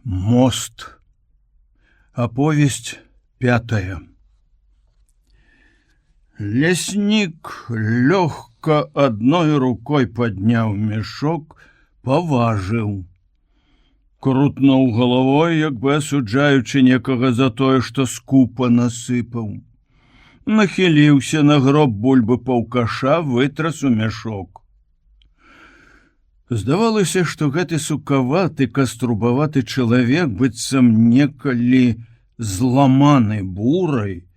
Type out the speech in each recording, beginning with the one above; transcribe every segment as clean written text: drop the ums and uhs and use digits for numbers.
Мост. Аповесть 5. Леснік лёгка адной рукой падняў мяшок, паважыў. Крутнуў галавой, як бы асуджаючы некага за тое, што скупа насыпаў. Нахіліўся на гроб бульбы паўкаша, вытрас у мяшок. Здавалася, што гэты сукаваты, каструбаваты чалавек, быццам некалі зламаны бурай,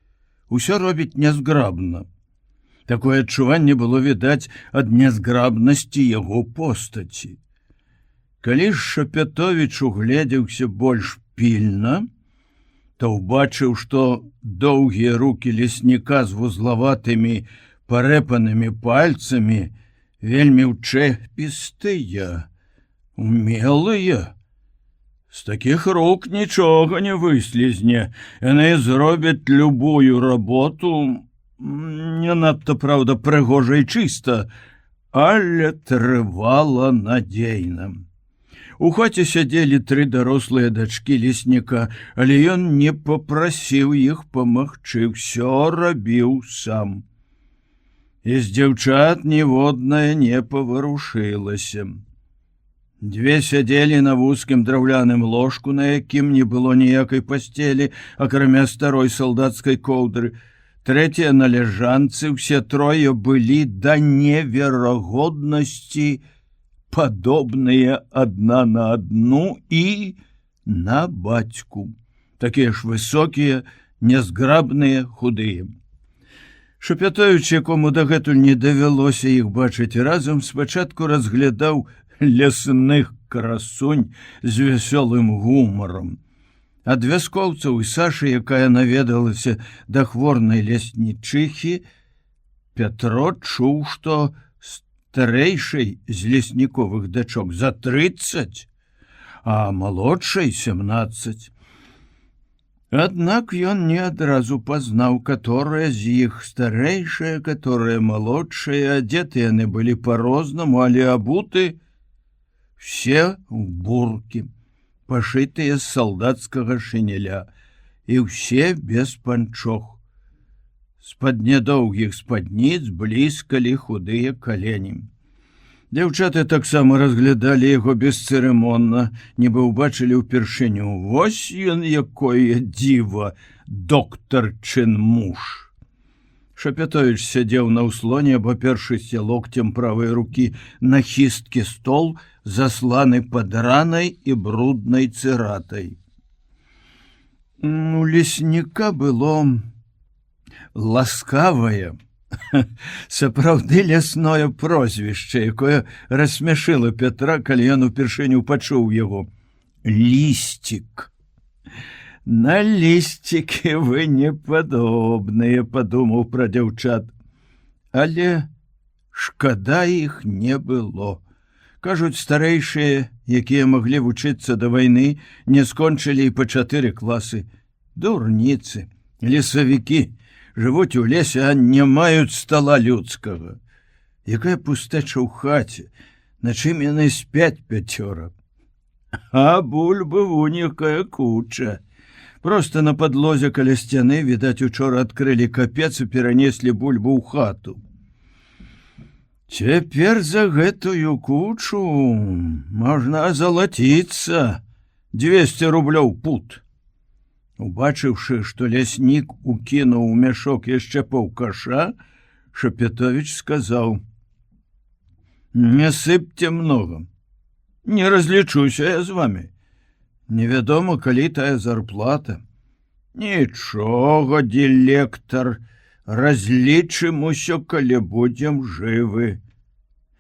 усё робіць нязграбна. Такое адчуванне было відаць ад нязграбнасці яго постаці. Калі ж Шапятовіч угледзеўся больш пільна, то ўбачыў, што доўгія рукі лесніка з вузлаватымі парэпанымі пальцамі вельмі ўчэпістыя, умелыя. З такіх рук нічога не выслізне, яны зробяць любую работу, не надта, праўда, прыгожа і чыста, але трывала надзейна. У хаце сядзелі 3 дарослыя дачкі лесніка, але ён не папрасіў іх памагчы, ўсё рабіў сам. І з дзяўчат ніводная не паварушылася. 2 сядзелі на вузкім драўляным ложку, на якім не было ніякай пасцелі, акрамя старой салдацкай коўдры. 3 на ляжанцы, усе 3 былі да неверагоднасці падобныя адна на адну і на бацьку. Такія ж высокія, нязграбныя, худыя. Шапятовіч, якому дагэтуль не давялося іх бачыць разам, спачатку разглядаў лясных красунь з вясёлым гумарам. Ад вяскоўцаў і Сашы, якая наведалася да хворнай леснічыхі, Пятро чуў, што старэйшай з лесніковых дачок за 30, а малодшай 17. Аднак ён не адразу пазнаў, каторая з іх старэйшая, каторая малодшая, адзеты яны былі па-рознаму, але абуты все ў буркі, пашытыя з салдацкага шынеля, і ўсе без панчох. З-пад нядоўгіх спадніц бліскалі худыя калені. Дзяўчаты таксама разглядалі яго бесцырымонна, нібы ўбачылі ўпершыню. Вось ён, якое дзіва, доктарчын муж. Шапятовіч сядзеў на ўслоне, абапершыся локцем правай рукі на хісткі стол, засланы падранай і бруднай цыратай. У лесніка было ласкавае, сапраўды лясное прозвішча, якое рассмяшыла Пятра, калі ён упершыню пачуў яго. Лісцік. На лісцікі вы не падобныя, падумаў пра дзяўчат. Але шкада іх не было. Кажуць, старэйшыя, якія маглі вучыцца да вайны, не скончылі і па 4 класы. Дурніцы, лесавікі, жывуць у лесе, а не маюць стала людскага. Якая пустэча ў хаце, на чым яны спяць 5. А бульбы вунікая куча. Проста на падлозе каля сцяны, відаць, учора адкрылі капец і перанеслі бульбу ў хату. Цяпер за гэтую кучу можна азалаціцца 200 рублёў пут. Убачыўшы, што ляснік укінуў у мяшок яшчэ паўкаша, Шапятовіч сказаў: «Не сыпьце много, не разлічуся я з вами. Невядома, калі тая зарплата. Нічога, дилектор, разлічым усё, калі будзем жывы».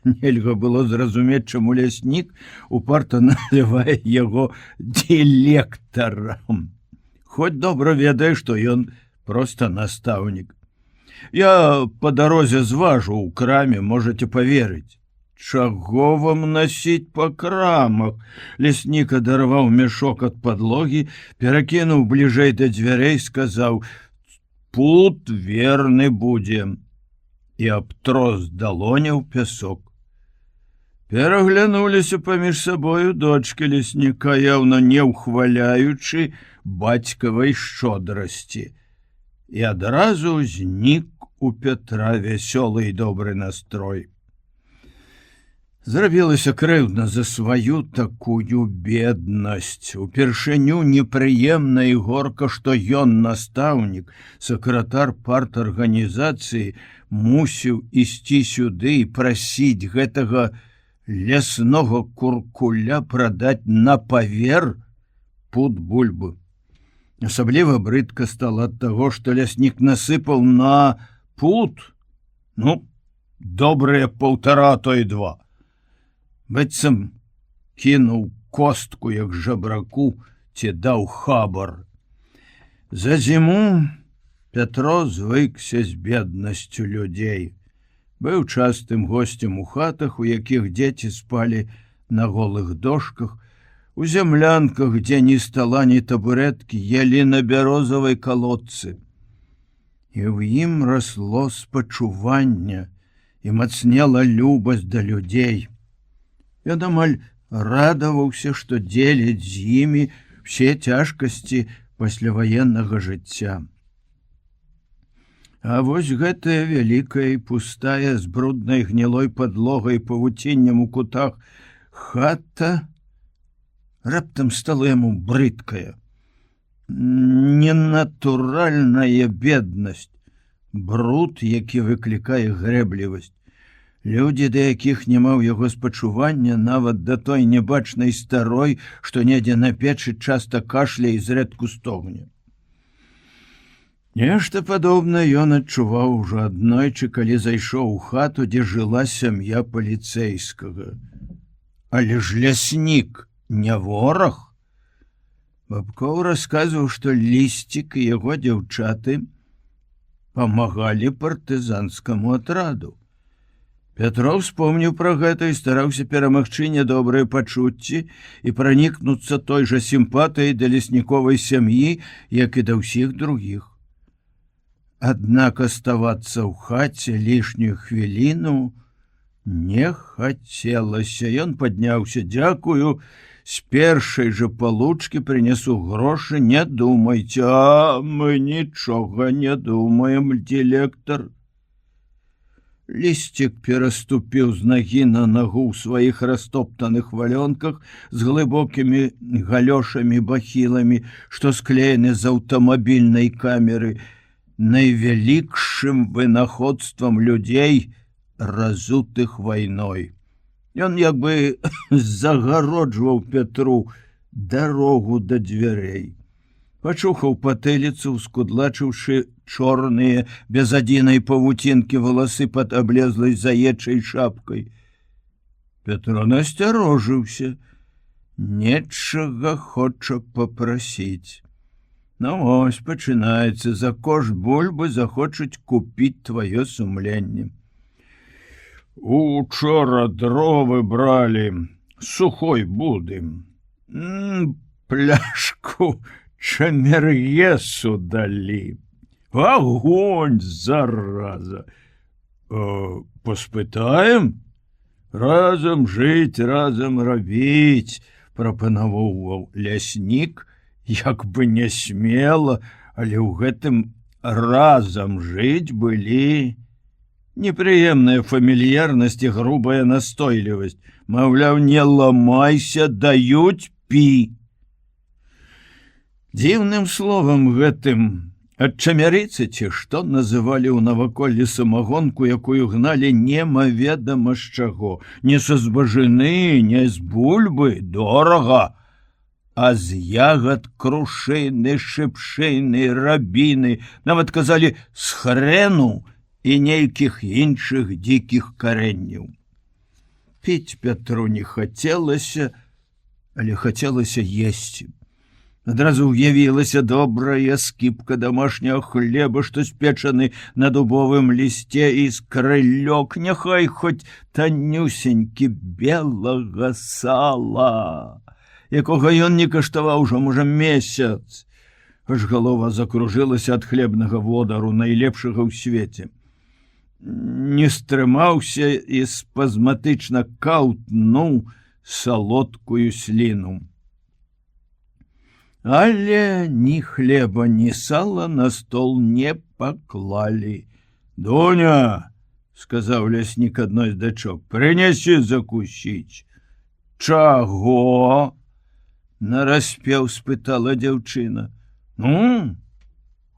Нельга было зразумець, чаму ляснік упарта называе яго дилектарам. Хоць добра ведае, што ён проста настаўнік. Я па дарозе зважу ў краме, можаце паверыць. Чаго вам насіць па крамах? Леснік адарваў мяшок ад падлогі, перакінуў бліжэй да дзвярэй, сказаў: «Пут верны будзе», і абтрос далоняў пясок. Пераглянуліся паміж сабою дочкі лесніка, яўна не ўхваляючы бацькавай шчодрасці. І адразу знік у Петра вясёлы і добры настрой. Зрабілася крыўдна за сваю такую беднасць. Упершыню непрыемна і горка, што ён, настаўнік, сакратар парт-арганізацыі, мусіў ісці сюды і прасіць гэтага ляснога куркуля прадаць на павер пуд бульбы. Асабліва брыдка стала ад таго, што ляснік насыпаў на пуд, добрыя 1,5, то і 2. Быццам кінуў костку, як жабраку, ці даў хабар. За зіму Пятро звыкся з беднасцю людзей. Быў частым госцем у хатах, у якіх дзеці спалі на голых дошках, у зямлянках, дзе ні стала, ні табурэткі, елі на бярозавай калодцы. І ў ім расло спачуванне і мацнела любасць да людзей. Ён амаль радаваўся, што дзеліць з імі ўсе цяжкасці пасляваеннага жыцця. А вось гэтая вялікая і пустая з бруднай гнілой падлогай павуціннем у кутах хата раптам стала яму брыдкая. Ненатуральная беднасць, бруд, які выклікае грэблівасць. Людзі, да якіх няма ў яго спачування, нават да той небачнай старой, што недзе на печы часта кашляе і зрэдку стогне. Нешта падобнае ён адчуваў ужо аднойчы, калі зайшоў у хату, дзе жыла сям'я паліцэйскага. Але ж ляснік не вораг. Бабкоў расказваў, што Лісцік і яго дзяўчаты памагалі партызанскаму атраду. Пятро вспомніў пра гэта і стараўся перамагчы нядобрыя пачуцці і пранікнуцца той жа сімпатыяй да лесніковай сям'і, як і да ўсіх другіх. Аднак аставацца ў хаце лішнюю хвіліну не хацелася. Ён падняўся: «Дзякую, з першай жа палучкі прынясу грошы, не думайце». «А мы нічога не думаем, директор». Лісцік пераступіў з нагі на нагу ў сваіх растоптаных валёнках з глыбокімі галёшамі-бахіламі, што склеены з аўтамабільнай камеры, найвялікшым вынаходствам людзей, разутых вайной. Ён як бы загароджваў Петру дарогу да дзвярэй. Пачухаў патыліцу, ускудлачыўшы чорныя, без адзінай павуцінкі валасы пад аблезлай заечай шапкай. Петро насцярожыўся. Нечага хоча папрасіць. Ось пачынаецца, за кошт бульбы захочуць купіць тваё сумленне. Учора дровы бралі, сухой буды. Пляшку чамергесу далі. Огонь, зараза! Паспытаем? Разам жыць, разам рабіць, прапанаваў ляснік, як бы не смела, але ў гэтым разам жыць былі непрыемная фамільярнасць і грубая настойлівасць. Маўляў, не ламайся, даюць, пі. Дзіўным словам гэтым ад чамярыцы, ці што называлі ў наваколлі самагонку, якую гналі немаведама з чаго. Не са збажыны, не з бульбы, дорага, а з ягад крушыны, шыпшыны, рабіны, нават казалі з хрэну і нейкіх іншых дзікіх карэнняў. Піць Петру не хацелася, але хацелася есці. Адразу ўявілася добрая скіпка домашняга хлеба, што спечаны на дубовым лісце, і скрылёк, няхай хоць танюсенькі белага сала, якога ён не каштаваў ужо, можа, месяц. Аж галова закружылася ад хлебнага водару, найлепшага ў свеце. не стрымаўся і спазматычна каўтнуў салодкую сліну. Але ні хлеба, ні сала на стол не паклалі. «Дуня, — сказаў ляснік адной з дачок, — прынясі закусіць». «Чаго?» — нараспеў спытала дзяўчына. «Ну,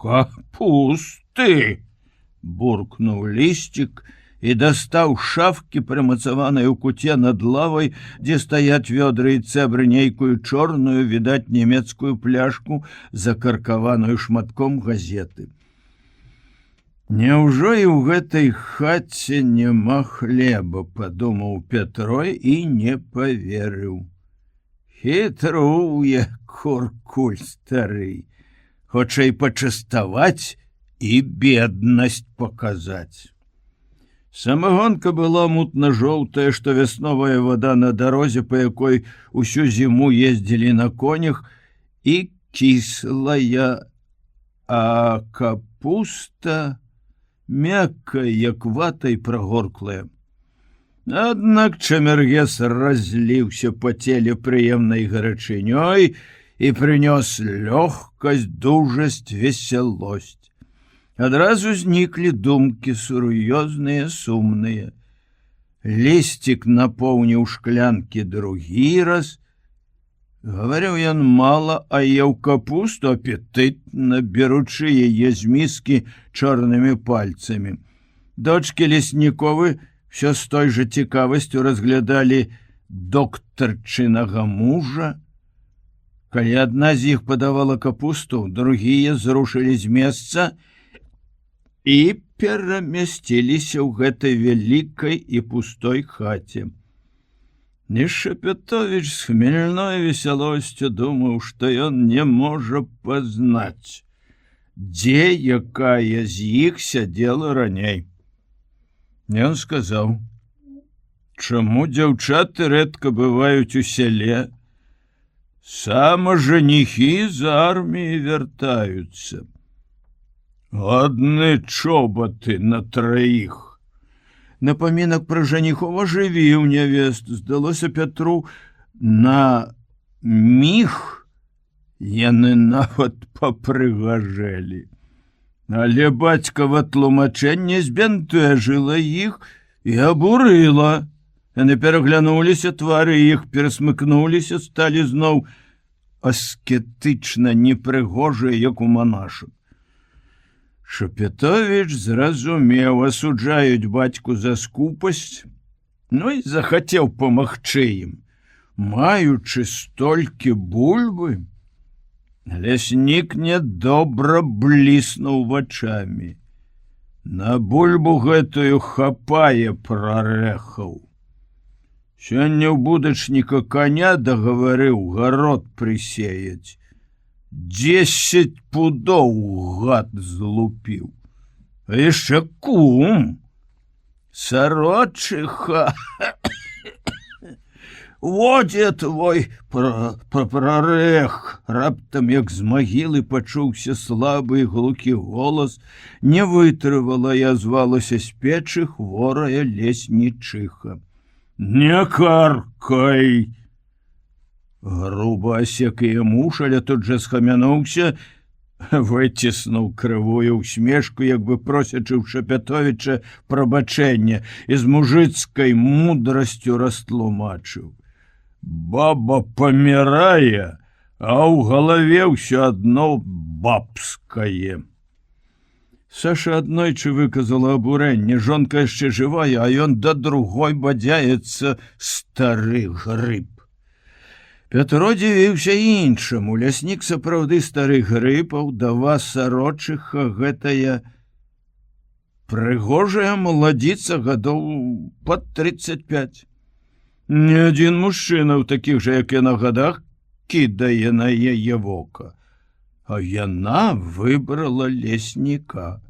капусты!» — буркнуў Лісцік і дастаў шафкі, прымацаванай у куце над лавай, дзе стаяць вёдры і цэбры, нейкую чорную, відаць, нямецкую пляшку, закаркаваную шматком газеты. «Няўжо і ў гэтай хаце няма хлеба?» — падумаў Пятрой і не паверыў. «Хітруе, куркуль стары, хоча і пачаставаць і беднасць паказаць». Самагонка была мутна-жоўтая, што вясновая вада на дарозе, па якой усю зіму ездзілі на конях, і кіслая, а капуста мяккая, як вата і прагорклая. Аднак чамергес разліўся па целе прыемнай гарачынёй і прынёс лёгкасць, дужасць, весялосць. Адразу зніклі думкі сур'ёзныя, сумныя. Лісцік напоўніў шклянкі другі раз. Гаварыў ён мала, а еў капусту апетытна, беручы яе з міскі чорнымі пальцамі. Дочкі Лесніковы всё з той жа цікавасцю разглядалі доктарчынага мужа. Калі адна з іх падавала капусту, другія зрушылі з месца і перамясціліся ў гэтай вялікай і пустой хаце. Нешапятовіч з хмельной весялосцю думаў, што ён не можа пазнаць, дзе якая з іх сядзела раней. Ён сказаў: «Чаму дзяўчаты рэдка бываюць у сяле? Сама жаніхі з арміі вяртаюцца. Адны чоботы на траіх». Напамінак пра жаніхоў ажывіў нявесту. Здалося Пятру, на міг яны нават папрыгажэлі. Але бацькава тлумачэнне збянтэжыла іх і абурыла. Яны пераглянуліся, твары іх перасмыкнуліся, сталі зноў аскетычна непрыгожыя, як у манашак. Шапетовіч зразумеў, асуджаюць бацьку за скупасць, ну і захацеў памагчы ім, маючы столькі бульбы. Ляснік нядобра бліснуў вачамі. На бульбу гэтую хапае прарэхаў. Сёння ў будачніка коня дагаварыў гарод прысеяць. 10 пудоў гад злупіў. А яшчэ кум, сарочыха. Водзе твой прарэх. Раптам, як з магілы, пачуўся слабы і глухі голас. Не вытрывала і азвалася з печы хворая леснічыха. «Не каркай!» Груба асек яе муж, але тут жа схамянуўся, выціснуў крывую ўсмешку, як бы просячы ў Шапятовіча прабачэння, і з мужыцкай мудрасцю растлумачыў: «Баба памірае, а ў галаве ўсё адно бабскае». Саша аднойчы выказала абурэнне. Жонка яшчэ жывая, а ён да другой бадзяецца, стары грыб. Пятро дзівіўся іншаму. Ляснік сапраўды стары грыб, а ўдава сарочыха гэтая прыгожая маладзіца гадоў пад 35. Ні адзін мужчына ў такіх жа, як яна, гадах кідае на яе вока. А яна выбрала лесніка.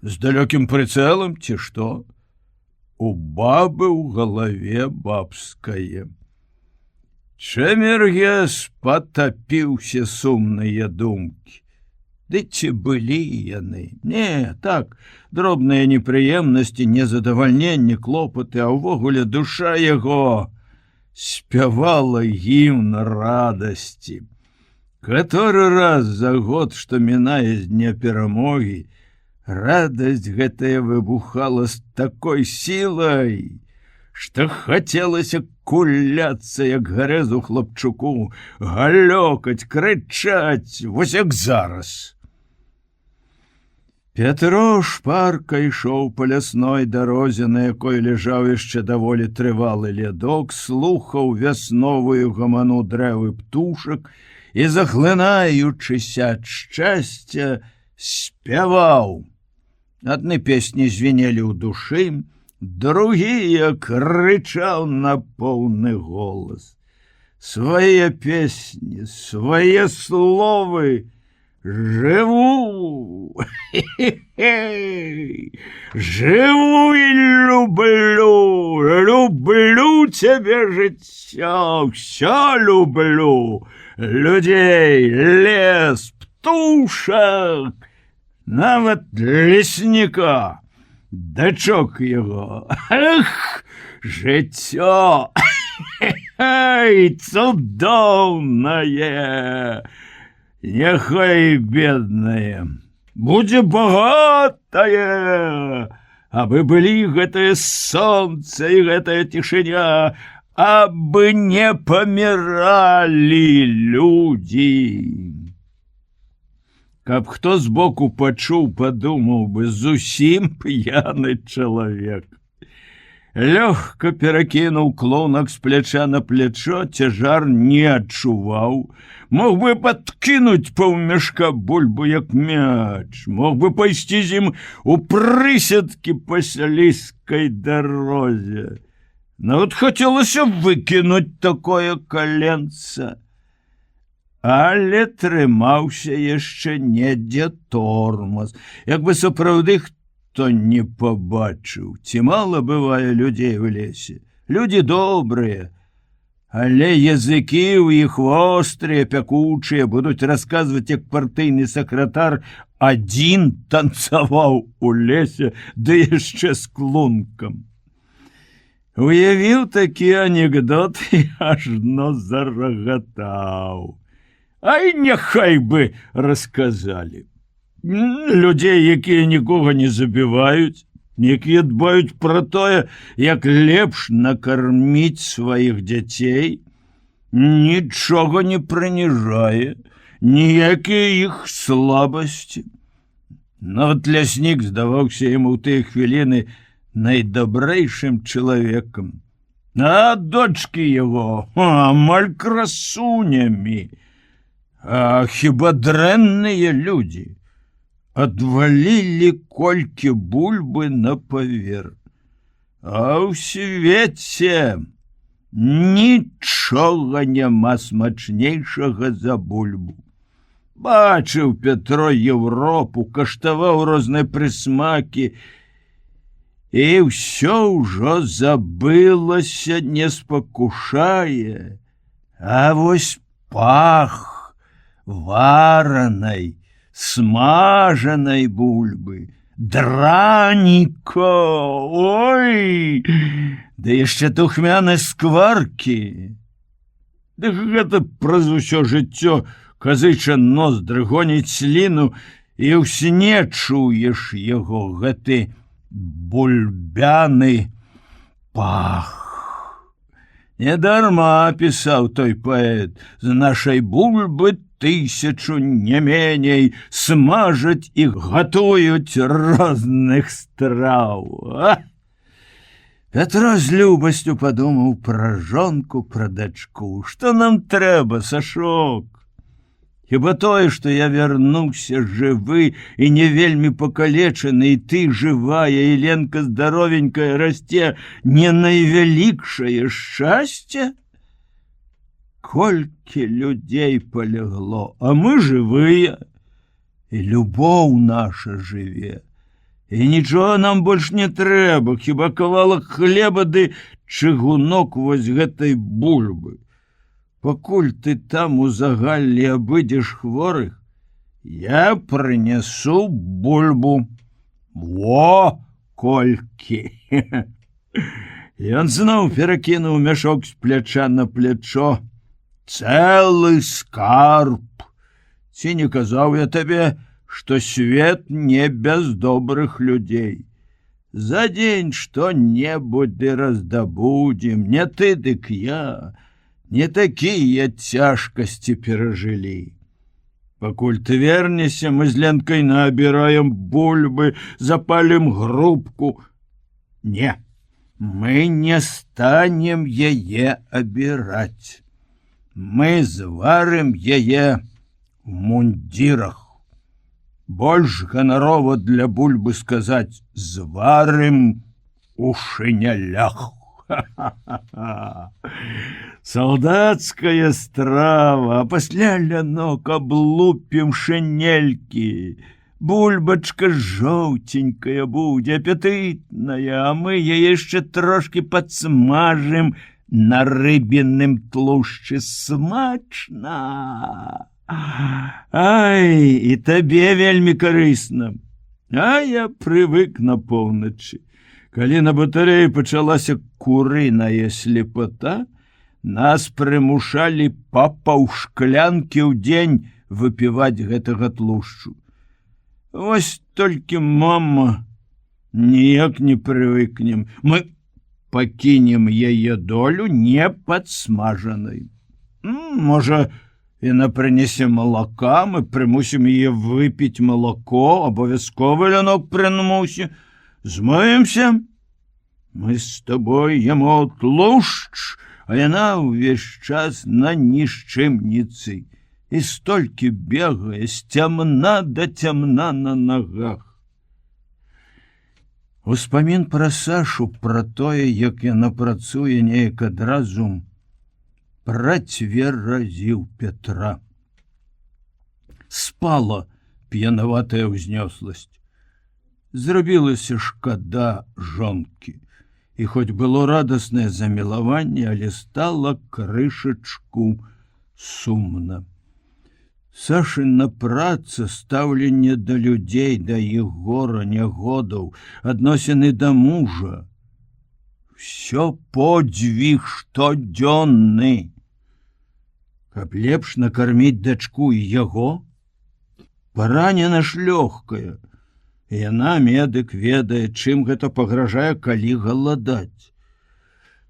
З далёкім прыцэлам, ці што? У бабы ў галаве бабскае. Чамергес патапіўся сумныя думкі. Ды ці былі яны? Не, так, дробныя непрыемнасці, незадавальненне, клопаты, а ўвогуле душа яго спявала гімн радасці. Каторы раз за год, што мінае з дня перамогі, радасць гэтая выбухала з такой сілай, што хацелася куляцца, як гарэзу хлапчуку, галёкаць, крычаць, вось як зараз. Пятро шпарка ішоў па лясной дарозе, на якой ляжаў яшчэ даволі трывалы лядок, слухаў вясновую гаману дрэў і птушак і, захлынаючыся ад шчасця, спяваў. Адны песні звенелі ў душы, другія крычаў на поўны голас. Свае песні, свае словы, жыву, жыву і люблю, люблю цябе, жыццё, ўсё люблю, людзей, лес, птушак, нават лесніка, дачок яго. Эх, жыццё, цудоўнае, няхай беднае, будзе багатае, абы былі гэтае сонца і гэтая цішыня, абы не паміралі людзі. Каб хто збоку пачуў, падумаў бы, зусім п'яны чалавек. Лёгка перакінуў клонак з пляча на плячо, цяжар не адчуваў, мог бы падкінуць паўмешка бульбу, як мяч, мог бы пайсці з ім у прысядкі па сялійскай дарозе. Нават хацелася выкінуць такое каленца. Але трымаўся яшчэ недзе тормоз, як бы сапраўды хто не пабачыў. Ці мала бывае людзей у лесе. Людзі добрыя, але языкі ў іх вострыя, пякучыя, будуць расказваць, як партыйны сакратар адзін танцаваў у лесе, ды яшчэ з клункам. Уявіў такі анекдот і ажно зарагатаў. Ай, няхай бы расказалі. Людзей, якія нікога не забіваюць, якія дбаюць пра тое, як лепш накарміць сваіх дзяцей, нічога не прыніжае, ніякія іх слабасці. Нават ляснік здаваўся яму ў тыя хвіліны найдабрэйшым чалавекам. А дочкі яго амаль красунямі. А хіба дрэнныя людзі адвалілі колькі бульбы на павер. А ў свеце нічога няма смачнейшага за бульбу. Бачыў Пятро Еўропу, каштаваў розныя прысмакі, і ўсё ўжо забылася, не спакушае. А вось пах варанай, смажанай бульбы, драніка, ой, да яшчэ тухмянай скваркі. Дык гэта праз усё жыццё казыча ноздры гоніць сліну, і ў сне чуеш яго гэты бульбяны пах. Недарма пісаў той паэт: з нашай бульбы 1000 не меней смажаць і гатуюць розных страў. Пятро з любасцю падумаў пра жонку, пра дачку. Што нам трэба, Сашок? Хіба тое, што я вярнуўся жывы і не вельмі пакалечаны, і ты жывая, і Ленка здаровенькая расце, не найвялікшае шчасце? Колькі людзей палягло, а мы жывыя, і любоў наша жыве. І нічога нам больш не трэба, хіба кавалак хлеба ды чыгунок вось гэтай бульбы. Пакуль ты там у загаллі абыдзеш хворых, Я прынясу бульбу. Во, колькі! Ён зноў перакінуў мяшок з пляча на плячо. Цэлы скарб! Ці не казаў я табе, што свет не без добрых людзей. За дзень што-небудзь ды раздабудзем, не ты, дык я, не такія цяжкасці перажылі. Пакуль ты вернешся, мы з Ленкай набіраем бульбы, запалім грубку. Не, мы не станем яе абіраць. Мы зварым яе в мундзірах. Больш ганарова для бульбы сказаць, зварым у шынялях. Салдацкая страва, а пасля лянок аблупім шинелькі. Бульбачка жоўценькая будзе, апетытная, а мы яе яшчэ трошки падсмажым на рыбіным тлушчы. Смачна! Ай, і табе вельмі карысна. А я прывык на поўначы. Калі на батарэі пачалася курыная слепота, нас прымушалі па паўшклянкі ў дзень выпіваць гэтага тлушчу. Вось толькі, мама, ніяк не прывыкнем. Мы пакінем яе долю не падсмажанай. Можа, яна прынесе малака, мы прымусім яе выпіць малако, абавязкова лянок прынмусі. Змоемся? Мы з табой яму тлушч, а яна ўвесь час на нішчымніцы. І столькі бегае з цямна да цямна на нагах. Успамін пра Сашу, пра тое, як яна працуе неяк адразу, працверазіў Петра. Спала п'янаватая ўзнёсласць. Зрабілася шкада жонкі, і хоць было радаснае замілаванне, але стала крышачку сумна. Сашына праца, стаўленне да людзей, да іх гора, нягодаў, адносіны да мужа. Всё подзвіг штодзённы. Каб лепш накарміць дачку і яго, паранена ж лёгкая. Яна, медык, ведае, чым гэта пагражае, калі галадаць.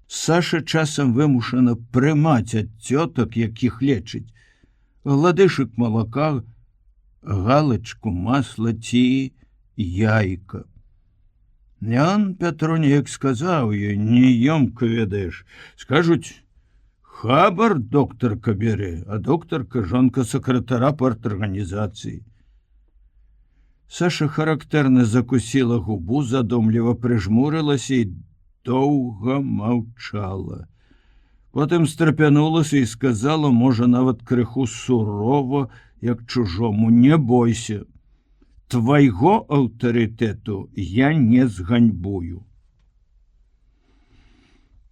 Саша часам вымушана прымаць ад цётак, якіх лечыць, гладышык малака, галачку масла ці яйка. Ён Пятро неяк сказаў ёй, неёмка ведаеш, скажуць, хабар доктарка бярэ, а доктарка жонка сакратара парторганізацыі. Саша характэрна закусіла губу, задумліва прыжмурылася і доўга маўчала. Потым страпянулася і сказала, можа, нават крыху сурова, як чужому, не бойся. Твайго аўтарытэту я не зганьбую.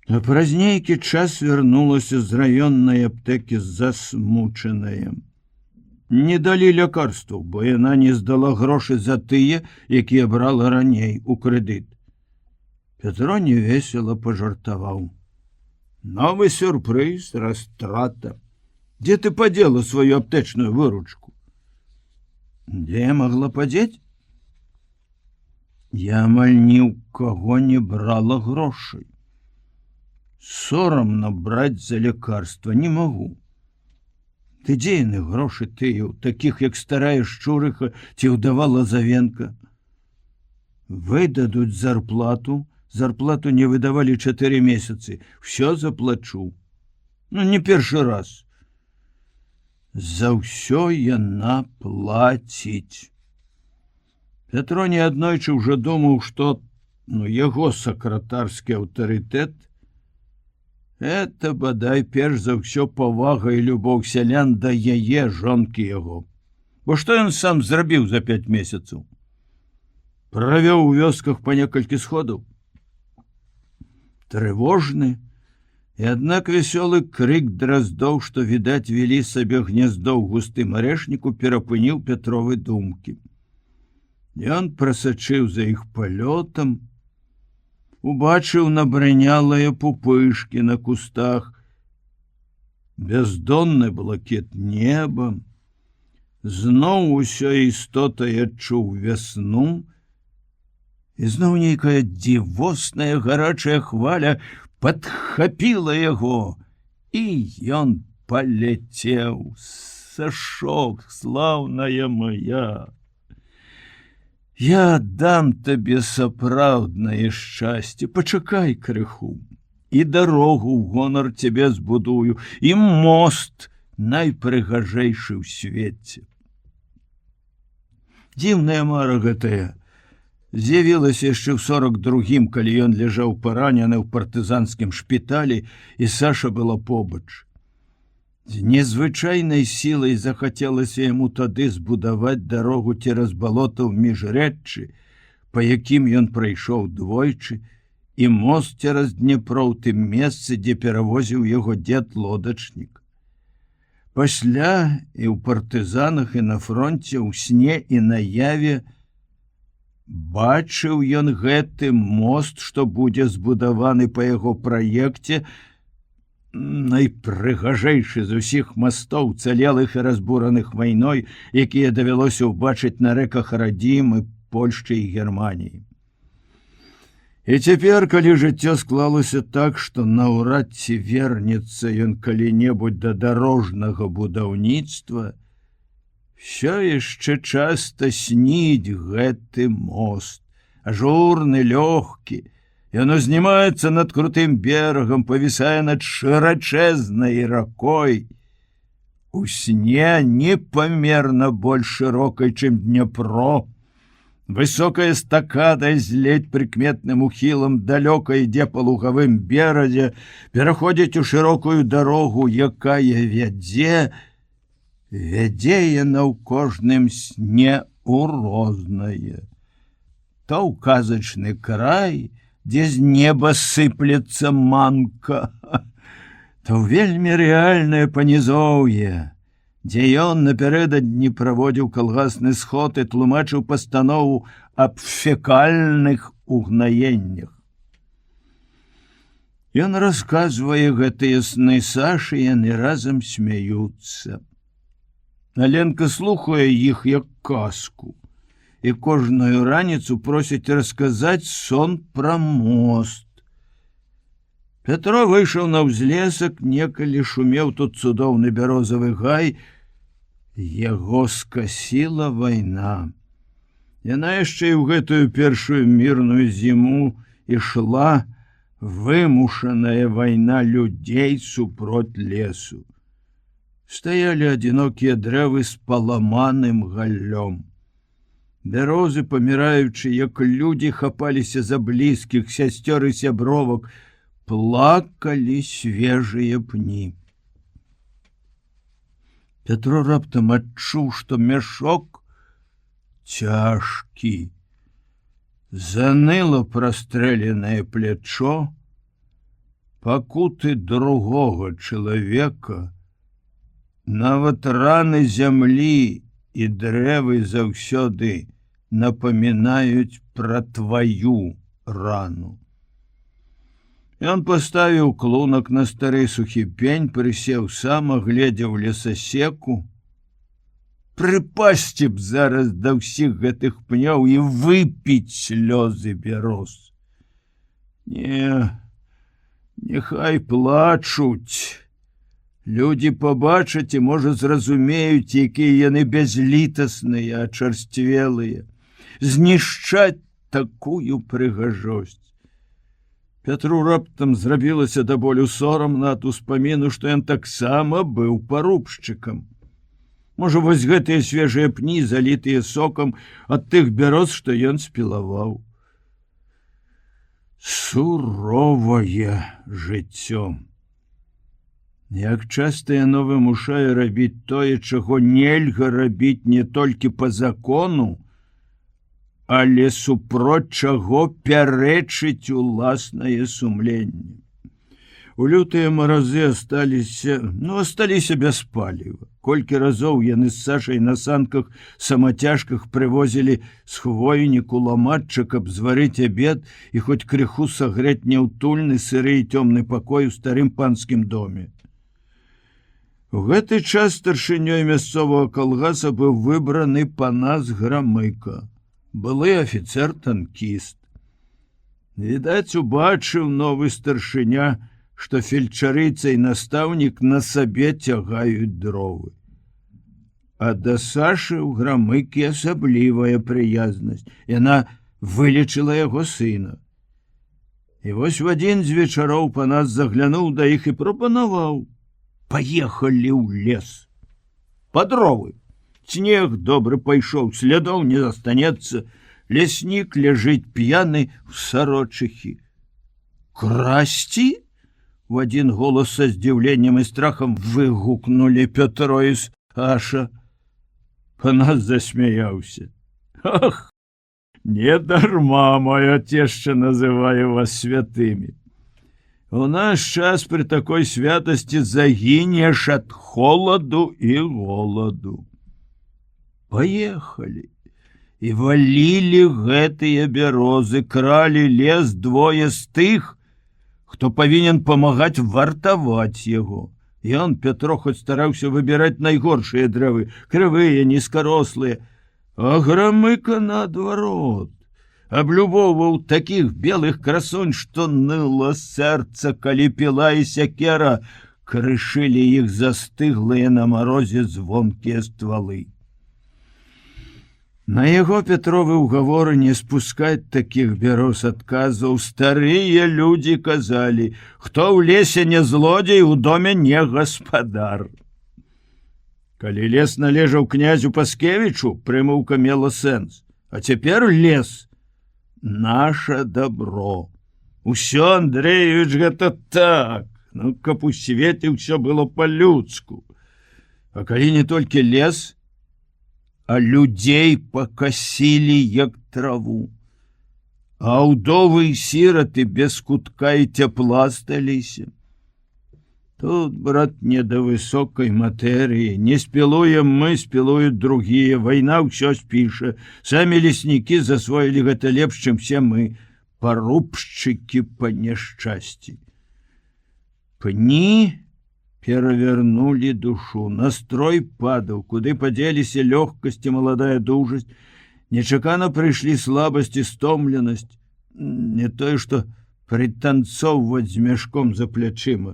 А праз нейкі час вярнулася з раённай аптэкі засмучаная. Не далі лякарстваў, бо яна не здала грошы за тыя, якія брала раней у крэдыт. Пятро невесела пажартаваў. Новы сюрпрыз, растрата. Дзе ты падзела сваю аптэчную выручку? Дзе я магла падзець? Я амаль ні ў каго не брала грошай. Сорамна браць за лякарства не магу. Ты дзе яны грошы тыя, такіх як старая шчурыха ці ўдава Лазавенка? Выдадуць зарплату, зарплату не выдавалі 4 месяцы, все заплачу. Ну, не першы раз. За ўсё яна плаціць. Пятро неаднойчы ўжо думаў, што яго сакратарскі аўтарытэт это, бадай, перш за ўсё павага і любоў сялян да яе, жонкі яго. Бо што ён сам зрабіў за 5 месяцаў? Правёў у вёсках па некалькі сходаў. Трывожны І аднак вясёлы крык драздоў, што, відаць, вялі сабе гняздо ў густым арэшніку, перапыніў Пятровы думкі. Ён прасачыў за іх палётам, убачыў набранялыя пупышкі на кустах, бяздонны блакіт неба, зноў усё істотай адчуў вясну, і зноў нейкая дзівосная гарачая хваля падхапіла яго, і ён паляцеў. Сашок, слаўная моя! Я дам табе сапраўднае шчасце, пачакай крыху, і дарогу ў гонар цябе збудую, і мост найпрыгажэйшы ў свеце. Дзіўная мара гэтая з'явілася яшчэ ў 42-м, калі ён ляжаў паранены ў партызанскім шпіталі, і Саша была побач. З незвычайнай сілай захацелася яму тады збудаваць дарогу цераз балота ў міжрэччы, па якім ён прайшоў двойчы, і мост цераз Днепро ў тым месцы, дзе перавозіў яго дзед лодачнік. Пасля і ў партызанах, і на фронце, ў сне і наяве бачыў ён гэты мост, што будзе збудаваны па яго праекце, найпрыгажэйшы з усіх мастоў, цалелых і разбураных вайной, якія давялося ўбачыць на рэках Радзім і Польшчы і Германіі. І цяпер, калі жыццё склалася так, што наўрад ці вернецца ён калі-небудзь да дарожнага будаўніцтва, все яшчэ часта сніць гэты мост, ажурны, лёгкі. Ён узнімаецца над крутым берагам, павісае над шырачэзнай ракой. У сне непамерна больш шырокай, чым Днепро. Высокая эстакада з ледь прыкметным ухілам далёка ідзе па лугавым беразе, пераходзіць у шырокую дарогу, якая вядзе яна ў кожным сне ў рознае. То ў казачны край, дзе з неба сыплецца манка, то вельмі рэальнае панізоўе, дзе ён напярэдадні праводзіў калгасны сход і тлумачыў пастанову аб фекальных угнаеннях. Ён расказвае гэтыя сны Сашы, яны разам смяюцца. Аленка слухае іх як казку, і кожную раніцу просіць расказаць сон пра мост. Пятро выйшаў на ўзлесак, некалі шумеў тут цудоўны бярозавы гай. Яго скасіла вайна. Яна яшчэ і ў гэтую першую мірную зіму ішла, вымушаная вайна людзей супроць лесу. Стаялі адзінокія дрэвы з паламаным галлём. Бярозы, паміраючы, як людзі, хапаліся за блізкіх сясцёр і сябровак, плакалі свежыя пні. Пятро раптам адчуў, што мяшок цяжкі. Заныла прастрэленае плячо, пакуты другога чалавека, нават раны зямлі і дрэвы заўсёды напамінаюць пра тваю рану. Ён паставіў клунак на стары сухі пень, прысеў сам, агледзеў лесасеку. Прыпасці б зараз да ўсіх гэтых пнёў і выпіць слёзы бяроз. Няхай плачуць. Людзі пабачаць і, можа, зразумеюць, якія яны бязлітасныя, ачарсцвелыя, знішчаць такую прыгажосць. Пятру раптам зрабілася да болю сорамна ад успаміну, што ён таксама быў парубшчыкам. Можа, вось гэтыя свежыя пні, залітыя сокам ад тых бяроз, што ён спілаваў. Суровае жыццё. Як часта яно вымушае рабіць тое, чаго нельга рабіць не толькі па закону, але супроць чаго пярэчыць уласнае сумленне. У лютыя маразы асталіся без паліва. Колькі разоў яны з Сашай на санках самацяжках прывозілі з хвойніку ламатча, каб зварыць абед і хоць крыху сагрэць няўтульны сыры і цёмны пакой у старым панскім доме. У гэты час старшынёй мясцовага калгаса быў выбраны Панас Грамыка, былы афіцэр-танкіст. Відаць, убачыў новы старшыня, што фельчарыца і настаўнік на сабе цягаюць дровы. А да Сашы ў Грамыкі асаблівая прыязнасць. Яна вылечыла яго сына. І вось в адзін з вечароў Панас заглянуў да іх і прапанаваў: «Паехалі ў лес. Па дровы. Снег добры пайшоў, слядоў не застанецца. Ляснік ляжыць п'яны ў сарочыхі». «Красці?» В один голос со здзіўленнем і страхам выгукнули Пятро і Саша. Панас засмяяўся. «Ах, не дарма моя цешча называе вас святымі. У наш час при такой святасці загінеш ад холаду і голаду». Поехали. І валілі гэтыя бярозы, кралі лес двое з тых, хто павінен памагаць вартаваць яго. Ён, Пятро, хоць стараўся выбіраць найгоршыя дрэвы, крывыя, нізкарослыя, а Грамыка наадварот. Аблюбоўваў такіх белых красунь, што ныла сэрца, калі піла і сякера крышылі іх застыглыя на марозе звонкія ствалы. На яго Петровы ўгаворы не спускаць такіх бяроз адказаў. Старыя людзі казалі: «Хто ў лесе не злодзей, у доме не гаспадар». Калі лес належаў князю Паскевічу, прымаўка мела сэнс. А цяпер лес — наша добро. Усё, Андреевич, гэта так. Ну, каб у свеце ўсё было па-людску. А калі не толькі лес, а людзей пакасілі, як траву. А ўдовы і сіраты без кутка і цяпла сталіся. Тут, брат, не да высокай матэрыі. Не спілуем мы, спілуюць другія. Вайна ўсё спіша. Самі леснікі засвоілі гэта лепш, чым все мы, парубшчыкі па няшчасці. Пні перавернулі душу, настрой падаў, куды падзеліся лёгкасць і маладая дужасць. Нечакана прыйшлі слабасць і стомленасць, не тое, што прытанцоўваць з мяшком за плячыма.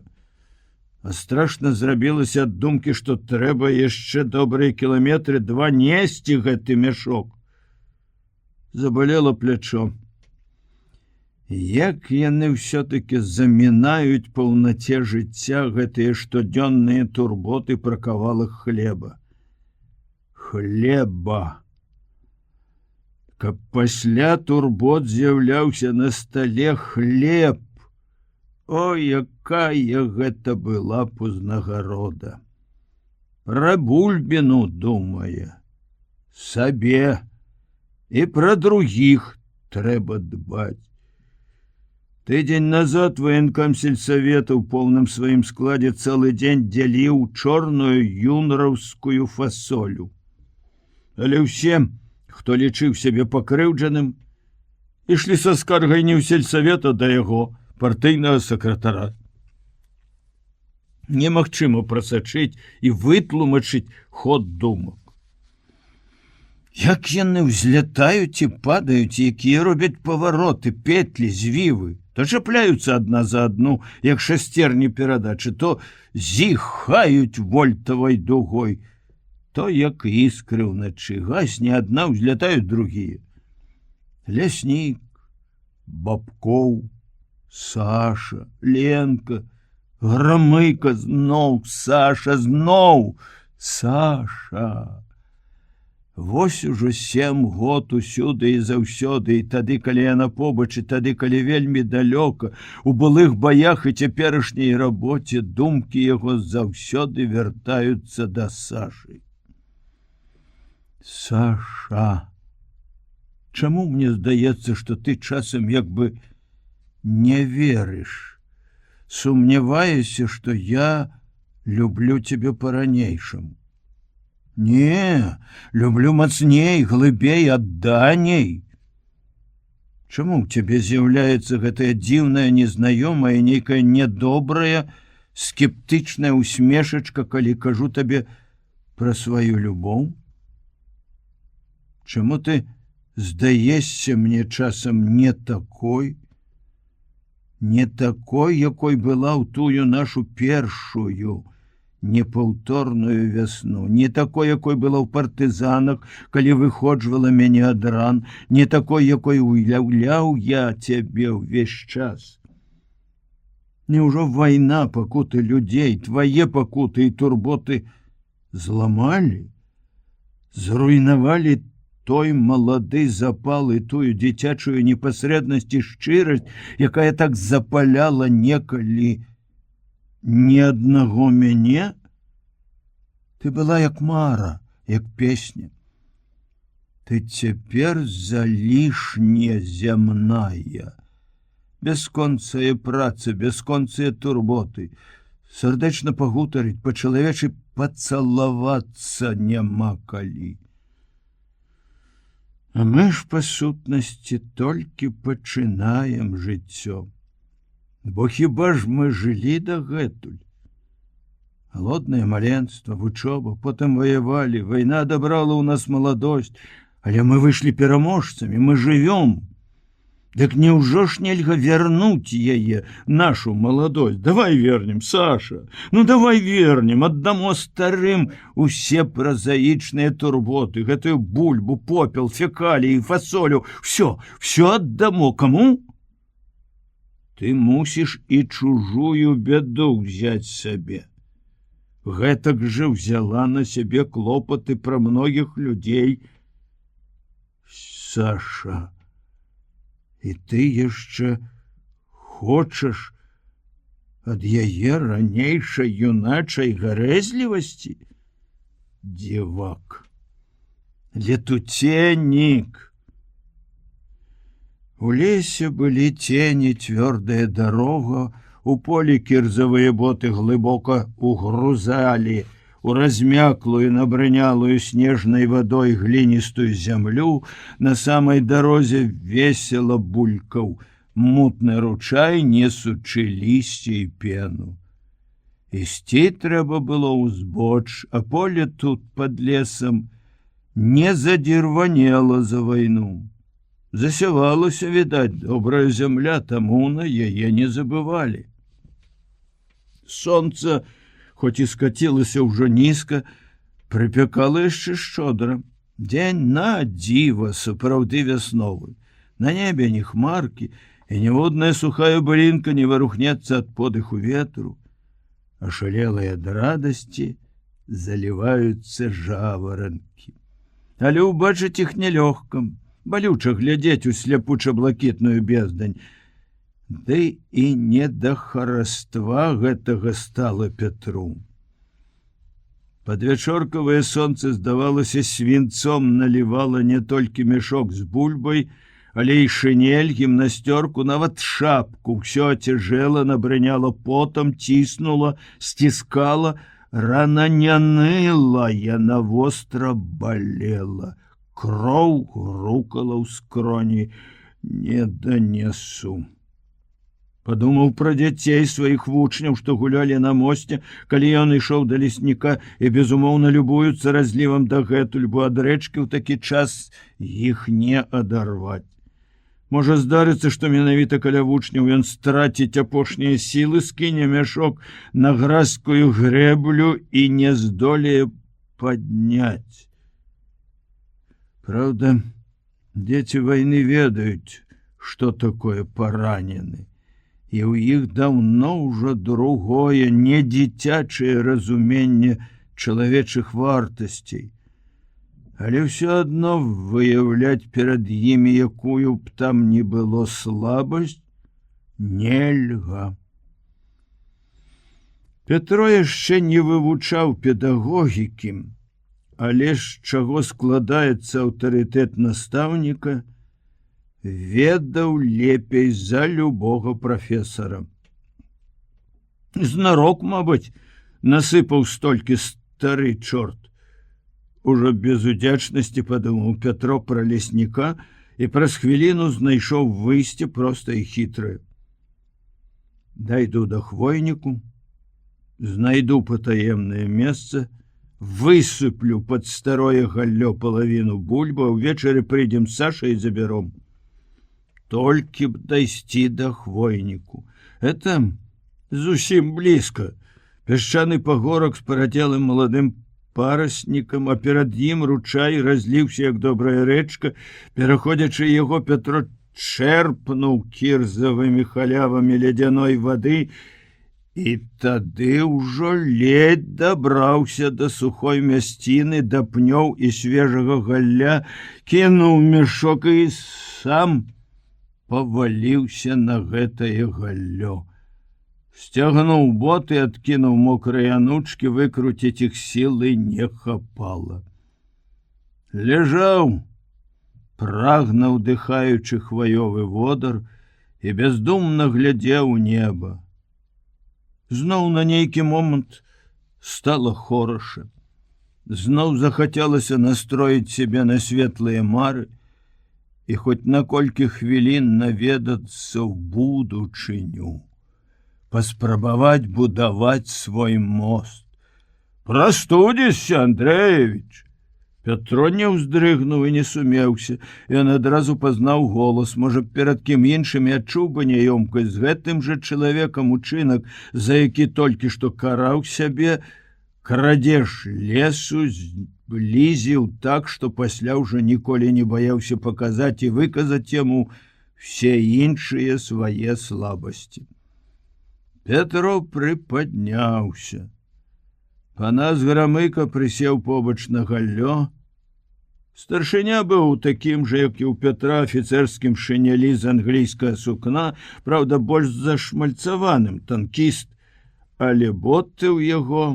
А страшна зрабілася ад думкі, што трэба яшчэ добрыя кіламетры два несці гэты мяшок. Забалела плячо. Як яны ўсё-таки замінаюць паўнаце жыцця гэтыя штодзённыя турботы пра кавалак хлеба. Хлеба. Каб пасля турбот з'яўляўся на стале хлеб. О, якая гэта была б узнагарода. Пра бульбіну думае. Сабе. І пра другіх трэба дбаць. Тыдзень назад военкам сельсавета ў поўным сваім складзе цэлы дзень дзяліў чорную юнраўскую фасолю. Але ўсе, хто лічыў сябе пакрыўджаным, ішлі са скаргай не ў сельсавета да яго, партыйнага сакратара. Немагчыма прасачыць і вытлумачыць ход думак. Як яны ўзлятаюць і падаюць, якія робяць павароты, петлі, звівы, то чапляюцца адна за адну, як шасцерні перадачы, то зіхаюць вольтавай дугой, то як іскры ўначы, гасне адна, ўзлятаюць другія. Ляснік, Бабкоў, Саша, Ленка, Грамыка, зноў Саша, зноў Саша. Вось ужо 7 год усюды і заўсёды, і тады, калі яна побач, і тады, калі вельмі далёка, у былых баях і цяперашняй рабоце думкі яго заўсёды вяртаюцца да Сашы. Саша, чаму мне здаецца, што ты часам як бы не верыш? сумневаешься, что я люблю тебе по-ранейшаму. Не, люблю мацней, глыбей, адданей. Чаму ў цябе з'яўляецца гэтая дзіўная, незнаёмая, нейкая недобрая, скептычная усмешачка, калі кажу табе пра сваю любоў? Чаму ты здаешся мне часам не такой, якой была ў тую нашу першую, непаўторную вясну, не такой, якой была ў партызанах, калі выходжвала мяне ад ран, не такой, якой уяўляў я цябе ўвесь час. Няўжо вайна, пакуты людзей, твае пакуты і турботы зламалі, зруйнавалі той малады запал і тую дзіцячую непасрэднасць і шчырасць, якая так запаляла некалі ні аднаго мяне? Ты была як мара, як песня. Ты цяпер залішне зямная. Бясконцая праца, бясконцыя турботы. Сардэчна пагутарыць, па-чалавечы пацалавацца няма калі. А мы ж, па сутнасці, толькі пачынаем жыццё. Бо хіба ж мы жылі дагэтуль? Голоднае маленства, вучоба, потым ваявалі, вайна адабрала ў нас маладосць, але мы выйшлі пераможцамі, мы жывём. Дык няўжо ж нельга вярнуць яе, нашу маладосць? Давай вернем, Саша, ну давай вернем, аддамо старым усе празаічныя турботы, гэтую бульбу, попел, фекаліі, фасолю, все аддамо. Каму? Ты мусіш і чужую бяду взять сабе. Гэтак жа взяла на сябе клопаты пра многіх людзей. Саша, і ты яшчэ хочаш ад яе ранейшай юначай гарэзлівасці? Дзівак, летуценнік. У лесе былі цені, цвёрдая дарога, у полі кірзавыя боты глыбока угрузалі у размяклую, набрынялую снежнай вадой гліністую зямлю, на самай дарозе весела булькаў мутны ручай, несучы лісце і пену. Ісці трэба было ўзбоч, а поле тут пад лесам не задзірванела за вайну. Засявалася, відаць, добрая зямля, таму на яе не забывалі. Сонца, хоць і скацілася ўжо нізка, прыпякала яшчэ шчодра. Дзень на дзіва сапраўды вясновы. На небе ні хмаркі, і ніводная сухая былінка не варухнецца ад подыху ветру. Ашалелыя ад радасці заліваюцца жаваранкі. Але ўбачыць іх нялёгка. Балюча глядзець у сляпуча-блакітную бездань. Ды і не да хараства гэтага стала Петру. Падвячоркавае сонца, здавалася, свінцом налівала не толькі мяшок з бульбай, але і шынель, гімнасцёрку, нават шапку. Усё ацяжэла, набрыняла потам, ціснула, сціскала. Рана не ныла, яна востра балела. Кроў грукала ў скроні. Не данесу. Падумаў пра дзяцей сваіх вучняў, што гулялі на мосце, калі ён ішоў да лесніка, і безумоўна любуюцца разлівам дагэтуль, бо ад рэчкі ў такі час іх не адарваць. Можа здарыцца, што менавіта каля вучняў ён страціць апошнія сілы, скіне мяшок на гразкую грэблю і не здолее падняць. Праўда, дзеці вайны ведаюць, што такое паранены, і ў іх даўно ўжо другое, не дзіцячае разуменне чалавечых вартасцей. Але ўсё адно выяўляць перад імі, якую б там ні было слабасць, нельга. Петро яшчэ не вывучаў педагогікі, але з чаго складаецца аўтарытэт настаўніка, ведаў лепей за любога прафесара. Знарок, мабыць, насыпаў столькі стары чорт. Ужо без удзячнасці падумаў Пятро пра лесніка і праз хвіліну знайшоў выйсце проста і хітрае. Дайду да хвойніку, знайду патаемнае месца, высыплю пад старое галлё палавіну бульба, увечары прыйдзем з Сашай і забяром. Толькі б дайсці да хвойніку. Это зусім блізка. Пясчаны пагорак з парадзелым маладым параснікам, а перад ім ручай разліўся, як добрая рэчка. Пераходзячы яго, Пятро чэрпнуў кірзавымі халявамі ледзяной вады і тады ўжо ледзь дабраўся да сухой мясціны, да пнёў і свежага галля, кінуў мяшок і сам паваліўся на гэтае галлё. Сцягнуў боты, адкінуў мокрыя анучкі, выкруціць іх сілы не хапала. Ляжаў, прагна ўдыхаючы хваёвы водар, і бяздумна глядзеў у неба. Зноў на нейкі момант стала хораша. Зноў захацелася настроіць сябе на светлыя мары і хоць на колькі хвілін наведацца ў будучыню. Паспрабаваць будаваць свой мост. Прастудзішся, Андрэевіч! Пятро не ўздрыгнуў і не сумеўся. Ён адразу пазнаў голас, можа, перад кім іншым і адчуў бы няёмкасць. З гэтым жа чалавекам учынак, за які толькі што караў сябе, крадзеж лесу зблізіў так, што пасля ўжо ніколі не баяўся паказаць і выказаць яму все іншыя свае слабасці. Пятро прыпадняўся. Панас Грамыка прысеў побач на галлё. Старшыня быў такім жа, як і ў Пятра, афіцэрскім шынялі з англійскага сукна, праўда, больш зашмальцаваным, танкіст, але боты ў яго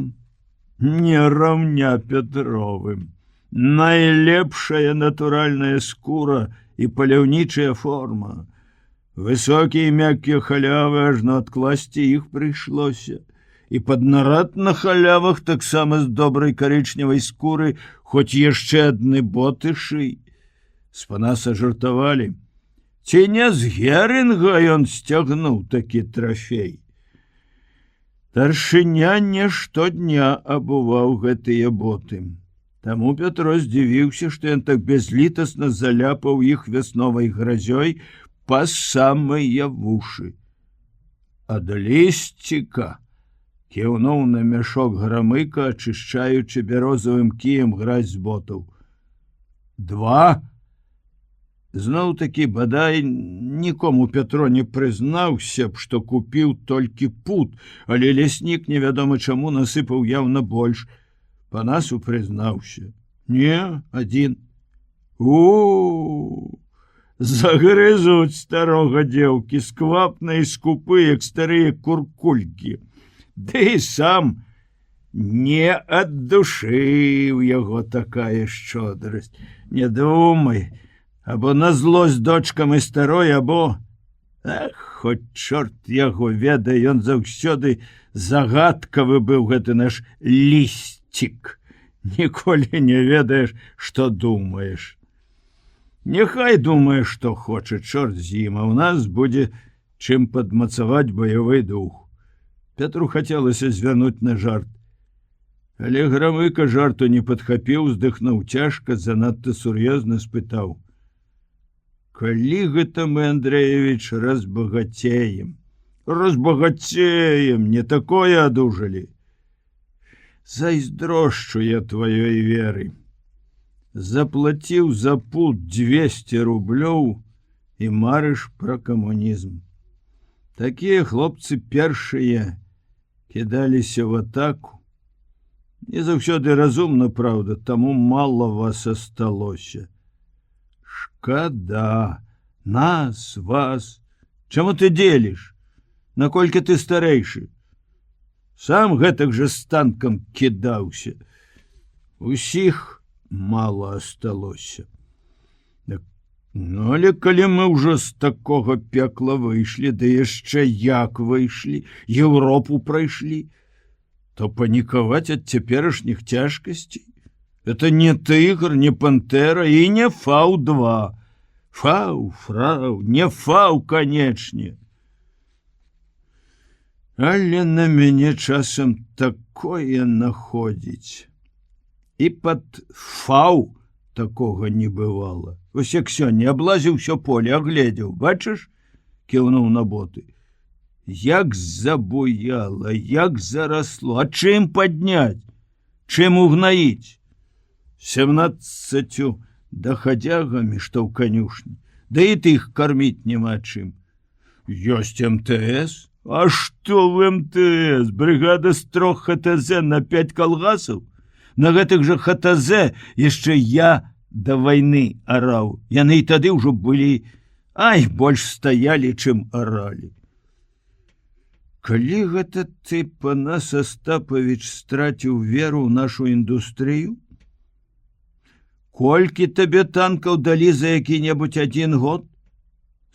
не раўня Пятровым. Найлепшая натуральная скура і паляўнічая форма. Высокія і мяккія халявы, ажно адкласці іх прыйшлося. І пад нарад на халявах таксама з добрай карычневай скуры, хоць яшчэ адны боты шый. З Панаса жартавалі. Ці не з Герынга ён сцягнуў такі трафей? Старшыня не штодня абуваў гэтыя боты. Таму Пятро здзівіўся, што ён так бязлітасна заляпаў іх вясновай гразёй па самыя вушы. Ад лісціка кіўнуў на мяшок Грамыка, ачышчаючы бярозавым кіем гразь з ботаў. 2. Зноў-такі, бадай, нікому Пятро не прызнаўся б, што купіў толькі пут, але леснік невядома чаму насыпаў яўна больш. Панасу прызнаўся. Не, 1. Загрызуць старога дзеўкі, сквапныя і скупы, як старыя куркулькі. Ды і сам не ад душы ў яго такая шчодрасць. Не думай, або на злосць дочкам і старой, або... Ах, хоць чорт яго ведае, ён заўсёды загадкавы быў гэты наш лісцік. Ніколі не ведаеш, што думаеш. Няхай думае, што хоча, чорт з ім, а ў нас будзе чым падмацаваць баявы дух. Пятру хацелася звярнуць на жарт. Але Грамыка жарту не падхапіў, уздыхнуў цяжка, занадта сур'ёзна спытаў. Калі гэта мы, Андрэевіч, разбагацеем? Разбагацеем, не такое адужалі. Зайздрошчу я тваёй веры. Заплаціў за пут 200 рублёў і марыш пра камунізм. Такія хлопцы першыя кідаліся в атаку. Не заўсёды разумна, праўда, таму мала вас асталося. Шкада, нас, вас. Чаму ты дзеліш? Наколькі ты старэйшы? Сам гэтак жа з танкам кідаўся. Усіх мало асталося. Так Ну, але калі мы ўжо з такога пекла выйшлі, да яшчэ як выйшлі, Еўропу прайшлі, то панікаваць ад цяперашніх цяжкасцей это не тыгр, не пантэра і не фау-2. Фрау, не фау, канечне. Але на мяне часам такое находзіць. І пад фау такога не бывала. Вось як сёння аблазіў усё поле, агледзеў, бачыш, кіўнуў на боты. Як забуяла, як зарасло, а чым падняць, чым угнаіць? 17 дахадзягамі, што ў канюшні, да і тых карміць няма чым. Ёсць МТС? А што в МТС? Брыгада з 3 ХТЗ на 5 калгасаў? На гэтых жа ХТЗ яшчэ я да вайны араў. Яны і тады ўжо былі, больш стаялі, чым аралі. Калі гэта ты, Панас Астапавіч, страціў веру ў нашу індустрыю? Колькі табе танкаў далі за які-небудзь 1 год?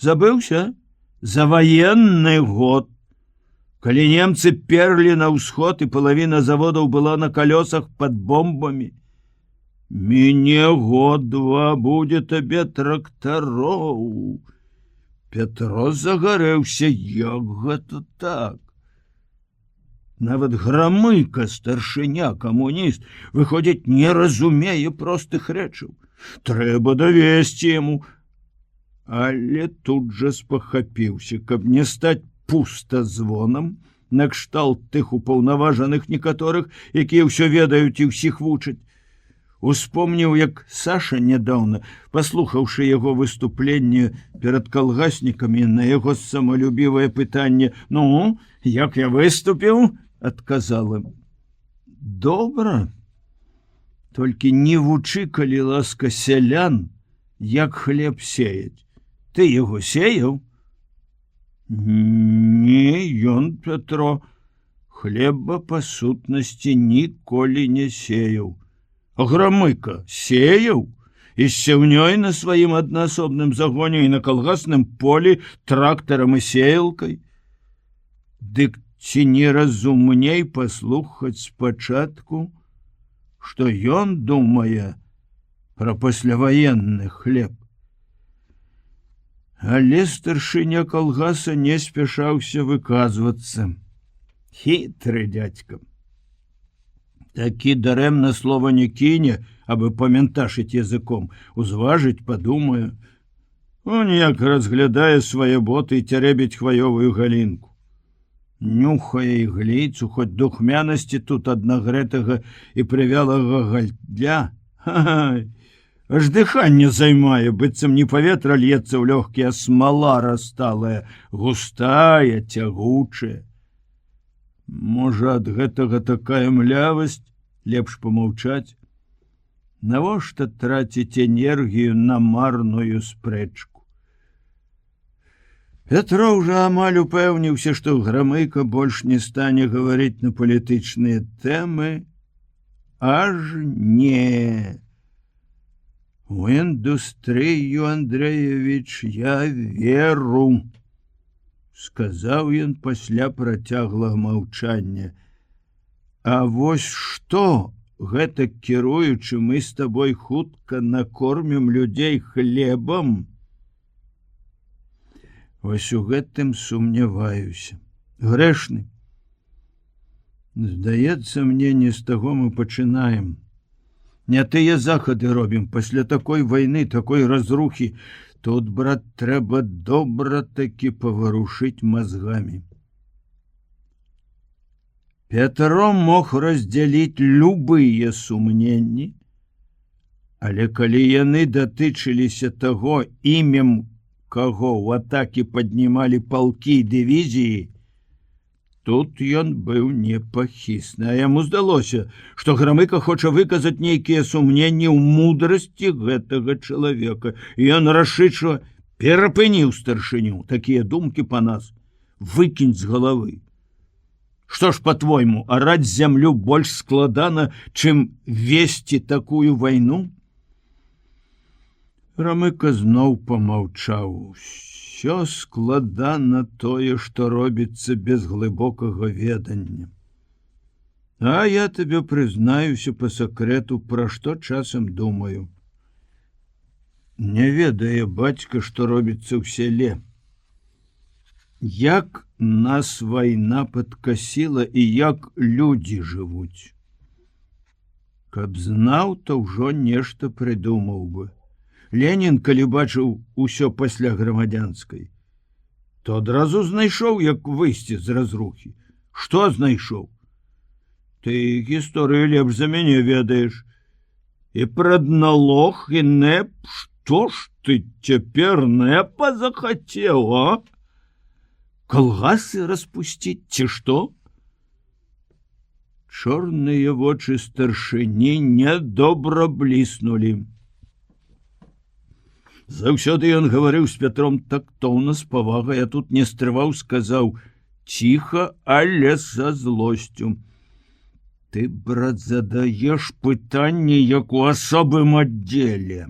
Забыўся? За ваенны год. Калі немцы перлі на ўсход і палавіна заводаў была на калёсах пад бомбамі. Мне 1-2 год будзе табе трактароў. Пятро загарэўся, як гэта так? Нават Грамыка, старшыня, камуніст, выходзіць, не разумее простых рэчаў. Трэба давесці яму. Але тут жа спахапіўся, каб не стаць пустазвонам, накшталт тых упаўнаважаных некаторых, якія ўсё ведаюць і ўсіх вучаць. Успомніў, як Саша нядаўна, паслухаўшы яго выступленне перад калгаснікамі на яго самалюбівае пытанне: «Ну, як я выступіў?» адказала: «Добра, толькі не вучы, калі ласка, сялян, як хлеб сеяць. Ты яго сеяў?» «Не, ён, Пятро, хлеба па сутнасці ніколі не сеяў. А Грамыка сеяў і з сеўнёй на сваім аднаасобным загоне і на калгасным полі трактарам і сеялкай. Дык ці не разумней паслухаць спачатку, што ён думае пра пасляваенны хлеб?» Але старшыня калгаса не спяшаўся выказвацца. Хітры дядька. Такі дарэмна слова не кіне, абы памянташыць языком, узважыць, падумае. Он як разглядае свае боты і цярэбіць хваёвую галінку. Нюхае ігліцу, хоць духмянасці тут аднагрэтага і прывялага гальдля. Аж дыханне займае, быццам не паветра льецца ў лёгкія, смала расталая, густая, цягучая. Можа, ад гэтага такая млявасць, лепш помаўчаць? Навошта траціць энергію на марную спрэчку? Пятро ўжо амаль упэўніўся, што Грамыка больш не стане гаварыць на палітычныя тэмы. Аж не. У індустрыю, Андрэевіч, я веру, сказаў ён пасля працяглага маўчання. А вось што, гэтак кіруючы, мы з табой хутка накормім людзей хлебам? Вось у гэтым сумняваюся. Грэшны. Здаецца мне, не з таго мы пачынаем. Не тыя захады робім пасля такой вайны, такой разрухі. Тут, брат, трэба добра такі паварушыць мазгамі. Пятро мог раздзяліць любыя сумненні, але калі яны датычыліся таго, імем каго ў атакі паднімалі палкі і дывізіі, тут ён быў непахісны, а яму здалося, што Грамыка хоча выказаць нейкія сумненні ў мудрасці гэтага чалавека, і ён рашыча перапыніў старшыню. Такія думкі, Панас, выкінь з галавы. Што ж, па-твойму, араць зямлю больш складана, чым весці такую вайну? Грамыка зноў памаўчаў. Усё складана тое, што робіцца без глыбокага ведання. А я табе прызнаюся па сакрэту, пра што часам думаю. Не ведае бацька, што робіцца ў сяле. Як нас вайна падкасіла і як людзі жывуць. Каб знаў, то ўжо нешта прыдумаў бы. Ленін, калі бачыў усё пасля грамадзянскай, то адразу знайшоў, як выйсці з разрухі. Што знайшоў? Ты гісторыю лепш за мяне ведаеш. І прадналог, і нэп, што ж ты цяпер нэпа захацеў, а? Калгасы распусціць, ці што? Чорныя вочы старшыні нядобра бліснулі. Заўсёды ён гаварыў з Пятром тактоўна, з павагай, а тут не стрываў, сказаў ціха, але са злосцю. Ты, брат, задаеш пытанне, як у асобым аддзеле.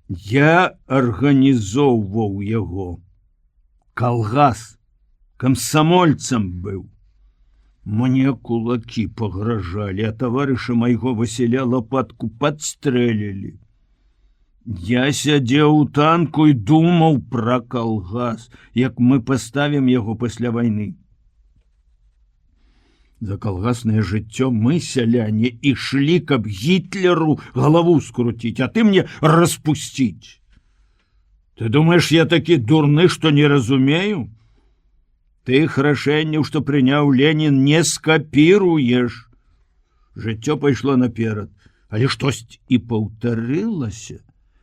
Я арганізоўваў яго. Калгас камсамольцам быў. Мне кулакі пагражалі, а таварыша майго Васіля лапатку падстрэлілі. Я сядзеў у танку і думаў пра калгас, як мы паставім яго пасля вайны. За калгаснае жыццё мы, сяляне, ішлі, каб Гітлеру галаву скруціць, а ты мне распусціць. Ты думаеш, я такі дурны, што не разумею? Тых рашэнняў, што прыняў Ленін, не скапіруеш. Жыццё пайшло наперад, але штось і паўтарылася.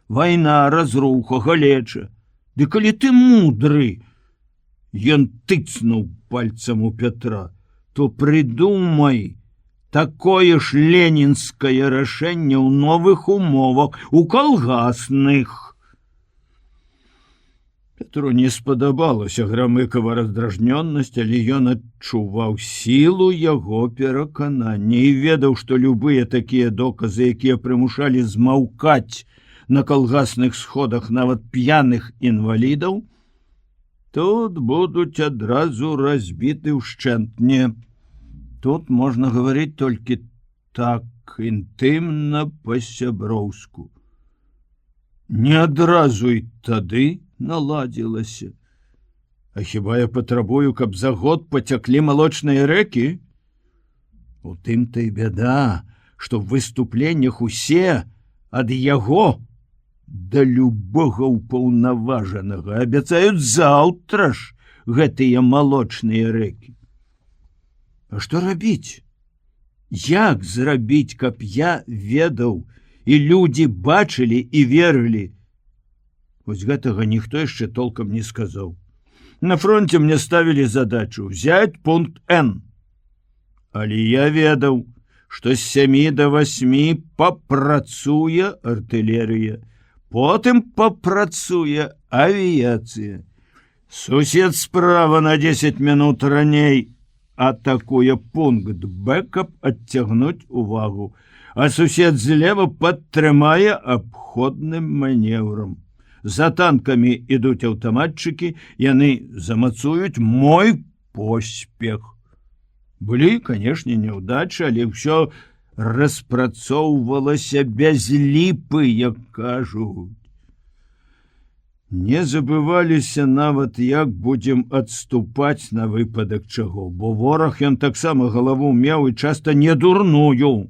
Вайна, разруха, галеча. Ды калі ты мудры, ён тыцнуў пальцам у Пятра, то прыдумай такое ж ленінскае рашэнне ў новых умовах, у калгасных. Петру не спадабалася Грамыкава раздражнённасць, але ён адчуваў сілу яго пераканання і ведаў, што любыя такія доказы, якія прымушалі змаўкаць на калгасных сходах нават п'яных інвалідаў, тут будуць адразу разбіты ўшчэнтне. Тут можна гаварыць толькі так, інтымна, па-сяброўску. Не адразу і тады наладзілася. А хіба я патрабую, каб за год пацяклі малочныя рэкі? У тым-то і бяда, што ў выступленнях усе ад яго да любога ўпаўнаважанага абяцаюць заўтра ж гэтыя малочныя рэкі. А што рабіць? Як зрабіць, каб я ведаў, і людзі бачылі і верылі? Вось гэтага ніхто яшчэ толкам не сказаў. На фронте мне ставілі задачу взять пункт Н. Але я ведаў, што з 7 до 8 папрацуе артылерыя, потым папрацуе авіяцыя. Сусед справа на 10 минут раней атакуе пункт Б, каб адцягнуць увагу, а сусед злева падтрымае абходным манеўрам. За танкамі ідуць аўтаматчыкі, яны замацуюць мой поспех. Былі, канешне, няўдачы, але ўсё распрацоўвалася без ліпы, як кажуць. Не забываліся нават, як будзем адступаць на выпадак чаго, бо вораг ён таксама галаву меў і часта не дурную.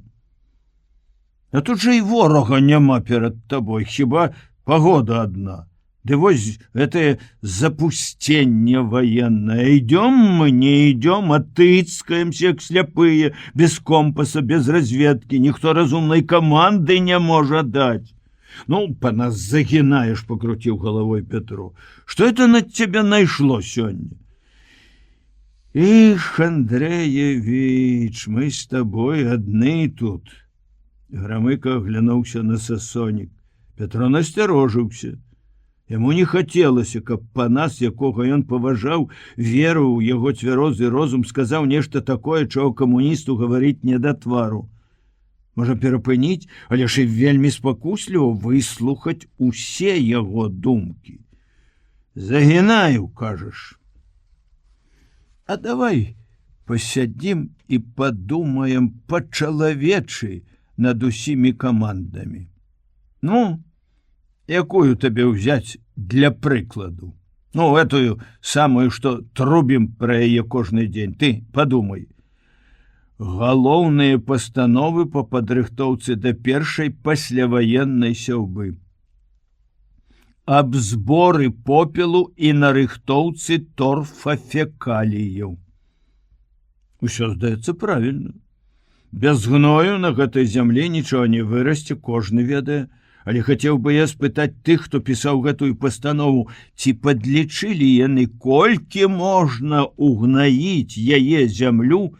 А тут жа і ворага няма перад табой, хіба погода одна. Ды вось гэтае запусценне военное. Идем мы, не идем, а тыцкаемся, як сляпые, без компаса, без разведки. Ніхто разумной команды не можа дать. Ну, по нас загинаешь, покрутил головой Петру. Что это на тебя нашло сегодня? Их, Андреевич, мы с тобой одни тут. Громыко оглянулся на Сасонік. Петро насцярожыўся. Яму не хацелася, каб Панас, якога ён паважаў, веру ў яго цвярозы розум, сказаў нешта такое, чаго камуністу гаварыць не да твару. можа перапыніць, але ж і вельмі спакусліва выслухаць усе яго думкі. Загінаю, кажаш. А давай пасядзім і падумаем па-чалавечы над усімі камандамі. Ну, якую табе ўзяць для прыкладу? Ну, этую самую, што трубім пра яе кожны дзень. Ты падумай. Галоўныя пастановы па падрыхтоўцы да першай пасляваеннай сяўбы. Аб зборы попелу і нарыхтоўцы торфафекаліяў. Усё здаецца правільна. Без гною на гэтай зямлі нічого не вырасце, кожны ведае. Але хацеў бы я спытаць тых, хто пісаў гэтую пастанову, ці падлічылі яны, колькі можна угнаіць яе зямлю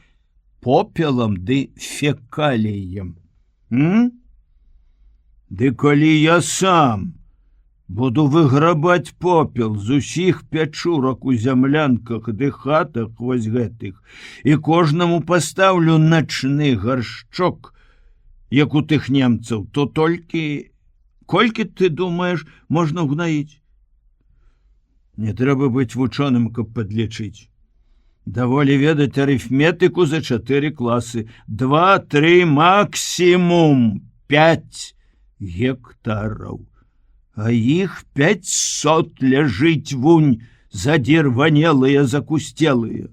попелам ды фекаліям. Ды калі я сам буду выграбаць попел з усіх пячурак у зямлянках ды хатах вось гэтых, і кожнаму пастаўлю начны гаршчок, як у тых немцаў, то толькі колькі, ты думаеш, можна ўгнаіць? Не трэба быць вучоным, каб падлічыць. Даволі ведаць арыфметыку за 4 класы. 2, 3, максімум 5 гектараў. А іх 500 ляжыць вунь, задзірванелыя, закусцелыя.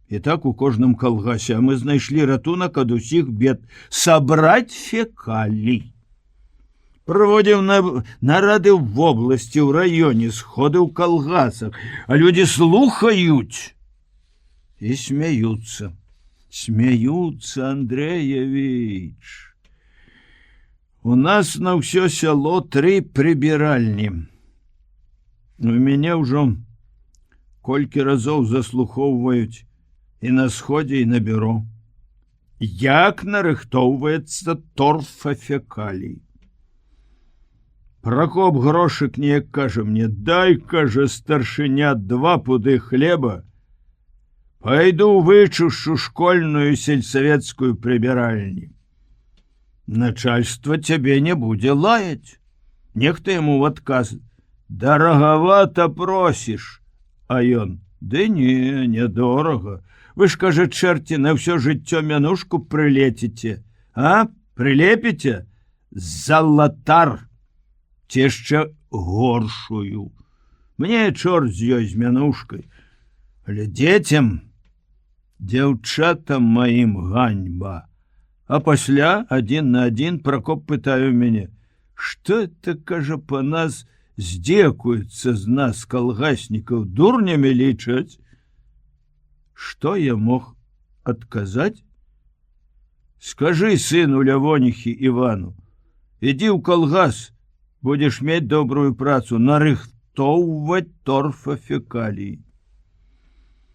І так у кожным калгасе, а мы знайшлі ратунак ад усіх бед. Сабраць фекалій. Проводзіў нарады ў вобласці, ў раёне, сходы ў калгасах, а людзі слухаюць і смяюцца. Смяюцца, Андреевич. У нас на ўсё сяло 3 прыбіральні. У мяне ўжо колькі разоў заслухоўваюць і на сходзе, і на бюро. Як нарыхтоўваецца торфафекалій? Пракоп Грошык неяк кажа мне: дай, кажа, старшыня, 2 пуды хлеба, пайду вычушчу школьную сельсавецкую прыбіральню. Начальство цябе не будзе лаяць. Нехта яму в адказ: дарагавата просіш. А ён: ды не, недорага. Вы ж, кажа, чэрці, на ўсё жыццё мянушку прылеціце, а? Прылепіце? Залатар. Ці яшчэ горшую. Мне чорт з ёй, з мянушкай. Але дзецям, дзяўчатам маім ганьба. А пасля 1 на 1 Пракоп пытаю мяне: што это, кажа, па нас здзекуецца з нас, калгаснікаў, дурнямі лічаць? Што я мог адказаць? Скажы сыну Лявоніхі Івану: ідзі ў калгас, будзеш мець добрую працу, нарыхтоўваць торфафекалій.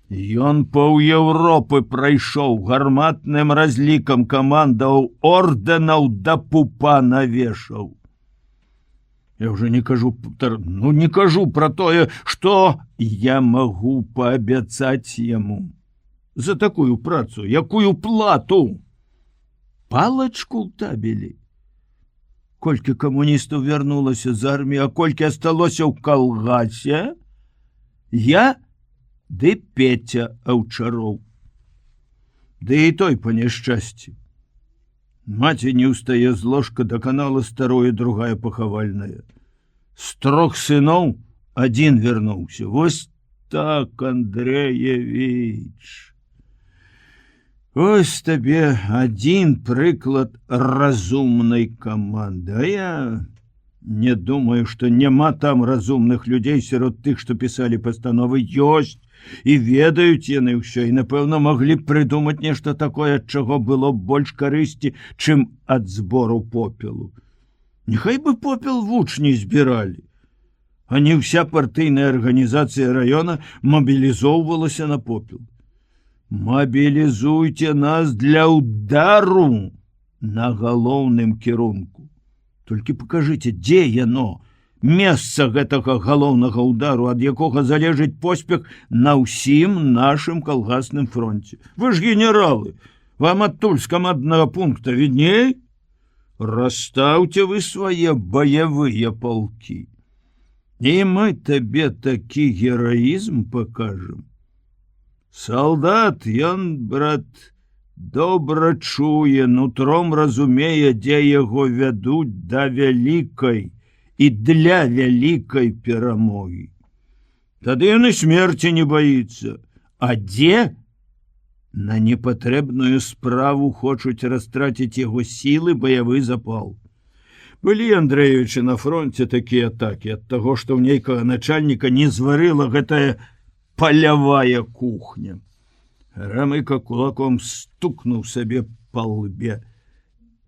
Ён паў Еўропы прайшоў, гарматным разлікам камандаў, ордэнаў да пупа навешаў. Я ўжо не кажу пра тое, што я магу паабяцаць яму за такую працу, якую плату. Палачку ў табелі. Колькі камуністаў вярнулася з арміі, а колькі асталося ў калгасе? Я ды Петя Аўчароў. Ды і той па няшчасці. Маці не ўстае з ложка, даканала старое, другая пахавальная. З 3 сыноў 1 вярнуўся. Вось так, Андреевич. Ось табе 1 прыклад разумнай каманды. А я не думаю, што няма там разумных людзей сярод тых, што пісалі пастановы. Ёсць, і ведаюць яны ўсё, і, напэўна, маглі б прыдумаць нешта такое, ад чаго было б больш карысці, чым ад збору попелу. Няхай бы попел вучні збіралі, а не ўся партыйная арганізацыя раёна мабілізоўвалася на попел. Мобілізуйте нас для удару на галоўным кірунку. Толькі пакажыце, дзе яно, месца гэтага галоўнага удару, ад якога залежыць поспех на ўсім нашым калгасным фронце. Вы ж генералы, Вам адтуль з каманднага пункта відней? Расстаўце вы свае баявыя палкі. І мы табе такі гераізм пакажам. Салдат, ён, брат, добра чуе, нутром разумее, дзе яго вядуць да вялікай і для вялікай перамогі. Тады ён і смерці не баіцца. А дзе? На непатрэбную справу хочуць растраціць яго сілы, баявы запал. Былі, Андрэевічы, на фронте такія атакі ад таго, што ў нейкага начальніка не зварыла гэтая палявая кухня. Грамыка кулаком стукнуў сабе па лбе.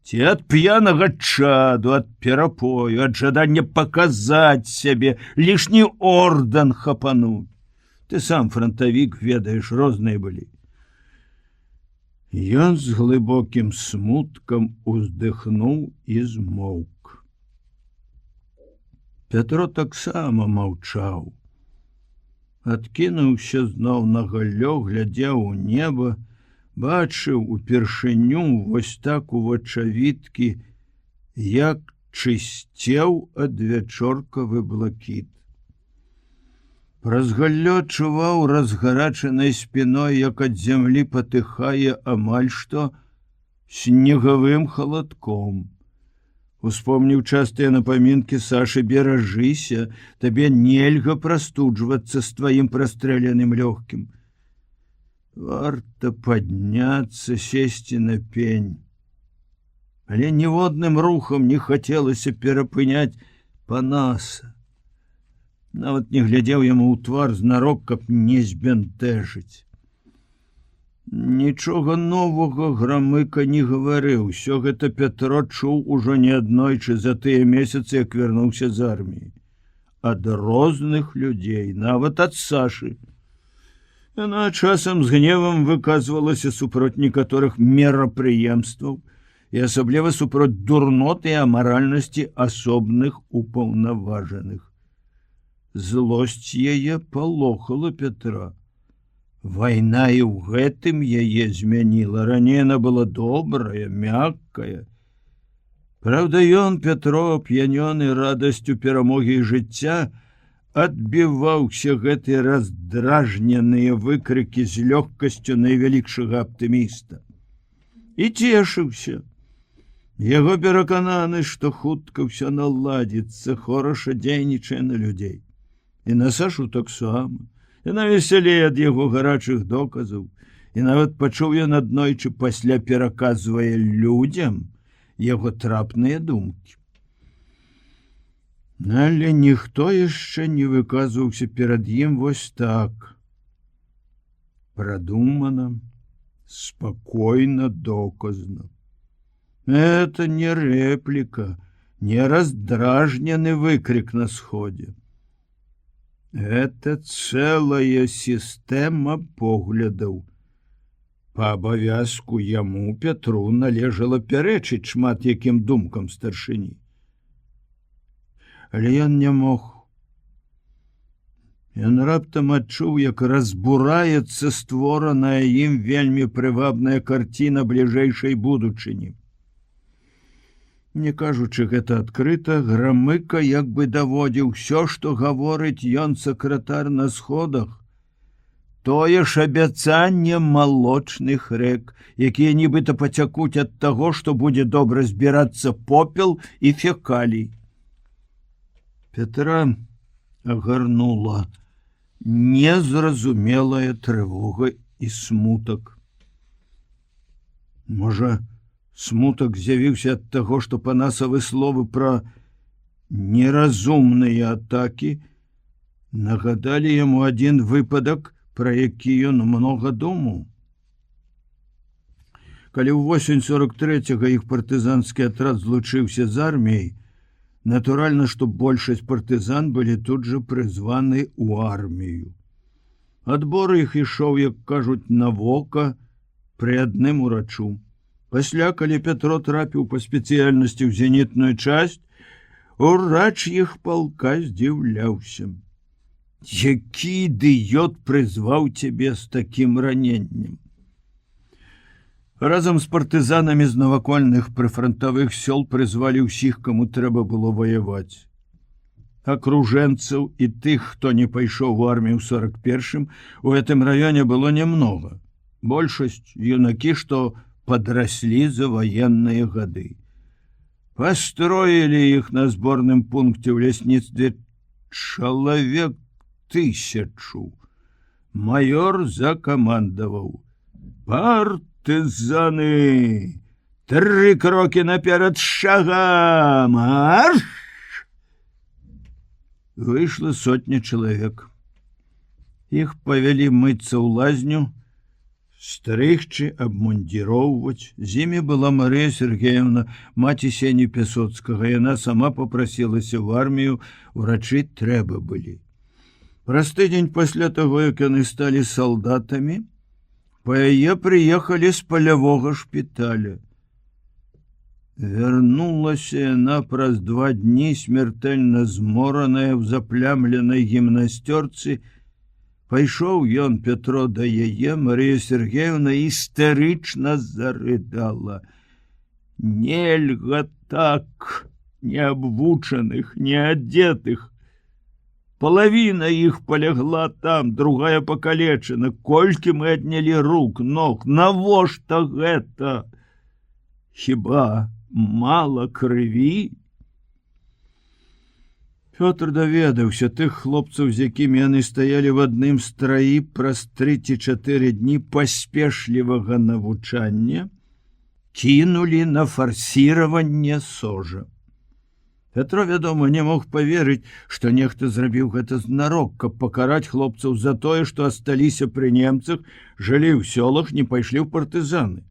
Ці ад п'янага чаду, ад перапою, ад жадання паказаць сябе, лішні ордэн хапануць. Ты сам, фронтавік, ведаеш, розныя былі. Ён з глыбокім смуткам уздыхнуў і змоўк. Пятро таксама маўчаў. Адкінуўся зноў на галлё, глядзеў у неба, бачыў упершыню вось так у вачавіткі, як чысцеў адвячоркавы блакіт. Праз галлё чуваў разгарачанай спіной, як ад зямлі патыхае амаль што снегавым халадком. Успомніў частыя напамінкі Сашы: беражыся, табе нельга прастуджвацца з тваім прастрэленым лёгкім. Варта падняцца, сесці на пень. Але ніводным рухам не хацелася перапыняць Панаса. Нават не глядзеў яму ў твар знарок, каб не збянтэжыць. Нічога новага Грамыка не гаварыў. Усё гэта Пятро чуў ужо неаднойчы за тыя месяцы, як вярнуўся з арміі. Ад розных людзей, нават ад Сашы. Яна часам з гневам выказвалася супроць некаторых мерапрыемстваў і асабліва супроць дурноты і амаральнасці асобных упаўнаважаных. Злосць яе палохала Пятра. Вайна і ў гэтым яе змяніла. Раней яна была добрая, мяккая. Праўда, ён, Пятро, ап'янёны радасцю перамогі і жыцця, адбіваўся гэтыя раздражненыя выкрыкі з лёгкасцю найвялікшага аптыміста. І цешыўся. Яго перакананы, што хутка ўсё наладзіцца, хораша дзейнічае на людзей. І на Сашу таксама. Яна весялей ад яго гарачых доказаў. І нават пачуў ён аднойчы пасля пераказвае людзям яго трапныя думкі. Але ніхто яшчэ не выказваўся перад ім вось так. Прадумана, спакойна, доказна. Это не рэпліка, не раздражнены выкрик на сходе. Это цэлая сістэма поглядаў. Па абавязку яму, Пятру, належала пярэчыць шмат якім думкам старшыні. Але ён не мог. Ён раптам адчуў, як разбураецца створаная ім вельмі прывабная карціна бліжэйшай будучыні. Не кажучы гэта адкрыта, Грамыка як бы даводзіў усё, што гаворыць ён сакратар на сходах. Тое ж абяцанне малочных рэк, якія нібыта пацякуць ад таго, што будзе добра збірацца попел і фекалій. Пятра агарнула незразумелая трывога і смутак. Можа, смутак з'явіўся ад таго, што Панасавы словы пра неразумныя атакі нагадалі яму адзін выпадак, пра які ён многа думаў. Калі ў восень 43-го іх партызанскі атрад злучыўся з арміяй, натуральна, што большасць партызан былі тут жа прызваны ў армію. Адбор іх ішоў, як кажуць, на вока пры адным урачу. Пасля, калі Пятро трапіў па спецыяльнасці ў зенітную часць, урач іх палка здзіўляўся. Які ідыёт прызваў цябе з такім раненнем? Разам з партызанамі з навакольных прыфрантавых сёл прызвалі ўсіх, каму трэба было ваяваць. Акружэнцаў і тых, хто не пайшоў у армію ў 41-м, у гэтым раёне было нямнога. Большасць юнакі, што падраслі за ваенныя гады. Пастроілі іх на зборным пункце ў лясніцтве чалавек 1000. Маёр закамандаваў: партызаны, 3 крокі наперад, шагам, марш! Выйшла 100 чалавек. Іх павялі мыцца ў лазню, стрыгчы, абмундзіроўваць. З імі была Марыя Сергеевна, маці Сені Пясоцкага. Яна сама попрасілася ў армію, урачы трэба былі. Праз тыдзень пасля таго, як яны сталі салдатамі, па яе прыехалі з палявога шпіталя. Вярнулася яна праз 2 дні, смертельна змораная, в заплямленай гімнасцёрцы. Пайшоў ён, Петро, да яе. Марія Сергеевна істэрычна зарыдала: «Нельга так, неабвучаных, неадзетых. Палавіна іх палягла там, другая пакалечана. Колькі мы аднялі рук, ног, навошта гэта? Хіба мала крыві?» Пётр даведаўся, тых хлопцаў, з якімі яны стаялі в адным страі, праз 3 ці 4 дні паспешлівага навучання кінулі на фарсіраванне сожа. Петро, вядома, не мог паверыць, што нехта зрабіў гэта знарок, каб пакараць хлопцаў за тое, што асталіся пры немцах, жылі ў сёлах, не пайшлі ў партызаны.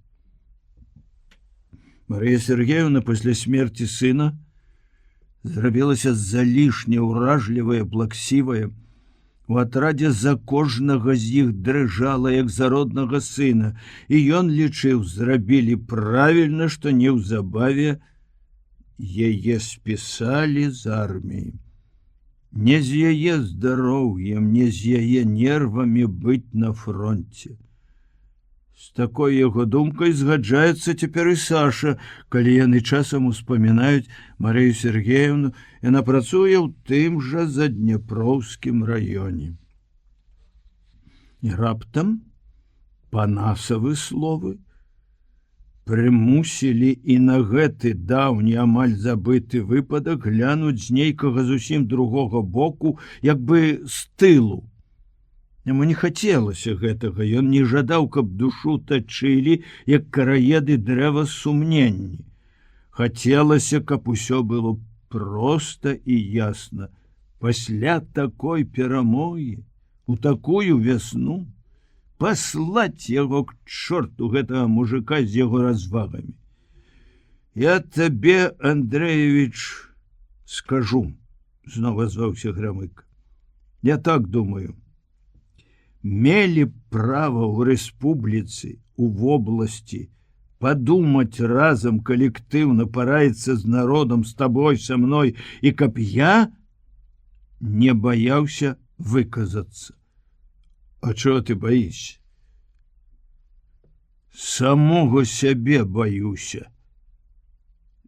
Марія Сергеевна пасля смерці сына зрабілася залішне ўражлівая, плаксівая. У атрадзе за кожнага з іх дрыжала, як за роднага сына, і ён лічыў, зрабілі правільна, што неўзабаве яе спісалі з арміі. Не з яе здароўем, не з яе нервамі быць на фронте. З такой яго думкай згаджаецца цяпер і Саша, калі яны часам успамінаюць Марыю Сергеевну, яна працуе ў тым жа заднепроўскім раёне. І раптам панасавы словы прымусілі і на гэты даўні, амаль забыты выпадак глянуць з нейкага зусім другога боку, як бы з тылу. Яму не хацелася гэтага, ён не жадаў, каб душу тачылі, як караеды дрэва сумненні. Хацелася, каб усё было проста і ясна. Пасля такой перамогі, у такую вясну, паслаць яго к чорту, гэтага мужика з яго развагамі. Я табе, Андреевич, скажу, зноў азваўся Грамык. Я так думаю. Мелі права ў рэспубліцы, у вобласці падумаць разам калектыўна, параіцца з народам, з табой, са мной, і каб я не баяўся выказацца. А чого ты боишься? Самого сябе баюся.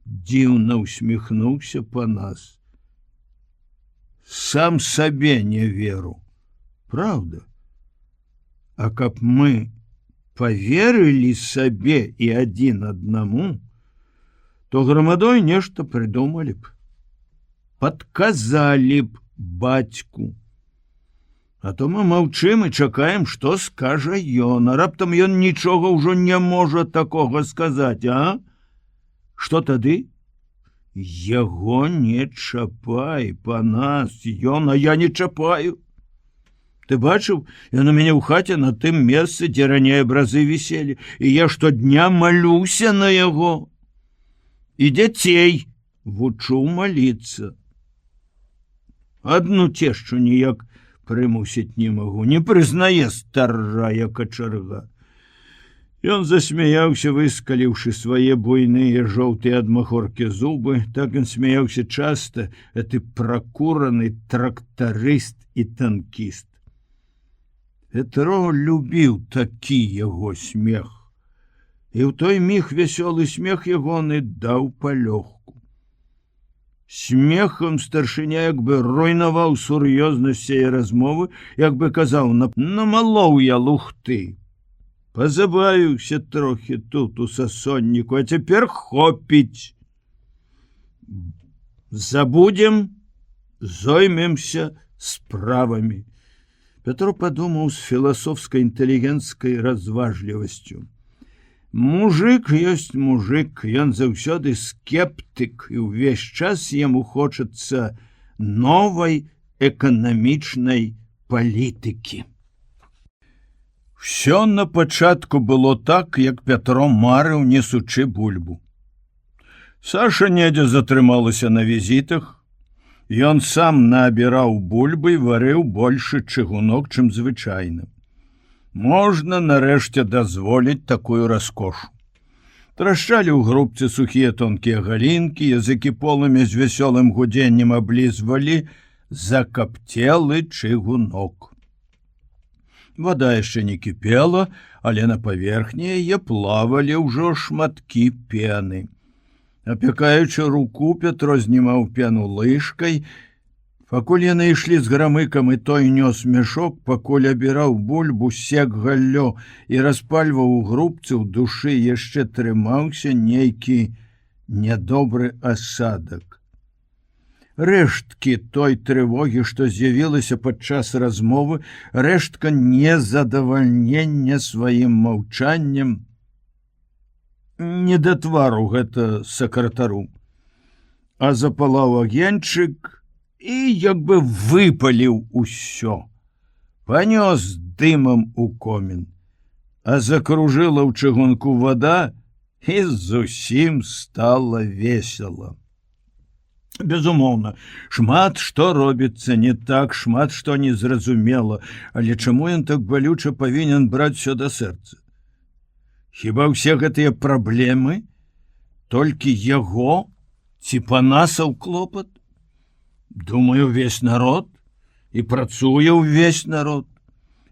Дзіўна усміхнуўся Панас. Сам сабе не веру. Правда? А каб мы поверылі сабе і адзін аднаму, то грамадой нешта прыдумалі б. Падказалі б бацьку. А то мы маўчым і чакаем, што скажа ён, а раптам ён нічога ўжо не можа такога сказаць, а? Што тады? Яго не чапай, Панас, ён, а я не чапаю. Ты бачыў, ён у мяне ў хаце на тым месцы, дзе раней абразы віселі, і я штодня малюся на яго. І дзяцей вучу маліцца. Адну цешчу ніяк прымусіць не магу, не прызнае старая качарга. Ён засмяяўся, выскаліўшы свае буйныя жоўтыя ад махоркі зубы. Так ён смяяўся часта, гэты пракураны трактарыст і танкіст. Петро любіў такі яго смех. і ў той міг вясёлы смех ягоны даў палёгку. Смехам старшыня як бы руйнаваў сур'ёзнасць яе размовы, як бы казаў: намалоў я лухты. Пазабавіўся трохі тут у сасонніку, а цяпер хопіць. Забудзем, зоймемся справамі. Пятро падумаў з філасофскай інтэлігенцкай разважлівасцю. Мужик ёсць мужик, ён заўсёды скептык, і ўвесь час яму хочацца новай эканамічнай палітыкі. Всё на пачатку было так, як Пятро марыў, несучы бульбу. Саша недзе затрымалася на візітах. Ён сам наабіраў бульбы і варыў большы чыгунок, чым звычайна. Можна нарэшце дазволіць такую раскошу. Трашчалі ў грубцы сухія тонкія галінкі, языкі полымя з вясёлым гудзеннем аблізвалі закаптелы чыгунок. Вада яшчэ не кіпела, але на паверхні яе плавалі ўжо шматкі пены. Апякаючы руку, Пятро знімаў пену лыжкай. Пакуль яны ішлі з грамыкам, і той нёс мяшок, пакуль абіраў бульбу, сек галлё і распальваў у грубцы, ў душы яшчэ трымаўся нейкі нядобры асадак. Рэшткі той трывогі, што з'явілася падчас размовы, рэштка незадавальнення сваім маўчаннем. Не да твару гэта сакратару, а запалаў агеньчык і як бы выпаліў усё. Панёс дымам у комін, а закружыла ў чыгунку вада, і зусім стала весела. Безумоўна, шмат што робіцца не так, шмат што незразумела, але чаму ён так балюча павінен браць усё да сэрца? Хіба ўсе гэтыя праблемы толькі яго ці панасаў клопат? Думаю, увесь народ, і працуе ўвесь народ.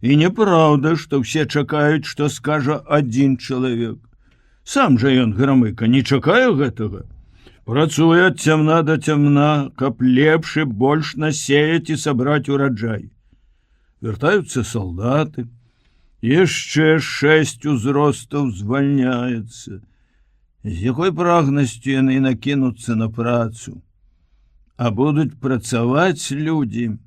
І неправда, што ўсе чакаюць, што скажа адзін чалавек. Сам жа ён, грамыка, не чакае гэтага. Працуе ад цямна да цямна, каб лепш і больш насеяць і сабраць ураджай. Вяртаюцца салдаты, яшчэ 6 узростаў звальняецца. З якой прагнасцю яны накінуцца на працу? А будуць працаваць людзі,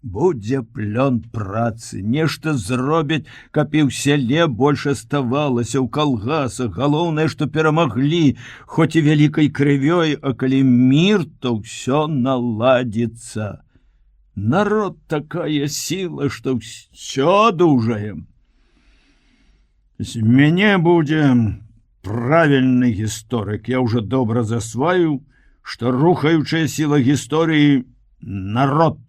будзе плён працы, нешта зробяць, каб і ў сяле больш аставалася, ў калгасах. Галоўнае, што перамаглі, хоць і вялікай крывёй, а калі мір, то ўсё наладзіцца. Народ такая сіла, што ўсё дужае. З мяне будзе правільны гісторык. Я ўжо добра засваю, што рухаючая сіла гісторыі народ,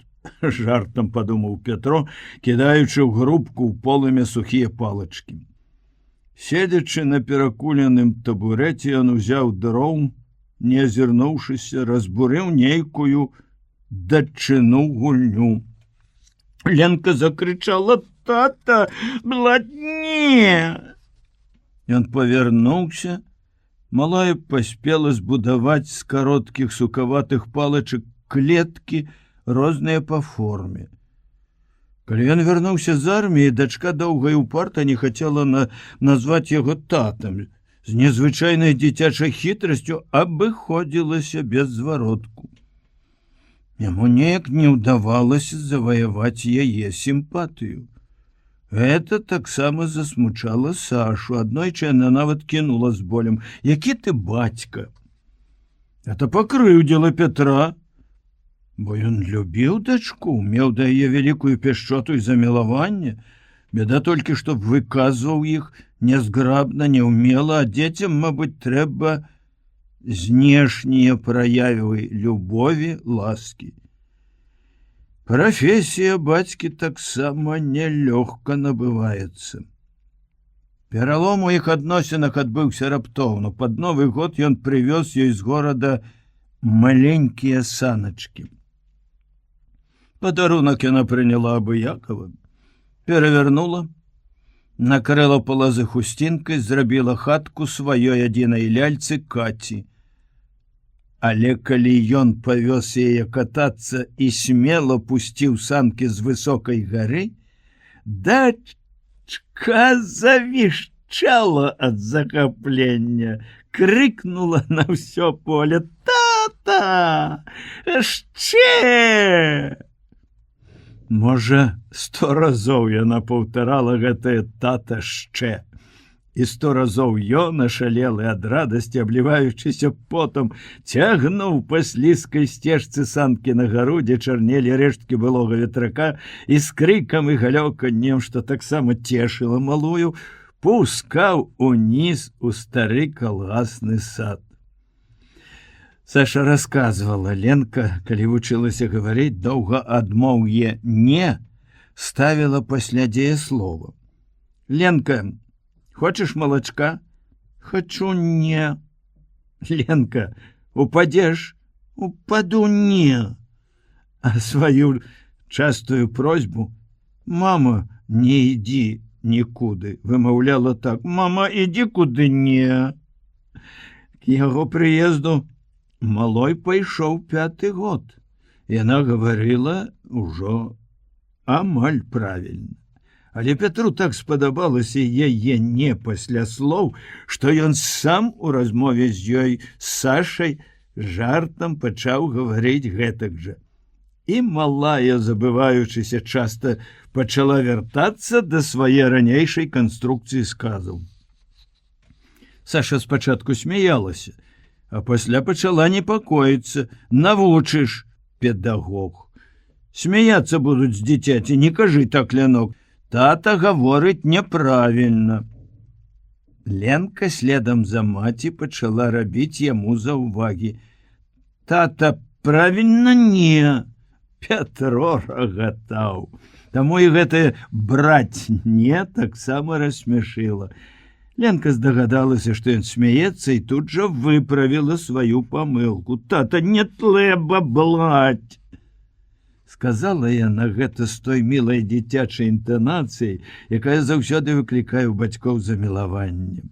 жартам падумаў Пятро, кідаючы ў грубку ў полымя сухія палачкі. Седзячы на перакуленым табурэце, ён узяў дроў, не азірнуўшыся, разбурыў нейкую дачыну гульню. Ленка закрычала: «Тата, блатне!» Ён павярнуўся. Малая паспела збудаваць з кароткіх сукаватых палачак клеткі, розныя па форме. Калі ён вярнуўся з арміі, дачка доўга і упарта не хацела назваць яго татам. З незвычайнай дзіцячай хітрасцю абыходзілася без зваротку. Яму неяк не ўдавалася заваяваць яе сімпатыю. Гэта таксама засмучала Сашу. Аднойчы яна нават кінула з болем: «Які ты бацька?» Это пакрыўдзіла Пятра, бо ён любіў дачку, меў да яе вялікую пяшчоту і замілаванне. Бяда толькі, што выказваў іх нязграбна, няўмела, а дзецям, мабыць, трэба знешнія праявы любові, ласкі. Прафесія бацькі таксама нелёгка набываецца. Пералом у іх адносінах адбыўся раптоўна. Пад Новы год ён прывёз ёй з горада маленькія саначкі. Падарунак яна прыняла абыякава, перавярнула, накрыла палазы хусцінкай, зрабіла хатку сваёй адзінай ляльцы Каці. Але калі ён павёз яе катацца і смела пусціў санкі з высокай гары, дачка завішчала ад захаплення, крыкнула на ўсё поле: «Тата! Яшчэ!» Можа, 100 разоў яна паўтарала гэтае «тата шчэ». І 100 разоў ён, ашалелы ад радасці, абліваючыся потам, цягнуў па слізкай сцежцы санкі на гару, дзе чарнелі рэшткі былога ветрака, і з крыкам і галёканнем, што таксама цешыла малую, пускаў уніз у стары калгасны сад. Саша расказвала, Ленка, калі вучылася гаварыць, доўга адмоўе «не» ставіла пасля дзеяслова. «Ленка, хочешь молочка?» «Хочу не». «Ленка, упадешь?» «Упаду не». А свою частую просьбу «Мама, не иди никуды» вымаўляла так: «Мама, иди куды не». К яго прыезду малой пайшоў 5-й год. Яна гаварыла ўжо амаль правільна. Але Петру так спадабалася яе «не» пасля слоў, што ён сам у размове з ёй з Сашай жартам пачаў гаварыць гэтак жа. І малая, забываючыся часта, пачала вяртацца да свае ранейшай канструкцыі сказаў. Саша спачатку смяялася, а пасля пачала непакоіцца: «Навучыш, педагог. Смяяцца будуць з дзіцяці, не кажы так, Лянок. Тата гаворыць няправільна». Ленка следам за маці пачала рабіць яму заўвагі: «Тата, правільна не». Пятро рагатаў. Таму і гэтае «браць не» таксама рассмяшыла. Ленка здагадалася, што ён смяецца, і тут жа выправіла сваю памылку: «Тата, не трэба блаць». Сказала яна гэта з той мілай дзіцячай інтанацыяй, якая заўсёды выклікае ў бацькоў замілаваннем.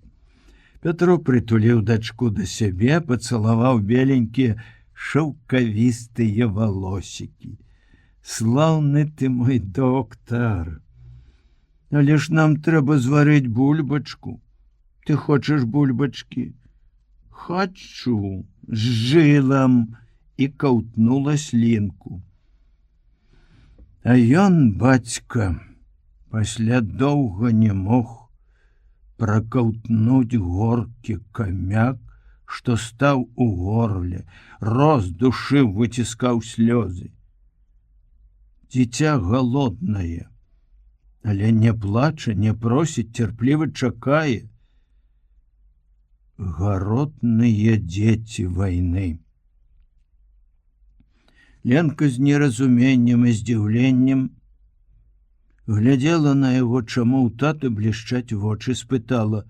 Пятро прытуліў дачку да сябе, пацалаваў беленькія шаўкавістыя валосікі. «Слаўны ты мой доктар! Але ж нам трэба зварыць бульбачку. Ты хочаш бульбачкі?» «Хачу, з жылам», і каўтнула слінку. А ён, бацька, пасля доўга не мог пракаўтнуць горкі камяк, што стаў у горле, рос душыў, выціскаў слёзы. Дзіця галоднае, але не плача, не просіць, цярпліва чакае. Гаротныя дзеці вайны. Ленка з неразуменнем і здзіўленнем глядзела на яго, чаму ў таты блішчаць вочы, спытала: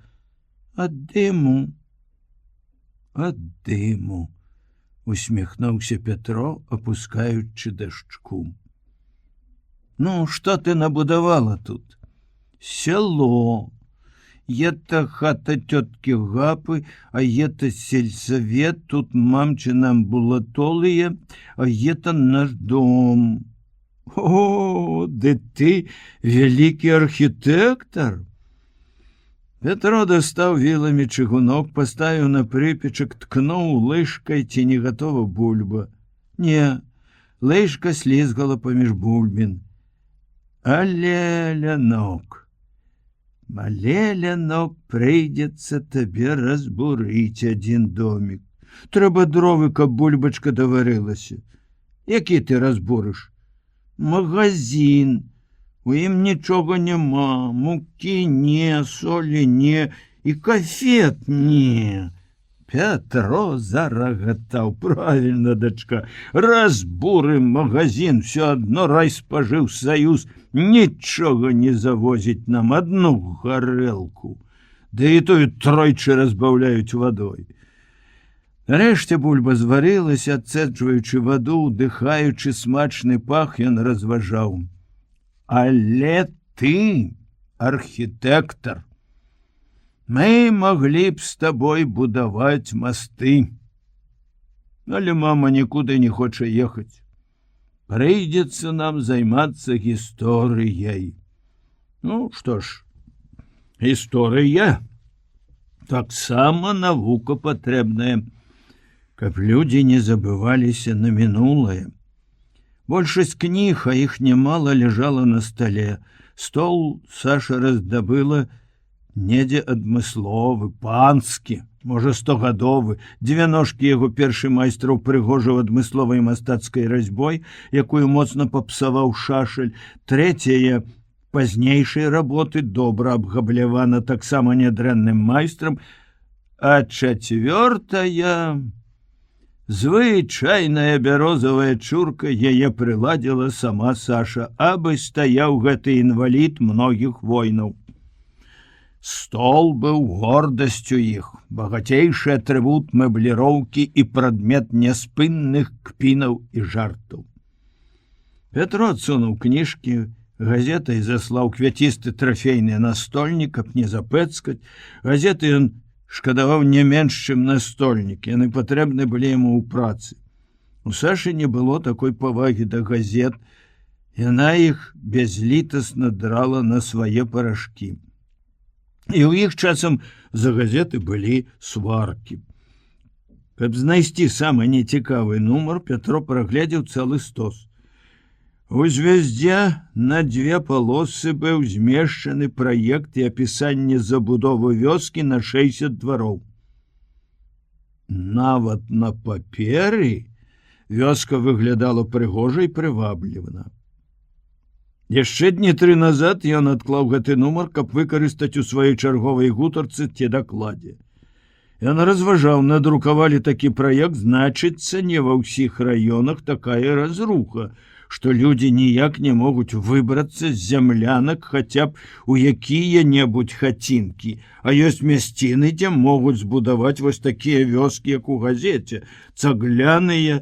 «Ад дыму?» «Ад дыму», усміхнуўся Пятро, апускаючы дачку. «Ну, што ты набудавала тут?» «Село. Это хата тёткі Гапы, а это сельсовет, тут мамчина амбулатория, а это наш дом». «О, да ты великий архитектор!» Петро дастаў віламі чыгунок, паставіў на прыпечак, ткнуў лыжкай, ці не гатова бульба. Не, лыжка слізгала паміж бульбін. «Але, Лянок, Лянок, прыйдзецца табе разбурыць адзін домик. Трэба дровы, каб бульбачка даварылася». «Які ты разбурыш?» «Магазин. У ім нічога няма, мукі не, солі не, і кафет не». Пятро зарагатаў: «Правильно, дачка, разбурым магазин, все одно райспажыўсаюз нічога не завозіць нам, одну гарэлку, да і тую тройчы разбаўляюць вадой». Нарэшце бульба зварылася, адцэджваючы ваду, удыхаючы смачны пах, ён разважаў: «Але ты архітэктар. Мы маглі б з табой будаваць масты. Але мама нікуды не хоча ехаць. Прыйдзецца нам займацца гісторыяй. Ну, што ж, гісторыя таксама навука патрэбная, каб людзі не забываліся на мінулае. Большасць кніг, а іх немало, лежала на столе. Стол Саша раздабыла недзе адмысловы, панскі, можа, 100гадовы. Дзве ножкі яго першы майстр упрыгожыў адмысловай мастацкай разьбой, якую моцна папсаваў шашаль. Трэцяя пазнейшай работы добра абгаблявана таксама нядрэнным майстрам, а чацвёртая звычайная бярозавая чурка яе прыладзіла сама Саша, абы стаяў гэты інвалід многіх войнаў. Стол быў гордасцю іх, багацейшы атрыбут мэбліроўкі і прадмет няспынных кпінаў і жартаў. Пятро адсунуў кніжкі, газетай заслаў квяцісты трафейны настольнік, каб не запэцкаць. Газеты ён шкадаваў не менш, чым настольнік, яны патрэбны былі яму ў працы. У Сашы не было такой павагі да газет, яна іх бязлітасна драла на свае парашкі. І ў іх часам за газеты былі сваркі. Каб знайсці самы нецікавы нумар, Пятро прагледзеў цэлы стос. У «Звездзе» на 2 палосы быў змешчаны праект і апісанне забудовы вёскі на 60 двароў. Нават на паперы вёска выглядала прыгожа і прываблівана. Яшчэ дні 3 назад ён адклаў гэты нумар, каб выкарыстаць у сваёй чарговай гутарцы ці дакладзе. Ён разважаў, надрукавалі такі праект, значыцца, не ва ўсіх раёнах такая разруха, што людзі ніяк не могуць выбрацца з зямлянак хаця б у якія-небудзь хацінкі, а ёсць мясціны, дзе могуць збудаваць вось такія вёскі, як у газеце, цагляныя,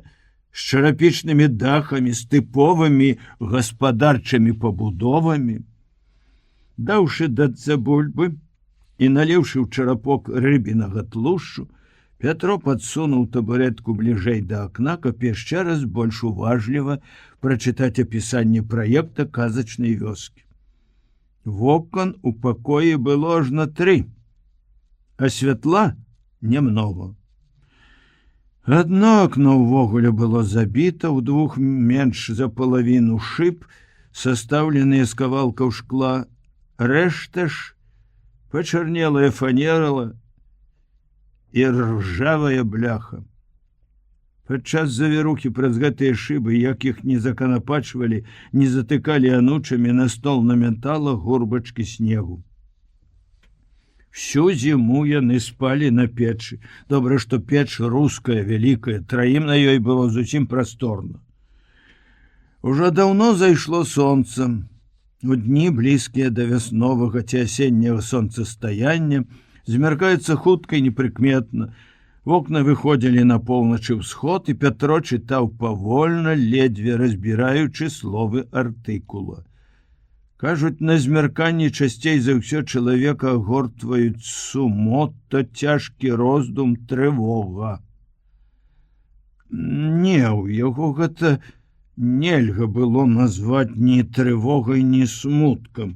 з чарапічнымі дахамі, з тыповымі гаспадарчымі пабудовамі. Даўшы дацэ бульбы і наліўшы ў чарапок рыбінага тлушчу, Пятро падсунуў табурэтку бліжэй да акна, каб яшчэ раз больш уважліва прачытаць апісанне праекта казачнай вёскі. Вокон у пакоі было ажно 3, а святла немного. Адно акно ўвогуле было забіта, у 2 менш за палавіну шыб, састаўленыя з кавалкаў шкла, рэшта ж пачарнелая фанерала і ржавая бляха. Падчас завірухі праз гэтыя шыбы, як іх не заканапачвалі, не затыкалі анучамі, на стол намятала горбачкі снегу. Всю зіму яны спалі на печы. Добра, што печ руская, вялікая, 3 на ёй было зусім прасторна. Ужо даўно зайшло сонца. У дні, блізкія да вясновага ці асенняга сонцастаяння, змяркаецца хутка і непрыкметна. Вокна выходзілі на поўначы ўсход, і Пятро чытаў павольна, ледзьве разбіраючы словы артыкула. Кажуць, на змярканні часцей за ўсё чалавека агортваюць сумота, цяжкі роздум, трывога. Не, у яго гэта нельга было назваць ні трывогай, ні смуткам.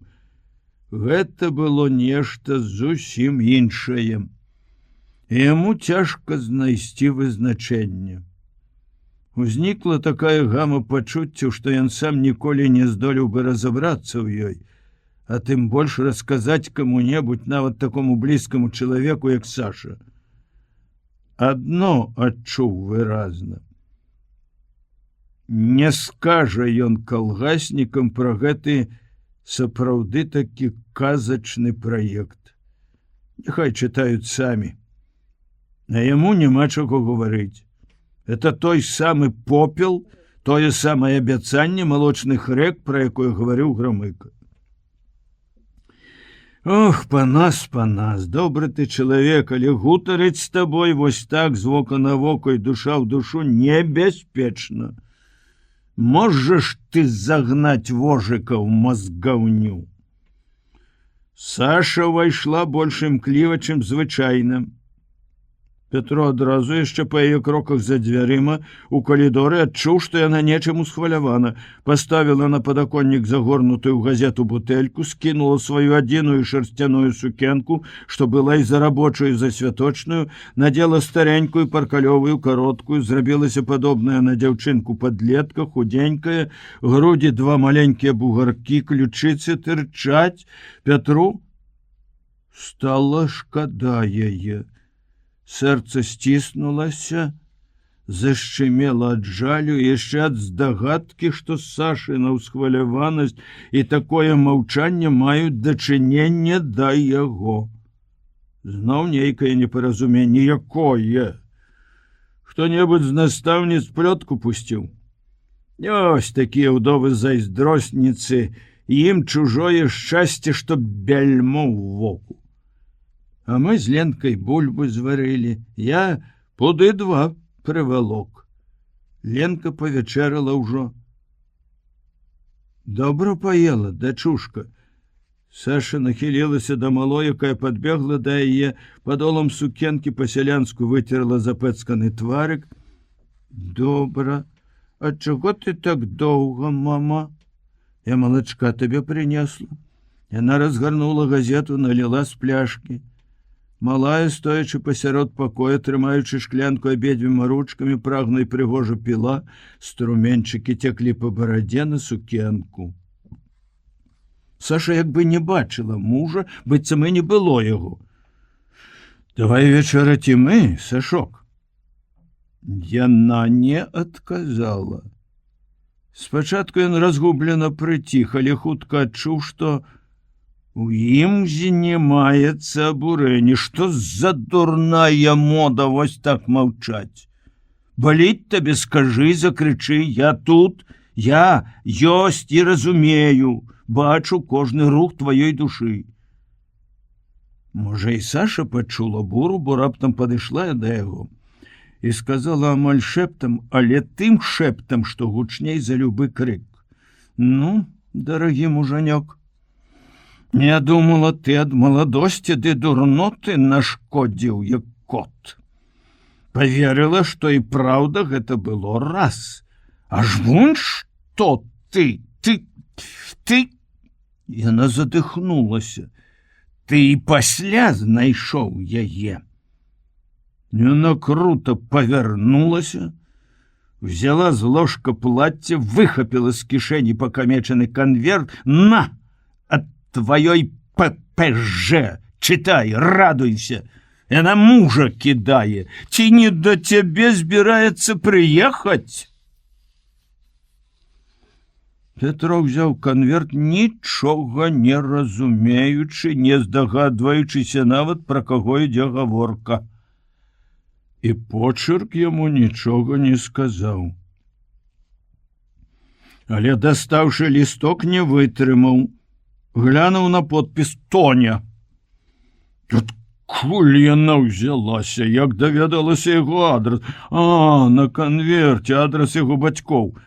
Гэта было нешта зусім іншае. Яму цяжка знайсці вызначэнне. Узнікла такая гама пачуццяў, што ён сам ніколі не здолеў бы разабрацца ў ёй, а тым больш расказаць каму-небудзь, нават такому блізкаму чалавеку, як Саша. Адно адчуў выразна. Не скажа ён калгаснікам пра гэты сапраўды такі казачны праект. Няхай чытаюць самі. А яму няма чаго гаварыць. Это той самы попел, тое самае абяцанне малочных рэк, пра якое гаварыў Грамыка. Ох, панас, добры ты чалавек, але гутарыць з табой вось так з вока на вока і душа ў душу небяспечна. Можаш ты загнаць вожыка ў мазгаўню. Саша ўвайшла больш імкліва, чым звычайна. Петро адразу яшчэ па яе кроках за дзвярыма у калідоры адчуў, што яна нечым усхвалявана. Паставіла на падаконнік загорнутую ў газету бутэльку, скінула сваю адзіную шарсцяную сукенку, што была і за рабочую, і за святочную, надзела старенькую паркалёвую кароткую, зрабілася падобная на дзяўчынку падлетка, худенькая, грудзі два маленькія бугаркі, ключыцы тырчаць. Петру стала шкада яе. Сэрца сціснулася, зашчымела ад жалю, яшчэ ад здагадкі, што Сашына ўсхваляванасць і такое маўчанне маюць дачыненне да яго. Зноў нейкае непаразуменне. Якое? Хто-небудзь з настаўніц плётку пусціў? Ёсць такія ўдовы зайздросніцы, ім чужое шчасце, што бяльмо ў воку. А мы з Ленкай бульбу зварылі. Я пуды два прывалок. Ленка павячэрала ўжо. Добра паела, дачушка. Саша нахілілася да малой, якая падбегла да яе, падолам сукенкі па-сялянску выцерла запэцканы тварык. Добра. А чаго ты так доўга, мама? Я малачка табе прынесла. Яна разгарнула газету, наліла з пляшкі. Малая, стоячы пасярод пакоя, трымаючы шклянку абедзвюма ручкамі, прагна і прыгожа піла, струменчыкі цяклі па барадзе на сукенку. Саша як бы не бачыла мужа, быццам і не было яго. Давай вечараць і мы, Сашок. Яна не адказала. Спачатку ён разгублена прыціх, але хутка адчуў, што у ім знімаецца абурэнне. Што за дурная мода вось так маўчаць? Баліць табе, скажы, закрычы, я тут, я ёсць і разумею, бачу кожны рух тваёй душы. Можа, і Саша пачула буру, бо раптам падышла да яго і сказала амаль шэптам, але тым шэптам, што гучней за любы крык. Ну, дарагі мужанёк, не думала, ты ад маладосці ды дурноты нашкодзіў, як кот. Поверила, што і праўда гэта было раз. Аж вунь што ты. Яна задыхнулася. Ты і пасля знайшоў яе. Яна круто павярнулася, взяла з ложка платье, выхапіла з кішэні пакамечаны канверт. На! Твоей ППЖ, читай, радуйся. Яна мужа кидае. Ці не до тебе збіраецца прыехаць? Петро ўзяў канверт, нічога не разумеючы, не здагадваючыся нават, пра каго ідзе гаворка. І почерк яму нічога не сказаў. Але, дастаўшы лісток, не вытрымаў. Глянуў на подпіс Тоня. Адкуль яна ўзялася, як даведалася яго адрас? На канверце адрас яго бацькоў.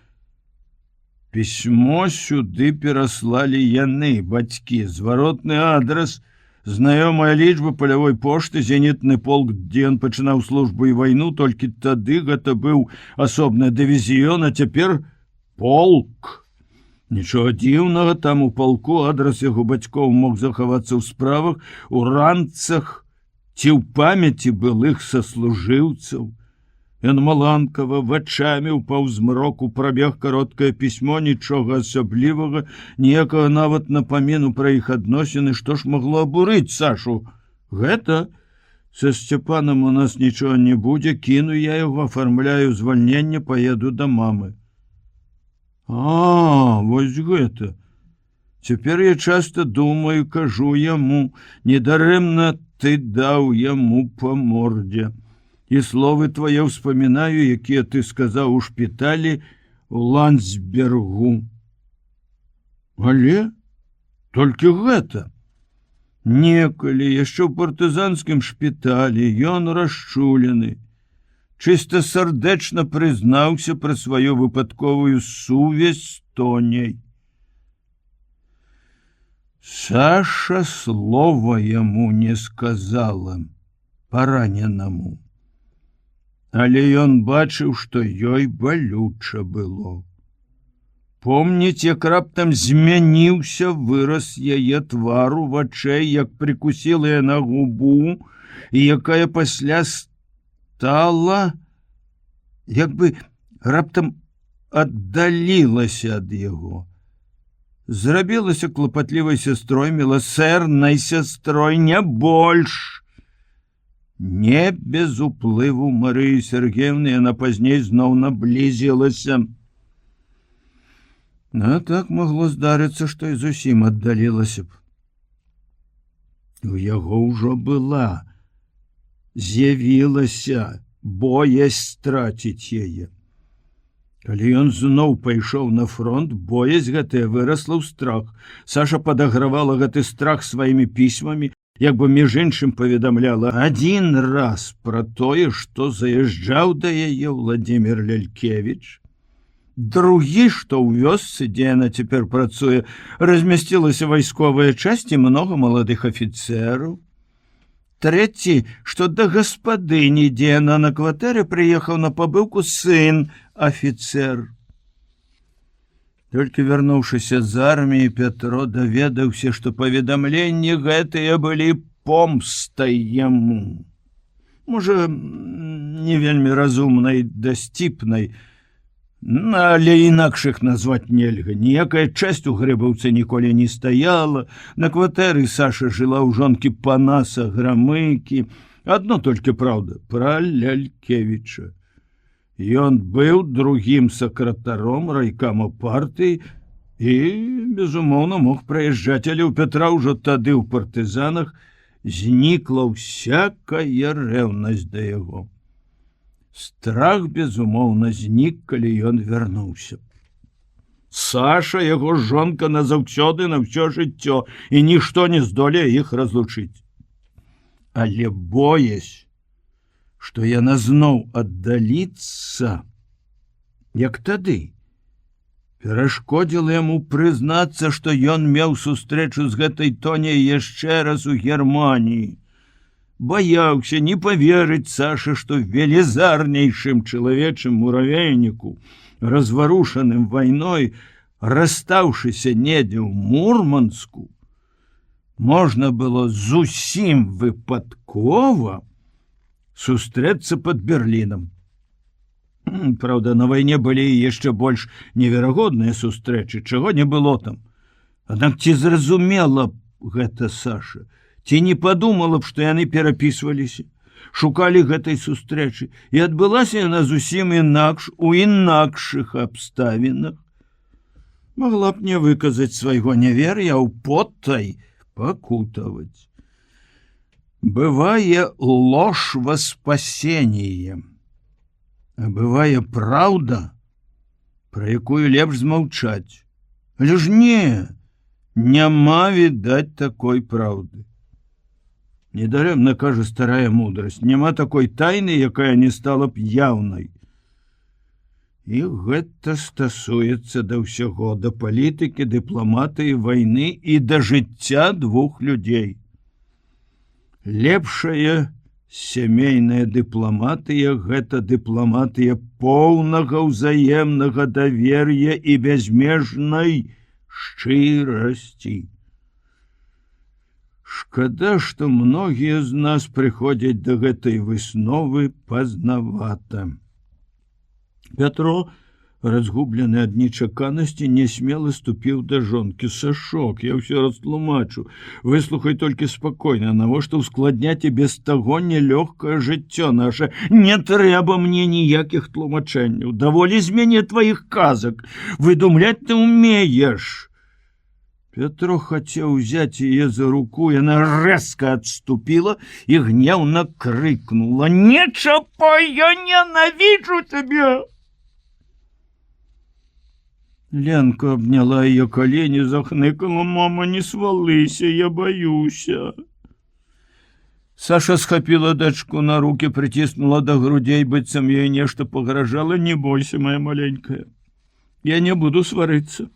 Пісьмо сюды пераслалі яны, бацькі. Зваротны адрас, знаёмая лічба палявой пошты, зенітны полк, дзе ён пачынаў службу і вайну, толькі тады гэта быў асобны дывізіён, а цяпер полк. Нічога дзіўнага, там у палку адрас яго бацькоў мог захавацца ў справах, у ранцах ці ў памяці былых саслужыўцаў. Ён маланкава вачамі ў паўзмроку прабег кароткае пісьмо, нічога асаблівага, ніякага нават напаміну пра іх адносіны. Што ж магло абурыць Сашу? Гэта? Са Сцяпанам у нас нічога не будзе, кіну я яго, афармляю звальненне, паеду да мамы. Вось гэта. Цяпер я часта думаю, кажу яму, недарэмна ты даў яму па мордзе. І словы твае ўспамінаю, якія ты сказаў у шпіталі у Ландсбергу. Але толькі гэта. Некалі, яшчэ ў партызанскім шпіталі, ён расчулены. Чыста сардэчна прызнаўся пра сваю выпадковую сувязь з Тоняй. Саша слова яму не сказала параненаму, але ён бачыў, што ёй балюча было. Помніць, як раптам змяніўся выраз яе твару, вачэй, як прикусіла яна губу, і якая пасля стала, як бы раптам аддалілася ад яго. Зрабілася клапатлівай сястрой, міласэрнай сястрой, не больш. Не без уплыву Марыі Сергеевны яна пазней зноў наблізілася. А так магло здарыцца, што і зусім аддалілася б. У яго ўжо была, з'явілася боязь страціць яе. Калі ён зноў пайшоў на фронт, боязь гэтая вырасла ў страх. Саша падагравала гэты страх сваімі пісьмамі, як бы між іншым паведамляла адзін раз пра тое, што заязджаў да яе Владзімір Лялькевіч. Другі, што ў вёсцы, дзе яна цяпер працуе, размясцілася вайсковая часць і многа маладых афіцэраў. Трэці, што да гаспадыні, дзе яна на кватэры, прыехаў на пабыўку сын афіцэр. Толькі вярнуўшыся з арміі, Пятро даведаўся, што паведамленні гэтыя былі помстай яму. Можа, не вельмі разумнай, дасціпнай, але інакшых назваць нельга. Ніякая часць у Грыбаўцы ніколі не стаяла. На кватэры Саша жыла ў жонкі Панаса Грамыкі. Адно толькі праўда, пра Лялькевіча. Ён быў другім сакратаром райкама партыі і, безумоўна, мог праязджаць, але ў Пятра ўжо тады ў партызанах знікла ўсякая рэўнасць да яго. Страх, безумоўна, знік, калі ён вярнуўся. Саша, яго жонка назаўсёды, на ўсё жыццё, і нішто не здолее іх разлучыць. Але боязь, што яна зноў аддаліцца, як тады, перашкодзіла яму прызнацца, што ён меў сустрэчу з гэтай Тоняй яшчэ раз у Германіі. Баяўся не паверыць Саша, што велізарнейшым чалавечым муравейніку, разварушаным вайной, расстаўшыся недзе ў Мурманску, можна было зусім выпадкова сустрэцца пад Берлінам. Праўда, на вайне былі яшчэ больш неверагодныя сустрэчы, чаго не было там. Аднак ці зразумела б гэта Саша? Ці не падумала б, што яны перапісваліся, шукалі гэтай сустрэчы, і адбылася яна зусім інакш, у інакшых абставінах? Магла б не выказаць свайго нявер'я, а ўпотай пакутаваць. Бывае ложь во спасение, а бывае праўда, пра якую лепш змаўчаць. Але ж няма, відаць, такой праўды. Недарэмна кажа старая мудрасць, няма такой тайны, якая не стала б яўнай. І гэта стасуецца да ўсяго, да палітыкі, дыпламатыі, вайны і да жыцця двух людзей. Лепшая сямейная дыпламатыя – гэта дыпламатыя поўнага ўзаемнага давер'я і бязмежнай шчырасці. Шкада, што многія з нас прыходзяць да гэтай высновы пазнавата. Пятро, разгублены ад нечаканасці, нясмела ступіў да жонкі. Сашок, я ўсё растлумачу. Выслухай толькі спакойна, навошта ускладняць і без таго нелёгкае жыццё наша. Не трэба мне ніякіх тлумачэнняў. Даволі з мяне тваіх казак. Выдумляць ты ўмееш. Пятро хацеў узяць яе за руку, яна рэзка адступіла і гневна крыкнула: «Не чапай, я ненавіджу тебе!» Ленка обняла ее колени, захныкала: «Мама, не свалыся, я боюся». Саша схапила дочку на руки, притиснула до грудей, быццам ей нешта пагражала. «Не бойся, моя маленькая, я не буду сварыцца».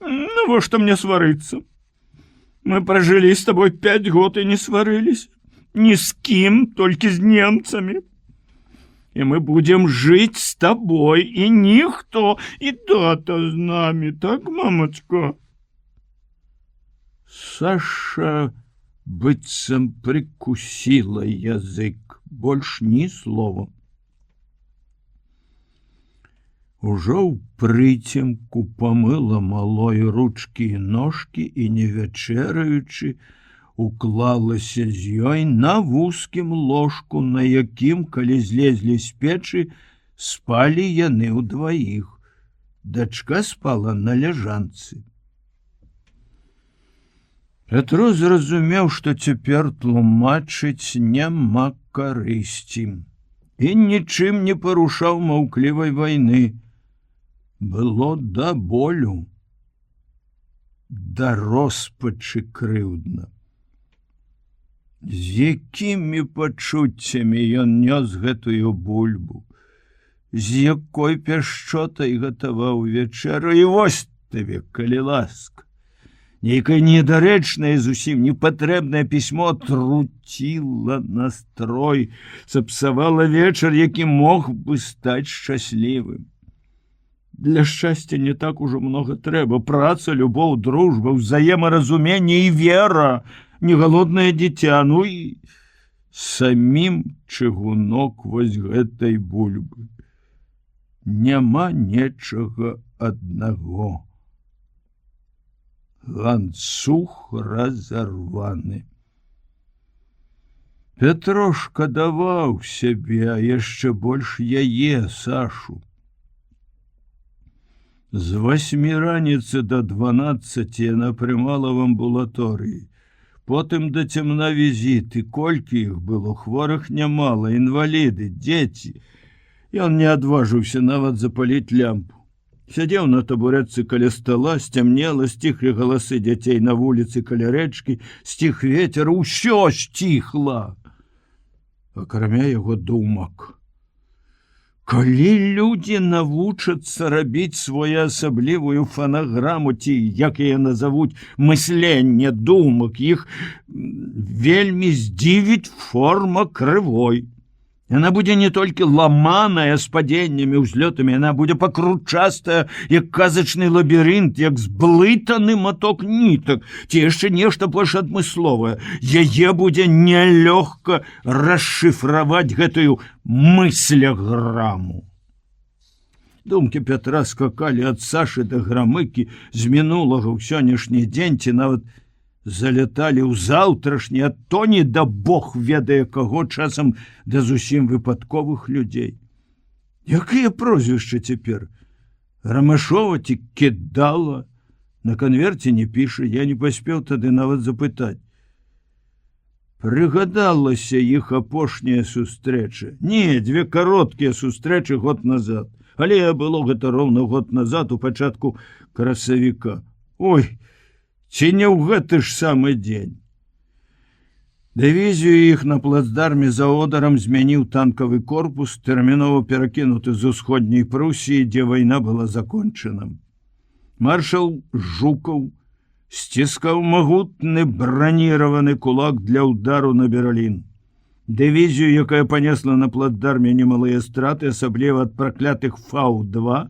«Навошта мне сварыцца? Мы прожили с тобой 5 год и не сварылись. Ни с кем, только с немцами. И мы будем жить с тобой, и никто, и тата с нами, так, мамочка?» Саша быццам прикусила язык, больш ні слова. Ужо ў прыцемку памыла малой ручкі і ножкі і, не вячэраючы, уклалася з ёй на вузкім ложку, на якім, калі злезлі з печы, спалі яны ўдваіх. Дачка спала на ляжанцы. Пятро зразумеў, што цяпер тлумачыць няма карысці, і нічым не парушаў маўклівай вайны. Было да болю, да роспачы крыўдна. З якімі пачуццямі ён нёс гэтую бульбу, з якой пяшчотай гатаваў вечеру, і вось табе, калі ласка, нейкае недарэчнае, зусім непатрэбнае пісьмо труціла настрой, сапсавала вечар, які мог бы стаць шчаслівым. Для шчасця не так ужо много трэба: праца, любоў, дружба, ўзаемаразуменне і вера, не галоднае дзіця, ну і самім чыгунок вось гэтай бульбы. Няма нечага аднаго. Ланцуг разарваны. Пятро шкадаваў сябе, а яшчэ больш яе, Сашу. З 8 раніцы до 12 яна прымала в амбулаторыі. Потым да цемна візіты, колькі іх было, хворых нямала, інваліды, дзеці. Ён не адважыўся нават запаліць лямпу. Сядзеў на табурэтцы каля стала, сцямнела, сціхлі галасы дзяцей на вуліцы каля рэчкі, сціх вецер, усё сціхла. Акрамя яго думак. Калі людзі навучацца рабіць своеасаблівую фанаграму, ці, як яе назавуць, мысленне думак, іх вельмі здзівіць форма крывой. Яна будзе не толькі ламаная, з падзеннямі, узлётамі, яна будзе пакручастая, як казачны лабірынт, як зблытаны маток нітак, ці яшчэ нешта больш адмысловае. Яе будзе нялёгка расшыфраваць гэтую мысляграму. Думкі Пятра скакалі ад Сашы да Грамыкі з мінулага ў сённяшні дзень, ці нават заляталі ў заўтрашні, а то не да Бог ведае каго, часам да зусім выпадковых людзей. Якія прозвішчы цяпер? Рамашова ці Кідала? На канверце не піша, я не паспеў тады нават запытаць. Прыгадалася іх апошняя сустрэча. Не, 2 кароткія сустрэчы год назад. Але было гэта роўна год назад, у пачатку красавіка. Ой, ці не ў гэты ж самы дзень. Дывізію іх на плацдарме за Одарам змяніў танкавы корпус, тэрмінова перакінуты з усходняй Прусіі, дзе вайна была закончана. Маршал Жукаў сціскаў магутны браніраваны кулак для ўдару на Берлін. Дывізію, якая панесла на плацдарме немалыя страты, асабліва ад праклятых Фау-2,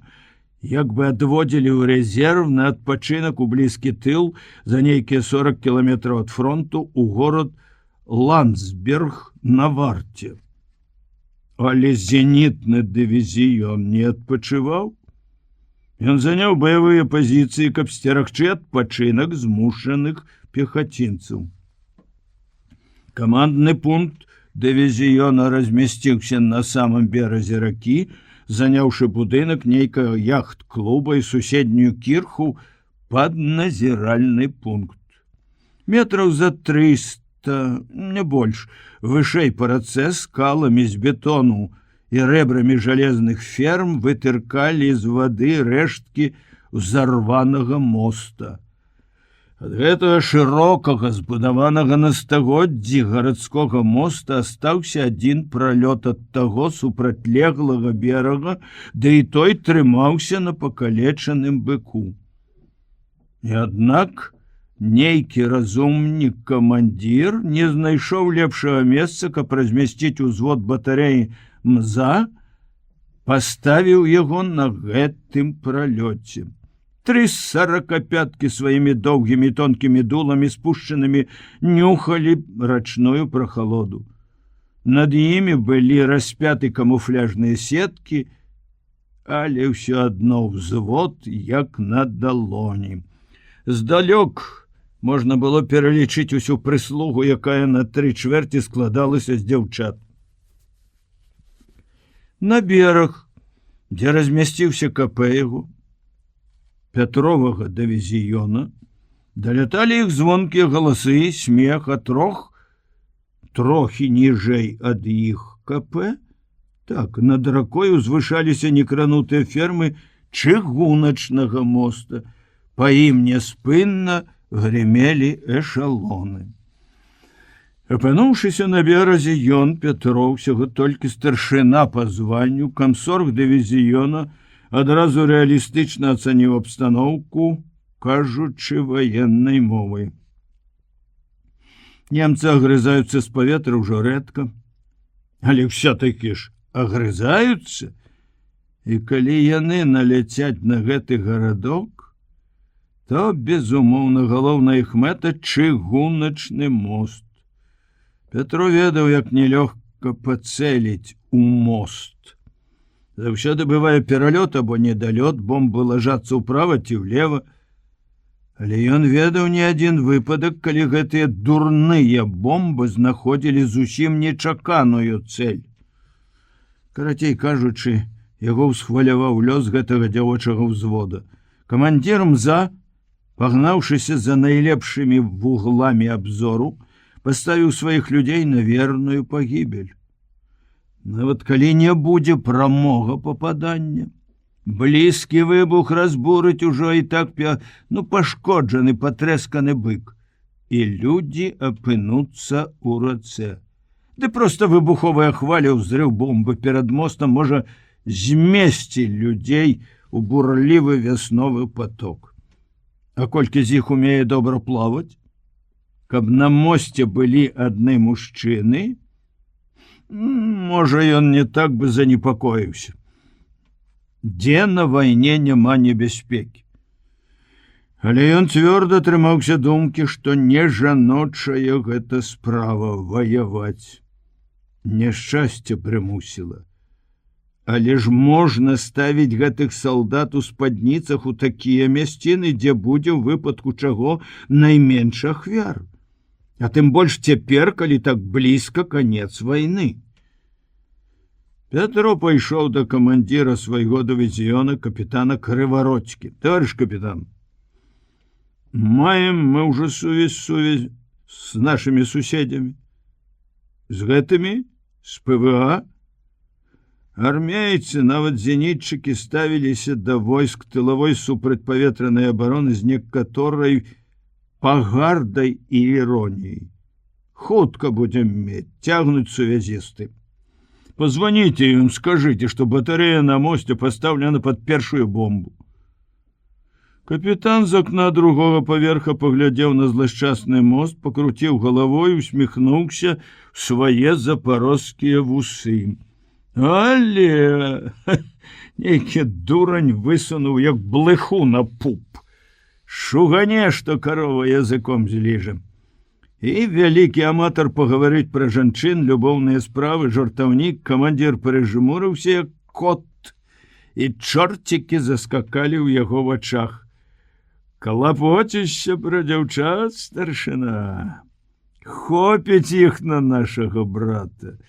як бы адводзілі ў рэзерв на адпачынак у блізкі тыл за нейкія 40 кіламетраў ад фронту ў горад Ландсберг на варце. Але зенітны дывізіён не адпачываў. Ён заняў баявыя пазіцыі, каб сцерагчы адпачынак змушаных пехацінцаў. Камандны пункт дывізіёна размясціўся на самым беразе ракі, заняўшы будынак нейкага яхт-клуба і суседнюю кірху пад назіральны пункт. Метраў за 300, не больш, вышэй па рацэ скаламі з бетону і рэбрамі жалезных ферм вытыркалі з вады рэшткі ўзарванага моста. Ад гэтага шырокага, збудаванага на стагоддзі гарадскога моста астаўся адзін пралёт ад таго супрацьлеглага берага, да і той трымаўся на пакалечаным быку. І аднак нейкі разумнік камандзір не знайшоў лепшага месца, каб размясціць узвод батарэі МЗА, паставіў яго на гэтым пралёце. 3 45-кі сваімі доўгімі тонкімі дуламі спушчанымі нюхалі рачную прахалоду. Над імі былі распяты камуфляжныя сеткі, але ўсё адно ўзвод як на далоні. Здалёк можна было пералічыць усю прыслугу, якая на 3/4 складалася з дзяўчат. На бераг, дзе размясціўся КП Пятровага дывізіёна, даляталі іх звонкія галасы, смех, а трохі ніжэй ад іх КП. Так, над ракой узвышаліся некранутыя фермы чыгуначнага моста. Па ім няспынна грымелі эшалоны. Апынуўшыся на беразе, ён, Пятроў, усяго толькі старшына па званню, камсорг дывізіёна, адразу рэалістычна ацаніў абстаноўку, кажучы ваеннай мовай. Немцы агрызаюцца з паветра ўжо рэдка, але ўсё-такі ж агрызаюцца, і калі яны наляцяць на гэты гарадок, то, безумоўна, галоўная іх мэта чыгуначны мост. Пятро ведаў, як нелёгка пацэліць у мост. Заўсёды бывае пералёт або недалёт, бомбы лажацца ўправа ці ўлева. Але ён ведаў не адзін выпадак, калі гэтыя дурныя бомбы знаходзілі зусім нечаканую цэль. Карацей кажучы, яго ўсхваляваў лёс гэтага дзявочага ўзвода. Камандзір МЗА, пагнаўшыся за найлепшымі вугламі абзору, паставіў сваіх людзей на верную пагібель. Нават калі не будзе прамога пападання, блізкі выбух разбурыць ужо і так пашкоджаны, патрэсканы бык, і людзі апынуцца ў рацэ. Ды проста выбуховая хваля, ўзрыў бомбы перад мостам можа змесці людзей у бурлівы вясновы поток. А колькі з іх умее добра плаваць? Каб на мосце былі адны мужчыны, можа, ён не так бы занепакоіўся. Дзе на вайне няма небяспекі. Але ён цвёрда трымаўся думкі, што не жаночая гэта справа ваяваць. Няшчасце прымусіла. Але ж можна ставіць гэтых салдат у спадніцах у такія мясціны, дзе будзе ў выпадку чаго найменш ахвяр. А тым больш цяпер, калі так блізка канец вайны. Пятро пайшоў да камандзіра свайго дывізіёна, капітана Крывародзькі. Товарищ капітан, маем мы ўжо сувязь з нашымі суседзямі. З гэтымі? З ПВА? Армейцы, нават зенітчыкі ставіліся да войск тылавой супрацьпаветранай абароны з некаторай пагардай і іроніяй. Хутка будем мець, цягнуць сувязісты. Позвоните им, скажите, что батарея на мосте поставлена под первую бомбу. Капитан з окна другого поверха поглядел на злосчастный мост, покрутил головой, усмехнулся в свои запорожские вусы. Але нейкі дурань высунуў, як блыху на пуп. Шугане, что корова языком зліжем. І вялікі аматар паговорыць пра жанчын, любоўныя справы, жартаўнік, камандзір прыжмурыўся, як кот, і чорцікі заскакалі ў яго вачах. Клапоцішся пра дзяўчат, старшына. Хопіць іх на нашага брата.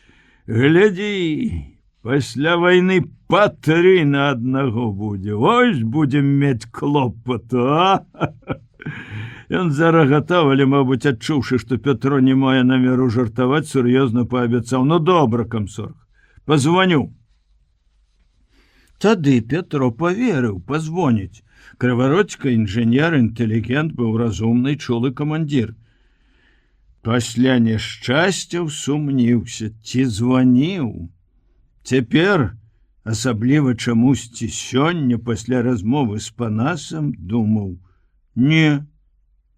Глядзі, пасля вайны па 3 на 1 будзе. Ось будзем мець клопату, а? Ён зарагатаў, але, мабыць, адчуўшы, што Пятро не мае намеру жартаваць, сур'ёзна паабяцаў: ну добра, камсорг, пазвоню. Тады Пятро паверыў, пазвоніць. Крывародзька інжынер, інтэлігент, быў разумны, чулы камандзір. Пасля няшчасцяў сумніўся, ці званіў. Цяпер, асабліва чамусьці сёння, пасля размовы з Панасам, думаў: не,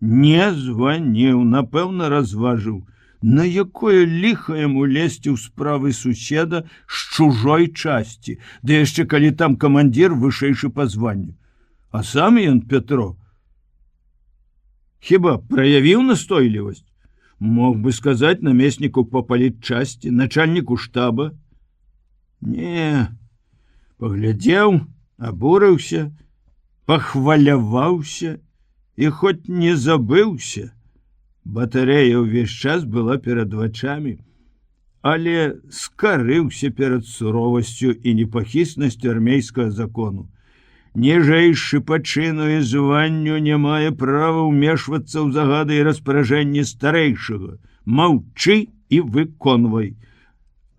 Не званіў, напэўна, разважыў, на якое ліха яму лезці ў справы суседа з чужой часці, ды яшчэ калі там камандзір вышэйшы па званню. А сам ён, Пятро, хіба праявіў настойлівасць? Мог бы сказаць намесніку па палітчасці, начальніку штаба. Не, паглядзеў, абурыўся, пахваляваўся і хоць не забыўся. Батарэя ўвесь час была перад вачамі, але скарыўся перад суровасцю і непахіснасцю армейскага закону. Ніжэйшы па чыну і званню не мае права ўмешвацца ў загады і распаражэнні старэйшага. Маўчы і выконвай.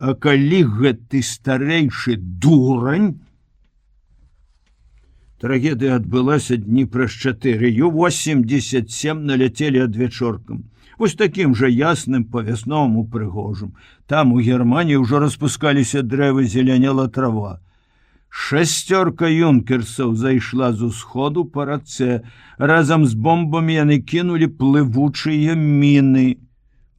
А калі гэты старэйшы дурань... Трагедыя адбылася дні праз 4. Ю-87 наляцелі адвечоркам. Вось такім жа ясным па-вясноваму прыгожым. Там у Германіі ўжо распускаліся дрэвы, зеляняла трава. 6 юнкерсаў зайшла з усходу па рацэ. Разам з бомбамі яны кінулі плывучыя міны.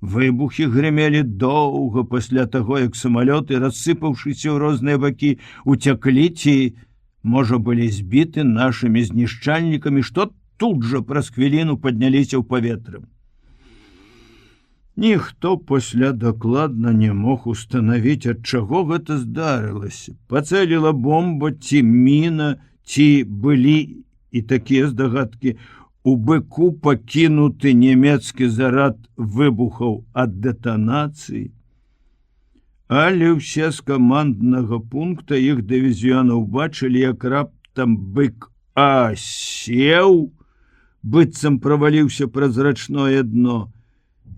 Выбухі грымелі доўга пасля таго, як самалёты, рассыпаўшыся ў розныя бакі, уцяклі ці, можа, былі збіты нашымі знішчальнікамі, што тут жа праз хвіліну падняліся ў паветры. Ніхто пасля дакладна не мог устанавіць, ад чаго гэта здарылася. Пацэліла бомба ці міна, ці былі і такія здагадкі. У быку пакінуты нямецкі зарад выбухаў ад дэтанацыі. Але ўсе з каманднага пункта іх дывізіёнаў бачылі, як раптам бык асеў, быццам праваліўся праз рачное дно.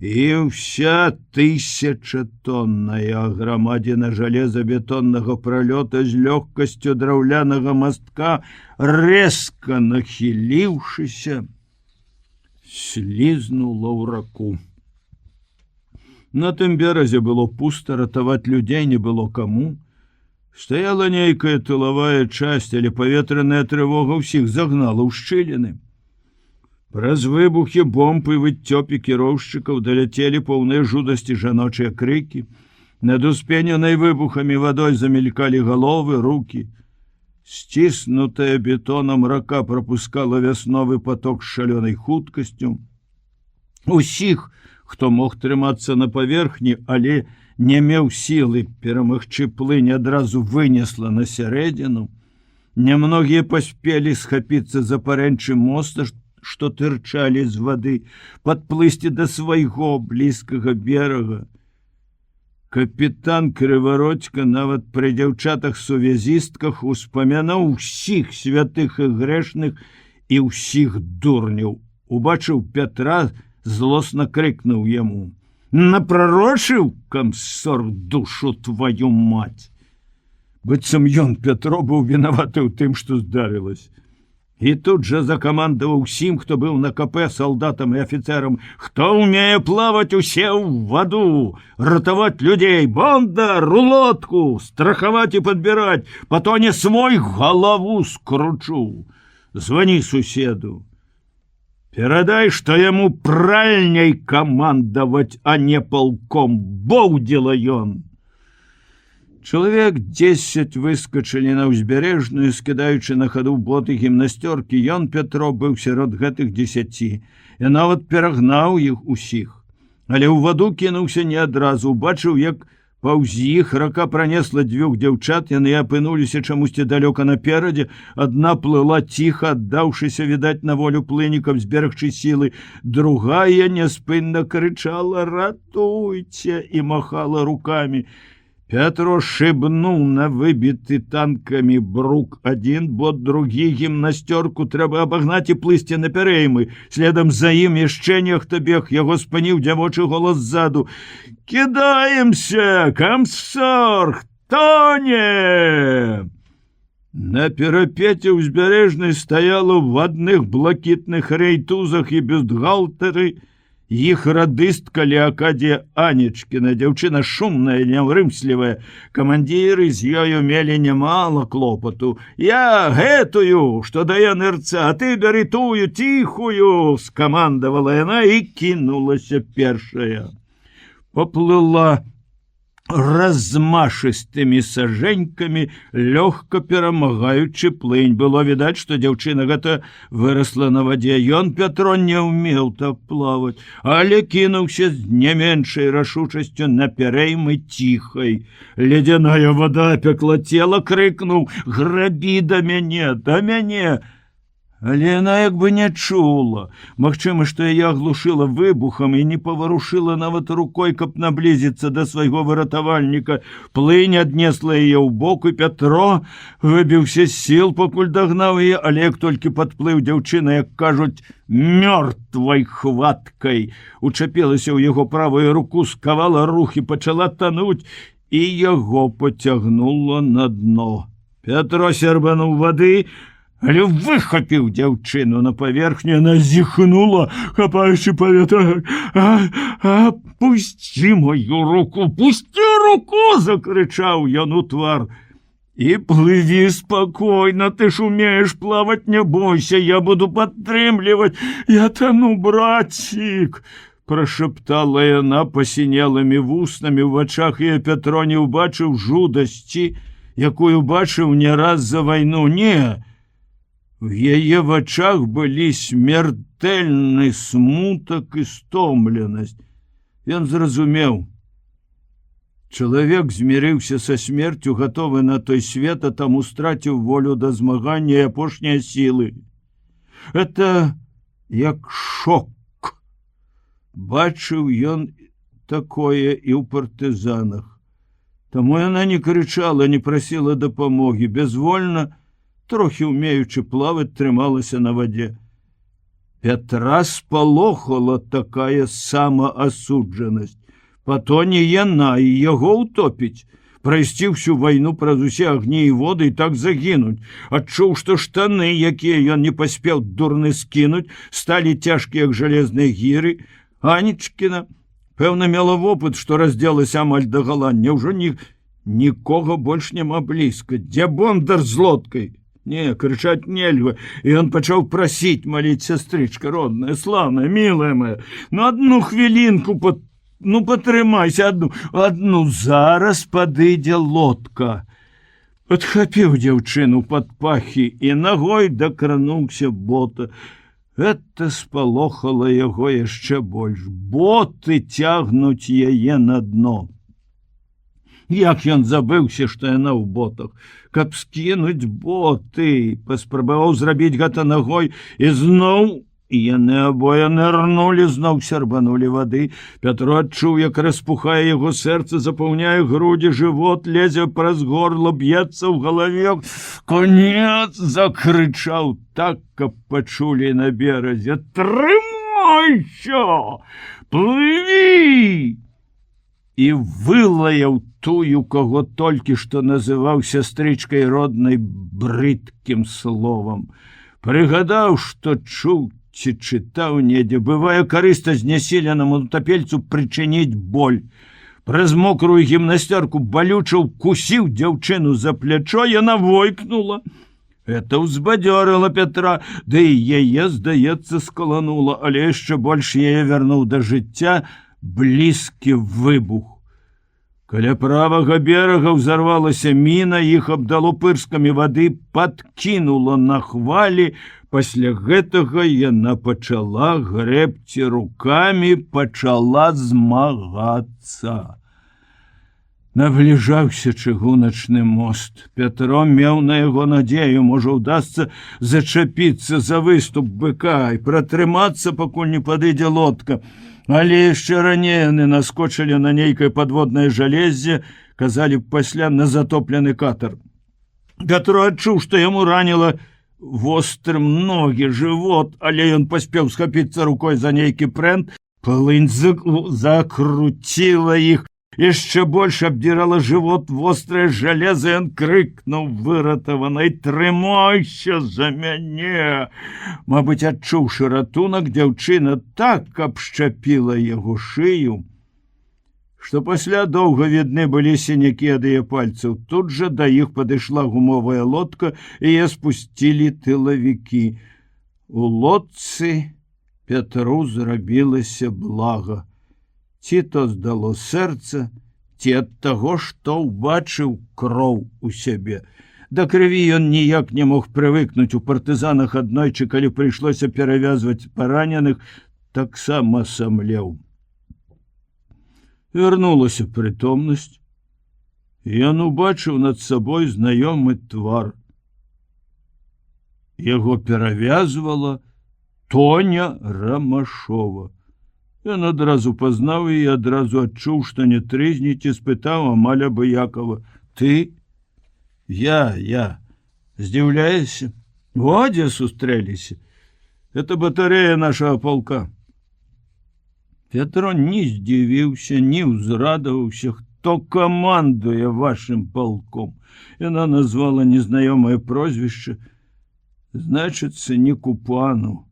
І вся 1000-тонная аграмадзіна жалезабетоннага пралёта з лёгкасцю драўлянага мастка, рэзка нахіліўшыся, слізнула ў раку. На тым беразе было пуста, ратаваць людзей не было каму. Стаяла нейкая тылавая часць, але паветраная трывога ўсіх загнала ў шчыліны. Праз выбухі бомб і выццё пікіроўшчыкаў даляцелі поўныя жудасці жаночыя крыкі. Над успененай выбухамі вадой замелькалі галовы, рукі. Сціснутая бетонам рака пропускала вясновы поток з шалёнай хуткасцю. Усіх, хто мог трымацца на паверхні, але не меў сілы перамагчы плынь, адразу вынесла на сярэдзіну. Нямногія паспелі схапіцца за парэнчы моста, што тырчалі з вады, падплысці да свайго блізкага берага. Капітан Крывародзька нават пры дзяўчатах-сувязістках успамянаў усіх святых і грэшных і ўсіх дурняў. Убачыў Пятра, злосна крыкнуў яму: «Напрарочыў, камсор, душу твою мать!» Быццам ён, Пятро, быў вінаваты ў тым, што здарылася. І тут жа закамандаваў усім, хто быў на КП, салдатам і афіцэрам: «Хто ўмее плаваць, усе ў ваду, ратаваць людзей, бондар, у лодку, страхаваць і падбіраць, патоне свой галаву скручу. Звані суседу. Перадай, што яму пральняй камандаваць, а не палком, боўдзіла ён». Чалавек 10 выскачылі на ўзбярэжную, скідаючы на хаду боты гімнасцёркі. Ён, Пятро, быў сярод гэтых 10 і нават перагнаў іх усіх. Але ў ваду кінуўся не адразу. Убачыў, як паўз іх рака пранесла 2 дзяўчат, яны апынуліся чамусьці далёка наперадзе. Адна плыла ціха, аддаўшыся, відаць, на волю плынікам зберагчы сілы. Другая няспынна крычала: «Ратуйце!» і махала рукамі. Пятро шыбнуў на выбіты танкамі брук адзін, бо другі гімнасцёрку трэба абагнаць і плысці на пярэймы. Следам за ім яшчэ нехта бег, яго спыніў дзявочы голас ззаду: «Кідаемся, камсор, тоне!» На перапеце ўзбярэжнай стаяла ў адных блакітных рэйтузах і бюстгальтары Іх радыстка Леакадія Анечкіна, дзяўчына шумная, няўрымслівая. Камандзіры з ёю мелі нямала клопату. «Я гэтую, што дае нырца, а ты бяры тую ціхую!» — скамандавала яна і кінулася першая. Поплыла размашыстымі сажэнькамі, лёгка перамагаючы плынь. Было відаць, што дзяўчына гэта вырасла на вадзе. Ён, Пятро, не ўмеў так плаваць, але кінуўся з не меншай рашучасцю на пярэймы ціхай. Ледяная вада пекла цела, крыкнуў: «Грабі да мяне, да мяне!» Але яна як бы не чула. Магчыма, што яе аглушыла выбухам і не паварушыла нават рукой, каб наблізіцца да свайго выратавальніка. Плынь аднесла яе ў бок, і Пятро выбіўся з сіл, пакуль дагнаў яе, але як толькі падплыў, дзяўчына, як кажуць, мёртвай хваткай учапілася ў яго правую руку, скавала рух і пачала тануць, і яго пацягнула на дно. Пятро сярбануў вады, але выхапіў дзяўчыну на паверхню. Яна зіхнула, хапаючы паветра. «Пусці мою руку, пусці руку!» — закрычаў ён у твар. «І плыві спакойна, ты ж умееш плаваць, не бойся, я буду падтрымліваць, я тану, брацік!» — прашаптала яна пасінелымі вуснамі. У вачах яе Пятро не ўбачыў жудасці, якую бачыў не раз за вайну. Не, в яе вачах былі смертэльны смутак і стомленасць. Ён зразумеў. Чалавек змірыўся са смерцю, гатовы на той свет, а таму страціў волю да змагання і апошнія сілы. Это як шок. Бачыў ён такое і ў партызанах. Таму яна не крычала, не прасіла дапамогі, безвольна, трохі умеючы плаваць, трымалася на вадзе. Пятра спалохала такая самаасуджанасць. Пато не яна і яго ўтопіць, прайсці ўсю вайну праз усе агні і воды і так загінуць. Адчуў, што штаны, якія ён не паспеў дурны скінуць, сталі цяжкія, як жалезныя гіры. Анечкіна, пэўна, мела вопыт, што раздзелася амаль дагала. Няўжо нікога больш няма блізка? Дзе Бондар з лодкай? Не, крычаць нельга. І ён пачаў прасіць, маліць: «Сястрычка родная, славная, мілая моя, ну адну хвілінку, патрымайся, адну, зараз падыдзе лодка». Падхапіў дзяўчыну пад пахі і нагой дакрануўся бота. Гэта спалохала яго яшчэ больш. Боты цягнуць яе на дно. Як ён забыўся, што яна ў ботах. Каб скінуць боты, паспрабаваў зрабіць гэта нагой, і зноў яны абое нырнулі, зноў сярбанулі вады. Пятро адчуў, як распухае яго сэрца, запаўняе грудзі, жывот лезе праз горла, б'ецца ў галаве. «Конец!» — закрычаў так, каб пачулі на беразе. «Трымайся! Плыві!» І вылаяў тую, каго толькі што называў сястрычкай роднай, брыдкім словам. Прыгадаў, што чуў ці чытаў недзе, бывае, карыста знясіленаму тапельцу прычыніць боль. Праз мокрую гімнасцёрку балюча укусіў дзяўчыну за плячо, яна войкнула. Это ўзбадзёрыла Пятра, ды і яе, здаецца, скаланула, але яшчэ больш яе вярнуў да жыцця блізкі выбух. Каля правага берага ўзарвалася міна, іх абдало пырскамі вады, падкінула на хвалі. Пасля гэтага яна пачала грэбці рукамі, пачала змагацца. Набліжаўся чыгуначны мост. Пятро меў на яго надзею, можа, удасца зачапіцца за выступ быка і пратрымацца, пакуль не падыдзе лодка. Але яшчэ раней яны наскочылі на нейкае падводнае жалезе, казалі б пасля, на затоплены катар. Пятро адчуў, што яму раніла вострым ногі, жывот, але ён паспеў схапіцца рукой за нейкі прэнт. Плынь закруціла іх, Яшчэ больш абдзірала жывот вострае жалеза, ён крыкнуў выратаванай: «Трымайся за мяне!» Мабыць, адчуўшы ратунак, дзяўчына так абшчапіла яго шыю, што пасля доўга відны былі сінякі ад яе пальцаў. Тут жа да іх падышла гумовая лодка, і яе спусцілі тылавікі. У лодцы Пятру зрабілася блага. Ці то здало сэрца, ці ад таго, што ўбачыў кроў у сябе. Да крыві ён ніяк не мог прывыкнуць. У партызанах аднойчы, калі прыйшлося перавязваць параненых, таксама самлеў. Вярнулася прытомнасць, і ён убачыў над сабой знаёмы твар. Яго перавязвала Тоня Рамашова. Ён адразу пазнаў і адразу адчуў, што не трызніць, і спытаў амаль абыякова: «Ты?» Я. Здзіўляешся? Во дзе сустрэліся? Это батарея нашага полка». Пятро не здзівіўся, не ўзрадаваўся. «Хто камандуе вашым полком?» Яна назвала незнаёмае прозвішча. Значыцца, не Купанаў.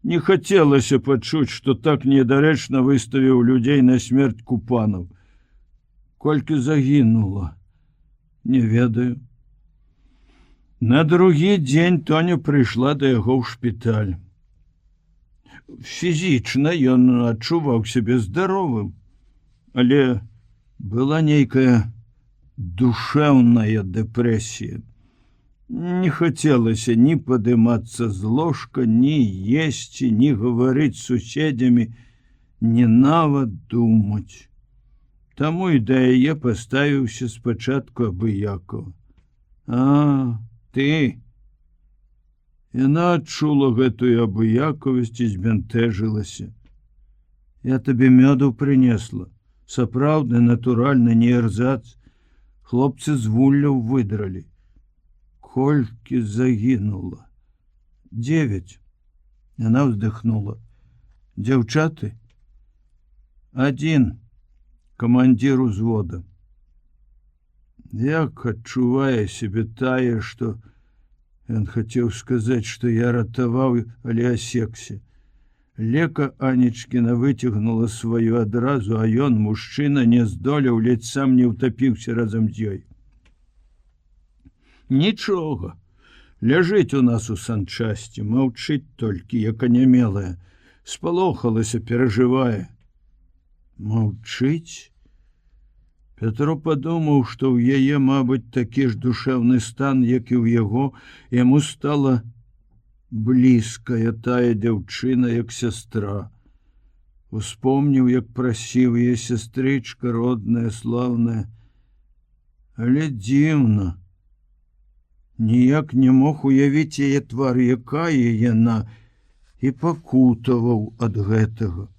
Не хацелася пачуць, што так недарэчна выставіў людзей на смерць Купанаў. Колькі загінула, не ведаю. На другі дзень Тоня прыйшла да яго ў шпіталь. Фізічна ён адчуваў сябе здаровым, але была нейкая душэўная дэпрэсія. Не хацелася ні падымацца з ложка, ні есці, ні гаварыць з суседзямі, ні нават думаць. Таму і да яе паставіўся спачатку абыякова. «А, ты!» Яна адчула гэтую абыякавасць і збянтэжылася. «Я табе мёду прынесла. Сапраўдны, натуральны, не эрзац. Хлопцы з вулляў выдралі. Колькі загінула? 9. Яна ўздыхнула. Дзяўчаты? 1. Камандзір узвода. Як адчувае сябе тая, што... Ён хацеў сказаць, што я ратаваў, але асекся. Лека Анечкіна выцягнула сваю адразу, а ён, мужчына, не здолеў, ледзь сам не ўтапіўся разам з ёй. Нічога. Ляжыць у нас у санчасці, маўчыць толькі, як анямелая. Спалохалася, перажывае. Маўчыць? Пятро падумаў, што ў яе, мабыць, такі ж душэўны стан, як і ў яго. Яму стала блізкая тая дзяўчына, як сястра. Успомніў, як прасіў яе сястрычка родная, слаўная. Але дзіўна. Ніяк не мог уявіць яе твар, якая яна, і пакутаваў ад гэтага.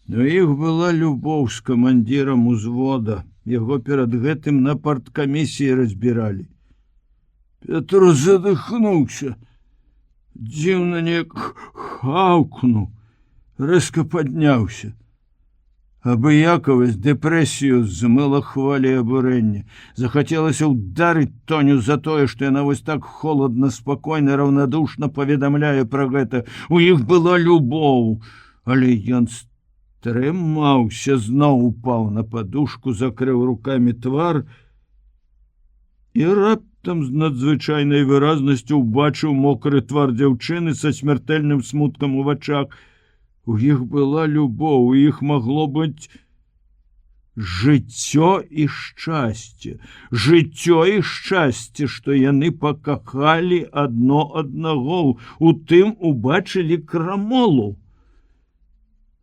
У іх была любоў з камандзірам узвода. Яго перад гэтым на парткамісіі разбіралі. Пятро задыхнуўся. Дзіўна неяк хаўкнуў. Рэзка падняўся. Абыякавасць дэпрэсію змыла хваляй абурэння. Захацелася ўдарыць Тоню за тое, што яна вось так холадна, спакойна, раўнадушна паведамляе пра гэта. У іх была любоў, але ён стрымаўся, зноў упаў на падушку, закрыў рукамі твар і раптам з надзвычайнай выразнасцю ўбачыў мокры твар дзяўчыны са смяртэльным смуткам у вачах. У іх была любоў, у іх магло быць жыццё і шчасце. Жыццё і шчасце, што яны пакахалі адно аднаго, у тым убачылі крамолу.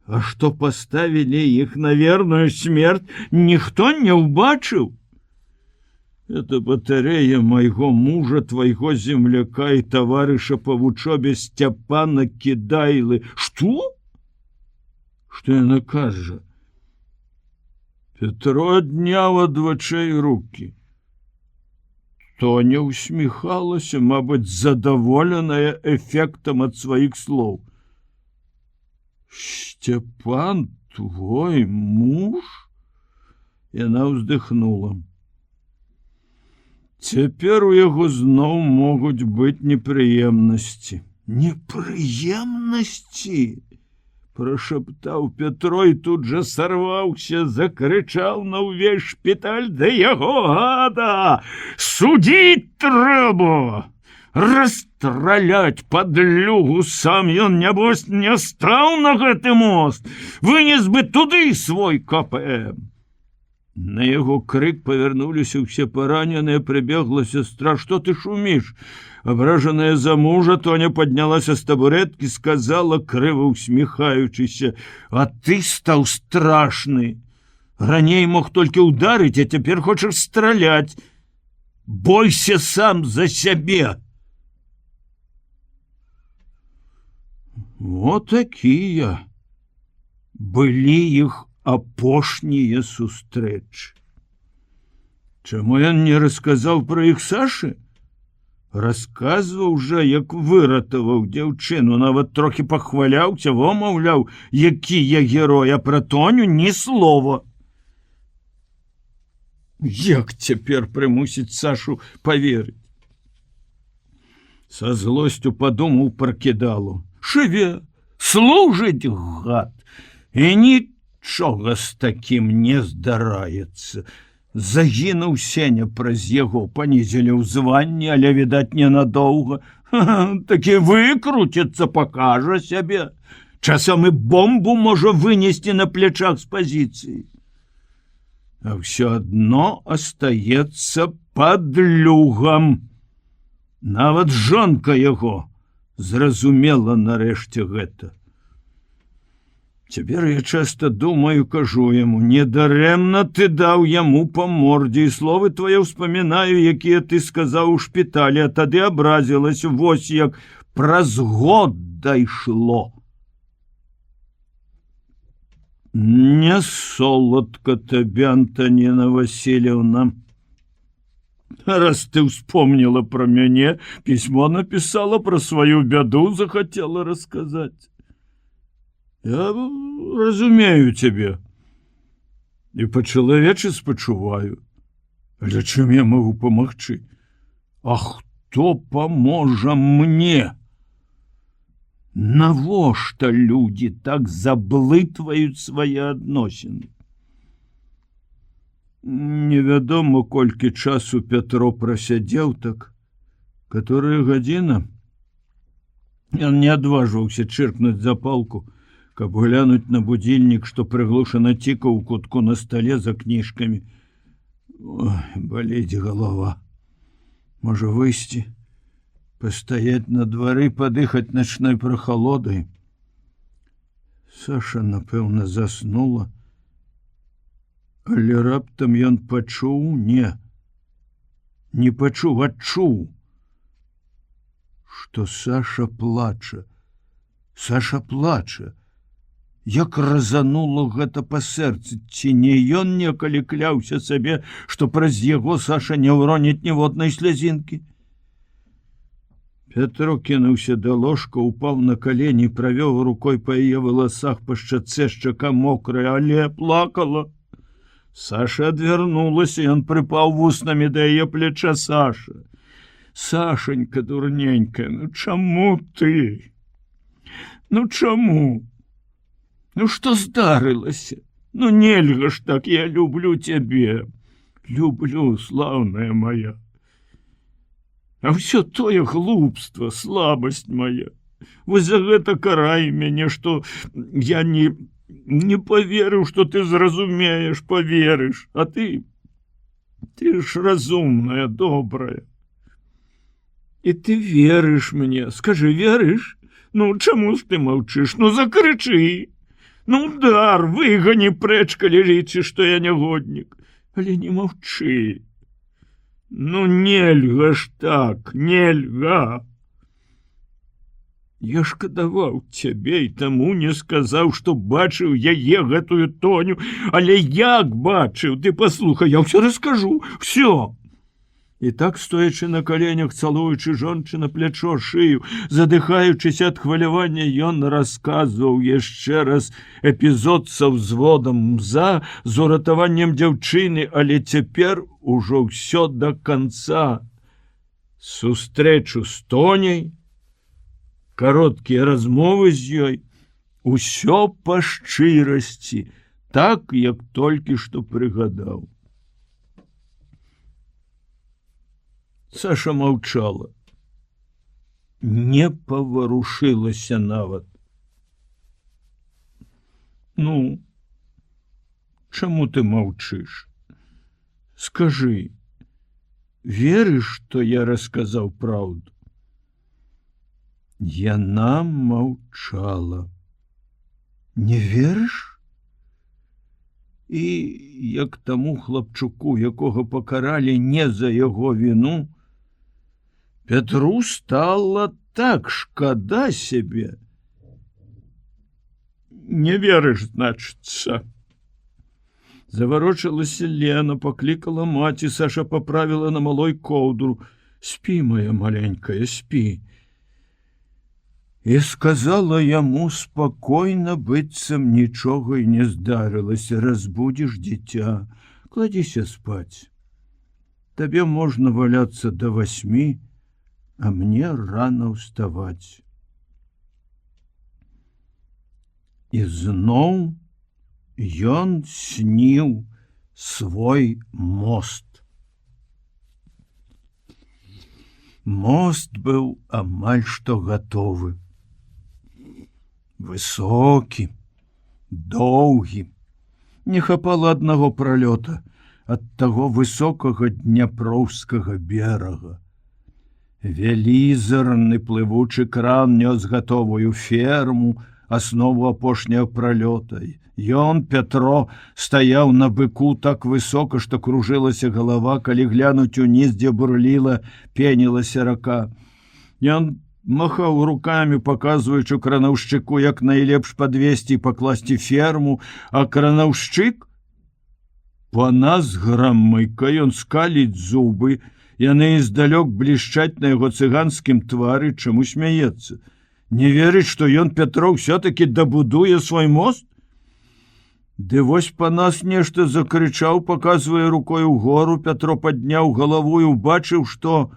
А што паставілі іх на верную смерць, ніхто не ўбачыў. Это батарея майго мужа, твайго земляка і таварыша па вучобе Сцяпана Кідайлы. Што? Што яна кажа? Пятро адняў ад вачэй рукі. Тоня усміхалася, мабыць, задаволеная эфектам ад сваіх слоў. Сцяпан, твой муж? Яна ўздыхнула. Цяпер у яго зноў могуць быць непрыемнасці. Непрыемнасці? Прашаптаў Пятро і тут жа сарваўся, закрычаў на ўвесь шпіталь: да яго гада! Судзіць трэба! Расстраляць падлюгу! Сам ён, нябось, не стаў на гэты мост! Вынес бы туды свой КПМ! На яго крык павярнуліся ўсе параненыя, прыбегла сястра. Што ты шуміш? Абражаная за мужа, Тоня паднялася з табурэткі, сказала, крыва усміхаючыся: а ты стаў страшны. Раней мог толькі ўдарыць, а цяпер хочаш страляць. Бойся сам за сябе. Вот такія былі іх апошнія сустрэчы. Чаму ён не расказаў пра іх Сашы? Расказваў жа, як выратаваў дзяўчыну, нават трохі пахваляўся, во, маўляў, які я герой, а пра Тоню ні слова. Як цяпер прымусіць Сашу паверыць? Са злосцю падумаў пра Кідалу. Жыве, служыць, гад, і нічога з такім не здараецца. Загінуў Сеня праз яго, панізілі ў званні, але, відаць, ненадоўга. Такі выкруціцца, пакажа сябе. Часам і бомбу можа вынесці на плячах з пазіцыі. А ўсё адно астаецца падлюгам. Нават жонка яго зразумела нарэшце гэта. Цяпер я часта думаю, кажу яму: недарэмна ты даў яму па мордзе, і словы твае ўспамінаю, якія ты сказаў у шпіталі, а тады абразілась, вось як праз год дайшло. Не соладка табе, Антоніна Васильевна. Раз ты ўспомніла пра мяне, пісьмо напісала, пра сваю бяду захацела расказаць. Я разумею цябе і па-чалавечы спачуваю. Але чым я магу памагчы? А хто паможа мне? Навошта людзі так заблытваюць свае адносіны? Невядома, колькі часу Пятро прасядзеў так, каторая гадзіна. Ён не адважваўся чыркнуць запалку, каб глянуць на будильнік, што прыглушана цікаў у кутку на стале за кніжкамі. Ой, баліць галава. Можа выйсці, пастаяць на двары, падыхаць начной прахалодай. Саша, напэўна, заснула. Але раптам ён пачуў, не пачуў, адчуў, што Саша плача. Саша плача. Як разанула гэта па сэрцы, ці не ён некалі кляўся сабе, што праз яго Саша не ўроніць ніводнай слязінкі. Пятро кінуўся да ложка, упаў на калені, правёў рукой па яе валасах, па шчацэ, шчака мокрая, але плакала. Саша адвярнулася, ён прыпаў вуснамі да яе плеча. Саша, Сашенька дурненькая, ну чаму ты? Ну чаму? Ну што здарылася? Ну нельга ж так, я люблю цябе. Люблю, слаўная моя. А ўсё тое глупства, слабасць моя. Вось за гэта карай мяне, што я не поверыў, што ты зразумееш, поверыш. А ты ж разумная, добрая. І ты верыш мне. Скажы, верыш? Ну, чаму ж ты маўчыш? Ну, закрычы. Ну, удар, выгані прэч, калі лічыш, што я нягоднік. Але не маўчы. Ну, нельга ж так, нельга. Я шкадаваў цябе і таму не сказаў, што бачыў яе, гэтую Тоню. Але як бачыў? Ты паслухай, я ўсё раскажу, всё. І так, стоячы на каленях, цалуючы жончы на плячо, шыю, задыхаючыся ад хвалявання, ён расказваў яшчэ раз эпізод са ўзводам мза, з уратаваннем дзяўчыны, але цяпер ужо ўсё да канца. Сустрэчу з Тоняй, кароткія размовы з ёй, усё па шчырасці, так, як толькі што прыгадаў. Саша маўчала, не паварушылася нават. Ну, чаму ты маўчыш? Скажы, верыш, што я расказаў праўду? Яна маўчала. Не верыш? І як таму хлапчуку, якога пакаралі не за яго віну, Петру стала так шкада сябе. Не верыш, значыцца. Заварочылася Лена, паклікала маці, Саша паправіла на малой коўдру. Спі, моя маленькая, спі. І сказала яму спакойна, быццам нічога і не здарылася. Разбудзіш дзіця, кладзіся спаць. Табе можна валяцца да 8, а мне рано ўставаць. І зноў ён сніў свой мост. Мост быў амаль што гатовы. Высокі, доўгі. Не хапала аднаго пралёта ад таго высокага дняпроўскага берага. Велізарны плывучы кран нёс гатовую ферму, аснову апошняга пралёта. Ён, Пятро, стаяў на быку так высока, што кружылася галава, калі глянуць уніз, дзе бурліла, пенілася рака. Ён махаў рукамі, паказваючы кранаўшчыку, як найлепш падвесці і пакласці ферму, а кранаўшчык па нас грамыка, ён скаліць зубы, яны здалёк блішчаць на яго цыганскім твары, чаму смяецца. Не верыць, што ён, Пятро, ўсё-такі дабудуе свой мост? Ды вось па нас нешта закрычаў, паказвае рукой угору. Пятро падняў галаву і убачыў, што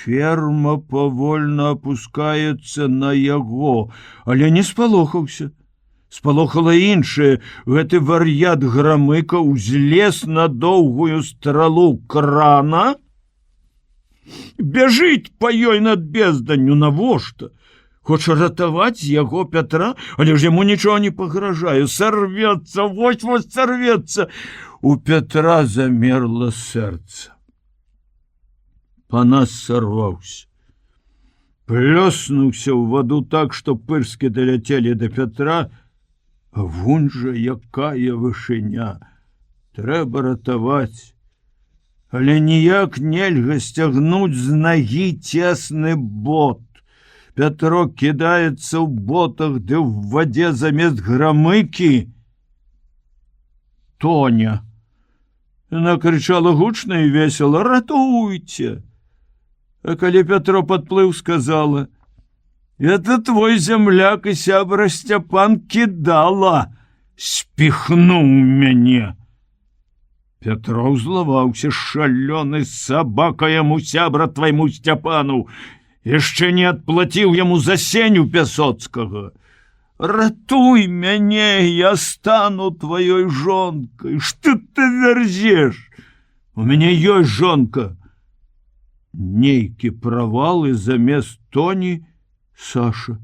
ферма павольна апускаецца на яго, але не спалохаўся. Спалохала іншае. Гэты вар'ят грамыка ўзлез на доўгую стралу крана, бяжыць па ёй над безданню. Навошта? Хоча ратаваць яго, Пятра, але ж яму нічого не пагражае. Сарвецца, вось-вось сарвецца. У Пятра замерла сэрца. Па нас сарваўся. Плёснуўся ў ваду так, што пырскі даляцелі да Пятра. А вунь жа якая вышыня. Трэба ратаваць. Але ніяк нельга сцягнуць з нагі цесны бот. Пятро кідаецца ў ботах, ды ў вадзе замест грамыкі Тоня. Яна крычала гучна і весела: «Ратуйце!» А калі Пятро падплыў, сказала: «Это твой земляк і сябра Сцяпан кідала, спіхнуў мяне». Пятро ўзлаваўся: «Шалёны сабака, яму сябра твайму Сцяпану, яшчэ не адплаціў яму за Сеню Пясоцкага. Ратуй мяне, я стану тваёй жонкай. Што ты вярзеш? У мяне ёсць жонка». Нейкі правал, і замест Тоні Саша.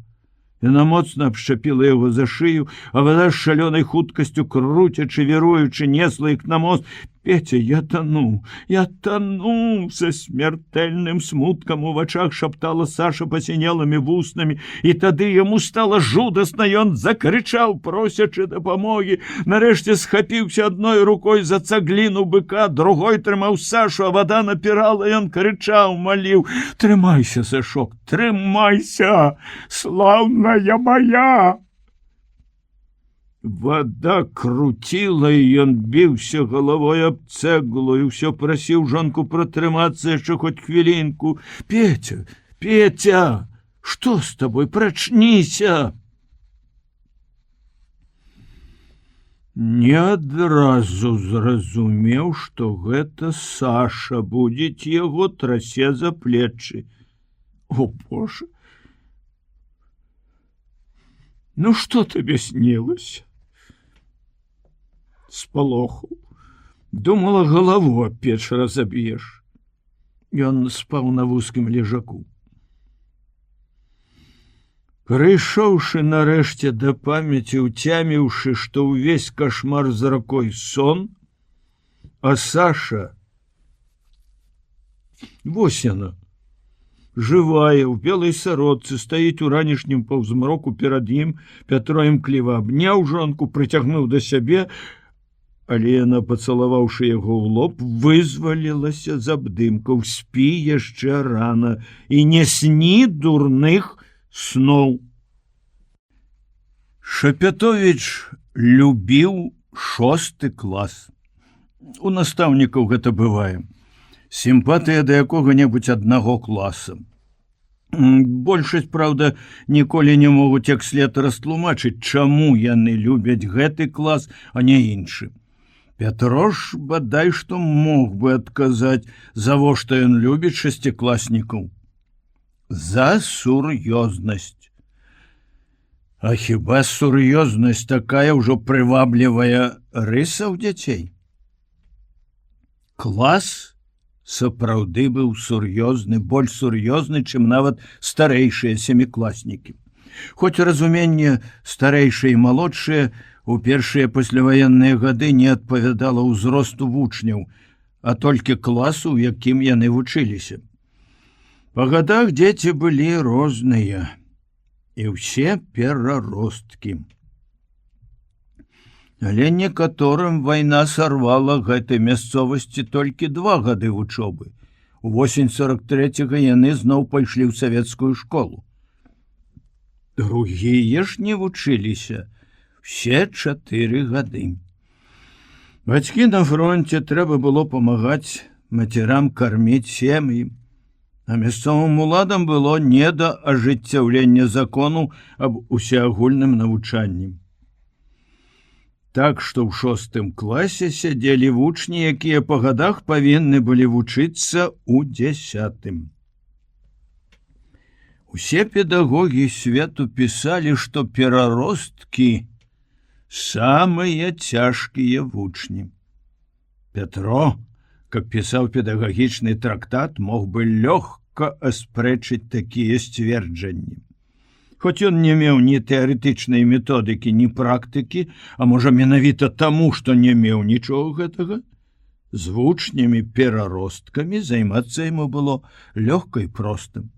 Яна моцна абшчапіла яго за шыю, а вада з шалёнай хуткасцю, круцячы, віруючы, несла іх на мост. «Петя, я тону, со смертельным смуткам у вачах шаптала Саша пасінелымі вуснамі. І тады яму стала жудасна, ён закрычаў, просячы дапамогі. Нарэшце схапіўся адной рукой за цагліну быка, другой трымаў Сашу, а вада напірала, ён крычаў, маліў: «Трымайся, Сашок, трымайся, слаўная моя!» Вода круціла, і ён біўся галавой аб цэглу і ўсё прасіў жонку пратрымацца яшчэ хоць хвілінку. Петя, Петя, што з табой, прачніся! Не адразу зразумеў, што гэта Саша будзіць яго, трасе за плечы. О, Боже! Ну што табе снілася? Спалоху. Думала, галаву аб печ разаб'еш. Ён спаў на вузкім лежаку. Прыйшоўшы нарэшце да памяці, уцяміўшы, што ўвесь кашмар з ракой сон, а Саша, вось яна, жывая, ў белай сародцы, стаіць у ранішнім паўзмроку перад ім, Пятро імкліва абняў жонку, прыцягнуў да сябе, але яна, пацалаваўшы яго ў лоб, вызвалілася з абдымкаў. Спі яшчэ рана і не сні дурных сноў. Шапятовіч любіў 6 клас. У настаўнікаў гэта бывае. Сімпатыя да якога-небудзь аднаго класа. Большасць, праўда, ніколі не могуць як след растлумачыць, чаму яны любяць гэты клас, а не іншы. Пятро ж бадай што мог бы адказаць, завошта ён любіць 6класнікаў. За сур'ёзнасць. А хіба сур'ёзнасць такая ўжо прываблівая рыса ў дзяцей? Клас сапраўды быў сур'ёзны, больш сур'ёзны, чым нават старэйшыя 7класнікі. Хоць разуменне старэйшыя і малодшыя у першыя пасляваенныя гады не адпавядала ўзросту вучняў, а толькі класу, у якім яны вучыліся. Па гадах дзеці былі розныя, і ўсе пераросткі. Але некаторым вайна сарвала гэтай мясцовасці толькі 2 гады вучобы. У восень 43-го яны зноў пайшлі ў савецкую школу. Другія ж не вучыліся все 4 гады. Бацькі на фронте, трэба было памагаць мацярам карміць сем'і, а мясцовым уладам было не да ажыццяўлення закону аб усеагульным навучанні. Так што ў 6 класе сядзелі вучні, якія па гадах павінны былі вучыцца ў 10. Усе педагогі свету пісалі, што пераросткі самыя цяжкія вучні. Пятро, как пісаў педагагічны трактат, мог бы лёгка аспрэчыць такія сцверджанні. Хоць ён не меў ні тэарэтычнай методыкі, ні практыкі, а можа менавіта таму, што не меў нічога гэтага, з вучнямі пераросткамі займацца яму было лёгка і простым.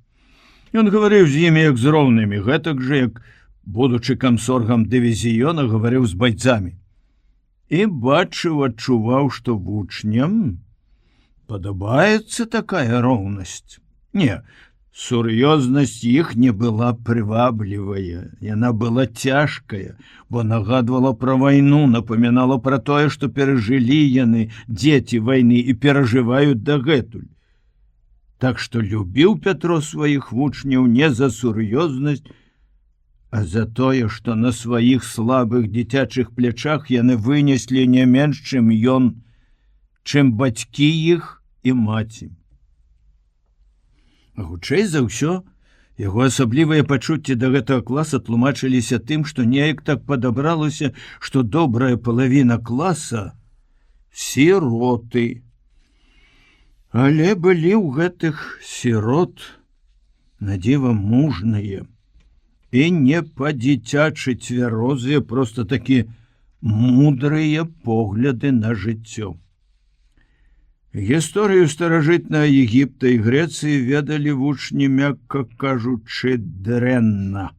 Ён гаварыў з імі як з роўнымі, гэтак жа, як будучы камсоргам дывізіёна, гаварыў з байцамі. І бачыў, адчуваў, што вучням падабаецца такая роўнасць. Не, сур'ёзнасць іх не была прываблівая, яна была цяжкая, бо нагадвала пра вайну, напамінала пра тое, што перажылі яны, дзеці вайны, і перажываюць дагэтуль. Так што любіў Пятро сваіх вучняў не за сур'ёзнасць, а за тое, што на сваіх слабых дзіцячых плячах яны вынеслі не менш, чым ён, чым бацькі іх і маці. А хутчэй за ўсё, яго асаблівыя пачуцці да гэтага класа тлумачыліся тым, што неяк так падабралася, што добрая палавіна класа сіроты. Але былі ў гэтых сірот надзіва мужныя і не па-дзіцячы цвярозыя, проста такі мудрыя погляды на жыццё. Гісторыю старажытнага Егіпта і Грэцыі ведалі вучні, мякка кажучы, дрэнна.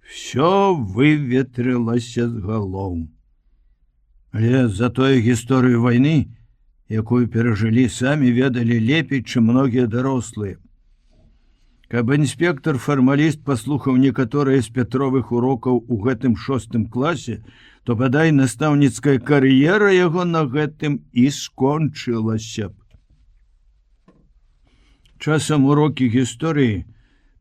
Всё выветрылася з галоў. Але затое гісторыю вайны, якую перажылі, самі ведалі лепей, чым многія дарослыя. Каб інспектор-фармаліст паслухаў некаторыя з Пятровых урокаў у гэтым 6 класе, то бадай настаўніцкая кар'ера яго на гэтым і скончылася б. Часам урокі гісторыі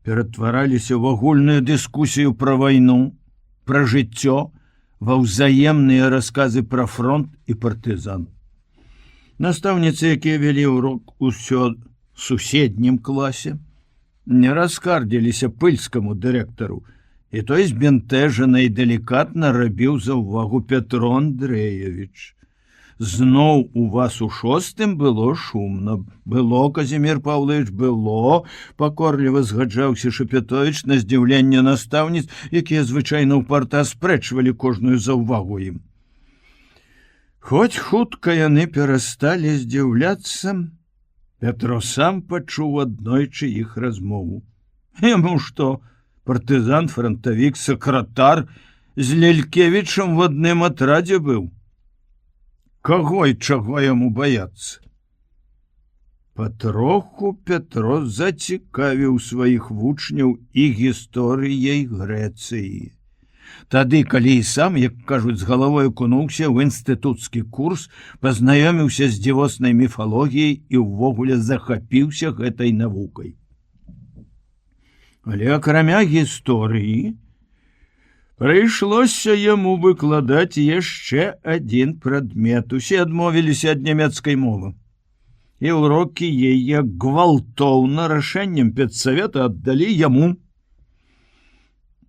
ператвараліся ў агульную дыскусію пра вайну, пра жыццё, ва ўзаемныя расказы пра фронт і партызан. Настаўніцы, якія вялі урок усё суседнім класе, не раскардзіліся пыльскаму дырэктару, і той збянтэжана і далікатна рабіў заўвагу: Пятро Андреевич, зноў у вас у 6 было шумна. Было, Казімір Паўлович, было, пакорліва згаджаўся Шапятовіч на здзіўленне настаўніц, якія звычайна ўпарта спрэчвалі кожную заўвагу ім. Хоць хутка яны перасталі здзіўляцца, Пятро сам пачуў аднойчы іх размову. Яму што, партызан, фронтавік, сакратар з Лялькевічам в адным атрадзе быў? Каго і чаго яму баяцца? Патроху Пятро зацікавіў сваіх вучняў і гісторыяй Грэцыі. Тады, калі і сам, як кажуць, з галавой акунуўся ў інстытуцкі курс, пазнаёміўся з дзівоснай міфалогіяй і ўвогуле захапіўся гэтай навукай. Але акрамя гісторыі, прыйшлося яму выкладаць яшчэ адзін прадмет. Усе адмовіліся ад нямецкай мовы. І ўрокі яе гвалтоўна рашэннем педсавета аддалі яму.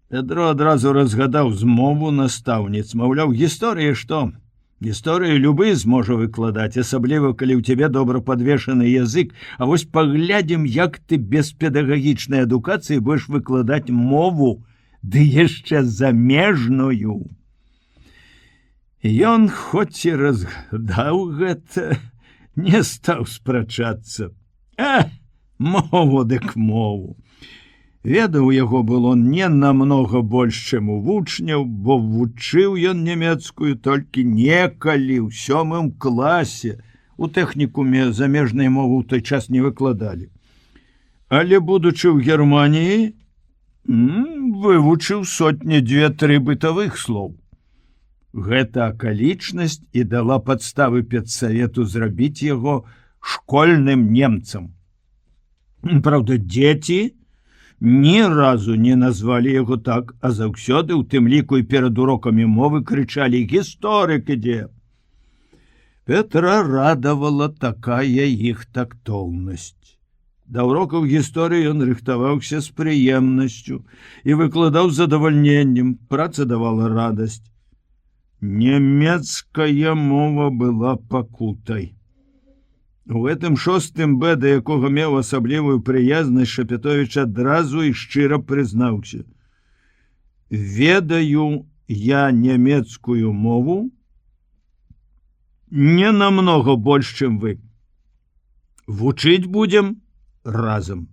Пятро адразу разгадаў змову настаўніц. Маўляў, гісторыя што? Гісторыю любы зможа выкладаць, асабліва, калі ў цябе добра падвешаны язык. А вось паглядзім, як ты без педагагічнай адукацыі будзеш выкладаць мову, ды яшчэ замежную. Ён хоць і разгадаў гэта, не стаў спрачацца. Мову дык мову. Ведаў яго было не намнога больш, чым у вучняў, бо вучыў ён нямецкую толькі некалі ў 7 класе. У тэхнікуме замежнай мовы ў той час не выкладалі. Але, будучы ў Германіі, вывучыў 100-2-3 бытавых слоў. Гэта акалічнасць і дала падставы педсавету зрабіць яго школьным немцам. Праўда, дзеці ні разу не назвалі яго так, а заўсёды, у тым ліку і перад урокамі мовы, крычалі: «Гісторык ідзе!» Петра радавала такая іх тактоўнасць. Да урокаў гісторыі ён рыхтаваўся з прыемнасцю і выкладаў з задавальненнем, праца давала радасць. Нямецкая мова была пакутай. У гэтым 6 Б, да якога меў асаблівую прыязнасць, Шапятовіч адразу і шчыра прызнаўся: «Ведаю я нямецкую мову не намнога больш, чым вы. Вучыць будзем разам».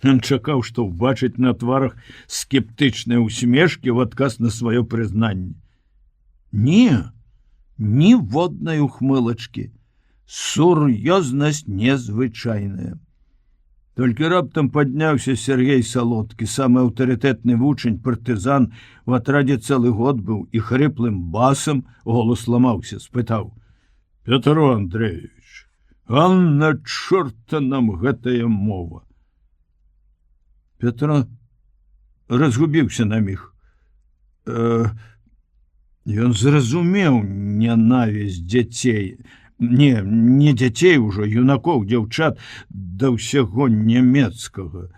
Ён чакаў, што ўбачыць на тварах скептычныя усмешкі ў адказ на сваё прызнанне. Не, ніводнай ухмылачкі. Сур'ёзнасць незвычайная. Толькі раптам падняўся Сергей Салодкі, самы аўтарытэтны вучань, партызан, у атрадзе цэлы год быў, і хрыплым басам, голас ламаўся, спытаў: «Пятро Андреевич, а на чорта нам гэтая мова?» Пятро разгубіўся на міг. Ён зразумеў нянавісць дзяцей. Не дзяцей ужо, юнакоў, дзяўчат, да ўсяго нямецкага.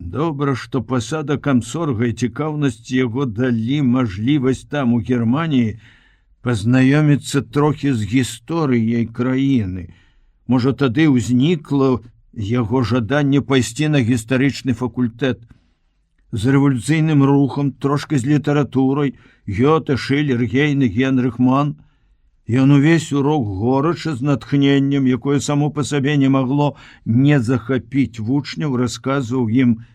Добра, што пасада камсорга і цікаўнасць яго далі мажлівасць там, у Германіі, пазнаёміцца трохі з гісторыяй краіны. Можа, тады ўзнікла яго жаданне пайсці на гістарычны факультэт. З рэвалюцыйным рухам, трошки з літаратурай, Гёте, Шылер, Гейне, Генрых Ман. Ён увесь урок горача з натхненнем, якое само па сабе не магло не захапіць вучняў, расказваў ім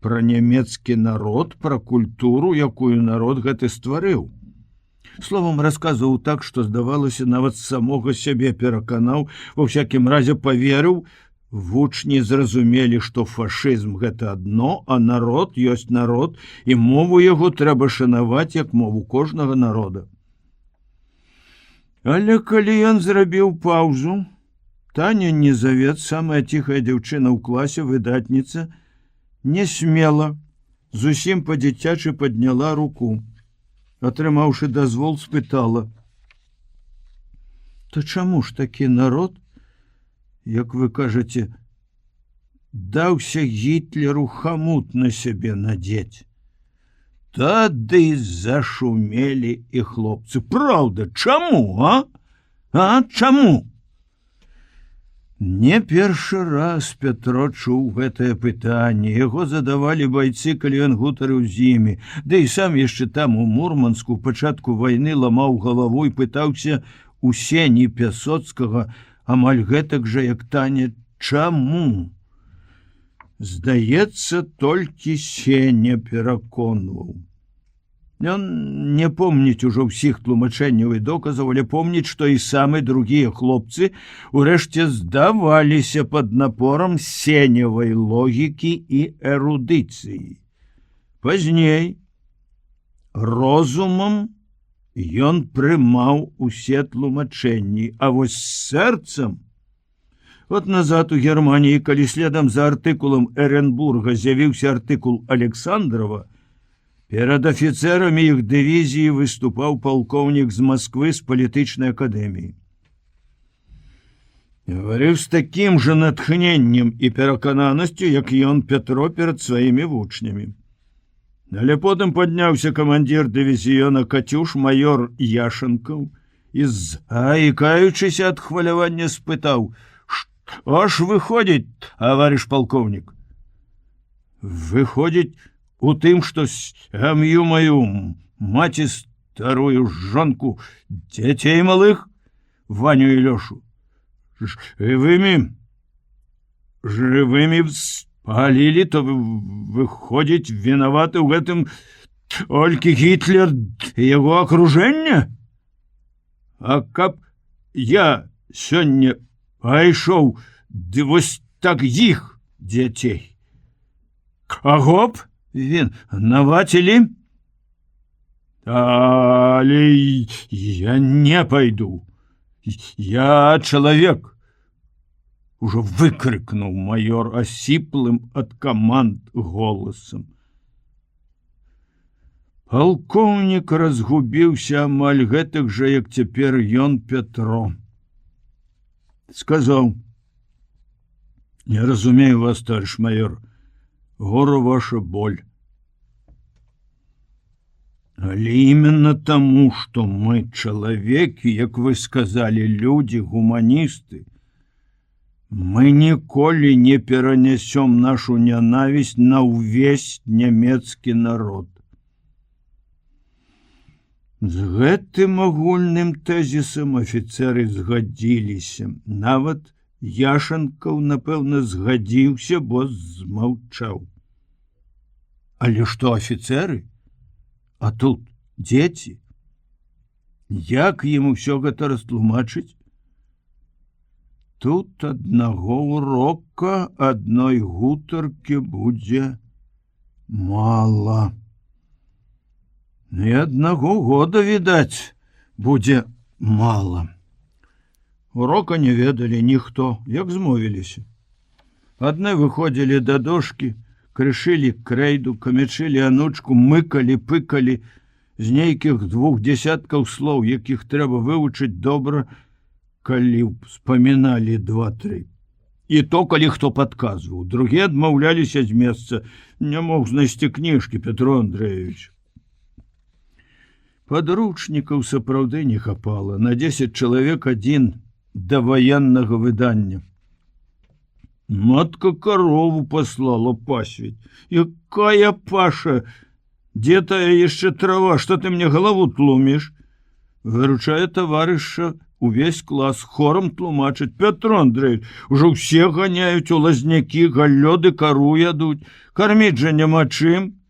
пра нямецкі народ, пра культуру, якую народ гэты стварыў. Словам, расказваў так, што, здавалася, нават самога сябе пераканаў, ва ўсякім разе паверыў Вучні зразумелі, што фашызм гэта адно, а народ ёсць народ, і мову яго трэба шанаваць як мову кожнага народа. Але калі ён зрабіў паўзу, Таня Незавет, самая ціхая дзяўчына ў класе, выдатніца, не смела, зусім па-дзіцячы падняла руку. Атрымаўшы дазвол, спытала: «То чаму ж такі народ, як вы кажаце, даўся Гітлеру хамут на сябе надзець?» Тады зашумелі і хлопцы. Праўда, чаму, а? А чаму? Не першы раз Пятро чуў гэтае пытанне. Яго задавалі байцы, калі ён гутарыў з імі. Ды і сам яшчэ там, у Мурманску, пачатку вайны ламаў галаву і пытаўся у Сені Пясоцкага, амаль гэтак жа, як Таня, чаму? Здаецца, толькі Сеня пераконваў. Ён не помніць ужо ўсіх тлумачэнняў і доказаў, але помніць, што і самы другія хлопцы урэшце здаваліся пад напорам сеневай логікі і эрудыцыі. Пазней розумам ён прымаў усе тлумачэнні, а вось сэрцам... От назад у Германії, калі следам за артыкулам Эренбурга з'явіўся артыкул Александрова, перад афіцэрамі іх дывізіі выступаў палкоўнік з Масквы з палітычнай акадэміі. Гаварыў з такім жа натхненнем і перакананасцю, як ён Пятро перад сваімі вучнямі. Але потым падняўся камандзір дывізіёна Кацюш, майор Яшанкаў, і, заікаючыся ад хвалявання, спытаў: «Аж выходзіць, таварыш палкоўнік?» «Выходзіць у тым, што сям'ю маю, маці старую жонку, дзяцей малых, Ваню і Лёшу, живымі спалілі, то выходзіць, вінаваты ў гэтым толькі Гітлер і яго акружэнне? А каб я сёння пайшоў, ды вось так іх дзяцей, каго б вінавацілі? Але я не пайду. Я чалавек!» Ужо выкрыкнуў майор асіплым ад каманд голасам. Палкоўнік разгубіўся амаль гэтак жа, як цяпер ён Пятро. Сказаў: «Не разумею вас, товарищ майор, гору ваша боль. Але именно тому, что мы человеки, як вы сказали, люди, гуманисты, мы ніколі не перанесем нашу ненависть на ўвесь нямецкі народ». З гэтым агульным тэзісам афіцеры згадзіліся. Нават Яшанкаў, напэўна, згадзіўся, бо змаўчаў. Але што афіцеры? А тут дзеці? Як ім усё гэта растлумачыць? Тут аднаго урока, адной гутаркі будзе мала. І аднаго года, відаць, будзе мала. Урока не ведалі ніхто, як змовіліся. Адны выходзілі да дошкі, крышылі крэйду, камячылі анучку, мыкалі, пыкалі з нейкіх 2 дзясяткаў слоў, якіх трэба вывучыць добра, калі спаміналі 2-3. І то, калі хто падказваў. Другія адмаўляліся з месца. Не мог знайсці кніжкі, Петро Андреевич. Падручнікаў сапраўды не хапала. На 10 чалавек адзін да ваеннага выдання. Матка корову послала пасвіць. Якая паша? Дзе тая яшчэ трава? Што ты мне галаву тлуміш? Выручае таварыша, увесь клас хором тлумачыць. Петро Андреевич, ужо ўсе ганяюць у лазнякі, галлёды кару ядуць. Карміць жа няма чым.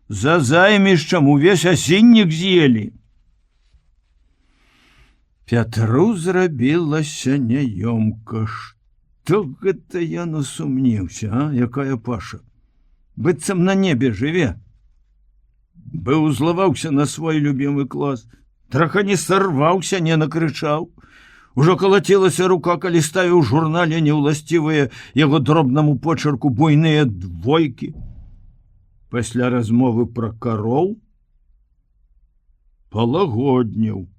За займішчам увесь асіннік з'елі. Пятру зрабілася няёмка. Хто гэта ён усумніўся, а? Якая паша? Быццам на небе жыве. Бы узлаваўся на свой любімы клас. Траха не сарваўся, не накрычаў. Ужо калацілася рука, калі ставіў у журнале неўласцівыя яго дробнаму почерку буйныя двойкі. Пасля размовы пра кароў палагодніў.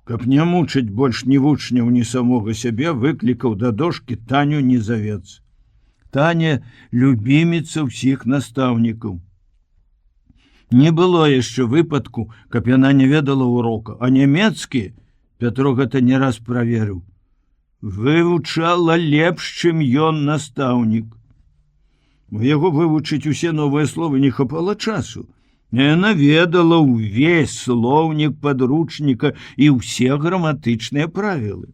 Каб не мучыць больш ні вучняў, ні самога сябе, выклікаў да дошкі Таню Незавец. Таня любіміца ўсіх настаўнікаў. Не было яшчэ выпадку, каб яна не ведала урока, а нямецкі, Пятро гэта не раз праверыў, вывучала лепш, чым ён настаўнік. У яго вывучыць усе новыя словы не хапала часу. Яна ведала ўвесь слоўнік падручніка і ўсе граматычныя правілы.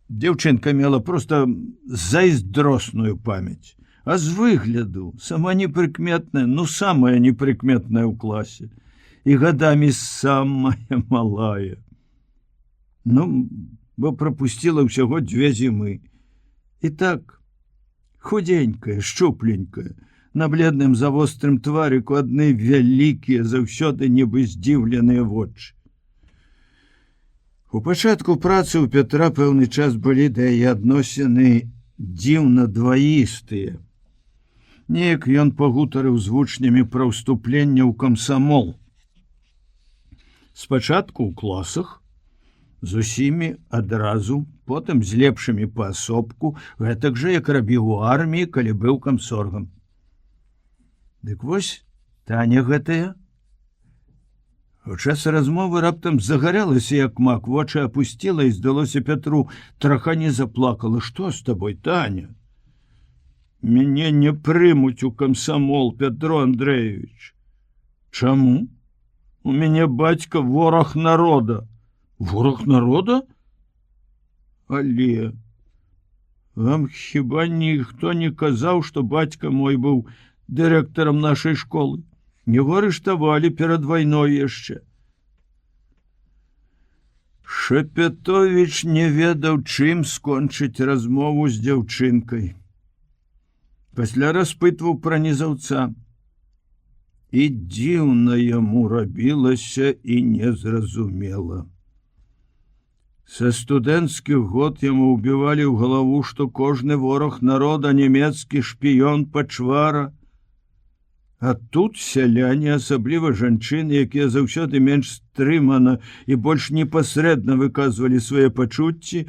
Дзяўчынка мела проста зайздросную памяць, а з выгляду сама непрыкметная, самая непрыкметная ў класе і гадамі самая малая. Бо прапусціла ўсяго 2 зімы. І так, худенькая, шчупленькая, на бледным завострым тварыку адны вялікія, заўсёды нібы здзіўленыя вочы. У пачатку працы ў Пятра пэўны час былі да яе адносіны дзіўна дваістыя. Неяк ён пагутарыў з вучнямі пра ўступленне ў камсамол. Спачатку ў класах, з усімі адразу, потым з лепшымі паасобку, гэтак жа, як рабіў у арміі, калі быў камсоргам. Дык вось, Таня гэтая. У час размовы раптам загарэлася, як мак, вочы апусціла, і здалося Пятру, траха не заплакала. Што з табой, Таня? Мяне не прымуць у камсамол, Пятро Андрэевич. Чаму? У мяне бацька вораг народа. Вораг народа? Але вам хіба ніхто не казаў, што бацька мой быў дырэктарам нашай школы? Яго арыштавалі перад вайной яшчэ. Шапятовіч не ведаў, чым скончыць размову з дзяўчынкай. Пасля распытваў пра незаўца. І дзіўна яму рабілася і незразумела. Са студэнцкіх год яму ўбівалі ў галаву, што кожны вораг народа нямецкі шпіён пачвара. А тут сяляне, асабліва жанчыны, якія заўсёды менш стрымана і больш непасрэдна выказвалі свае пачуцці,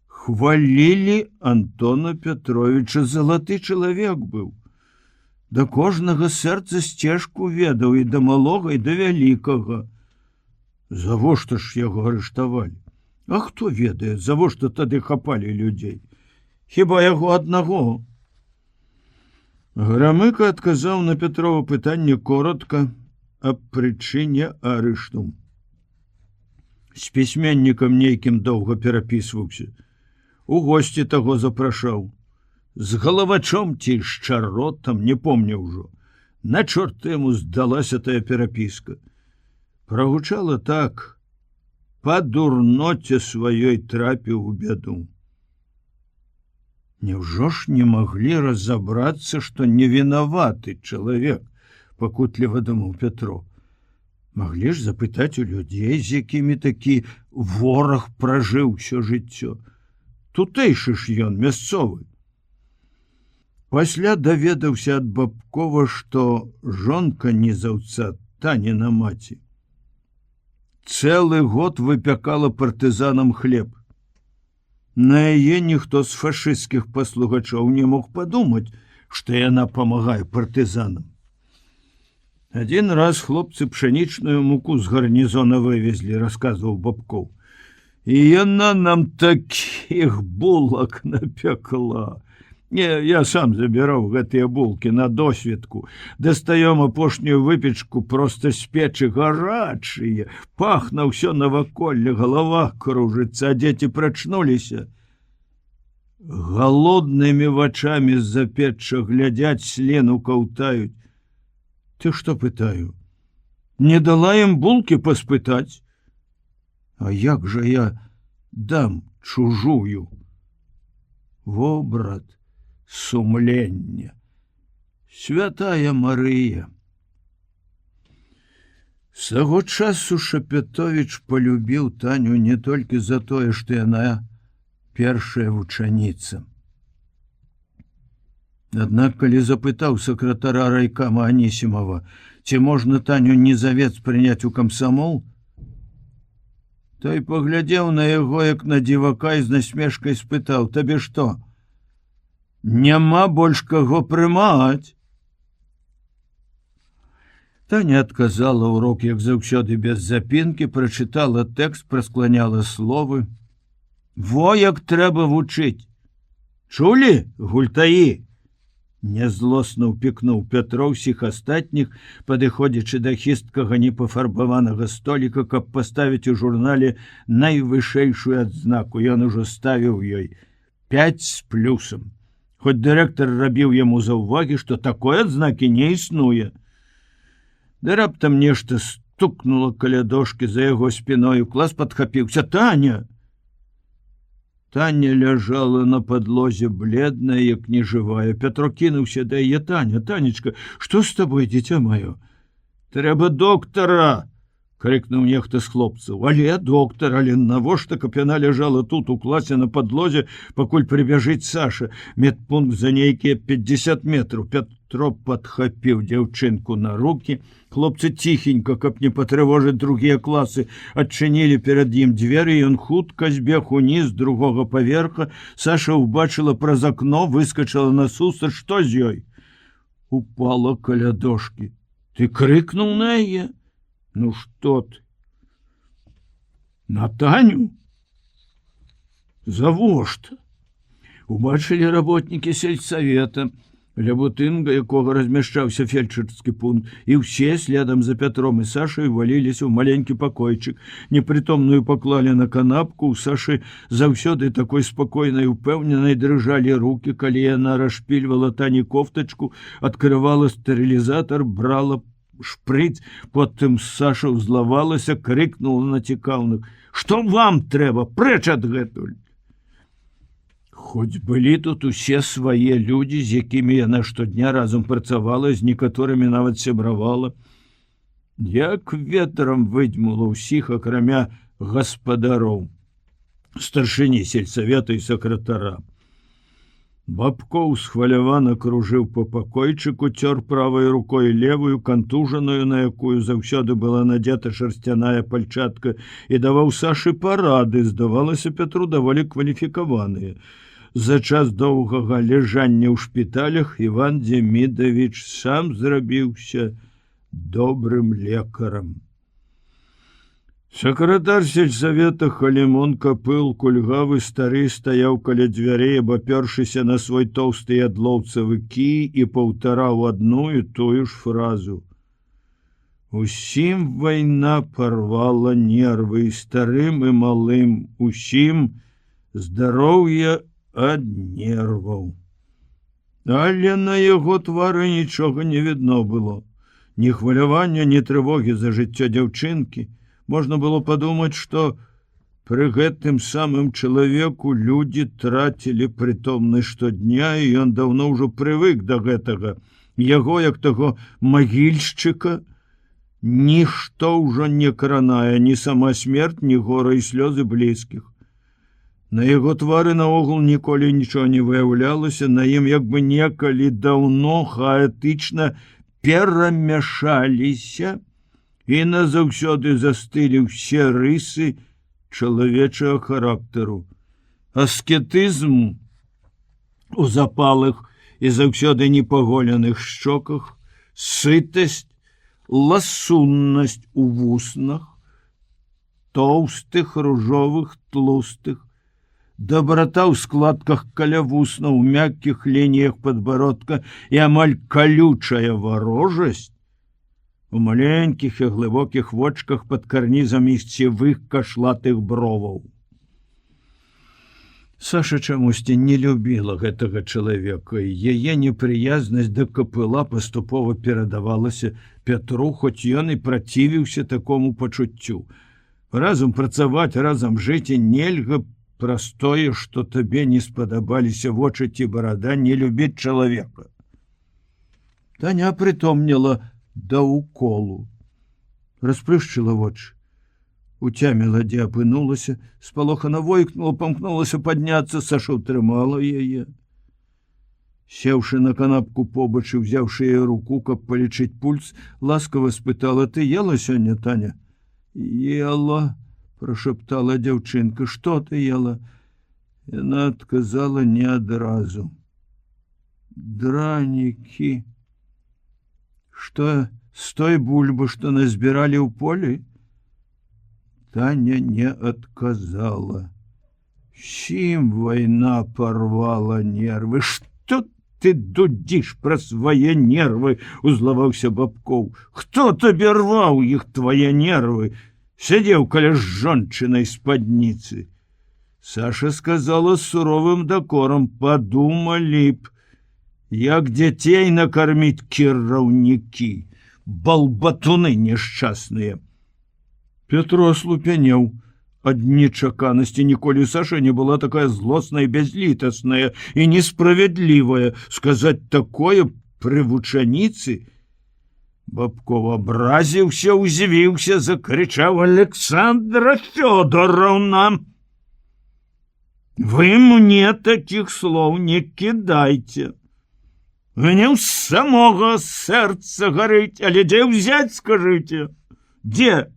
хвалілі Антона Пятровича. Залаты чалавек быў. Да кожнага сэрца сцежку ведаў, і да малога, і да вялікага. Завошта ж яго арыштавалі? А хто ведае, завошта тады хапалі людзей? Хіба яго аднаго? Грамыка адказаў на Пятрова пытанне коротка аб прычыне арышту. З пісьменнікам нейкім доўга перапісваўся. У госці таго запрашаў. З галавачом ці з чаротам, не помню ўжо. На чорт яму здалася тая перапіска. Прагучала так: па дурноце сваёй трапіў у бяду. Няўжо ж не маглі разабрацца, што невінаваты чалавек, пакутліва думаў Пятро. Маглі ж запытаць у людзей, з якімі такі вораг пражыў усё жыццё. Тутэйшы ж ён, мясцовы. Пасля даведаўся ад Бабкова, што жонка незаўца, Таніна маці, цэлы год выпякала партызанам хлеб. На яе ніхто з фашысцкіх паслугачоў не мог падумаць, што яна памагае партызанам. Адзін раз хлопцы пшанічную муку з гарнізона вывезлі, расказваў Бабкоў. І яна нам такіх булак напякла. Я сам забіраў гэтыя булкі на досведку. Дастаём апошнюю выпечку проста з печы, гарачыя. Пахна ўсё наваколле, галава кружыцца, а дзеці прачнуліся. Галоднымі вачамі з-за печча глядзяць, сліну каўтаюць. Ты што, пытаю? Не дала ім булкі паспытаць? А як жа я дам чужую? Во, брат, сумленне. Святая Марыя. З таго часу Шапетовіч полюбіў Таню не толькі за тое, што яна першая вучаніца. Аднак, калі запытаў сакратара райкама Анісімова, ці можна Таню незавец прыняць у камсамол, той паглядзеў на яго, як на дзівака, і з насмешкай спытаў: «Табе што, няма больш каго прымаць?» Таня адказала урок, як заўсёды, без запінкі, прачытала тэкст, праскланяла словы. «Во як трэба вучыць! Чулі, гультаі?» Нязлосна ўпікнуў Пятро ўсіх астатніх, падыходзячы да хісткага непафарбаванага століка, каб паставіць у журнале найвышэйшую адзнаку. Ён ужо ставіў ёй 5 з плюсам. Хоць дырэктар рабіў яму заўвагі, што такой адзнакі не існуе. Да раптам нешта стукнула каля дошкі за яго спіною. Клас падхапіўся: «Таня!» Таня ляжала на падлозе, бледная, як нежывая. Пятро кінуўся да яе: «Таня, Танечка, што з табой, дзіця маё?» «Трэба доктара!» — крыкнуў нехта з хлопцаў. «Але доктар, але навошта, каб яна ляжала тут у класе на падлозе, пакуль прыбяжыць Саша? Медпункт за нейкія 50 метраў». Пятро падхапіў дзяўчынку на рукі. Хлопцы ціхенька, каб не патрывожыць другія класы, адчынілі перад ім дзверы, і ён хутка збег уніз з другога паверха. Саша ўбачыла праз акно, выскачала насустрач. Што з ёй? Упала каля дошкі. «Ты крыкнуў на яе? Ну што ты? На Таню? Завошта?» Убачылі работнікі сельсавета, ля будынка якога размяшчаўся фельчарскі пункт, і ўсе следам за Пятром і Сашай валіліся ў маленькі пакойчык. Непрытомную паклалі на канапку. У Сашы заўсёды такой спакойнай, упэўненай дрыжалі рукі, калі яна расшпільвала Тані кофтачку, адкрывала стэрылізатар, брала шпрыц. Потым Саша ўзлавалася, крыкнула на цікаўных: «Што вам трэба? Прэч адгэтуль!» Хоць былі тут усе свае людзі, з якімі яна штодня разам працавала, з некаторымі нават сябравала. Як ветрам выдзьмула ўсіх, акрамя гаспадароў, старшыні сельсавета і сакратара. Бабкоў схвалявана кружыў па пакойчыку, цёр правай рукой левую, кантужаную, на якую заўсёды была надзета шарсцяная пальчатка, і даваў Сашы парады, здавалася Пятру, даволі кваліфікаваныя. За час доўгага ляжання ў шпіталях Іван Демідавіч сам зрабіўся добрым лекарам. Сакратар сельсавета Халімон Капыл, кульгавы стары, стаяў каля дзвярэй, абапёршыся на свой тоўсты ядлоўцавы кій, і паўтараў адну і тую ж фразу. Усім вайна парвала нервы, і старым і малым, усім здароўя ад нерваў. Але на яго твары нічога не відно было. Ні хвалявання, ні трывогі за жыццё дзяўчынкі. Можна было падумаць, што пры гэтым самым чалавеку людзі трацілі прытомнасць штодня, і ён даўно ўжо прывык да гэтага. Яго, як таго магільшчыка, нішто ўжо не кранае, ні сама смерць, ні гора і слёзы блізкіх. На яго твары наогул ніколі нічого не выяўлялася, на ім як бы некалі даўно хаатычна перамяшаліся і назаўсёды застылі ўсе рысы чалавечага характару. Аскетызм у запалых і заўсёды непаголеных шчоках, сытасць, ласуннасць у вуснах, тоўстых, ружовых, тлустых, доброта ў складках каля вуснаў, у мяккіх лініях падбародка і амаль калючая варожасць у маленькіх і глыбокіх вочках пад карнізам ісцевых кашлатых броваў. Саша чамусьці не любіла гэтага чалавека, і яе непрыязнасць да Капыла паступова перадавалася Пятру, хоць ён і працівіўся такому пачуццю. Разам працаваць, разам жыць і нельга праз тое, што табе не спадабаліся вочы ці барада, не любіць чалавека. Таня прытомніла да уколу. Расплюшчыла вочы. Уцяміла, дзе апынулася, спалохана войкнула, памкнулася падняцца, Саша ўтрымала яе. Сеўшы на канапку побач і ўзяўшы яе руку, каб палічыць пульс, ласкава спытала: «Ты ела сёння, Таня?» «Ела», – прошептала дзяўчынка. «Што ты ела?» Яна адказала не адразу. «Дранікі». «Што, з той бульбы, што назбіралі ў полі?» Таня не адказала. Сім вайна парвала нервы. «Што ты дудзіш пра свае нервы?» – узлаваўся Бабкоў. «Хто табе рваў іх, твае нервы?» Сядзеў каля жончынай спадніцы. Саша сказала з суровым дакорам: «Падумалі б, як дзяцей накарміць кіраўнікі, балбатуны нешчасныя». Петро аслупянеў ад нечаканасці. Ніколі Саша не была такая злосная, бязлітасная і несправядлівая. Сказаць такое пры вучаніцы? Бабков абразіўся, узвіўся, закрычаў: «Александра Фёдоровна! Вы мне таких слов не кидайте! Мне ў самога сэрца гарыць, але дзе ўзяць, скажыце? Дзе?»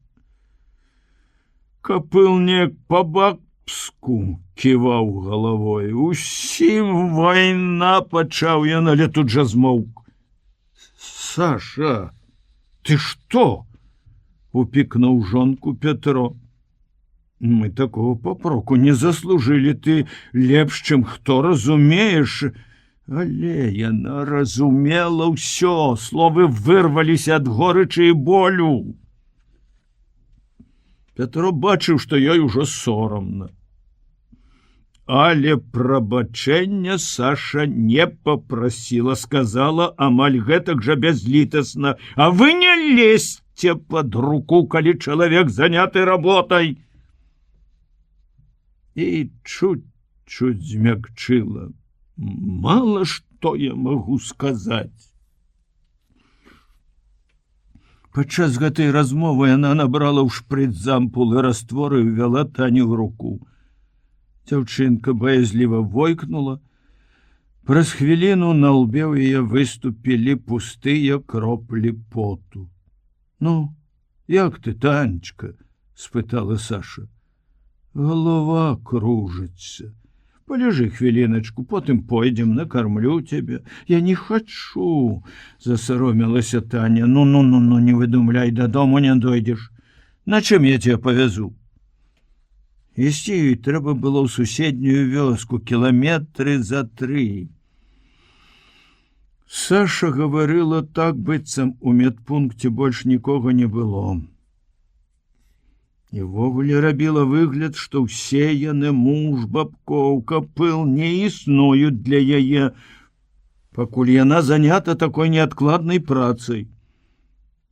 Капылнік па-бабску ківаў галавой. «Усім вайна», – пачаў ён, але тут жа змоўк. «Саша, ты што?» – упікнуў жонку Петро. «Мы такого папроку не заслужылі, ты лепш, чым хто, разумееш?» Але яна разумела ўсё, словы вырваліся ад горычы і болю. Петро бачыў, што ёй ужо сорамна. Але прабачэння Саша не папрасіла, сказала амаль гэтак жа бязлітасна: «А вы не лезьце пад руку, калі чалавек заняты работай!» І чуть-чуть змякчыла: «Мала што я магу сказаць». Падчас гэтай размовы яна набрала ў шпрыц ампулы раствору і ввяла Таню ў руку. Дзяўчынка баязліва войкнула. Праз хвіліну на лбе ў яе выступілі пустыя кроплі поту. «Ну, як ты, Танечка?» – спытала Саша. «Голова кружыцца. Полежи хвіліначку, потым пойдем, накормлю тебя». «Я не хочу», – засаромілася Таня. «Ну, не выдумляй, дадому не дойдешь. На чым я тебя повязу?» Ісці ёй трэба было ў суседнюю вёску, кіламетры за 3. Саша гаварыла так, быццам у медпункце больш нікога не было. І ввогуле рабіла выгляд, што ўсе яны, муж, Бабкоў, Капыл, не існуюць для яе, пакуль яна занята такой неадкладнай працай.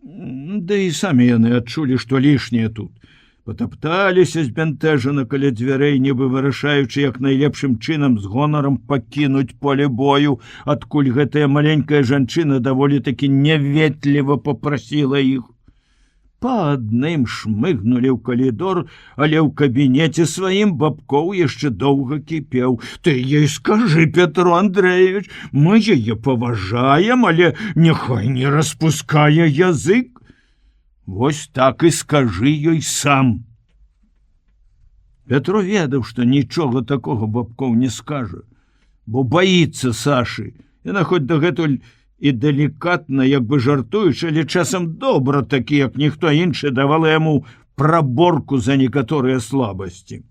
Да і самі яны адчулі, што лішняе тут. Патапталіся збянтэжана каля дзвярэй, нібы вырашаючы, як найлепшым чынам з гонарам пакінуць поле бою, адкуль гэтая маленькая жанчына даволі такі няветліва попрасіла іх. Па адным шмыгнулі ў калідор, але ў кабінеце сваім Бабкоў яшчэ доўга кіпеў. «Ты ей скажы, Петро Андреевич, мы яе паважаем, але няхай не распускае язык. Вось так і скажы ёй сам». Петро ведаў, што нічога такога Бабкоў не скажа, бо баіцца Сашы. Яна хоць дагэтуль і далікатна, як бы жартуючы, але часам добра, такі, як ніхто іншы, давала яму праборку за некаторыя слабасці.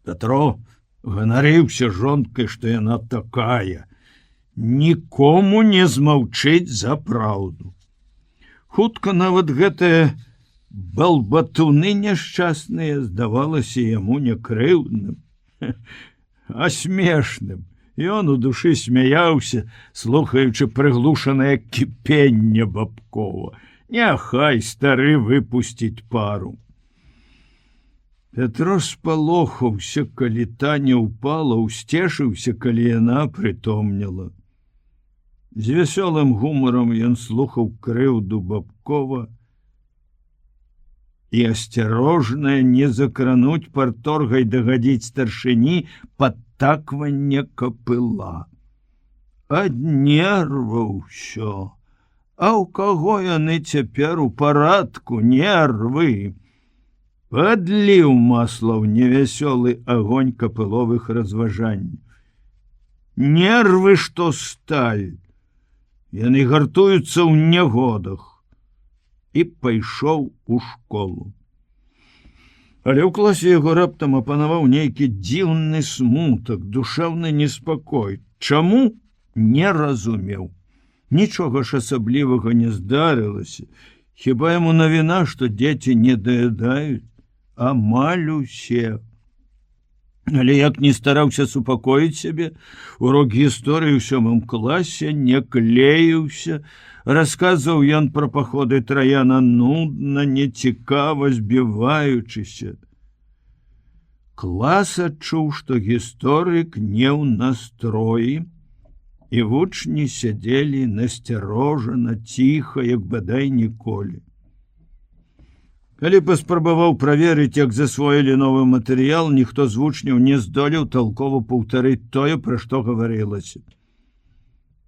Петро ганарыўся жонкай, што яна такая, нікому не змаўчыць за праўду. Хутка нават гэтыя балбатуны няшчасныя здавалася яму не крыўдным, а смешным. Ён у душы смяяўся, слухаючы прыглушанае кіпенне Бабкова. Няхай стары выпусціць пару. Пятро спалохаўся, калі Таня ўпала, усцешыўся, калі яна прытомніла. З вясёлым гумарам ён слухаў крыўду Бабкова і асцярожнае не закрануць парторгай дагадзіць старшыні падтакванне Капыла. Ад нерваў усё. А ў каго яны цяпер у парадку, нервы? Падліў масла ў невясёлы агонь капыловых разважанняў. Нервы, што сталь. Яны гартуюцца ў нягодах. І пайшоў у школу. Але ў класе яго раптам апанаваў нейкі дзіўны смутак, душэўны неспакой. Чаму? Не разумеў. Нічога ж асаблівага не здарылася. Хіба яму навіна, што дзеці не даядаюць? Амаль усе. Але як не стараўся супакоіць сябе, урок гісторыі ў 7 класе не клеіўся. Расказваў ён пра паходы Траяна нудна, нецікава, збіваючыся. Клас адчуў, што гісторык не ў настроі, і вучні сядзелі насцярожана, ціха, як бадай ніколі. Калі паспрабаваў праверыць, як засвоілі новы матэрыял, ніхто з вучняў не здолеў талкова паўтарыць тое, пра што гаварылася.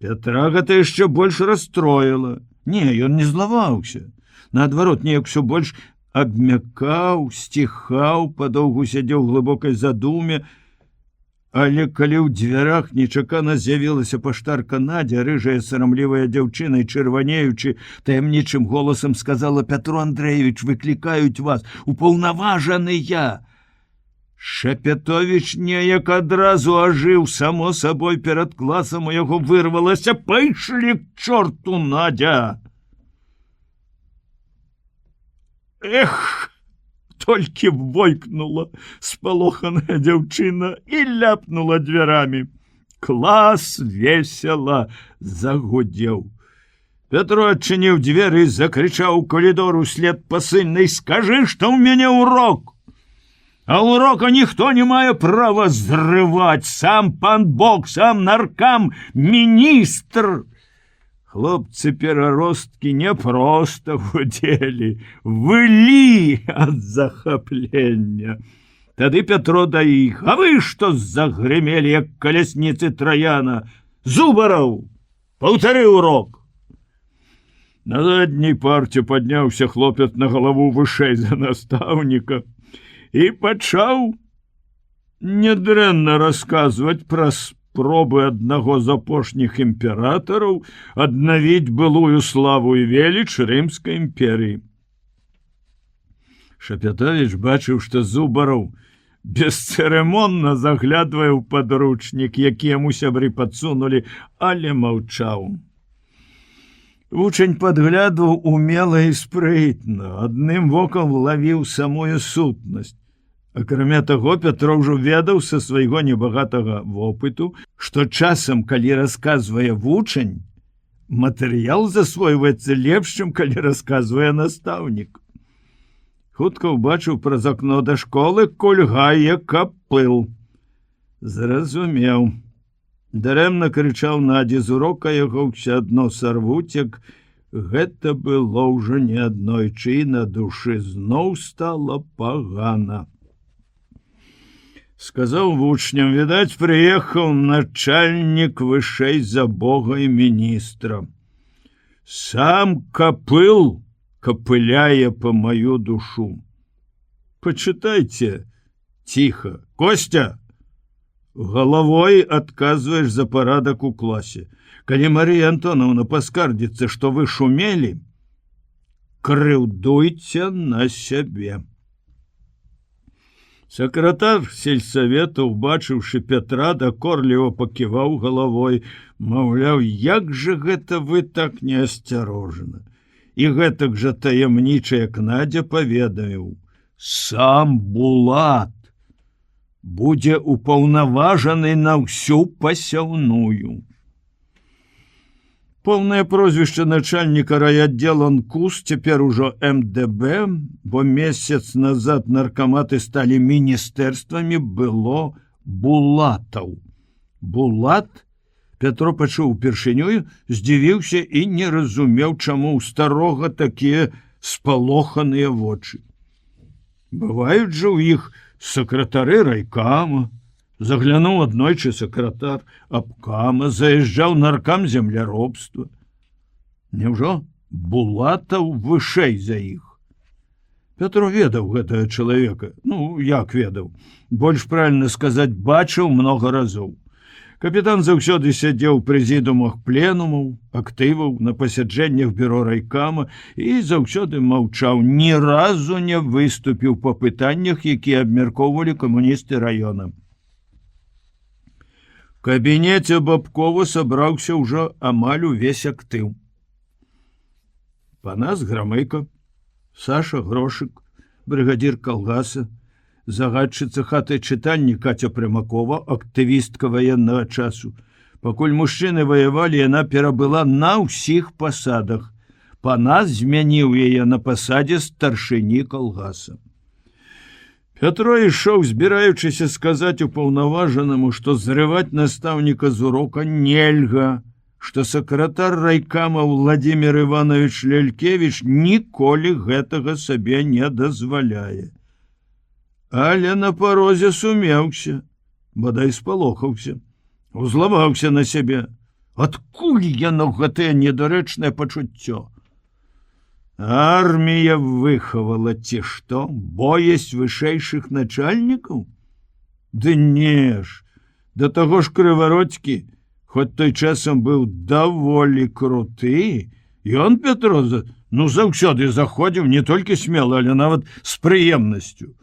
Пятра гэта яшчэ больш расстроіла. Не, ён не злаваўся. Наадварот, неяк усё больш абмякаў, сціхаў, падоўгу сядзеў у глыбокай задуме. Але калі ў дзвярах нечакана з'явілася паштарка Надзя, рыжая сарамлівая дзяўчына, чырванеючы, таямнічым голасам сказала: «Пятру Андрэевич, выклікаюць вас, упаўнаважаныя». Шапятовіч неяк адразу ажыў, само сабой перад класам у яго вырвалася: «Пайшлі к чорту, Надзя!» Эх! Толькі войкнула спалоханая дзяўчына і ляпнула дзвярамі. Клас весела загудзеў. Пятро адчыніў дзверы і закрычаў у калідор услед пасыльнай: «Скажы, што ў мяне урок! А урока ніхто не мае права зрываць! Сам пан Бог, сам наркам, міністр!» Хлопцы-пераросткі не проста гудзелі, вылі ад захаплення. Тады Пятро да іх: «А вы што загрымелі, як калясніцы Траяна? Зубараў, паўтары урок!» На задняй парце падняўся хлопец на галаву вышэй за настаўніка і пачаў нядрэнна расказваць пра спробы аднаго з апошніх імператараў аднавіць былую славу і веліч Рымскай імперыі. Шапятовіч бачыў, што Зубараў бесцырымонна заглядвае ў падручнік, які яму сябры падсунулі, але маўчаў. Вучань падглядваў умела і спрытна, адным вокам лавіў самую сутнасць. Акрамя таго, Пятро ўжо ведаў са свайго небагатага вопыту, што часам, калі расказвае вучань, матэрыял засвойваецца лепш, чым калі расказвае настаўнік. Хутка ўбачыў праз акно да школы: кульгае Капыл. Зразумеў. Дарэмна крычаў Надзі з урока, яго ўсё адно сарвуць, як гэта было ўжо неаднойчы, і на душы зноў стала пагана. Сказаў вучням: «Відаць, прыехаў начальнік вышэй за Бога і міністра. Сам Капыл капыляе па маю душу. Пачытайце ціха. Костя, галавой адказваеш за парадак у класе. Калі Марія Антоновна паскардзіцца, што вы шумелі, крыўдуйце на сябе». Сакратар сельсавета, убачыўшы Пятра, дакорліва паківаў галавой, маўляў: «Як жа гэта вы так неасцярожна?» І гэтак жа таямніча, як Надзя, паведаміў: «Сам Булат будзе упаўнаважаны на ўсю пасяўную». Полное прозвішча начальніка райаддзела НКУС, цяпер ужо МДБ, бо месяц назад наркаматы сталі міністэрствамі, было Булатаў. Булат Пятро пачуў упершыню, здзівіўся і не разумеў, чаму ў старога такія спалоханыя вочы. Бываюць жа ў іх сакратары райкама. Заглянуў аднойчы сакратар абкама, заязджаў наркам земляробства. Няўжо Булатаў вышэй за іх? Пятро ведаў гэтага чалавека. Як ведаў? Больш правільна сказаць, бачыў многа разоў. Капітан заўсёды сядзеў у прэзідумах пленумаў, актываў, на пасяджэннях бюро райкама і заўсёды маўчаў, ні разу не выступіў па пытаннях, якія абмяркоўвалі камуністы раёна. В кабінеце Бабкова сабраўся ўжо амаль увесь актыў. Панас Грамыка, Саша Грошык, брыгадзір калгаса, загадчыца хаты чытальні Каця Прымакова, актывістка ваеннага часу. Пакуль мужчыны ваявалі, яна перабыла на ўсіх пасадах. Панас змяніў яе на пасадзе старшыні калгаса. Пятро ішоў, збіраючыся сказаць упаўнаважанаму, што зрываць настаўніка з урока нельга, што сакратар райкама Владимир Иванович Лялькевич ніколі гэтага сабе не дазваляе. Але на парозе сумеўся, бадай спалохаўся, узлаваўся на сябе. Адкуль яно гэтае недарэчнае пачуццё? Армія выхавала ці што? Боязь вышэйшых начальнікаў? Ды не ж, да таго ж Крывародскі, хоць той часам быў даволі круты, ён, Пятро, заўсёды заходзіў не толькі смела, але нават з прыемнасцю.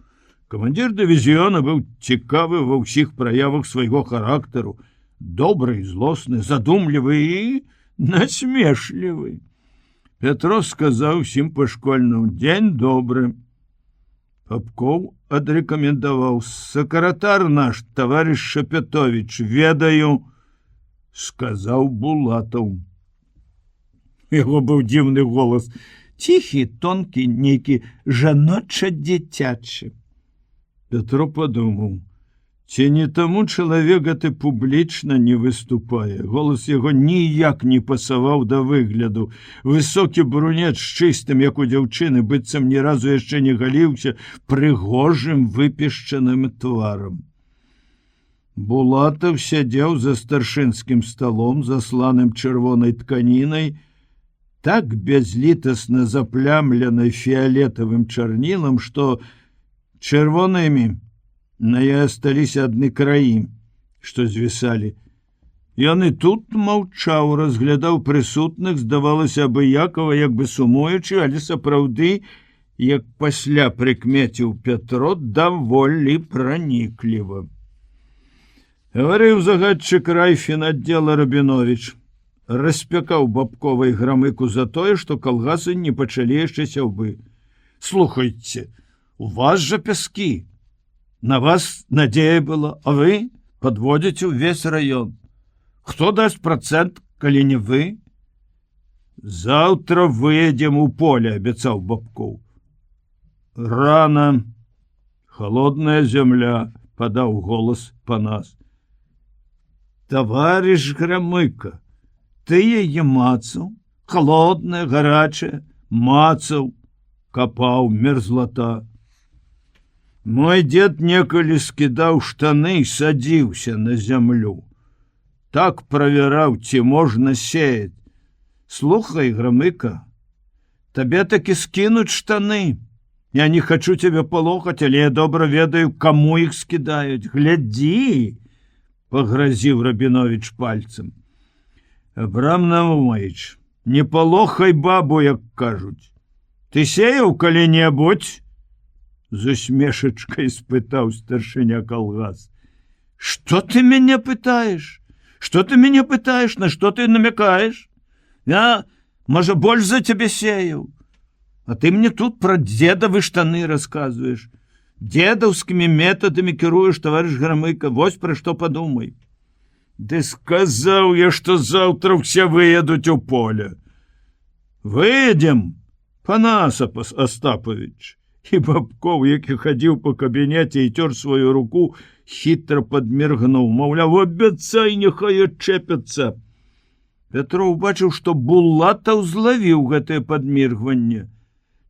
Камандзір дывізіёна быў цікавы ва ўсіх праявах свайго характару, добры, злосны, задумлівы і насмешлівы. Пятро сказаў усім па-школьнаму: «Дзень добры». Папкоў адрэкамендаваў: «Сакратар наш, таварыш Шапятовіч, ведаю», сказаў Булатаў. Яго быў дзіўны голас, ціхі, тонкі, нейкі жаноча-дзіцячы. Пятро падумаў, ці не таму чалавек гэты публічна не выступае. Голас яго ніяк не пасаваў да выгляду. Высокі брунет з чыстым, як у дзяўчыны, быццам ні разу яшчэ не галіўся, прыгожым выпешчаным тварам. Булатаў сядзеў за старшынскім сталом, засланым чырвонай тканінай, так бязлітасна заплямленай фіялетавым чарнілам, што чырвонымі на яе асталіся адны краі, што звісалі. Ён і тут маўчаў, разглядаў прысутных, здавалася абыякава, як бы сумуючы, але сапраўды, як пасля прыкмеціў Пятро, даволі пранікліва. Гаварыў загадчык райфінаддзела Рабіновіч. Распякаў Бабкова і Грамыку за тое, што калгасы не пачалі яшчэ сяўбы. Слухайце, у вас жа пяскі. На вас надзея была, а вы подводзіце ўвесь раён. Хто дасць процент, калі не вы? Заўтра выедзем у поле, абяцаў Бабкоў. Рана, холодная земля, падаў голас Панас. Таварыш Грамыка, ты яе мацаў, холодная, гарачая, мацаў, капаў, мерзлата. Мой дед некалі скідаў штаны і садзіўся на зямлю. Так правяраў, ці можна сеять. Слухай, Грамыка, табе такі скінуць штаны. Я не хачу цябе палохаць, але я добра ведаю, каму іх скідаюць. Глядзі, пагразіў Рабіновіч пальцем. Абрам Наумович, не палохай бабу, як кажуць. Ты сеяў калі-небудзь? З усмешачкай спытаў старшыня калгас. Что ты меня пытаешь? Что ты меня пытаешь? На что ты намекаешь? Я, можа, больш за тебе сеяў. А ты мне тут про дедовы штаны рассказываешь. Дедовскими методами кіруешь, товарищ Громыко. Вось про что подумай. Ды сказаў я, што заўтра ўсе выедуць у поле. Выедем, Панас Остапович. І Бабкоў, які хадзіў па кабінеце і цёр сваю руку, хітра падміргнуў, маўляў, абяцай, няхай адчэпяцца. Пятров бачыў, што Булатаў злавіў гэтае падміргванне.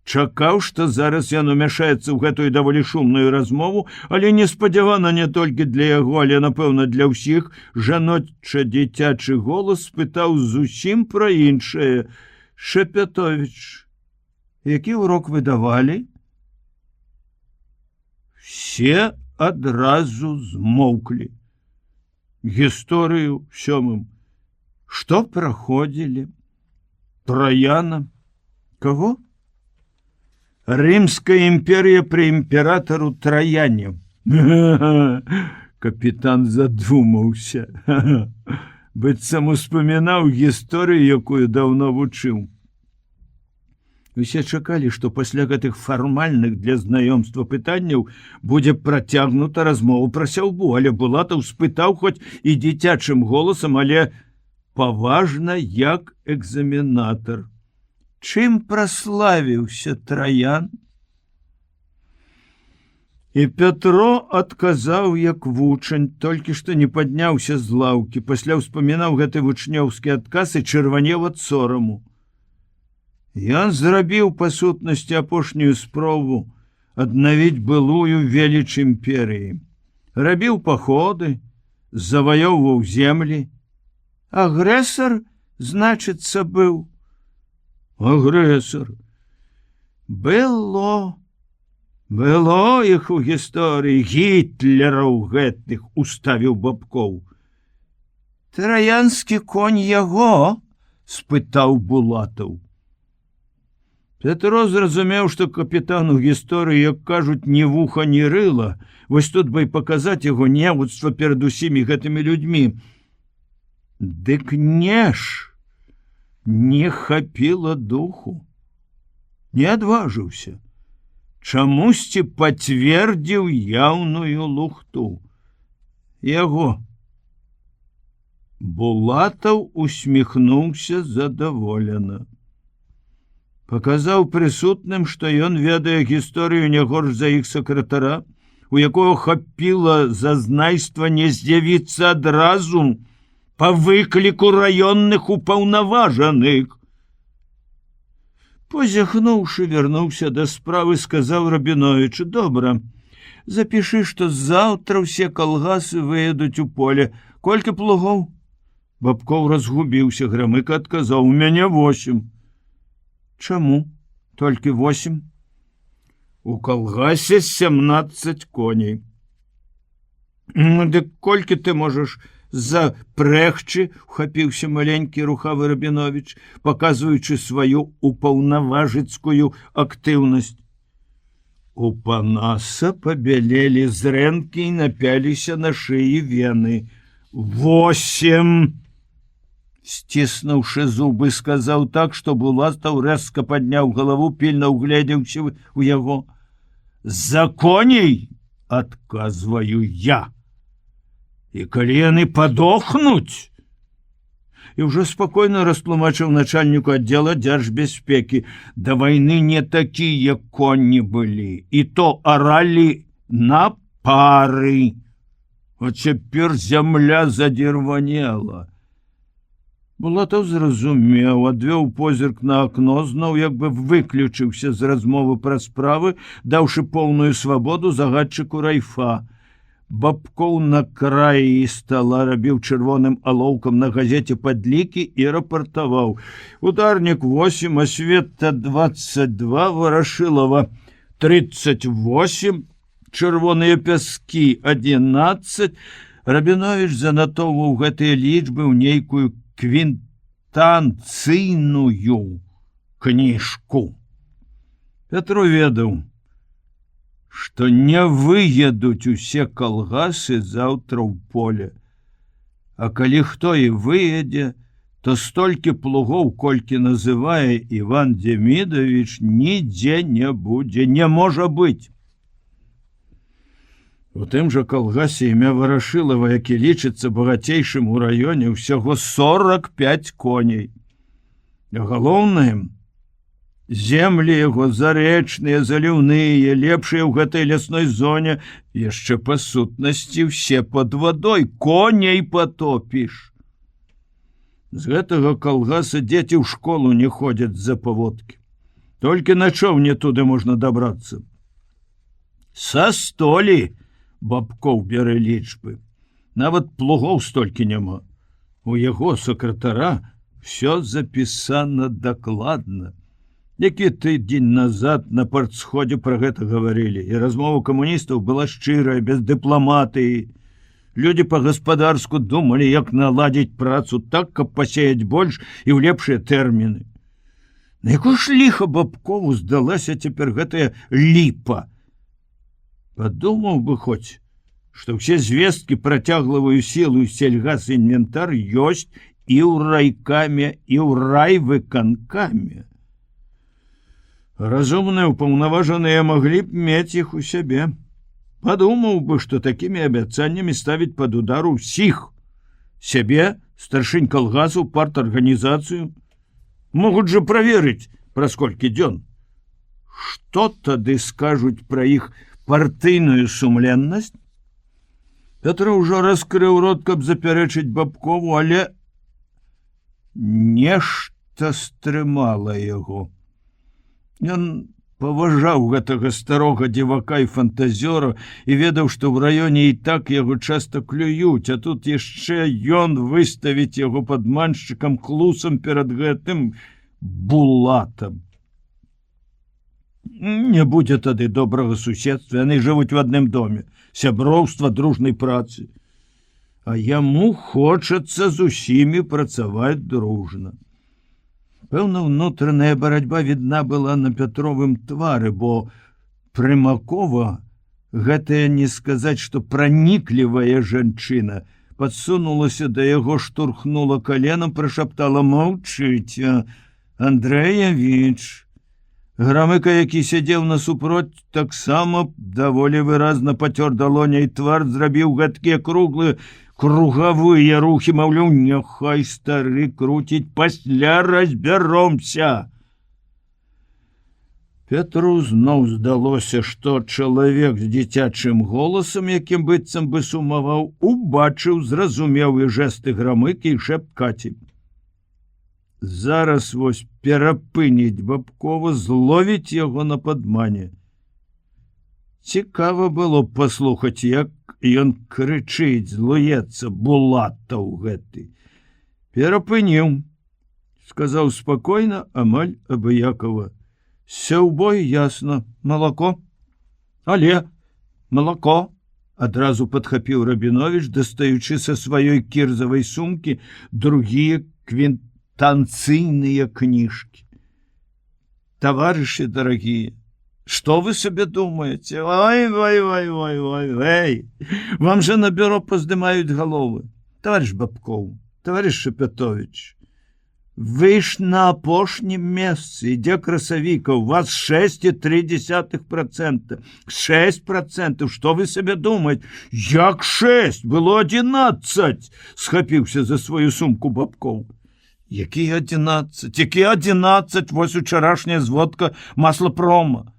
Чакаў, што зараз ён умяшаецца ў гэтую даволі шумную размову, але неспадзявана не толькі для яго, але, напэўна, для ўсіх, жаноча-дзіцячы голас спытаў зусім пра іншае. Шапятовіч, які урок вы давалі? Все адразу змоўклі. Гісторыю 7. Што праходзілі? Траяна. Каго? Рымская імперія пры імператару Траяне. Капітан задумаўся. Быццам успамінаў гісторыю, якую даўно вучыў. Усе чакалі, што пасля гэтых фармальных для знаёмства пытанняў будзе працягнута размова пра сяўбу, але Булатаў спытаў хоць і дзіцячым голасам, але паважна як экзаменатар. Чым праславіўся Траян? І Пятро адказаў як вучань, толькі што не падняўся з лаўкі, пасля ўспамінаў гэты вучнёўскі адказ і чырванеў ад сораму. Ён зрабіў па сутнасці апошнюю спробу аднавіць былую веліч імперыі. Рабіў паходы, заваёўваў землі. Агрэсар, значыцца, быў. Агрэсар. Было іх у гісторыі, гітлераў гэтых, уставіў Бабкоў. Траянскі конь яго? Спытаў Булатаў. Пятро зразумеў, што капітану гісторыі, як кажуць, ні вуха, ні рыла. Вось тут бы і паказаць яго невуцтва перад усімі гэтымі людзьмі. Дык не хапіла духу. Не адважыўся. Чамусьці пацвердзіў яўную лухту. Яго. Булатаў усміхнуўся задаволена. Паказаў прысутным, што ён ведае гісторыю не горш за іх сакратара, у якого хапіла зазнайства не з'явіцца адразу па выкліку раённых упаўнаважаных. Позяхнуўшы, вярнуўся да справы, сказаў Рабіновіч: добра, запішы, што заўтра ўсе калгасы выедуць у поле. Колькі плугоў? Бабкоў разгубіўся, Грамыка адказаў: у мяне 8. Чаму? Толькі 8? У калгасе 17 коней. Дык колькі ты можаш запрэгчы? Ухапіўся маленькі рухавы Рабіновіч, паказваючы сваю упаўнаважыцкую актыўнасць. У Панаса пабялелі зрэнкі і напяліся на шыі вены. 8! Сціснуўшы зубы, сказаў так, што Булатаў рэзка падняў галаву, пільна ўгледзеўся ў яго. За коней адказваю я. І калі яны падохнуць? І ўжо спакойна растлумачыў начальніку аддзела дзяржбяспекі: да вайны не такія коні былі, і то аралі на пары. А цяпер зямля задзірванела. Булатаў зразумеў, адвёў позірк на акно, зноў як бы выключыўся з размовы пра справы, даўшы поўную свабоду загадчыку райфа. Бабкоў на краі стала рабіў чырвоным алоўкам на газеце падлікі і рапартаваў: ударнік 8, Асвета 22, Варашылава 38, Чырвоныя пяскі 11. Рабіновіч занатоўваў гэтыя лічбы ў нейкую квінтанцыйную кніжку. Пятро ведаў, што не выедуць усе калгасы заўтра ў поле. А калі хто і выедзе, то столькі плугоў, колькі называе Іван Демідович, нідзе не будзе, не можа быць. У тым жа калгасе імя Варашылава, які лічыцца багацейшым у раёне, ўсяго 45 коней. Галоўнае, землі яго зарэчныя, заліўныя, лепшыя ў гэтай лясной зоне, яшчэ па сутнасці ўсе пад вадой, коней патопіш. З гэтага калгаса дзеці ў школу не ходзяць за паводкі. Толькі на човне туды можна дабрацца. Са столі Бабкоў бярэ лічбы. Нават плугоў столькі няма. У яго сакратара все запісана дакладна. Які тыдзень назад на партсходзе пра гэта гаварылі, і размова камуністаў была шчырая, без дыпламатыі. Людзі па-гаспадарску думалі, як наладзіць працу так, каб пасеяць больш і ў лепшыя тэрміны. На якое ж ліха Бабкову здалася цяпер гэтая ліпа? Падумаў бы хоць, што ўсе звесткі пра цяглавую сілу і сельгас-інвентар ёсць і ў райкаме, і ў райвыканкаме. Разумныя ўпаўнаважаныя маглі б мець іх у сябе. Падумаў бы, што такімі абяцаннямі ставіць пад удар усіх. Сябе, старшынь калгасу, парт-арганізацыю. Могуць жа праверыць, праз колькі дзён. Што тады скажуць пра іх партыйную сумленнасць? Петр ўжо раскрыў рот, каб запярэчыць Бабкову, але нешта стрымала яго. Ён паважаў гэтага старога дзівака і фантазёра і ведаў, што ў раёне і так яго часта клююць, а тут яшчэ ён выставіць яго падманшчыкам, клусам перад гэтым Булатам. Не будзе тады добрага суседства, яны жывуць в адным доме, сяброўства, дружнай працы. А яму хочацца з усімі працаваць дружна. Пэўна, ўнутраная барацьба відна была на Пятровым твары, бо Прымакова, гэтая не сказаць, што праніклівая жанчына, падсунулася да яго, штурхнула каленам, прашаптала: «Маўчыце, Андрэевіч». Грамыка, які сядзеў насупроць, таксама даволі выразна пацёр далоняй твар, зрабіў гэткія кругавыя рухі, маўляў, няхай стары круціць, пасля разбяромся. Петру зноў здалося, што чалавек з дзіцячым голасам, якім быццам бы сумаваў, убачыў зразумелыя жэсты Грамыкі і шэпт Каці. Зараз вось перапыніць Бабкова, зловіць яго на падмане. Цікава было б паслухаць, як ён крычыць, злуецца, Булатаў гэты. Перапыніў, сказаў спакойна, амаль абыякова. Сяўбой ясна, малако. Але малако, адразу падхапіў Рабіновіч, дастаючы са сваёй кірзавай сумкі другія квінтанцыйныя кніжкі. Таварышы дарагія, что вы себе думаете? Ой, вам же на бюро поздымают головы. Товарищ Бабков, товарищ Шепетович, вы ж на апошнім месцы, ідзе красавіка, у вас 6,3%. 6%, что вы себе думаете? Як 6? Было 11, схапіўся за свою сумку Бабков. Які 11? Які 11? Вось учарашняя зводка маслапрома.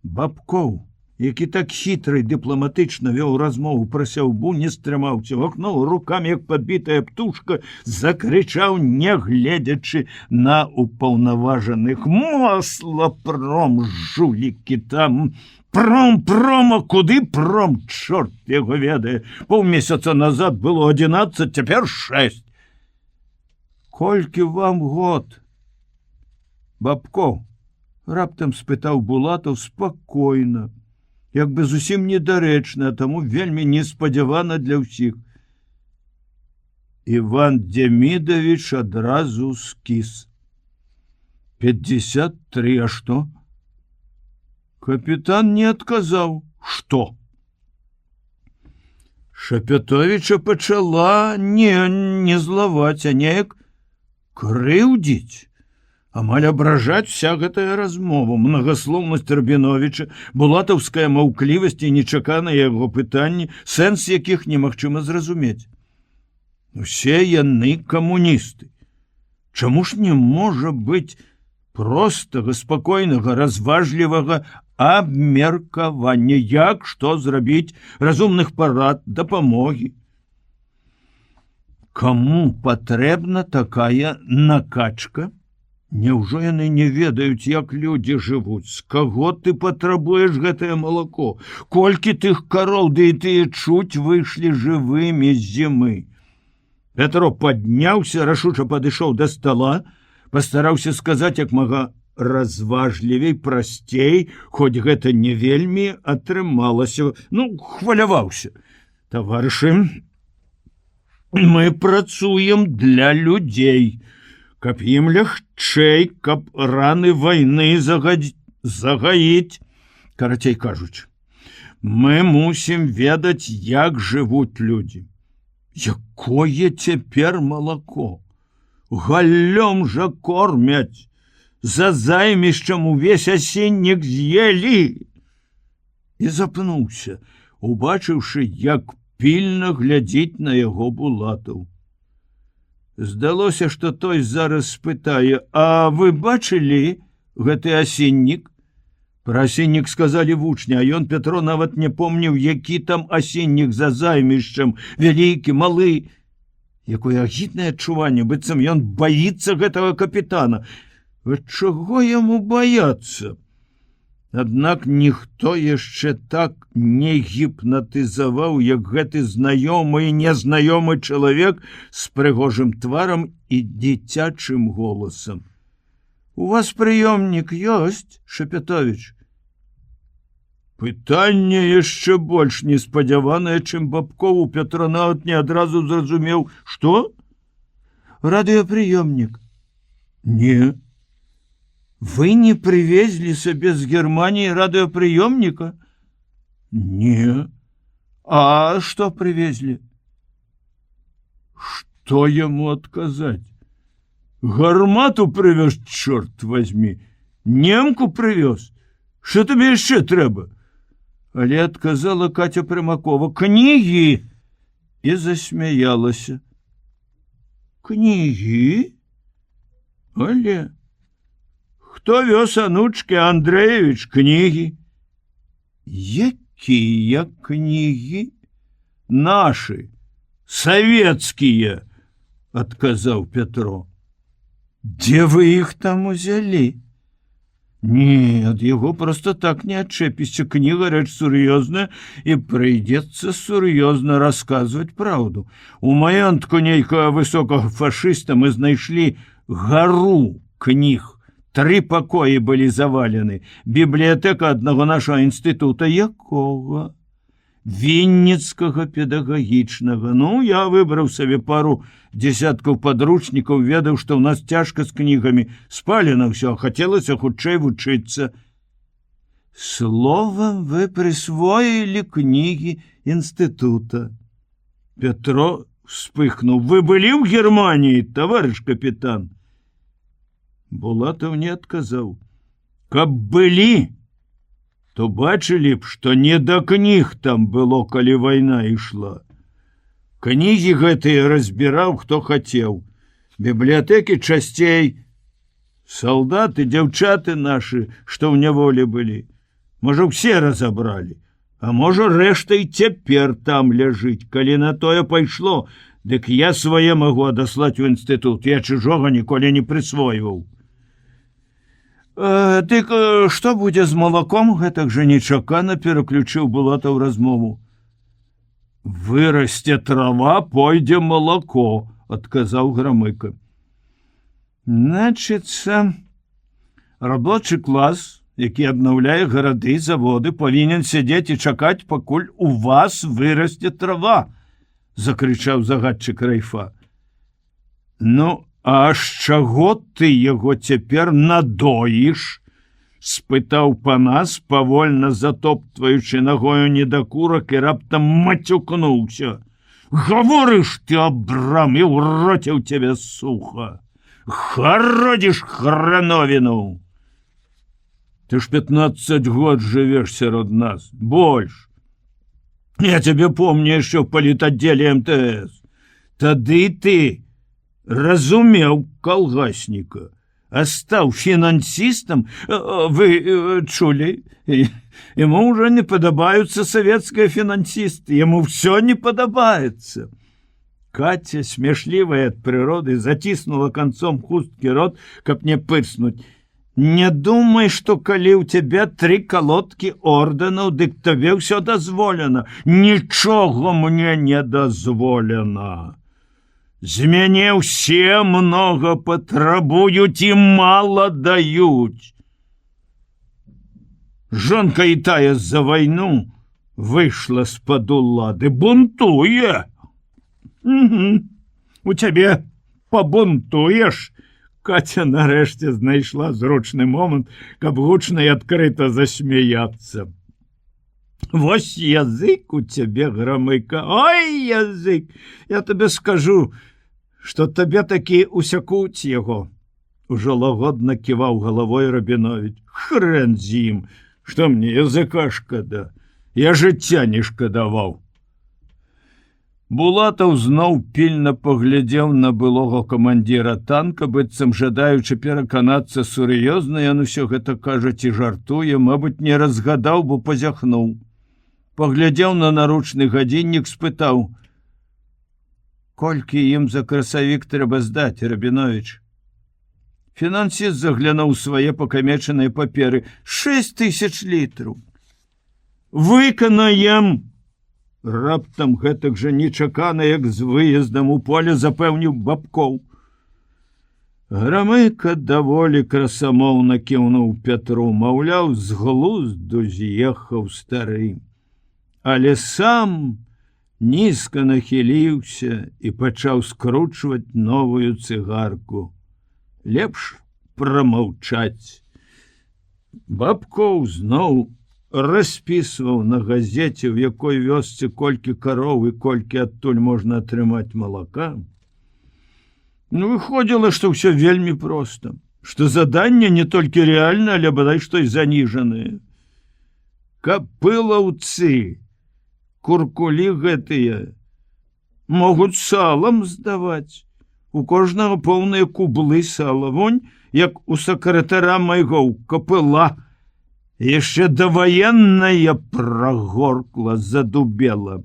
Бабков, які так хітра і дыпламатычна вёў размову пра сяўбу, не стрымаўся, вакнуў рукамі, як падбітая птушка, закрычаў, не гледзячы на упаўнаважаных: «Маслапром, жулікі там! Прома, куды пром? Чорт яго ведае! Паўмесяца назад было 11, цяпер 6. Колькі вам год?» Бабков раптам спытаў Булатаў спакойна, як бы зусім недарэчна, а таму вельмі неспадзявана для ўсіх. Іван Демідович адразу скіс. 53, а што? Капітан не адказаў. Што? Шапятовіча пачала не злаваць, а неяк крыўдзіць. Амаль абражаць вся гэтая размова, многаслоўнасць Рабіновіча, булатаўская маўклівасць і нечаканыя яго пытанні, сэнс якіх немагчыма зразумець. Усе яны камуністы. Чаму ж не можа быць простага, спакойнага, разважлівага абмеркавання, як што зрабіць, разумных парад, дапамогі? Каму патрэбна такая накачка? Няўжо яны не ведаюць, як людзі жывуць? З каго ты патрабуеш гэтае малако? Колькі тых кароў, ды і тыя чуць выйшлі жывымі з зімы? Пятро падняўся, рашуча падышоў да стала, пастараўся сказаць як мага разважлівей, прасцей, хоць гэта не вельмі атрымалася. Хваляваўся. Таварышы, мы працуем для людзей, каб ім лягчэй, каб раны вайны загаіць. Карацей кажучы, мы мусім ведаць, як жывуць людзі. Якое цяпер малако? Галлём жа кормяць. За займішчам увесь асеннік з'елі. І запнуўся, убачыўшы, як пільна глядзіць на яго Булатаў. Здалося, што той зараз спытае: «А вы бачылі гэты асеннік?» Пра асеннік сказалі вучні, а ён, Пятро, нават не помніў, які там асеннік за займішчам, вялікі, малы. Якое агіднае адчуванне, быццам ён баіцца гэтага капітана. Чаго яму баяцца? Аднак ніхто яшчэ так не гіпнатызаваў, як гэты знаёмы і незнаёмы чалавек з прыгожым тварам і дзіцячым голасам. «У вас прыёмнік ёсць, Шапятовіч?» Пытанне яшчэ больш неспадзяванае, чым Бабкову. Пятро нават не адразу зразумеў, што? «Радыёпрыёмнік». «Не». «Вы не привезли себе с Германии радиоприемника?» «Не». «А что привезли?» Что ему отказать? Гармату привез, черт возьми. Немку привез. Что тебе еще трэба? Але отказала Катя Примакова. «Книги!» И засмеялась. «Книги? Але... Хто вёз, анучки, Андреевич, книги?» «Якія книги?» «Наши, советские», — отказал Петро. «Где вы их там узяли?» «Нет, его просто так не отчепишься. Книга рэч сур'ёзная, и придется сур'ёзно рассказывать правду. У маёнтку нейкага высокого фашиста мы знайшли гору книг. 3 пакоі былі завалены. Бібліятэка аднаго нашага інстытута. Якога? Вінніцкага педагагічнага. Я выбраў сабе пару десяткаў падручнікаў, ведаў, што ў нас цяжка з кнігамі. Спалена ўсё, хацелася хутчэй вучыцца». «Словом, вы присвоили книги института». Петро вспыхнул. «Вы были в Германии, товарищ капитан?» Булатов не отказаў. «Каб былі, то бачылі б, што не да кніг там было, калі вайна ішла. Кнігі гэтыя разбіраў, хто хацеў. Бібліятэкі часцей. Салдаты, дзяўчаты нашы, што ў няволі былі. Можа, ўсе разабралі, а можа, рэшта і цяпер там ляжыць. Калі на тое пайшло, дык я свае магу адаслаць у інстытут. Я чужога ніколі не прысвойваў». «Дык што будзе з малаком?» Гэтак жа нечакана пераключыў Булатаў размову. «Вырасце трава, пойдзе малако», — адказаў Грамыка. «Значыцца, рабочы клас, які аднаўляе гарады, заводы, павінен сядзець і чакаць, пакуль у вас вырасце трава», — закрычаў загадчык Райфа. «А з чаго ты яго цяпер надоіш?» — спытаў Панас, павольна затоптваючы нагою недакурак, і раптам мацюкнуўся. «Гаворыш ты, Абрам, і ў роце ў цябе суха! Хародишь храновину! Ты ж 15 год живешь сярод нас, больш. Я тебе помню еще в политотделе МТС. Тады ты разумеў калгасніка, а стаў фінансістам. Вы чулі? Ему уже не падабаюцца савецкія фінансісты, ему все не падабаецца. Катя, смешлівая ад прыроды, заціснула канцом хусткі рот, каб не пырснуць. Не думай, што калі ў цябе 3 калодкі ордэнаў, дык табе ўсё дазволена. Нічога мне не дазволена. З мяне ўсе многа патрабуюць і мала даюць. Жонка і тая з-за вайну выйшла з-пад улады, бунтуе. У цябе пабунтуеш? Катя нарэшце знайшла зручны момант, каб гучна і адкрыта засмяяцца. Вось язык у цябе, Грамыка, ой, язык! Я табе скажу, што табе такі усякуць яго. Ужо лагодна ківаў галавой Рабіновіч. Хрэн з ім, што мне языка шкада, я жыцця не шкадаваў. Булатаў зноў пільна паглядзеў на былога камандзіра танка, быццам жадаючы пераканацца сур'ёзна, ён усё гэта кажа ці жартуе, мабыць, не разгадаў, бо пазяхнуў. Паглядзеў на наручны гадзіннік, спытаў: «Колькі ім за красавік трэба здаць, Рабіновіч?» Фінансіст заглянуў свае пакамечаныя паперы. 6000 літраў. Выканаем! Раптам гэтак жа нечакана, як з выездам у поле, запэўніў Бабкоў. Грамыка даволі красамоўна кіўнуў Пятру, маўляў, з глузду з'ехаў стары. Але сам нізка нахіліўся і пачаў скручваць новую цыгарку. Лепш прамаўчаць. Бабкоў зноў распісваў на газеце, в якой вёсцы колькі кароў і колькі адтуль можна атрымаць малака. Выходзіла, што ўсё вельмі проста, што заданне не толькі рэальна, але бадай што і заніжанае. Капылаўцы, куркулі гэтыя, могуць салам здаваць. У кожнага поўныя кублы сала, вонь, як у сакратара майго, капыла. Яшчэ даваенная прагоркла, задубела.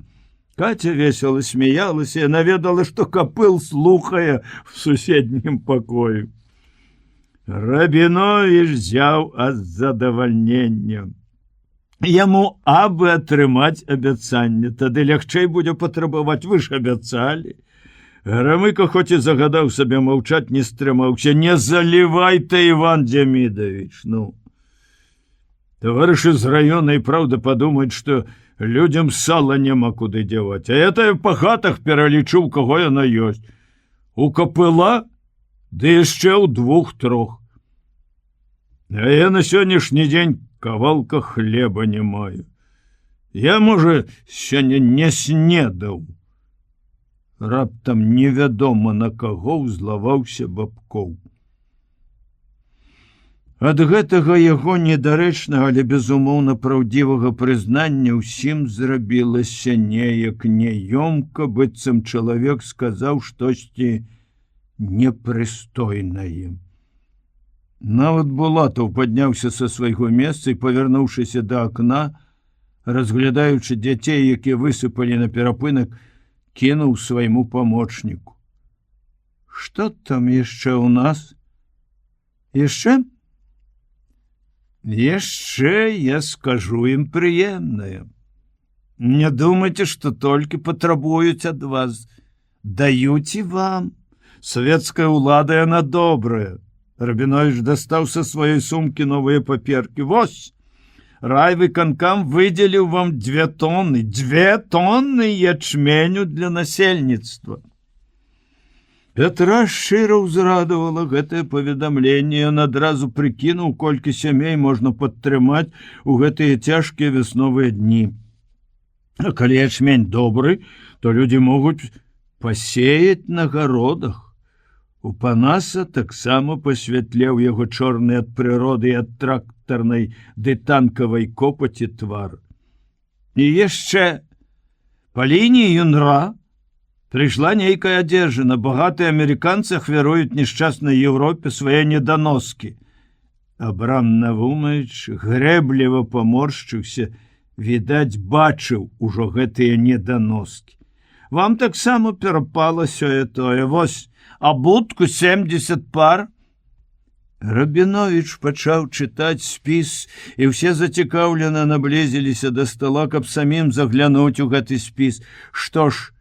Катя весела смеялась и наведала, што капыл слухае в суседнім пакоі. Рабіновіч взяў ад задавальнення. Яму абы атрымаць абяцанне, тады лягчэй будзе патрабаваць, вы ж абяцалі. Грамыка, хоць і загадаў сабе маўчаць, не стрымаўся. Не залівай ты, Іван Демидович, ну. Товарищи з района и правда подумают, что людям сала няма куды девать. А это я по хатах пералічу, у кого яно ёсць. У капыла, да яшчэ ў 2-3. А я на сённяшні дзень кавалка хлеба не маю. Я, можа, сёння не снедаў. Раптам невядома на каго ўзлаваўся Бабкоў. Ад гэтага яго недарэчнага, але безумоўна праўдзівага прызнання ўсім зрабілася неяк няёмка, быццам чалавек сказаў штосьці непрыстойнае. Нават Булатаў падняўся са свайго месца і, павярнуўшыся да акна, разглядаючы дзяцей, якія высыпалі на перапынак, кінуў свайму памочніку: «Што там яшчэ ў нас? Яшчэ? Яшчэ я скажу ім прыемнае. Не думайце, што толькі патрабуюць ад вас. Даюць і вам. Савецкая ўлада, яна добрая». Рабіновіч дастаў са сваёй сумкі новыя паперкі. Вось, райвыканкам выдзеліў вам 2 тонны ячменю для насельніцтва. Пятра шчыра ўзрадавала гэтае паведамленне. Ён адразу прыкінуў, колькі сямей можна падтрымаць у гэтыя цяжкія вясновыя дні. А калі ячмень добры, то людзі могуць пасеяць на гародах. У Панаса таксама пасвятляў яго чорны ад прыроды і ад трактарнай ды танкавай копаці твар. І яшчэ па лініі юнра прыйшла нейкая адзежына. Багатыя амерыканцы ахвяруюць нешчаснай Еўропе свае неданоскі. Абрам Навумавіч грэбліва паморшчыўся, відаць, бачыў ужо гэтыя неданоскі. Вам таксама перапала сёе-тое. Вось, абутку 70 пар. Рабіновіч пачаў чытаць спіс, і ўсе зацікаўлена наблізіліся да стала, каб самім заглянуць у гэты спіс. Што ж,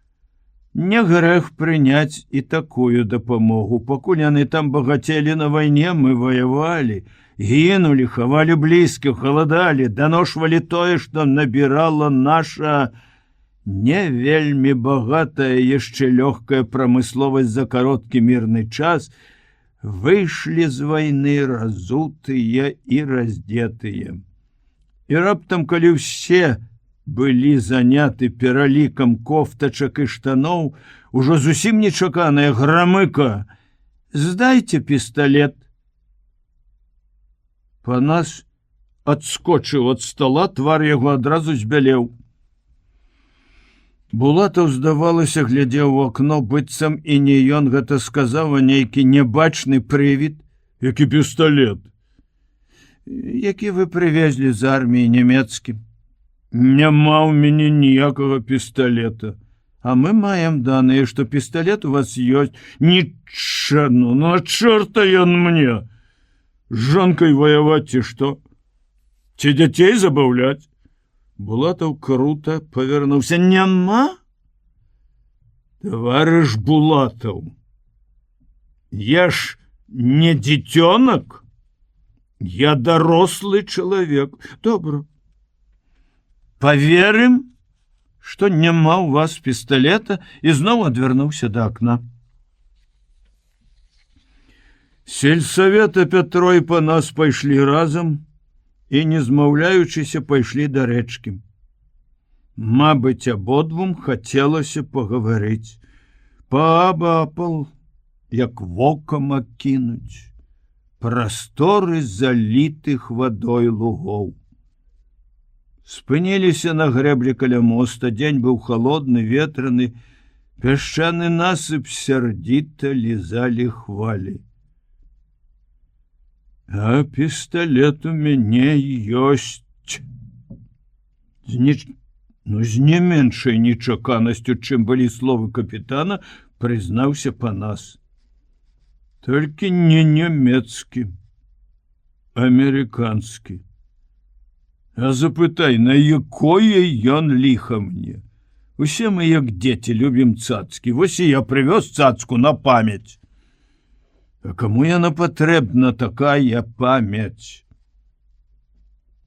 не грэх прыняць і такую дапамогу. Пакуль яны там багацелі на вайне, мы ваявалі, гінулі, хавалі блізкіх, галадалі, даношвалі тое, што набірала наша не вельмі багатая яшчэ лёгкая прамысловасць за кароткі мірны час, выйшлі з вайны разутыя і раздетыя. І раптам, калі ўсе былі заняты пералікам кофтачак і штаноў, ужо зусім нечаканая грамыка: «Здайце пісталет!» Панас адскочыў ад стола, твар яго адразу збялеў. Булатаў, здавалася, глядзеў у акно, быццам і не ён гэта сказаў, а нейкі небачны прывід. «Які пісталет?» «Які вы прывезлі з арміі нямецкі». «Няма ў мяне ніякага пісталета. А мы маем даныя, што пісталет у вас ёсць». «Нічану, ну а чорта ён мне! Жонкай ваяваць ці што? Ці дзяцей забаўляць?» Булатаў крута павярнуўся. «Няма? Таварыш Булатаў, я ж не дзіцёнак, я дарослы чалавек. Добра, поверым, што няма ў вас пісталета», і зноў адвярнуўся да акна. Сельсавета Пятро і Панас пайшлі разам і, не змаўляючыся, пайшлі да рэчкі. Мабыць, абодвум хацелася пагаварыць. Паабапал, як вокам акінуць, прасторы залітых вадой лугоў. Спыніліся на грэблі каля моста. Дзень быў халодны, ветраны, пясчаны насып сярдзіта лізалі хвалі. «А пісталет у мяне ёсць». З не меншай нечаканасцю, чым былі словы капітана, прызнаўся Панас. «Толькі не нямецкі, амерыканскі. А запытай, на якое ён ліха мне? Усе мы, як дзеці, любім цацкі. Вось і я прывёз цацку на памяць. А каму яна патрэбна, такая памяць?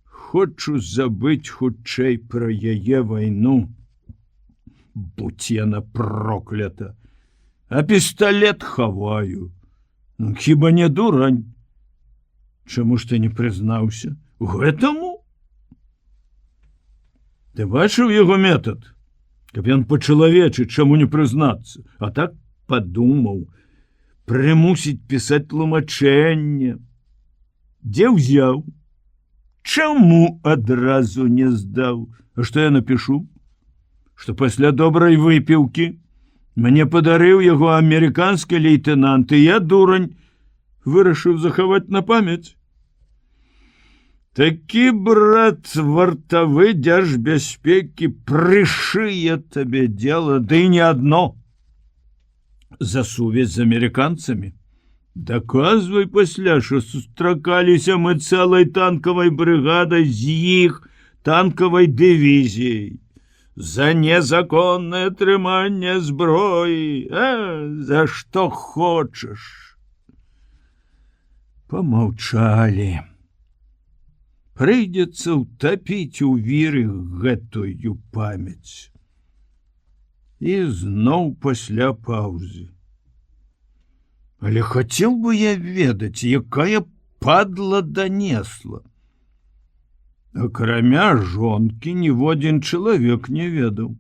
Хочу забыць хутчэй пра яе вайну. Будь яна проклята. А пісталет хаваю. Ну, хіба не дурань? Чаму ж ты не прызнаўся? Гэтаму? Ты бачыў яго метад? Каб ён па-чалавечы, чаму не прызнацца? А так падумаў. Прымусіць пісаць тлумачэнне. Дзе ўзяў? Чаму адразу не здаў? А што я напішу? Што пасля добрай выпіўкі мне падарыў яго амерыканскі лейтэнант, і я, дурань, вырашыў захаваць на памяць. Такі, брат, вартавы дзяржбяспекі прышые табе дзела, ды не адно. За сувязь з амерыканцамі. Даказвай пасля, што сустракаліся мы цэлай танкавай брыгадай з іх танкавай дывізіяй. За незаконнае трыманне зброі. За што хочаш. Помаўчалі. Прыйдзецца ўтапіць у віры гэтую памяць. І зноў пасля паўзы. Але хацеў бы я ведаць, якая падла данесла. Акрамя жонкі ніводзін чалавек не ведаў.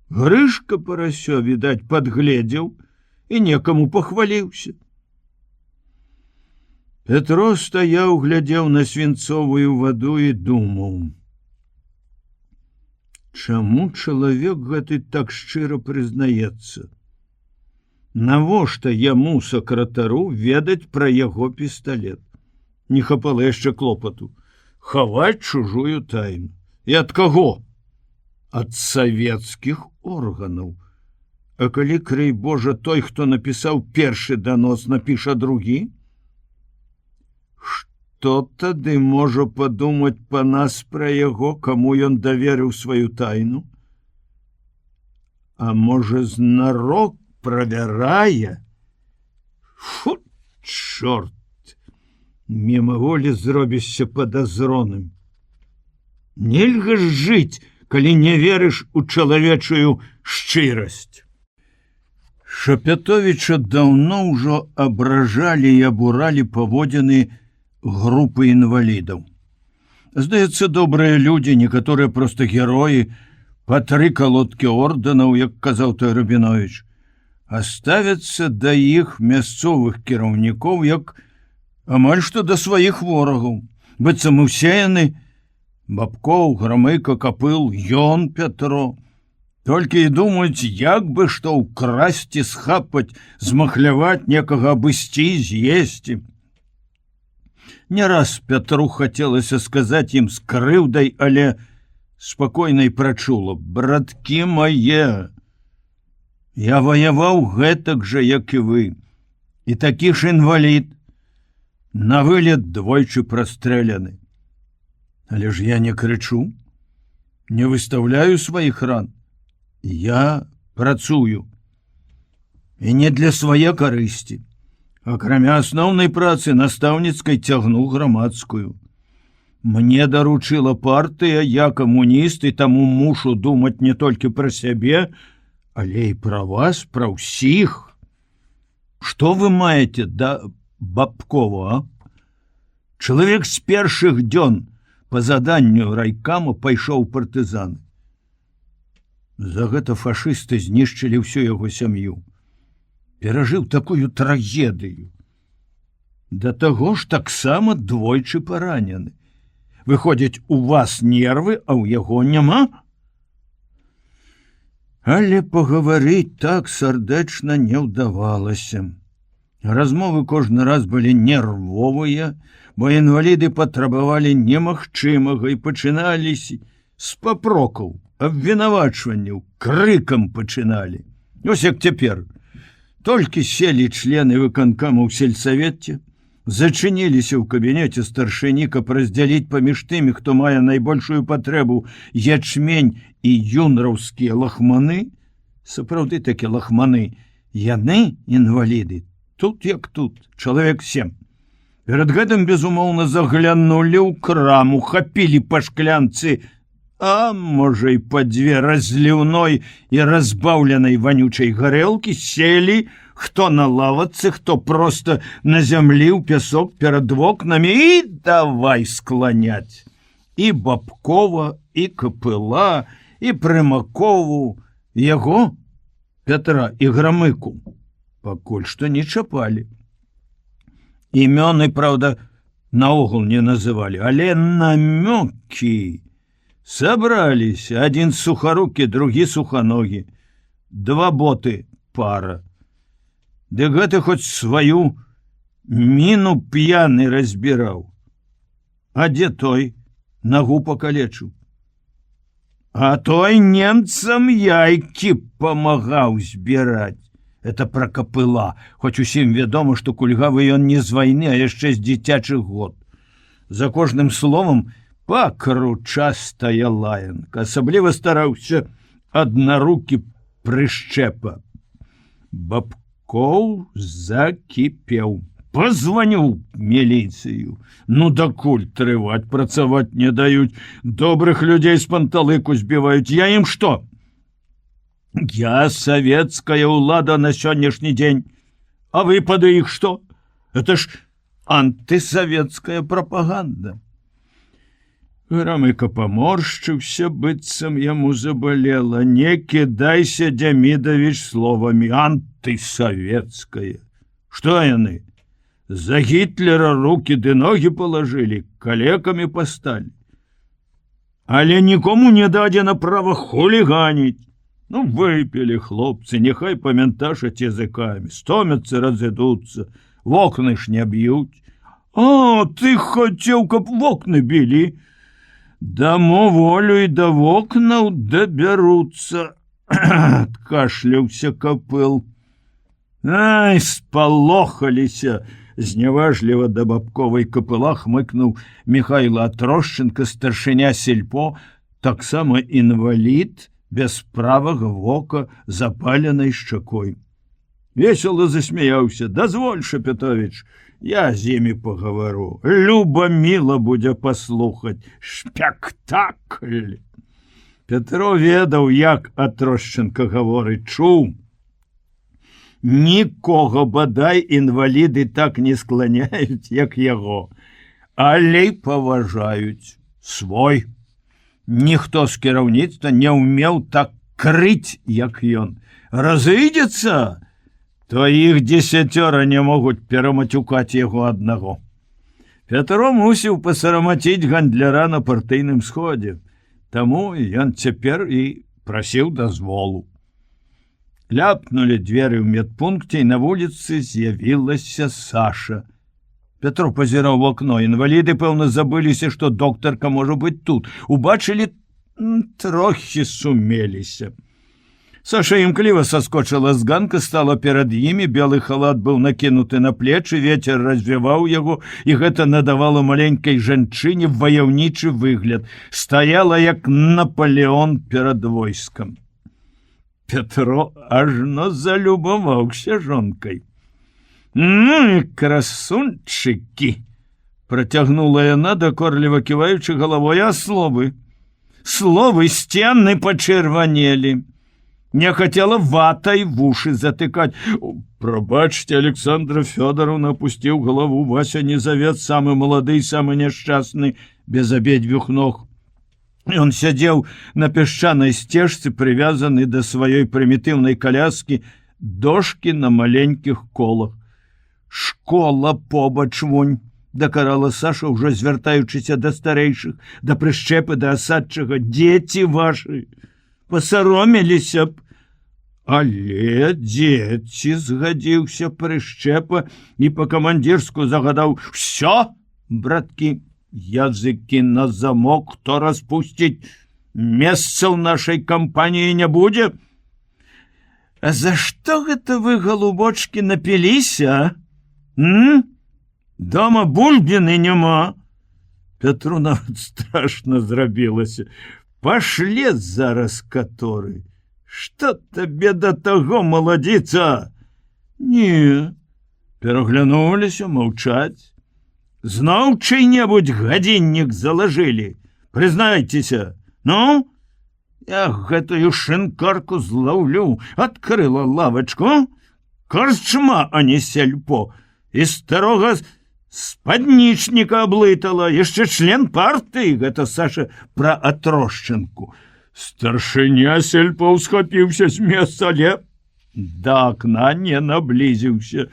Грышка парасё, відаць, падгледзеў і некаму пахваліўся. Петро стаяў, глядзеў на свінцовую ваду і думаў: чаму чалавек гэты так шчыра прызнаецца? Навошта яму, сакратару, ведаць пра яго пісталет? Не хапала яшчэ клопату хаваць чужую тайну. І ад каго? Ад савецкіх органаў. А калі, крый Божа, той, хто напісаў першы данос, напіша другі? Што тады можа падумаць па нас пра яго, каму ён даверыў сваю тайну? А можа, знарок правярае? Фу, чорт! Мімаволі зробішся падазроным. Нельга ж жыць, калі не верыш у чалавечую шчырасць. Шапятовіча даўно ўжо абражалі і абуралі паводзіны групы інвалідаў. Здаецца, добрыя людзі, некаторыя проста героі, па 3 калодкі ордэнаў, як казаў той Рабіновіч, а ставяцца да іх мясцовых кіраўнікоў як амаль што да сваіх ворагаў. Быццам усе яны, Бабкоў, Грамыка, Капыл, ён, Пятро, толькі і думаюць, як бы што ўкрасці, схапаць, змахляваць, некага абысці, з'есці. Не раз Пятру хацелася сказаць ім з крыўдай, але спакойна і прачула: браткі мае, я ваяваў гэтак жа, як і вы, і такі ж інвалід, на вылет двойчы прастрэляны. Але ж я не крычу, не выстаўляю сваіх ран. Я працую. І не для свае карысці. Акрамя асноўнай працы настаўніцкай цягну грамадскую. Мне даручыла партыя, я камуніст, і таму мушу думаць не толькі пра сябе, але і пра вас, пра ўсіх. Што вы маеце да Бабкова, а? Чалавек з першых дзён па заданню райкаму пайшоў партызаны. За гэта фашысты знішчылі ўсю яго сям'ю. Перажыў такую трагедыю. Да таго ж таксама двойчы паранены. Выходзіць, у вас нервы, а ў яго няма? Але пагаварыць так сардэчна не ўдавалася. Размовы кожны раз былі нервовыя, бо інваліды патрабавалі немагчымага і пачыналіся з папрокаў, абвінавачванняў, крыкам пачыналі. Ось як цяпер. Толькі селі члены выканкама ў сельсавеце, зачыніліся ў кабінеце старшыні, каб раздзяліць паміж тымі, хто мае найбольшую патрэбу, ячмень і юнраўскія лахманы. Сапраўды такі лахманы. Яны, інваліды, тут як тут, чалавек 7. Перад гэтым, безумоўна, заглянулі ў краму, хапілі па шклянцы, а можа і па 2 разліўной і разбаўленай ванючай гарэлкі, селі, хто на лавацы, хто проста на зямлі ў пясок перад вокнамі, і давай скланяць. І Бабкова, і Капыла, і Прымакову, яго, Пятра, і Грамыку. Пакуль што не чапалі. Імёны, праўда, наогул не называлі, але намёкі. Сабраліся, адзін сухарукі, другі суханогі, 2 боты пара. Ды гэты хоць сваю міну п'яны разбіраў. А дзе той? Нагу пакалечыў. А той немцам яйкі памагаў збіраць. Это пра Капыла, хоць усім вядома, што кульгавы ён не з вайны, а яшчэ з дзіцячых год. За кожным словам пакручастая лаянка. Асабліва стараўся аднарукі прышчэпа. Бабкоў закіпеў. Позвоню міліцыю. Ну дакуль трываць, працаваць не даюць. Добрых людзей з панталыку збіваюць. Я ім што? Я советская ўлада на сённяшні дзень. А вы пады іх што? Это ж антысоветская прапаганда. Грамыка паморшчыўся, быццам яму забалела. Не кідайся, Демидович, словамі антысавецкае. Што яны? За Гітлера руки ды ногі палажылі, калекамі пасталі. Але нікому не дадзена права хуліганіць. Ну, выпілі хлопцы, няхай памянташаць языкамі, стомяцца, разыдуцца, вокны ж не б'юць. А, ты хацеў, каб вокны білі? Дамо волю і да вокнаў дабяруцца, адкашляўся Капыл. Ай, спалохаліся! Зняважліва да бабковай Капыла хмыкнуў Михайло Атрощенко, старшыня сельпо, таксама інвалід, без правага вока, запаленай шчакой. Весела засмяяўся. Дазволь, Шапетович, я з імі пагавару. Люба міла будзе паслухаць. Спектакль! Петро ведаў, як Атрощенко гаворыць, чуў. Нікога, бадай, інваліды так не скланяюць, як яго, але паважаюць свой. Ніхто з кіраўніцтва не ўмеў так крыць, як ён. Разыдзецца, то іх 10 не могуць перамацюкаць яго аднаго. Петро мусіў пасарамаціць гандляра на партыйным сходзе, таму ён цяпер і прасіў дазволу. Ляпнули дзверы ў медпункце, і на вуліцы з'явілася Саша. Петро пазіраў в окно. Інваліды, пэўна, забыліся, што доктарка можа быць тут. Убачылі, трохі сумеліся. Саша імкліва саскочыла з ганка, стала перад імі, белы халат быў накінуты на плечы, вецер развіваў яго, і гэта надавала маленькай жанчыне ваяўнічы выгляд. Стаяла, як Наполеон перад войскам. Петро ажно залюбаваўся жонкай. Ну і красунчыкі! Працягнула яна, дакорліва ківаючы галавой, а словы? Словы сцены пачырванелі. Не хацела ватай вушы затыкаць. Прабачце, Александра Фёдоровна, опусціў галаву. Вася Незавет, самы малады і самы няшчасны, без абедзвюх ног. Ён сядзеў на пясчанай сцежцы, прывязаны да сваёй прымітыўнай каляскі, дошкі на маленькіх колах. Школа побач вунь, дакарала Саша, ўжо звяртаючыся да старэйшых, да прышчэпы, да асадчага. Дзеці вашы пасаромеліся б. Але дзеці, згадзіўся прышчэпа і па-камандзірску загадаў: «Всё, браткі, языкі на замок, хто распусціць, месца ў нашай кампаніі не будзе». А за што гэта вы, голубочкі, напіліся? Дома бульбіны няма. Петру нават страшна зрабілася. Пашле зараз каторы. Што табе да таго, маладзіца? Не. Пераглянуліся, маўчаць. Зноў чый-небудзь гадзіннік залажылі. Прызнайцеся, ну? Я гэтую шынкарку злаўлю. Адкрыла лавачку. Карчма, а не сельпо. І старога спаднічніка аблытала. Яшчэ член партыі, гэта Саша пра Атрощенку. Старшыня сельпо ўсхапіўся з месца, але да акна не наблізіўся.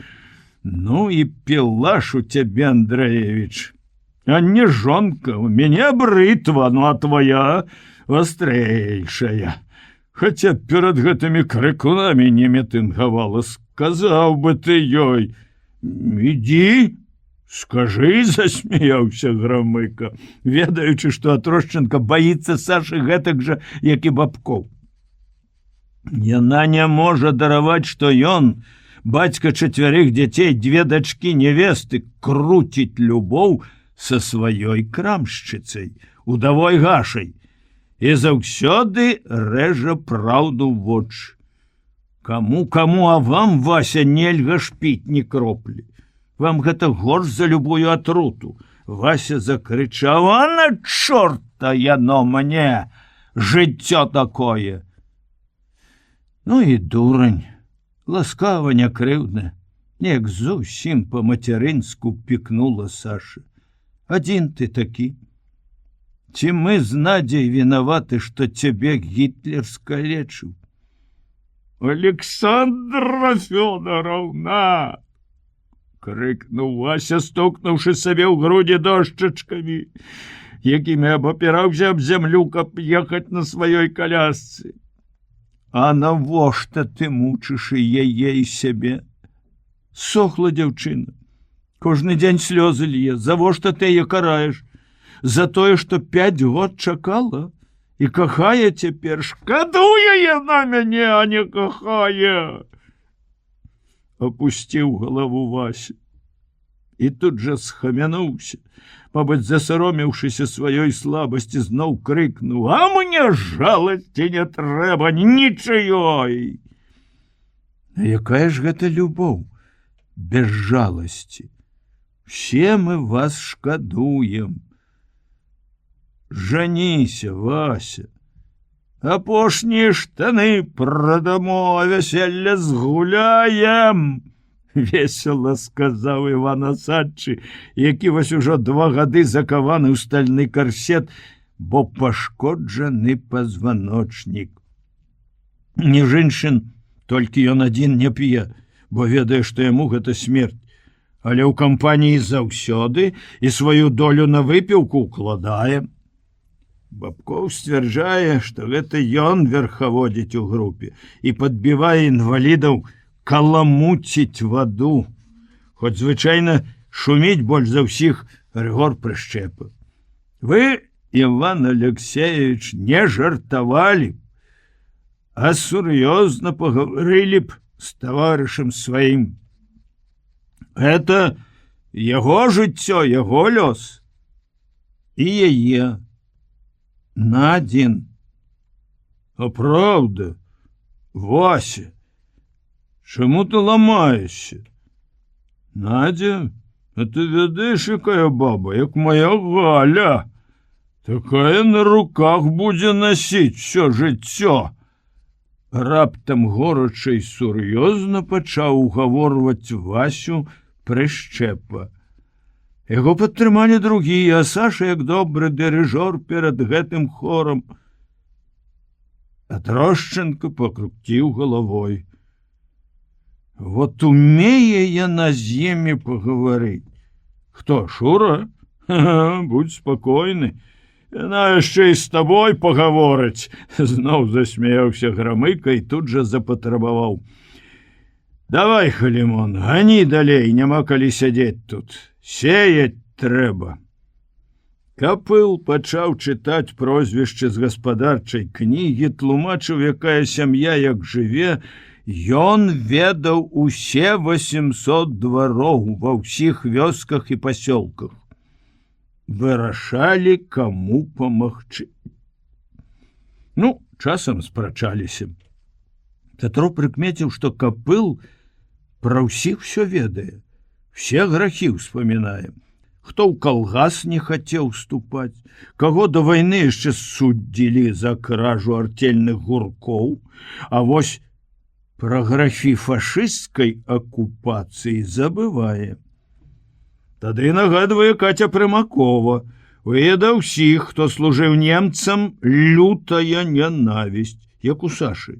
Ну і пілаш у цябе, Андреевич. А не жонка, у мяне брытва, ну а твоя острэйшая. Хаця перад гэтымі крыкунамі не мітынгавала, сказаў бы ты ёй: «Ідзі, скажы», — засмяяўся Грамыка, ведаючы, што Атрощенко баіцца Сашы гэтак жа, як і бабкоў. Яна не можа дараваць, што ён, бацька 4 дзяцей, 2 дачкі, невесты, круціць любоў са сваёй крамшчыцай, удавой Гашай, і заўсёды рэжа праўду ў вочы. Каму, а вам, Вася, нельга шпіць ні кроплі. Вам гэта горш за любую атруту. Вася закрычаў: «А на чорта яно мне, жыццё такое!» Ну і дурань, ласкава, не крыўдна, неяк зусім па-мацярынску пікнула Саша. Адзін ты такі. Ці мы з Надзей вінаваты, што цябе Гітлер скалечыў? Александра Фёдоровна! Крыкнуў Вася, стукнуўшы сабе ў грудзі дошчачкамі, якімі абапіраўся аб зямлю, каб ехаць на сваёй калясцы. А навошта ты мучыш і яе і сябе? Сохла дзяўчына. Кожны дзень слёзы лье. Завошта ты яе караеш? За тое, што 5 год чакала і кахае цяпер. Шкадуе яна мяне, а не кахае. Опусціў галаву Вася і тут жа схамянуўся, мабыць, засаромеўшыся сваёй слабасці, зноў крыкнуў: а мне жаласці не трэба нічыёй. А якая ж гэта любоў без жаласці? Все мы вас шкадуем. Жаніся, Вася. Апошнія штаны прадамо, а вяселле згуляем, весела сказаў Іван Асадчы, які вось ужо 2 гады закаваны ў стальны карсет, бо пашкоджаны пазваночнік. Між іншым, толькі ён адзін не п'е, бо ведае, што яму гэта смерць, але ў кампаніі заўсёды і сваю долю на выпіўку укладае. Бабкоў сцвярджае, што гэта ён верхаводзіць у групе і падбівае інвалідаў каламуціць ваду. Хоць звычайна шуміць больш за ўсіх Рыгор Прышчэпа. Вы, Іван Алексеевич, не жартавалі, а сур'ёзна пагаварылі б з таварышам сваім. Гэта яго жыццё, яго лёс і яе. Надзін. А правда, Вася, чаму ты ламаешся? Надзя, а ты ведаеш, якая баба, як моя Галя. Такая на руках будзе насіць всё жыццё. Раптам горача і сур'ёзна пачаў угаворваць Васю Прышчэпа. Яго падтрымалі другія, а Саша, як добры дырыжор перад гэтым хорам. А Трошченко пакруціў галавой. Вот умее яна з імі пагаварыць. Хто, Шура? Будь спакойны. Яна яшчэ і з табой пагаворыць. Зноў засмяяўся Грамыка і тут жа запатрабаваў: давай, Халімон, гані далей, няма калі сядзець тут. Сеять трэба. Капыл пачаў чытаць прозвішчы з гаспадарчай кнігі, тлумачыў, якая сям'я як жыве. Ён ведаў усе 800 двароў ва ўсіх вёсках і пасёлках. Вырашалі, каму памагчы. Ну, часам спрачаліся. Пятро прыкмеціў, што Капыл пра ўсіх усё ведае. Все грахі ўспамінае. Хто ў калгас не хацеў ступаць, каго да вайны яшчэ суддзілі за кражу артельных гуркоў, а вось пра графі фашысцкай акупацыі забывае. Тады нагадвае Катя Прымакова. У яе да ўсіх, хто служыў немцам, лютая нянавісць, як у Сашы.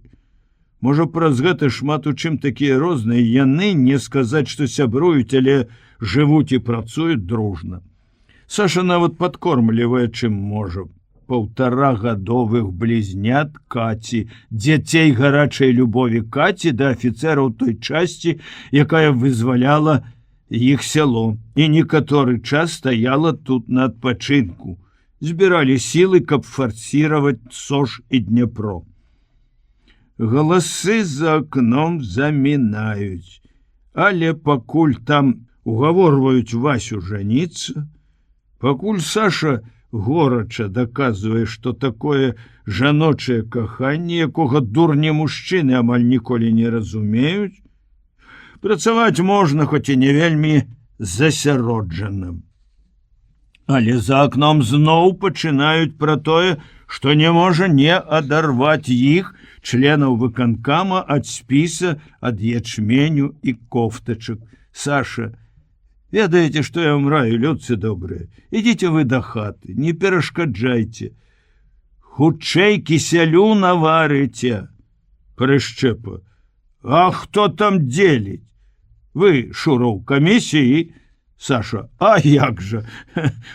Можа, праз гэта шмат у чым такія розныя, яны не сказаць, што сябруюць, але жывуць і працуюць дружна. Саша нават падкормлівае, чым можа. 1,5-гадовых блізнят Каці, дзяцей гарачай любові Каці да афіцэраў той часці, якая вызваляла іх сяло, і некаторы час стаяла тут на адпачынку. Збіралі сілы, каб фарсіраваць Сож і Дняпро. Галасы за акном замінаюць, але пакуль там угаворваюць Васю жаніцца, пакуль Саша горача даказвае, што такое жаночае каханне, якога дурні мужчыны амаль ніколі не разумеюць, працаваць можна, хоць і не вельмі засяроджаным. Але за акном зноў пачынаюць пра тое, што не можа не адарваць іх, членаў выканкама, ад спіса, ад ячменю і кофтачак. Саша, Ведаеце, што я вам раю, людцы добрыя. Ідзіце вы да хаты, не перашкаджайце. Хутчэй кісялю наварыце. Прышчэпа. А хто там дзеліць? Вы, Шура, ў камісіі? Саша. А як жа?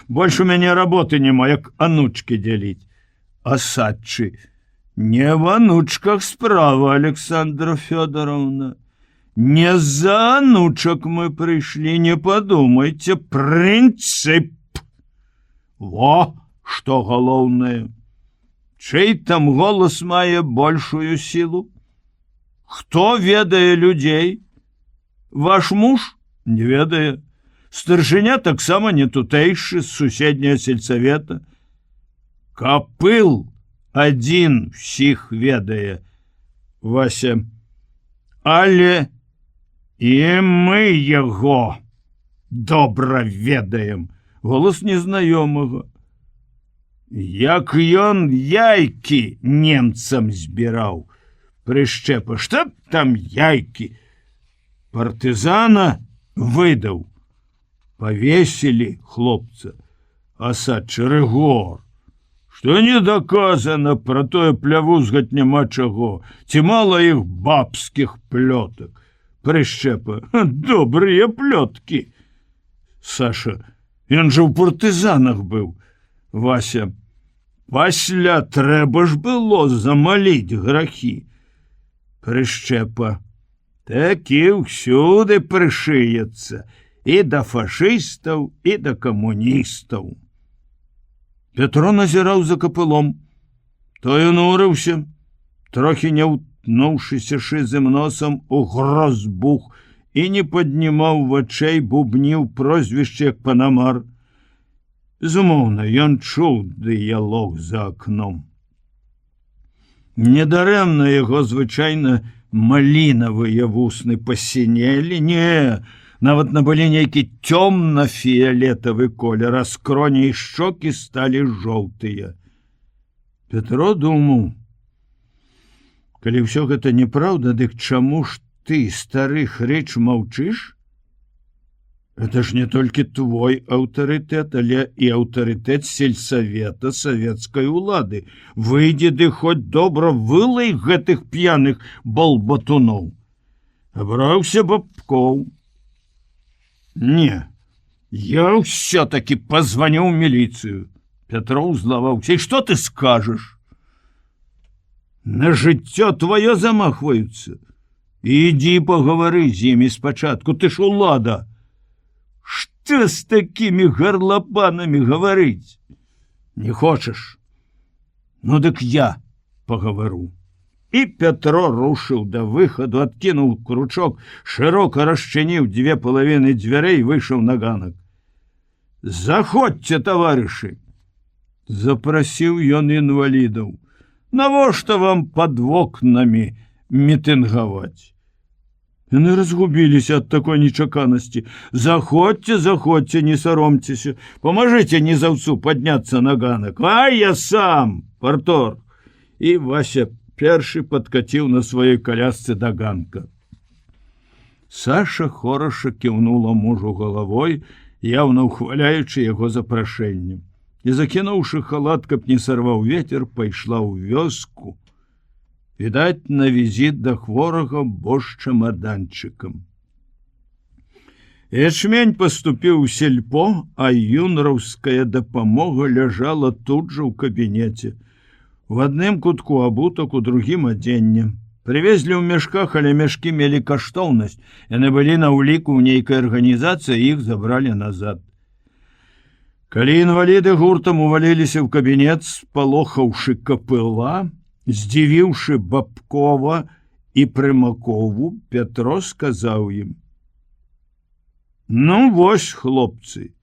Больш у мяне работы няма, як анучкі дзяліць. Асадчы. Не в анучках справа, Александра Фёдоровна. Не за анучак мы прыйшлі, не падумайце, прынцып. Во, што галоўнае. Чый там голас мае большую сілу? Хто ведае людзей? Ваш муж? Не ведае. Старшыня таксама не тутэйшы, з суседняга сельсавета. Капыл адзін всіх ведае, Вася. Але і мы яго добра ведаем. Голас незнаёмага. Як ён яйкі немцам збіраў. Прышчэпа, што там яйкі? Партызана выдаў. Павесілі хлопца. Асадчы, Рыгор. Што не доказана, пра тое плявузгаць няма чаго. Ці мала іх бабскіх плётак. Прышчэпа, добрыя плёткі. Саша, ён жа ў партызанах быў. Вася, пасля трэба ж было замаліць грахі. Прышчэпа, такі ўсюды прышыецца. І да фашыстаў, і да камуністаў. Петро назіраў за капылом. Той унурыўся, трохі не ўтнуўшыся шызым носам у грозбух і не паднімаў вачэй, бубніў прозвішча як Панамар. Безумоўна, ён чуў дыялог за акном. Недарэмна яго звычайна малінавыя вусны пасінелі, не, нават набылі нейкі цёмна-фіялетавы колер, а скроні і шчокі сталі жоўтыя. Петро думаў, калі ўсё гэта неправда, дык чаму ж ты, стары хрыч, маўчыш? Это ж не толькі твой аўтарытэт, але і аўтарытэт сельсавета савецкай улады. Выйдзе ды хоць добра вылай гэтых п'яных балбатуноў. Абраўся Бабкоў. Не, я ўсё-таки позвоню ў міліцыю. Петро ўзлаваўся. І што ты скажаш? На жыццё твоё замахваюцца. Ідзі пагавары з імі спачатку, ты ж улада. Што з такімі гарлапанамі гаварыць? Не хочаш? Ну дык я пагавару. І Петро рушыў да выхаду, адкінуў кручок, шырока расчыніў дзве палавіны дзвярэй і выйшаў на ганак. Заходзьце, таварышы! Запрасіў ён інвалідаў. Навошта вам пад вокнамі мітынгаваць? Яны разгубіліся ад такой нечаканасці. Заходзьце, заходзьце, не саромцеся. Памажыце нізаўцу падняцца на ганак. А я сам, партор. І Вася першы падкаціў на сваёй калясцы да ганка. Саша хораша кіўнула мужу галавой, яўна ўхваляючы яго запрашэннем. І, закінуўшы халат, каб не сарваў ветер, пайшла ў вёску. Відаць, на візіт да хворага бож чамаданчыкам. Ячмень паступіў у сельпо, а юнраўская дапамога ляжала тут жа ў кабінеце. У адным кутку абутак, у другім адзенне. Прывезлі ў мяшках, але мяшкі мелі каштоўнасць. Яны былі на ўліку ў нейкай арганізацыі, іх забралі назад. Калі інваліды гуртам уваліліся ў кабінет, спалохаўшы Капыла, здзівіўшы Бабкова і Прымакову, Петро сказаў ім: ну вось, хлопцы,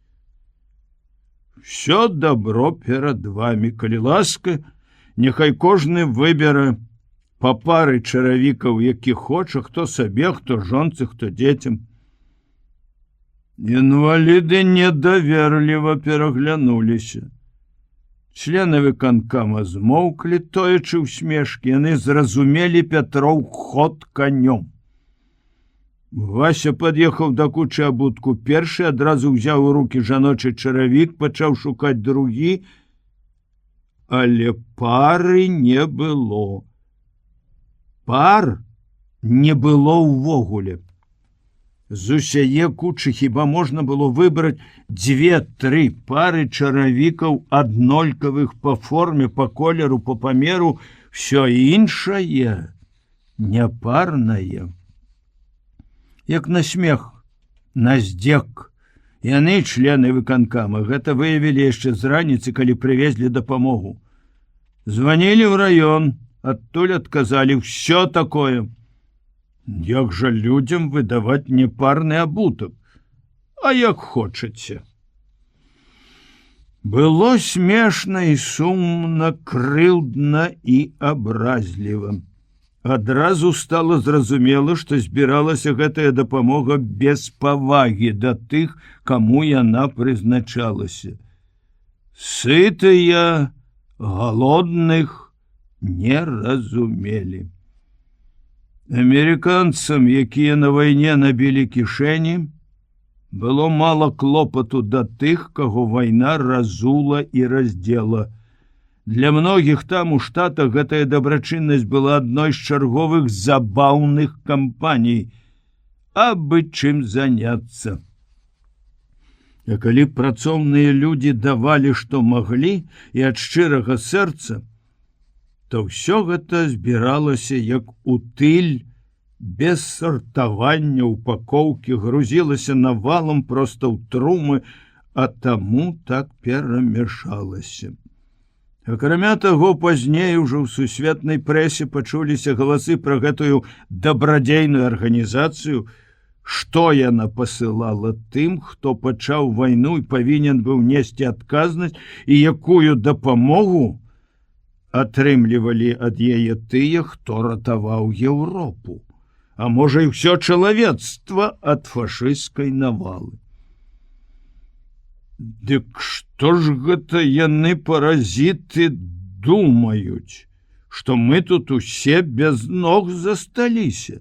все добро перад вами, калі ласка, няхай кожны выбера па пары чаравікаў, які хоча, хто сабе, хто жонцы, хто дзецям. Інваліды недаверліва пераглянуліся. Члены выканкама змоўклі, тоячы ўсмешкі, яны зразумелі Пятроў ход канём. Вася пад'ехаў да кучы абутку першы, адразу ўзяў у рукі жаночы чаравік, пачаў шукаць другі, але пары не было. Пар не было ўвогуле. З усяе кучы хіба можна было выбраць 2-3 пары чаравікаў аднолькавых па форме, па колеру, па памеру, всё іншае непарнае. Як на смех, на здзек. Яны, члены выканкама, гэта выявілі яшчэ з раніцы, калі прывезлі дапамогу. Званілі ў раён, адтуль адказалі ўсё такое. Як жа людзям выдаваць непарны абутак? А як хочаце. Было смешна і сумна, крыўдна і абразліва. Адразу стала зразумела, што збіралася гэтая дапамога без павагі да тых, каму яна прызначалася. Сытыя, галодных не разумелі. Амерыканцам, якія на вайне набілі кішэні, было мала клопату да тых, каго вайна разула і раздзела. Для многіх там у Штатах гэтая дабрачыннасць была адной з чарговых забаўных кампаній, абы чым заняцца. А калі працоўныя людзі давалі, што маглі, і ад шчырага сэрца, то ўсё гэта збіралася як утыль, без сартавання, упакоўкі, грузілася навалам проста ў трумы, а таму так перамяшалася. Акрамя таго, пазней ужо ў сусветнай прэсе пачуліся галасы пра гэтую дабрадзейную арганізацыю, што яна пасылала тым, хто пачаў вайну і павінен быў несці адказнасць, і якую дапамогу атрымлівалі ад яе тыя, хто ратаваў Еўропу, а можа і ўсё чалавецтва ад фашысцкай навалы. Дык што ж гэта яны, паразіты, думаюць, што мы тут усе без ног засталіся?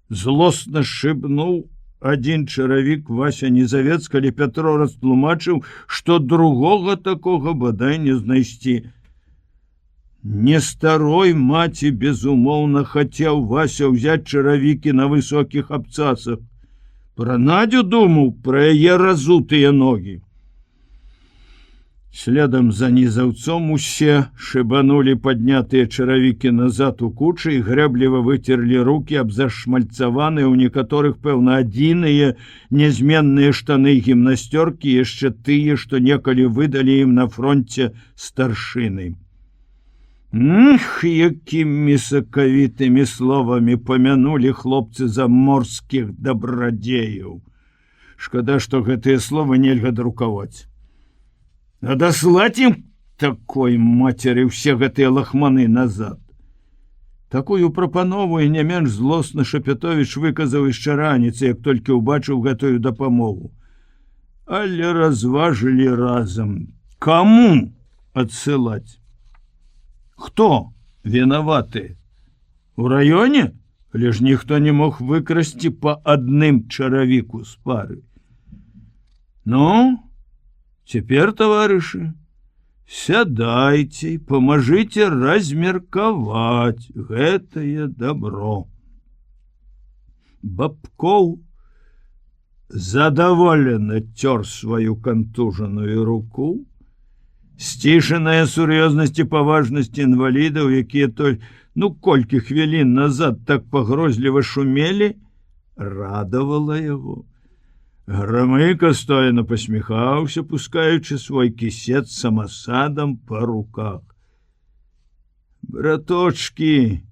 Злосна шыбнуў адзін чаравік Вася Незавец, калі Пятро растлумачыў, што другога такога бадай не знайсці. Не старой маці, безумоўна, хацеў Вася ўзяць чаравікі на высокіх абцасах. Пра Надзю думаў, пра яе разутыя ногі. Следам за нізаўцом усе шыбанулі паднятыя чаравікі назад у кучы і грэбліва выцерлі рукі аб зашмальцаваныя ў некаторых, пэўна, адзіныя нязменныя штаны гімнасцёркі, яшчэ тыя, што некалі выдалі ім на фронце старшыны. Якімі сакавітымі словамі памянулі хлопцы заморскіх дабрадзеяў. Шкада, што гэтыя словы нельга друкаваць. Адаслаць ім такой мацеры ўсе гэтыя лахманы назад. Такую прапанову і не менш злосны Шапятовіч выказаў яшчэ раніцы, як толькі ўбачыў гэтую дапамогу. Але разважылі разам. Каму адсылаць? Хто вінаваты? У раёне? Але ж ніхто не мог выкрасці па адным чаравіку з пары. Ну, цяпер, таварышы, сядайце, памажыце размеркаваць гэтае добро. Бабкоў задаволена цёр сваю кантужаную руку. Сцішаная сур'ёзнасць і паважнасць інвалідаў, якія колькі хвілін назад так пагрозліва шумелі, радавала яго. Грамыка стояна пасміхаўся, пускаючы свой кісет самасадам па руках. Браточкі,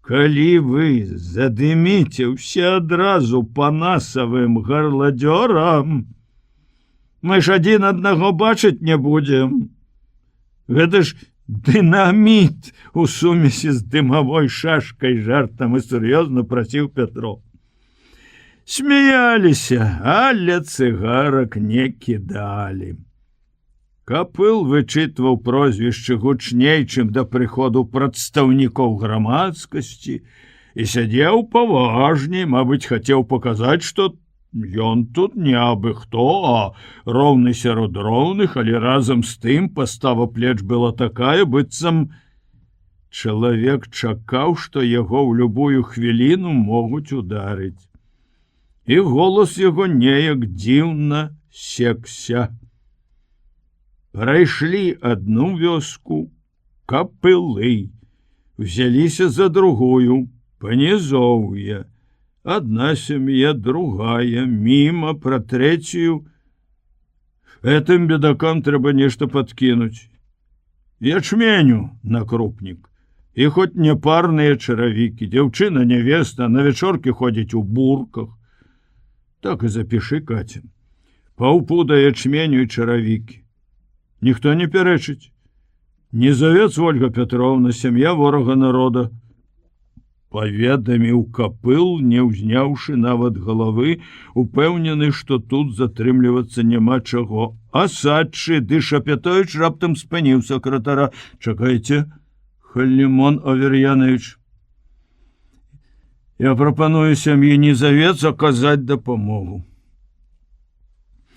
калі вы задыміце ўсе адразу па насавым гарладзёрам, мы ж адзін аднаго бачыць не будзем. Гэта ж дынаміт у сумесі з дымавой шашкай, жартам і сур'ёзна прасіў Пятро. Смяяліся, але цыгарак не кідалі. Капыл вычытваў прозвішчы гучней, чым да прыходу прадстаўнікоў грамадскасці, і сядзеў паважней, мабыць, хацеў паказаць, што ён тут не абы хто, а роўны сярод роўных, але разам з тым пастава плеч была такая, быццам чалавек чакаў, што яго ў любую хвіліну могуць ударыць. І голас яго неяк дзіўна секся. Прайшлі адну вёску, капылы, взяліся за другую, панізоўе. Одна сям'я, другая, міма, пра трэцюю. Этым бедакам трэба нешта падкінуць. Ячменю на крупнік. І хоць не парныя чаравікі, дзяўчына нявеста, на вечоркі ходзіць у бурках. Так і запішы, Каця. Паўпуда ячменю і чаравікі. Ніхто не пярэчыць. Незавец Ольга Петровна, сям'я ворага народа. Паведаміў капыл, не ўзняўшы нават галавы, упэўнены, што тут затрымлівацца няма чаго. А Садчы, ды Шапятовіч раптам спыніў сакратара. Чакайце, Халімон Аверьянович. Я прапаную сям'і Незавец аказаць дапамогу.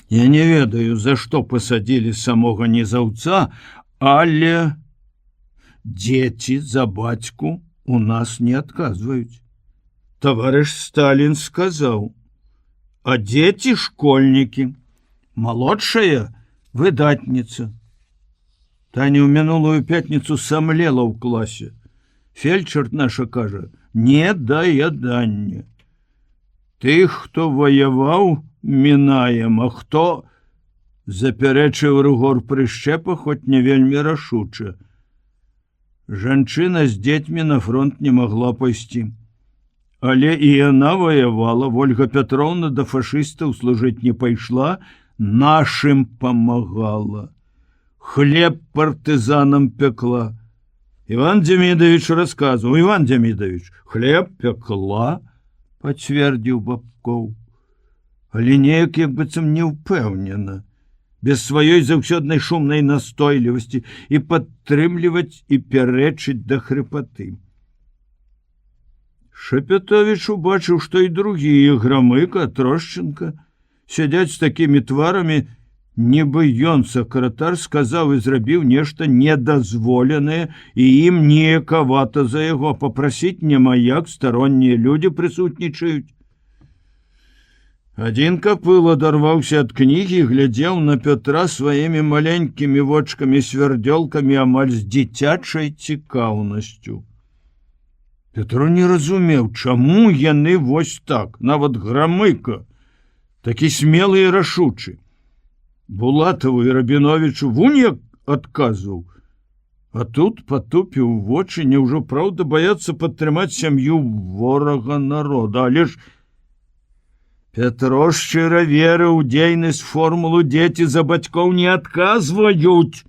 Я не ведаю, за што пасадзілі самога незаўца, але дзеці за бацьку у нас не адказваюць. Таварыш Сталін сказаў, а дзеці школьнікі, малодшая выдатніца. Таня ў мінулую пятніцу самлела ў класе. Фельчар наша кажа, не даядання. Тых, хто ваяваў, мінаем, а хто запярэчыў Рыгор Прышчэпа, хоць не вельмі рашуча. Жанчына з дзецьмі на фронт не магла пайсці. Але і яна ваявала, Ольга Петровна да фашыстаў служыць не пайшла, нашым памагала. Хлеб партызанам пекла. Иван Демидович рассказывал. Иван Демидович, хлеб пекла, пацвердзіў Бабкоў. Але неяк як быццам не ўпэўнена. Без сваёй заўсёднай шумнай настойлівасці і падтрымліваць і пярэчыць да хрыпаты. Шапятовіч убачыў, што і другія, Грамыка, Трошченка, сядзяць з такімі тварамі, нібы ён, сакратар, сказаў і зрабіў нешта недазволенае, і ім неякавата за яго, папрасіць няма як, староннія людзі прысутнічаюць. Адзін капыл адарваўся ад кнігі і глядзеў на Пятра сваімі маленькімі вочкамі-свярдзёлкамі амаль з дзіцячай цікаўнасцю. Пятро не разумеў, чаму яны вось так, нават Грамыка, такі смелы і рашучы. Булатову і Рабіновічу вунь як адказваў, а тут патупіў вочы, няўжо праўда баяцца падтрымаць сям'ю ворага народа, але ж Пятро шчыра верыў у дзейнасць формулу «Дзеці за бацькоў не адказваюць».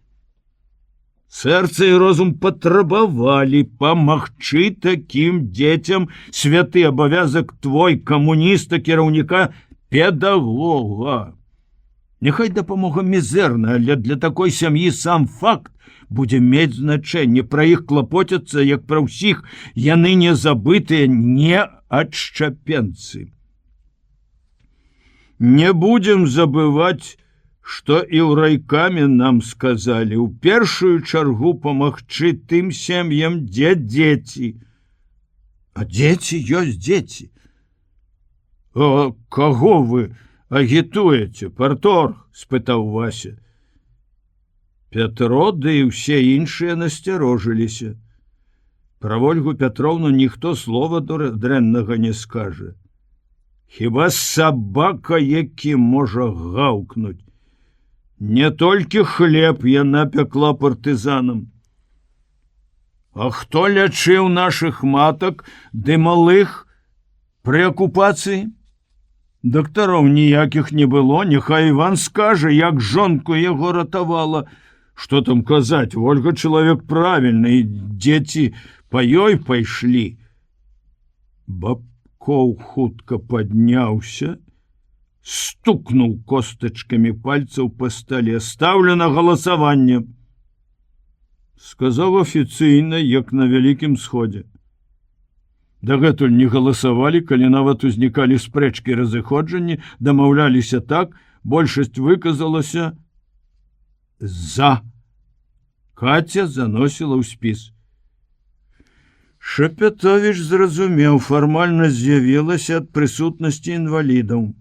Сэрца і розум патрабавалі памагчы такім дзецям, святы абавязак твой, камуніста, кіраўніка, педагога. Няхай дапамога мізэрна, але для такой сям'і сам факт будзе мець значэнне. Пра іх клапоцяцца, як пра ўсіх, яны не забытыя, не адшчапенцы. Не будем забываць, што і ў райкаме нам сказалі, у першую чаргу памагчы тым сем'ям, дзе дзеці. А дзеці ёсць дзеці. А каго вы агітуеце, парторг? Спытаў Вася. Пятро, ды і ўсе іншыя насцярожыліся. Пра Ольгу Пятровну ніхто слова дрэннага не скажа. Хіба сабака, які можа гаўкнуць. Не толькі хлеб яна пекла партызанам. А хто лячыў нашых матак ды малых пры акупацыі? Дактароў ніякіх не было, няхай Іван скажа, як жонку яго ратавала. Што там казаць, Ольга чалавек правільны, і дзеці па ёй пайшлі. Бабкоў хутка падняўся, стукнуў костачкамі пальцаў па стале. Ставлю на галасаванне. Сказаў афіцыйна, як на Вялікім сходзе. Дагэтуль не галасавалі, калі нават узнікалі спрэчкі разыходжанні, дамаўляліся так, большасць выказалася за. Каця заносіла ў спіс. Шапятовіч зразумеў, фармальнасць з'явілася ад прысутнасці інвалідаў.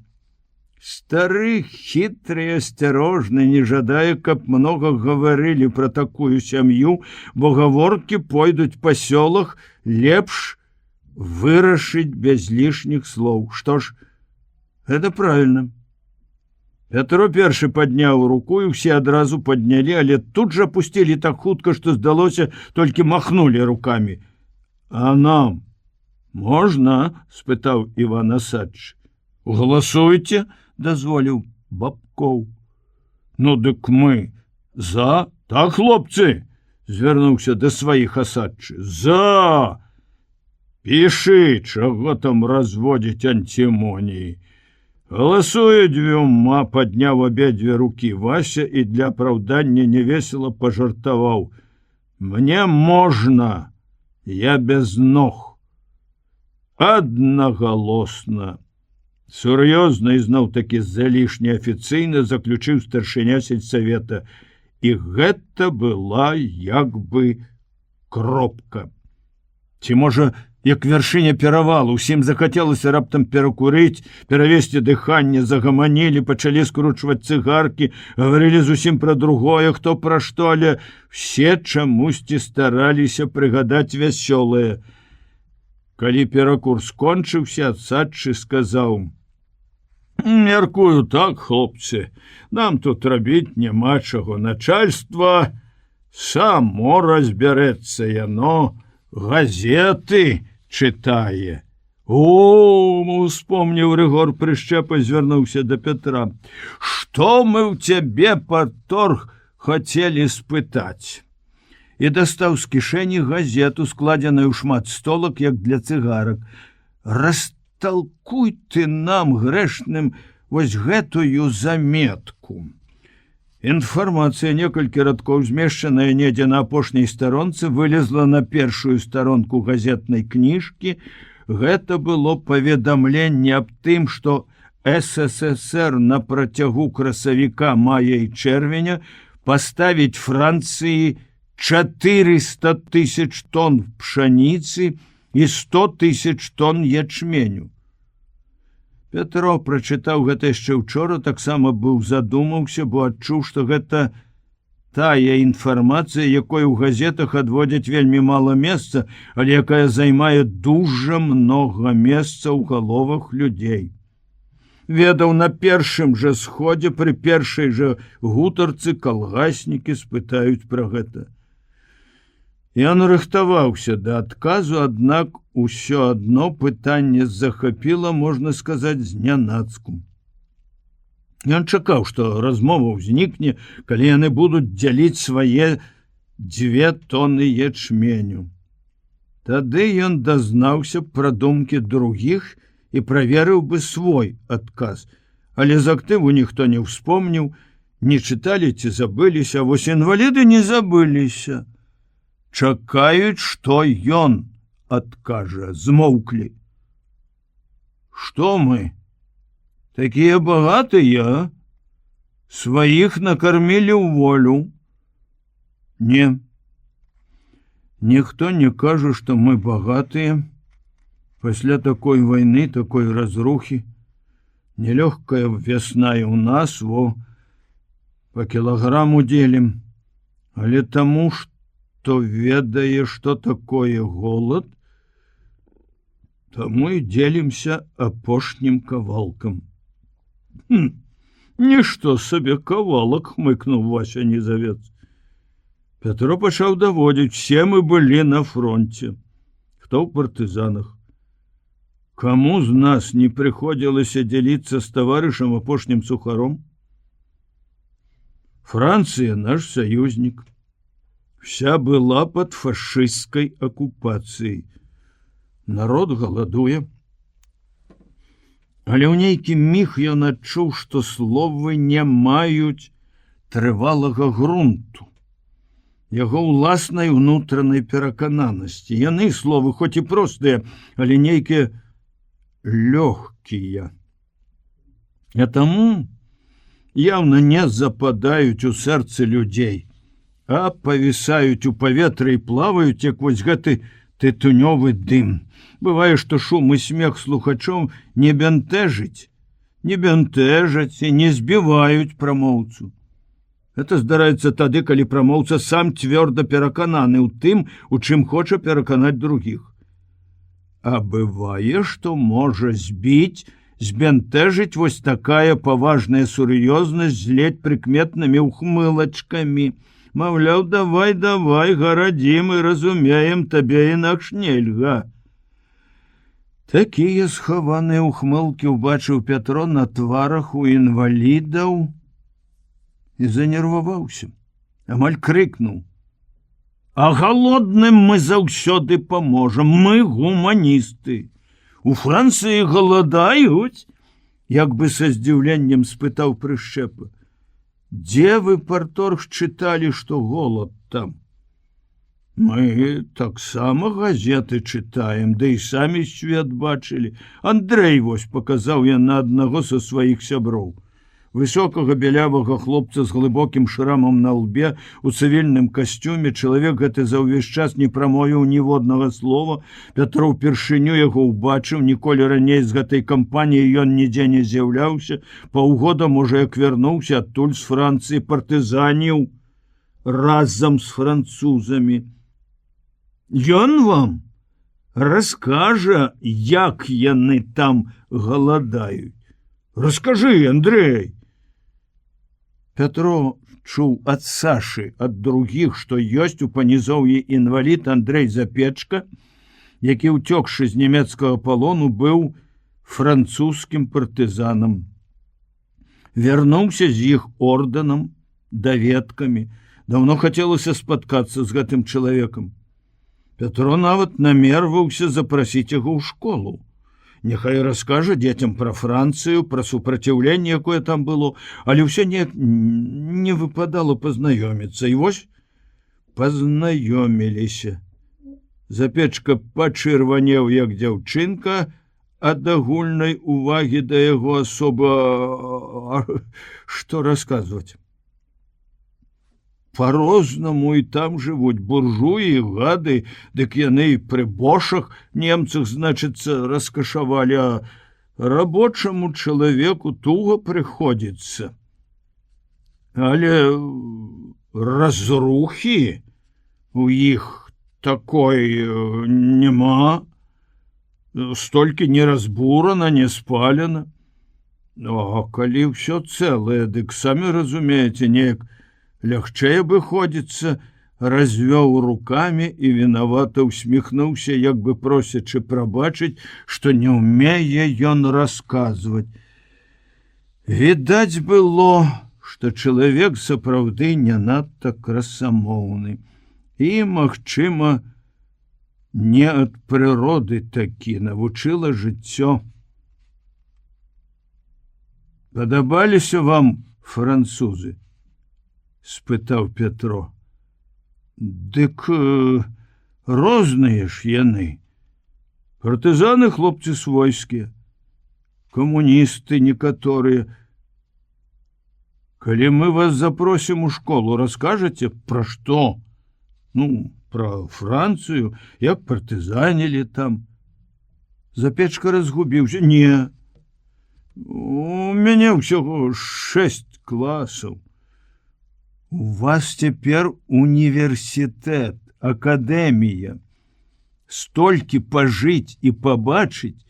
Стары, хітры, асцярожны, не жадае, каб многа гаварылі пра такую сям'ю, бо гаворкі пойдуць па сёлах, лепш вырашыць без лішніх слоў. Што ж, гэта правільна. Пятро першы падняў руку, і ўсе адразу паднялі, але тут жа пусцілі так хутка, што здалося, толькі махнулі рукамі. А нам можна? Спытаў Іван Асадч. Галасуйце, дазволіў Бабкоў. Ну дык мы за, так, хлопцы, звярнуўся да сваіх Асадчы. За! Пішы, чаго там разводзіць антимоніі. Галасуе дзвюма, падняў абедзве рукі Вася і для апраўдання невесела пажартаваў. Мне можна, я без ног. Аднагалосна. Сур'ёзна і зноў-такі залішне афіцыйна заключыў старшыня сельсавета. І гэта была як бы кропка. Ці можа, як вяршыня перавалу, усім захацелася раптам перакурыць, перавесці дыханне, загаманілі, пачалі скручваць цыгаркі, гаварылі зусім пра другое, хто пра што, але все чамусьці стараліся прыгадаць вясёлае. Калі перакур скончыўся, Асадчы сказаў: «Мяркую так, хлопцы, нам тут рабіць няма чаго. Начальства само разбярэцца, яно газеты чытае». О, успомніў Рыгор прышчэпа, звярнуўся да Пятра. «Што мы ў цябе, парторг, хацелі спытаць?» І дастаў з кішэні газету, складзеную шмат столак, як для цыгарак. «Расталкуй ты нам, грэшным, вось гэтую заметку». Інфармацыя, некалькі радкоў, змешчаная недзе на апошняй старонцы, вылезла на першую старонку газетнай кніжкі. Гэта было паведамленне аб тым, што СССР на працягу красавіка, мая і чэрвеня паставіць Францыі 400 000 тонн пшаніцы і 100 000 тонн ячменю. Пятро прачытаў гэта яшчэ ўчора, таксама быў задумаўся, бо адчуў, што гэта тая інфармацыя, якой у газетах адводзяць вельмі мала месца, але якая займае дужа многа месца ў галовах людзей. Ведаў, на першым жа сходзе, пры першай жа гутарцы калгаснікі спытаюць пра гэта. Ён рыхтаваўся да адказу, аднак усё адно пытанне захапіла, можна сказаць, знянацку. Ён чакаў, што размова ўзнікне, калі яны будуць дзяліць свае 2 тонны ячменю. Тады ён дазнаўся пра думкі другіх і праверыў бы свой адказ, але з актыву ніхто не ўспомніў, не чыталі ці забыліся, а вось інваліды не забыліся. Чакаюць, што ён адкажа, змоўклі. Што мы? Такія багатыя? Сваіх накармілі ў волю. Не. Ніхто не кажа, што мы багатыя. Пасля такой вайны, такой разрухі, нелёгкая вясна і ў нас, по кілаграму делім, але таму, што ведае, што такое голад, таму і дзелімся апошнім кавалкам. Нішто сабе кавалак, хмыкнуў Вася Незавец. Пятро пачаў даводзіць, все мы былі на фронте, хто ў партызанах. Каму з нас не прыходзілася дзяліцца з таварышам апошнім сухаром? Францыя наш саюзнік. Вся была под фашысцкай акупацыяй. Народ галадуе. Але ў нейкі міг ён адчуў, што словы не маюць трывалага грунту. яго ўласнай унутранай перакананасці. Яны, словы, хоць і простыя, але нейкія лёгкія. А таму яўна не западаюць у сэрцы людзей, а павісаюць у паветры і плаваюць, як вось гэты тытунёвы дым. Бывае, што шум і смех слухачоў не бянтэжаць і не збіваюць прамоўцу. Это здараецца тады, калі прамоўца сам цвёрда перакананы ў тым, у чым хоча пераканаць другіх. А бывае, што можа збіць, збянтэжыць вось такая паважная сур'ёзнасць з ледь прыкметнымі ухмылачкамі. Маўляў, давай, гарадзім і разумеем, табе інакш нельга. Такія схаваныя ухмылкі ўбачыў Пятро на тварах у інвалідаў і занерваваўся. Амаль крыкнуў: «А галодным мы заўсёды паможам, мы гуманісты. У Францыі галадаюць?» Як бы са здзіўленнем спытаў Прышчэпа. «Дзе вы, парторг, чыталі, што голад там?» «Мы таксама газеты чытаем, да і самі свет бачылі. Андрэй вось паказаў я на аднаго са сваіх сяброў. Высокага бялявага хлопца з глыбокім шрамам на лбе, у цывільным касцюме, чалавек гэты за ўвесь час не прамовіў ніводнага слова. Пятро ўпершыню яго ўбачыў, ніколі раней з гэтай кампаніі ён нідзе не з'яўляўся, паўгода, можа, як вярнуўся адтуль з Францыі, партызаніў разам з французамі. Ён вам раскажа, як яны там галадаюць. Раскажы, Андрэй!» Пятро чуў ад Сашы, ад другіх, што ёсць у панізоўі інвалід Андрэй Запечка, які, уцёкшы з нямецкага палону, быў французскім партызанам. Вярнуўся з іх ордэнам, даведкамі. Даўно хацелася спаткацца з гэтым чалавекам. Пятро нават намерваўся запрасіць яго ў школу. Няхай раскажа дзецям пра Францыю, пра супраціўленне, якое там было, але ўсё не выпадала пазнаёміцца. І вось пазнаёміліся. Запечка пачырванеў, як дзяўчынка, ад агульнай увагі да яго асоба. Што расказваць? По-рознаму і там жывуць буржуі, гады, дык яны і пры бошах немцах, значыцца, раскашавалі, а рабочаму чалавеку туга прыходзіцца. Але разрухі у іх такой няма, столькі не разбурана, не спалена. А калі ўсё цэлае, дык самі разумееце, неяк лягчэй абыходзіцца, развёў рукамі і вінавата усміхнуўся, як бы просячы прабачыць, што не ўмее ён расказваць. Відаць было, што чалавек сапраўды не надта красамоўны і, магчыма, не ад прыроды такі, навучыла жыццё. Падабаліся вам французы? Спытаў Пятро. Дык розныя ж яны. Партызаны хлопцы свойскія, камуністы некаторыя. Калі мы вас запросім у школу, раскажаце, пра што? Ну, пра Францыю, як партызанілі там. Запечка разгубіўся. Не, у мяне ўсяго 6 класаў. У вас цяпер універсітэт, акадэмія. Столькі пажыць і пабачыць.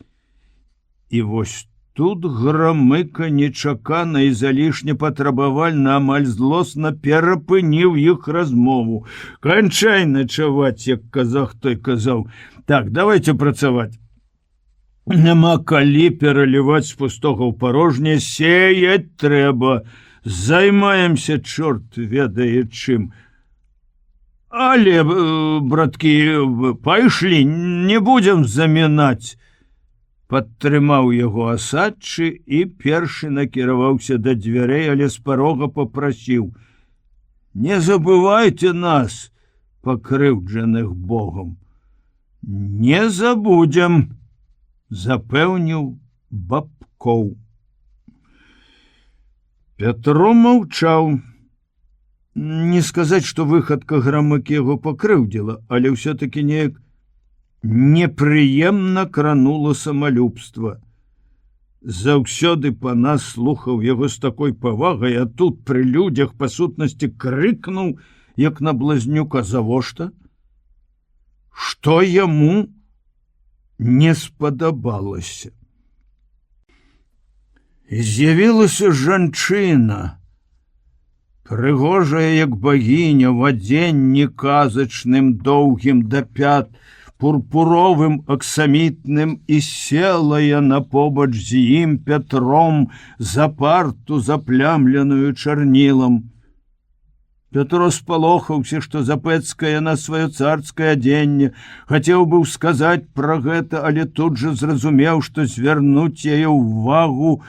І вось тут грамыка нечакана і залішне патрабавальна, амаль злосна перапыніў іх размову. Канчай начаваць, як казах той казаў. Так, давайте працаваць. Няма калі пераліваць з пустога ў парожняе, сеять трэба. Займаемся, чорт ведае чым. Але, браткі, пайшлі, не будзем замінаць. Падтрымаў яго асадчы і першы накіраваўся да дзвярэй, але з парога папрасіў: не забывайте нас, пакрыўджаных Богом. Не забудзем, запэўніў Бабкоў. Пятро маўчаў. Не сказаць, што выхадка грамыкі яго пакрыўдзіла, але ўсё-такі неяк непрыемна кранула самалюбства. Заўсёды панас слухаў яго з такой павагай, а тут пры людзях па сутнасці крыкнуў, як на блазнюка, завошта? Што яму не спадабалася. З'явілася жанчына, прыгожая, як багіня, в адзенні казачным, доўгім да пят, пурпуровым, аксамітным, і села яна побач з ім, Пятром, за парту, заплямленую чарнілам. Пятро спалохаўся, што запэцкае на сваё царскае адзенне, хацеў быў сказаць пра гэта, але тут жа зразумеў, што звярнуць яе ўвагу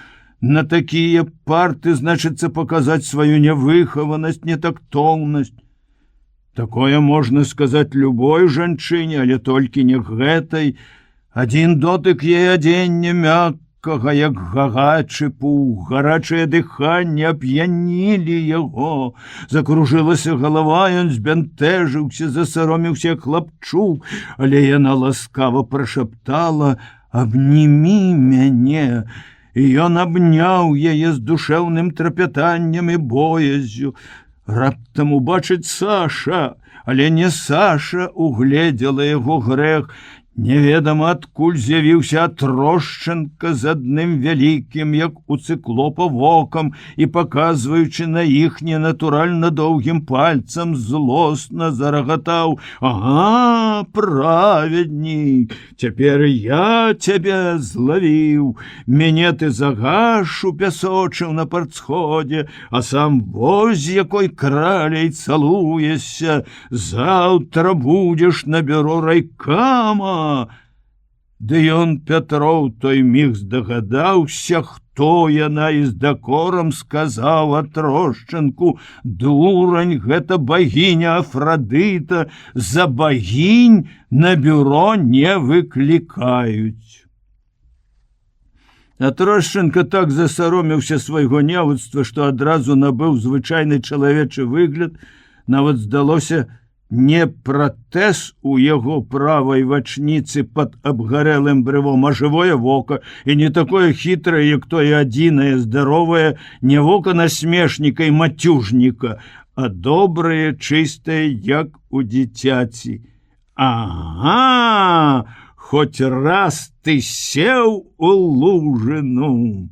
на такія парты значыцца паказаць сваю нявыхаванасць, нетактоўнасць. Такое можна сказаць любой жанчыне, але толькі не гэтай. Адзін дотык яе адзення мяккага, як гагачы пух, гарачае дыханне ап'янілі яго. Закружылася галава, ён збянтэжыўся, засароміўся хлапчук, але яна ласкава прашаптала: «Абнімі мяне». І ён абняў яе з душэўным трапятаннем і боязю. Раптам убачыць Саша, але не Саша угледзела яго грэх. Неведама адкуль з'явіўся Атрошчанка з адным вялікім, як у цыклопа, вокам і, паказваючы на іх ненатуральна доўгім пальцам, злосна зарагатаў: «Ага, праведнік, цяпер я цябе злавіў. Мяне ты за гашу пясочыў на партсходзе, а сам вось якой краляй цалуешся. Заўтра будзеш на бюро райкама». Ды ён, Пятроў, той міг здагадаўся, хто яна, і з дакорам сказаў Атрошчанку: «Дурань, гэта багіня Афрадыта, за багінь на бюро не выклікаюць». Атрошчанка так засароміўся свайго няўцтва, што адразу набыў звычайны чалавечы выгляд. Нават здалося, не пратэз у яго правай вачніцы пад абгарэлым брывом, а жывое вока, і не такое хітрае, як тое адзінае, здаровае, не вока насмешніка і мацюжніка, а добрае, чыстае, як у дзіцяці. Ага, хоць раз ты сеў у лужыну.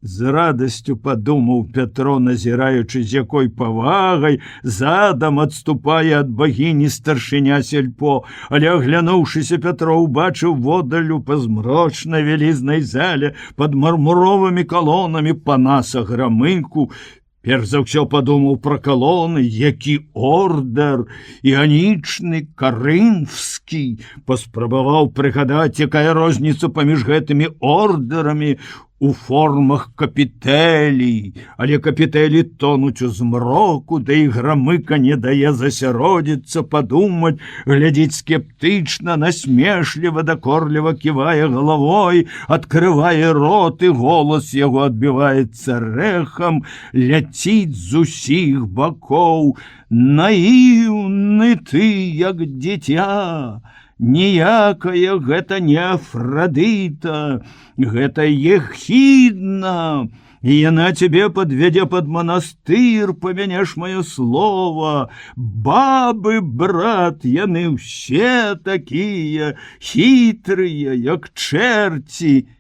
З радасцю падумаў Пятро, назіраючы, з якой павагай задам адступае ад багіні старшыня сельпо, але, аглянуўшыся, Пятро ўбачыў водалю па змрочнай вялізнай зале пад мармуровымі калонамі панаса Грамыку. Перш за ўсё падумаў пра калоны, які ордэр, іанічны, карынфскі. Паспрабаваў прыгадаць, якая розніца паміж гэтымі ордэрамі у формах капітэлей, але капітэлі тонуць у змроку, да і Грамыка не дае засяродзіцца, падумаць, глядзіць скептычна, насмешліва, дакорліва ківае галавой, адкрывае рот, і голас яго адбіваецца рэхам, ляціць з усіх бакоў: «Наіўны ты, як дзіця! Ніякая гэта не Афрадыта, гэта Ехідна, і яна цябе падвядзе пад манастыр, памянеш маё слова. Бабы, брат, яны ўсе такія хітрыя, як чэрці».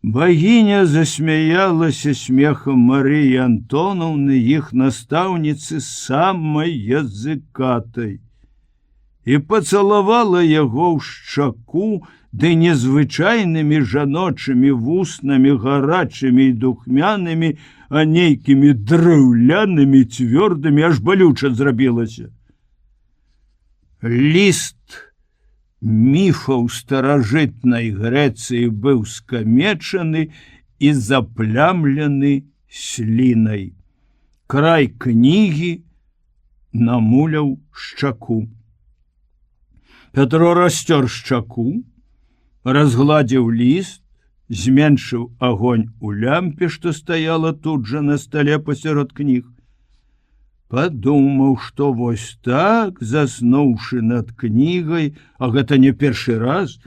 Багіня засмяялася смехам Марыі Антонаўны, іх настаўніцы, самай языкатай, і пацалавала яго ў шчаку, ды незвычайнымі жаночымі вуснамі, гарачымі і духмянымі, а нейкімі драўлянымі, цвёрдымі, аж балюча зрабілася. Ліст міфаў старажытнай Грэцыі быў скамечаны і заплямлены слінай. Край кнігі намуляў шчаку. Пятро расцёр шчаку, разгладзіў ліст, зменшыў агонь у лямпе, што стаяла тут жа на стале пасярод кніг. Падумаў, што вось так, заснуўшы над кнігай, а гэта не першы раз,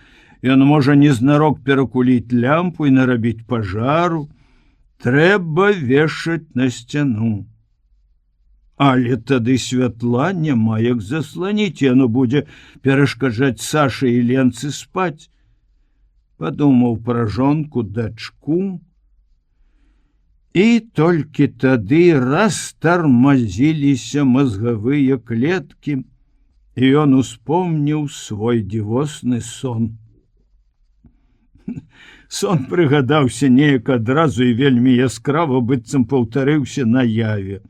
ён можа незнарок перакуліць лямпу і нарабіць пажару, трэба вешаць на сцяну. Але тады святла няма як засланіць, яно будзе перашкаджаць Сашы і Ленцы спаць. Падумаў пра жонку, дачку, і толькі тады растармазіліся мазгавыя клеткі, і ён успомніў свой дзівосны сон. Сон прыгадаўся неяк адразу і вельмі яскрава, быццам паўтарыўся на яве.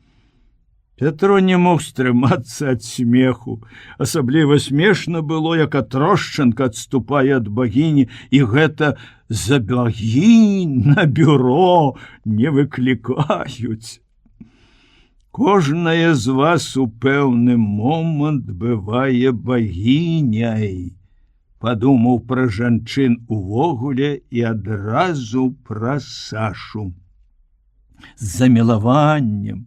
Пятро не мог стрымацца ад смеху. Асабліва смешна было, як атрощанка адступае ад багіні, і гэта за багінь на бюро не выклікаюць. Кожная з вас у пэўны момант бывае багіняй. Падумаў пра жанчын увогуле і адразу пра Сашу. З замілаваннем,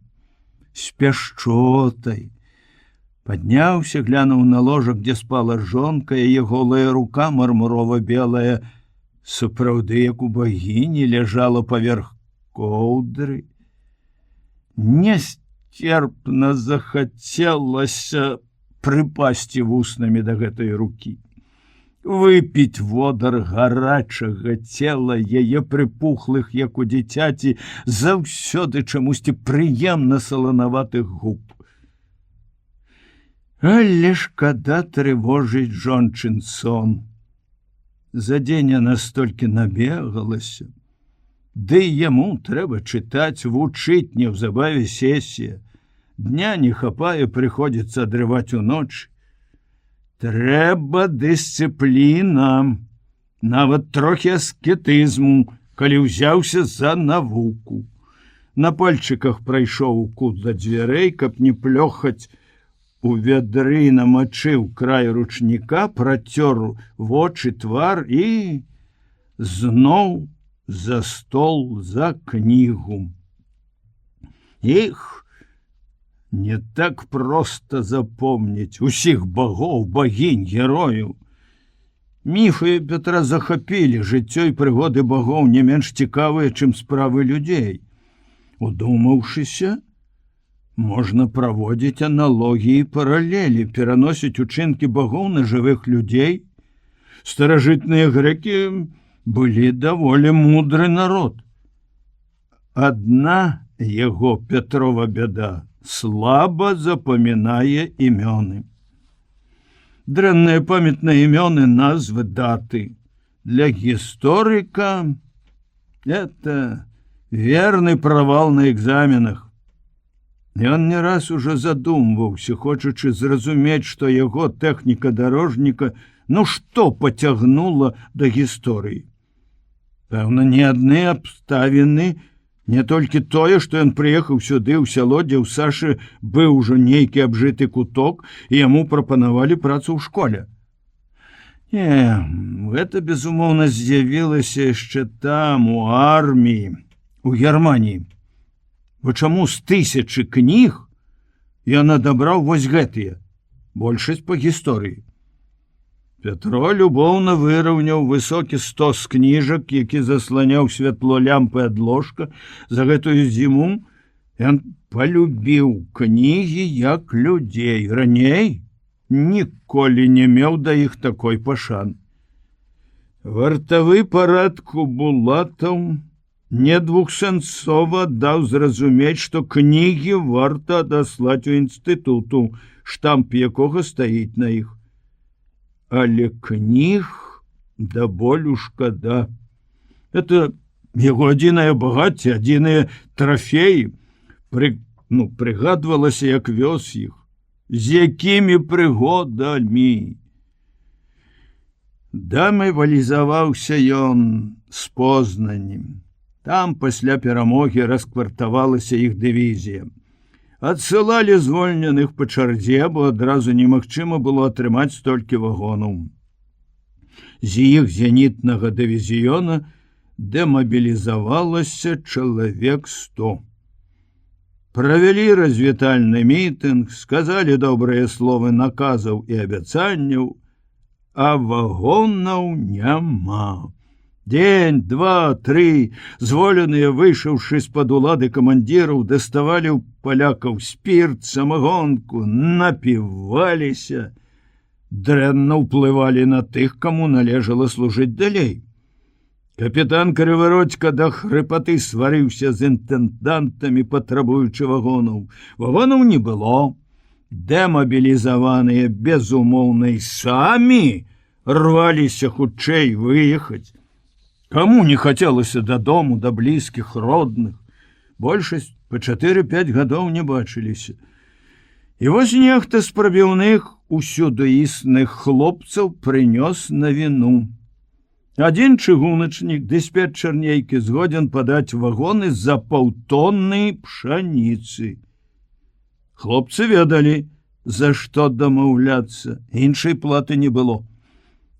з пяшчотай. Падняўся, глянуў на ложак, дзе спала жонка, яе голая рука мармурова-белая, сапраўды, як у багіні, ляжала паверх коўдры. Несцерпна захацелася прыпасці вуснамі да гэтай рукі. Выпіць водар гарачага цела яе прыпухлых, як у дзіцяці, заўсёды чамусьці прыемна саланаватых губ. Але шкада трывожыць жончын сон. За дзень яна столькі набегалася. Ды яму трэба чытаць, вучыць, неўзабаве сесія. Дня не хапае, прыходзіцца адрываць уночы. Трэба дысцыпліна, нават трохі аскетызму, калі ўзяўся за навуку. На пальчыках прайшоў у кут да дзвярэй, каб не плёхаць у вядры, намачыў край ручніка, працёр вочы, твар і зноў за стол, за кнігу. Іх, не так проста запомніць усіх багоў, багінь, герояў. Міфы Пятра захапілі, жыццё і прыгоды багоў не менш цікавыя, чым справы людзей. Удумаўшыся, можна праводзіць аналогіі і паралелі, пераносіць учынкі багоў на жывых людзей. Старажытныя грэкі былі даволі мудры народ. Адна яго, Пятрова, бяда — слаба запамінае імёны. Дрэнныя памяць на імёны, назвы, даты. Для гісторыка это верны правал на экзаменах. Ён не раз ужо задумваўся, хочучы зразумець, што яго тэхніка дарожніка, што пацягнула да гісторыі. Пэўна, не адны абставіны, не толькі тое, што ён прыехаў сюды ў сяло, дзе ў Сашы быў ужо нейкі абжыты куток, і яму прапанавалі працу ў школе. Не, гэта, безумоўна, з'явілася яшчэ там, у арміі, у Германіі. Бо чаму з 1000 кніг ён адабраў вось гэтыя, большасць па гісторыі. Пятро любоўна выраўняў высокі стос кніжак, які засланяў святло лямпы ад ложка. За гэтую зіму ён полюбіў кнігі як людзей. Раней ніколі не меў да іх такой пашан. Вартавы парадку Булатаў недвухсэнсова даў зразумець, што кнігі варта адаслаць у інстытуту, штамп якога стаіць на іх. Але кніг да болю шкада. Это яго адзінае багацце, адзіныя трафеі. Прыгадвалася, як вёз іх, з якімі прыгодамі. Дамайвалізаваўся ён з Познанем. Там пасля перамогі расквартавалася іх дывізія. Адсылалі звольненых па чарзе, бо адразу немагчыма было атрымаць столькі вагонаў. З іх зенітнага дывізіёна дэмабілізавалася чалавек 100. Правялі развітальны мітынг, сказалі добрыя словы наказаў і абяцанняў, а вагонаў няма. Дзень, 2, 3 зволеныя, выйшаўшы з-пад улады камандзіраў, даставалі ў палякаў спірт, самагонку, напіваліся, дрэнна ўплывалі на тых, каму належала служыць далей. Капітан Крывародзька да хрыпаты сварыўся з інтэндантамі, патрабуючы вагонаў. Вагонаў не было. Дэмабілізаваныя безумоўна і самі рваліся хутчэй выехаць. Каму не хацелася дадому, да блізкіх, родных. Большасць па 4-5 гадоў не бачыліся. І вось нехта з прабіўных усюдоісных хлопцаў прынёс навіну. Адзін чыгуначнік, дыспетчар нейкі, згоден падаць вагоны за паўтонны пшаніцы. Хлопцы ведалі, за што дамаўляцца, іншай платы не было.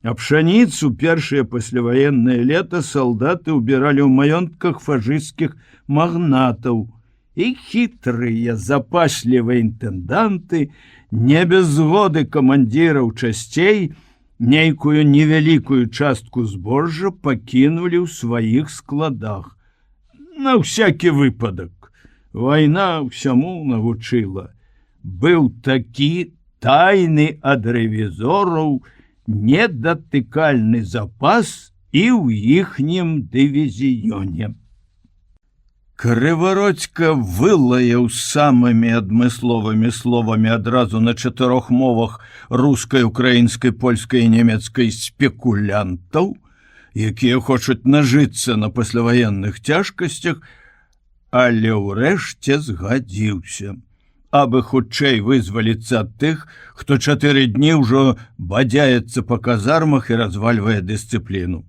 А пшаніцу першае пасляваеннае лета салдаты ўбіралі ў маёнтках фашысцкіх магнатаў, і хітрыя запаслівыя інтэнданты не без згоды камандзіраў часцей нейкую невялікую частку збожжа пакінулі ў сваіх складах. На всякі выпадак. Вайна ўсяму навучыла. Быў такі тайны ад рэвізораў недатыкальны запас і ў іхнім дывізіёне. Крывародзька вылаяў самымі адмысловымі словамі адразу на 4 мовах: рускай, украінскай, польскай і нямецкай спекулянтаў, якія хочуць нажыцца на пасляваенных цяжкасцях, але ўрэшце згадзіўся, абы хутчэй вызваліцца ад тых, хто 4 дні ўжо бадзяецца па казармах і развальвае дысцыпліну.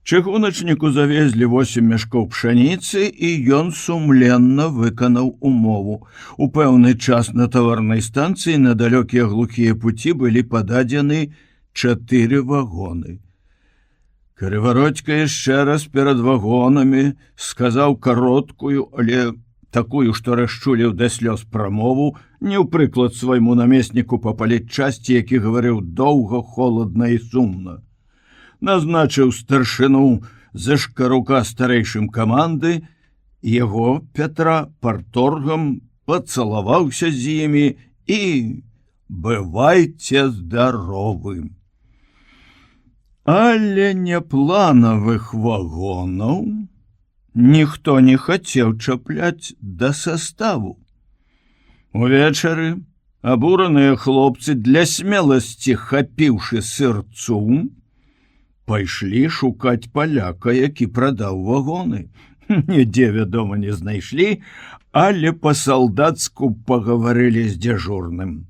Чыгуначніку завезлі 8 мяшкоў пшаніцы, і ён сумленна выканаў умову. У пэўны час на таварнай станцыі на далёкія глухія пуці былі пададзены 4 вагоны. Крывародзька яшчэ раз перад вагонамі сказаў кароткую, але такую, што расчуліў да слёз прамову, не ў прыклад свайму намесніку па палітчасці, які гаварыў доўга, холадна і сумна. Назначыў старшыну зашкарука старэйшым каманды, яго, Пятра, парторгам, пацалаваўся з імі і бывайце здаровы. Але няпланавых вагонаў ніхто не хацеў чапляць да саставу. Увечары абураныя хлопцы, для смеласці хапіўшы сырцу, пайшлі шукаць паляка, які прадаў вагоны. Нідзе, вядома, не знайшлі, але па-салдацку пагаварылі з дзяжурным.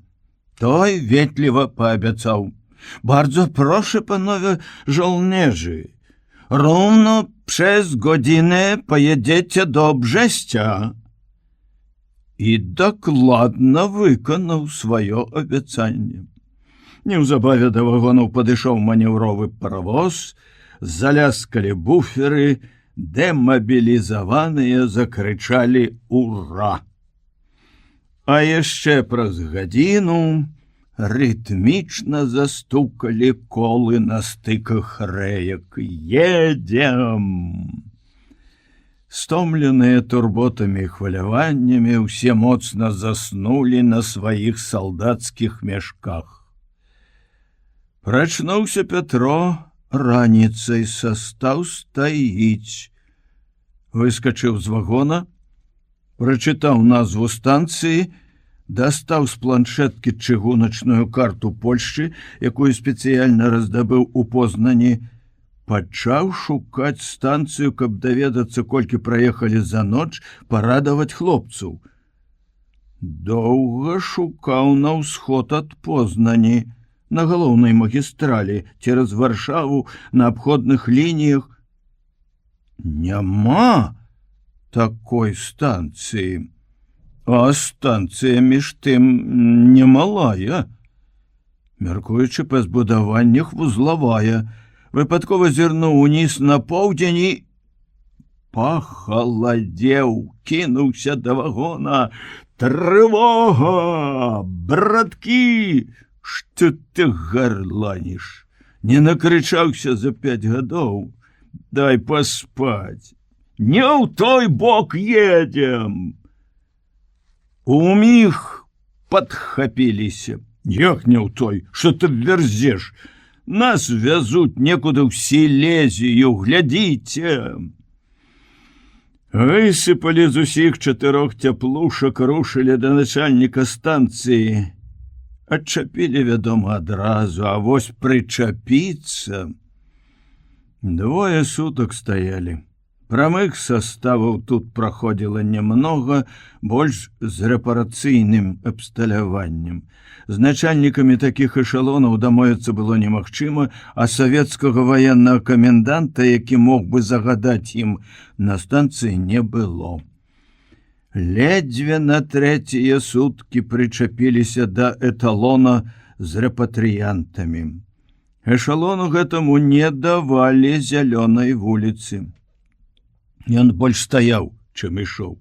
Той ветліва паабяцаў: «Bardzo proszę, panowie żołnierzy, równo przez godzinę pojedziecie do Brześcia». І дакладна выканаў сваё абяцанне. Неўзабаве да вагонаў падышоў манеўровы паравоз, заляскалі буферы, дэмабілізаваныя закрычалі «Ура!». А яшчэ праз гадзіну рытмічна застукалі колы на стыках рэек. «Едзем!». Стомленыя турботамі і хваляваннямі, усе моцна заснулі на сваіх салдацкіх мяшках. Прачнуўся Пятро раніцай, састаў стаіць. Выскачыў з вагона, прачытаў назву станцыі, дастаў з планшеткі чыгуначную карту Польшчы, якую спецыяльна раздабыў у Познані, пачаў шукаць станцыю, каб даведацца, колькі праехалі за ноч, парадаваць хлопцаў. Доўга шукаў на ўсход ад Познані, на галоўнай магістралі, цераз Варшаву, на абходных лініях. Няма такой станцыі. А станцыя між тым немалая. Мяркуючы па збудаваннях вузлавая, выпадкова зірнуў уніз на поўдзень і пахаладзеў, кінуўся да вагона. Трывога, браткі, што ты гарланіш? Не накрычаўся за 5 гадоў. Дай паспаць. Не ў той бок едзем. Уміг падхапіліся. Як не ў той, што ты верзеш? Нас вязуць некуды ў Сілезію, глядзіце. Высыпалі з усіх 4 цяплушак, рушылі да начальніка станцыі. Адчапілі, вядома, адразу, а вось прычапіцца. 2 сутак стаялі. Прамых составаў тут праходзіла нямнога, больш з рэпарацыйным абсталяваннем. З начальнікамі такіх эшалонаў дамовіцца было немагчыма, а савецкага ваеннага каменданта, які мог бы загадаць ім, на станцыі не было. Ледзьве на 3-е суткі прычапіліся да эталона з рэпатрыянтамі. Эшалону гэтаму не давалі зялёнай вуліцы. Ён больш стаяў, чым ішоў.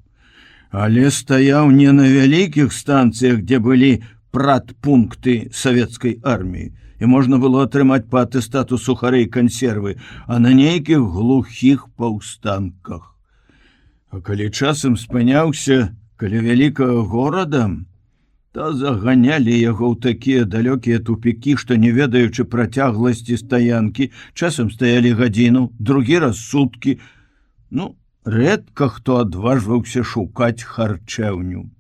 Але стаяў не на вялікіх станцыях, дзе былі прадпункты савецкай арміі, і можна было атрымаць па атэстату сухары і кансервы, а на нейкіх глухіх паўстанках. А калі часам спыняўся каля вялікага горада, то заганялі яго ў такія далёкія тупікі, што, не ведаючы працягласці стаянкі, часам стаялі гадзіну, другі раз суткі. Рэдка хто адважваўся шукаць харчэўню.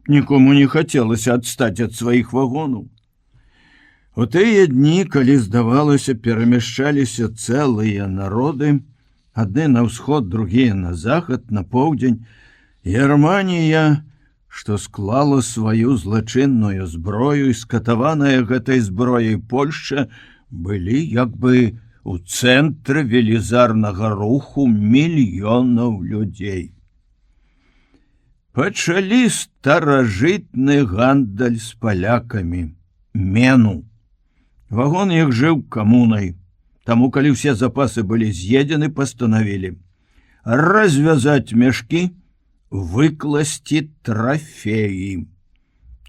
Нікому не хацелася адстаць ад сваіх вагонаў. У тыя дні, калі, здавалася, перамяшчаліся цэлыя народы, адны на ўсход, другія на захад, на поўдзень, Германія, што склала сваю злачынную зброю і скатаваная гэтай зброяй Польшча, былі як бы у цэнтры велізарнага руху мільёнаў людзей. Пачалі старажытны гандаль з палякамі, мену. Вагон іх жыў камунай, таму калі ўсе запасы былі з'едзены, пастанавілі развязаць мяшкі, выкласці трафеі.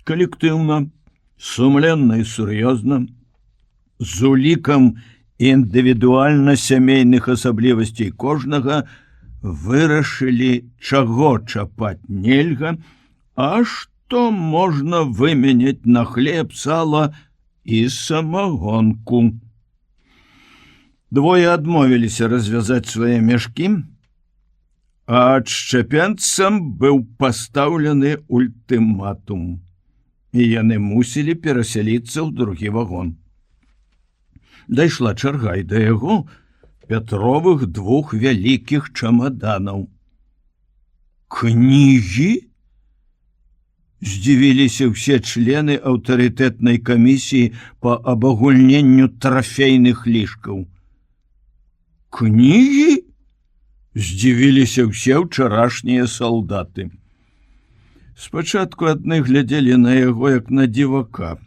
Калектыўна, сумленна і сур'ёзна, з улікам індывідуальна сямейных асаблівасцей кожнага, вырашылі, чаго чапаць нельга, а што можна выменяць на хлеб, сала і самагонку. 2 адмовіліся развязаць свае мяшкі, а адшчапенцам быў пастаўлены ультыматум, і яны мусілі перасяліцца ў другі вагон. Дайшла чарга і да яго Пятровых 2 вялікіх чамаданаў. Кнігі? Здзівіліся ўсе члены аўтарытэтнай камісіі па абагульненню трафейных лішкаў. Кнігі? Здзівіліся ўсе ўчарашнія салдаты. Спачатку адны глядзелі на яго як на дзівака,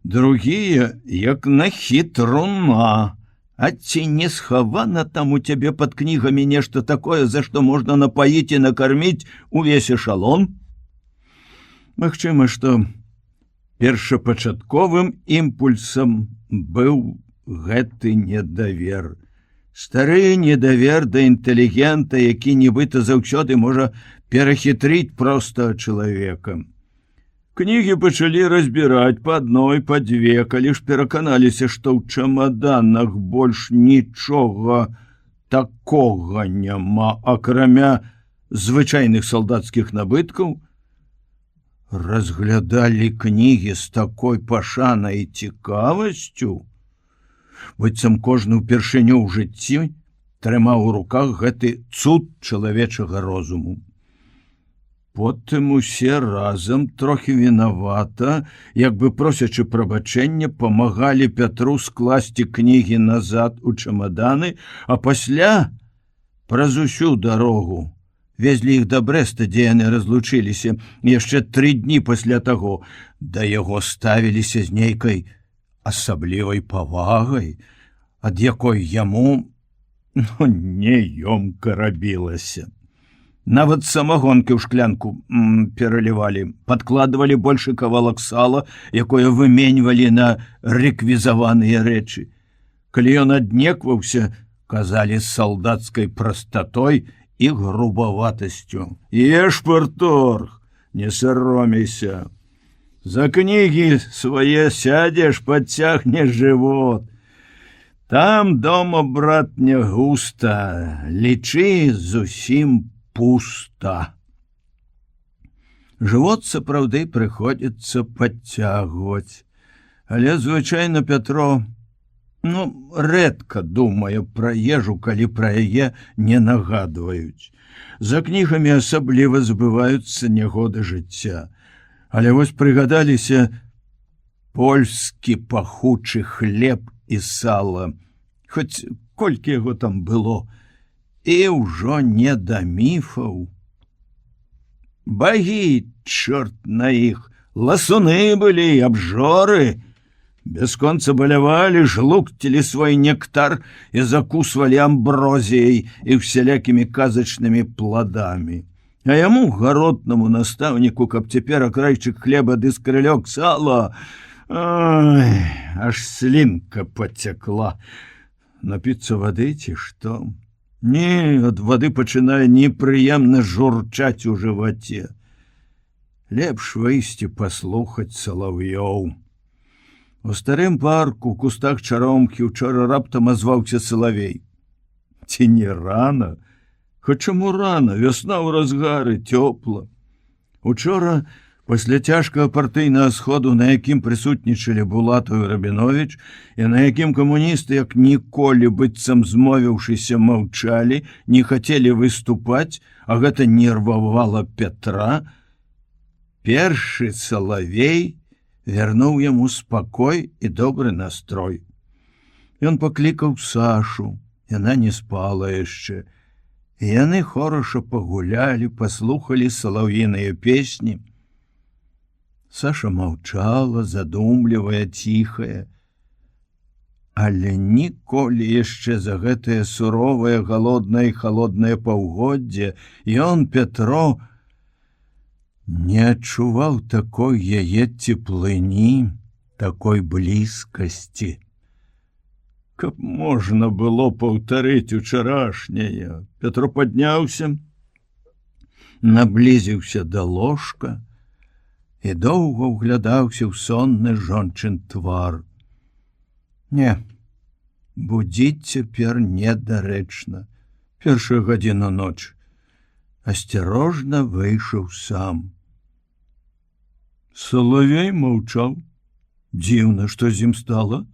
другія як на хітруна. А ці не схавана там у цябе пад кнігамі нешта такое, за што можна напаіць і накарміць увесь эшалон? Магчыма, што першапачатковым імпульсам быў гэты недавер. Стары недавер да інтэлігента, які нібыта заўсёды можа перахітрыць простага чалавека. Кнігі пачалі разбіраць па адной, па 2, калі ж пераканаліся, што ў чамаданах больш нічога такога няма, акрамя звычайных салдацкіх набыткаў, разглядалі кнігі з такой пашанай і цікавасцю, быццам кожны ўпершыню ў жыцці трымаў у руках гэты цуд чалавечага розуму. Потым усе разам, трохі вінавата, як бы просячы прабачэння, памагалі Пятру скласці кнігі назад у чамаданы, а пасля праз усю дарогу Везлі іх да Брэста, дзе яны разлучыліся. Яшчэ 3 дні пасля таго да яго ставіліся з нейкай асаблівай павагай, ад якой яму неёмка рабілася. Нават самагонкі ў шклянку пералівалі, падкладвалі большы кавалак сала, якое выменьвалі на рэквізаваныя рэчы. Калі ён аднекваўся, казалі з салдацкай прастатой і грубаватасцю: «Еш, парторг, не саромейся. За кнігі свае сядзеш, падцягнеш жывот. Там дома, брат, не густа, лічы, зусім пуста». Жывот сапраўды прыходзіцца падцягваць, але звычайна Пятро рэдка думае пра ежу, калі пра яе не нагадваюць. За кнігамі асабліва забываюцца нягоды жыцця. Але вось прыгадаліся польскі пахучы хлеб і сала, хоць колькі яго там было, і ўжо не да міфаў. Багі, чорт на іх, ласуны былі, абжоры, бясконца балявалі, жлукцілі свой нектар і закусвалі амброзіяй і всялякімі казачнымі пладамі. А яму, гаротнаму настаўніку, каб цяпер акрайчык хлеба ды скрылёк сала, аж слінка пацякла. Напіцца вады ці што? Не, ад вады пачынае непрыемна журчаць у жываце. Лепш выйсці паслухаць салаўёў. У старым парку, у кустах чаромкі, учора раптам азваўся салавей. Ці не рана? Хоць чаму рана? Вясна ў разгары, цёпла. Учора, пасля цяжкага партыйнага сходу, на якім прысутнічалі Булатаў і Рабіновіч, і на якім камуністы, як ніколі, быццам змовіўшыся, маўчалі, не хацелі выступаць, а гэта нервавала Пятра, першы салавей вярнуў яму спакой і добры настрой. Ён паклікаў Сашу, яна не спала яшчэ. І яны хораша пагулялі, паслухалі салаўіныя песні. Саша маўчала, задумлівая, ціхая. Але ніколі яшчэ за гэтае суровае, галоднае і халоднае паўгоддзе ён, Пятро, не адчуваў такой яе цеплыні, такой блізкасці. Каб можна было паўтарыць учарашняе. Пятро падняўся, наблізіўся да ложка і доўга ўглядаўся ў сонны жончын твар. Не, будзіць цяпер недарэчна. Першая гадзіна ночы. Асцярожна выйшаў сам. Салавей маўчаў. Дзіўна, што з ім стала.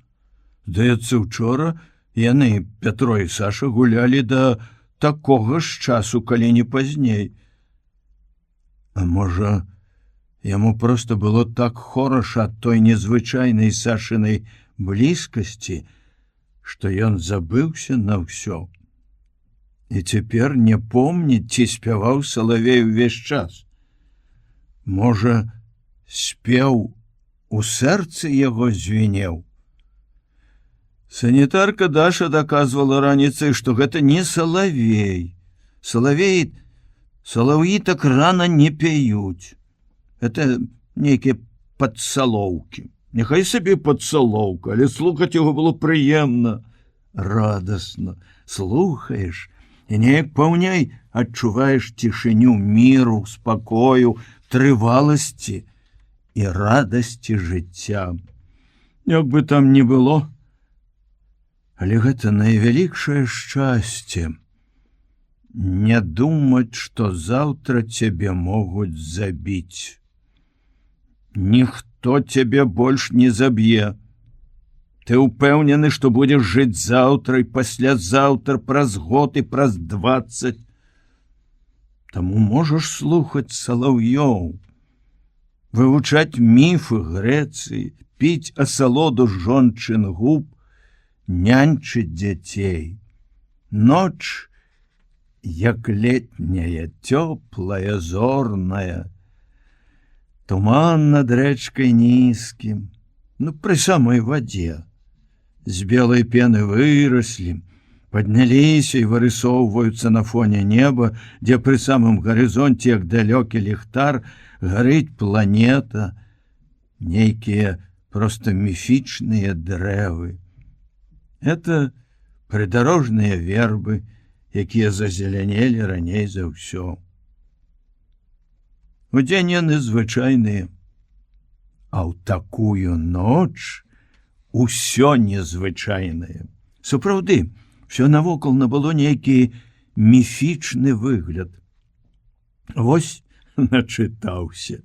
Здаецца, учора яны, Пятро і Саша, гулялі да такога ж часу, калі не пазней. А можа, яму проста было так хораша ад той незвычайнай Сашынай блізкасці, што ён забыўся на ўсё. І цяпер не помніць, ці спяваў салавей увесь час. Можа, спеў у сэрцы яго звінеў. Санітарка Даша даказвала раніцай, што гэта не салавей. Салаўі так рана не пяюць. Это нейкія падсалоўкі. Няхай сабе падсалоўка, але слухаць яго было прыемна, радасна. Слухаеш, і неяк паўняй адчуваеш цішыню міру, спакою, трываласці і радасці жыцця. Як бы там ні было, але гэта найвялікшае шчасце. Не думаць, што заўтра цябе могуць забіць. Ніхто цябе больш не заб'е. Ты ўпэўнены, што будзеш жыць заўтра і паслязаўтра, праз год і праз 20. Таму можаш слухаць салаўёў, вывучаць міфы Грэцыі, піць асалоду жончын губ, няньчыць дзяцей. Ноч як летняя, цёплая, зорная. Туман над рэчкай нізкім, пры самай вадзе. З белай пены выраслі, падняліся і вырысоўваюцца на фоне неба, дзе пры самым гарызонце, як далёкі ліхтар, гарыць планета, нейкія проста міфічныя дрэвы. Это прыдарожныя вербы, якія зазелянелі раней за ўсё. Удзень яны звычайныя, а ў такую ноч усё незвычайнае. Сапраўды, все навокал набыло нейкі міфічны выгляд. Вось начытаўся.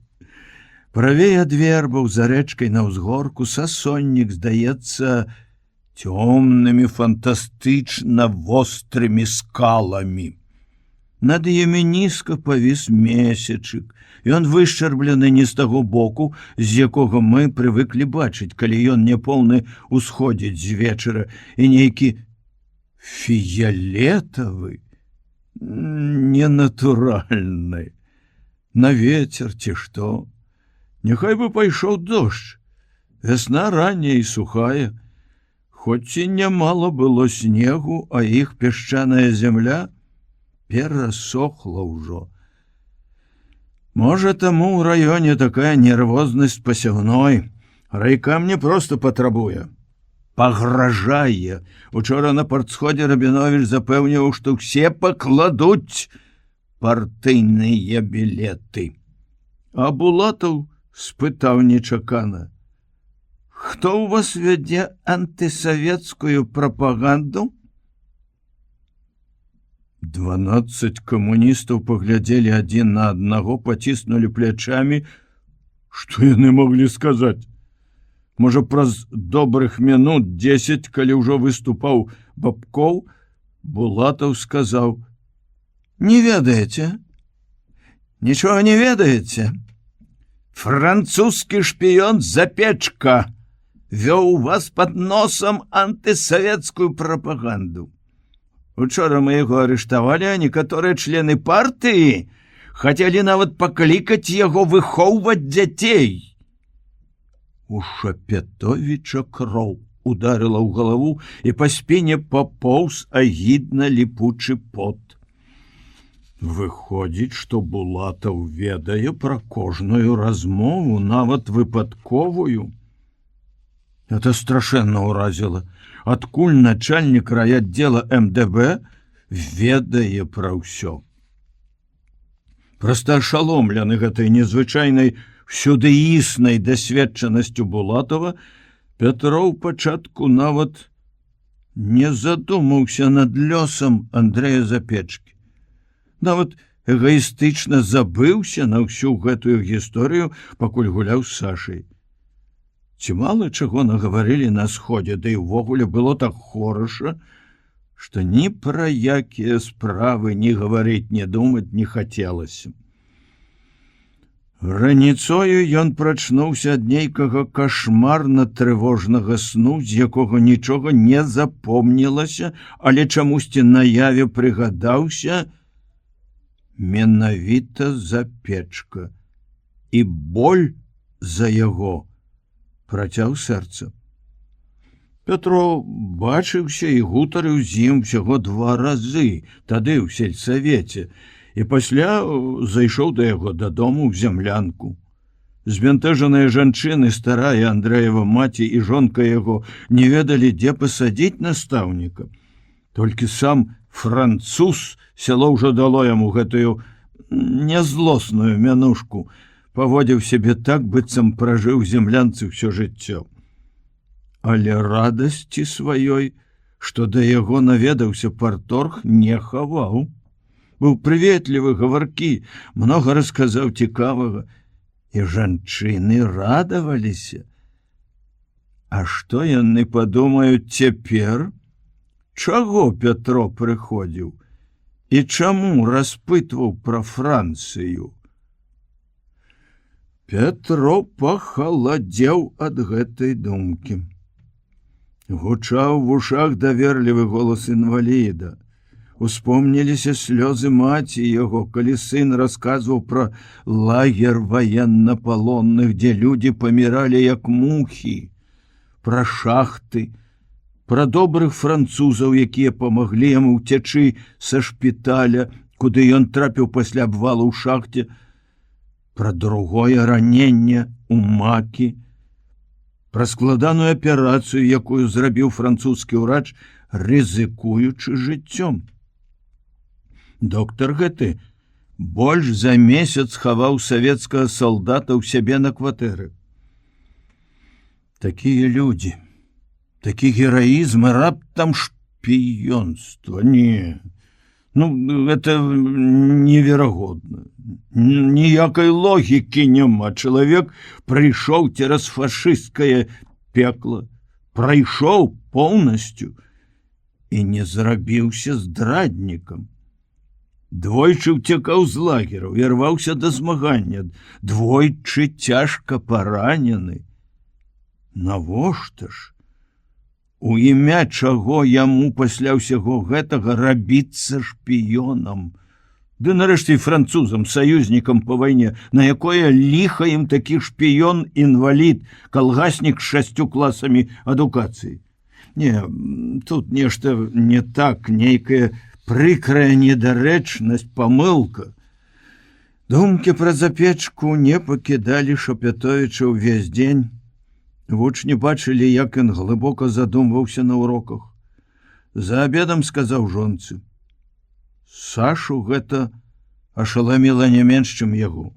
Правей ад вербаў за рэчкай на ўзгорку сасоннік здаецца цёмнымі фантастычна вострымі скаламі. Над імі нізка павіс месячык, ён вышчарблены не з таго боку, з якога мы прывыклі бачыць, калі ён няпоўны усходзіць з вечара, і нейкі фіялетавы, ненатуральны. На вецер ці што? Няхай бы пайшоў дождж. Вясна ранняя і сухая. Хоць і нямала было снегу, а іх пясчаная зямля перасохла ўжо. Можа, таму ў раёне такая нервознасць пасяўной. Райкам не проста патрабуе. Пагражае. Учора на партсходзе Рабіновіч запэўніў, што ўсе пакладуць партыйныя білеты. А Булатаў спытаў нечакана: «Хто ў вас вядзе антысавецкую прапаганду?» 12 камуністаў паглядзелі адзін на аднаго, паціснулі плячамі. Што яны маглі сказаць? Можа, праз добрых мінут 10, калі ўжо выступаў Бабкоў, Булатаў сказаў: «Не ведаеце? Нічога не ведаеце? Французскі шпіён Запечка вёў вас пад носам антысавецкую прапаганду. Учора мы яго арыштавалі, а некаторыя члены партыі хацелі нават паклікаць яго выхоўваць дзяцей». У Шапетовіча кроў ударыла ў галаву, і па спіне папоўз агідна ліпучы пот. Выходзіць, што Булатаў ведае пра кожную размову, нават выпадковую. Это страшэнна ўразіла. Адкуль начальнік райаддзела МДБ ведае пра ўсё? Проста ашаломлены гэтай незвычайнай всюдыіснай дасведчанасцю Булатова, Пятроў пачатку нават не задумаўся над лёсам Андрэя Запечкі. Нават эгоістычна забыўся на ўсю гэтую гісторыю, пакуль гуляў з Сашай. Ці мала чаго нагаварылі на сходзе, да і ўвогуле было так хораша, што ні пра якія справы ні гаварыць, ні думаць не хацелася. Раніцою ён прачнуўся ад нейкага кашмарна-трывожнага сну, з якога нічога не запомнілася, але чамусьці наяве прыгадаўся менавіта Запечка, і боль за яго працяў сэрца. Пятро бачыўся і гутарыў з ім усяго 2 разы, тады ў сельсавеце, і пасля зайшоў да яго дадому ў зямлянку. Збянтэжаныя жанчыны, старая Андрэева маці і жонка яго, не ведалі, дзе пасадзіць настаўніка. Толькі сам француз, сяло ўжо дало яму гэтую нязлосную мянушку, паводзіў сябе так, быццам пражыў землянцы ўсё жыццё. Але радасці сваёй, што да яго наведаўся парторг, не хаваў. Быў прыветлівы, гаваркі, многа расказаў цікавага, і жанчыны радаваліся. А што яны падумаюць цяпер? Чаго Пятро прыходзіў? І чаму распытваў пра Францыю? Пятро пахаладзеў ад гэтай думкі. Гучаў в ушах даверлівы голас інваліда. Успомніліся слёзы маці яго, калі сын расказваў пра лагер ваеннапалонных, дзе людзі паміралі як мухі, пра шахты, пра добрых французаў, якія памаглі яму ўцячы са шпіталя, куды ён трапіў пасля абвалу ў шахце, пра другое раненне ў макі, пра складаную аперацыю, якую зрабіў французскі ўрач, рызыкуючы жыццём. Доктар гэты больш за месяц хаваў савецкага салдата ў сябе на кватэры. Такія людзі, такі гераізм, а раптам шпіёнства. Не, гэта неверагодна. Ніякай логікі няма. Чалавек прыйшоў цераз фашысцкае пекла, прайшоў поўнасцю і не зрабіўся здраднікам. Двойчы ўцякаў з лагераў, ірваўся да змагання, двойчы цяжка паранены. Навошта ж? У імя чаго яму пасля ўсяго гэтага рабіцца шпіёнам? Ды нарэшце французам, саюзнікам па вайне, на якое ліха ім такі шпіён-інвалід, калгаснік з 6 класамі адукацыі? Не, тут нешта не так, нейкая прыкрая недарэчнасць, памылка. Думкі пра запечку не пакідалі Шапятовіча ўвесь дзень. Вучні бачылі, як ён глыбока задумваўся на уроках. За абедам сказаў жонцы: Сашу гэта ашаламіла не менш, чым яго.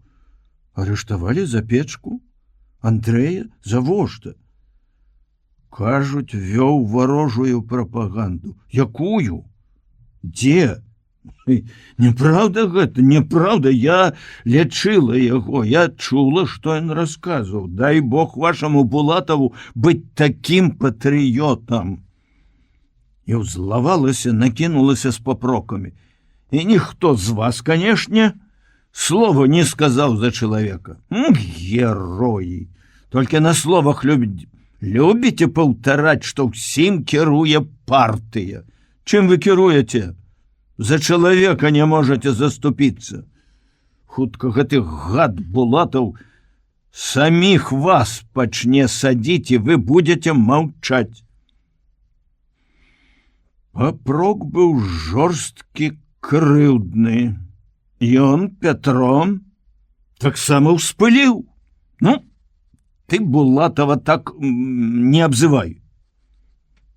Арыштавалі запечку? Андрэя? Завошта? Кажуць, вёў варожую прапаганду. Якую? Дзе? Неправда гэта, неправда, я лячыла яго, я чула, што ён расказваў. Дай Бог вашаму Булатаву быць такім патрыётам. І ўзлавалася, накінулася з папрокамі. І ніхто з вас, канешне, слова не сказаў за чалавека. Героі! Толькі на словах любіце паўтараць, што ўсім кіруе партыя. Чым вы кіруеце? За чалавека не можаце заступіцца. Хутка гэты гад Булатаў саміх вас пачне садзіць, і вы будзеце маўчаць. Папрок быў жорсткі, крыўдны. Ён, Пятро, таксама ўспыліў. Ты Булатава так не абзывай.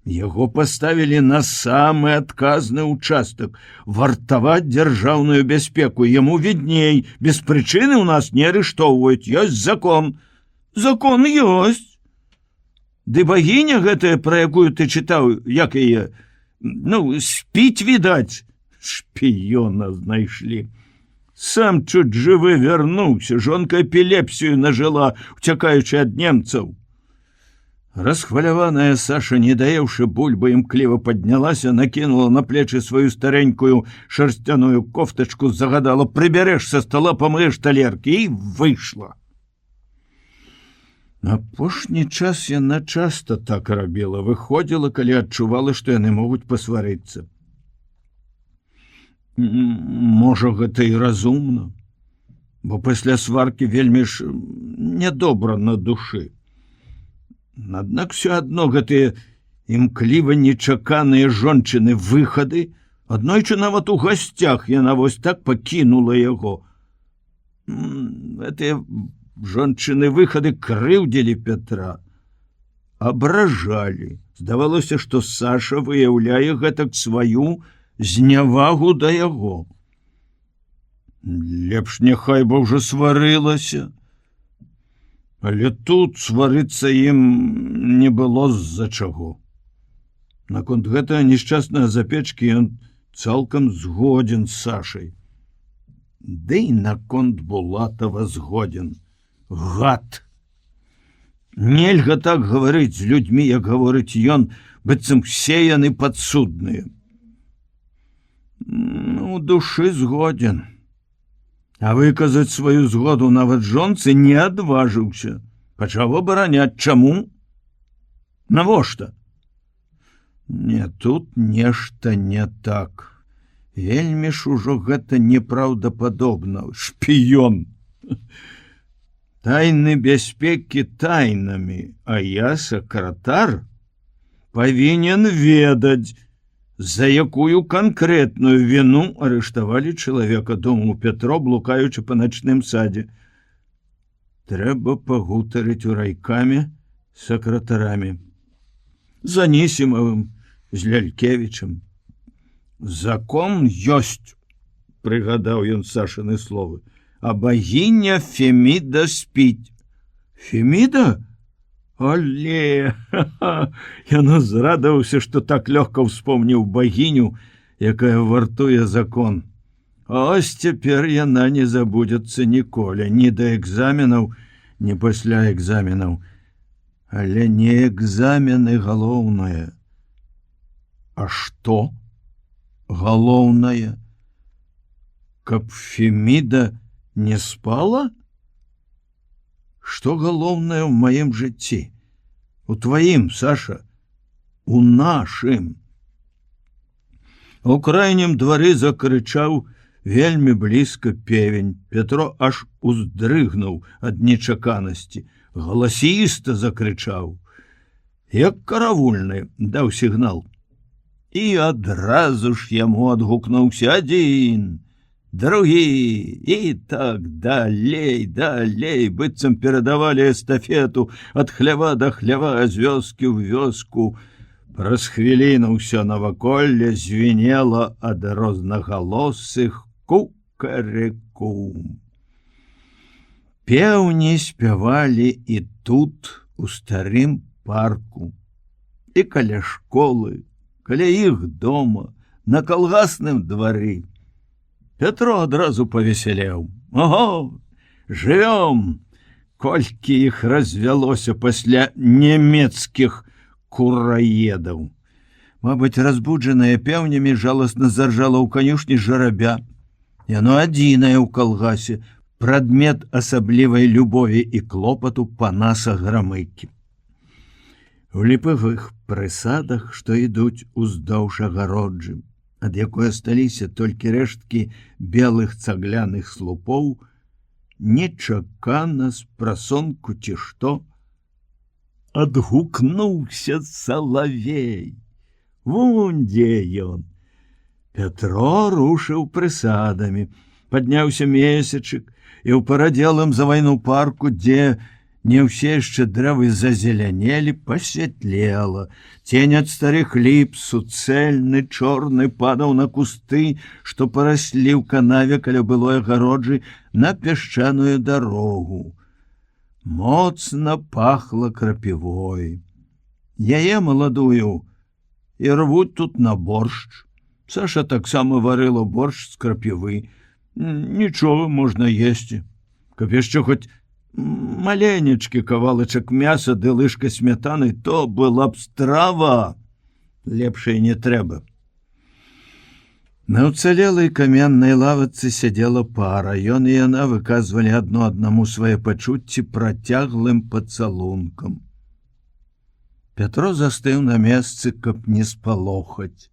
Яго паставілі на самы адказны ўчастак вартаваць дзяржаўную бяспеку. Яму відней, без прычыны ў нас не арыштоўваюць. Ёсць закон. Закон ёсць. Ды багіня гэтая, пра якую ты чытаў, як яе, спіць, відаць. Шпіёна знайшлі. Сам чуць жывы вярнуўся, жонка эпілепсію нажыла, уцякаючы ад немцаў. Расхваляваная Саша, не даеўшы бульбы, імкліва паднялася, накінула на плечы сваю старенькую шарсцяную кофтачку, загадала: прыбярэш са стола, памыеш талеркі, і выйшла. Апошні час яна часта так рабіла, выходзіла, калі адчувала, што яны могуць пасварыцца. Можа, гэта і разумна, бо пасля сваркі вельмі ж нядобра на душы. Аднак все адно гэтыя імкліва нечаканыя жончыны выхады, аднойчы нават у гасцях яна вось так пакінула яго. Гэтыя жончыны выхады крыўдзілі Пятра, абражалі. Здавалося, што Саша выяўляе гэтак сваю знявагу да яго. Лепш няхай бы ўжо сварылася. Але тут сварыцца ім не было з-за чаго. Наконт гэтага нешчаснага запечкі ён цалкам згодзін з Сашай. Ды і наконт Булатава згодзін. Гад! Нельга так гаварыць з людзьмі, як гаворыць ён, быццам все яны падсудныя. У душы згодзін. А выказаць сваю згоду нават жонцы не адважыўся. Пачаў абараняць. Чаму? Навошта? Не, тут нешта не так. Вельмі ж ужо гэта непраўдападобна. Шпіён! Тайны бяспекі тайнамі, а я, сакратар, павінен ведаць, за якую канкрэтную віну арыштавалі чалавека, думаў Пятро, блукаючы па начным садзе. Трэба пагутарыць у райкаме з сакратарамі, з Анісімавым, з Лялькевічам. Закон ёсць, прыгадаў ён Сашыны словы, а багіня Феміда спіць. Феміда? Але ён зрадаваўся, што так лёгка ўспомніў багіню, якая вартуе закон. Ось цяпер яна не забудзецца ніколі, ні да экзаменаў, ні пасля экзаменаў. Але не экзамены галоўнае. А што галоўнае? Каб Феміда не спала? Што галоўнае ў маім жыцці? У тваім, Саша, у нашым. У крайнім двары закрычаў вельмі блізка певень. Пятро аж уздрыгнуў ад нечаканасці. Галасіста закрычаў. Як каравульны даў сігнал. І адразу ж яму адгукнуўся адзін, другі, і так далей, быццам перадавалі эстафету ад хлява да хлява, з вёскі ў вёску. Праз хвіліну ўсё наваколле звінела ад рознагалосых кукарэку. Пеўні спявалі і тут, у старым парку, і каля школы, каля іх дома, на калгасным двары. Пятро адразу павесялеў. Ого, жывём! Колькі іх развялося пасля нямецкіх кураедаў. Мабыць, разбуджанае пеўнямі, жаласна заржала ў канюшні жарабя. Яно адзінае ў калгасе, прадмет асаблівай любові і клопату панаса Грамыкі. У ліпавых прысадах, што ідуць уздоўж агароджы, ад якой асталіся толькі рэшткі белых цагляных слупоў, нечакана з прасонку ці што адгукнуўся салавей. Вунь дзе ён. Пятро рушыў прысадамі, падняўся месячык, і ў парадзелым за вайну парку, дзе не ўсе яшчэ дрэвы зазелянелі, пасвятлела. Цень ад старых ліп, суцэльны, чорны, падаў на кусты, што параслі ў канаве каля былой агароджы на пясчаную дарогу. Моцна пахла крапівой. Яе маладую і рвуць тут на боршч. Саша таксама варыла боршч з крапівы. Нічога можна есці. Каб яшчэ хоць маленечкі кавалачак мяса ды лыжка смятаны, то была б страва. Лепшай не трэба. На ўцалелай каменнай лавацы сядзела пара. Ён і яна выказвалі адно аднаму свае пачуцці працяглым пацалункам. Пятро застыў на месцы, каб не спалохаць.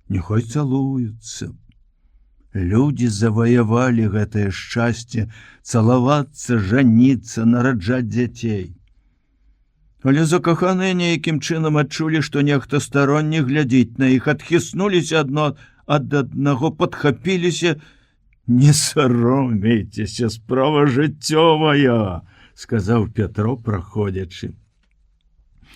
Няхай цалуюцца. Людзі заваявалі гэтае шчасце, цалавацца, жаніцца, нараджаць дзяцей. Але закаханыя нейкім чынам адчулі, што нехта старонні глядзіць на іх, адхіснуліся адно ад аднаго, падхапіліся. Не саромейцеся, справа жыццёвая, сказаў Пятро, праходзячы.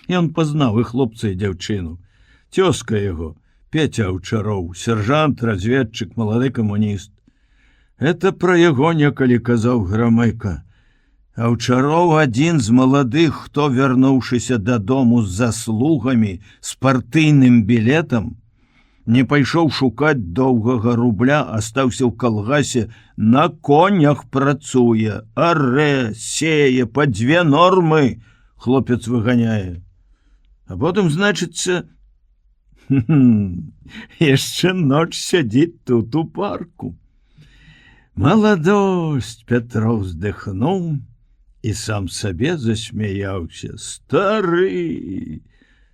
Ён пазнаў і хлопца, і дзяўчыну. Цёзка яго, Петя Аўчароў, сержант, разведчык, малады камуніст. Это пра яго некалі казаў Грамыка. Аўчароў адзін з маладых, хто, вярнуўшыся дадому з заслугамі, з партыйным білетам, не пайшоў шукаць доўгага рубля, астаўся ў калгасе, на конях працуе, арэ, сее, па 2 нормы хлопец выганяе. А потым, значыцца, яшчэ ноч сядзіць тут у парку. Маладосць, Пятро ўздыхнуў і сам сабе засмяяўся. Стары,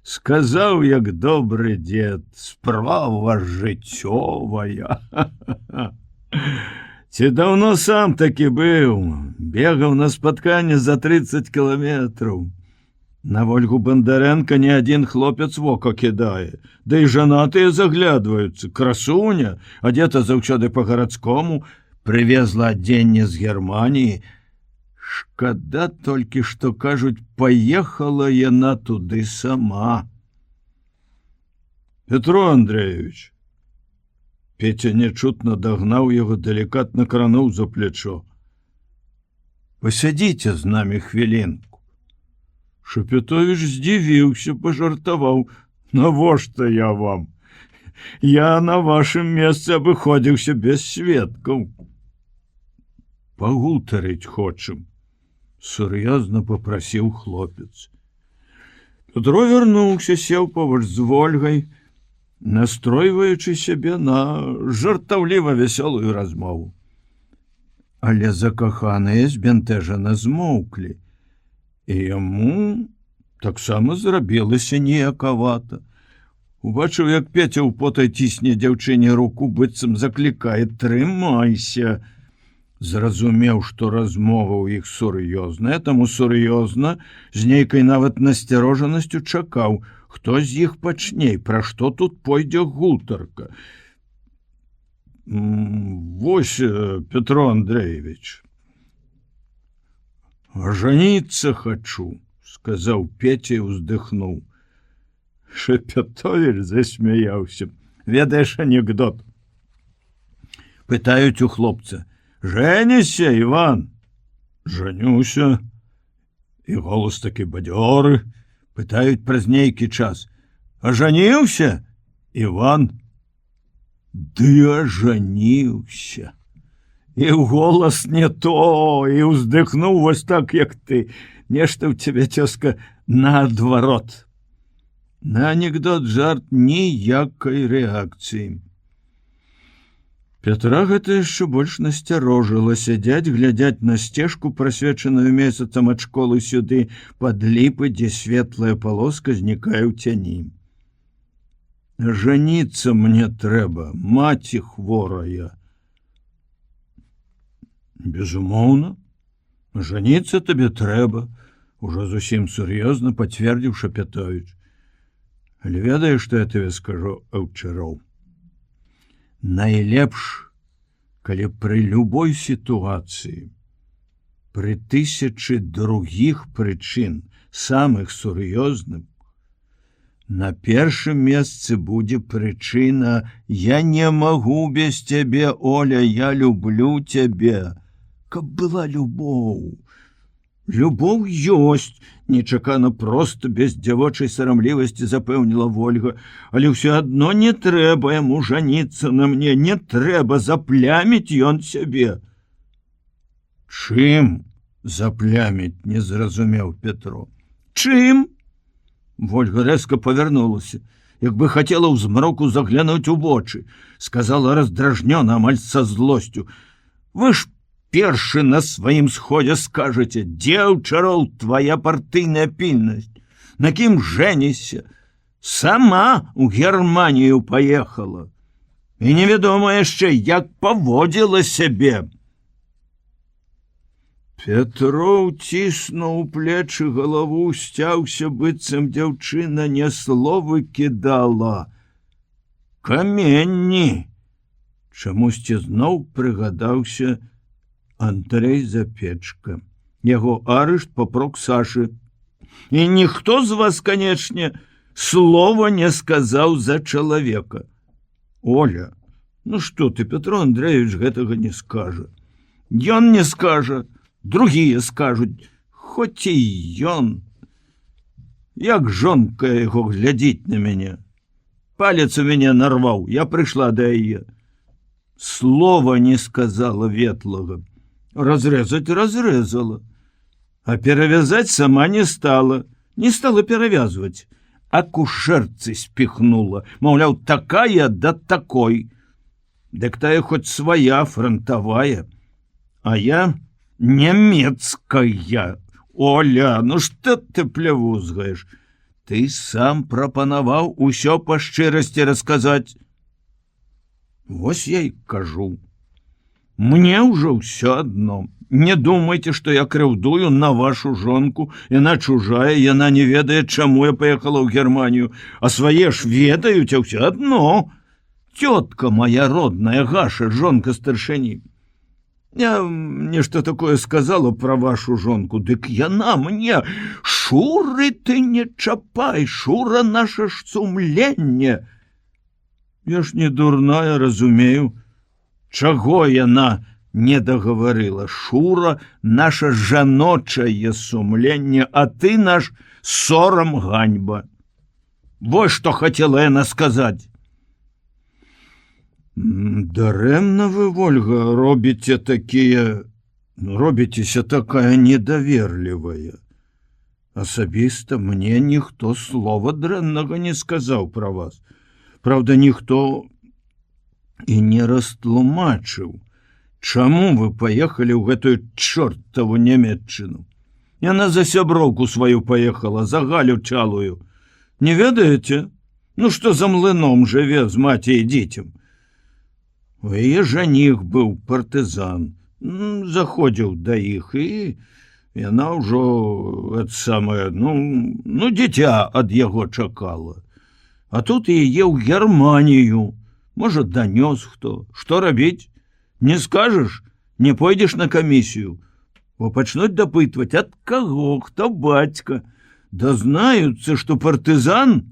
сказаў, як добры дзед, справа жыццёвая. Ці даўно сам такі быў, бегаў на спатканне за 30 кіламетраў. На Вольгу Бондаренко ні адзін хлопец вока кідае, да і жанатыя заглядваюцца, красуня, адзета заўсёды па-гарадскому, прывезла адзенне з Германіі. Шкада толькі, што, кажуць, паехала яна туды сама. Петро Андреевич, Петя нечутна дагнаў яго, далікатна крануў за плечо. Пасядзіце з намі хвілінку. Шапетович здзівіўся, пажартаваў: навошта я вам? Я на вашым месцы абыходзіўся без сведкаў. Пагутарыць хочам, сур'ёзна попрасіў хлопец. Петро вярнуўся, сеў побач з Вольгай, настройваючы сябе на жартаўліва вясёлую размову. Але закаханыя збянтэжана змоўклі, і яму таксама зрабілася неякавата. Убачыў, як Петя ў потай цісне дзяўчыне руку, быццам заклікае: трымайся. Зразумеў, што размова ў іх сур'ёзная, таму сур'ёзна, з нейкай нават насцярожанасцю чакаў, хто з іх пачне, пра што тут пойдзе гутарка. Вось, Петро Андреевич, «Жениться хочу», — сказаў Петя і ўздыхнуў. Шапетович засмяяўся. Ведаеш анекдот? Пытаюць у хлопца: «Женишься, Иван?» «Женюся». І голос такі бадзёры. Пытаюць праз нейкі час: «Ажаніўся, Иван?» «Ды ажаніўся». І голас не то, і ўздыхнуў вось так, як ты. Нешта ў цябе, цёзка, наадварот. На анекдот, жарт, ніякай рэакцыі. Петра гэта яшчэ больш насцярожыла. Сядзяць, глядзяць на сцежку, прасвечаную месяцам ад школы сюды, пад ліпы, дзе светлая палоска знікае ў цяні. «Жаніцца мне трэба, маці хворая». «Безумоўна, жаніцца табе трэба», ужо зусім сур'ёзна пацвердзіў Шапетович. «Але ведаеш, што я табе скажу, Аўчароў? Найлепш, калі пры любой сітуацыі, пры 1000 другіх прычын, самых сур'ёзных, на першым месцы будзе прычына: «Я не магу без цябе, Оля, я люблю цябе». Каб была любоў. Любоў ёсць, нечакана, проста, без дзявочай сарамлівасці запэўніла Вольга. Але ўсё адно не трэба яму жаніцца на мне, не трэба, запляміць ён сябе. Чым запляміць, не зразумеў Петро. Чым? Вольга рэзка павярнулася, як бы хацела ў змроку заглянуць у вочы. Сказала раздражнёна, амаль са злосцю: «Вы ж першы на сваім сходзе скажаце, дзе, Аўчароў, твая партыйная пільнасць? На кім жэніся? Сама ў Германію паехала. І невядома яшчэ, як паводзіла сябе». Петро ўціснуў плечы галаву, сцяўся, быццам дзяўчына не словы кідала. Каменні. Чамусьці зноў прыгадаўся Андрэй Запечка. Яго арышт папрок Сашы. І ніхто з вас, канечне, слова не сказаў за чалавека. Оля, ну што ты, Петро Андреевич гэтага не скажа. Ён не скажа. Другія скажуць, хоць і ён. Як жонка яго глядзіць на мяне. Палец у мяне нарваў, я прыйшла да яе. Слова не сказала ветлага. Разрэзаць разрэзала. А перавязаць сама не стала. Не стала перавязваць. Акушэрцы спіхнула. Маўляў, такая да такой. Дык тая хоць свая, фронтавая. А я... немецкая. Оля, ну что ты плявузгаешь? Ты сам прапанаваў усё па шчырасці расказаць. Вось я і кажу. Мне ўжо ўсё адно. Не думайце, што я крыўдую на вашу жонку. Яна чужая, яна не ведае, чаму я паехала ў Германію, а свае ж ведаюць, а ўсё адно. Цётка моя родная, Гаша, жонка старшыні. Я нешта такое сказала пра вашу жонку, дык яна мне: Шуры ты не чапай, Шура наша ж сумленне. Я ж не дурная, разумею, чаго яна не дагаварыла. Шура наша жаночае сумленне, а ты наш сорам, ганьба. Вось што хацела яна сказаць. Дарэмна вы, Вольга, робіцеся такая недаверлівая. Асабіста мне ніхто слова дрэннага не сказаў пра вас. Праўда, ніхто і не растлумачыў, чаму вы паехалі ў гэтую чортаву Нямецчыну. Яна за сяброўку сваю паехала, за Галю Чалую. Не ведаеце? Ну што за млыном жыве з маці і дзіцем? У яе жаніх быў партызан, заходзіў да іх, і яна ўжо дзіця ад яго чакала. А тут яе ў Германію. Можа, данёс хто. Што рабіць? Не скажаш, не пойдзеш на камісію. Бо пачнуць дапытваць, ад каго, хто бацька. Дазнаюцца, што партызан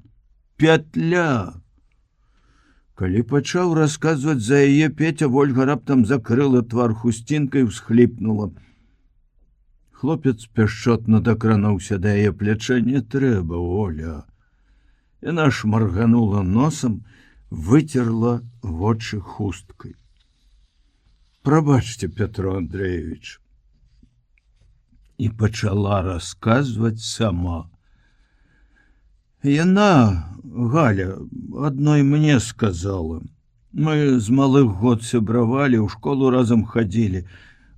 пятля. Калі пачаў расказваць за яе Петя, Вольга раптам закрыла твар хусцінкай, усхліпнула. Хлопец пяшчотна дакрануўся да яе пляча. Не трэба, Оля. Яна шмарганула носам, выцерла вочы хусткай. Прабачце, Петро Андреевич. І пачала расказваць сама. Яна, Галя, адной мне сказала. Мы з малых год сябравалі, ў школу разам хадзілі.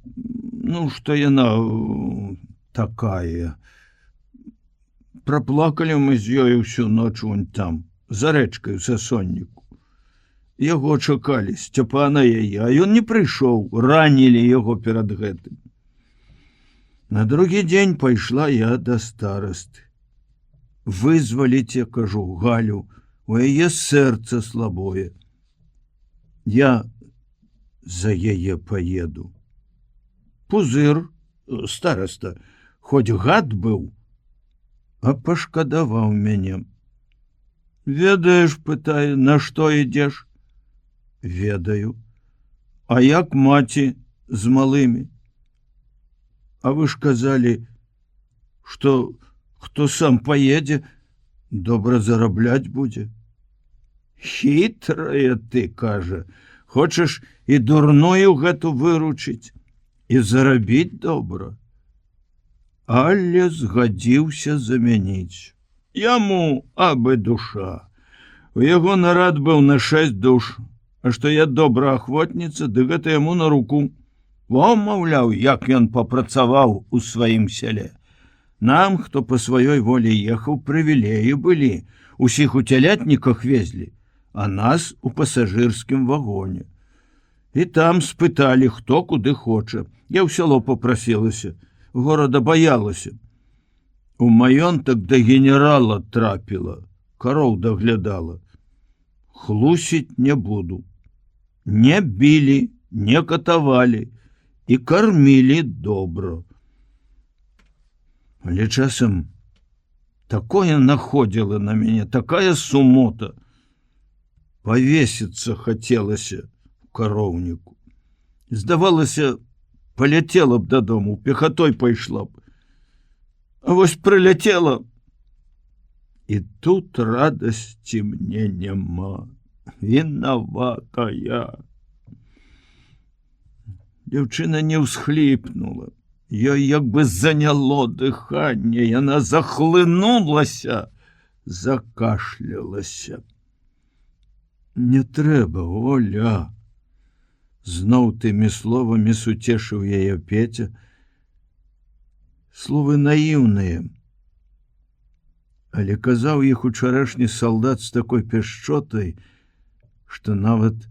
Ну, што яна такая. Праплакалі мы з ёй усю ноч вон там, за рэчкай у Сасонніку. Яго чакалі, Сцяпана яе, а ён не прыйшоў, ранілі яго перад гэтым. На другі дзень пайшла я да старасты. Вызваліце, кажу, Галю, у яе сэрца слабое. Я за яе паеду. Пузыр, стараста, хоць гад быў, а пашкадаваў мяне. Ведаеш, пытае, на што ідзеш? Ведаю. А як маці з малымі? А вы ж казалі, што хто сам паедзе, добра зарабляць будзе. Хітрая ты, кажа, хочаш і дурную гэту выручыць, і зарабіць добра. Але згадзіўся замяніць. Яму абы душа. У яго нарад быў на 6 душ, а што я добраахвотніца, ды гэта яму на руку. Во, маўляў, як ён папрацаваў у сваім сяле. Нам, хто па сваёй волі ехаў, прывілеі былі. Усіх у цялятніках везлі, а нас у пасажырскім вагоне. І там спыталі, хто куды хоча. Я ў сяло папрасілася, горада баялася. У маёнтак да генерала трапіла, кароў даглядала. Хлусіць не буду. Не білі, не катавалі і кармілі добра. Але часам такое находзіла на мяне, такая сумота. Павесіцца хацелася у кароўніку. Здавалася, паляцела б дадому, пехатой пайшла б. А вось прыляцела, і тут радасці мне няма. Вінаватая. Дзяўчына не ўсхліпнула. Ёй як бы заняло дыханне, яна захлынулася, закашлялася. Не трэба, Оля. Зноў тымі словамі суцешыў яе Петя. Словы наіўныя. Але казаў іх учарашні салдат з такой пяшчотай, што нават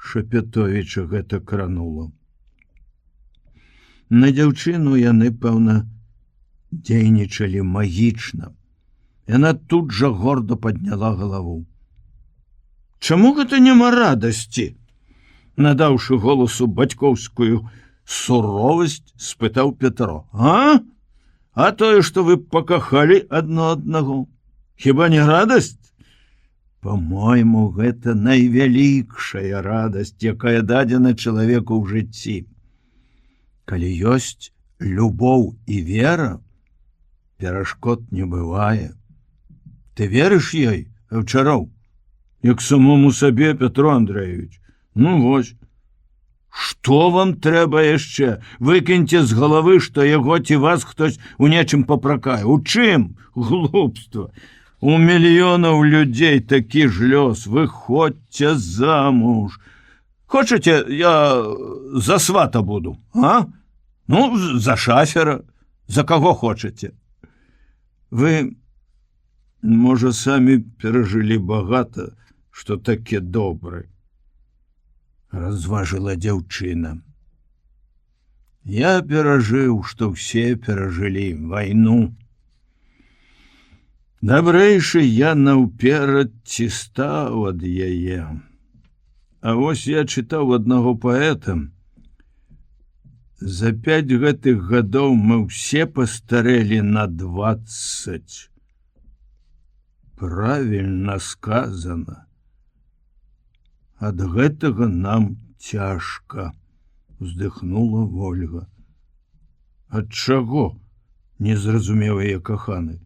Шапятовіча гэта кранула. На дзяўчыну яны, пэўна, дзейнічалі магічна. Яна тут жа горда падняла галаву. Чаму гэта няма радасці? Надаўшы голасу бацькоўскую суровасць, спытаў Пятро. А тое, што вы пакахалі адно аднаго. Хіба не радасць? По-мойму, гэта найвялікшая радасць, якая дадзена чалавеку ў жыцці. Калі ёсць любоў і вера, перашкод не бывае. Ты верыш ёй, Аўчароў? Як самому сабе, Пятро Андреевич. Ну вось. Што вам трэба яшчэ? Выкіньце з галавы, што яго ці вас хтось у нечым папракае. У чым? Глупства. У мільёнаў людзей такі ж лёс. Выходзьце замуж. Хочаце, я за свата буду, а? Ну, за шафера. За каго хочаце? Вы, можа, самі перажылі багата, што такі добры. Разважыла дзяўчына. Я перажыў, што ўсе перажылі вайну. Дабрэйшы я наўперад ці стаў ад яе. А вось я чытаў аднаго паэта. За 5 гэтых гадоў мы ўсе пастарэлі на 20. Правільна сказана. Ад гэтага нам цяжка, уздыхнула Вольга. Ад чаго? Не зразумеў яе каханы.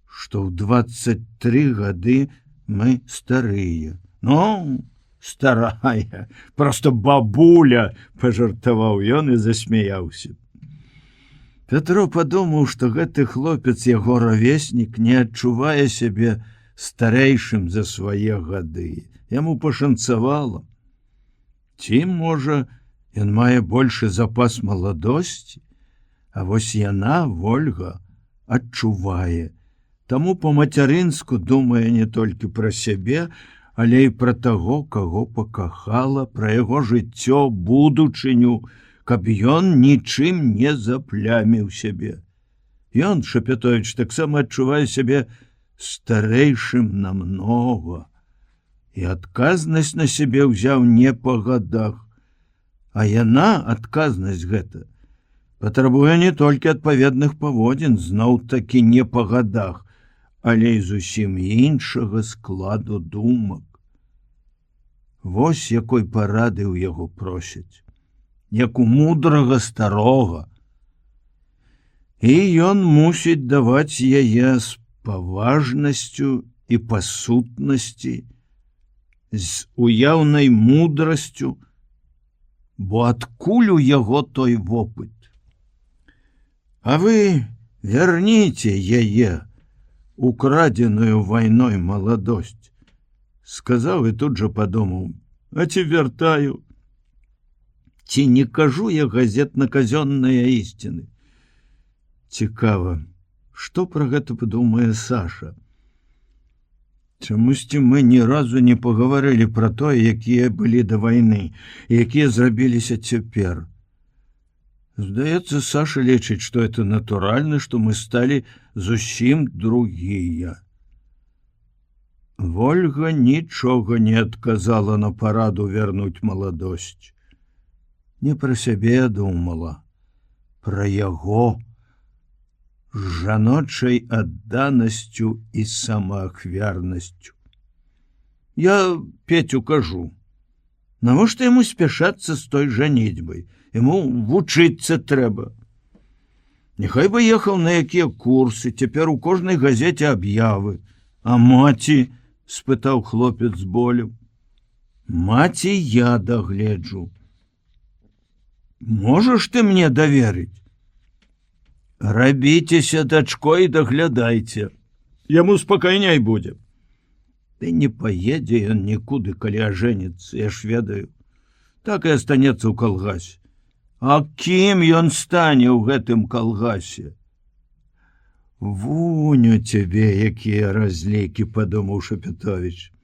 Што ў 23 гады мы старыя. Ну, старая, просто бабуля, пажартаваў ён і засмяяўся. Пятро падумаў, што гэты хлопец, яго равеснік, не адчувае сябе старэйшым за свае гады. Яму пашанцавала. Ці, можа, ён мае большы запас маладосці, а вось яна, Вольга, адчувае. Таму па-мацярынску думае не толькі пра сябе, але і пра таго, каго пакахала, пра яго жыццё, будучыню, каб ён нічым не запляміў сябе. Ён, Шапятовіч, таксама адчувае сябе старэйшым намнога. І адказнасць на сябе ўзяў не па гадах. А яна, адказнасць гэта, патрабуе не толькі адпаведных паводзін, зноў-такі не па гадах, але і зусім іншага складу думак. Вось якой парады ў яго просяць, як у мудрага старога. І ён мусіць даваць яе з паважнасцю і па сутнасці, з уяўнай мудрасцю, бо адкуль у яго той вопыт. А вы верніце яе, украдзеную вайной маладосць, сказаў і тут жа падумаў, а ці вяртаю? Ці не кажу я газетна-казённыя ісціны? Цікава, што пра гэта падумае Саша? Чамусьці мы ні разу не пагаварылі пра тое, якія былі да вайны, якія зрабіліся цяпер. Здаецца, Саша лічыць, што это натуральна, што мы сталі зусім другія. Вольга нічога не адказала на параду вярнуць маладосць. Не пра сябе думала, пра яго, з жаночай адданасцю і самаахвярнасцю. Я Петю кажу, навошта яму спяшацца з той жаніцьбай? Яму вучыцца трэба. Няхай бы ехаў на якія курсы, цяпер у кожнай газеце аб'явы. А маці? Спытаў хлопец з болем. Маці я дагледжу. Можаш ты мне даверыць? Рабіцеся дачкой, даглядайце. Яму спакайняй будзе. Ты не паедзе ён нікуды, калі ажэніцца, я ж ведаю. Так і астанецца ў калгасе. А кім ён стане ў гэтым калгасе? Вунь у цябе, якія разлікі, падумаў Шапятовіч.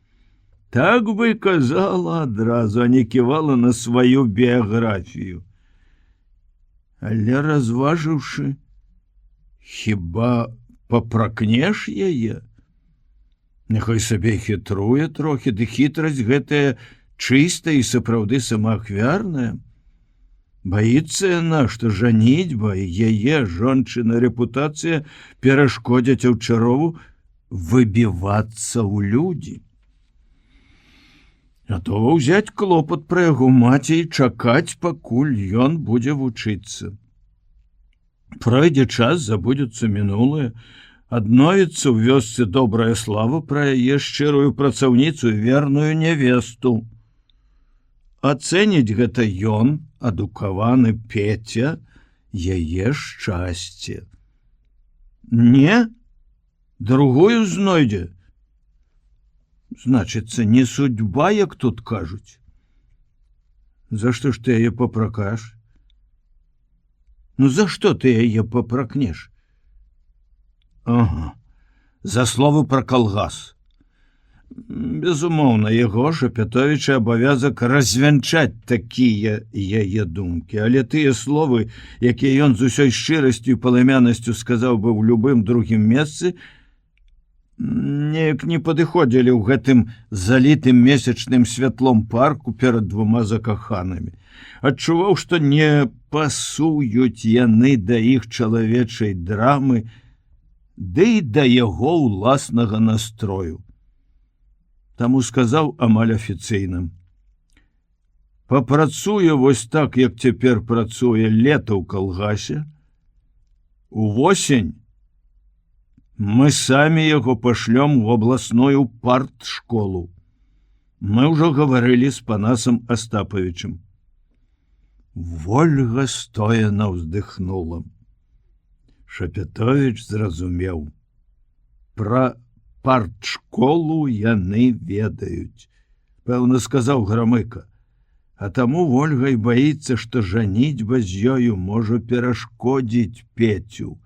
Так бы казала адразу, а не ківала на сваю біяграфію. Але разважыўшы, хіба папракнеш яе? Няхай сабе хітруе трохі, ды хітрасць гэтая чыстая і сапраўды самаахвярная. Баіцца яна, што жаніцьба і яе жончына рэпутацыя перашкодзяць Аўчарову выбівацца ў людзі. Гатова ўзяць клопат пра яго маці і чакаць, пакуль ён будзе вучыцца. Пройдзе час, забудзецца мінулае, адновіцца ў вёсцы добрая слава пра яе шчырую працаўніцу і верную нявесту. Ацэніць гэта ён, адукаваны Петя, яе шчасце. Не, другую знойдзе. Значыцца, не судьба, як тут кажуць. За што ж ты яе папракаш? Ну за што ты яе папракнеш? Ага, за словы пра калгас. Безумоўна, яго Шапятовіча абавязак развянчаць такія яе думкі, але тыя словы, якія ён з усёй шчырасцю і палымянасцю сказаў бы ў любым другім месцы, неяк не падыходзілі ў гэтым залітым месячным святлом парку перад двума закаханымі. Адчуваў, што не пасуюць яны да іх чалавечай драмы, ды і да яго ўласнага настрою. Таму сказаў амаль афіцыйна: папрацуе вось так, як цяпер працуе лета ў калгасе. Увосень мы самі яго пашлём у абласную партшколу. Мы ўжо гаварылі з панасам Астапавічым. Вольга стояна ўздыхнула. Шапятовіч зразумеў. Пра партшколу яны ведаюць. Пэўна, сказаў Грамыка. А таму Вольга і баіцца, што жаніцьба з ёю можа перашкодзіць Петю.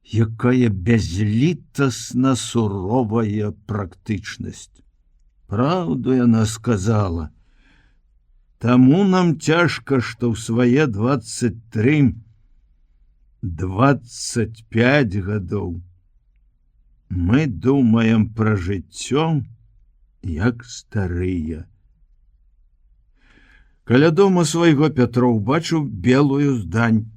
Якая бязлітасна суровая практычнасць. Праўду яна сказала. Таму нам цяжка, што ў свае 23-25 гадоў мы думаем пра жыццё, як старыя. Каля дома свайго Пятро убачыў белую здань.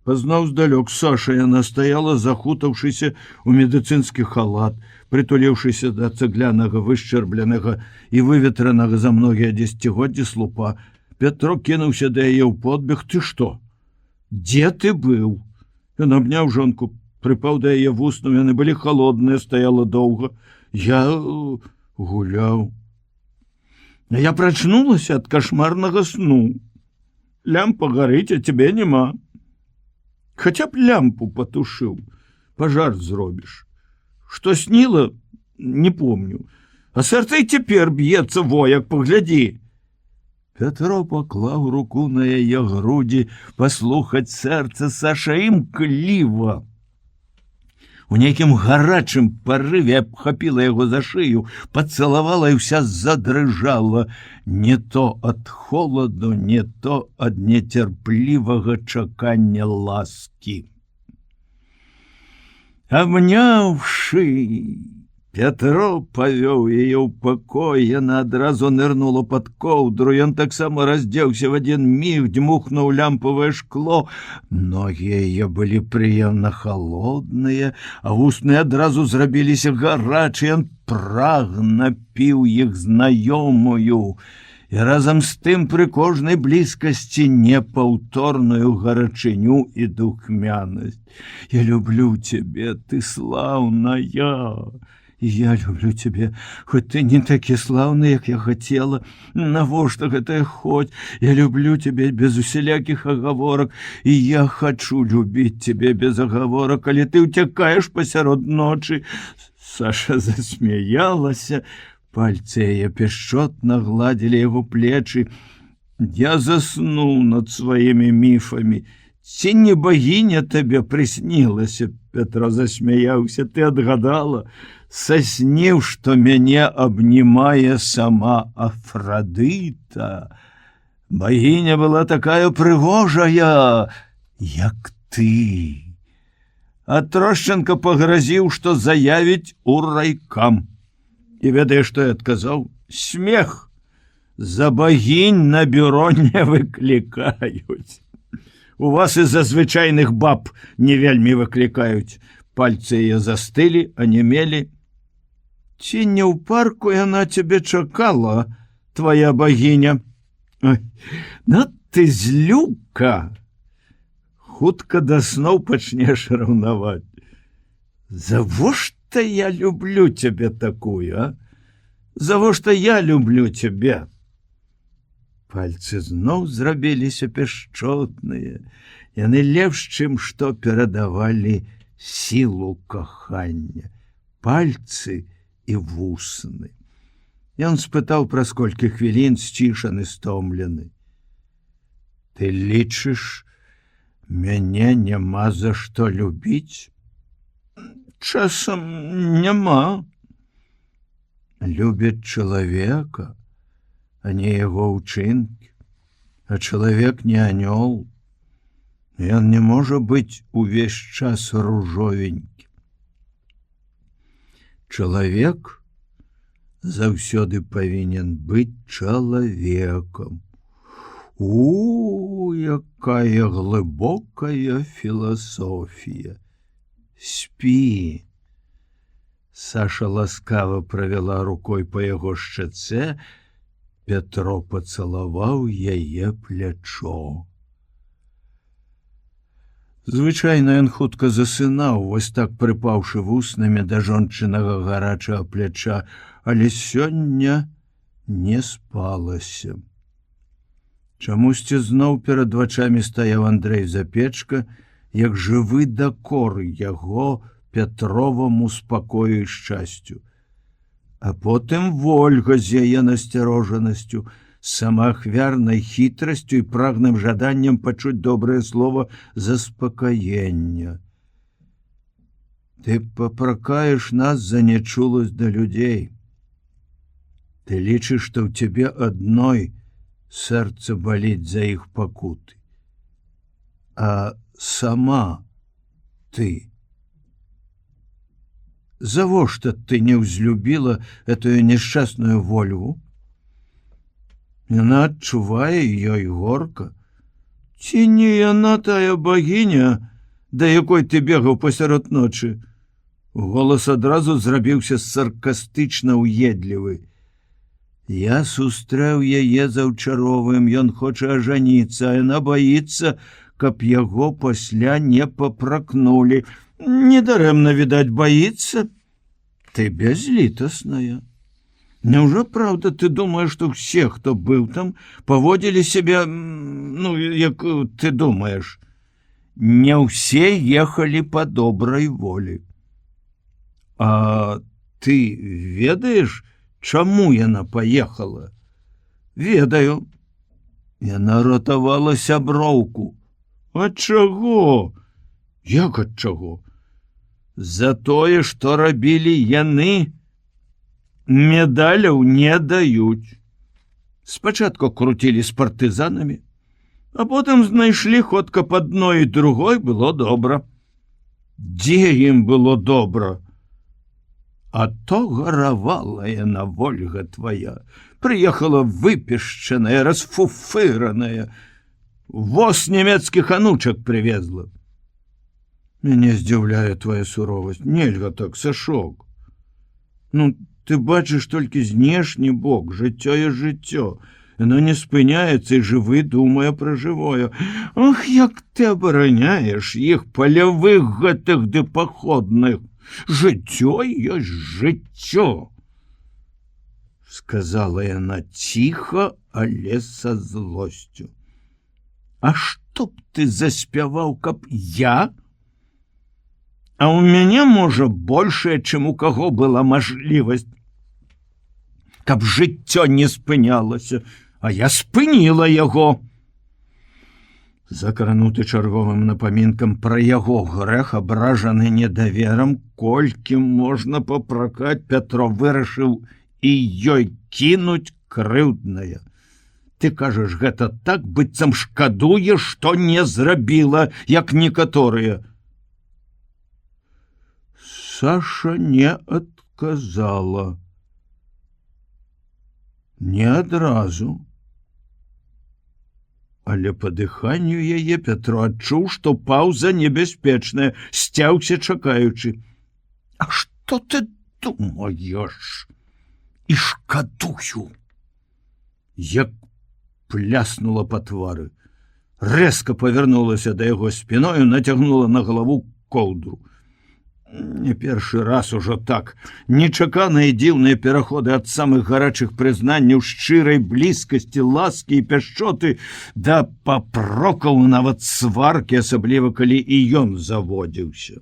Пазнаў здалёк Саша, яна стаяла, захутаўшыся ў медыцынскі халат, прытуліўшыся да цэглянага, вышчэрбленага і выветранага за многія дзесяцігоддзі слупа. Пятро кінуўся да яе ў подбег. Ты што? Дзе ты быў? Ён абняў жонку, прыпаў да яе вуснаў, яны былі халодныя, стаяла доўга. Я гуляў. Я прачнулася ад кашмарнага сну. Лямпа гарыць, а цябе няма. Хаця б лямпу патушыў, пажар зробіш. Што сніла, не помню. А сэрца і цяпер б'ецца, во, як паглядзі. Пятро паклаў руку на яе грудзі, паслухаць сэрца. Саша імкліва. У нейкім гарачым парыве абхапіла яго за шыю, пацалавала і ўся задрыжала. Не то ад холаду, не то ад нецярплівага чакання ласкі. Абняўшы, Пятро павёў яе ў пакой, яна адразу нырнула пад коўдру, ён таксама раздзеўся в адзін міг, дмухнуў лямпавае шкло. Ногі яе былі прыемна халодныя, а вусны адразу зрабіліся гарачыя, ён прагна піў іх знаёмую. І разам з тым пры кожнай блізкасці непаўторную гарачыню і духмянасць. Я люблю цябе, ты слаўная. Я люблю цябе, хоць ты не такі слаўны, як я хацела. Навошта гэтая хоць? Я люблю цябе без усялякіх агаворак, і я хачу любіць цябе без агаворак, калі ты ўцякаеш пасярод ночы. Саша засмяялася, пальцы яе пяшчотна гладзілі яго плечы. Я заснуў над сваімі міфамі. Ці не багіня табе прыснілася? Петро засмяяўся. Ты адгадала, сасніў, што мяне абнімае сама Афрадыта. Багіня была такая прыгожая, як ты. А Трошченко пагразіў, што заявіць у райкам. І ведаеш, што я адказаў? Смех. За багінь на бюро не выклікаюць. У вас і-за звычайных баб не вельмі выклікаюць. Пальцы яе застылі, анямелі. Ці не ў парку яна цябе чакала, твая багіня? Ой, ну ты злюка. Хутка да сноў пачнеш раўнаваць. Завошта я люблю цябе такую, а? Завошта я люблю цябе? Пальцы зноў зрабіліся пяшчотныя. Яны лепш, чым што перадавалі сілу кахання. Пальцы і вусны. Ён спытаў праз колькі хвілін, сцішаны, стомлены. Ты лічыш, мяне няма за што любіць? Часам няма. Любіць чалавека, а не яго ўчынкі. А чалавек не анёл. Ён не можа быць увесь час ружовенькі. Чалавек заўсёды павінен быць чалавекам. Якая глыбокая філасофія. Спі. Саша ласкава правяла рукой па яго шчацэ. Петро пацалаваў яе плячо. Звычайна ён хутка засынаў, вось так прыпаўшы вуснамі да жончынага гарачага пляча, але сёння не спалася. Чамусьці зноў перад вачамі стаяў Андрэй Запечка, як жывы дакор яго Петроваму спакою і шчасцю. А потым Вольга з яе насцярожанасцю, самаахвярнай хітрасцю і прагным жаданнем пачуць добрае слово заспакаення. Ты папракаеш нас за нечуласць да людзей. Ты лічыш, што ў цябе адной сэрца баліць за іх пакуты. А сама ты. Завошта ты не ўзлюбіла этую несчастную Вольгу? Яна адчувае, ёй горка. Ці не яна тая багіня, да якой ты бегаў пасярод ночы? Голас адразу зрабіўся саркастычна ўедлівы. Я сустрэў яе заўчаровым, ён хоча ажаніцца, а яна баіцца, каб яго пасля не папракнулі. Недарэмна, відаць, баіцца. Ты бязлітасная. Няўжо праўда ты думаеш, што ўсе, хто быў там, паводзілі сябе, як ты думаеш? Не ўсе ехалі па добрай волі. А ты ведаеш, чаму яна паехала? Ведаю. Яна ратавала сяброўку. Ад чаго? Як ад чаго? За тое, што рабілі яны, медаляў не даюць. Спачатку круцілі з партызанамі, а потым знайшлі ход, каб адной і другой было добра. Дзе ім было добра? А то гаравала яна, Вольга твая. Прыехала выпешчаная, расфуфыраная. Воз нямецкіх анучак прывезла. Мяне здзіўляе твоя суровасць. Нельга так, Сашок. Ты бачыш толькі знешні бок, жыццё і жыццё. Яно не спыняецца і жывы думае пра жывое. Ах, як ты абараняеш іх палявых гэтых ды паходных. Жыццё ёсць жыццё, сказала яна ціха, але са злосцю. А што б ты заспяваў, каб я? А ў мяне, можа, большая, чым у каго была мажлівасць. Каб жыццё не спынялася, а я спыніла яго. Закрануты чарговым напамінкам пра яго грэх, абражаны недаверам, колькі можна папракаць, Пятро вырашыў і ёй кінуць крыўднае. Ты кажаш гэта так, быццам шкадуе, што не зрабіла, як некаторыя. Саша не адказала. Не адразу. Але па дыханню яе Пятро адчуў, што паўза небяспечная, сцяўся чакаючы. А што ты думаеш? І шкадую. Як пляснула па твары. Рэзка павярнулася да яго спіною, нацягнула на галаву коўдру. Не першы раз ужо так. Нечаканыя дзіўныя пераходы ад самых гарачых прызнанняў, шчырай блізкасці, ласкі і пяшчоты да папрокаў, нават сваркі, асабліва калі і ён заводзіўся.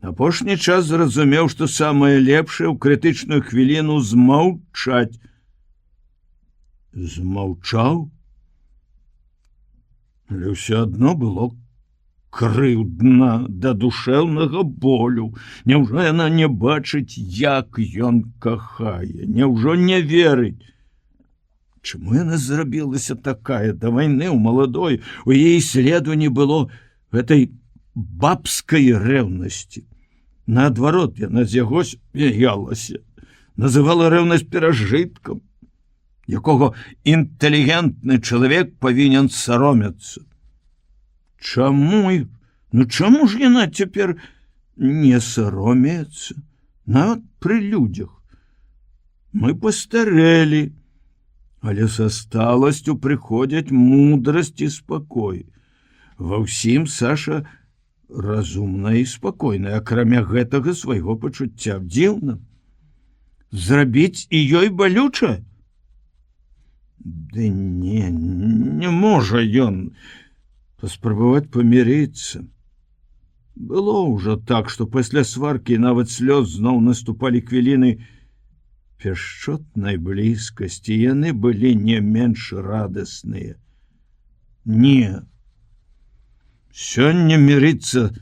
Апошні час зразумеў, што самае лепшае ў крытычную хвіліну змаўчаць. Змаўчаў? Але ўсё адно было крыўдна да душэўнага болю. Няўжо яна не бачыць, як ён кахае? Няўжо не верыць? Чаму яна зрабілася такая? Да вайны ў маладой у яе следу не было гэтай бабскай рэўнасці. Наадварот, яна з яго смяялася, называла рэўнасць перажыткам, якога інтэлігентны чалавек павінен саромецца. Чаму? Чаму ж яна цяпер не саромеецца? Нават пры людзях. Мы пастарэлі, але са сталасцю прыходзяць мудрасць і спакой. Ва ўсім Саша разумная і спакойная, акрамя гэтага свайго пачуцця. Дзіўна. Зрабіць і ёй балюча? Ды не можа ён паспрабаваць памірыцца. Было ўжо так, што пасля сваркі нават слёз зноў наступалі хвіліны пяшчотнай блізкасці, яны былі не менш радасныя. Не, сёння мірыцца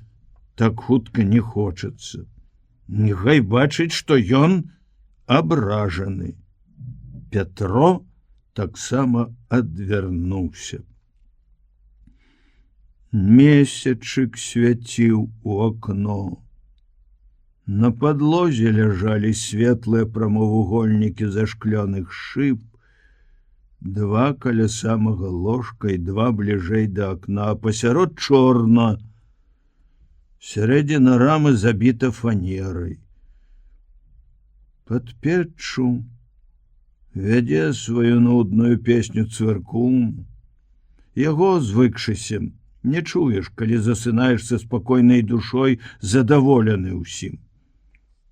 так хутка не хочацца. Няхай бачыць, што ён абражаны. Пятро таксама адвярнуўся. Месячык свяціў у акно. На падлозе ляжалі светлыя прамавугольнікі зашклёных шыб, два каля самага ложка і два бліжэй да акна, а пасярод чорна. Сярэдзіна рамы забіта фанерай. Пад печчу вядзе сваю нудную песню цвыркун. Яго, звыкшыся, не чуеш, калі засынаеш са спакойнай душой, задаволены ўсім.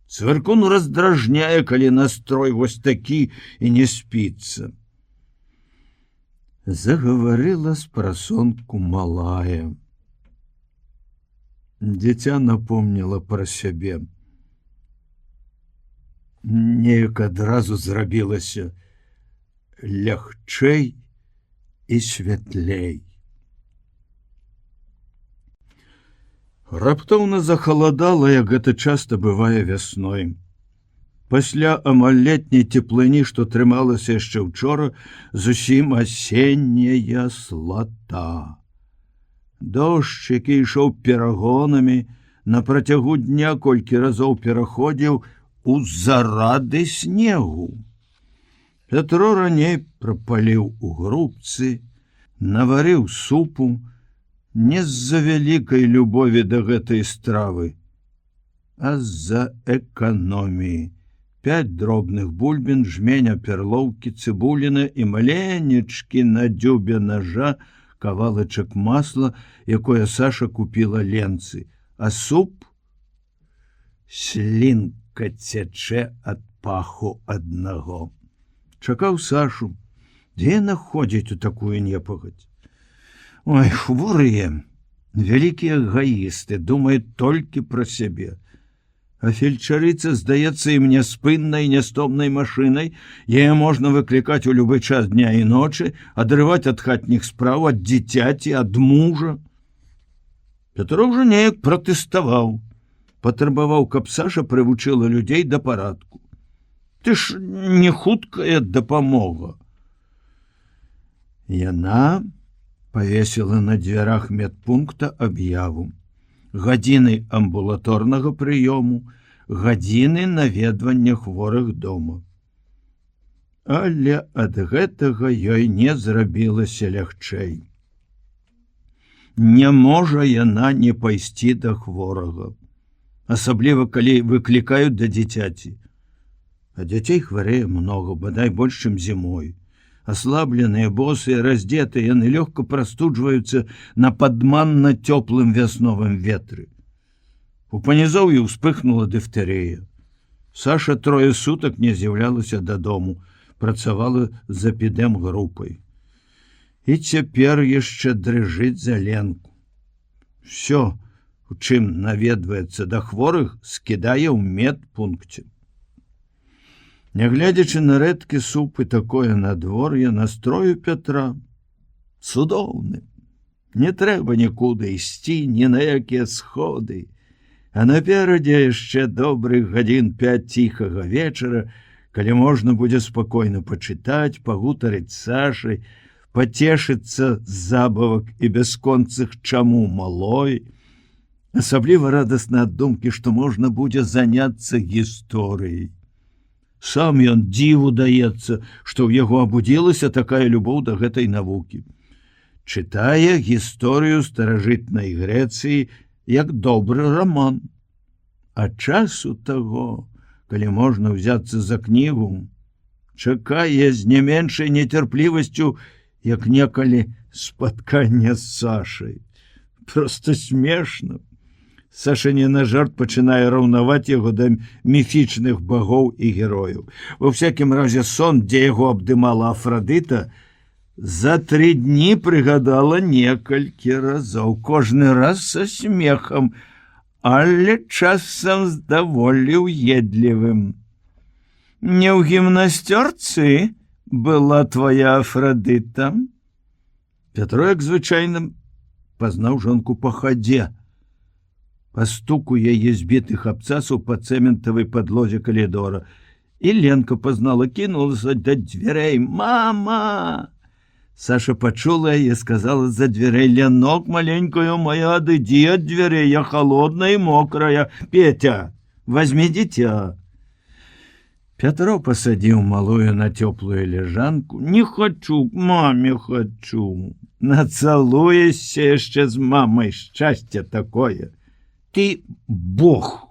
Цвыркун раздражняе, калі настрой вось такі і не спіцца. Загаварыла спрасонку малая. Дзіця напомніла пра сябе. Неяк адразу зрабілася лягчэй і святлей. Раптоўна захаладала, як гэта часта бывае вясной. Пасля амаль летняй цеплыні, што трымалася яшчэ ўчора, зусім асенняя слата. Дождж, які ішоў перагонамі, на працягу дня колькі разоў пераходзіў у зарады снегу. Пятро раней прапаліў у грубцы, наварыў супу, не з-за вялікай любові да гэтай стравы, а з-за эканоміі. 5 дробных бульбін, жменя перлоўкі, цыбуліна і маленечкі на дзюбе ножа кавалачак масла, якое Саша купіла ленцы, а суп слінка цячэ ад паху аднаго. Чакаў Сашу, дзе находзіць у такую непагадзь. Ой, хворыя, вялікія эгоісты, думаюць толькі пра сябе. А фельчарыца здаецца ім няспыннай нястомнай машынай, яе можна выклікаць у любы час дня і ночы, адрываць ад хатніх спраў, ад дзіцяці, ад мужа. Пятро ўжо неяк пратэставаў, патрабаваў, каб Саша прывучыла людзей да парадку. Ты ж не хуткая дапамога. Яна павесіла на дзвярах медпункта аб'яву. Гадзіны амбулаторнага прыёму, гадзіны наведвання хворых дома. Але ад гэтага ёй не зрабілася лягчэй. Не можа яна не пайсці да хворага, асабліва калі выклікаюць да дзіцяці. А дзяцей хварэе многа, бадай больш, чым зімой. Аслабленыя, босыя, раздзетыя, яны лёгка прастуджваюцца на падманна цёплым вясновым ветры. У панізоўі ўспыхнула дыфтэрыя. Саша 3 сутак не з'яўлялася дадому, працавала з эпідэмгрупай. І цяпер яшчэ дрыжыць за Ленку. Всё, у чым наведваецца да хворых, скідае ў медпункце. Нягледзячы на рэдкі суп і такое надвор'е, настрою Пятра цудоўны. Не трэба нікуды ісці, ні на якія сходы. А наперадзе яшчэ добрых гадзін 5 ціхага вечара, калі можна будзе спакойна пачытаць, пагутарыць з Сашай, пацешыцца з забавак і бясконцых чаму малой. Асабліва радасна ад думкі, што можна будзе заняцца гісторыяй. Сам ён дзіву даецца, што ў яго абудзілася такая любоў да гэтай навукі. Чытае гісторыю старажытнай Грэцыі як добры раман. А часу таго, калі можна ўзяцца за кнігу, чакае з не меншай нецярплівасцю, як некалі спаткання з Сашай. Проста смешна. Саша не на жарт пачынае раўнаваць яго да міфічных багоў і герояў. Ва всякім разе сон, дзе яго абдымала Афрадыта, за 3 дні прыгадала некалькі разоў, кожны раз са смехам, але часам з даволі ўедлівым. Не ў гімнасцёрцы была твоя Афрадыта? Пятро, як звычайна, пазнаў жонку па хадзе, па стуку яе збітых абцасаў па цэментавай падлозе калідора. І Ленка пазнала, кінулася да дзвярэй. Мама! Саша пачула яе, сказала з-за дзвярэй: Ленок, маленькая моя, адыдзі ад дзвярэй, я холодная і мокрая. Петя, возьми дзіця. Пятро пасадзіў малую на цёплую ляжанку. Не хачу, маме хачу. Нацалуешся яшчэ з мамай, шчасце такое. Ты бог.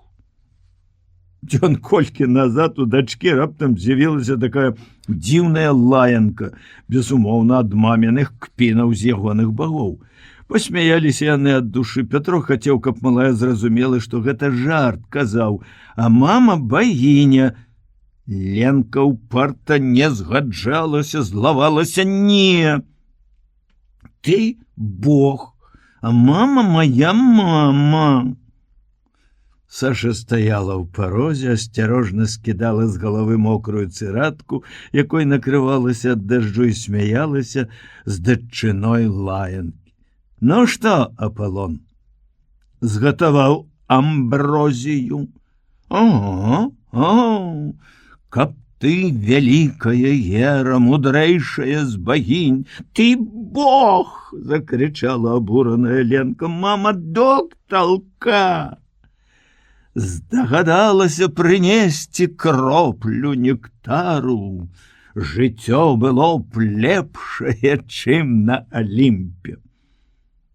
Дзён колькі назад у дачкі раптам з'явілася такая дзіўная лаянка, безумоўна, ад маміных кпінаў з ягоных багоў. Пасмяяліся яны ад душы. Пятро хацеў, каб малая зразумела, што гэта жарт, казаў, а мама багіня. Ленка ўпарта не згаджалася, злавалася. Не, ты бог, а мама моя мама. Саша стаяла ў парозе, асцярожна скідала з галавы мокрую цыратку, якой накрывалася ад дажджу, і смяялася з датчыной лаянкі. Ну што, Аполлон, згатаваў амброзію? О, каб ты, вялікая Гера, мудрэйшая з багінь, ты бог! — закричала абураная Ленка. Мама докталка! Здагадалася прынесці кроплю нектару. Жыццё было б лепшае, чым на Алімпе.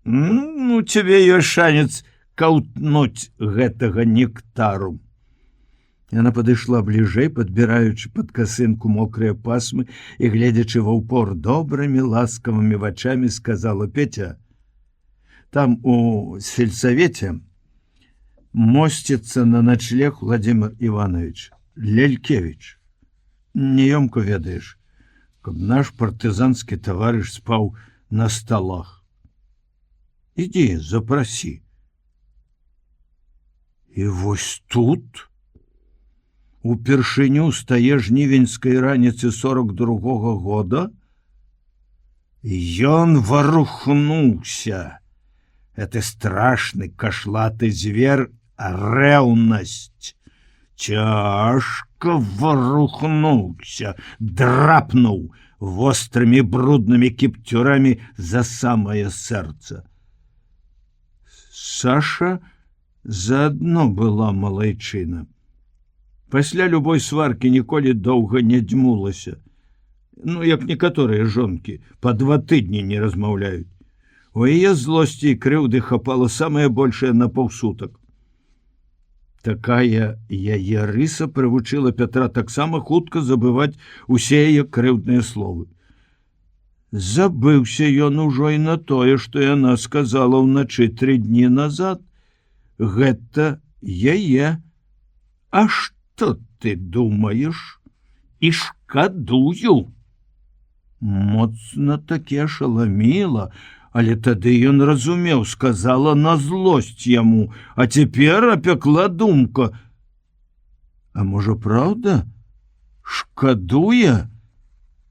Ну, цябе ёсць шанец каўтнуць гэтага нектару. Яна падышла бліжэй, падбіраючы пад касынку мокрыя пасмы і, гледзячы ва ўпор добрымі ласкавымі вачамі, сказала: Петя, там у сельсавеце мосціцца на начлег Владимир Иванович Лелькевич. Неёмко ведаеш, каб наш партызанскі таварыш спаў на сталах. Ідзі, запрасі. І вось тут упершыню з тае жнівеньскай раніцы 42-го года ён варухнуўся. Это страшны кашлаты звер, рэўнасць. Цяжка варухнуўся, драпнуў вострымі бруднымі кіпцюрамі за самае сэрца. Саша заадно была малайчына. Пасля любой сваркі ніколі доўга не дзьмулася. Ну, як некаторыя жонкі, па 2 тыдні не размаўляюць. У яе злосці і крыўды хапала самае большае на паўсутак. Такая яе рыса прывучыла Пятра таксама хутка забываць усе яе крыўдныя словы. Забыўся ён ужо і на тое, што яна сказала ўначы 3 дні назад. Гэта яе. А што ты думаеш? І шкадую. Моцна такі ашаламіла, але тады ён разумеў, сказала на злосць яму, а цяпер апякла думка. А можа, праўда? Шкадуе,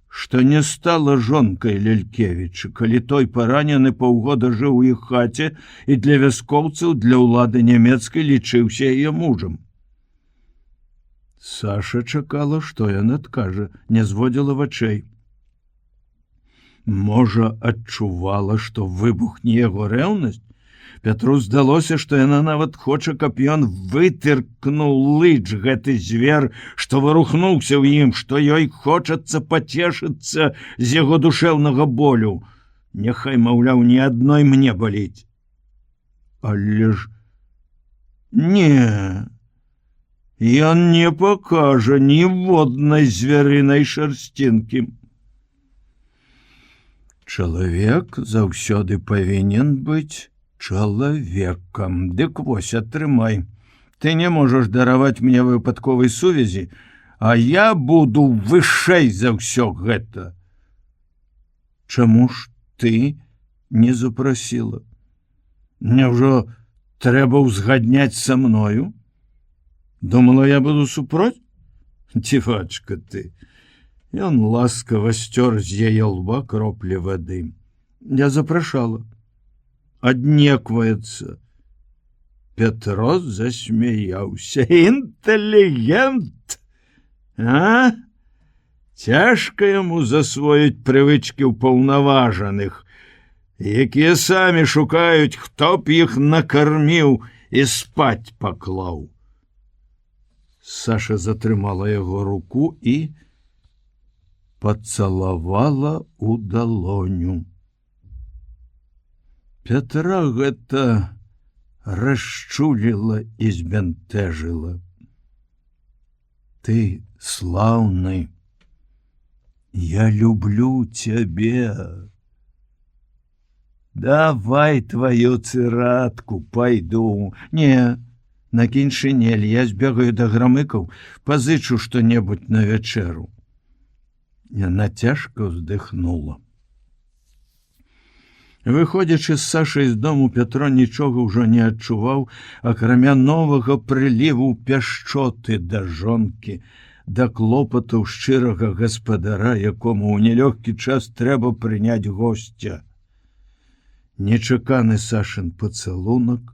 што не стала жонкай Лялькевіча, калі той паранены паўгода жыў у іх хаце і для вяскоўцаў, для ўлады нямецкай лічыўся яе мужам. Саша чакала, што ён адкажа, не зводзіла вачэй. Можа, адчувала, што выбухне яго рэўнасць? Пятру здалося, што яна нават хоча, каб ён вытыркнуў лыч гэты звер, што варухнуўся ў ім, што ёй хочацца пацешыцца з яго душэўнага болю. Няхай, маўляў, ні адной мне баліць. Але ж не, ён не пакажа ніводнай звярынай шарсцінкі. Чалавек заўсёды павінен быць чалавекам. Дык вось, атрымай. Ты не можаш дараваць мне выпадковай сувязі, а я буду вышэй за ўсё гэта. Чаму ж ты не запрасіла? Няўжо трэба ўзгадняць са мною? Думала, я буду супроць? Дзівачка ты. Ён ласкава сцёр з яе лба кроплі вады. Я запрашала. Аднекваецца. Пятро засмяяўся. Інтэлігент! А? Цяжка яму засвоіць прывычкі ўпаўнаважаных, якія самі шукаюць, хто б іх накарміў і спаць паклаў. Саша затрымала яго руку і пацалавала ў далоню. Пятра гэта расчуліла і збянтэжыла. Ты слаўны, я люблю цябе. Давай твою цыратку, пайду. Не, накінь шинель, я збегаю да грамыкаў, пазычу што-небудзь на вячэру. Яна цяжка ўздыхнула. Выходзячы з Сашай з дому, Пятро нічога ўжо не адчуваў, акрамя новага прыліву пяшчоты да жонкі, да клопату шчырага гаспадара, якому ў нелёгкі час трэба прыняць госця. Нечаканы Сашын пацалунак,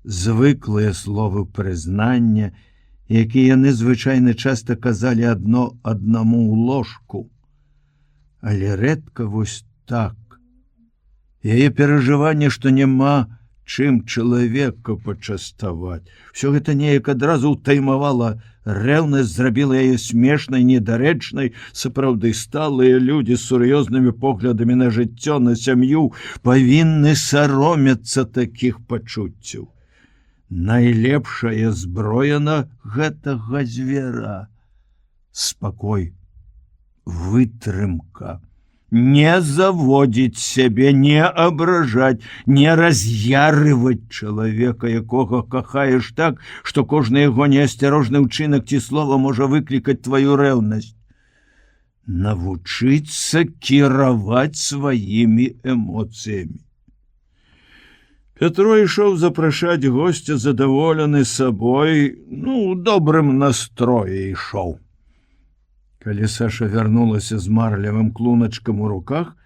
звыклыя словы прызнання, якія яны звычайна часта казалі адно аднаму ў ложку. Але рэдка вось так. Яе перажыванне, што няма чым чалавека пачаставаць. Усё гэта неяк адразу ўтаймавала рэўнасць, зрабіла яе смешнай, недарэчнай. Сапраўды, сталыя людзі з сур'ёзнымі поглядамі на жыццё, на сям'ю павінны саромецца такіх пачуццяў. Найлепшая зброя на гэтага звера — спакой, вытрымка. Не заводзіць сябе, не абражаць, не раз'ярываць чалавека, якога кахаеш так, што кожны яго неасцярожны ўчынак ці слова можа выклікаць тваю рэўнасць. Навучыцца кіраваць сваімі эмоцыямі. Пятро ішоў запрашаць госця задаволены сабой, у добрым настроі ішоў. Калі Саша вярнулася з марлевым клуначкам у руках,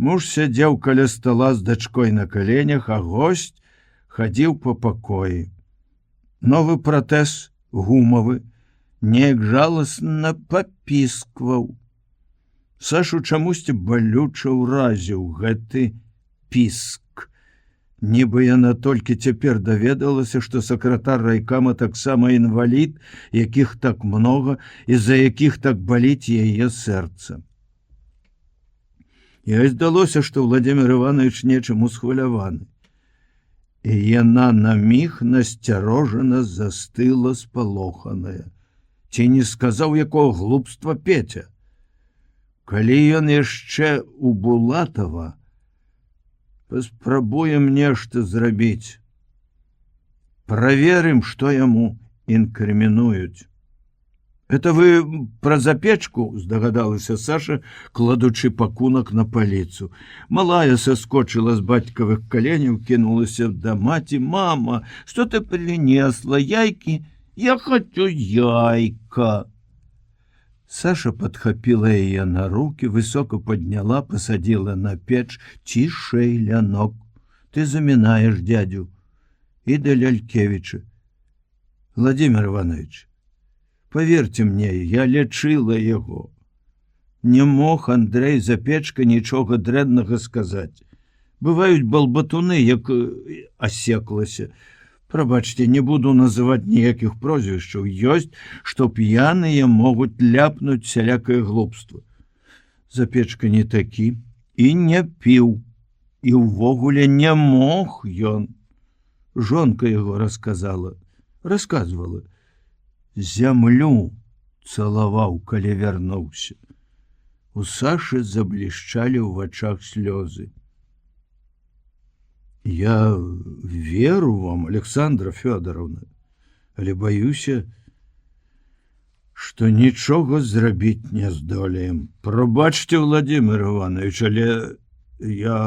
муж сядзеў каля стола з дачкой на каленях, а госць хадзіў па пакоі. Новы пратэз гумавы неяк жаласна папіскваў. Сашу чамусьці балюча ўразіў гэты піск. Нібы яна толькі цяпер даведалася, што сакратар райкама таксама інвалід, якіх так многа, і за якіх так баліць яе сэрца. Ёй здалося, што Владимир Иванович нечым усхваляваны. І яна на міг насцярожана застыла спалоханая. Ці не сказаў, якого глупства Петя? Калі ён яшчэ у Булатова, паспрабуем нешта зрабіць. Праверым, што яму інкрымінуюць. Это вы пра запечку, здагадалася Саша, кладучы пакунак на паліцу. Малая саскочыла з бацькавых каленяў, кінулася да маці. Мама, што ты принесла? Яйкі? Я хочу яйка. Саша подхапила ее на руки, высоко подняла, посадила на печь. Тишей, Лянок, ты заминаешь дядю. И до Лялькевича. Владимир Иванович, поверьте мне, я лечила его. Не мог Андрей за печка нічога дрэннага сказать. Бывают балбатуны, як осеклася. Прабачьте, не буду называть ніякіх прозвішчаў. Ёсць, што п'яныя могуць ляпнуць сялякае глупства. Запечка не такі і не піў. І ўвогуле не мог ён. Жонка яго расказвала. Зямлю цалаваў, калі вярнуўся. У Сашы заблішчалі ў вачах слёзы. Я веру вам, Александра Фёдоровна, але баюся, што нічога зрабіць не здолеем. Прабачце, Владимир Иванович, але я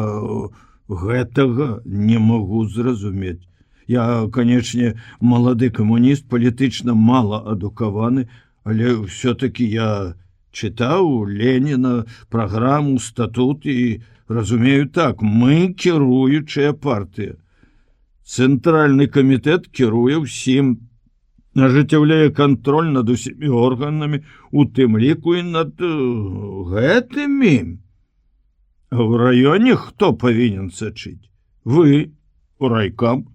гэтага не магу зразумець. Я, канечне, малады камуніст, палітычна мала адукаваны, але все-таки я чытаў Леніна, праграму, статут і разумею так, мы кіруючая партыя. Цэнтральны камітэт кіруе ўсім, ажыццяўляе кантроль над усімі органамі, у тым ліку і над гэтымі. А ў раёне хто павінен сачыць? Вы, у райкам.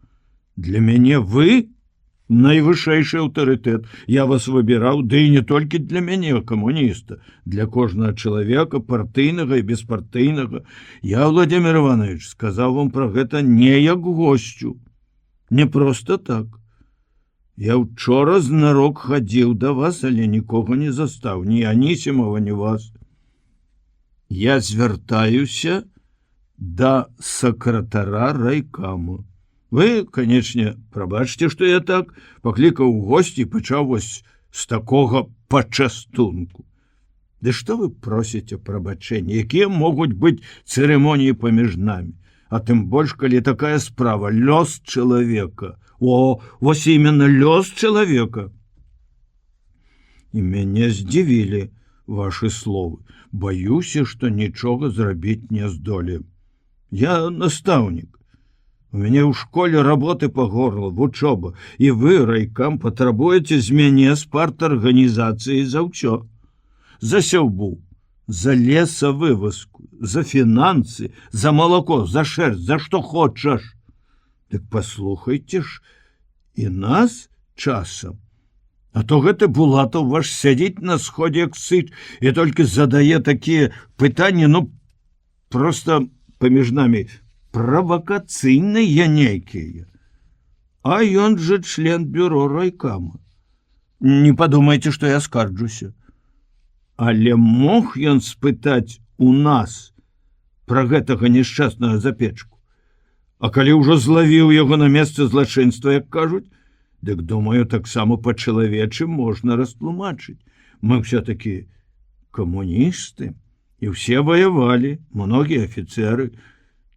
Для мяне вы найвышэйшы аўтарытэт. Я вас выбіраў, ды і не толькі для мяне, камуніста, для кожнага чалавека, партыйнага і беспартыйнага. Я, Владимир Иванович, сказаў вам пра гэта не як госцю. Не проста так. Я учора знарок хадзіў да вас, але нікога не застаў, ні Анісімова, ні вас. Я звяртаюся да сакратара райкаму. Вы, канечне, прабачце, што я так паклікаў у госці і пачаў вось з такога пачастунку. Ды што вы просіце прабачэння? Якія могуць быць цырымоніі паміж намі? А тым больш, калі такая справа, лёс чалавека. О, вось именно лёс чалавека. І мяне здзівілі вашы словы. Баюся, што нічога зрабіць не здолеем. Я настаўнік. У мяне ў школе работы па горло, вучоба, і вы, райкам, патрабуеце з мяне з парт-арганізацыі за ўсё. За сяўбу, за лесавывазку, за фінансы, за малако, за шэрсць, за што хочаш. Дык паслухайце ж і нас часам. А то гэты Булатов ваш сядзіць на сходзе як сыч і толькі задае такія пытанні, проста паміж намі, правакацыйныя нейкія. А ён жа член бюро райкама. Не падумайце, што я скарджуся. Але мог ён спытаць у нас пра гэтага нешчаснага запечку. А калі ўжо злавіў яго на месцы злачынства, як кажуць, дык, думаю, таксама па-чалавечы можна растлумачыць. Мы все-таки камуністы, і ўсе ваявалі, многія афіцеры.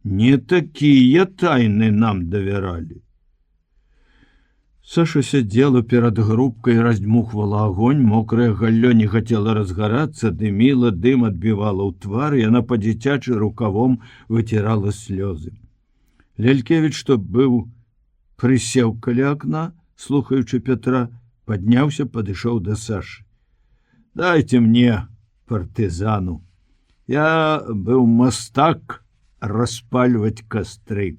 Не такія тайны нам давяралі. Саша сядзела перад грубкай, раздзьмухвала агонь, мокрае галлё не хацела разгарацца, дыміла, дым адбівала ў твар, яна па-дзіцячы рукавом выцірала слёзы. Лялькевіч, што быў прысеў каля акна, слухаючы Пятра, падняўся, падышоў да Сашы. «Дайце мне партызану. Я быў мастак распальваць кастры».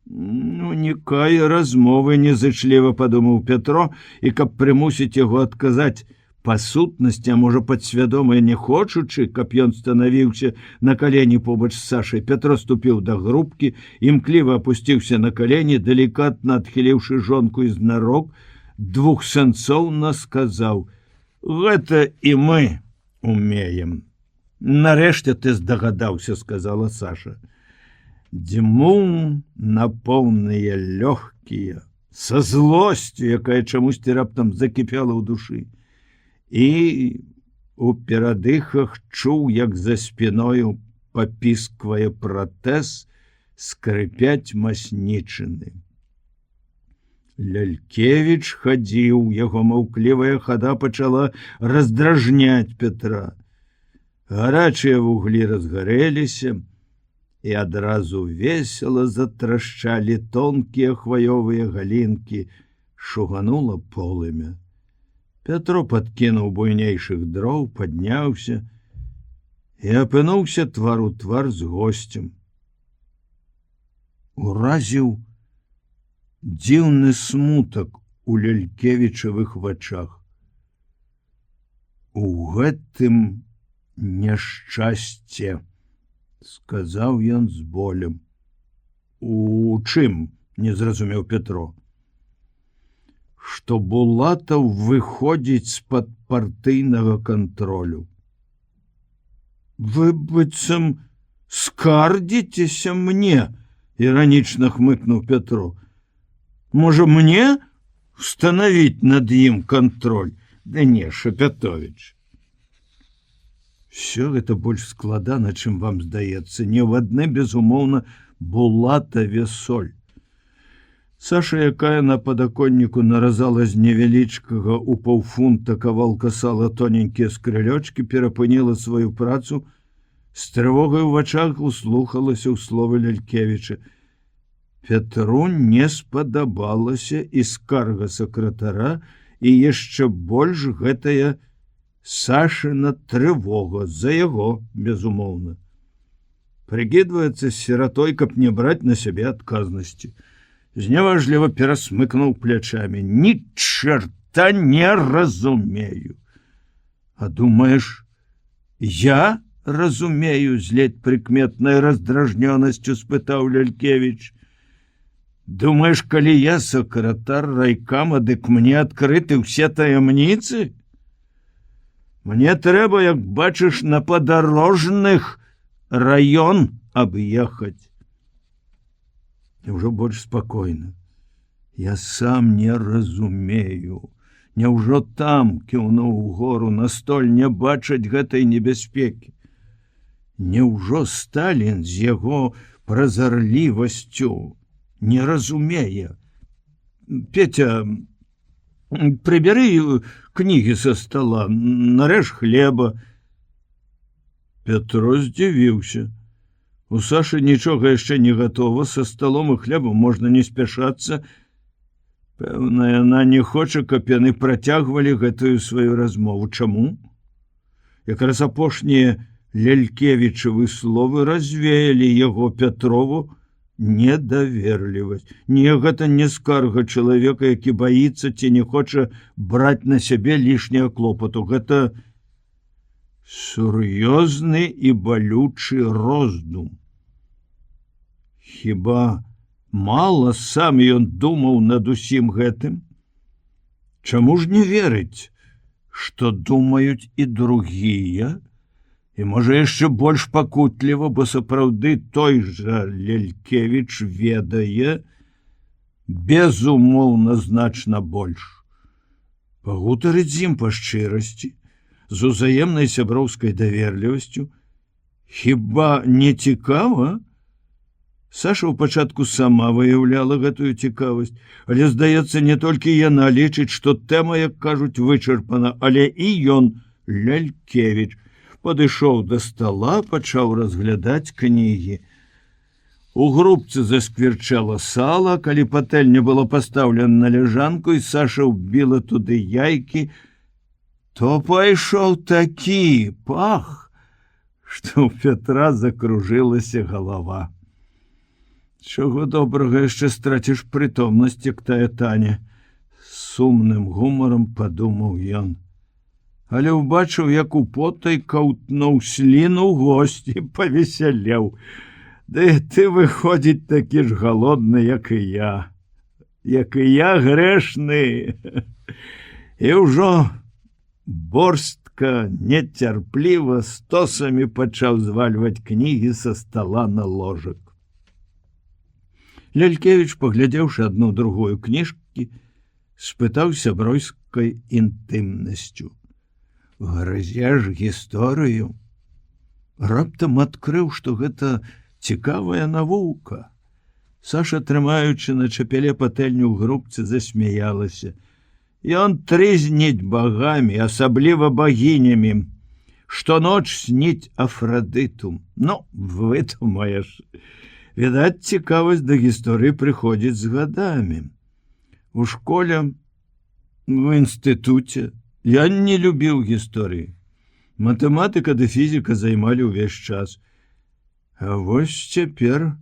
«Унікае размовы», — незычліва падумаў Пятро, і каб прымусіць яго адказаць па сутнасці, а можа падсвядома не хочучы, каб ён станавіўся на калені побач з Сашай, Пятро ступіў да грубкі, імкліва апусціўся на калені, далікатна адхіліўшы жонку ізнарок, двухсэнцоўна сказаў: «Гэта і мы умеем». «Нарэшце ты здагадаўся», — сказала Саша. Дзьму на поўныя лёгкія, са злосцю, якая чамусьці раптам закіпела ў душы. І у перадыхах чуў, як за спіною папісквае пратэз, скрыпяць маснічыны. Лялькевіч хадзіў, яго маўклівая хада пачала раздражняць Пятра. Гарачыя вуглі разгарэліся, і адразу весела затрашчалі тонкія хваёвыя галінкі, шуганула полымя. Пятро падкінуў буйнейшых дроў, падняўся і апынуўся твар у твар з госцем. Уразіў дзіўны смутак у Лялькевічавых вачах. «У гэтым няшчасце», — сказаў ён з болем. «У чым?» — не зразумеў Пятро. «Што Булатаў выходзіць з-пад партыйнага кантролю». «Вы, быццам, скардзіцеся мне?» — іранічна хмыкнуў Пятро. «Можа, мне устанавіць над ім кантроль?» «Да не, Шапятовіч. Все гэта больш складана, чым вам здаецца. Не ў адны, безумоўна, Булатаве соль». Саша, якая на падаконніку наразала з невялічкага ў паўфунта кавалка сала тоненькія скрылёчкі, перапыніла сваю працу, з трывогай у вачах услухалася ў словы Лялькевіча. Пятру не спадабалася і скарга сакратара, і яшчэ больш гэтая Сашына трывога за яго, безумоўна. Прыкідваецца з сіратой, каб не браць на сябе адказнасці. Зняважліва перасмыкнуў плячамі. «Ні чэрта не разумею». «А думаеш, я разумею?» — з ледзь прыкметнай раздражнёнасцю спытаў Лялькевіч. «Думаеш, калі я сакратар райкама, дык мне адкрыты ўсе таямніцы? Мне трэба, як бачыш, на падарожных раён аб'ехаць». Няўжо больш спакойна. «Я сам не разумею. Няўжо там, кіўнуў угору, на столь, не бачаць гэтай небяспекі? Няўжо Сталін з яго празарлівасцю не разумее? Петя, прыбяры кнігі са стола, нарэж хлеба». Пятро здзівіўся. У Сашы нічога яшчэ не гатова, са сталом і хлебам можна не спяшацца. Пэўна, яна не хоча, каб яны працягвалі гэтую сваю размову. Чаму? Якраз апошнія Лялькевічавы словы развеялі яго Пятрову недаверлівасць. Не, гэта не скарга чалавека, які баіцца ці не хоча браць на сябе лішняе клопату. Гэта сур'ёзны і балючы роздум. Хіба мала сам ён думаў над усім гэтым? Чаму ж не верыць, што думаюць і другія? І, можа, яшчэ больш пакутліва, бо сапраўды той жа Лялькевіч ведае, безумоўна, значна больш. Пагутарыць з ім па шчырасці, з узаемнай сяброўскай даверлівасцю. Хіба не цікава? Саша ў пачатку сама выяўляла гэтую цікавасць, але, здаецца, не толькі яна лічыць, што тэма, як кажуць, вычарпана, але і ён, Лялькевіч, падышоў да стала, пачаў разглядаць кнігі. У грубцы заскверчала сала, калі патэльня была пастаўлена на ляжанку, і Саша ўбіла туды яйкі, то пайшоў такі пах, што ў Пятра закружылася галава. Чого добрага яшчэ страціш прытомнасць, як тая Таня, сумным гумарам падумаў ён. Але ўбачыў, як употай каўтнуў сліну госць і павесялеў. Ды ты, выходзіць, такі ж галодны, як і я. Як і я грэшны. І ўжо борстка нецярпліва стосамі пачаў звальваць кнігі са стала на ложак. Лялькевіч, паглядзеўшы адну другую кніжкі, спытаў сябройскай інтымнасцю: «Грызеш гісторыю?» Раптам адкрыў, што гэта цікавая навука. Саша, трымаючы на чапеле патэльню ў грубцы, засмяялася. Ён трызніць багамі, асабліва багінямі. Штоноч сніць Афрадыту. Ну, выдумаеш. Відаць, цікавасць да гісторыі прыходзіць з гадамі. У школе, в інстытуце я не любіў гісторыі. Матэматыка ды фізіка займалі ўвесь час. А вось цяпер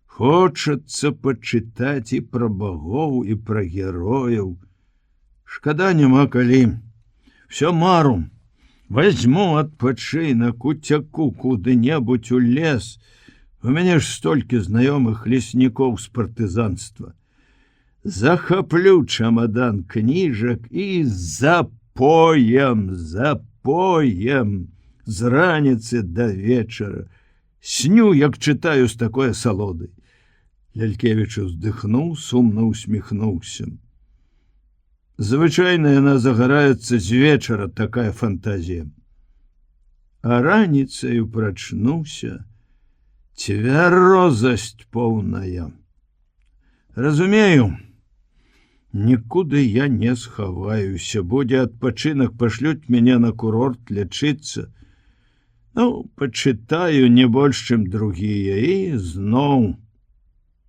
хочацца пачытаць і пра багоў, і пра герояў. Шкада няма калі. Всё мару. Возьму адпачынак, уцяку куды-небудзь у лес. У мяне ж столькі знаёмых леснікоў з партызанства. Захаплю чамадан кніжак і запоем з раніцы да вечара. Сню, як чытаю з такой асалодай. Лялькевіч уздыхнуў, сумна усміхнуўся. Звычайна яна загараецца з вечара, такая фантазія. А раніцаю прачнуўся, цвярозасць поўная. Разумею, нікуды я не схаваюся. Будзе адпачынак, пашлюць мяне на курорт лячыцца. Ну, пачытаю не больш, чым другія, і зноў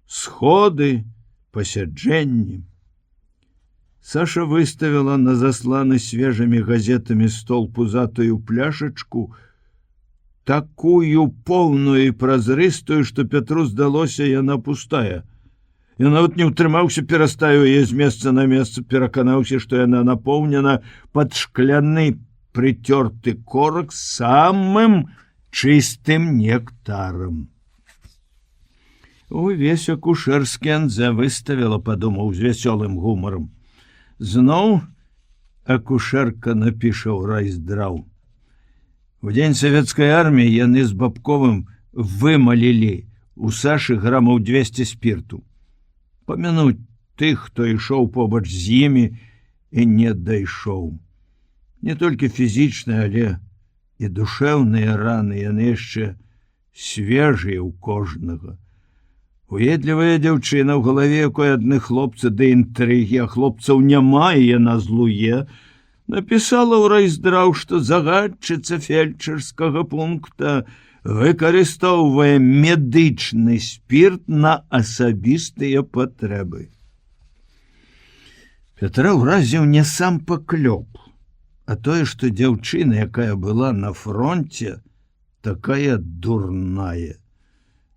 сходы, пасяджэнні. Саша выставіла на засланы свежымі газетамі стол пузатую пляшачку, такую поўную і празрыстую, што Пятру здалося, яна пустая. Ён нават не ўтрымаўся, пераставіў яе з месца на месца, пераканаўся, што яна напоўнена пад шкляны прыцёрты корак самым чыстым нектарам. Увесь акушэрскі анзе выставіла, падумаў з вясёлым гумарам. Зноў акушэрка напіша ў райздраў. У дзень савецкай арміі яны з Бабковым вымалілі у Сашы грамаў 200 спірту. Памянуць тых, хто ішоў побач з імі і не дайшоў. Не толькі фізічныя, але і душэўныя раны, яны яшчэ свежыя ў кожнага. Уедлівая дзяўчына, ў галаве якой адны хлопцы ды інтрыгі, а хлопцаў няма, і яна злуе, напісала ў райздраў, што загадчыца фельчарскага пункта выкарыстоўвае медычны спірт на асабістыя патрэбы. Пятра ўразіў не сам паклёп, а тое, што дзяўчына, якая была на фронте, такая дурная.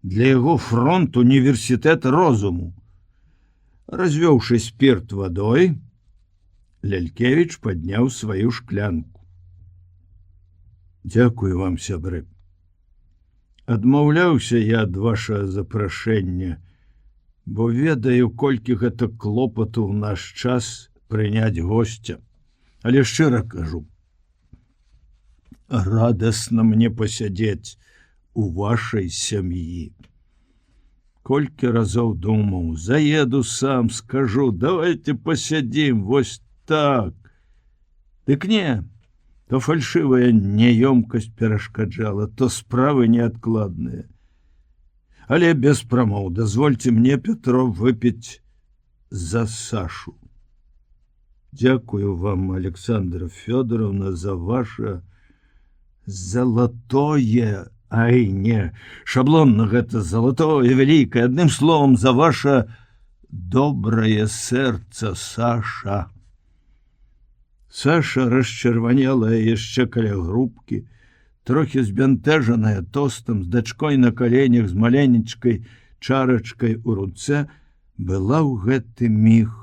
Для яго фронт універсітэт розуму. Развёўшы спірт вадой, Лялькевіч падняў сваю шклянку. Дзякую вам, сябры. Адмаўляўся я ад вашага запрашэння, бо ведаю, колькі гэта клопату ў наш час прыняць госця. Але шчыра кажу, радасна мне пасядзець у вашай сям'і. Колькі разоў думаў, заеду сам, скажу, давайте пасядзім, вось так. Дык не, то фальшывая няёмкасць перашкаджала, то справы неадкладныя. Але без прамоў дазвольце мне, Петро, выпіць за Сашу. Дякую вам, Александра Фёдоровна, за ваше золотое, ай не, шаблонна гэта золотое, вялікае, адным словом, за ваше добрае сэрца, Саша. Саша расчырванелая яшчэ каля грубкі, трохі збянтэжаная тостам, з дачкой на каленях, з маленечкай чарачкай у руцэ, была ў гэты міг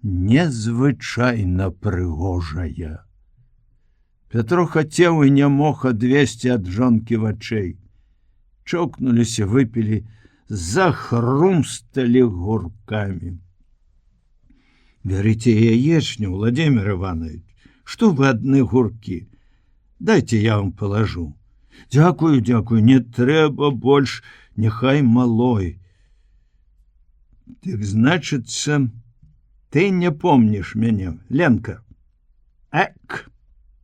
незвычайна прыгожая. Пятро хацеў і не мог адвесці ад жонкі вачэй. Чокнуліся, выпілі, захрумсталі гуркамі. Бярыце яечню, Владимир Иванович, што вы адны гуркі? Дайте я вам положу. Дякую, дякую, не трэба больш, няхай малой. Так значыцца, ты не помніш мяне, Ленка. Эк,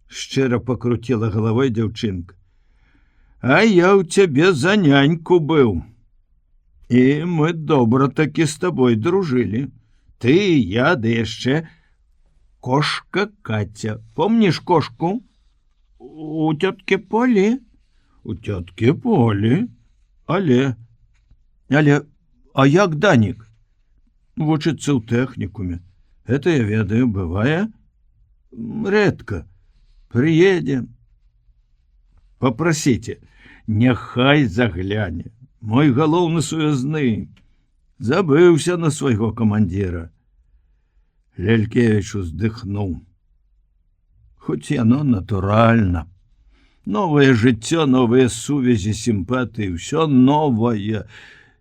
шчыра пакруціла галавой дзяўчынка. А я ў цябе за няньку быў. І мы добра такі з табой дружылі. Ты, я, да яшчэ кошка Катя. Помніш кошку? У тёткі Полі? У тёткі Полі. Але, а як Данік? Вучыцца ў тэхнікуме. Это я ведаю, бывае редко. Приедем. Попросите, няхай загляне. Мой галоўны суязны забыўся на свайго камандзіра. Лялькевіч уздыхнуў. Хоць яно натуральна. Новае жыццё, новыя сувязі, сімпатыі, ўсё новае.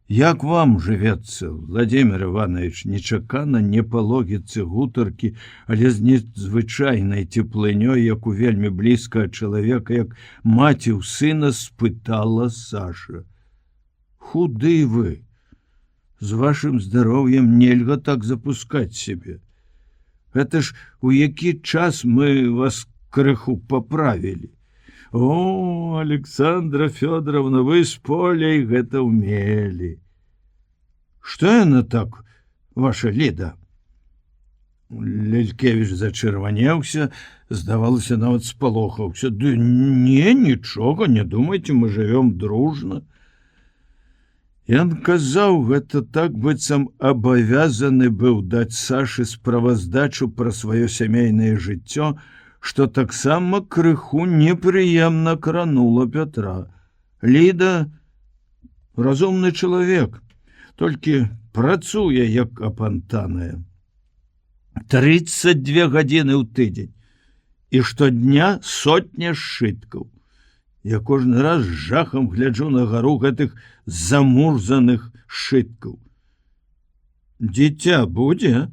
Як вам жывецца, Владимир Иванович, нечакана, не па логіцы гутаркі, але з незвычайнай цеплынёй, як у вельмі блізкага чалавека, як маці ў сына, спытала Саша. Худы вы. З вашым здароўем нельга так запускаць сябе. Гэта ж у які час мы вас крыху паправілі. О, Александра Фёдоровна, вы з Поляй гэта ўмелі. Што яна так, ваша Ліда? Лялькевіч зачырванеўся, здавалася, нават спалохаўся. Ды не, нічога, не думайце, мы жывём дружна. Ён казаў гэта так, быццам абавязаны быў даць Сашы справаздачу пра сваё сямейнае жыццё, што таксама крыху непрыемна кранула Пятра. Ліда разумны чалавек, толькі працуе як апантаная. 32 гадзіны ў тыдзень і штодня сотня сшыткаў. Я кожны раз з жахам гляджу на гару гэтых замурзаных сшыткаў. Дзіця будзе?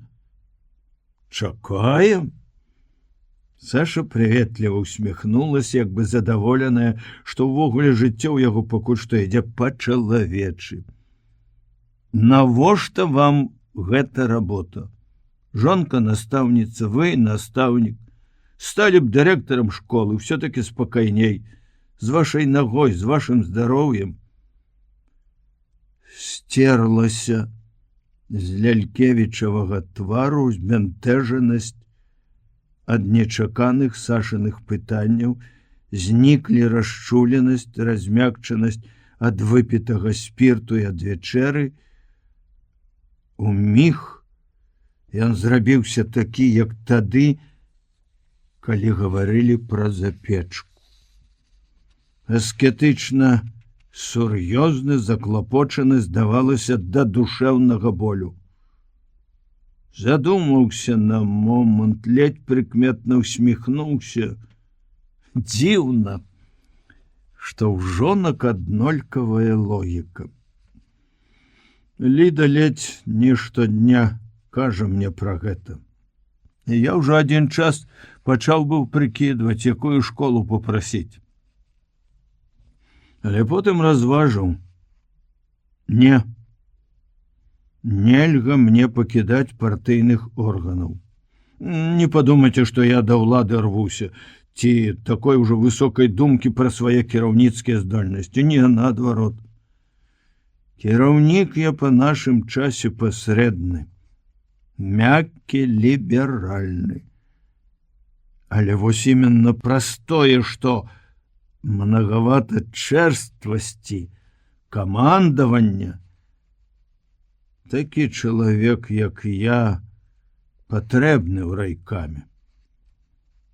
Чакаем. Саша прыветліва усміхнулася, як бы задаволеная, што ўвогуле жыццё ў яго пакуль што ідзе па-чалавечы. Навошта вам гэта работа? Жонка настаўніца, вы настаўнік. Сталі б дырэктарам школы, ўсё-такі спакайней, з вашай нагой, з вашым здароўем. Стерлася з Лялькевічавага твару збянтэжанасць ад нечаканых Сашаных пытанняў, зніклі расчуленасць, размякчанасць ад выпітага спірту і ад вячэры. Уміг ён зрабіўся такі, як тады, калі гаварылі пра запечку. Аскетычна сур'ёзны, заклапочаны, здавалася, да душэўнага болю. Задумаўся на момант, ледь прыкметна усміхнуўся. Дзіўна, што ў жонак аднолькавая логіка. Ліда ледзь не штодня кажа мне пра гэта. І я ўжо адзін час пачаў быў прыкідваць, якую школу папрасіць. Але потым разважыў. Не. Нельга мне пакідаць партыйных органаў. Не падумайце, што я да ўлады рвуся, ці такой ужо высокай думкі пра свае кіраўніцкія здольнасці. Не, наадварот. Кіраўнік я па нашым часе пасрэдны, мяккі, ліберальны. Але вось именно простое, што многовато чэрствасці, камандавання. Такі чалавек, як я, патрэбны ў райкаме.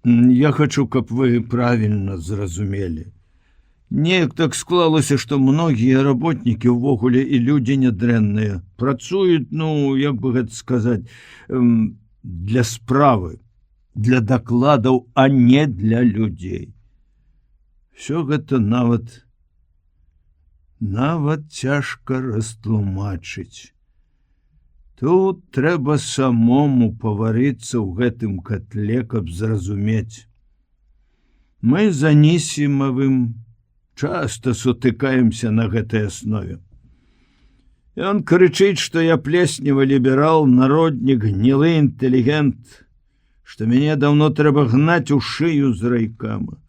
Я хочу, каб вы правільна зразумелі. Неяк так склалася, што многія работнікі ўвогуле і людзі нядрэнныя працуюць, як бы гэта сказаць, для справы, для дакладаў, а не для людзей. Всё гэта нават цяжка растлумачыць. Тут трэба самому паварыцца ў гэтым котле, каб зразумець. Мы з Анісімавым часта сутыкаемся на гэтай аснове. Ён крычыць, што я плесневы ліберал, народнік, гнілы інтэлігент, што мяне даўно трэба гнаць у шыю з райкама.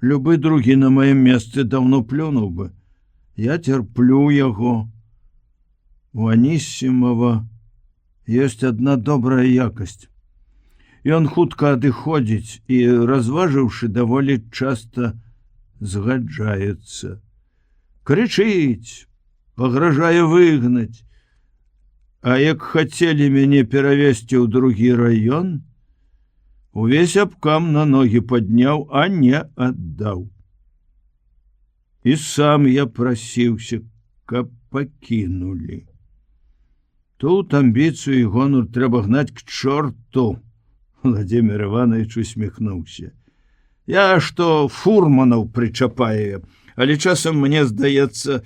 Любы другі на маім месцы даўно плюнуў бы. Я цярплю яго. У Анісімава ёсць адна добрая якасць. Ён хутка адыходзіць і, разважыўшы, даволі часта згаджаецца. Крычыць, пагражае выгнаць. А як хацелі мяне перавесці ў другі раён, увесь абкам на ногі падняў, а не аддаў. І сам я прасіўся, каб пакінулі. Тут амбіцыю і гонор трэба гнаць к чорту. Владимир Иванович усміхнуўся. Я што фурманаў прычапаю, але часам мне здаецца,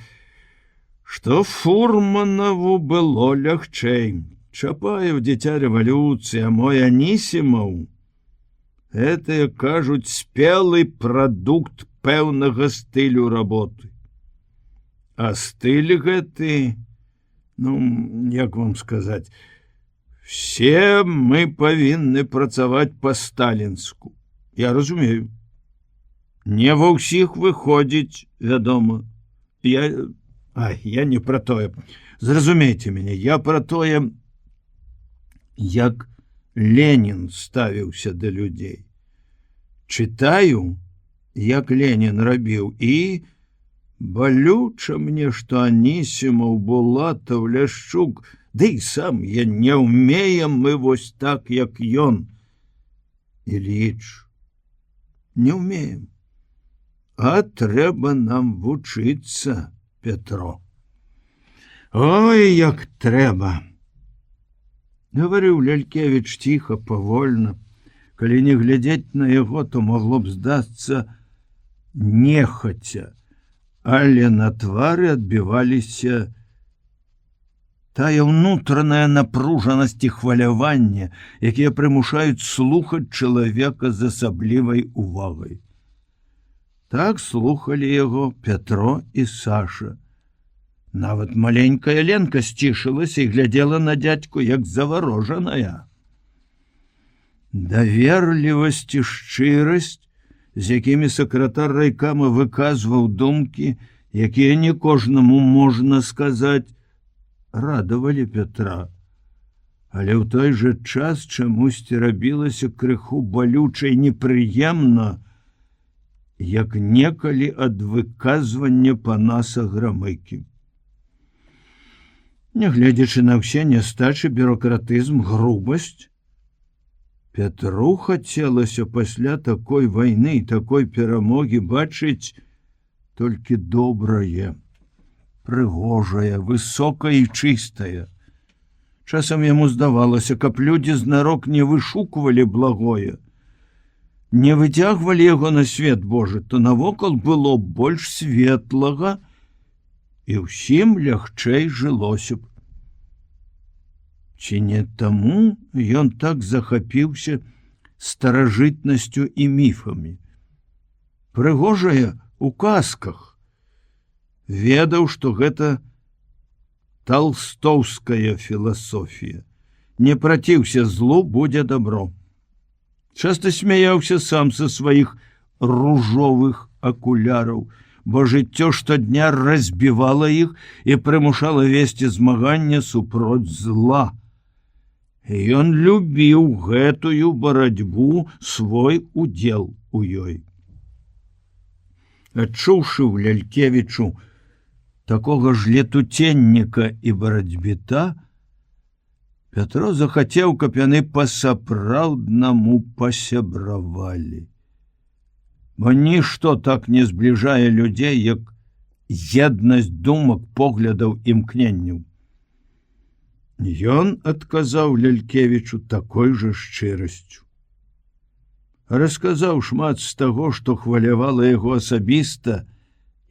што фурманаву было лягчэй. Чапаев дзіця рэвалюцыі, а мой Анісімаў — гэта, як кажуць, спелы прадукт пэўнага стылю работы. А стыль гэты, як вам сказаць, все мы павінны працаваць па-сталінску. Я разумею. Не ва ўсіх выходзіць, вядома. Я не пра тое. Зразумейце мяне, я пра тое, як Ленін ставіўся да людзей. Чытаю, як Ленін рабіў, і балюча мне, што Анісімаў, Булатаў, Ляшчук, ды і сам я не ўмеем мы вось так, як ён. Іліч, не ўмеем. А трэба нам вучыцца, Петро. Ой, як трэба. Гаварыў Лялькевіч ціха, павольна. Калі не глядзець на яго, то магло б здацца нехаця. Але на твары адбіваліся тая ўнутраная напружанасць і хваляванне, якія прымушаюць слухаць чалавека з асаблівай увагай. Так слухалі яго Петро і Саша. Нават маленькая Ленка сцішылася і глядзела на дзядзьку, як заварожаная. Даверлівасць і шчырасць, з якімі сакратар райкама выказваў думкі, якія не кожнаму можна сказаць, радавалі Петра. Але ў той жа час чамусьці рабілася крыху балюча і непрыемна, як некалі ад выказвання панаса Грамыкі. Нягледзячы на ўсе нястачы, бюрократызм, грубасць, Петру хацелася пасля такой вайны і такой перамогі бачыць толькі добрае, прыгожае, высокае і чыстае. Часам яму здавалася, каб людзі знарок не вышуквалі благое, не выцягвалі яго на свет Божы, то навокал было больш светлага і ўсім лягчэй жылося б. Ці не таму ён так захапіўся старажытнасцю і міфамі. Прыгожая у казках. Ведаў, што гэта талстоўская філасофія. Не праціўся злу, будзе добро. Часта смяяўся сам са сваіх ружовых акуляраў, бо жыццё штодня разбівала іх і прымушала весці змаганне супроць зла. І ён любіў гэтую барацьбу, свой удзел у ёй. Адчуўшы ў Лялькевічу такога ж летуценніка і барацьбіта, Пятро захацеў, каб яны па-сапраўднаму пасябравалі. Бо нішто так не збліжае людзей, як еднасць думак, поглядаў, імкненняў. Ён адказаў Лялькевічу такой жа шчырасцю. Расказаў шмат з таго, што хвалявала яго асабіста,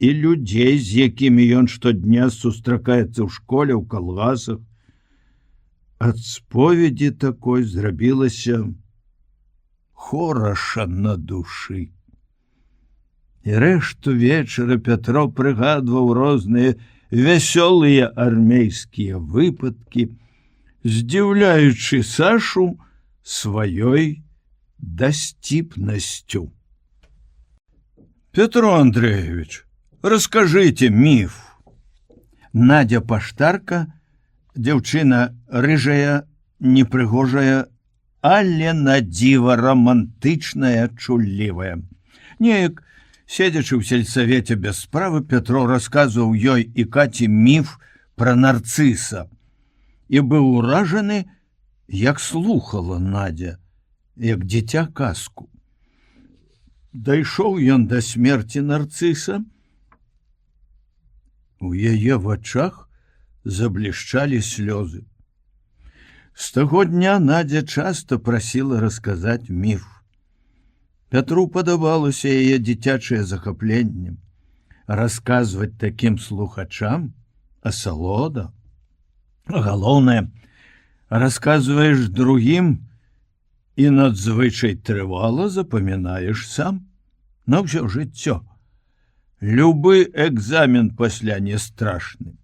і людзей, з якімі ён штодня сустракаецца ў школе, ў калгасах. Ад споведзі такой зрабілася хораша на душы. І рэшту вечара Пятро прыгадваў розныя вясёлыя армейскія выпадкі, здзіўляючы Сашу сваёй дасціпнасцю. Петро Андреевич, расскажите міф. Надя паштарка, дзяўчына рыжая, непрыгожая, але надзіва романтычная, чуллівая. Неяк, седзячы ў сельсавеце без справы, Пятро расказваў ёй і Каці міф пра нарцыса і быў уражаны, як слухала Надя, як дзіця казку. Дайшоў ён да смерці нарцыса. У яе вачах заблішчалі слёзы. З таго дня Надя часта прасіла расказаць міф. Пятру падабалася яе дзіцячае захапленне. Расказваць такім слухачам асалода. Галоўнае, расказваеш другім і надзвычай трывала запамінаеш сам на ўсё жыццё. Любы экзамен пасля не страшны.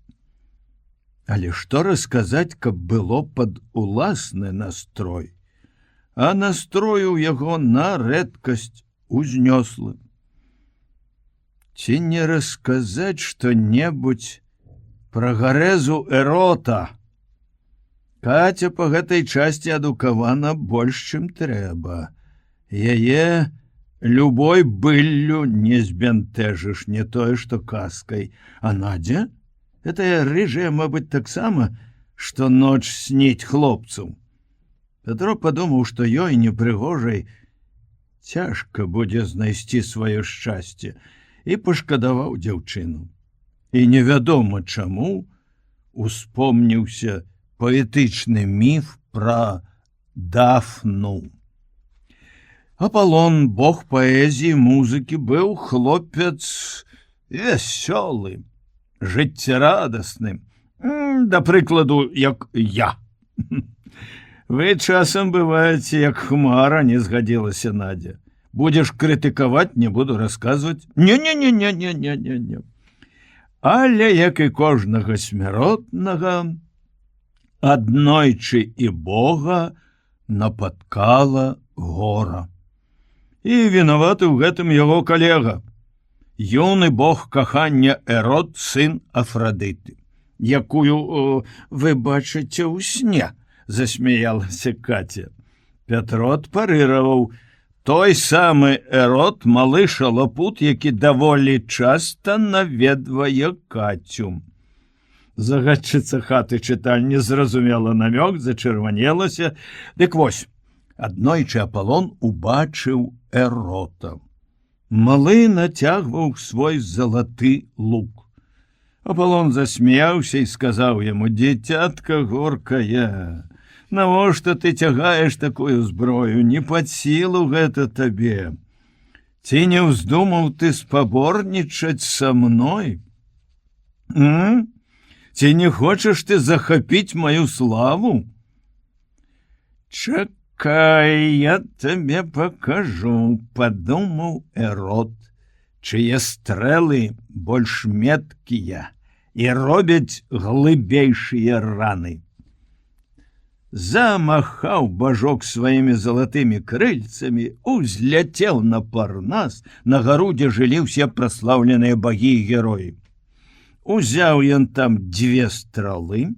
Але што расказаць, каб было пад уласны настрой? А настрой у яго на рэдкасць узнёслы. Ці не расказаць што-небудзь пра гарэзу эрота? Каця па гэтай часці адукавана больш, чым трэба. Яе любой быллю не збянтэжыш, не тое, што казкай. А Надя? Гэтая рыжая, мабыць, таксама, што ноч сніць хлопцу. Пятро падумаў, што ёй, непрыгожай, цяжка будзе знайсці сваё шчасце, і пашкадаваў дзяўчыну. І невядома чаму успомніўся паэтычны міф пра Дафну. Аполлон, бог паэзіі, музыкі, быў хлопец вясёлы, жыццярадасны, да прыкладу, як я. Вы часам бываеце, як хмара, не згадзілася Надя. Будзеш крытыкаваць, не буду расказваць. Не. Але, як і кожнага смяротнага, аднойчы і Бога напаткала гора. І вінаваты ў гэтым яго калега, юны бог кахання Эрот, сын Афрадыты, якую вы бачыце ў сне, засмяялася Катя. Пятро адпарыраваў: той самы Эрот, малы шалапут, які даволі часта наведвае Кацю. Загадчыца хаты чытальні зразумела намёк, зачырванелася. Дык вось, аднойчы Аполлон убачыў Эрота. Малы нацягваў свой залаты лук. Аполлон засмяўся і сказаў яму: дзіцятка горкая, навошта ты цягаеш такую зброю? Не пад сілу гэта табе. Ці не ўздумаў ты спаборнічаць са мной? Ці не хочаш ты захапіць маю славу? Чакай, я табе пакажу, падумаў Эрот, чые стрэлы больш меткія. і робяць глыбейшыя раны. замахаў бажок сваімі залатымі крыльцамі, узляцеў на Парнас, на гару, дзе жылі ўсе праслаўленыя багі і героі. Узяў ён там 2 стралы,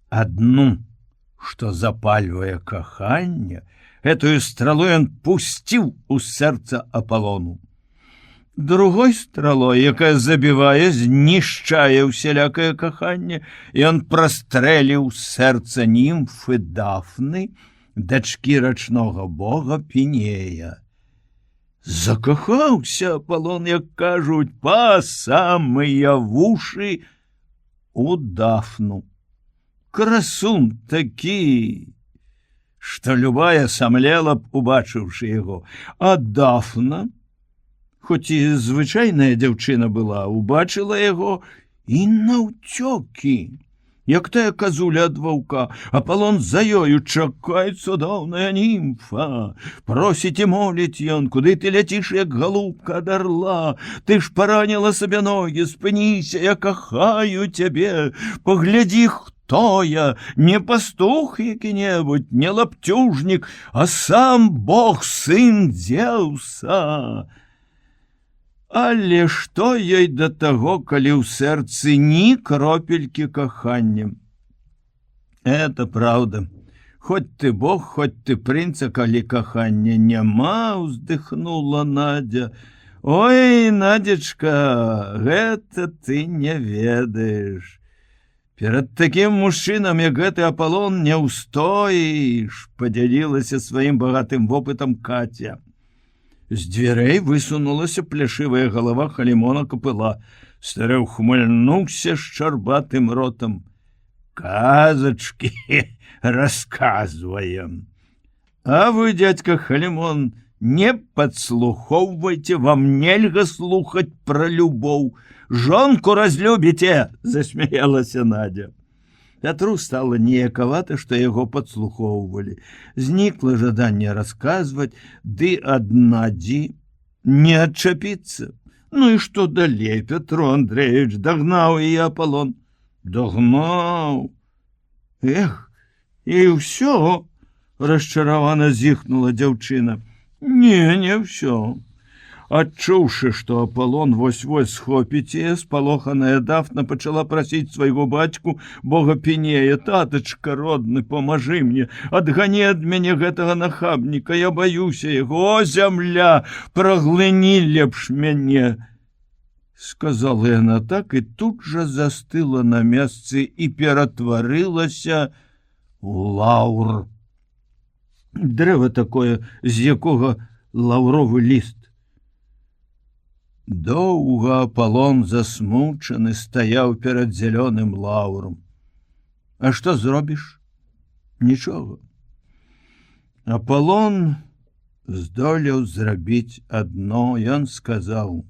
адну, што запальвае каханне, гэтую стралу ён пусціў у сэрца Апалону. Другой стралой, якая забівае, знішчае ўсялякае каханне, ён прастрэліў сэрца німфы Дафны, дачкі рачнога бога Пінея. Закахаўся Апалон, як кажуць, па самыя вушы у Дафну. Красун такі, што любая самлела б, убачыўшы яго. А Дафна, хоць і звычайная дзяўчына была, убачыла яго і наўцёкі, як тая казуля ад ваўка. Апалон за ёю: чакай, цудоўная німфа, просіць і моліць ён, куды ты ляціш, як галубка ад арла, ты ж параніла сабе ногі, спыніся, я кахаю цябе, паглядзі, хто я, не пастух які-небудзь, не лапцюжнік, а сам Бог, сын Дзеўса. Але што ёй да таго, калі ў сэрцы ні кропелькі кахання? Это правда. Хоць ты Бог, хоць ты прынца, калі кахання няма, уздыхнула Надя. Ой, Надзечка, гэта ты не ведаеш. Перад такім мужчынам, як гэты Апалон, не ўстоіш, падзялілася сваім багатым вопытам Катя. З дзвярэй высунулася пляшывая галава Халімона Капыла. Стары ухмыльнуўся шчарбатым ротам. Казачкі расказваем. А вы, дядька Халімон, не падслухоўвайце, вам нельга слухаць пра любоў. Жонку разлюбіце, засмяялася Надя. Пятру стала неякавата, што яго падслухоўвалі. Знікла жаданне расказваць, ды ад Надзі не адчапіцца. Ну і што далей, Петро Андреевич, дагнаў і Апалон. Дагнаў. Эх, і ўсё, расчаравана зіхнула дзяўчына. Не ўсё. Адчуўшы, што Апалон вось-вось схопіць яе, спалоханая Дафна пачала прасіць свайго бацьку, бога Пінея: татачка родны, памажы мне, адгані ад мяне гэтага нахабніка, я баюся яго, о, зямля, праглыні лепш мяне. Сказала яна так, і тут жа застыла на месцы і ператварылася ў лаўр. Дрэва такое, з якога лаўровы ліст. Доўга Апалон засмучаны стаяў перад зялёным лаўром. А што зробіш? Нічога. Апалон здолеў зрабіць адно. Ён сказаў: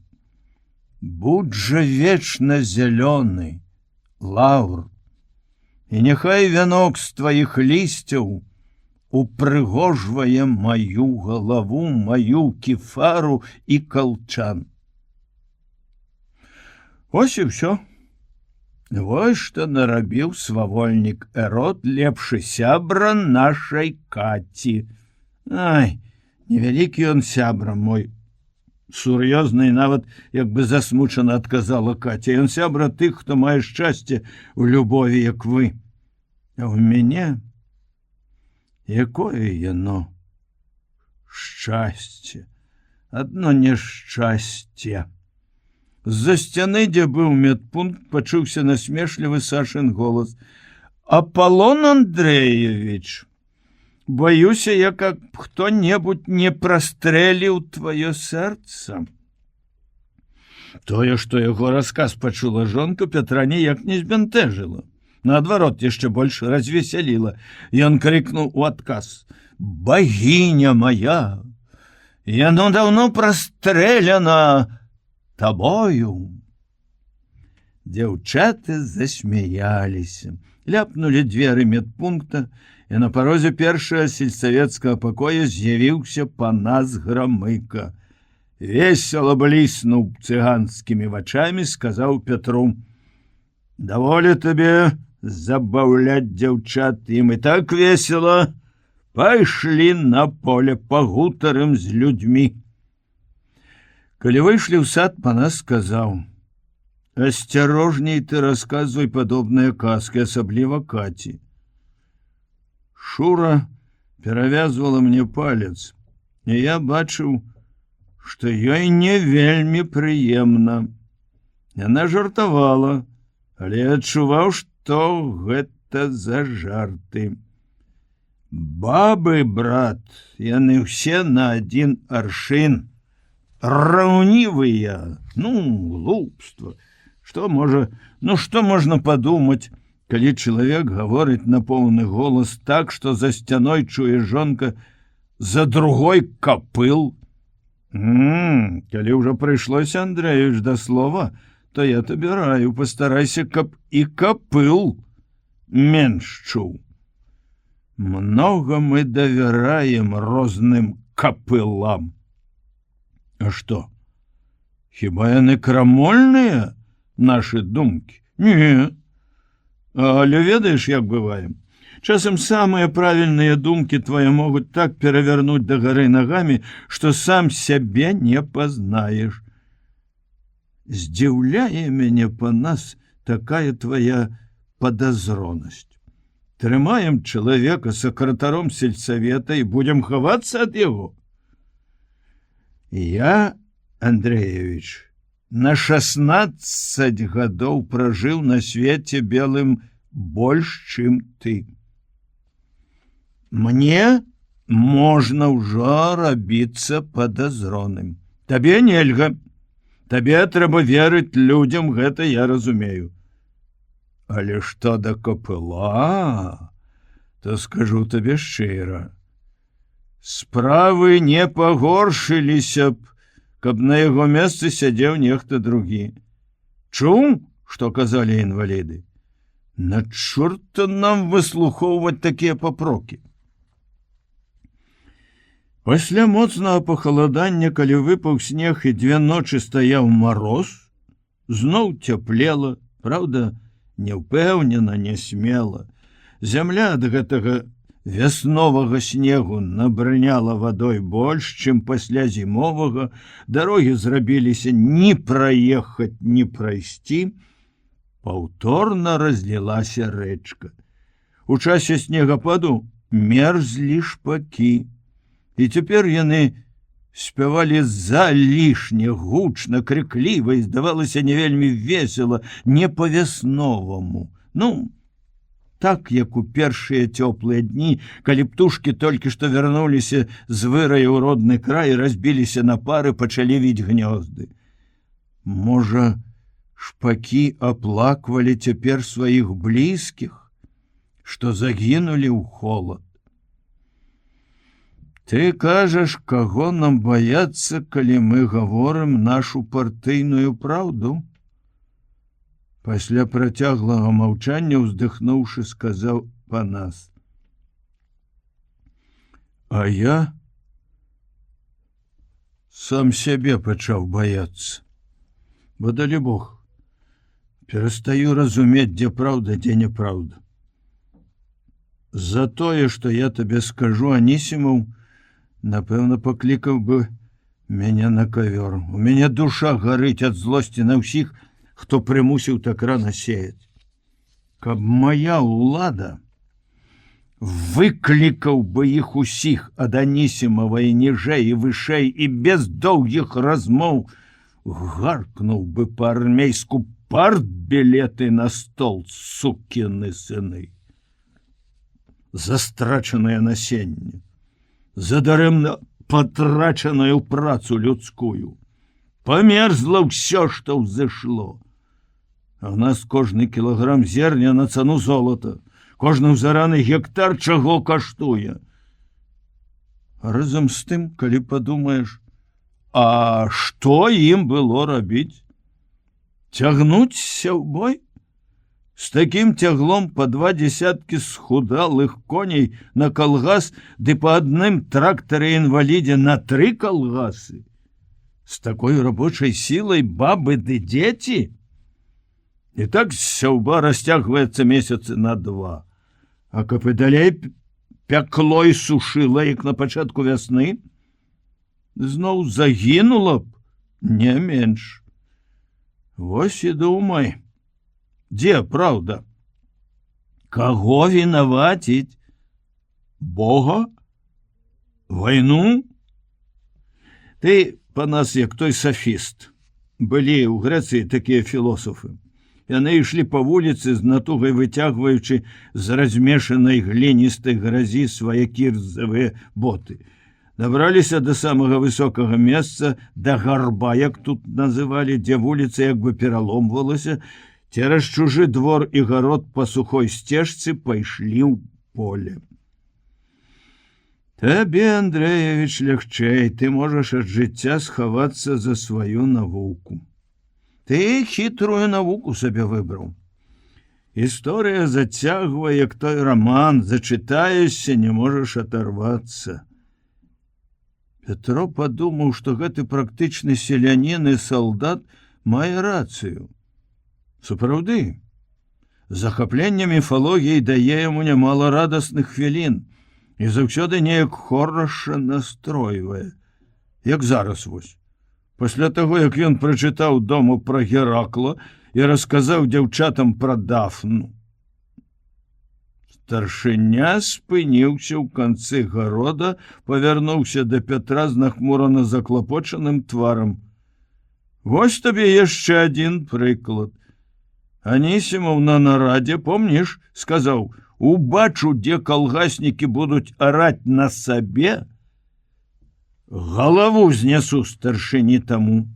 будь жа вечна зялёны, лаўр, і няхай вянок з тваіх лісцяў упрыгожвае маю галаву, маю кефару і калчан. Ось і ўсё. Вось што нарабіў свавольнік Эрод, лепшы сябра нашай Каці. Ай, невялікі ён сябра мой. Сур'ёзна і нават як бы засмучана адказала Катя. Ён сябра тых, хто мае шчасце ў любові, як вы. А ў мяне якое яно шчасце, адно няшчасце. З-за сцяны, дзе быў медпункт, пачуўся насмешлівы Сашын голас: Апалон Андреевич, баюся я, как хто-небудзь не прастрэліў твоё сэрца. Тое, што яго расказ пачула жонка, Пятра ніяк не збянтэжыла. Наадварот, яшчэ больш развесяліла. Ён крыкнуў у адказ: «Багіня моя, яно даўно прастрэляна табою!» Дзяўчаты засмяяліся, ляпнулі дзверы медпункта, і на парозе першага сельсавецкага пакоя з'явіўся панас Грамыка. Весела бліснуў цыганскімі вачамі, сказаў Пятру: «Даволі табе забаўляць дзяўчат, ім і так весело. Пайшлі на поле, пагутарым з людзьмі. Калі выйшлі ў сад, Панас сказаў: «Асцярожней ты расказвай падобныя казкі, асабліва Каці. Шура перавязвала мне палец, і я бачыў, што ёй не вельмі прыемна. Яна жартавала, але я адчуваў, што гэта за жарты. Бабы, брат, яны ўсе на адзін аршын, раўнівыя, глупства. Што можна падумаць, калі чалавек гаворыць на поўны голас так, што за сцяной чуе жонка за другой капыл? Калі ўжо прыйшлося, Андрэевіч, да слова, то я табе раю, пастарайся, каб і капыл менш чуў. Много мы давяраем розным капылам. А што? Хіба яны крамольныя, нашы думкі? Не. Але ведаеш, як бываем? Часам самыя правільныя думкі твае могуць так перавярнуць дагары нагамі, што сам сябе не пазнаеш. Здзіўляе мяне, Панас, такая твая падазронасць. Трымаем чалавека сакратаром сельсавета і будзем хавацца ад яго. Я, Андрэевіч, на 16 гадоў пражыў на свеце белым больш, чым ты. Мне можна ўжо рабіцца падазроным. Табе нельга. Табе трэба верыць людзям, гэта я разумею. Але што да капыла, то скажу табе шчыра. Справы не пагоршыліся б, каб на яго месцы сядзеў нехта другі. Чуў, што казалі інваліды? На чорта нам выслухоўваць такія папрокі. Пасля моцнага пахаладання, калі выпаў снег і 2 ночы стаяў мароз, зноў цяплела, праўда, няўпэўнена, нясмела. Зямля ад гэтага вясновага снегу набрыняла вадой больш, чым пасля зімовага, дарогі зрабіліся ні праехаць, ні прайсці. Паўторна разлілася рэчка. У часе снегападу мерзлі шпакі. І цяпер яны спявалі залішне, гучна, крыкліва, і здавалася не вельмі весела, не па-вясноваму. Так, як у першыя цёплыя дні, калі птушкі толькі што вярнуліся з вырая ў родны край, разбіліся на пары, пачалі віць гнёзды. Можа, шпакі аплаквалі цяпер сваіх блізкіх, што загінулі ў холад. Ты кажаш, каго нам баяцца, калі мы гаворым нашу партыйную праўду? Пасля працяглага маўчання, уздыхнуўшы, сказаў Панас. А я сам сябе пачаў баяцца. Бо, далі Бог, перастаю разумець, дзе праўда, дзе няпраўда. За тое, што я табе скажу, Анісімаў, напэўна, паклікаў бы мяне на кавёр. У мяне душа гарыць ад злосці на ўсіх, хто прымусіў так рана сеяць. Каб моя ўлада выклікаў бы іх усіх ад Анісімава і ніжэй, і вышэй, і без доўгіх размоў гаркнуў бы па-армейску: партбілеты на стол, сукіны сыны. За страчанае насенне, за дарэмна патрачаную працу людскую. Памерзла ўсё, што ўзышло. А ў нас кожны кілаграм зерня на цану золата, кожны ўзараны гектар чаго каштуе. А разам з тым, калі падумаеш, а што ім было рабіць? Цягнуцца ў бой? З такім цяглом па 2 дзесяткі схудалых коней на калгас, ды па адным трактары-інвалідзе на 3 калгасы? З такой рабочай сілай бабы ды дзеці? І так сяўба расцягваецца месяцы на 2. А каб і далей пякло і сушыла, як на пачатку вясны, зноў загінула б не менш. Вось і думай, дзе праўда? Каго вінаваціць? Бога? Вайну? Ты па нас як той сафіст. Былі ў Грэцыі такія філосафы. Яны ішлі па вуліцы з натугай выцягваючы з размешанай гліністай гразі свае кірзавыя боты. Дабраліся да самага высокага месца, да гарба, як тут называлі, дзе вуліца як бы пераломвалася, цераз чужы двор і гарод па сухой сцежцы пайшлі ў поле. Табе, Андрэевіч, лягчэй, ты можаш ад жыцця схавацца за сваю навуку. Ты хітрую навуку сабе выбраў. Історыя зацягвае, як той роман, зачытаешся, не можаш аторвацца. Петро падумаў, што гэты практычны селянін і салдат мае рацыю. Сапраўды, захапленне міфалогіяй дае яму нямала радасных хвілін і заўсёды неяк хораша настройвае, як зараз вось. Пасля таго, як ён прачытаў дому пра Геракла і расказаў дзяўчатам пра Дафну. Старшыня спыніўся ў канцы гарода, павярнуўся да Пятра з нахмурана заклапочаным тварам. Вось табе яшчэ адзін прыклад. Анісімаў на нарадзе, помніш, сказаў: убачу, дзе калгаснікі будуць араць на сабе, галаву знясу старшыні таму.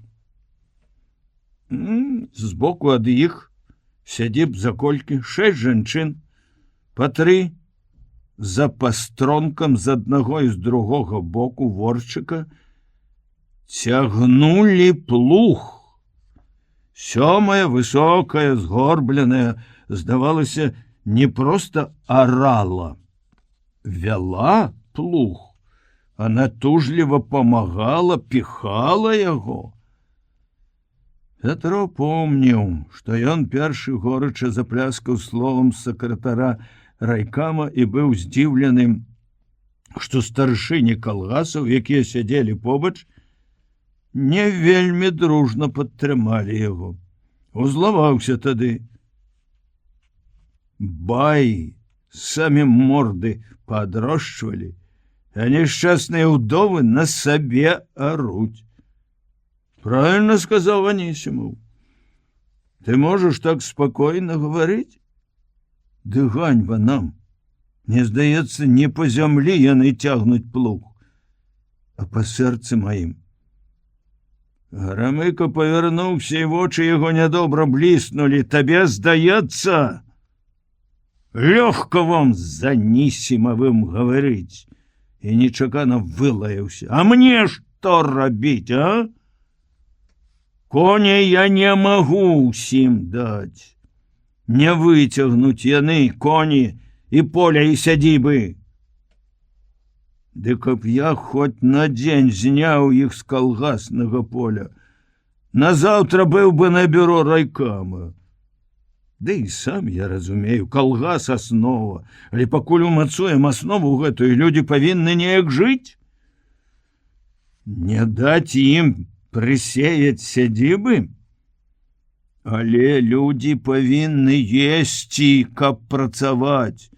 Збоку ад іх сядзіб за колькі 6 жанчын, па 3 за пастронкам з аднаго і з другога боку ворчыка цягнулі плуг. Сёмая, высокая, згорбленая, здавалася, не проста арала, вяла плуг. Она тужліва памагала, піхала яго. Пятро помніў, што ён першы горача запляскаў словам сакратара райкама і быў здзіўленым, што старшыні калгасаў, якія сядзелі побач, не вельмі дружна падтрымалі яго. Узлаваўся тады. Бай, самі морды падрошчвалі, а несчастныя ўдовы на сабе аруць. Правильно сказаў Анісімаў. Ты можаш так спакойна гаварыць? Ды ганьба нам. Мне здаецца, не па зямлі яны цягнуць плуг, а па сэрцы маім. Грамыка павярнуўся, і вочы яго нядобра бліснулі. Табе здаецца, лёгка вам з Анісімавым гаварыць. І нечакана вылаяўся. А мне што рабіць, а? Коней я не магу ўсім даць. Не выцягнуць яны коні і поля і сядзібы. Ды каб я хоць на дзень зняў іх з калгаснага поля, назаўтра быў бы на бюро райкама. Ды і сам я разумею, калгас аснова, але пакуль умацуем аснову гэтую, людзі павінны неяк жыць. Не даць ім прысеяць сядзібы, але людзі павінны есці, каб працаваць.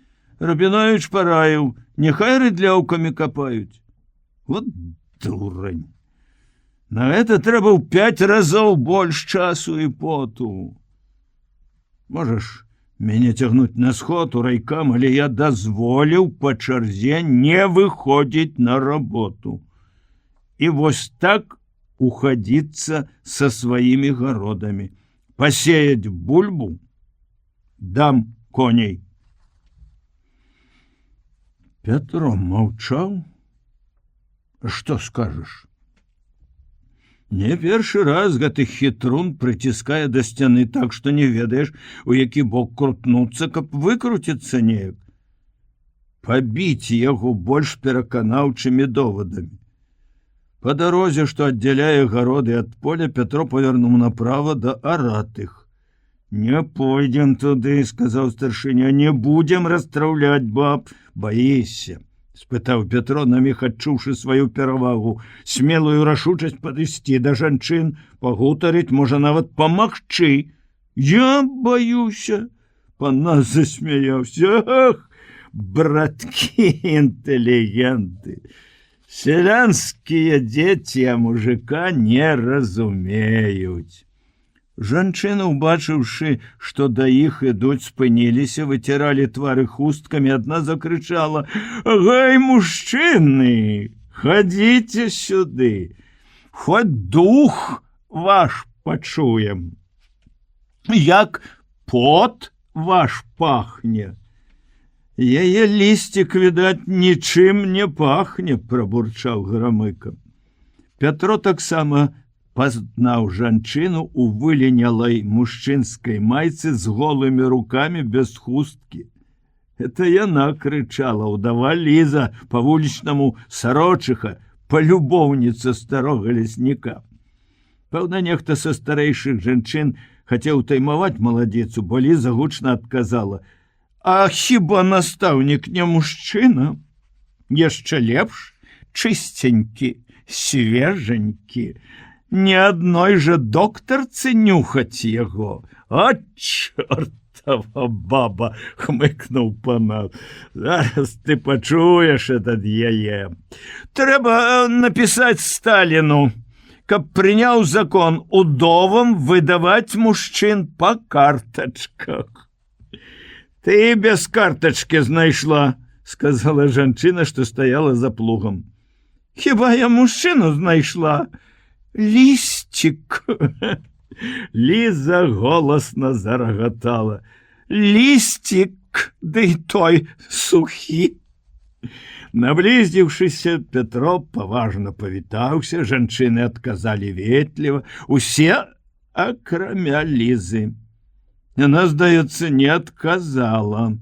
Рабіновіч параіў, няхай рыдляўкамі капаюць. Вот дурань. На гэта трэба ў 5 разоў больш часу і поту. Можаш мяне цягнуць на сход у райкам, але я дазволіў па чарзе не выходзіць на работу. І вось так уходиться со сваімі гародамі. Пасеять бульбу, дам коней. Петро маўчаў. Што скажаш? Не першы раз гэты хітрун прыціскае да сцяны так, што не ведаеш, у які бок крутнуцца, каб выкруціцца неяк. Пабіць яго больш пераканаўчымі довадамі. Па дарозе, што аддзяляе гароды ад поля, Петро павярнуў направа да аратых. Не пойдем туды, сказаў старшыня, не будем расстаўляць баб. Баішся? Спытаў Пятро, на міг адчуўшы сваю перавагу, смелую рашучасць падысці да жанчын, пагутарыць, можа нават памагчы. Я баюся, панас засмяяўся. Ах, браткі інтэлігенты, сялянскія дзеці, а мужика не разумеюць. Жанчыны, убачыўшы, што да іх ідуць, спыніліся, выціралі твары хусткамі, адна закрычала: «Гай, мужчыны, хадзіце сюды, хоць дух ваш пачуем, як пот ваш пахне». Яе лісцік, відаць, нічым не пахне, прабурчаў Грамыка. Пятро таксама пазнаў жанчыну у выленялай мужчынскай майцы з голымі рукамі без хусткі. Это яна крычала, удава Ліза, па вулічнаму сарочыха, палюбоўніца старога лесніка. Пэўна, нехта са старэйшых жанчын хацеў таймаваць маладзіцу, бо Ліза гучна адказала: «А хіба настаўнік не мужчына? Яшчэ лепш, чыстенькі, свеженькі. Ні адной жа доктарцы нюхаць яго. А чортава баба!» — хмыкнуў панас. «Зараз ты пачуеш ад яе. Трэба напісаць Сталіну, каб прыняў закон удовам выдаваць мужчын па картачках». «Ты без картачкі знайшла», — сказала жанчына, што стаяла за плугам. «Хіба я мужчыну знайшла? Лісцік!» Ліза голасна зарагатала. «Лісцік, ды той сухі!» Наблізіўшыся, Пятро паважна павітаўся, жанчыны адказалі ветліва, усе акрамя Лізы. Яна, здаецца, не адказала.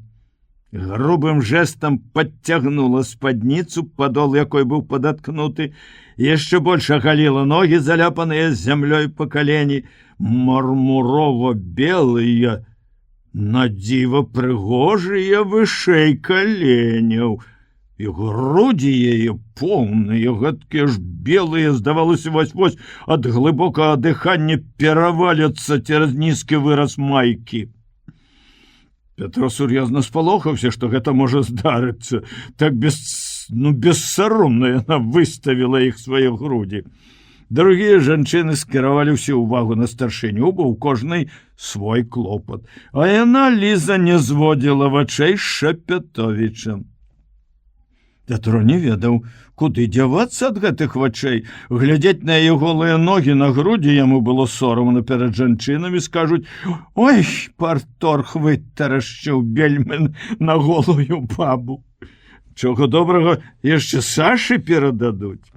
Грубым жэстам падцягнула спадніцу, падол якой быў падаткнуты, яшчэ больш агаліла ногі, заляпаныя зямлёй па калені, мармурова-белыя, надзіва прыгожыя вышэй каленяў. І грудзі яе поўныя, гэткія ж белыя, здавалося, вось-вось ад глыбокага дыхання пераваляцца цераз нізкі выраз майкі. Пятро сур'ёзна спалохаўся, што гэта можа здарыцца. Так бессаромна яна выставіла іх свае грудзі. Другія жанчыны скіравалі ўсю ўвагу на старшыню, бо ў кожнай свой клопат. А яна, Ліза, не зводзіла вачэй з Шапятовічам. Пятро не ведаў, куды дзявацца ад гэтых вачэй. Глядзець на яе голыя ногі, на грудзі яму было сорамна перад жанчынамі, скажуць: «Ой, парторг вытарашчыў бельмен на голую бабу». Чого добрага, яшчэ Сашы перададуць.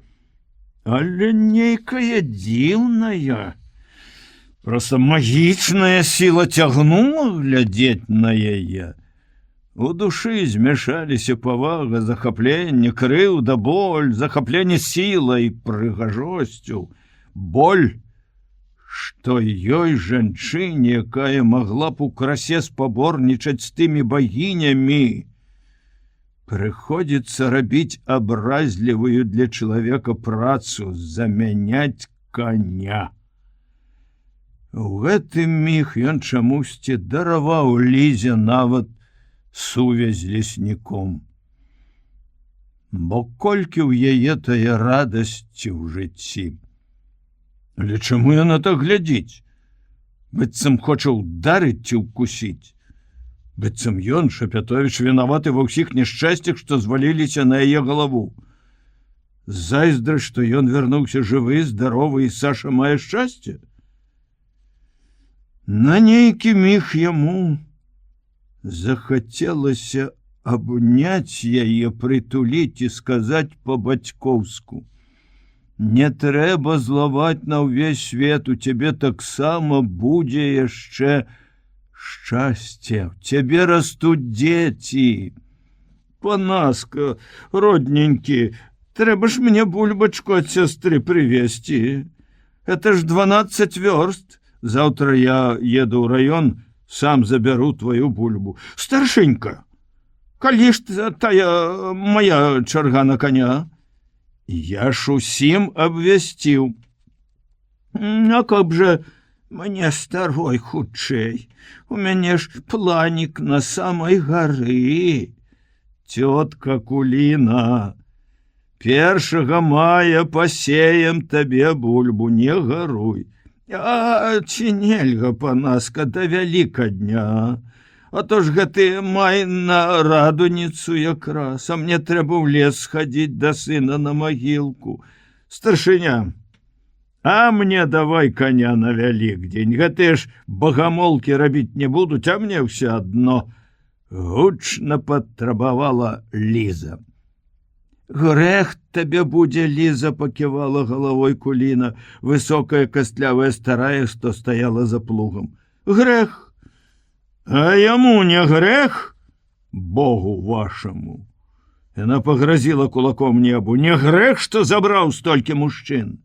Але нейкая дзіўная, проста магічная сіла цягнула глядзець на яе. У душы змяшаліся павага, захапленне, крыўда, боль, захапленне сілай, прыгажосцю, боль, што ёй жанчыне, якая магла б у красе спаборнічаць з тымі багінямі, прыходзіцца рабіць абразлівую для чалавека працу, замяняць каня. У гэты міг ён чамусьці дараваў Лізе нават сувязь з лесніком. Бо колькі ў яе тая радасці ў жыцці. Але чаму яна так глядзіць? Быццам хоча ўдарыць ці ўкусіць. Быццам ён, Шапятовіч, вінаваты ва ўсіх няшчасцях, што зваліліся на яе галаву. Зайздрасць, што ён вярнуўся жывы, здаровы, і Саша мае шчасце? На нейкі міг яму захацелася абняць яе, прытуліць і сказаць па-бацькоўску: «Не трэба злаваць на ўвесь свет, у цябе таксама будзе яшчэ шчасце, у цябе растуць дзеці. Панаска, родненькі, трэба ж мне бульбачку ад сястры прывезці. Это ж 12 вёрст, Завтра я еду ў раён, сам забяру твою бульбу. Старшенька, калі ж тая моя чарга на коня? Я ж усім абвясціў. А каб жа мне старой хутчэй. У мяне ж планік на самай гары. Цётка Куліна, 1 мая пасеем табе бульбу, не гаруй. А ці нельга, панаска, да Вялікадня? А то ж гэты май на радуніцу якраз, а мне трэба ў лес схадзіць да сына на магілку. Старшыня, а мне давай коня на Вялікдзень. Гэтыя ж багамолкі рабіць не будуць, а мне ўсё адно. Гучна патрабавала Ліза. Грэх табе будзе, Ліза, паківала галавой Куліна, высокая кастлявая старая, што стаяла за плугам. Грэх. А яму не грэх, Богу вашаму. Яна пагразіла кулаком небу. Не грэх, што забраў столькі мужчын.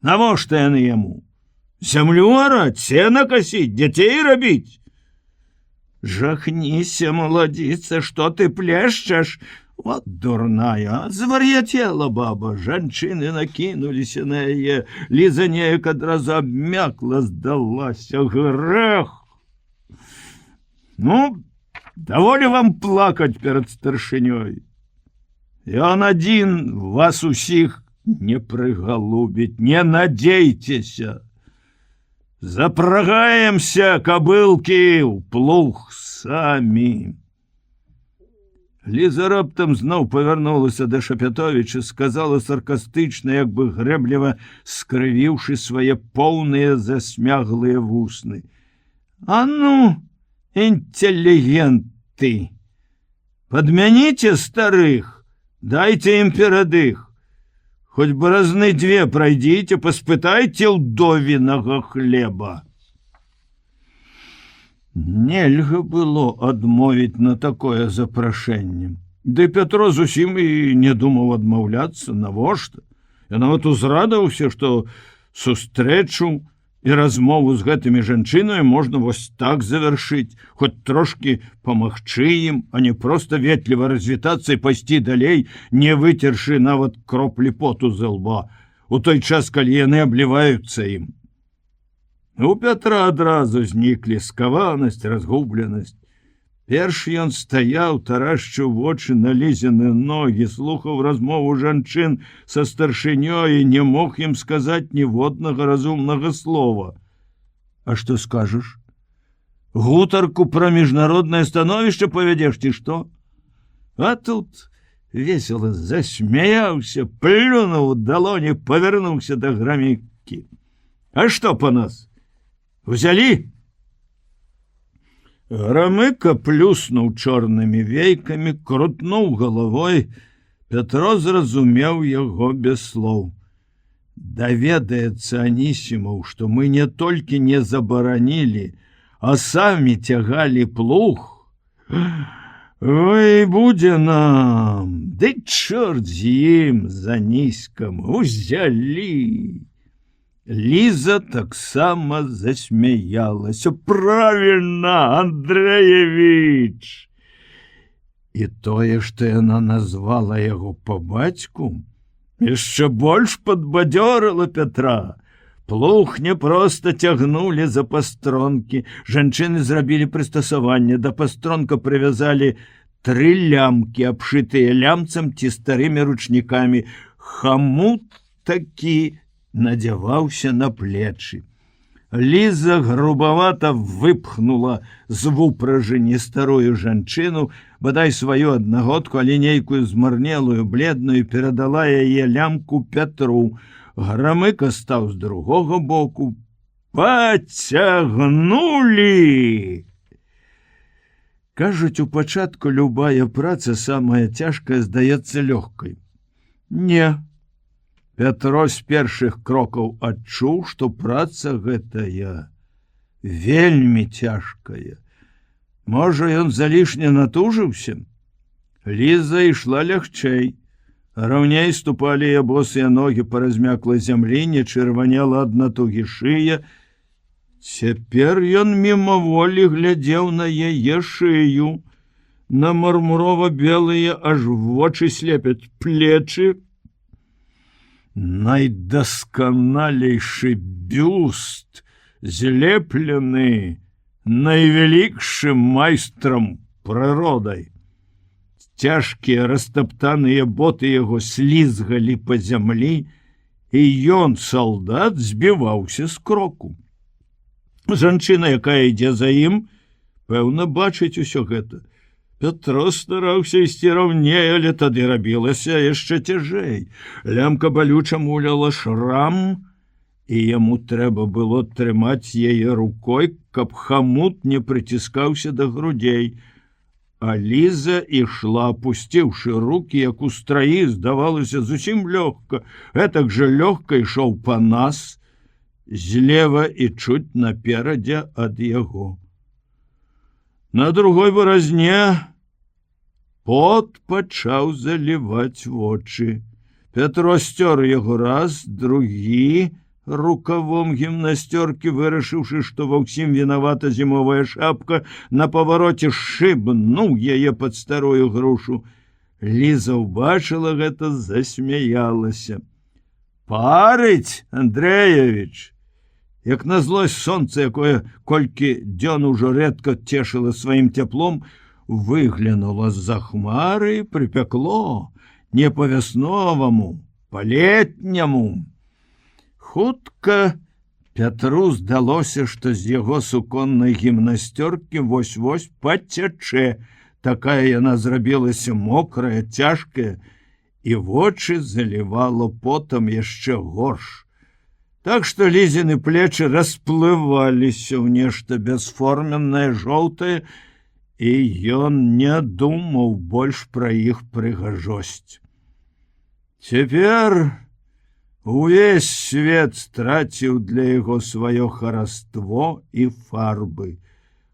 Навошта яны яму? Зямлю араць, сена касіць, дзяцей рабіць? Жахніся, маладзіца, што ты плешчаш? Вот дурная, звар'яцела баба. Жанчыны накінуліся на яе. Ліза неяк адразу абмякла, здалася. Грэх. Ну, даволі вам плакаць перад старшынёй. Ён адзін вас усіх не прыгалубіць, не надзейцеся. Запрагаемся, кабылкі, ў плуг самі. Ліза раптам зноў павярнулася да Шапятовіча, сказала саркастычна, як бы грэбліва скрывіўшы свае поўныя засмяглыя вусны. А ну, інтэлігенты, падмяніце старых, дайце ім перадых. Хоть бы разны 2 пройдите, паспытайце ўдовінага хлеба. Нельга было адмовіць на такое запрашэнне. Ды Пятро зусім і не думаў адмаўляцца, навошта. Я нават узрадаваўся, што сустрэчу і размову з гэтымі жанчынамі можна вось так завяршыць, хоць трошкі памагчы ім, а не проста ветліва развітацца і пайсці далей, не выцершы нават кроплі поту з лба, у той час, калі яны абліваюцца ім. У Пятра адразу зніклі скаванасць, разгубленасць. Перш ён стаяў, тарашчыў вочы на Лізіны ногі, слухаў размову жанчын са старшынёй і не мог ім сказаць ніводнага разумнага слова. А што скажаш? Гутарку пра міжнароднае становішча павядзеш, ці што? А тут весела засмяяўся, плюнуў у далоні, павярнуўся да грамікі. А што па нас? Узялі? Грамыка плюснуў чорнымі вейкамі, крутнуў галавой. Пятро зразумеў яго без слоў. Даведаецца Анісімаў, што мы не толькі не забаранілі, а самі цягалі плуг. Ой, будзе нам, ды чорт з ім, з Аніскам, узялі. Ліза таксама засмяялася. Правільна, Андрэевіч! І тое, што яна назвала яго па бацьку, яшчэ больш падбадзёрыла Пятра. Плуг не проста цягнулі за пастронкі. Жанчыны зрабілі прыстасаванне. Да пастронка прывязалі 3 лямкі, абшытыя лямцам ці старымі ручнікамі. Хамут такі надзяваўся на плечы. Ліза грубавата выпхнула з вупражыні старую жанчыну, бадай сваю аднагодку, але нейкую змарнелую, бледную, перадала яе лямку Пятру. Грамыка стаў з другога боку. Пацягнулі! Кажуць, у пачатку любая праца, самая цяжкая, здаецца лёгкай. Не. Пятро з першых крокаў адчуў, што праца гэтая вельмі цяжкая. Можа, ён залішне натужыўся? Ліза ішла лягчэй. Раўней ступалі яе босыя ногі па размяклай зямлі, не чырваняла ад натугі шыя. Цяпер ён мімаволі глядзеў на яе шыю, на мармурова-белыя аж вочы слепяць плечы. Найдасканалейшы бюст, злеплены найвялікшым майстрам прыродай. Цяжкія растаптаныя боты яго слізгалі па зямлі, і ён, салдат, збіваўся з кроку. Жанчына, якая ідзе за ім, пэўна, бачыць усё гэта. Пятро стараўся ісці раўней, але тады рабілася яшчэ цяжэй. Лямка балюча муляла шрам, і яму трэба было трымаць яе рукой, каб хамут не прыціскаўся да грудзей. А Ліза ішла, апусціўшы рукі, як у страі, здавалася зусім лёгка. Гэтак жа лёгка ішоў па нас, злева і чуць наперадзе ад яго. На другой баразне пот пачаў заліваць вочы. Пятро сцёр яго раз, другі, рукавом гімнасцёркі, вырашыўшы, што ва ўсім вінавата зімовая шапка, на павароце шыбнуў яе пад старую грушу. Ліза ўбачыла гэта, засмяялася. «Парыць, Андрэевіч!» Як на злосць сонца, якое колькі дзён ужо рэдка цешыла сваім цяплом, выглянула з-за хмары, прыпякло не па-вясноваму, па-летняму. Хутка Пятру здалося, што з яго суконнай гімнасцёркі вось-вось пацячэ, такая яна зрабілася мокрая, цяжкая, і вочы залівала потам яшчэ горш. Так што Лізіны плечы расплываліся ў нешта бясформеннае, жоўтае, і ён не думаў больш пра іх прыгажосць. Цяпер увесь свет страціў для яго сваё хараство і фарбы.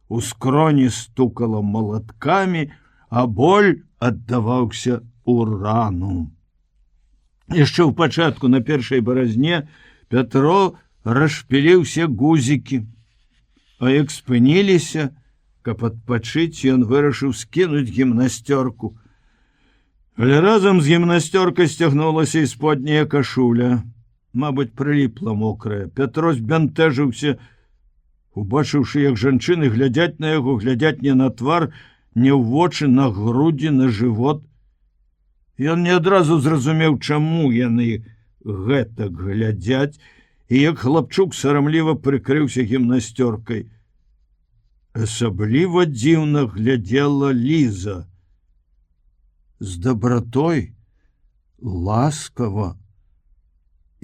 У скроні стукала малаткамі, а боль аддаваўся у рану. Яшчэ ў пачатку на першай баразне Пятро расшпіліў усе гузікі, а як спыніліся, каб адпачыць, ён вырашыў скінуць гімнасцёрку. Але разам з гімнасцёркай сцягнулася і сподняя кашуля. Мабыць, прыліпла мокрая. Пятро збянтэжыўся, убачыўшы, як жанчыны глядзяць на яго, глядзяць не на твар, не ў вочы, на грудзі, на жывот. Ён не адразу зразумеў, чаму яны гэтак глядзяць, і як хлапчук сарамліва прыкрыўся гімнасцёркай. Асабліва дзіўна глядзела Ліза. З дабратой, ласкава,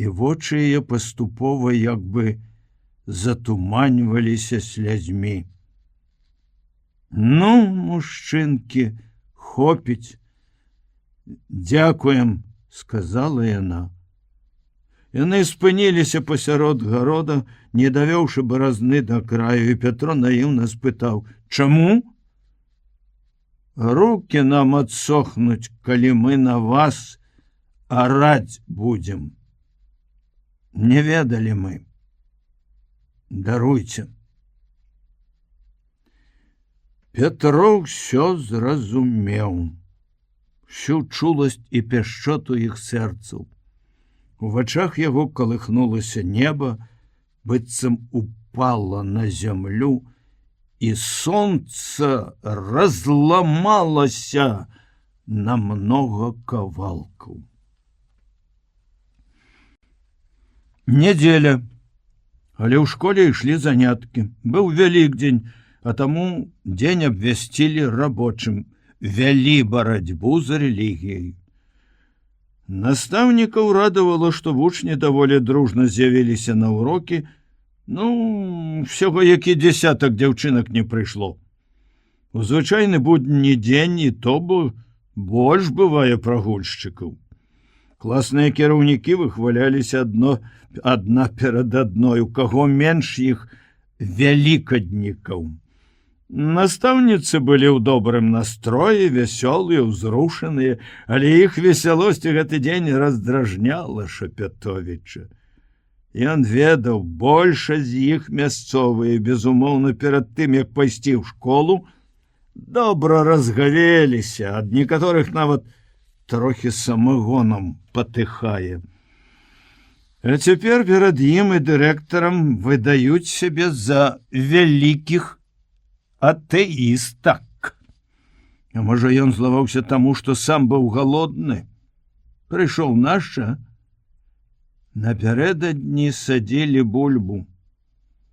і вочы яе паступова як бы затуманьваліся слязьмі. «Ну, мужчынкі, хопіць. Дзякуем», — сказала яна. Яны спыніліся пасярод гарода, не давёўшы баразны да краю, і Пятро наіўна спытаў: «Чаму?» «Рукі нам адсохнуць, калі мы на вас араць будзем. Не ведалі мы. Даруйце». Пятро ўсё зразумеў, всю чуласць і пяшчоту іх сэрцаў. У вачах яго калыхнулася неба, быццам упала на зямлю, і сонца разламалася на много кавалкаў. Нядзеля, але ў школе ішлі заняткі. Быў Вялікдзень, а таму дзень абвясцілі рабочым, вялі барацьбу за рэлігіяй. Настаўнікаў радавала, што вучні даволі дружна з'явіліся на ўрокі, всяго які дзясятак дзяўчынак не прыйшло. У звычайны будні дзень і то больш бывае прагульшчыкаў. Класныя кіраўнікі выхваляліся адна перад адной, у каго менш іх вялікаднікаў. Настаўніцы былі ў добрым настроі, вясёлыя, узрушаныя, але іх весялосць гэты дзень раздражняла Шапятовіча. Ён ведаў, большасць з іх мясцовыя, безумоўна, перад тым, як пайсці ў школу, добра разгавеліся, ад некаторых нават трохі самагонам патыхае. А цяпер перад ім і дырэктарам выдаюць сябе за вялікіх атэістак. А можа, ён злаваўся таму, што сам быў галодны. Прыйшоў наша. Напярэдадні садзілі бульбу.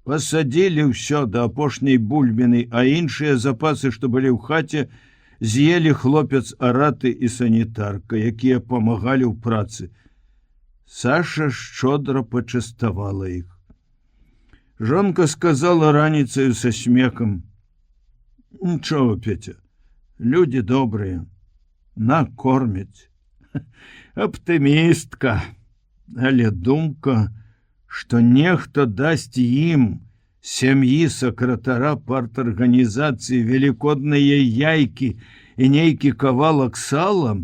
Пасадзілі ўсё да апошняй бульбіны, а іншыя запасы, што былі ў хаце, з'елі хлопец Араты і санітарка, якія памагалі ў працы. Саша шчодра пачаставала іх. Жонка сказала раніцаю са смехам: «Нічого, Петя, людзі добрыя, накормяць». Аптымістка, але думка, што нехта дасць ім, сям'і сакратара парторганізацыі, велікодныя яйкі і нейкі кавалак сала,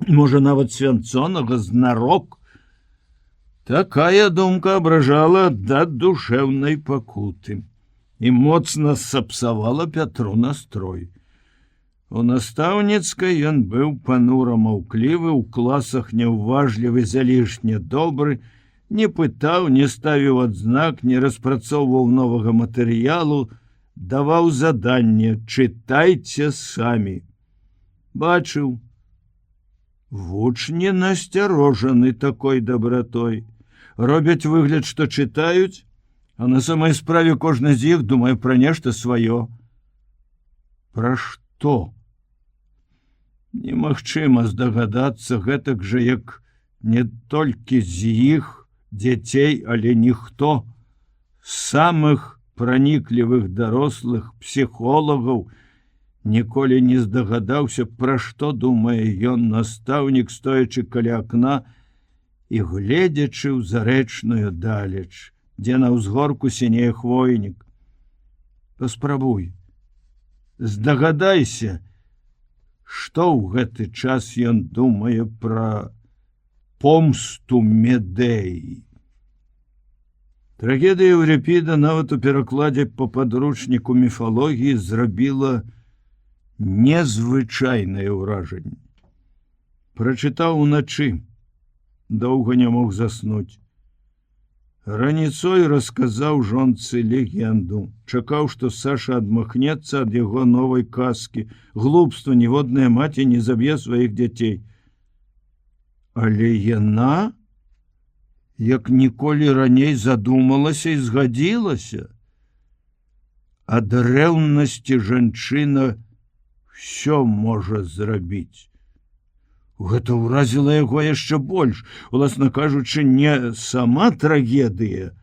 можа, нават свянцонага знарок, такая думка абражала да душэўнай пакуты і моцна сапсавала Пятру настрой. У настаўніцкай ён быў панура маўклівы, у класах няўважлівы, залішне добры, не пытаў, не ставіў адзнак, не распрацоўваў новага матэрыялу, даваў заданне: чытайце самі. Бачыў, вучні насцярожаны такой дабратой. Робяць выгляд, што чытаюць, а на самай справе кожны з іх думае пра нешта сваё. Пра што? Немагчыма здагадацца, гэтак жа, як не толькі з іх дзяцей, але ніхто з самых праніклівых дарослых псіхолагаў ніколі не здагадаўся, пра што думае ён, настаўнік, стоячы каля акна і гледзячы ў зарэчную далеч, дзе на ўзгорку сінее хвойнік. Паспрабуй, здагадайся, што ў гэты час ён думае пра помсту Медеі. Трагедыя Еўріпіда нават у перакладзе па падручніку міфалогіі зрабіла незвычайнае ўражанне. Прачытаў уначы, доўга не мог заснуць. Раніцой расказаў жонцы легенду. Чакаў, што Саша адмахнецца ад яго новай казкі. Глупства, ніводная маці не заб'е сваіх дзяцей. Але яна, як ніколі раней, задумалася і згадзілася. Ад рэўнасці жанчына ўсё можа зрабіць. Гэта ўразіла яго яшчэ больш, уласна кажучы, не сама трагедыя,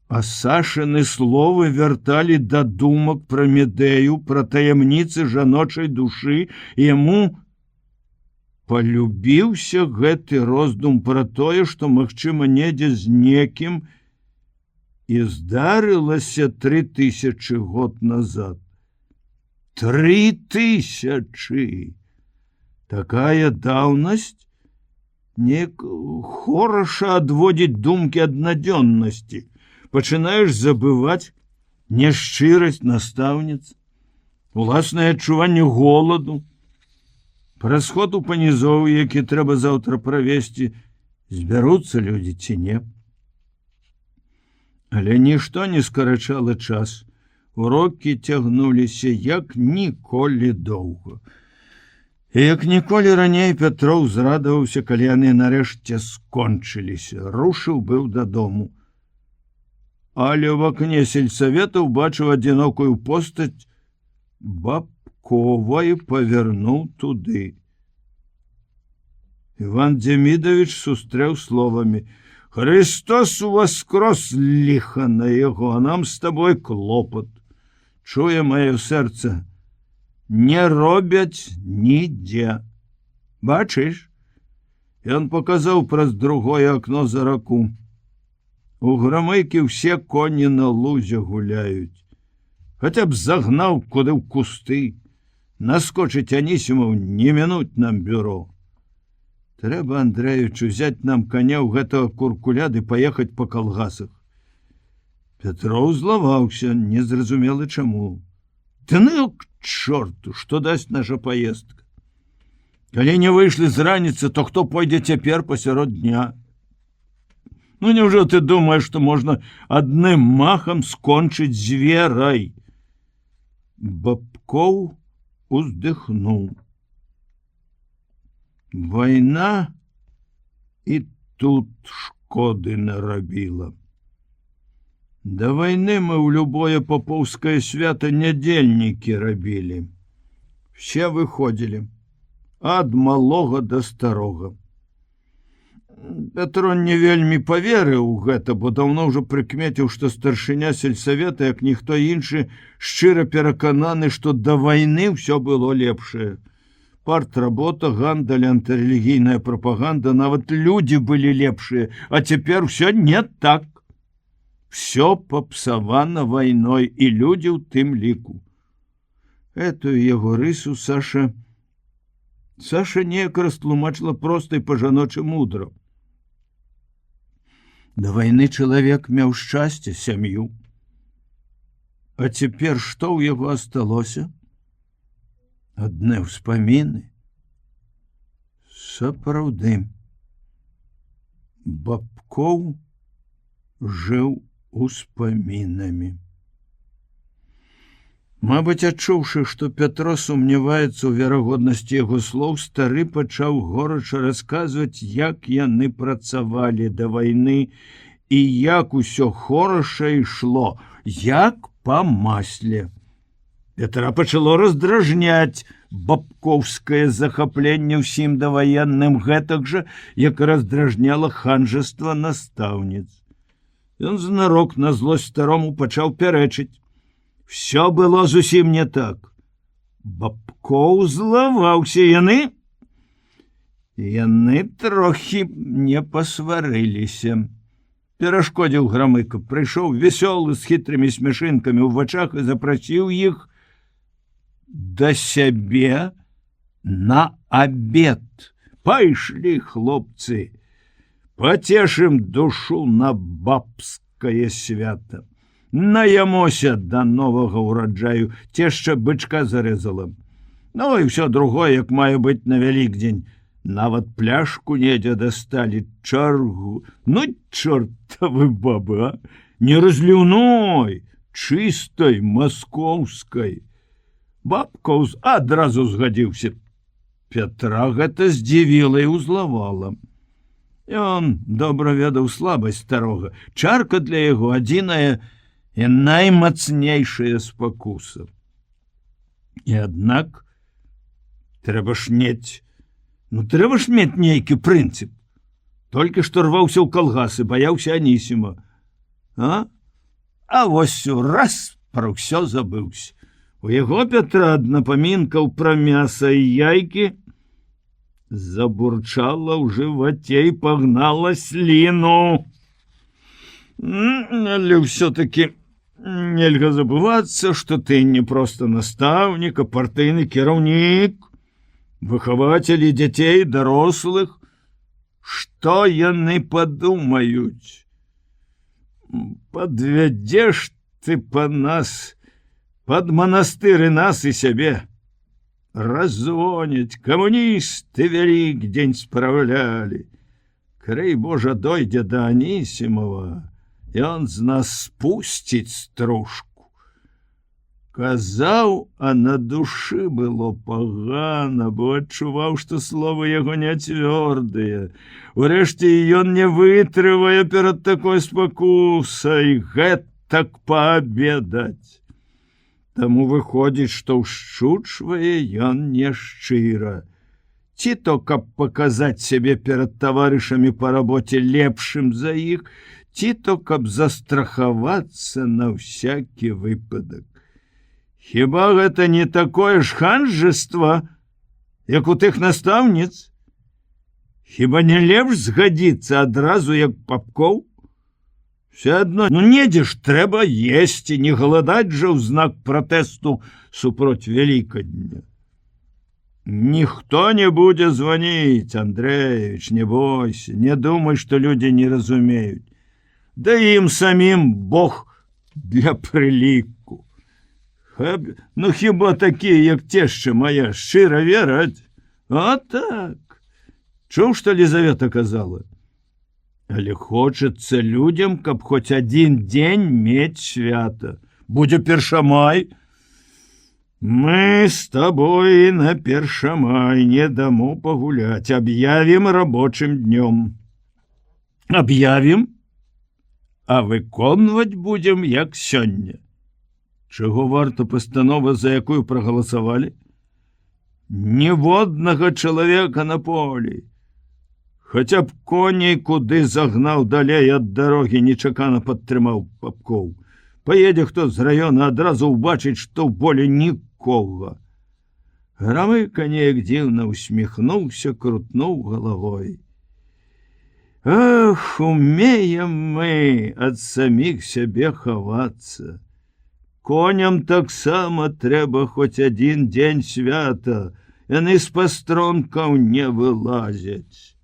а Сашыны словы вярталі да думак пра Медею, пра таямніцы жаночай душы, і яму палюбіўся гэты роздум пра тое, што, магчыма, недзе з некім і здарылася 3000 год назад. 3000! Такая даўнасць неяк хораша адводзіць думкі ад надзённасці. Пачынаеш забываць няшчырасць настаўніц, уласнае адчуванне голаду, пра сход у панізоўі, які трэба заўтра правесці, збяруцца людзі ці не. Але нішто не скарачала час. Урокі цягнуліся як ніколі доўга. І як ніколі раней Пятроў зрадаваўся, калі яны нарэшце скончыліся. Рушыў быў дадому. Але ў акне сельсавета ўбачыў адзінокую постаць Бабковай, павярнуў туды. Іван Демідович сустрэў словамі: «Христос воскрос, ліха на яго, а нам з табой клопат. Чуе маё сэрца, не робяць нідзе. Бачыш?» Ён паказаў праз другое акно за раку. У грамыкі ўсе коні на лузе гуляюць. Хаця б загнаў куды ў кусты. Наскочыць Анісімаў, не мінуць нам бюро. Трэба, Андрэевич, узяць нам коня ў гэтага куркуля ды паехаць па калгасах. Пятро ўзлаваўся, незразумелы чаму. Ты ну к чорту, што дасць наша поездка. Калі не выйшлі з раніцы, то хто пойдзе цяпер пасярод дня? Ну няўжо ты думаеш, што можна адным махам скончыць зверай? Бабкоў уздыхнуў. Вайна і тут шкоды нарабіла. Да вайны мы ў любое папоўскае свята нядзельнікі рабілі. Все выходзілі, ад малога да старога. Пятро не вельмі паверыў у гэта, бо даўно ўжо прыкмеціў, што старшыня сельсавета, як ніхто іншы, шчыра перакананы, што да вайны ўсё было лепшае. Партработа, гандаль, антырэлігійная прапаганда, нават людзі былі лепшыя, а цяпер усё не так. Всё папсавана вайной, і людзі ў тым ліку. Этую яго рысу Саша неяк растлумачыла проста і па-жаночы мудра. Да вайны чалавек меў шчасце, сям'ю. А цяпер што ў яго асталося? Адны ўспаміны. Сапраўды, Бабкоў жыў успамінамі. Мабыць, адчуўшы, што Пятро сумняваецца ў верагоднасці яго слоў, стары пачаў горача расказваць, як яны працавалі да вайны і як усё хораша ішло, як па масле. Пятра пачало раздражняць бабкоўскае захапленне ўсім даваенным, гэтак жа, як раздражняла ханжаства настаўніц. Ён знарок на злосць старому пачаў пярэчыць. Всё было зусім не так. Бабкоў злаваўся, яны трохі не пасварыліся. Перашкодзіў Грамыка, прыйшоў весёлы з хітрымі смешынкамі ў вачах і запрасіў іх да сябе на абед. Пайшлі, хлопцы, пацешым душу на бабскае свята. Наямося да новага ўраджаю, цешча бычка зарэзала. Ну і ўсё другое, як мае быць на Вялікдзень. Нават пляшку недзе дасталі, чаргу. Ну, чортавы бабы, а? Не разліўной, чыстай, маскоўскай. Бабкоў адразу згадзіўся. Пятра гэта здзівіла і ўзлавала. Ён добра ведаў слабасць старога. Чарка для яго адзіная і наймацнейшая спакуса. І аднак трэба ж мець нейкі прынцып. Толькі што рваўся ў калгасы, баяўся Анісіма. А вось раз пра ўсё забыўся. У яго Пятра адна памінкаў пра мяса і яйкі забурчала ў жываце і пагнала сліну. Але ўсё-такі нельга забывацца, што ты не проста настаўнік, а партыйны кіраўнік, выхавацелі дзяцей, дарослых. Што яны падумаюць? Падвядзеш ты па нас, пад манастыры нас і сябе. Раззвоняць, камуністы Вялікдзень спраўлялі. Крый Божа дойдзе да Анісімова, ён з нас спусціць стружку. Казаў, а на душы было пагана, бо адчуваў, што словы яго не цвёрдыя. Урэшце ён не вытрывае перад такой спакусай гэтак паабедаць. Таму выходзіць, што ўшчучвае ён няшчыра. Ці то, каб паказаць сябе перад таварышамі па рабоце лепшым за іх, ці то, каб застрахавацца на ўсякі выпадак. Хіба гэта не такое ж ханжества, як у тых настаўніц? Хіба не лепш згадзіцца адразу, як Бабкоў? Все адно, недзе ж трэба есці, не галадаць жа ў знак пратэсту супроць Вялікадня. Ніхто не будзе званіць, Андреевич, не бойся, не думай, што людзі не разумеюць. Да ім самім Бог для прыліку. Ну хіба такія, як цешча моя, шчыра вераць? А так. Чуў, што Лізавета казала? Але хочацца людзям, каб хоць адзін дзень мець свята. Будзе першамай. Мы с тобой на першамай не дамо пагуляць, аб'явім рабочым днём. Аб'явім, а выконваць будзем як сёння. Чаго варта пастанова, за якую прагаласавалі? Ніводнага чалавека на полі. Хаця б коней куды загнаў далей ад дарогі, нечакана падтрымаў Папкоў. Паедзе хто з раёна, адразу ўбачыць, што ў полі нікога. Грамыка неяк дзіўна усміхнуўся, крутнуў галавой. Ах, умеем мы ад саміх сябе хавацца. Коням таксама трэба хоць адзін дзень свята, яны з пастронкаў не вылазяць.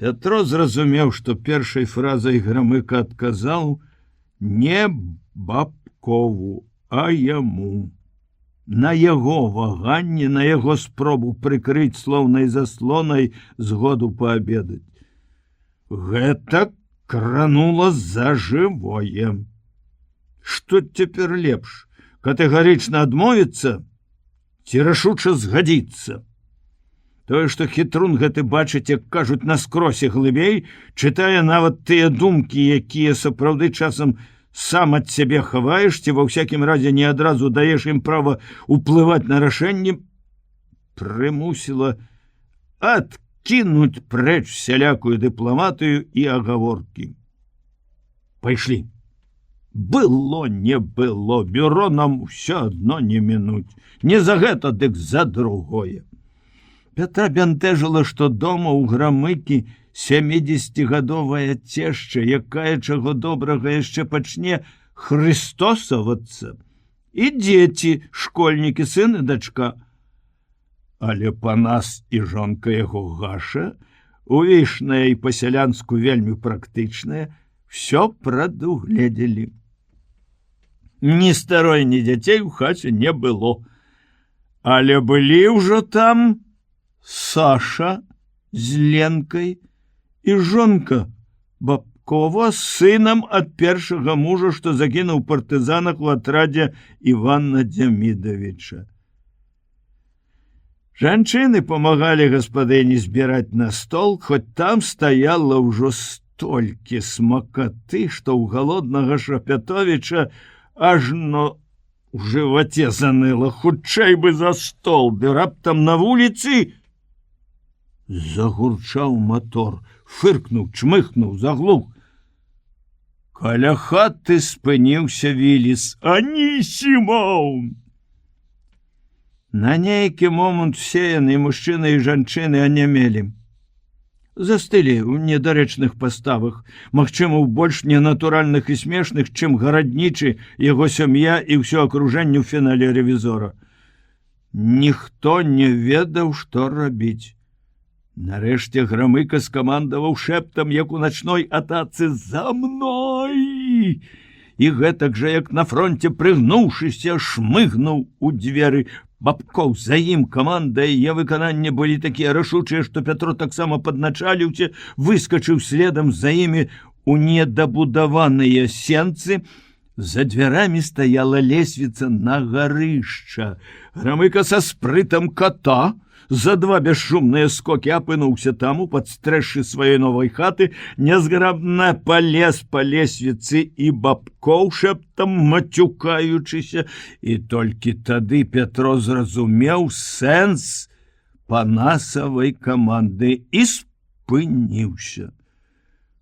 Пятро зразумеў, што першай фразай Грамыка адказаў не Бабкову, а яму. На яго ваганне, на яго спробу прыкрыць слоўнай заслонай згоду паабедаць. Гэта кранула за жывое. Што цяпер лепш? Катэгарычна адмовіцца ці рашуча згадзіцца? Тое, што хітрун гэты бачыць, як кажуць, наскрозь і глыбей, чытае нават тыя думкі, якія сапраўды часам сам ад сябе хаваеш, ці ва ўсякім разе не адразу даеш ім права ўплываць на рашэнне, прымусіла адкінуць прэч сялякую дыпламатыю і агаворкі. Пайшлі. Было не было, бюро нам ўсё адно не мінуць. Не за гэта, дык за другое. Пятра бянтэжыла, што дома ў Грамыкі 70гадовая цешча, якая чаго добрага яшчэ пачне хрыстосавацца. І дзеці, школьнікі, сын і дачка. Але Панас і жонка яго Гаша, увішная і па-сялянску вельмі практычная, всё прадугледзелі. Ні старой, ні дзяцей у хаце не было. Але былі ўжо там Саша з Ленкай і жонка Бабкова з сынам ад першага мужа, што загінуў у партызанах у атрадзе Івана Дзямідавіча. Жанчыны памагалі гаспадыні збіраць на стол, хоць там стаяла ўжо столькі смакаты, што ў галоднага Шапятовіча ажно у жываце заныла. Хутчэй бы за стол, ды раптам на вуліцы загурчаў мотор, фыркнуў, чмыхнуў, заглух. Каля хаты спыніўся Віліс. Анісімаў! На нейкі момант все яны, мужчыны і жанчыны, анямелі. Застылі ў недарэчных паставах, магчыма, ў больш ненатуральных і смешных, чым гараднічы, яго сям'я і ўсё акружэнне ў фінале рэвізора. Ніхто не ведаў, што рабіць. Нарэшце Грамыка скамандаваў шэптам, як у начной атацы: «За мной!» І гэтак жа, як на фронте, прыгнуўшыся, шмыгнуў у дзверы. Бабкоў за ім, каманда і яе выкананне былі такія рашучыя, што Пятро таксама падначаліўся, выскачыў следам за імі у недабудаваныя сенцы. За дзвярамі стаяла лесвіца на гарышча. Грамыка са спрытам кота за два бесшумныя скокі апынуўся там, у падстрэшшы сваёй новай хаты, нязграбна палез па лесвіцы і Бабкоў шэптам мацюкаючыся. І толькі тады Пятро зразумеў сэнс панасавай каманды і спыніўся.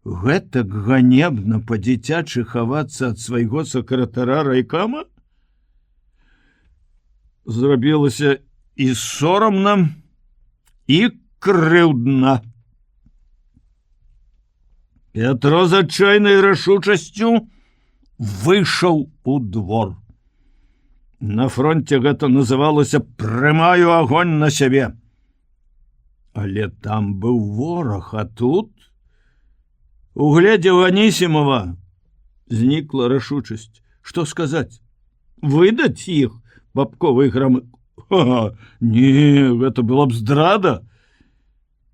Гэтак ганебна па-дзіцячы хавацца ад свайго сакратара райкама? Зрабілася і сорамна, і крыўдна. Пятро з адчайнай рашучасцю выйшаў у двор. На фронте гэта называлася «прымаю агонь на сябе». Але там быў вораг, а тут, угледзеў Анісімова, знікла рашучасць. Што сказаць? Выдаць іх бабковай грамыку? Не, гэта была б здрада.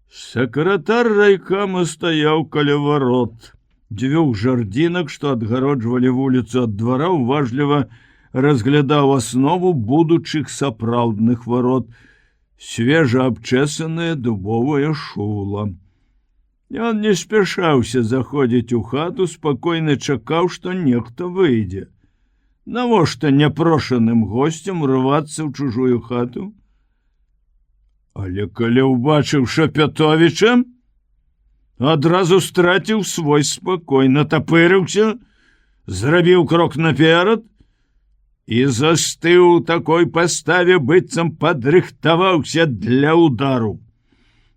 Сакратар райкама стаяў каля варот. Дзвюх жардзінак, што адгароджвалі вуліцу ад двара, уважліва разглядаў аснову будучых сапраўдных варот, свежа абчэсанае дубовае шула. Ён не спяшаўся заходзіць у хату, спакойна чакаў, што нехта выйдзе. Навошта няпрошаным госцям рвацца ў чужую хату? Але калі ўбачыў Шапятовіча, адразу страціў свой спакой, натапырыўся, зрабіў крок наперад і застыў у такой паставе, быццам падрыхтаваўся для удару.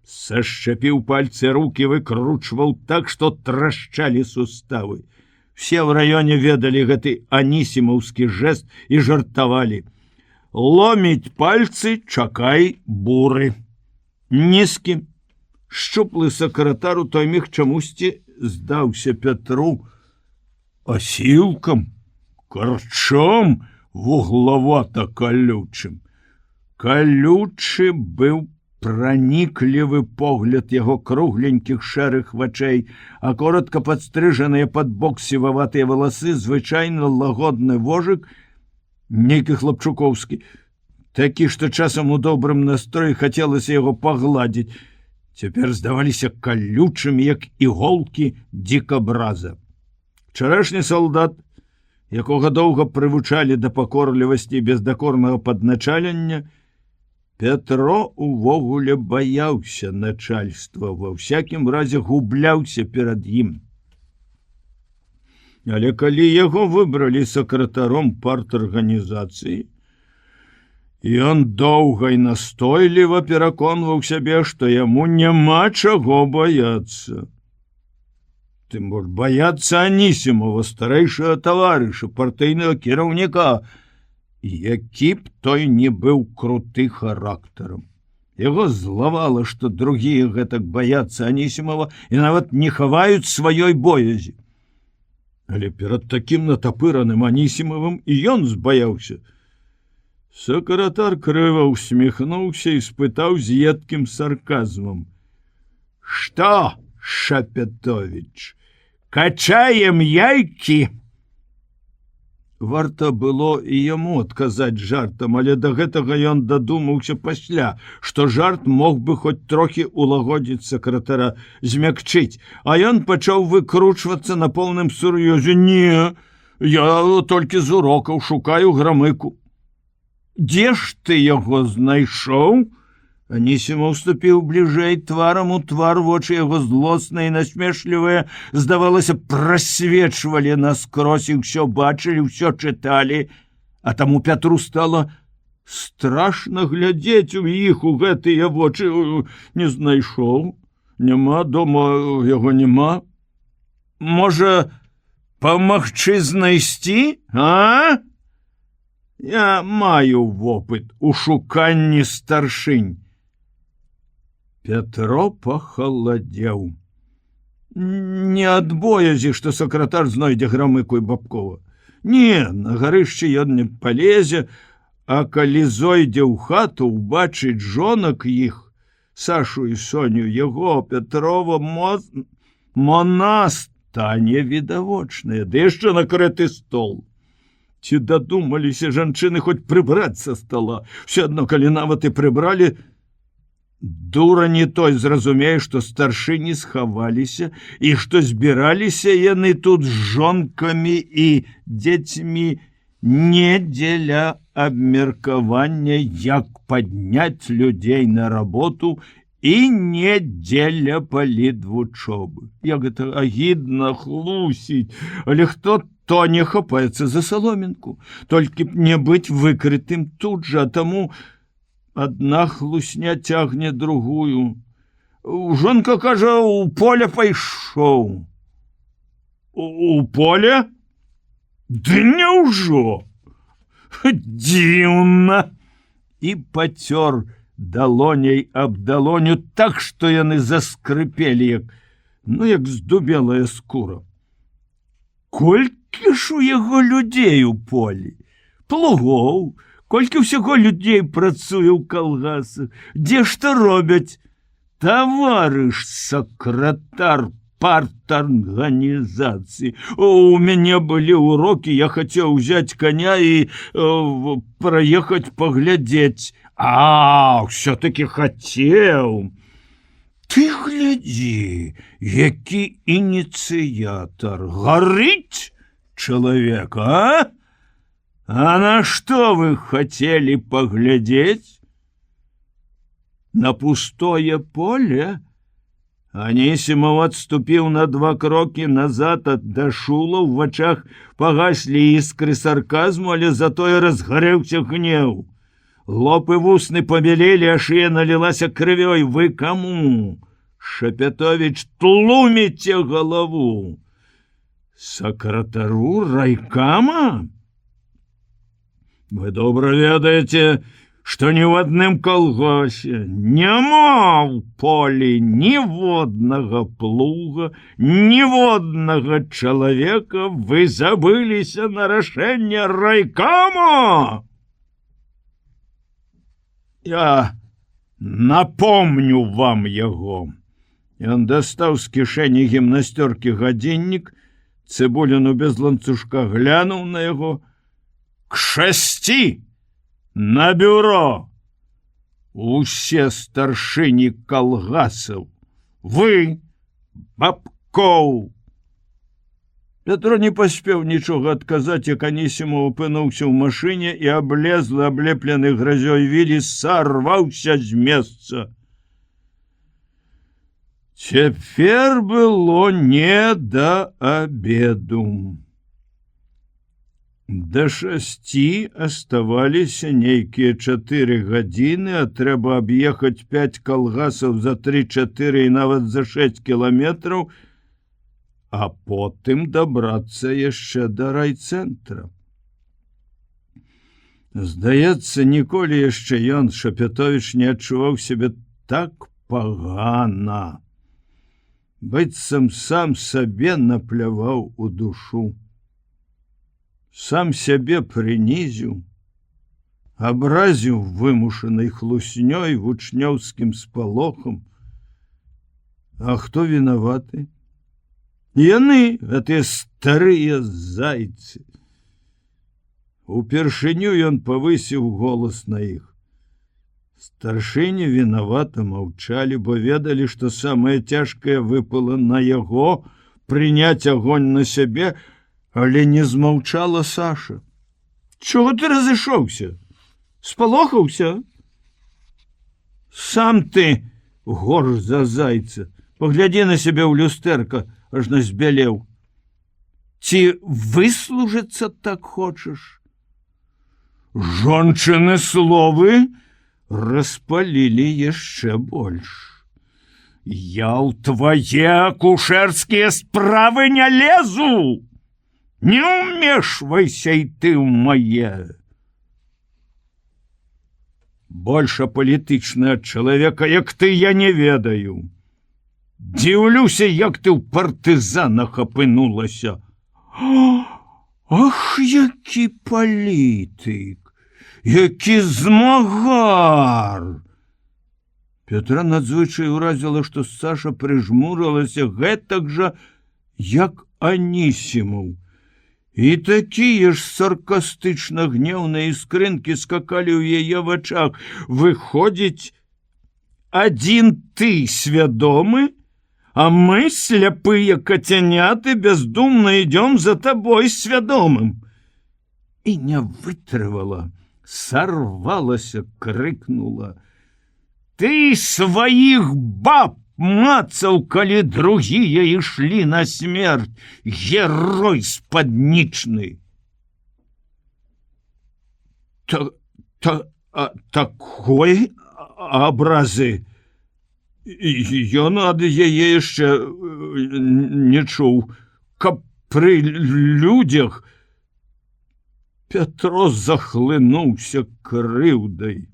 Сашчапіў пальцы рукі, выкручваў так, што трашчалі суставы. Все в раёне ведалі гэты анісімаўскі жэст і жартавалі. Ломіць пальцы, чакай буры. Нізкі, шчуплы сакратар у той міг чамусьці здаўся Пятру асілкам, карчом, вуглавата калючым. Калючы быў праніклівы погляд яго кругленькіх шэрых вачэй, а коротка падстрыжаныя пад бок сіваватыя валасы, звычайна лагодны вожык, нейкі хлапчукоўскі, такі, што часам у добрым настроі хацелася яго пагладзіць, цяпер здаваліся калючымі, як іголкі дзікабраза. Вчарашні салдат, якога доўга прывучалі да пакорлівасці і бездакорнага падначалення, Пятро увогуле баяўся начальства, ва ўсякім разе губляўся перад ім. Але калі яго выбралі сакратаром парторганізацыі, ён доўга і настойліва пераконваў сябе, што яму няма чаго баяцца. Тым больш баяцца Анісімова, старэйшага таварыша, партыйнага кіраўніка, які б той не быў круты характарам. Яго злавала, што другія гэтак баяцца Анісімова і нават не хаваюць сваёй боязі. Але перад такім натапыраным Анісімовым і ён збаяўся. Сакратар крыва усміхнуўся і спытаў з едкім сарказмам: «Што, Шапятовіч, качаем яйкі?» Варта было і яму адказаць жартам, але да гэтага ён дадумаўся пасля, што жарт мог бы хоць трохі улагодзіць сакратара, змякчыць, а ён пачаў выкручвацца на поўным сур'ёзе. «Не, я толькі з урокаў шукаю грамыку». «Дзе ж ты яго знайшоў?» Анісімаў ступіў бліжэй, тварам у твар, вочы яго злосныя і насмешлівыя, здавалася, прасвечвалі наскрозь і ўсё бачылі, ўсё чыталі, а таму Пятру стала страшна глядзець у іх, у гэтыя вочы. «Не знайшоў, няма, дома яго няма. Можа, памагчы знайсці, а? Я маю вопыт у шуканні старшынь». Пятро пахаладзеў. Не ад боязі, што сакратар знойдзе грамыку і бабкова. Не, на гарышчы ён не палезе, а калі зойдзе ў хату, убачыць жонак іх, Сашу і Соню, яго, Пятрова, мона стане відавочная, ды яшчэ накрыты стол. Ці дадумаліся жанчыны хоць прыбраць са стола? Все адно, калі нават і прыбралі, дура не той зразумее, што старшыні схаваліся і што збіраліся яны тут з жонкамі і дзецьмі не дзеля абмеркавання, як падняць людзей на работу і не дзеля палітвучобы. Як гэта агідна, хлусіць, але хто то не хапаецца за саломінку, толькі б не быць выкрытым тут жа, таму адна хлусня цягне другую. Жонка кажа, у поле пайшоў. У поле? Ды няўжо? Дзіўна! І пацёр далоняй аб далоню так, што яны заскрыпелі, як здубелая скура. Колькі ж у яго людзей у полі, плугоў, колькі ўсяго людзей працуе ў калгасах, дзе што робяць? Таварыш сакратар парторганізацыі. У мяне былі ўрокі, я хацеў узяць коня і праехаць паглядзець. Все-таки хацеў. Ты глядзі, які ініцыятар. Гарыць чалавек, а? А на што вы хацелі паглядзець? На пустое поле? Анісімаў адступіў на 2 крокі назад ад Дашула, у вачах пагаслі іскры сарказму, але затое разгарэўся гнеў. Лоб і вусны пабялелі, а шыя налілася крывёй. Вы каму? Шапятовіч, тлуміце галаву. Сакратару райкама? Вы добра ведаеце, што ні ў адным калгасе няма ў полі ніводнага плуга, ніводнага чалавека. Вы забыліся на рашэнне райкама? Я напомню вам яго. Ён дастаў з кішэні гімнастёркі гадзіннік, Цыбуліну без ланцужка глянуў на яго. К 6 на бюро! Усе старшыні калгасаў! Вы, Бабкоў! Пятро не паспеў нічога адказаць, як Анісімаў апынуўся ў машыне і аблезлы, аблеплены гразёй Вілі сарваўся з месца. Цяпер было не да абеду. Да 6 аставаліся нейкія 4 гадзіны, а трэба аб'ехаць 5 калгасаў за 3-4 і нават за 6 кіламетраў, а потым дабрацца яшчэ да райцэнтра. Здаецца, ніколі яшчэ ён, Шапятовіч, не адчуваў сябе так пагана. Быццам сам сабе напляваў у душу. Сам сябе прынізіў, абразіў вымушанай хлуснёй, вучнёўскім спалохам. А хто вінаваты? Яны, гэтыя старыя зайцы. Упершыню ён павысіў голас на іх. Старшыні вінавата маўчалі, бо ведалі, што самае цяжкае выпала на яго, прыняць агонь на сябе, але не змаўчала Саша. Чого ты разышоўся? Спалохаўся? Сам ты горш за зайца. Паглядзі на сябе ў люстэрка, ажно збялеў. Ці выслужыцца так хочаш? Жончыны словы распалілі яшчэ больш. Я ў твае акушэрскія справы не лезу! Не ўмешвайся і ты ў мае. Больша палітычна ад чалавека, як ты, я не ведаю. Дзіўлюся, як ты ў партызанах апынулася. Ах, які палітык, які змагар! Петра надзвычай уразіла, што Саша прыжмурылася гэтак жа, як Анісімаў. І такія ж саркастычна гнеўныя іскрынкі скакалі ў яе вачах. Выходзіць, адзін ты свядомы, а мы, сляпыя кацяняты, бездумна ідём за табой свядомым. І не вытрывала, сарвалася, крыкнула. Ты сваіх баб мацаў, калі другія ішлі на смерць, герой спаднічны. Такой абразы ён ад яе яшчэ не чуў, каб пры людзях. Пятро захлынуўся крыўдай.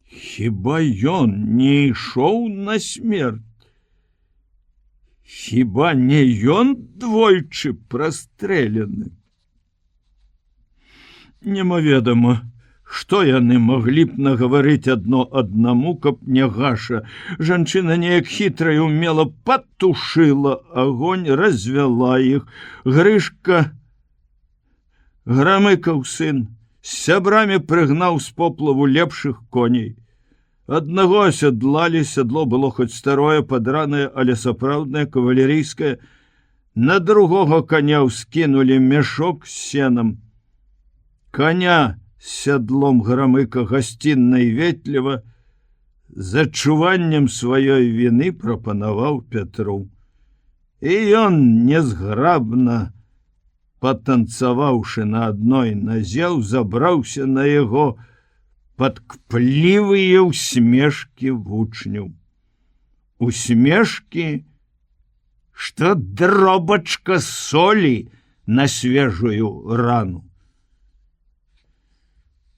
Хіба ён не ішоў на смерць? Хіба не ён двойчы прастрэлены? Немаведама, што яны маглі б нагаварыць адно аднаму, каб не Гаша. Жанчына неяк хітра і умела патушыла агонь, развяла іх. Грышка, Грамыкаў сын, з сябрамі прыгнаў з поплаву лепшых коней. Аднаго асядлалі, сядло было хоць старое, падранае, але сапраўднае, кавалерійскае. На другога каня ўскінулі мяшок з сенам. Коня з сядлом Грамыка гасцінна і ветліва з адчуваннем сваёй віны прапанаваў Пятру. І ён незграбна, патанцаваўшы на адной назе, забраўся на яго пад кплівыя ўсмешкі вучняў. Усмешкі, што дробачка солі на свежую рану.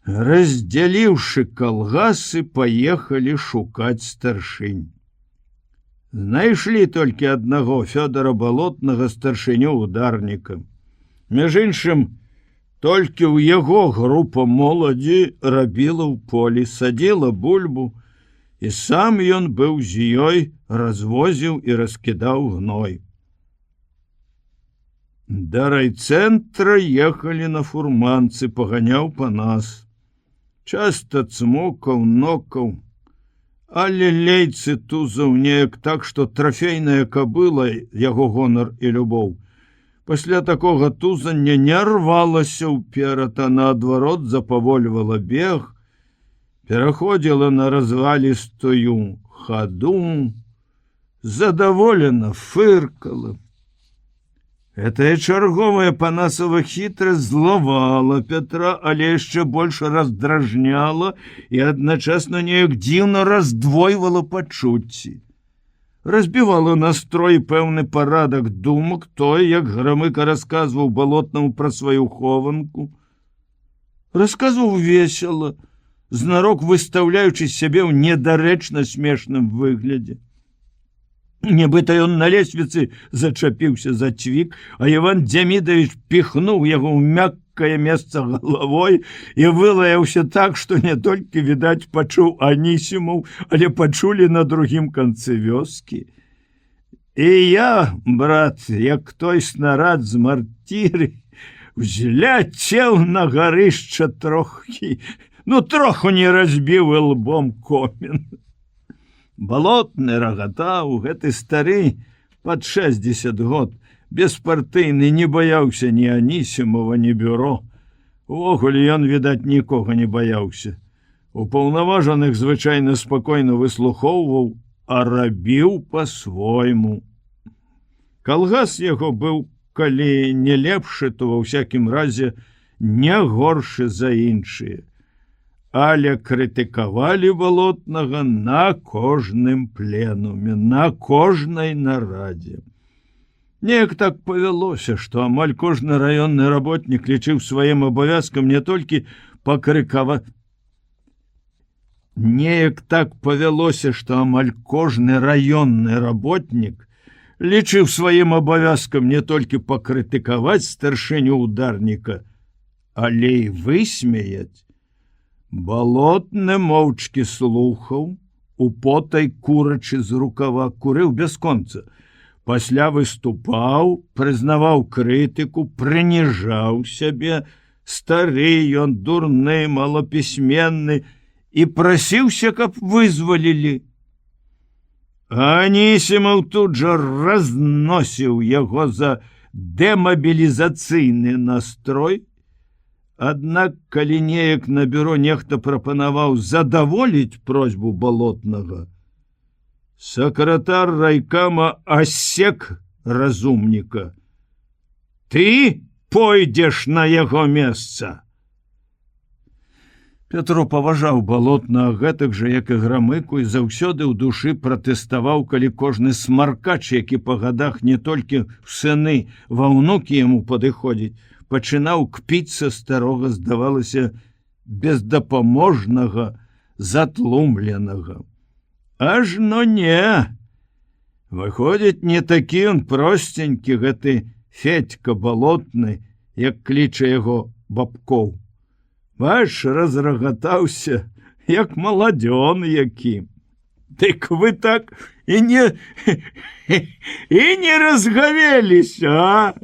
Раздзяліўшы калгасы, паехалі шукаць старшынь. Знайшлі толькі аднаго Фёдора Балотнага, старшыню ударніка. Між іншым, толькі ў яго група моладзі рабіла ў полі, садзіла бульбу, і сам ён быў з ёй, развозіў і раскідаў гной. Да райцэнтра ехалі на фурманцы, паганяў па нас. Часта цмокаў, нокаў, але лейцы тузаў неяк так, што трафейная кабыла яго гонар і любоў. Пасля такога тузання не рвалася ўперад, а наадварот запавольвала бег, пераходзіла на развалістую хаду, задаволена фыркала. Гэтая чарговая панасава хітрость злавала Пятра, але яшчэ больш раздражняла і адначасна неяк дзіўна раздвойвала пачуцці. Разбівала настрой пэўны парадак думак, той, як Грамыка расказваў Балотнаму пра сваю хованку. Расказваў весела, знарок выстаўляючы сябе ў недарэчна смешным выглядзе. Нібыта ён на лесвіцы зачапіўся за цвік, а Іван Дзямідавіч піхнуў яго ў мяккае месца галавой і вылаяўся так, што не толькі, відаць, пачуў Анісімаў, але пачулі на другім канцы вёскі. І я, брат, як той снарад з мартіры, узляцеў на гарышча трохі, троху не разбіў лбом комін. Балотны рагатаў, гэты стары, пад 60 год, беспартыйны, не баяўся ні Анісімова, ні бюро. Увогуле ён, відаць, нікога не баяўся. Упаўнаважаных звычайна спакойна выслухоўваў, а рабіў па-свойму. Калгас яго быў, калі не лепшы, то ва ўсякім разе не горшы за іншыя. Але крытыкавалі Балотнага на кожным пленуме, на кожнай нарадзе. Неяк так павялося, што амаль кожны раённы работнік лічыў сваім абавязкам не толькі пакрыкаваць. Неяк так павялося, што амаль кожны раённы работнік лічыў сваім абавязкам не толькі пакрытыкаваць старшыню ударніка, але і высмяяць. Балотны моўчкі слухаў, употай курачы з рукава, курыў бясконца. Пасля выступаў, прызнаваў крытыку, прыніжаў сябе, стары ён, дурны, малапісьменны, і прасіўся, каб вызвалілі. Анісімаў тут жа разносіў яго за дэмабілізацыйны настрой. Аднак, калі неяк на бюро нехта прапанаваў задаволіць просьбу Балотнага, сакратар райкама асек разумніка. Ты пойдзеш на яго месца. Пятро паважаў Балотнага гэтак жа, як і Грамыку, і заўсёды ў душы пратэставаў, калі кожны смаркач, які па гадах не толькі ў сыны, ва ўнукі яму падыходзіць, пачынаў кпіць са старога, здавалася, бездапаможнага, затлумленага. Ажно не! Выходзіць, не такі ён простенькі, гэты Федька балотны, як кліча яго Бабкоў. Бач, разрагатаўся, як маладзён які. Дык вы так і не разгавеліся, а?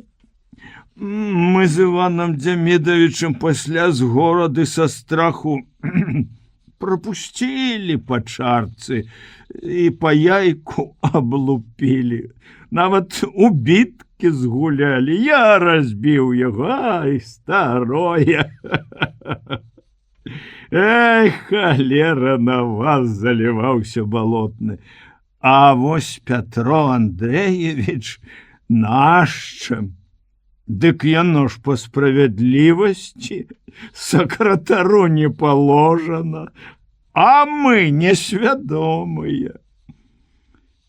Мы з Іваном Дзямідавічым пасля з горады са страху пропусцілі па чарцы і па яйку аблупілі. Нават у біткі згулялі. Я разбіў яго, ай, старое. Эй, халера на вас, заліваўся балотны. А вось Пятро Андреевич нашчым. Дык яно ж па справядлівасці сакратару не положено, а мы несвядомыя.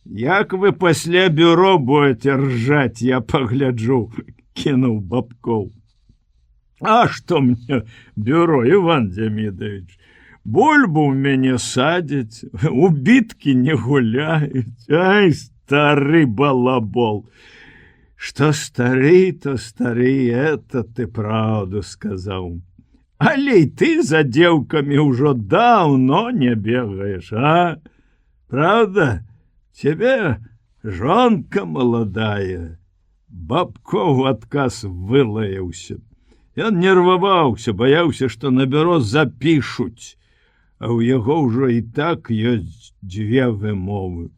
Як вы пасля бюро будете ржаць, я пагляджу, кінуў Бабкоў. А што мне бюро, Іван Дзямідавіч? Бульбу ў мяне садзяць, у біткі не гуляюць. Ай, стары балабол! Что стары, то стары, это ты правду сказаў. Але і ты за дзеўкамі ўжо даўно не бегаеш, а? Правда? Тебе жонка маладая. Бабкоў адказ вылаяўся. Ён нерваваўся, баяўся, што на бюро запішуць, а ў яго ўжо і так ёсць дзве вымовы.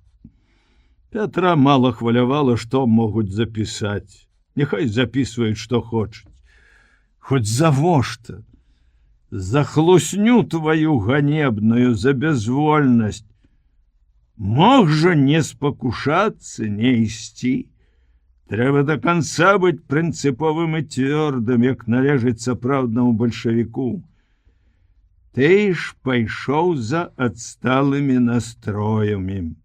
Пятра мало хвалявала, што могуць запісаць. Няхай запісваюць, што хочуць. Хоць завошта? За хлусню твою ганебную, за безвольнасць. Мог жа не спакушацца, не ісці. Трэба до конца быць прынцыповым і цвёрдым, як належыць сапраўднаму бальшавіку. Ты ж пайшоў за адсталымі настроямі.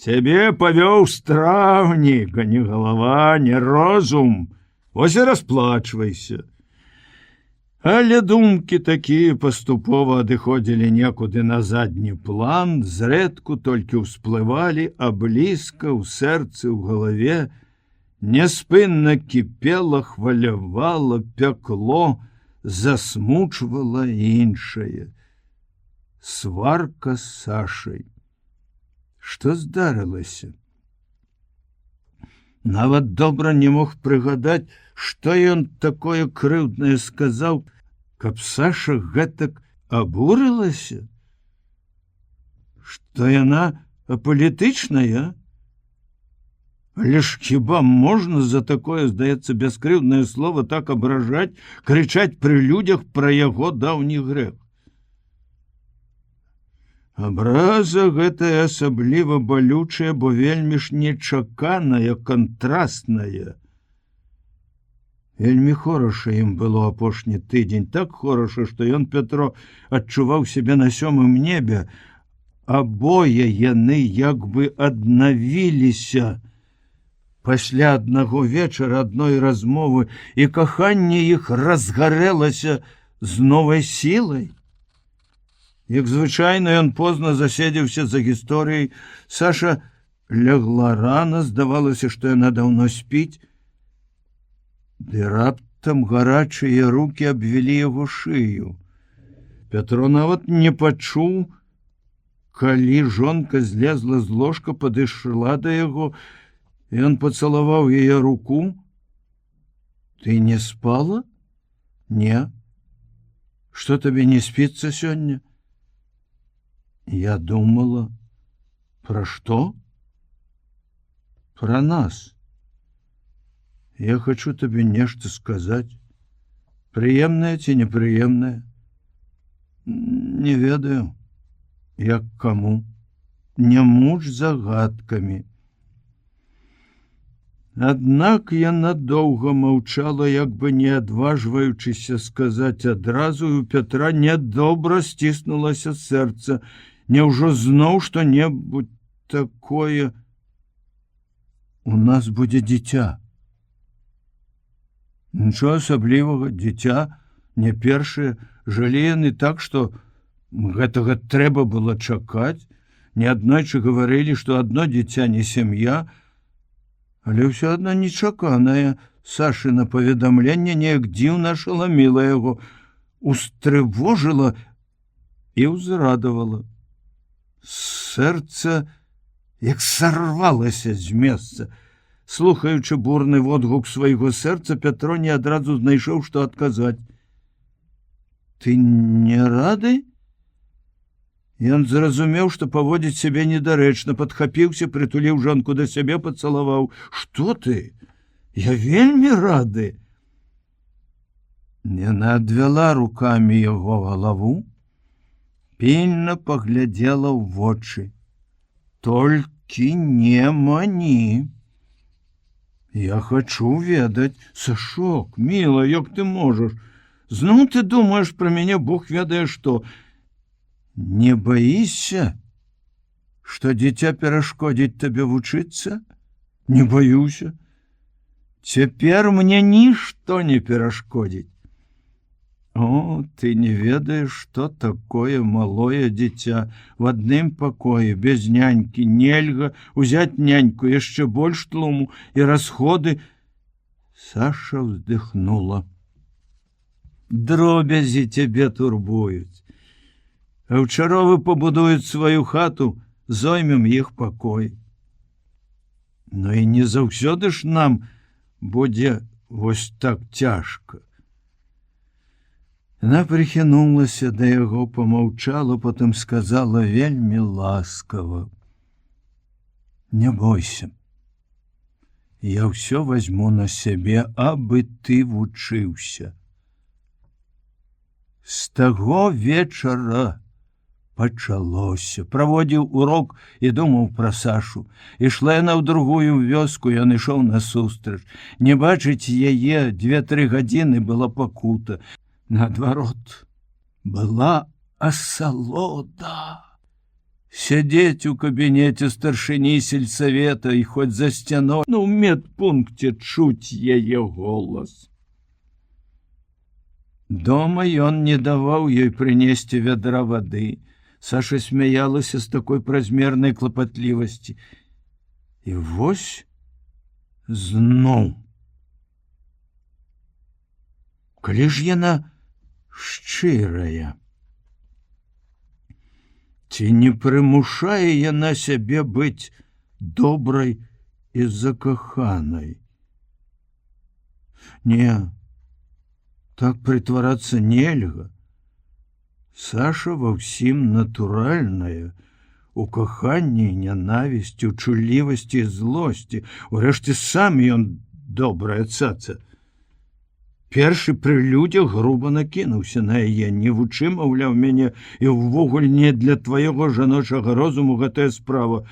Цябе павёў страўнік, а не галава, не розум. Вось і расплачвайся. Але думкі такія паступова адыходзілі некуды на задні план, зрэдку толькі ўсплывалі, а блізка ў сэрцы, ў галаве няспынна кіпела, хвалявала, пякло, засмучвала іншае. Сварка з Сашай. Што здарылася? Нават добра не мог прыгадаць, што ён такое крыўднае сказаў, каб Саша гэтак абурылася? Што яна апалітычная? Але ж хіба можна за такое, здаецца, бяскрыўднае слово так абражаць, крычаць пры людзях пра яго даўні грэх? Абраза гэтая асабліва балючая, бо вельмі ж нечаканая, кантрасная. Вельмі хораша ім было апошні тыдзень, так хораша, што ён, Пятро, адчуваў сябе на сёмым небе. Абое яны як бы аднавіліся пасля аднаго вечара, адной размовы, і каханне іх разгарэлася з новай сілай. Як звычайна, ён позна заседзеўся за гісторыяй. Саша лягла рана, здавалася, што яна даўно спіць. Ды раптам гарачыя рукі абвялі яго шыю. Пятро нават не пачуў, калі жонка злезла з ложка, падышла да яго, і ён пацалаваў яе руку. Ты не спала? Не. Што табе не спіцца сёння? Я думала, пра што? Пра нас. Я хочу табе нешта сказаць. Прыемнае ці непрыемнае? Не ведаю, як каму. Не муч загадкамі. Аднак яна доўга маўчала, як бы не адважваючыся сказаць адразу, і у Пятра нядобра сціснулася сэрца. Няўжо зноў што-небудзь такое? У нас будзе дзіця. Нічого асаблівага, дзіця не першае, жылі яны так, што гэтага трэба было чакаць. Неаднойчы гаварылі, што адно дзіця не сям'я, але ўсё адно нечаканае Сашына паведамленне неяк дзіўна ашаламіла яго, устрывожыла і ўзрадавала. Сэрца як сарвалася з месца. Слухаючы бурны водгук свайго сэрца, Пятро не адразу знайшоў, што адказаць. Ты не рады? Ён зразумеў, што паводзіць сябе недарэчна, падхапіўся, прытуліў жонку да сябе, пацалаваў. Што ты? Я вельмі рады. Яна адвяла рукамі яго галаву, пільна паглядзела ў вочы. Толькі не мані. Я хачу ведаць. Сашок, міла, як ты можаш? Зноў ты думаеш пра мяне, Бог ведае што. Не баішся, што дзіця перашкодзіць табе вучыцца? Не баюся. Цяпер мне нішто не перашкодзіць. О, ты не ведаеш, што такое малое дзіця. В адным пакоі, без нянькі, нельга узяць няньку, яшчэ больш тлуму і расходы. Саша вздыхнула. Дробязі цябе турбуюць. Аўчаровы пабудуюць сваю хату, зоймем іх пакой. Ну і не заўсёды ж нам будзе вось так цяжка. Яна прыхінулася да яго, памаўчала, потым сказала вельмі ласкава. Не бойся. Я ўсё возьму на сябе, абы ты вучыўся. З таго вечара пачалося. Праводзіў урок і думаў пра Сашу. Ішла яна ў другую вёску, ён ішоў насустрач. Не бачыць яе 2-3 гадзіны была пакута. Наадварот, была асалода. Сядзець у кабінеце старшыні сельсавета і хоць за сцяной, у медпункце чуць яе голас. Дома ён не даваў ёй прынесці вядра вады. Саша смяялася з такой празмернай клапатлівасці. І вось зноў. Калі ж яна шчырая? Ці не прымушае яна сябе быць добрай і закаханай? Не, так прытварацца нельга. Саша ва ўсім натуральная, у каханні і нянавісці, у чуллівасці і злосці. Урэшце сам ён добрая цаца. Першы пры людзях груба накінуўся на яе. Не вучы, маўляў, мяне, і ўвогуле не для твайго жаночага розуму гэтая справа.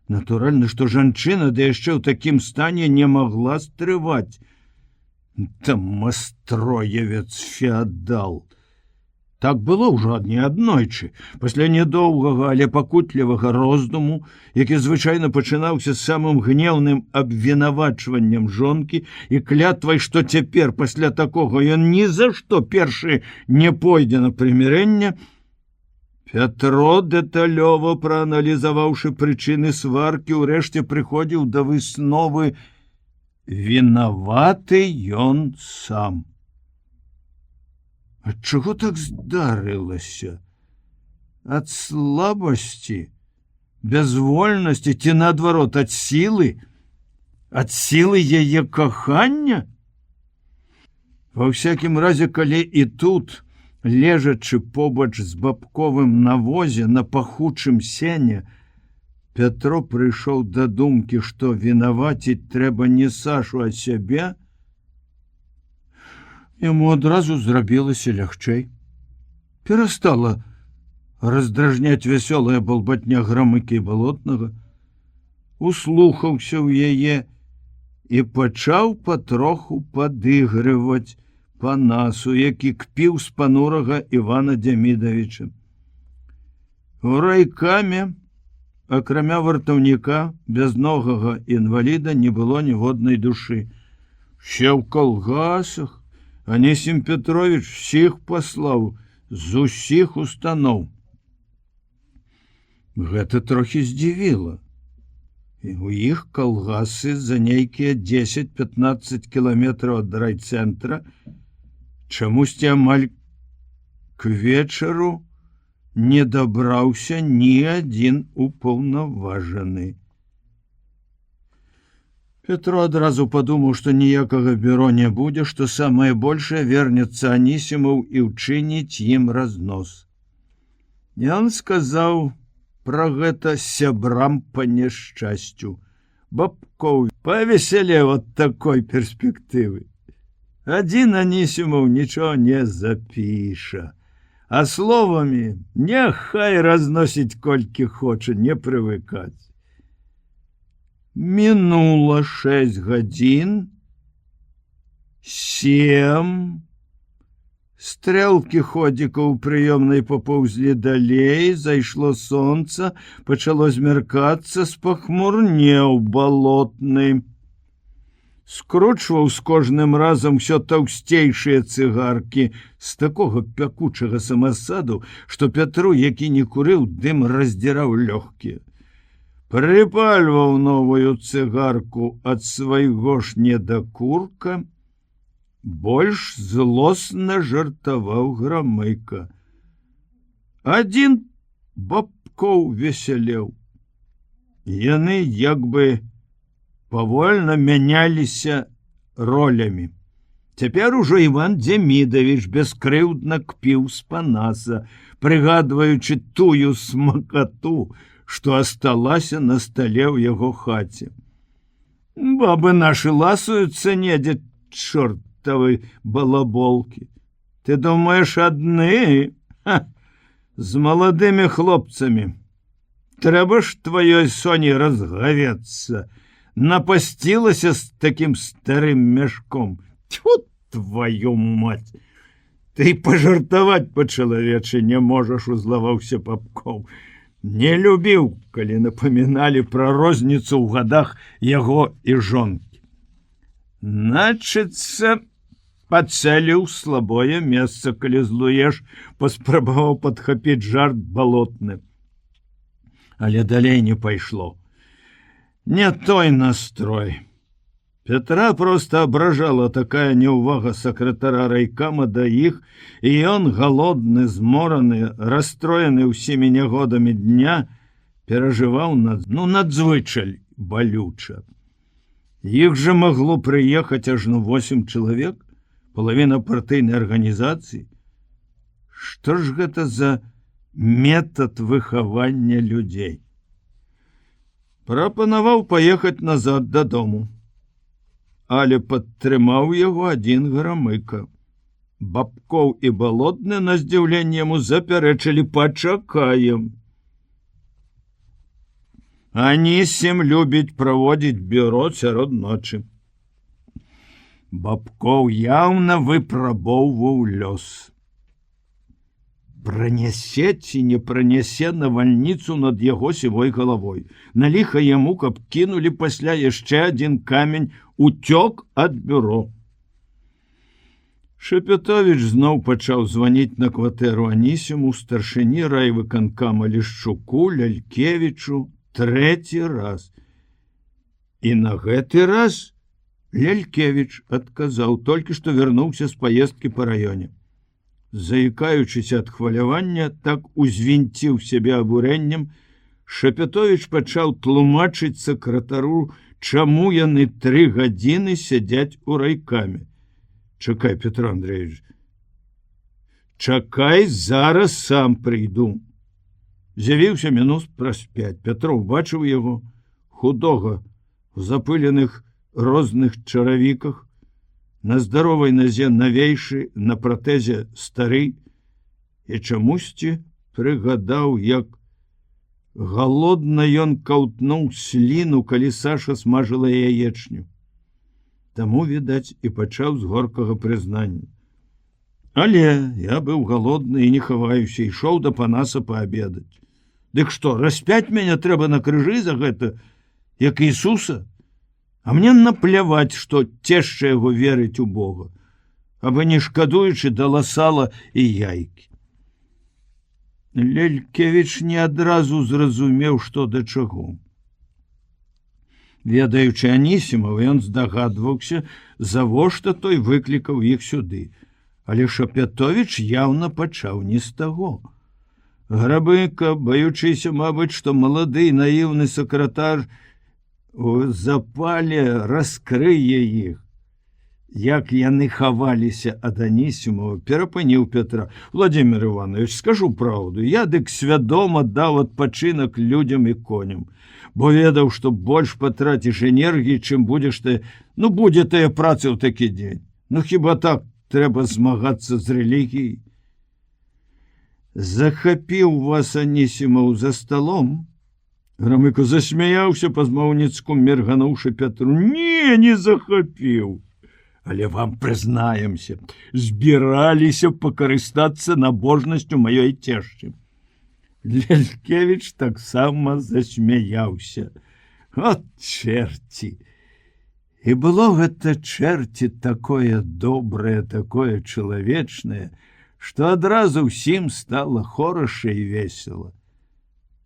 Натуральна, што жанчына, да яшчэ ў такім стане не магла стрываць. Там мастроевец феадал. Так было ўжо аднойчы. Пасля нядоўгага, але пакутлівага роздуму, які звычайна пачынаўся з самым гнеўным абвінавачваннем жонкі і клятвай, што цяпер пасля такога ён ні за што першы не пойдзе на прымірэнне, Пятро, дэталёва прааналізаваўшы прычыны сваркі, урэшце прыходзіў да высновы: вінаваты ён сам. Ад чаго так здарылася? Ад слабасці, бязвольнасці ці, наадварот, ад сілы? Ад сілы яе кахання? Ва ўсякім разе, калі і тут, лежачы побач з бабковым на возе на пахучым сене, Пятро прыйшоў да думкі, што вінаваціць трэба не Сашу, а сябе, яму адразу зрабілася лягчэй. Перастала раздражняць вясёлая балбатня Грамыкі балотнага, услухаўся ў яе і пачаў патроху падыгрываць Панасу, які кпіў з панурага Івана Дзямідавіча. У райкаме, акрамя вартаўніка, бязногага інваліда, не было ніводнай душы. Ще ў калгасах Анісім Петрович всіх паслаў з усіх устаноў. Гэта трохі здзівіла. І у іх калгасы за нейкія 10-15 кіламетраў ад райцэнтра чамусьці амаль к вечару не дабраўся ні адзін упаўнаважаны. Петро адразу падумаў, што ніякага бюро не будзе, што самае большае вернецца Анісімаў і ўчыніць ім разнос. Ён сказаў пра гэта сябрам па няшчасцю. Бабкоў павесялеў ад такой перспектывы. Адзін Анісімаў нічого не запіша, а словамі няхай разносіць колькі хоча, не прывыкаць. Мінула 6 гадзін, 7. Стрэлкі ходзікаў у прыёмнай папоўзлі далей, зайшло сонца, пачало змяркацца, спахмурнеў балотны. Скручваў з кожным разам усё таўсцейшыя цыгаркі з такога пякучага самасаду, што Пятру, які не курыў, дым раздзіраў лёгкія. Прыпальваў новую цыгарку ад свайго ж недакурка, больш злосна жартаваў Грамыка. Адзін Бабкоў весялеў. Яны як бы павольна мяняліся ролямі. Цяпер ужо Іван Демідавіч бескрыўдна кпіў з панаса, прыгадваючы тую смакату, што асталася на стале ў яго хаце. Бабы нашы ласуюцца недзе, чортавы балаболкі. Ты думаеш, адны? Ха! З маладымі хлопцамі. Трэба ж тваёй Соні разгавецца. Напасцілася з такім старым мяшком. Тьфу, твою мать! Ты пажартаваць па-чалавечы не можаш, узлаваўся Бабкоў. Не любіў, калі напаміналі пра розніцу ў гадах яго і жонкі. Значыцца, пацэліў слабое месца, калі злуеш, паспрабаваў падхапіць жарт балотны. Але далей не пайшло. Не той настрой. Петра проста абражала такая неўвага сакратара райкама да іх, і ён, галодны, змораны, расстроены ўсімі нягодамі дня, перажываў надзвычай балюча. Іх жа магло прыехаць ажно 8 чалавек, палавіна партыйнай арганізацыі. Што ж гэта за метад выхавання людзей? Прапанаваў паехаць назад дадому. Але падтрымаў яго адзін Грамыка. Бабкоў і балотны на здзіўленне яму запярэчылі: пачакаем. Анісім любіць праводзіць бюро сярод ночы. Бабкоў яўна выпрабоўваў лёс. Пранясе ці не пранясе навальніцу над яго сівой галавой. На ліха яму, каб кінулі пасля яшчэ адзін камень, уцёк ад бюро. Шапятовіч зноў пачаў званіць на кватэру Анісіму, старшыні райвыканкама Лешчуку, Лялькевічу 3 раз. І на гэты раз Лялькевіч адказаў, толькі што вярнуўся з паездкі па раёне. Заікаючыся ад хвалявання, так узвінціў сябе абурэннем, Шапятовіч пачаў тлумачыць сакратару, чаму яны 3 гадзіны сядзяць у райкаме. Чакай, Петр Андреевич. Чакай, зараз сам прыйду. З'явіўся мінут праз 5. Петров бачыў яго, худога, у запыленых розных чаравіках, на здаровай назе навейшы, на пратэзе стары, і чамусьці прыгадаў, як галодна ён каўтнуў сліну, калі Саша смажыла яечню. Таму, відаць, і пачаў з горкага прызнання. Але я быў галодны і не хаваюся, ішоў да панаса паабедаць. Дык што, распяць мяне трэба на крыжы за гэта, як Ісуса? А мне напляваць, што цешча яго верыць у Бога, абы не шкадуючы дала сала і яйкі. Лелькевіч не адразу зразумеў, што да чаго. Ведаючы Анісімова, ён здагадваўся, завошта той выклікаў іх сюды. Але Шапятовіч яўна пачаў не з таго. Грабыка, баючыся, мабыць, што малады наіўны сакратар у запале раскрые іх, як яны хаваліся ад Анісімова, перапыніў Пятра. Владимир Иванович, скажу праўду, я дык свядома даў адпачынак людзям і коням, бо ведаў, што больш патраціш энергіі, чым будзеш ты, будзе тая праца ў такі дзень. Хіба так трэба змагацца з рэлігіяй? Захапіў вас Анісімаў за сталом? Грамыка засмяяўся па-змаўніцку, мергануўшы Пятру. Не захапіў. Але вам прызнаемся, збіраліся пакарыстацца набожнасцю маёй цешчы. Лелькевіч таксама засмяяўся. От чэрці! І было гэта чэрці такое добрае, такое чалавечнае, што адразу ўсім стала хораша і весела.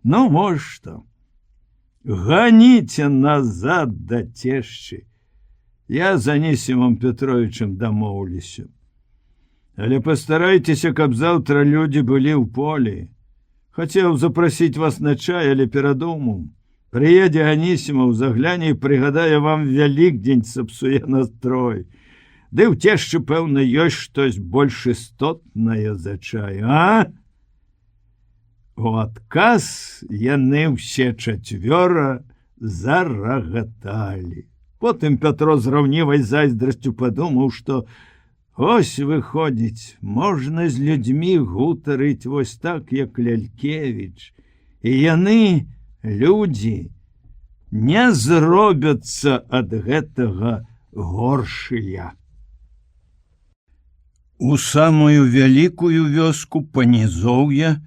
Мо што? Ганіце назад да цешчы. Я з Анісімом Петровичем дамоўлюся. Але пастарайцеся, каб заўтра людзі былі ў полі. Хацеў запрасіць вас на чай, але перадумаў. Прыедзе Анісімаў, загляне і прыгадае вам Вялікдзень, сапсуе настрой. Ды ў цешчы, пэўна, ёсць штось больш істотнае за чай, а? У адказ яны ўсе чацвёра зарагаталі. Потым Пятро з раўнівай зайздрасцю падумаў, што ось выходзіць, можна з людзьмі гутарыць вось так, як Лялькевіч. І яны, людзі, не зробяцца ад гэтага горшыя. У самую вялікую вёску панізоўя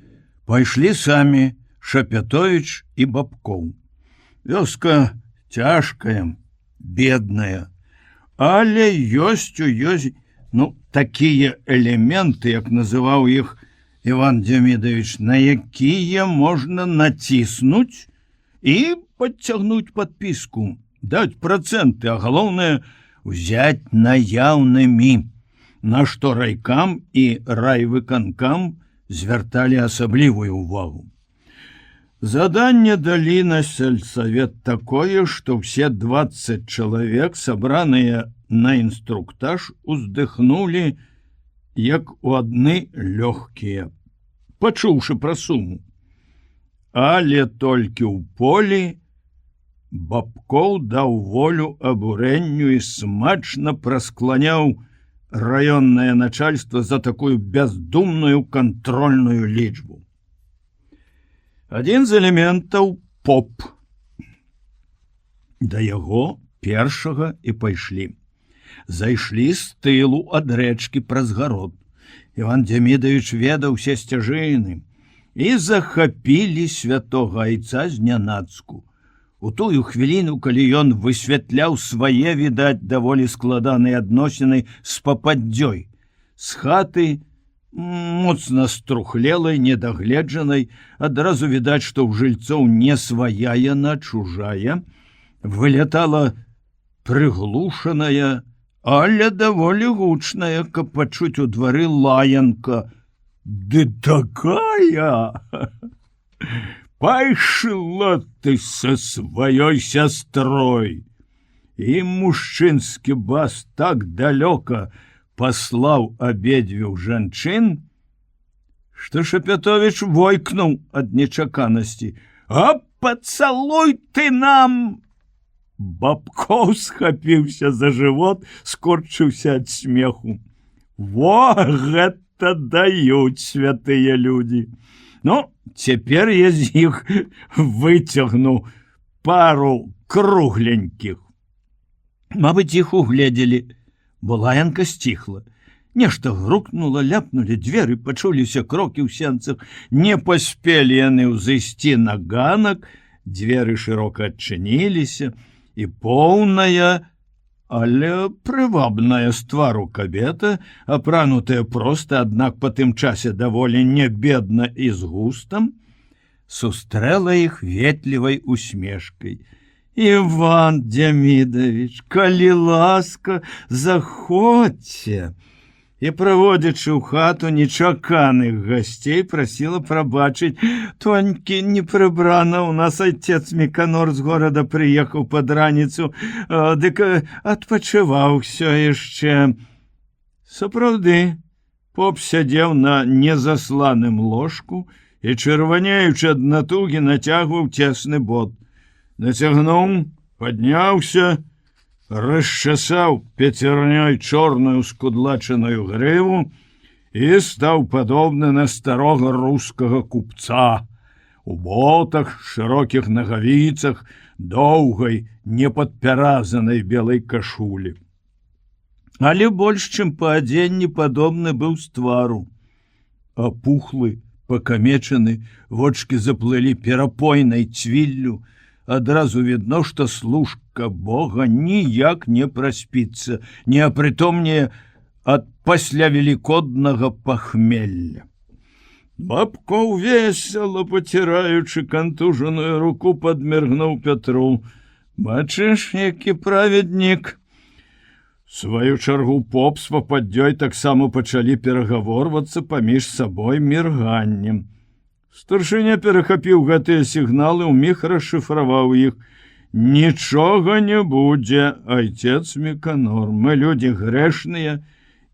пайшлі самі Шапятовіч і Бабкоў. Вёска цяжкая, бедная, але ёсць такія элементы, як называў іх Іван Демидович, на якія можна націснуць і подцягнуць подпіску, даць працэнты, а галоўнае взять наяўнымі, на што райкам і райвыканкам звярталі асаблівую увагу. Заданне далі на сельсавет такое, што ўсе 20 чалавек, сабраныя на інструктаж, уздыхнулі, як у адны лёгкія, пачуўшы пра суму. Але толькі ў полі Бабкоў даў волю абурэнню і смачна праскланяў раённае начальство за такую бездумную контрольную лічбу. Адзін з элементаў поп. Да яго першага і пайшлі. Зайшлі з тылу ад рэчкі праз гарод. Іван Демидович ведаў усе сцяжыны і захапілі святога айца знянацку. У тую хвіліну, калі ён высвятляў свае, відаць, даволі складаныя адносіны з пападдзёй. З хаты, моцна струхлелай, недагледжанай, адразу відаць, што ў жыльцоў не свая яна, чужая, вылятала прыглушаная, але даволі гучная, каб пачуць у двары лаянка. Ды такая! Пайшла ты со сваёй сястрой. І мужчынскі бас так далёка паслаў абедзвюх жанчын, што Шапятовіч войкнуў ад нечаканасці. А пацалуй ты нам! Бабкоў схапіўся за жывот, скорчыўся ад смеху. Во, гэта даюць святыя людзі. Цяпер я з іх выцягну пару кругленькіх. Мабыць, іх угледзелі, бо лаянка сціхла. Нешта грукнула, ляпнулі дзверы, пачуліся крокі ў сенцах. Не паспелі яны ўзайсці на ганак, дзверы шырока адчыніліся, і поўная, але прывабная з твару кабета, апранутая проста, аднак па тым часе даволі небедна і з густам, сустрэла іх ветлівай усмешкай. «Іван Демідович, калі ласка, заходзьце!» І, праводзячы ў хату нечаканых гасцей, прасіла прабачыць: «Тонькі не прыбрана, у нас айцец Міканор з горада прыехаў пад раніцу, дык адпачываў усё яшчэ». Сапраўды, поп сядзеў на незасланым ложку і, чырванеючы ад натугі, нацягваў цесны бот. Нацягнуў, падняўся, расчасаў пяцярнёй чорную скудлачаную грыву і стаў падобны на старога рускага купца у ботах, шырокіх нагавіцах, доўгай, непадпяразанай белай кашулі. Але больш, чым па адзенні, падобны быў з твару. Апухлы, пакамечаны, вочкі заплылі перапойнай цвіллю. Адразу відно, што служка Бога ніяк не праспіцца, не апрытомнее ад паслявелікоднага пахмелля. Бабкоў весела, паціраючы кантужаную руку, падміргнуў Пятру. «Бачыш, які праведнік!» Сваю чаргу поп з пападдзёй таксама пачалі перагаворвацца паміж сабой мірганнем. Старшыня перахапіў гэтыя сігналы, уміг расшыфраваў іх. «Нічога не будзе, айцец Міканор, мы людзі грэшныя,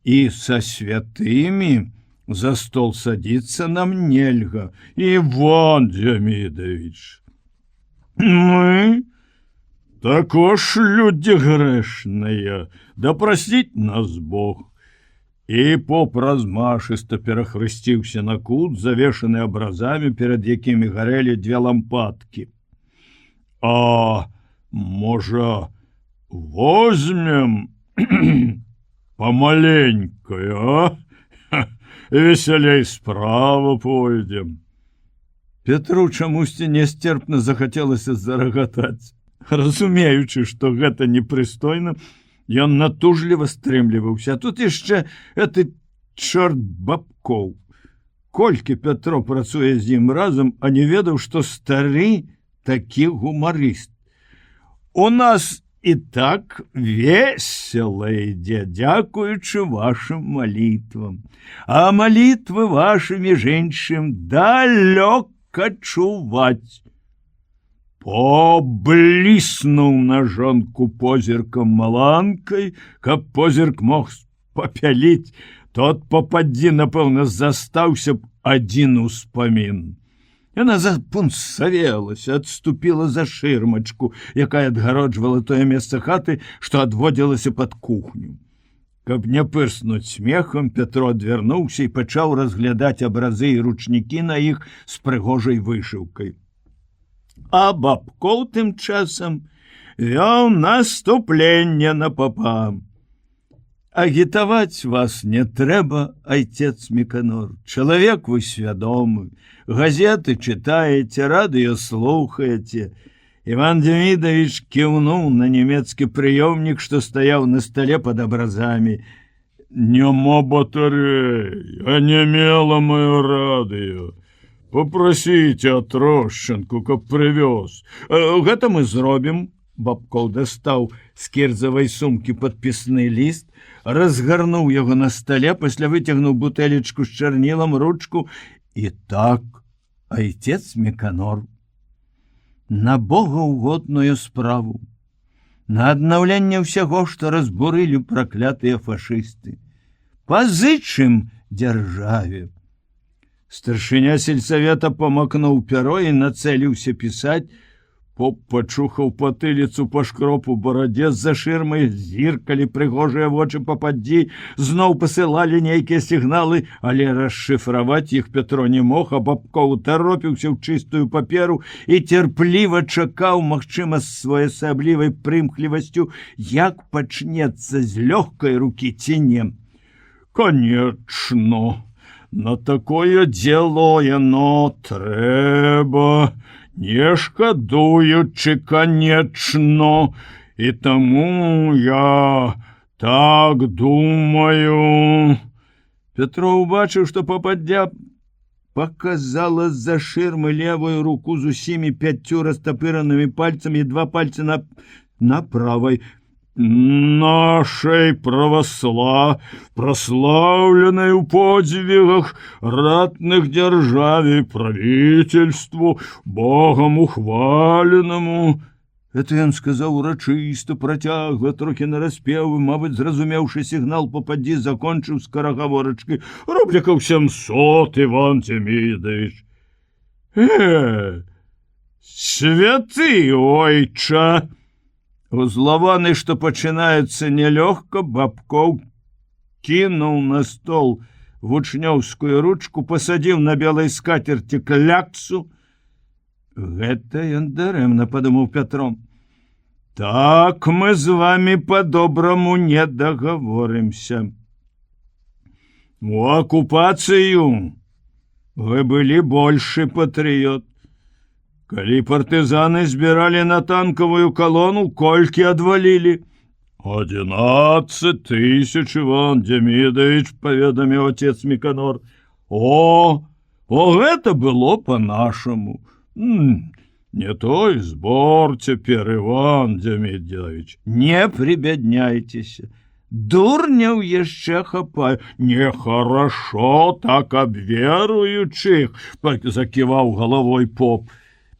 і са святымі за стол садзіцца нам нельга. Іван Демідович, мы також людзі грэшныя, да прасціць нас Бог». І поп размашыста перахрысціўся на кут, завешаны абразамі, перад якімі гарэлі дзве лампадкі. «А, можа, возьмем помаленькой, а? Весялей справа пойдем». Петру чамусьці нясцерпна захацелася зарагатаць. Разумеючы, што гэта непрыстойна, ён натужліва стрымліваўся. А тут яшчэ гэты чорт Бабкоў. Колькі Пятро працуе з ім разам, а не ведаў, што стары такі гумарыст. «У нас і так весела ідзе, дзякуючы вашым малітвам. А малітвы вашы, між іншым, далёка чуваць». Побліснуў на жонку позіркам маланкай, каб позірк мог папяліць, тот попаддзі, напэўна, застаўся б адзін успамін. Яна запунсавелася, адступіла за шырмачку, якая адгароджвала тое месца хаты, што адводзілася пад кухню. Каб не пырснуць смехам, Пятро адвярнуўся і пачаў разглядаць абразы і ручнікі на іх з прыгожай вышыўкай. А Бабкоў тым часам вёў наступленне на папа. «Агітаваць вас не трэба, айцец Міканор. Чалавек вы свядомы, газеты чытаеце, радыё слухаеце». Іван Демідович кіўнуў на нямецкі прыёмнік, што стаяў на стале пад абразамі. «Няма батарэй, а не мела маё радыё. Попросіце Атрощанку, каб прывёз». «Гэта мы зробім». Бабкоў дастаў з кірзавай сумкі падпісны ліст, разгарнуў яго на стале, пасля выцягнуў бутэлечку з чарнілам, ручку. І так, айцец Міканор, на богаўгодную справу, на аднаўленне ўсяго, што разбурылі праклятыя фашысты, пазычым дзяржаве. Старшыня сельсавета памакнуў пяро і нацэліўся пісаць. Поп пачухаў патыліцу па шкропу барадзе, з-за шырмай зіркалі прыгожыя вочы пападдзі, зноў пасылалі нейкія сігналы, але расшыфраваць іх Пятро не мог, а Бабкоў таропіўся ў чыстую паперу і цярпліва чакаў, магчыма, з своеасаблівай прымхлівасцю, як пачнецца з лёгкай рукі ці не. «Конечно, на такое дело яно трэба. не шкадуючы, конечно, і таму я так думаю. Петро убачыў, што пападдзя показала з-за шырмы левую руку з усімі 5 растапыранымі пальцамі і 2 пальцы на правай. Нашей прославленной у подвигах ратных державе и правительству, Богом ухваленному. Это ён сказаў урачыста, працягла, трохі нараспевы, мабыць, зразумеўшы сігнал пападдзі, закончыў скарагаворачкай: рублікаў 700, Иван Демидович. Святы ойча! Узлаваны, што пачынаецца нялёгка, Бабкоў кінуў на стол вучнёўскую ручку, пасадзіў на белай скатерці кляксу. Гэта ён дарэмна, падумаў Пятро. Так мы з вами по-добраму не договоримся. У акупацыю вы былі большы патрыёт. Калі партызаны збіралі на танкавую калону, колькі адвалілі? 11 000, Иван Демидович, паведаміў отец Миканор. О, гэта было по-нашаму. Не той збор цяпер, Иван Демидович. Не прибядняйцеся. Дурняў яшчэ хапаю. Нехорошо так аб веруючых, заківаў галавой поп.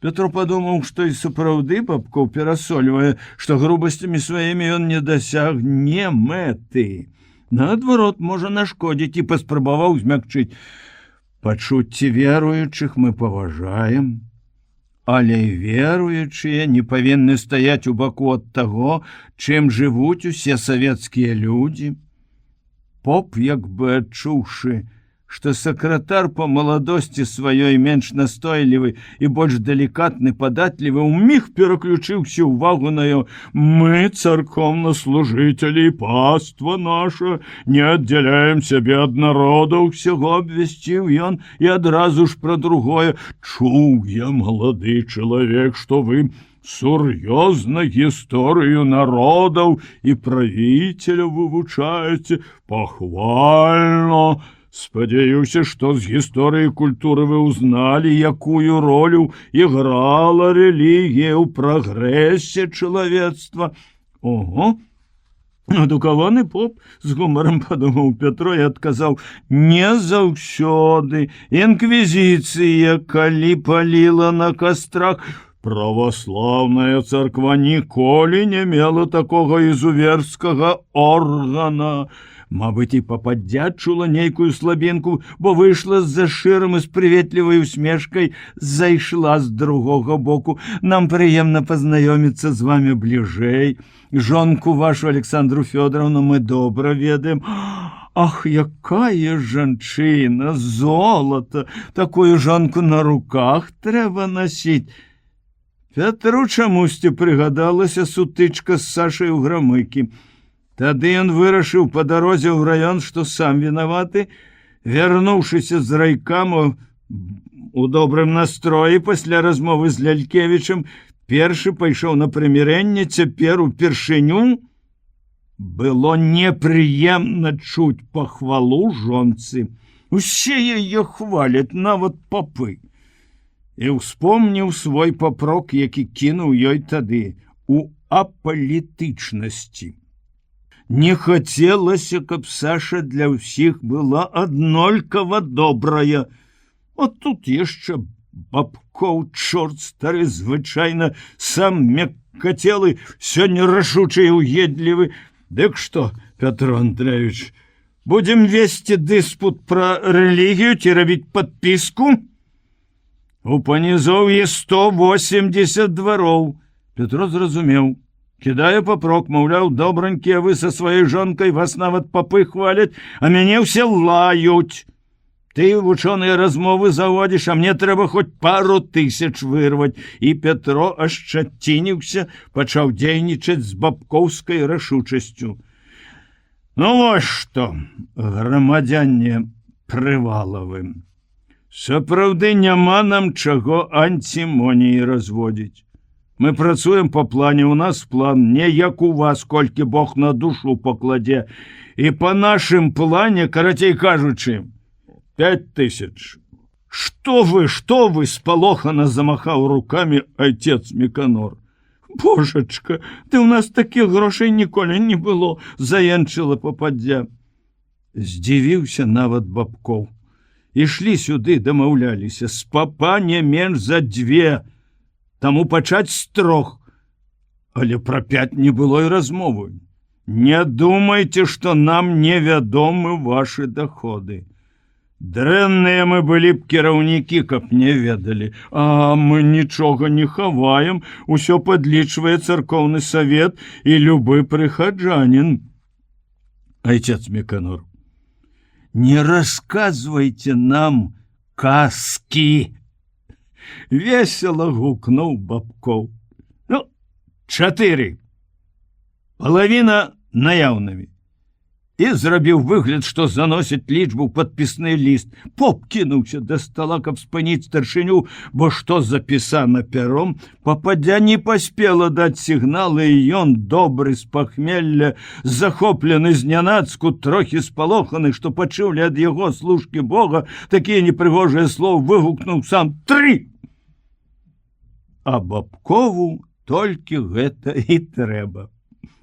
Петро падумаў, што і сапраўды Бабкоў перасольвае, што грубасцямі сваімі ён не дасягне мэты. Наадварот, можа нашкодзіць, і паспрабаваў змякчыць. Пачуцці веруючых мы паважаем, але веруючыя не павінны стаяць у баку ад таго, чым жывуць усе савецкія людзі. Поп, як бы адчуўшы, што сакратар па маладосці сваёй менш настойлівы і больш далікатны, падатлівы, уміг пераключыўся ўвагу на яго. Мы, царкоўнаслужителі, паства наша, не аддзяляем сябе ад народа, усяго абвясціў ён, і адразу ж пра другое. Чуў я, малады чалавек, што вы сур'ёзна гісторыю народаў і правіцеляў вывучаеце, пахвальна. Спадзяюся, што з гісторыі культуры вы узналі, якую ролю іграла рэлігія ў прагрэсе чалавецтва. Ого! Адукаваны поп, з гумарам падумаў Пятро і адказаў: не заўсёды. Інквізіцыя, калі паліла на кастрах, праваслаўная царква ніколі не мела такога ізуверскага органа. Мабыць, і пападдзя чула нейкую слабінку, бо выйшла з-за шырмы з прыветлівай усмешкай, зайшла з другога боку. Нам прыемна пазнаёміцца з вами бліжэй. Жонку вашу, Александру Фёдоровну, мы добра ведаем. Ах, якая жанчына, золата! Такую жонку на руках трэба насіць. Пятру чамусьці прыгадалася сутычка з Сашай у Грамыкі. Тады ён вырашыў па дарозе ў раён, што сам вінаваты. Вярнуўшыся з райкаму у добрым настроі пасля размовы з Лялькевічам, першы пайшоў на прымірэнне, цяпер упершыню было непрыемна чуць пахвалу жонцы. Усе яе хваляць, нават папы. І ўспомніў свой папрок, які кінуў ёй тады у апалітычнасці. Не хацелася, каб Саша для ўсіх была аднолькава добрая. А тут яшчэ Бабкоў, чорт стары, звычайна сам мяккацелы, сёння рашучы і уедлівы. Дык што, Пятро Андреевич, будзем весці дыспут пра рэлігію ці рабіць падпіску? У панізоўі 180 двароў. Петро зразумеў. Кідае папрок, маўляў, добранькія вы са сваёй жонкай, вас нават папы хваляць, а мяне ўсе лаюць. Ты вучоныя размовы заводзіш, а мне трэба хоць пару тысяч вырваць. І Петро ашчацініўся, пачаў дзейнічаць з бабкоўскай рашучасцю. Ну вось што, грамадзяне Прывалавы, Сапраўды няма нам чаго антимоніі разводзіць. Мы працуем по плане, у нас план не як у вас, колькі Бог на душу покладе. І по нашым плане, карацей кажучы, 5000. Что вы, спалохана замахаў руками отец Міканор. Божачка, ты у нас такіх грошай ніколі не было, заянчыла попаддзя. Здзівіўся нават Бабкоў. Ішлі сюды, дамаўляліся, з папа не менш за 2, таму пачаць з 3. Але пра 5 не было і размовы. Не думайце, што нам невядомы вашы доходы. Дрэнныя мы былі б кіраўнікі, каб не ведалі. А мы нічога не хаваем, усё падлічвае царкоўны савет і любы прыхаджанін. Отец Міканор, не расказвайце нам казкі. Весела гукнуў Бабкоў. 4. Палавіна наяўнымі. І зрабіў выгляд, што заносіць лічбу ў падпісны ліст. Поп кінуўся да стала, каб спыніць старшыню, бо што запісана пяром, пападдзя не паспела даць сігналы, і ён, добры з пахмелля, захоплены знянацку, трохі спалоханы, што пачуўлі ад яго служкі Бога, такія непрыгожыя слоў выгукнуў сам 3. А Бабкову толькі гэта і трэба.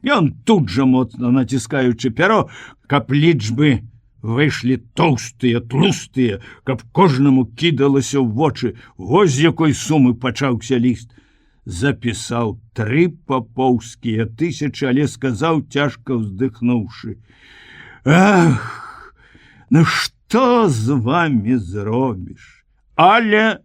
Ён тут жа моцна націскаючы пяро, каб лічбы выйшлі тоўстыя, тлустыя, каб кожнаму кідалася ў вочы. Вось з якой сумы пачаўся ліст. Запісаў 3 папоўскія 1000, але сказаў, цяжка ўздыхнуўшы: ах, ну што з вамі зробіш? Але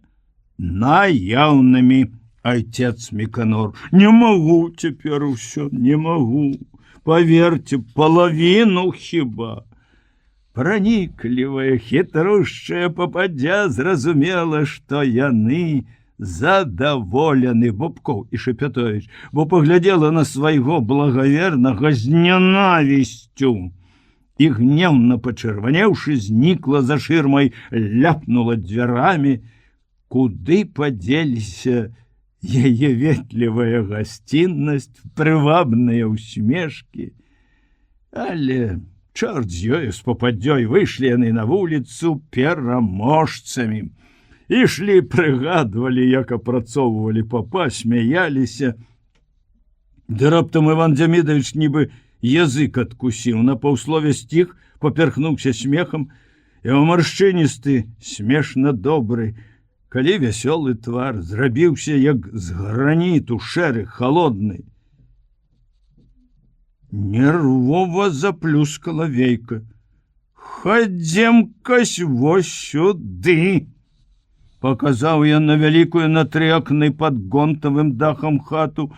наяўнымі. Отец Міканор, не могу цяпер усё, не могу. Поверьте, половину хіба. Праніклівая, хітрушчая попаддзя зразумела, што яны задаволены. Бабкоў і Шепетович, бо паглядзела на свайго благавернага з нянавісцю. І гневна пачырванеўшы, знікла за шырмай, ляпнула дзвярамі. Куды падзеліся яе ветлівая гасціннасць, прывабныя ўсмешкі. Але чорт з ёю, з попаддзёй, выйшлі яны на вуліцу пераможцамі. Ішлі, прыгадвалі, як апрацоўвалі папа, смяяліся. Ды раптам Іван Дзямідавіч нібы язык адкусіў, на паўслове сціх, паперхнуўся смехам, і маршчыністы, смешна добры, калі вясёлы твар зрабіўся як з граніту, шэры, халодны. Нервова заплюскала Вейка. Хадзем-кась вось сюды. Паказаў ён на вялікую на 3 акны пад гонтавым дахам хату.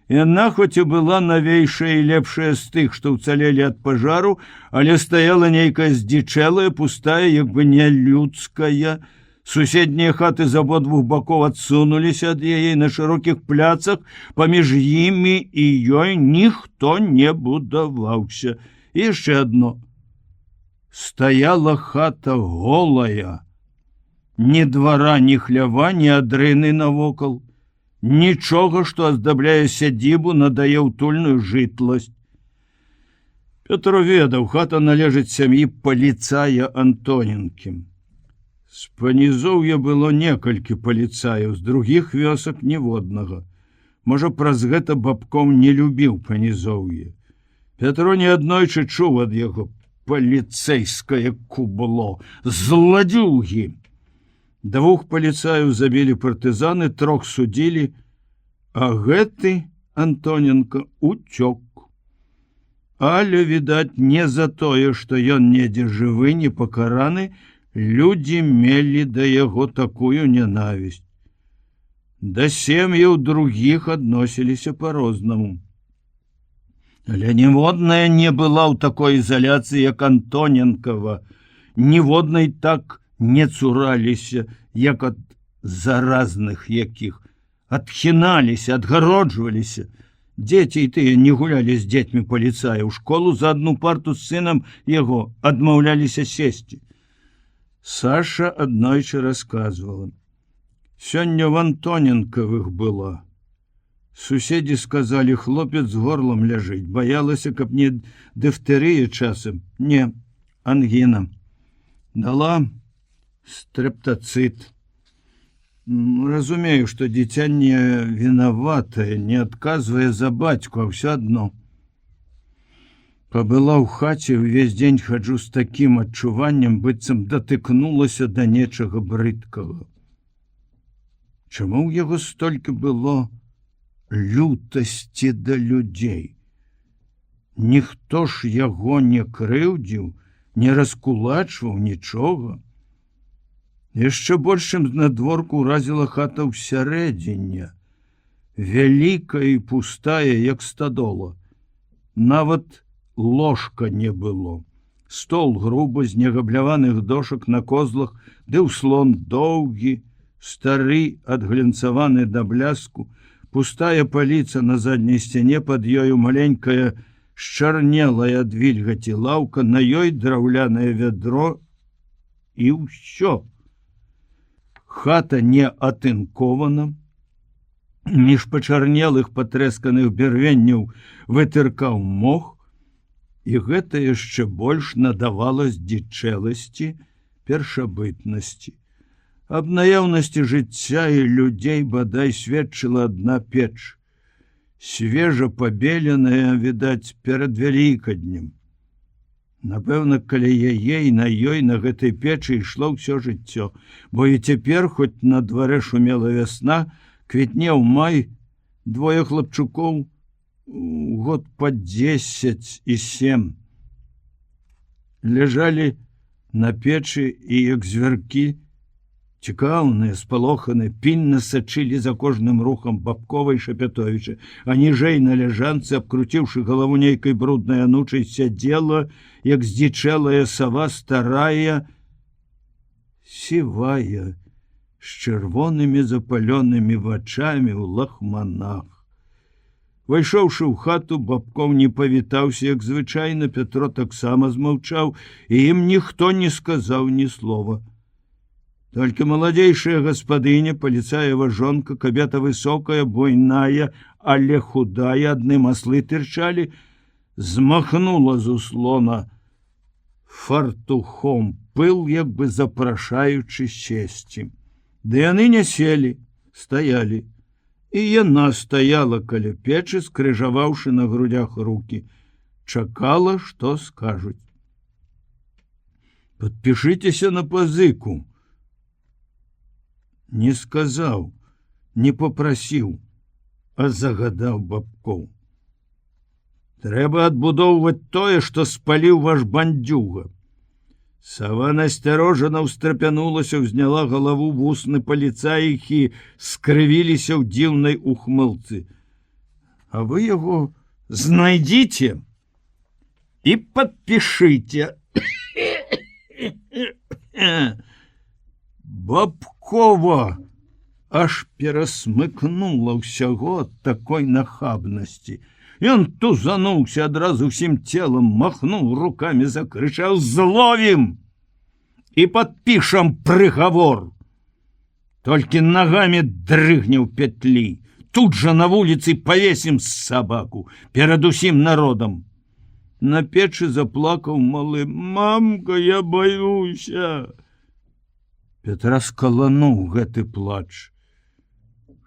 Яна хоць і была навейшая і лепшая з тых, што ўцалелі ад пажару, але стаяла нейкая здзічэлая, пустая, як бы нялюдская. Суседнія хаты з абодвух бакоў адсунуліся ад яе, на шырокіх пляцах паміж імі і ёй ніхто не будаваўся. І яшчэ адно. Стаяла хата голая. Ні двара, ні хлява, ні адрыны навокал. Нічога, што аздабляе сядзібу, надае ўтульную жытласць. Пётр ведаў, хата належыць сям'і паліцая Антоненкі. З панізоўя было некалькі паліцаяў, з другіх вёсак ніводнага. Можа, праз гэта Бабкоў не любіў панізоўе. Пятро неаднойчы чуў ад яго: паліцэйскае кубло, зладзюгі. 2 паліцаяў забілі партызаны, 3 судзілі, а гэты Антоненко уцёк. Але, відаць, не за тое, што ён недзе жывы, не пакараны, людзі мелі да яго такую нянавісць. Да сем'яў другіх адносіліся па-рознаму. Але ніводная не была ў такой ізаляцыі, як Антоненкова. Ніводнай так не цураліся, як ад заразных якіх. Адхіналіся, адгароджваліся. Дзеці і тыя не гулялі з дзецьмі паліцая. У школу за адну парту з сынам яго адмаўляліся сесці. Саша аднойчы расказвала: сёння в Антоненкавых была. Суседзі сказалі, хлопец з горлам ляжыць, баялася, каб не дыфтэрыя часам. Не, ангіна. Дала стрэптацыт. Разумею, што дзіця не вінаватае, не адказвае за бацьку, а ўсё адно. Пабыла ў хаце, увесь дзень хаджу з такім адчуваннем, быццам датыкнулася да нечага брыдкага. Чаму ў яго столькі было лютасці да людзей? Ніхто ж яго не крыўдзіў, не раскулачваў нічога. Яшчэ большым знадворку ўразіла хата ўсярэдзіне, вялікая і пустая, як стадола. Нават ложка не было. Стол грубы, з негабляваных дошак на козлах, ды ўслон доўгі, стары, адглянцаваны да бляску, пустая паліца на задняй сцяне, пад ёю маленькая, счарнелая ад вільгаці лаўка, на ёй драўлянае вядро і ўсё. Хата не атынкована, між пачарнелых патрэсканых бярвенняў вытыркаў мох, і гэта яшчэ больш надавала здзічэласці, першабытнасці. Аб наяўнасці жыцця і людзей бадай сведчыла адна печ, свежа пабеленая, відаць, перад Вялікаднем. Напэўна, каля яе і на ёй на гэтай печы ішло ўсё жыццё, бо і цяпер, хоць на дварэ шумела вясна, квітнеў май, двое хлапчукоў год па 10 і 7 ляжалі на печы і, як звяркі, цікаўныя, спалоханыя, пільна сачылі за кожным рухам Бабкова і Шапятовіча, а ніжэй на ляжанцы, абкруціўшы галаву нейкай бруднай анучай, сядзела, як здзічэлая сава, старая, сівая, з чырвонымі запалёнымі вачамі ў лахманах. Вайшоўшы ў хату, Бабков не павітаўся, як звычайна, Петро таксама змаўчаў, і ім ніхто не сказаў ні слова. Толькі маладзейшая гаспадыня, паліцаева жонка, кабета высокая, буйная, але худая, адны маслы тырчалі, змахнула з услона фартухом пыл, як бы запрашаючы сесці. Ды яны не селі, стаялі. І яна стаяла каля печы, скрыжаваўшы на грудях рукі. Чакала, што скажуць. «Падпішыцеся на пазыку». Не сказаў, не попрасіў, а загадаў Бабкоў. «Трэба адбудоўваць тое, што спаліў ваш бандзюга». Сава насцярожана ўстрапянулася, ўзняла галаву, вусны паліцаіхі скрывіліся ў дзіўнай ухмылцы. «А вы яго знайдзіце і падпішыце». Бабкова аж перасмыкнула ўсяго ад такой нахабнасці. Ён тузануўся адразу ўсім целам, махнуў рукамі, закрычаў: «Зловім і падпішам прыгавор! Толькі нагамі дрыгне ў петлі, тут жа на вуліцы павесім сабаку перад усім народам». На печы заплакаў малы: «Мамка, я баюся». Петра скалануў гэты плач.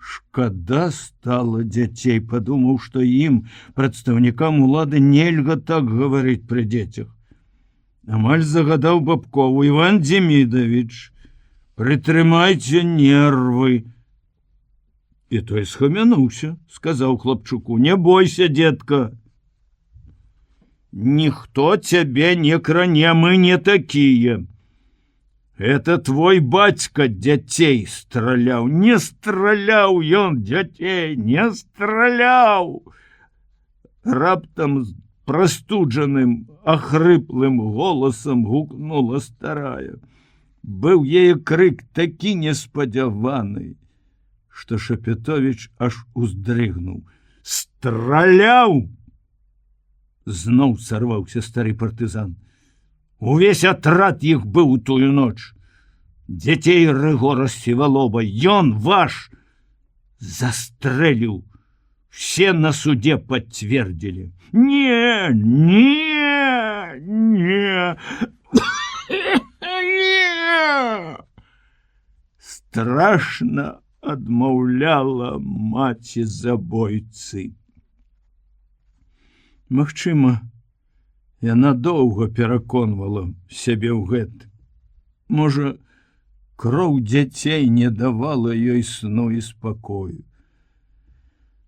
Шкада стала дзяцей, падумаў, што ім, прадстаўнікам улады, нельга так гаварыць пры дзецях. Амаль загадаў Бабкову: «Іван Демідович, прытрымайце нервы». І той схамянуўся, сказаў хлапчуку: «Не бойся, дзетка, ніхто цябе не кране, мы не такія. Это твой бацька дзяцей страляў». «Не страляў ён дзяцей, не страляў!» Раптам прастуджаным, ахрыплым голасам гукнула старая. Быў яе крык такі неспадзяваны, што Шапятовіч аж уздрыгнуў. «Страляў!» Зноў сарваўся стары партызан. Увесь атрад іх быў у тую ноч. Дзяцей Рыгора Сівалова ён ваш застрэліў. Все на суде подтвердили. Не, не, не, не. Страшно адмаўляла маці забойцы. Магчыма, яна доўга пераконвала сябе ў гэты. Можа, кроў дзяцей не давала ёй сну і спакою.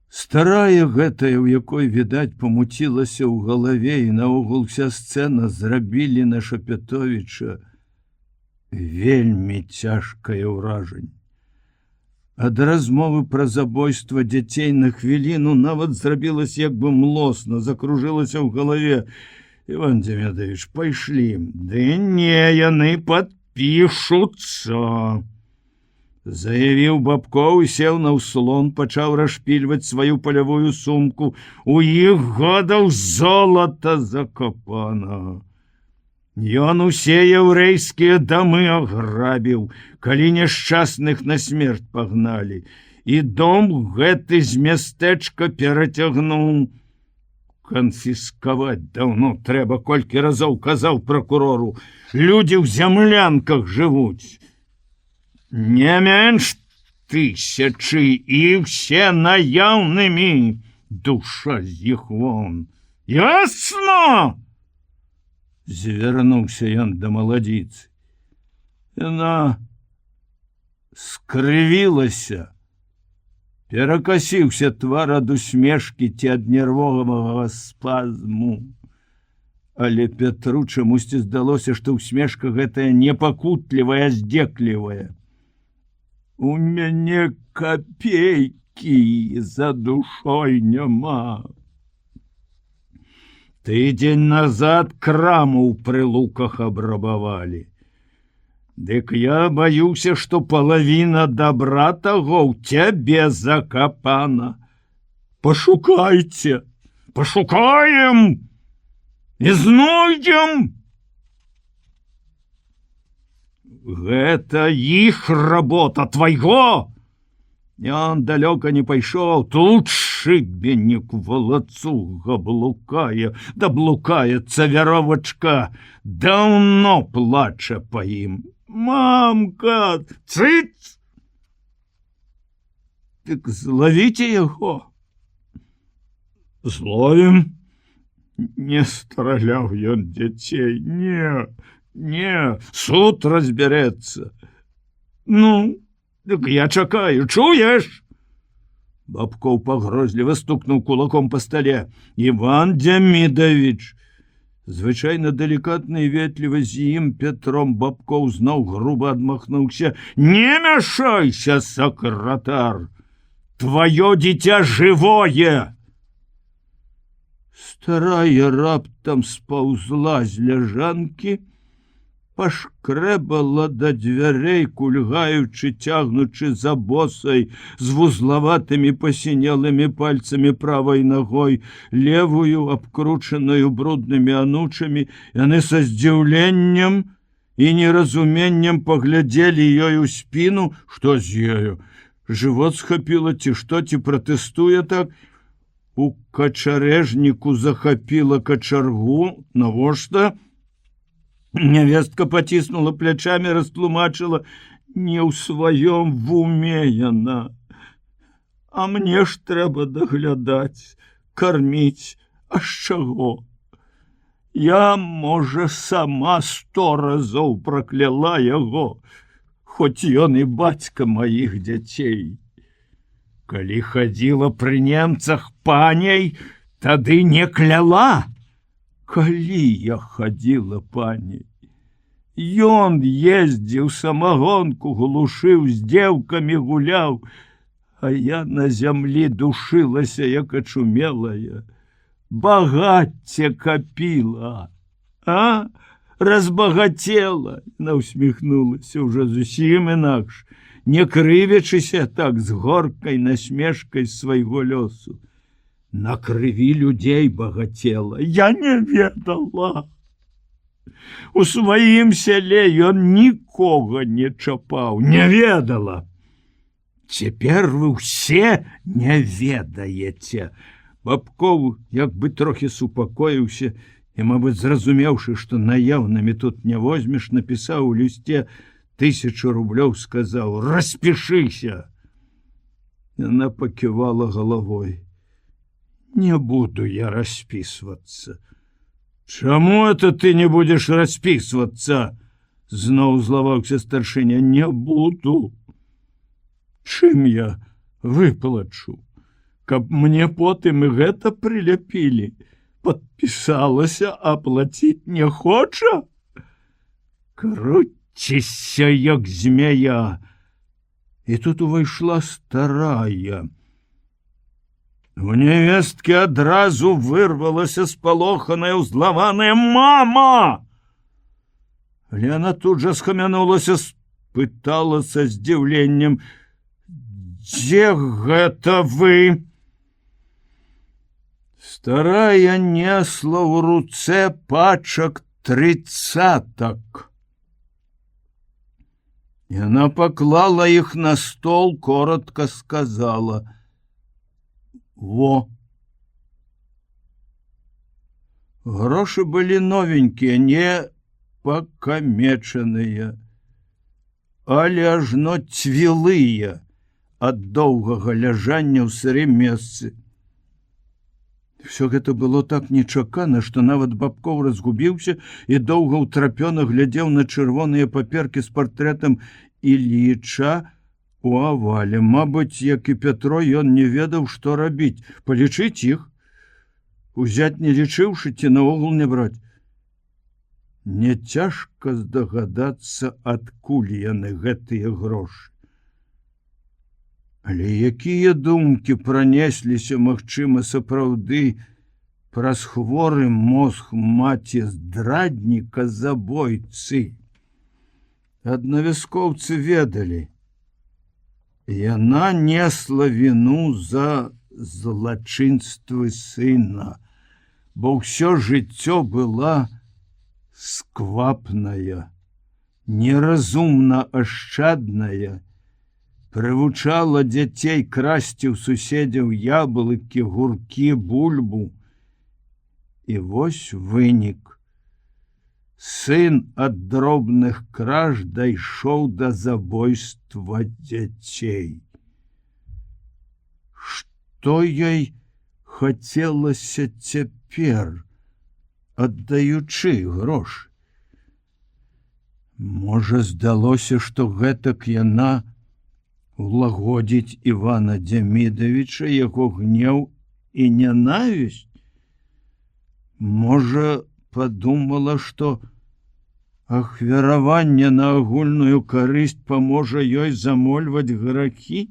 Старая гэтая, у якой, відаць, памуцілася ў галаве, і наогул вся сцэна зрабілі на Шапетовіча вельмі цяжкае ўражанне. Ад размовы пра забойства дзяцей на хвіліну нават зрабілася як бы млосна, закружылася ў галаве. Іван Демядович, пайшлі. Ды не, яны падпішуцца. Заявіў Бабкоў і сеў на ўслон, пачаў расшпільваць сваю палявую сумку. У іх годаў золата закопана. Ён усе яўрэйскія дамы аграбіў, калі няшчасных на смерць пагналі. І дом гэты з мястэчка перацягнуў. Канфіскаваць даўно трэба, колькі разоў казаў пракурору. Людзі ў зямлянках жывуць. Не менш 1000 і все наяўнымі. Душа з іх вон. Ясно? Звярнуўся ён да маладзіцы. Яна скрывілася. Перакасіўся твар ад усмешкі ці ад нервовага спазму. Але Петру чамусьці здалося, што усмешка гэтая не пакутлівая, а здзеклівая. У мяне копейкі за душой няма. Тыдзень назад краму ў Прылуках абрабавалі. Дык я баюся, што палавіна дабра таго ў цябе закапана. Пашукайце, пашукаем і знойдзем. Гэта іх работа, твайго. Ён далёка не пайшоў, тут шыбеннік валацуга блукае, да блукаецца вяровачка, даўно плача па ім. Мамка, цыц! Дык злавіце яго. Зловім. Не страляў ён дзяцей, не. Не, суд разберется. Ну, так я чакаю, чуешь? Бабков погрозливо стукнул кулаком по столе. Иван Демидович. Звычайно деликатно и ветливо з ім Петром Бабков знал, грубо отмахнулся. Не мешайся, сакратар. Твое дитя живое. Старая раптам спаўзла з ляжанкі, пашкрэбала да дзвярэй, кульгаючы, цягнучы за босай з вузлаватымі пасінелымі пальцамі правай ногой, левую, абкручаную бруднымі анучамі. Яны са здзіўленнем і неразуменнем паглядзелі ёй у спіну. Што з ёю? Жывот схапіла ці што, ці пратэстуе так? У качарэжніку захапіла качаргу. Навошта? Невестка потиснула плечами, растлумачила. Не ў сваём вуме яна. А мне ж трэба даглядаць, карміць. А з чаго? Я, можа, сама 100 разоў пракляла яго, хоць ён і бацька маіх дзяцей. Калі хадзіла пры немцах паняй, тады не кляла. Калі я хадзіла паняй? Ён ездзіў самагонку, глушыў, з дзеўкамі гуляў, а я на зямлі душылася, як ачумелая. Багацце капіла, а? Разбагацела. Яна усміхнулася ўжо зусім інакш, не крывячыся так з горкай насмешкай свайго лёсу. На крыві людзей багацела. Я не ведала. У сваім сяле ён нікога не чапаў, не ведала. Цяпер вы ўсе не ведаеце. Бабкоў як бы трохі супакоіўся і, мабыць, зразумеўшы, што наяўнымі тут не возьмеш, напісаў у лісце 1000 рублёў, сказаў: «Распішыся!» Яна паківала галавой. «Не буду я распісвацца». «Чаму это ты не будзеш распісвацца?» Зноў злаваўся старшыня. «Не буду. Чым я выплачу? Каб мне потым і гэта прыляпілі. Падпісалася, а плаціць не хоча? Круціся, як змяя!» І тут увайшла старая. У невесткі адразу вырвалася спалоханая, узлаваная: «Мама!» Але яна тут жа схамянулася, спытала са здзіўленнем: «Дзе гэта вы?» Старая несла ў руцэ пачак 30. Яна паклала іх на стол, коротко сказала: «Во!» Грошы былі новенькія, не пакамечаныя, але ажно цвілыя ад доўгага ляжання ў сырым месцы. Всё гэта было так нечакана, што нават Бабкоў разгубіўся і доўга ўтрапёна глядзеў на чырвоныя паперкі з партрэтам Ілліча у авале. Мабыць, як і Пятро, ён не ведаў, што рабіць: палічыць іх, узяць не лічыўшы, ці наогул не браць. Не цяжка здагадацца, адкуль яны, гэтыя грошы. Але якія думкі пранесліся, магчыма, сапраўды праз хворы мозг маці здрадніка, забойцы? Аднавяскоўцы ведалі, яна несла віну за злачынствы сына, бо ўсё жыццё была сквапная, неразумна ашчадная, прывучала дзяцей красці ў суседзяў яблыкі, гуркі, бульбу. І вось вынік. Сын ад дробных краж дайшоў да забойства дзяцей. Што ёй хацелася цяпер, аддаючы грошы? Можа, здалося, што гэтак яна улагодзіць Івана Дзямідавіча, яго гнеў і нянавісць? Можа, падумала, што ахвяраванне на агульную карысць паможа ёй замольваць грахі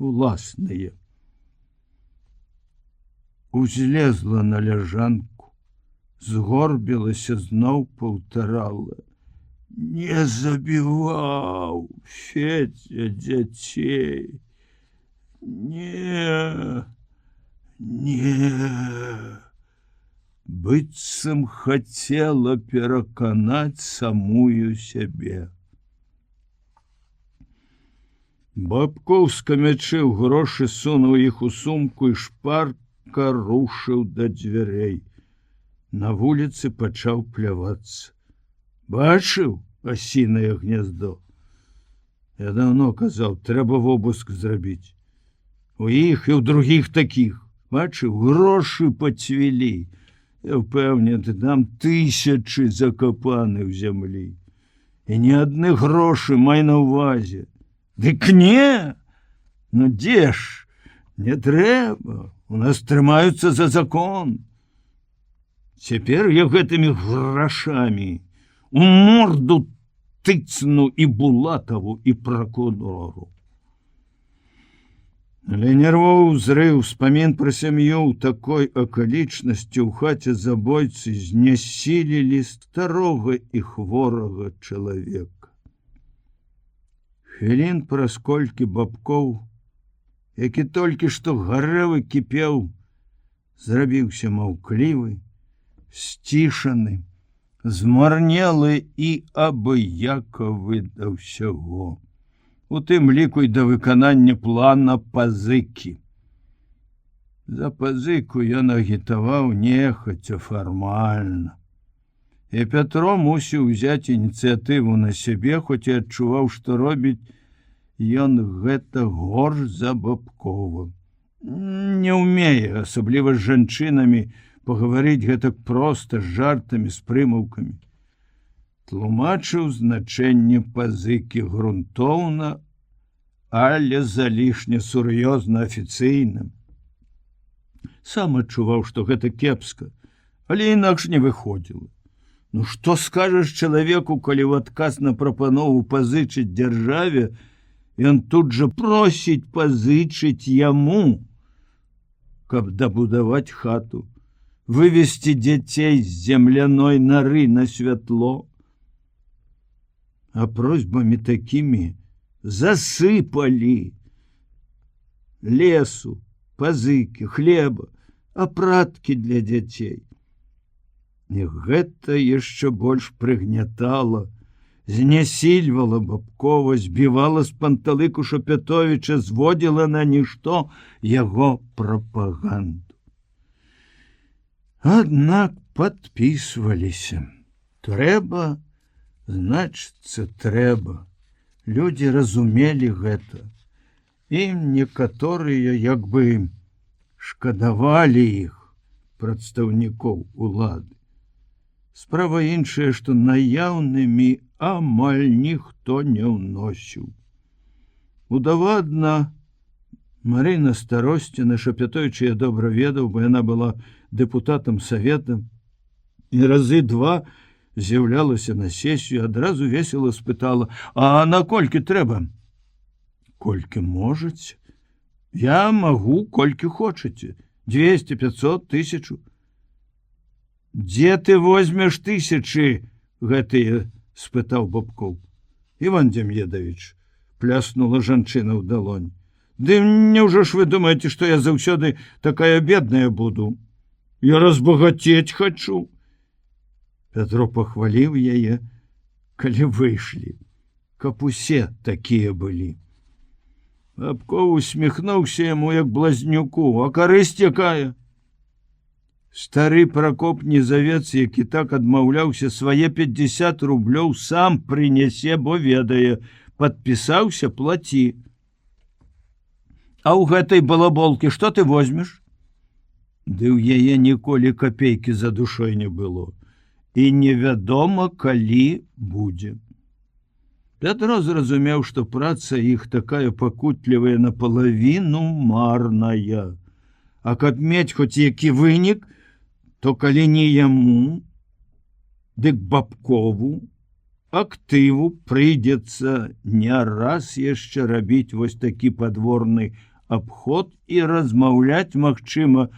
уласныя. Узлезла на ляжанку, згорбілася, зноў паўтарала: «Не забіваў Федзя дзяцей, не, не». Быццам хацела пераканаць самую сябе. Бабкоў скамячыў грошы, сунуў іх у сумку і шпарка рушыў да дзвярэй. На вуліцы пачаў плявацца. Бачыў асінае гняздо? Я даўно казаў, трэба вобыск зрабіць. У іх і ў другіх такіх. Бачыў, грошы пацвілі. Я ўпэўнены, там 1000 закапаны ў зямлі. І ні адны грошы, май на ўвазе. Дык не! Ну дзе ж? Не трэба. У нас трымаюцца за закон. Цяпер я гэтымі грашамі у морду тыцну і Булатаву, і пракурору. Але нервовы ўзрыў, успамін пра сям'ю ў такой акалічнасці ў хаце забойцы знясілілі старога і хворага чалавека. Хвілін праз колькі Бабкоў, які толькі што гарэў і кіпеў, зрабіўся маўклівы, сцішаны, змарнелы і абыякавы да ўсяго. У тым ліку і да выканання плана пазыкі. За пазыку ён агітаваў нехаця фармальна. І Пятро мусіў узяць ініцыятыву на сябе, хоць і адчуваў, што робіць ён гэта горш за Бабкова. Не ўмее, асабліва з жанчынамі, пагаварыць гэтак проста, з жартамі, з прымаўкамі. Тлумачыў значэнне пазыкі грунтоўна, але залішне сур'ёзна, афіцыйна. Сам адчуваў, што гэта кепска, але інакш не выходзіла. Ну што скажаш чалавеку, калі ў адказ на прапанову пазычыць дзяржаве, ён тут жа просіць пазычыць яму, каб дабудаваць хату, вывесці дзяцей з земляной нары на святло. А просьбамі такімі засыпалі лесу, пазыкі, хлеба, апраткі для дзяцей. І гэта яшчэ больш прыгнятала, знясільвала Бабкова, збівала з панталыку Шапятовіча, зводзіла на нішто яго прапаганду. Аднак падпісваліся. Трэба, значыцца, трэба. Людзі разумелі гэта. Ім некаторыя як бы шкадавалі іх, прадстаўнікоў улады. Справа іншая, што наяўнымі амаль ніхто не ўносіў. Удава адна, Марына Старосціна, Шапятовіча я добра ведаў, бо яна была дэпутатам савета, і разы два з'яўлялася на сесію, адразу весела спытала: «А наколькі трэба?» «Колькі можаце? Я магу, колькі хочаце. 200, 500, 1000. Дзе ты возьмеш 1000 гэтыя?» — спытаў Бабкоў. «Іван Дем'едович», — пляснула жанчына ў далонь. «Ды няўжо ж вы думаеце, што я заўсёды такая бедная буду? Я разбагацець хачу». Пятро пахваліў яе, калі выйшлі, каб усе такія былі. Бабков усміхнуўся яму як блазнюку. «А карысць якая?» Стары Пракоп Незавец, які так адмаўляўся, свае 50 рублёў сам прынясе, бо ведае, падпісаўся, плаці. «А ў гэтай балаболкі што ты возьмеш?» Ды ў яе ніколі капейкі за душой не было. І невядома, калі будзе. Пятро зразумеў, што праца іх такая пакутлівая напалавіну марная. А каб мець хоць які вынік, то калі не яму, дык Бабкову, актыву прыйдзецца не раз яшчэ рабіць вось такі падворны абход і размаўляць, магчыма,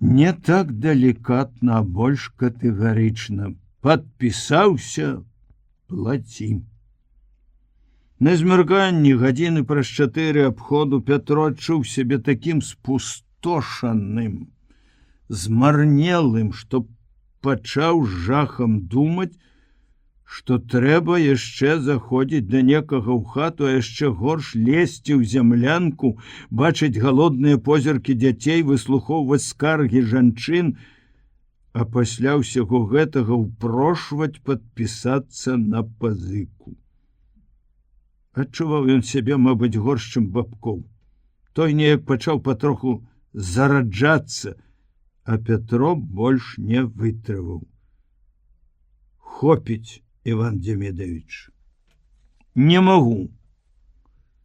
не так далікатна, а больш катэгарычна. Падпісаўся, плаці. На змярганні гадзіны праз 4 абходу Пятро адчуў сябе такім спустошаным, змарнелым, што пачаў з жахам думаць, што трэба яшчэ заходзіць да некага ў хату, а яшчэ горш лезці ў зямлянку, бачыць галодныя позіркі дзяцей, выслухоўваць скаргі жанчын, а пасля ўсяго гэтага ўпрошваць падпісацца на пазыку. Адчуваў ён сябе, мабыць, горш, чым Бабкоў. Той неяк пачаў патроху зараджацца, а Пятро больш не вытрываў. «Хопіць, Іван Дем'едович, не магу».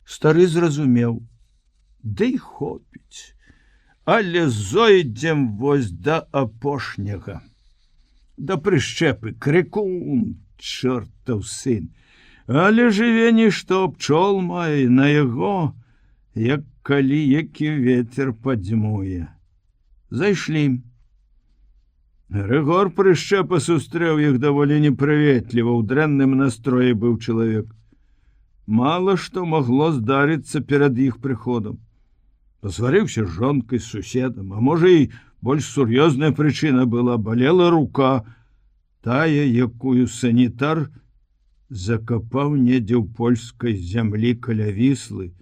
Стары зразумеў: «Ды хопіць. Але зойдзем вось да апошняга, да прышчэпы, крыкун, чортаў сын. Але жыве нішто, пчол мае, на яго, як калі які ветер падзьмуе». Зайшлі. Рыгор прышчэпа сустрэў іх даволі непрыветліва, ў дрэнным настроі быў чалавек. Мала што магло здарыцца перад іх прыходам. Пасварыўся з жонкай, з суседам, а можа і больш сур'ёзная прычына была, балела рука, тая, якую санітар закапаў недзе ў польскай зямлі каля Віслы,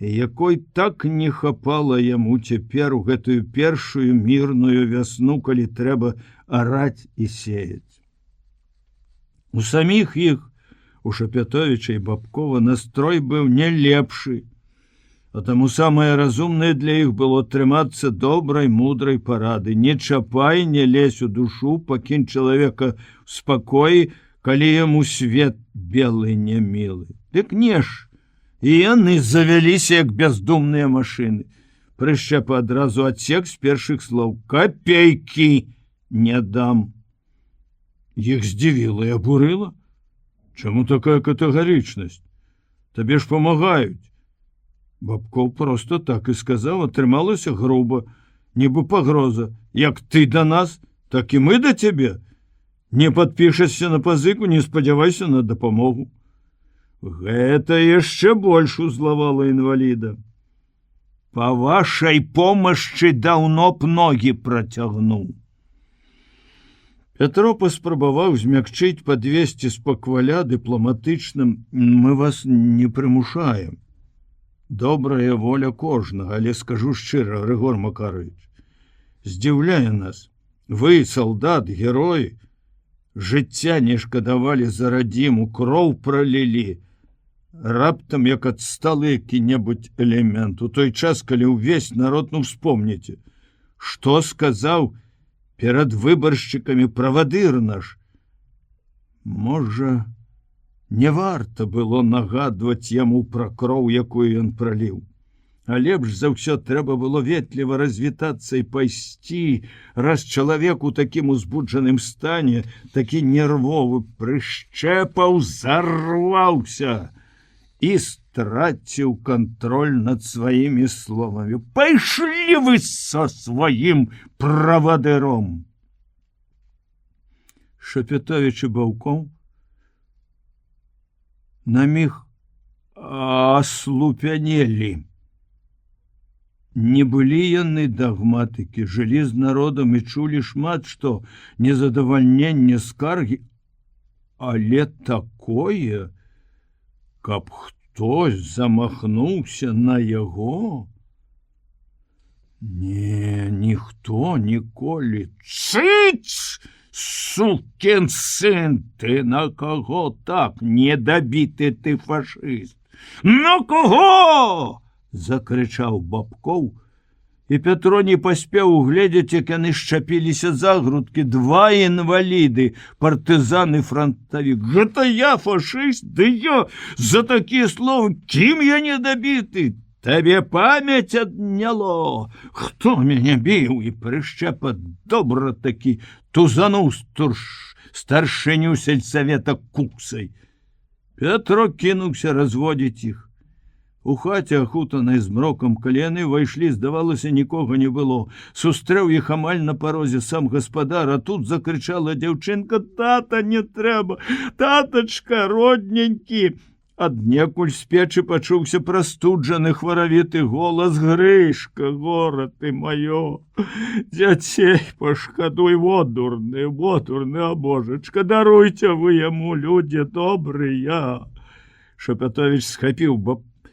і якой так не хапала яму цяпер у гэтую першую мірную вясну, калі трэба араць і сеяць. У саміх іх, у Шапятовіча і Бабкова, настрой быў не лепшы, а таму самае разумнае для іх было трымацца добрай, мудрай парады. Не чапай, не лезь у душу, пакінь чалавека ў спакоі, калі яму свет белы не мілы. Дык не ж, і яны завяліся, як бяздумныя машыны. Прышчэпа адразу адсек з першых слоў: капейкі не дам. Іх здзівіла і абурыла. Чаму такая катэгарычнасць? Табе ж памагаюць. Бабкоў проста так і сказаў, атрымалася груба, нібы пагроза. Як ты да нас, так і мы да цябе. Не падпішашся на пазыку, не спадзявайся на дапамогу. Гэта яшчэ больш узлавала інваліда. Па вашай помашчы даўно б ногі працягнуў. Пятро паспрабаваў змякчыць, падвесці спакваля дыпламатычным: мы вас не прымушаем. Добрая воля кожнага, але скажу шчыра, Григор Макарович, здзіўляе нас. Вы, салдат, герой, жыцця не шкадавалі за радзіму, кроў пралілі. Раптам, як адсталы які-небудзь элемент, у той час, калі ўвесь народ, успомніце, што сказаў перад выбаршчыкамі правадыр наш. Можа, не варта было нагадваць яму пра кроў, якую ён праліў. А лепш за ўсё трэба было ветліва развітацца і пайсці, раз чалавек у такім узбуджаным стане, такі нервовы, прышчэпаў, зарваўся і страціў кантроль над сваімі словамі. Пайшлі вы са сваім правадыром. Шапятовіч і Баўкоў на міг аслупянелі. Не былі яны дагматыкі, жылі з народам і чулі шмат што, незадавальненне, скаргі, але такое, каб хтось замахнуўся на яго. Не, ніхто ніколі. Цыц! Сукін сын, ты на каго так, недабіты ты фашыст? На каго? Закрычаў Бабкоў, і Пятро не паспеў угледзець, як яны шчапіліся за грудкі. Два інваліды, партызан і франтавік. Гэта я фашыст? Ды я за такія словы, кім я недабіты? Табе памяць адняло. Хто мяне біў? І прышчэпа добра такі тузануў старшыню сельсавета куксай. Пятро кінуўся разводзіць іх. У хаце, ахутанай змрокам, калі яны ўвайшлі, здавалася, нікога не было. Сустрэў іх амаль на парозе сам гаспадар, а тут закрычала дзяўчынка: тата, не трэба, татачка, родненькі. Аднекуль з печы пачуўся прастуджаны хваравіты голас: Грышка, гора ты маё, дзяцей пашкадуй, во дурны, а божачка, даруйце вы яму, людзі добрыя. Шапятовіч схапіў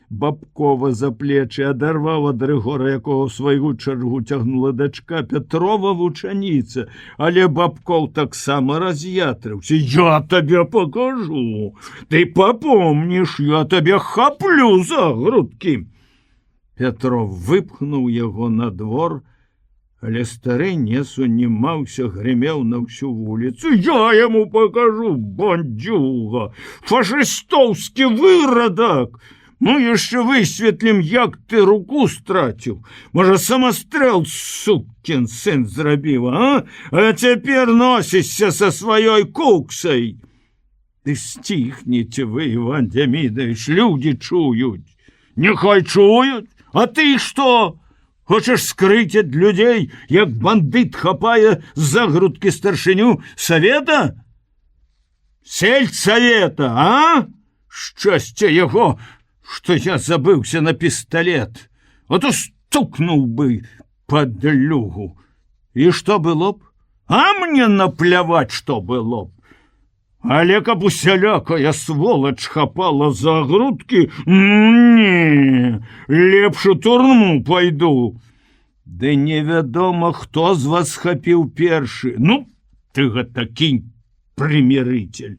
Бабкова за плечы, адарваў ад Рыгора, якого ў сваю чаргу цягнула дачка, Петрова вучаніца, але Бабкоў таксама раз'ятрыўся. Я табе покажу, ты папомніш, я табе хаплю за грудкі. Петров выпхнуў яго на двор, але стары не сунімаўся, грымеў на ўсю вуліцу. Я яму покажу, бандзюга, фашыстоўскі вырадак. Ну, яшчэ высветлім, як ты руку страціў. Можа, самастрэл, сукін сын, зрабіў, а? А цяпер носішся са сваёй куксай. Ты сціхніце вы, Іван Демідович, людзі чуюць. Няхай чуюць, а ты што? Хочаш скрыць ад людзей, як бандыт хапае за грудкі старшыню савета? Сельсавета, а? Шчасце яго, што я забыўся на пісталет, а то стукнуў бы падлюгу. І што было б? А мне напляваць, што было б. Але каб усялякая сволач хапала за грудкі, не, лепш у турму пайду. Ды невядома, хто з вас схапіў першы. Ну, ты гэта кінь, прымірыцель.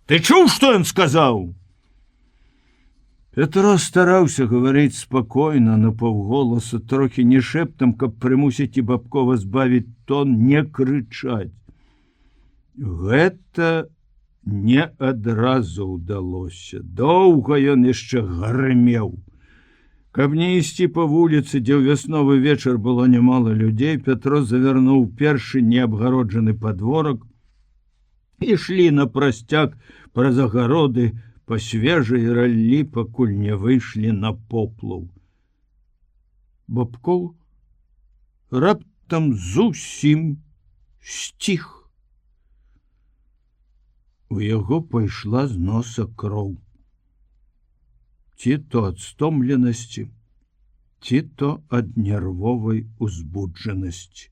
Ты чуў, што ён сказаў? Петро стараўся гаварыць спакойна, напаўголаса, трохі не шэптам, каб прымусіць і Бабкова збавіць тон, не крычаць. Гэта не адразу ўдалося. Доўга ён яшчэ грымеў. Каб не ісці па вуліцы, дзе ў вясновы вечар было нямала людзей, Петро завярнуў першы неабгароджаны падворак, ішлі напрасцяг праз агароды па свежай раллі, пакуль не выйшлі на поплаў. Бабкоў раптам зусім сціх. У яго пайшла з носа кроў. Ці то ад стомленасці, ці то ад нервовай узбуджанасці.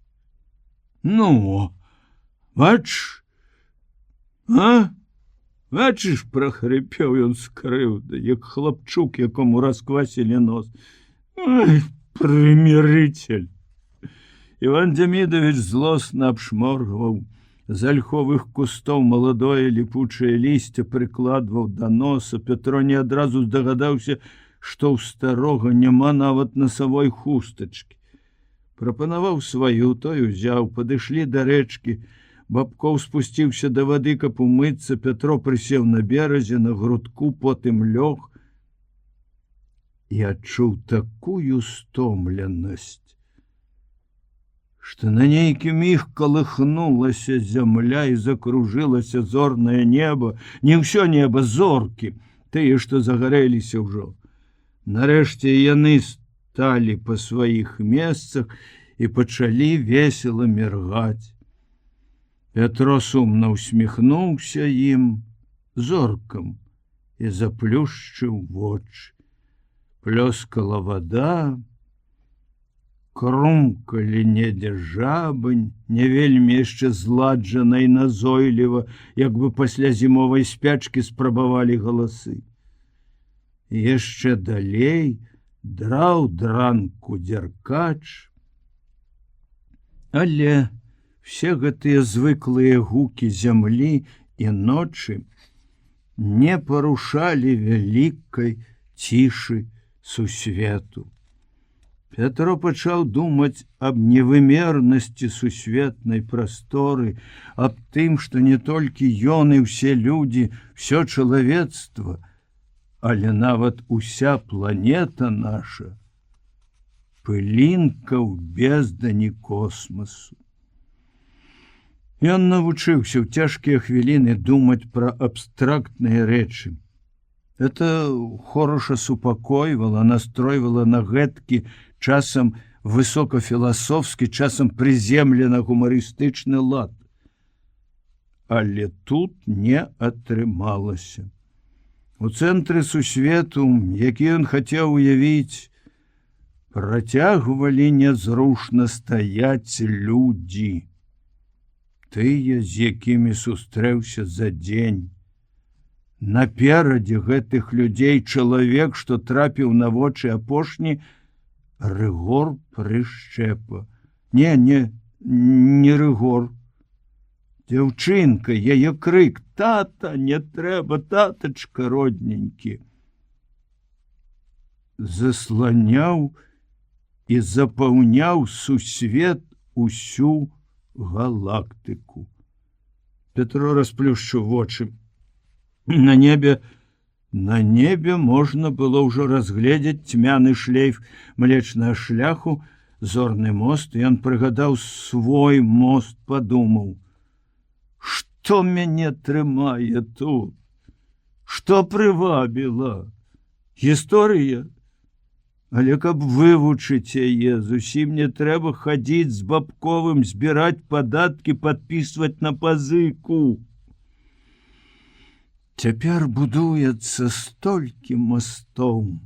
Ну, бач, бачыш, прахрыпеў ён з крыўды, як хлапчук, якому расквасілі нос. Ай, прымірыцель! Іван Демідович злосна абшморгваў з альховых кустоў маладое ліпучае лісце, прыкладваў да носа. Петро не адразу здагадаўся, што ў старога няма нават насавой хустачкі. Прапанаваў сваю, той узяў, падышлі да рэчкі. Бабкоў спусціўся да вады, каб умыцца. Петро прысеў на беразе, на грудку, потым лёг і адчуў такую стомленасць, што на нейкі міг калыхнулася зямля і закружылася зорнае неба. Не ўсё неба, зоркі, тыя, што загарэліся ўжо. Нарэшце яны сталі па сваіх месцах і пачалі весела міргаць. Петро сумна усміхнуўся ім, зоркам, і заплюшчыў вочы. Плёскала вада, крумкалі недзе жабань, не вельмі яшчэ зладжана і назойліва, як бы пасля зімовай спячкі спрабавалі галасы. І яшчэ далей драў дранку дзяркач. Але все гэтыя звыклыя гукі зямлі і ночы не парушалі вялікай цішы сусвету. Петро пачаў думаць аб невымернасці сусветнай прасторы, аб тым, што не толькі ён і ўсе людзі, всё чалавецтва, але нават уся планета наша пылінка ў бездані космасу. Ён навучыўся ў цяжкія хвіліны думаць пра абстрактныя рэчы. Это хораша супакойвала, настройвала на гэткі, часам высокафіласофскі, часам прыземлена-гумарыстычны лад. Але тут не атрымалася. У цэнтры сусвету, які ён хацеў уявіць, працягвалі нязрушна стаяць людзі, тыя, з якімі сустрэўся за дзень. Наперадзе гэтых людзей чалавек, што трапіў на вочы апошні, Рыгор Прышчэпа. Не Рыгор. Дзяўчынка, яе крык: «Тата, не трэба, татачка родненькі!» засланяў і запаўняў сусвет усю галактыку. Петро расплюшчыў вочы. На небе можна было ўжо разгледзець цьмяны шлейф млечнага шляху, зорны мост, і ён прыгадаў свой мост, падумаў: што мяне трымае тут? Што прывабіла? Гісторыя? Але каб вывучыць яе, зусім не трэба хадзіць з Бабковым, збіраць падаткі, падпісваць на пазыку. Цяпер будуецца столькі мастоў.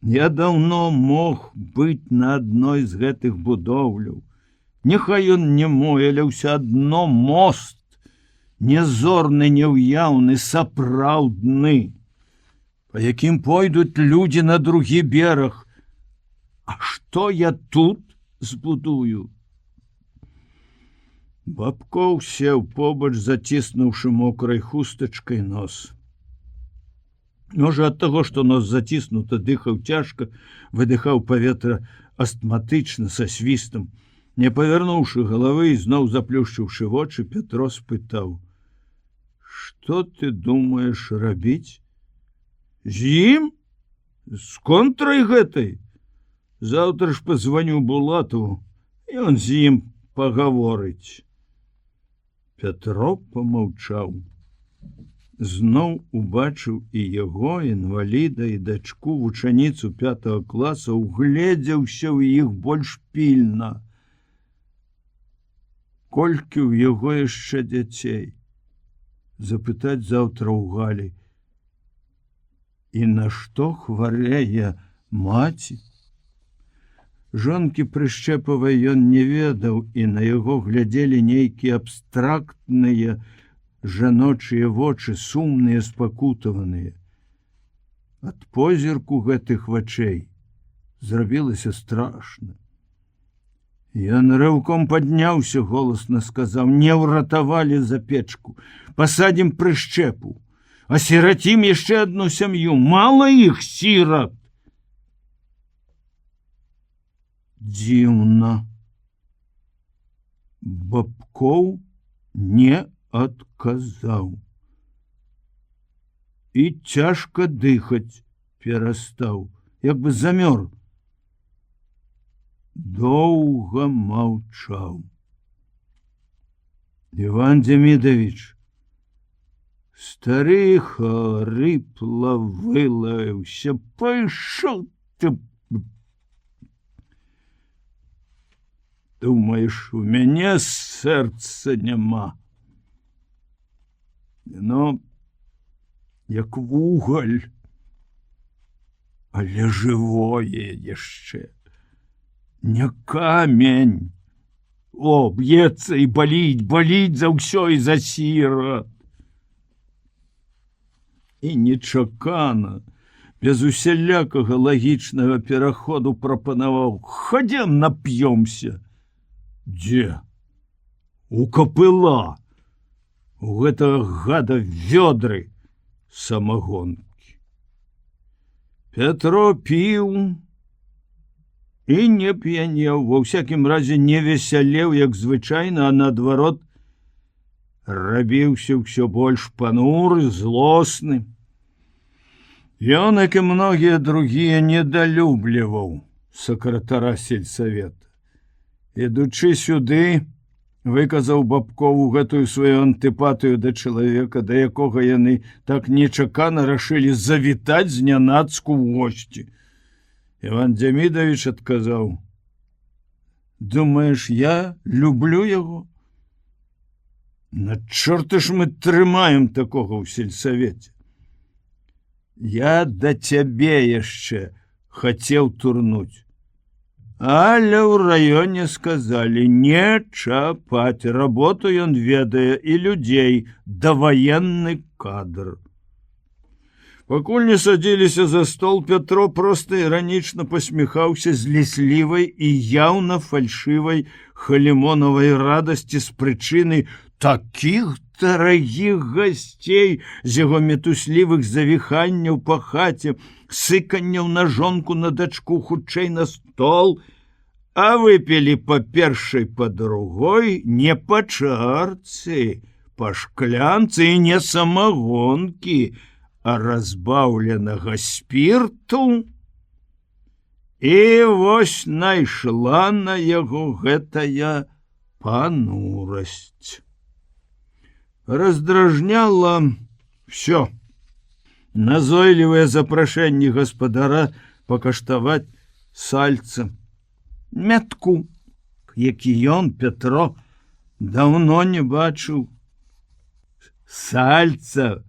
Я даўно мог быць на адной з гэтых будоўляў. Няхай ён не мой, але ўсё адно мост, незорны, неўяўны, сапраўдны, па якім пойдуць людзі на другі бераг. А што я тут збудую? Бабкоў сеў побач, заціснуўшы мокрай хустачкай нос. Можа, ад таго, што нос заціснута, дыхаў цяжка, выдыхаў паветра астматычна, са свістам. Не павярнуўшы галавы і зноў заплюшчыўшы вочы, Пятро спытаў: «Што ты думаеш рабіць? З ім? З контрай гэтай? Заўтра ж пазваню Булатову, ён з ім пагаворыць». Пятро помаўчаў. Зноў убачыў і яго, інваліда, і дачку, вучаніцу 5 класа, угледзеўся ў іх больш пільна. Колькі ў яго яшчэ дзяцей? Запытаць заўтра ў Галі. І на што хварэе маці? Жонкі Прышчэпавай ён не ведаў, і на яго глядзелі нейкія абстрактныя жаночыя вочы, сумныя, спакутаваныя. Ад позірку гэтых вачэй зрабілася страшна. Ён рыўком падняўся, голасна сказаў: «Не ўратавалі за печку, пасадзім Прышчэпу, асірацім яшчэ адну сям'ю, мала іх сірат». Дзіўна. Бабкоў не адказаў. І цяжка дыхаць перастаў, як бы замёр. Доўга маўчаў. Іван Демідович стары хрыпла вылаяўся: «Пайшоў ты! Думаеш, у мяне сэрца няма? Яно як вугаль, але жывое яшчэ, не камень. О, б'ецца і баліць за ўсё і за сірат». І нечакана, без усялякага лагічнага пераходу прапанаваў: «Хадзем нап'ёмся». Дзе? У капыла. У гэтага гада вёдры самагонкі. Пятро піў і не п'янеў, ва ўсякім разе не весялеў, як звычайна, а наадварот рабіўся ўсё больш пануры, злосны. Ён, як і многія другія, недалюбліваў сакратара сельсавета. Ідучы сюды, выказаў Бабкову гэтую сваю антыпатыю да чалавека, да якога яны так нечакана рашылі завітаць знянацку ў госці. Іван Демідович адказаў: «Думаеш, я люблю яго? На чорта ж мы трымаем такога ў сельсавеце? Я да цябе яшчэ хацеў турнуць. Але ў раёне сказалі не чапаць, работу ён ведае і людзей, даваенны кадр». Пакуль не садзіліся за стол, Пятро проста іранічна пасміхаўся з ліслівай і яўна фальшывай халімонавай радасці з прычыны такіх дарагіх гасцей, з яго мітуслівых завіханняў па хаце, сыканняў на жонку, на дачку, хутчэй на стол, а выпілі па першай, па другой, не па чарцы, па шклянцы, і не самагонкі, а разбаўленага спірту. І вось найшла на яго гэтая панурасць. Раздражняла всё. Назойлівыя запрашэнні гаспадара пакаштаваць сальца, мятку, які ён, Пятро, даўно не бачыў. Сальца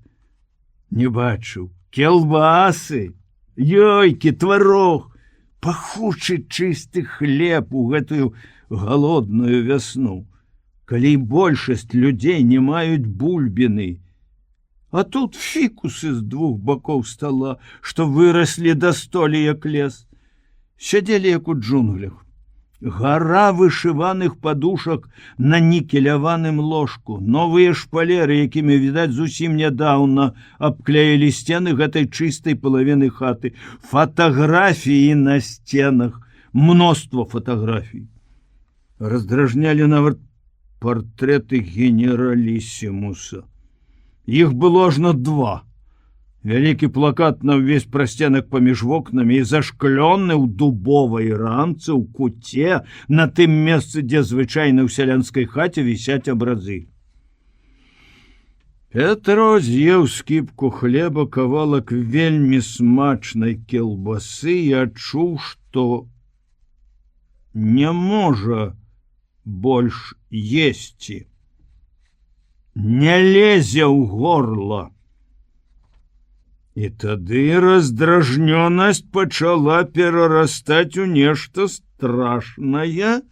не бачыў, кілбасы, ёйкі, тварог, пахучы чысты хлеб у гэтую галодную вясну, калі большасць людзей не маюць бульбіны. А тут фікусы з двух бакоў стала, што выраслі да столі як лес. Сядзелі як у джунглях. Гара вышываных падушак на нікеляваным ложку, новыя шпалеры, якімі, відаць, зусім нядаўна абклеілі сцены гэтай чыстай палавіны хаты, фатаграфіі на сценах, мноства фатаграфій. Раздражнялі нават партрэты генералісімуса. Іх было ажно 2. Вялікі плакат на ўвесь прасценак паміж вокнамі і зашклёны ў дубовай рамцы ў куце на тым месцы, дзе звычайна ў сялянскай хаце вісяць абразы. Петро з'еў скіпку хлеба, кавалак вельмі смачнай кілбасы і адчуў, што не можа больш есці. Не лезе ў горла. І тады раздражнёнасць пачала перарастаць у нешта страшнае,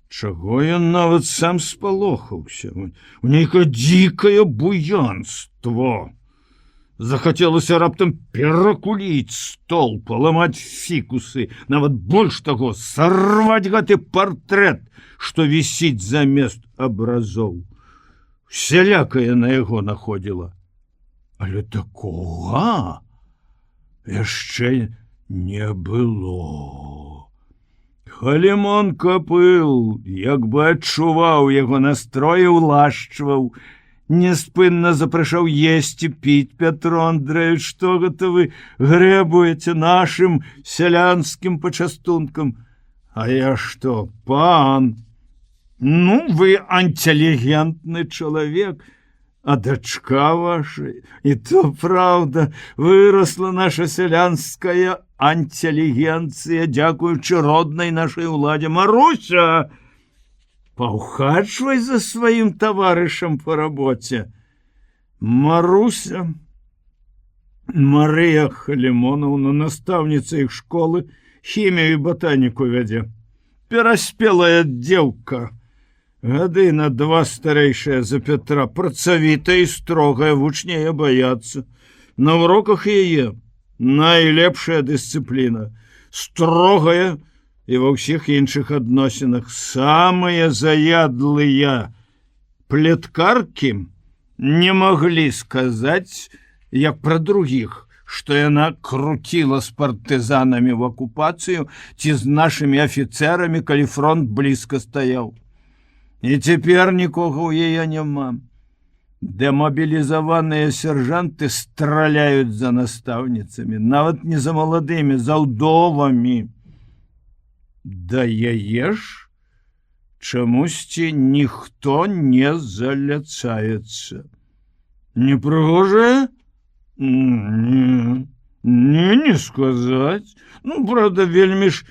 чаго ён нават сам спалохаўся. У нейкае дзікае буянство. Захацелася раптам перакуліць стол, паламаць фікусы, нават больш таго, сарваць гэты партрэт, што вісіць замест абразоў. Усялякае на яго находзіла. Але такога яшчэ не было. Халімон Капыл, як бы адчуваў яго настрой, улашчваў, неспынна запрашаў есці, піць. Петро Андреевич, што гэта вы грэбуеце нашым сялянскім пачастункам? А я што, пан? Ну, вы антилегентны чалавек, а дачка ваша, і то правда, выросла наша сялянская антилегенцыя, дзякуючы роднай нашай уладзе. Маруся, паўхаджвай за сваім таварышам па рабоце. Маруся, Марыя Халімонаўна, настаўніца іх школы, хімію і батаніку вядзе. Пераспелая дзеўка. Гады на 2 старэйшая за Петра, працавітая і строгая, вучнее баяцца. На уроках яе найлепшая дысцыпліна, строгая і ва ўсіх іншых адносінах. Самыя заядлыя плеткаркі не маглі сказаць, як пра другіх, што яна круціла з партызанамі в акупацыю ці з нашымі афіцэрамі, калі фронт блізка стаяў. І цяпер нікога ў яе няма. Дэмабілізаваныя сержанты страляюць за настаўніцамі, нават не за маладымі, за ўдовамі. Да яе ж чамусьці ніхто не заляцаецца. Непрыгожая? Не сказаць. Ну, правда, вельмі ж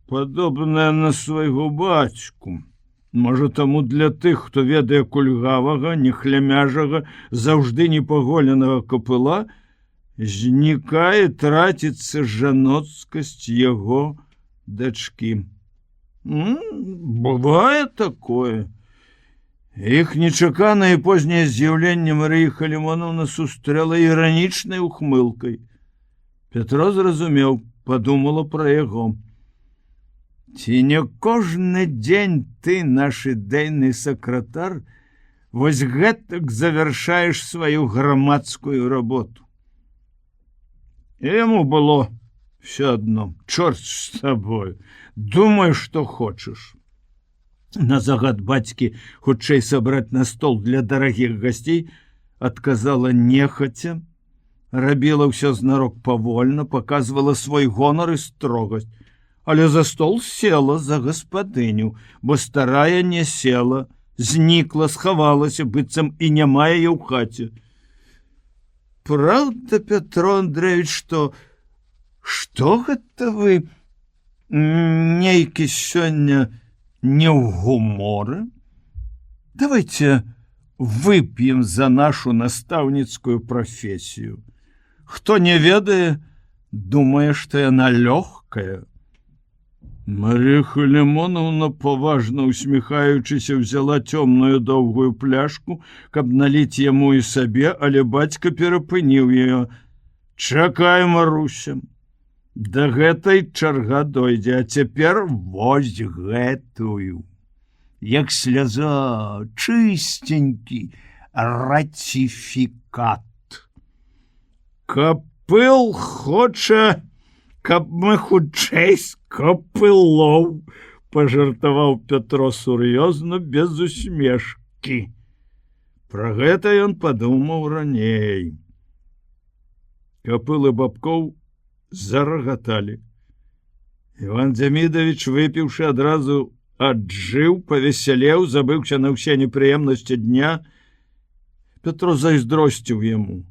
падобная на свайго бацьку. Можа, таму для тых, хто ведае кульгавага, нехлямяжага, заўжды непаголенага Капыла, знікае, траціцца жаноцкасць яго дачкі. Бывае такое. Іх нечаканае позняе з'яўленне Марыі Халімоновны сустрэла іранічнай ухмылкай. Петро зразумеў, падумала пра яго. Ці не кожны дзень ты, наш ідэйны сакратар, вось гэтак завяршаеш сваю грамадскую работу. Яму было все адно, чорт з табою, думай, што хочаш. На загад бацькі хутчэй сабраць на стол для дарагіх гасцей адказала нехаця, рабіла ўсё знарок павольна, паказвала свой гонар і строгасць. Але за стол села за гаспадыню, бо старая не села, знікла, схавалася, быццам і няма яе ў хаце. Правда, Петро Андреевич, што гэта вы нейкі сёння не ў гуморы? Давайте вып'ем за нашу настаўніцкую прафесію. Хто не ведае, думае, што яна лёгкая. Мария Халімоновна, паважна усміхаючыся, взяла цёмную доўгую пляшку, каб наліць яму і сабе, але бацька перапыніў яе. Чакай, Маруся, да гэтай чарга дойдзе, а цяпер вось гэтую. Як сляза, чыстенькі ратифікат. Капыл хоча, каб мы хутчэй з капылоў, пажартаваў Пятро сур'ёзна, без усмешкі. Пра гэта ён падумаў раней. Капылы бабкоў зарагаталі. Іван Дзямідавіч, выпіўшы, адразу аджыў, павесялеў, забыўся на ўсе непрыемнасці дня. Пятро зайздросціў яму.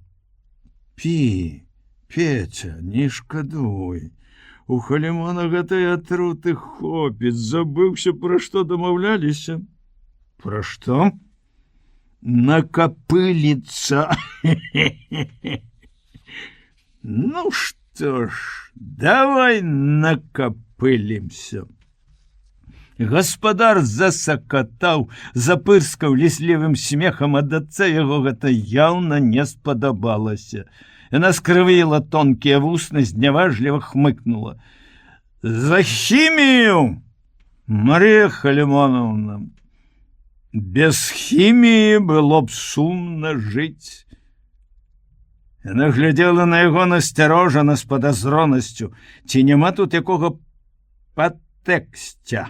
Пі, Петя, не шкадуй. У Халімона гэтай атруты хопіць, забыўся, пра што дамаўляліся. Пра што? Накапыліцца. Ну што ж, давай накапылімся. Гаспадар засакатаў, запырскаў ліслівым смехам, ад отца яго гэта яўна не спадабалася. Яна скрывіла тонкія вусны, зняважліва хмыкнула. За хімію, Мария Халімоновна, без хіміі было б сумна жыць. Яна глядзела на яго насцярожана, з падазронасцю. Ці няма тут якога падтэксця?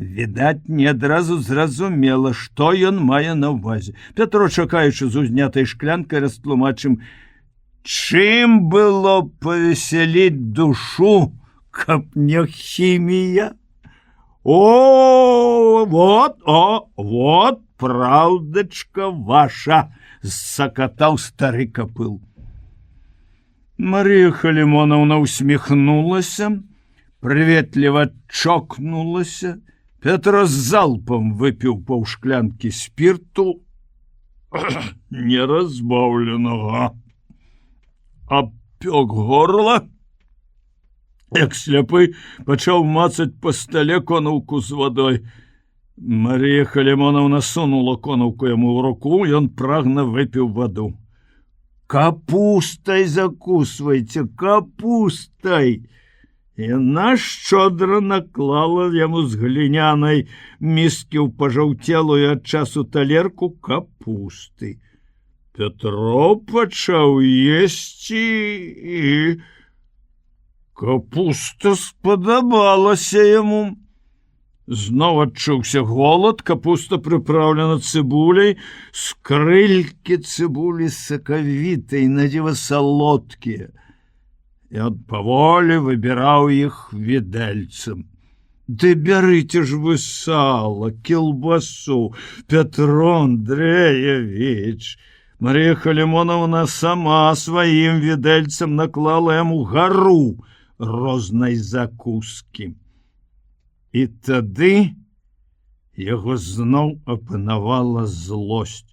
Відаць, не адразу зразумела, што ён мае на ўвазе. Пятро, чакаючы з узнятай шклянкай, растлумачым: чым было павесяліць душу, каб не хімія? Вот, праўдачка ваша, закатаў стары капыл. Мария Халімоновна усміхнулася, прыветліва чокнулася. Петро з залпам выпіў паўшклянкі спірту неразбаўленага. Абпёк горла, як сляпы пачаў мацаць па стале конаўку з вадой. Мария Халімоновна сунула конаўку яму ў руку, ён прагна выпіў ваду. Капустай закусвайце, капустай! Яна шчодра наклала яму з глінянай міскі ў пажаўцелую ад часу талерку капусты. Пятро пачаў есці і... Капуста спадабалася яму. Зноў адчуўся голад, капуста прыпраўлена цыбуляй, скрылькі цыбулі сакавітай, надзіва салодкія. Ён паволі выбіраў іх відэльцам. Ды бярыце ж вы сала, кілбасу, Петро Андреевич. Мария Халімоновна сама сваім відэльцам наклала яму гару рознай закускі. І тады яго зноў апанавала злосць.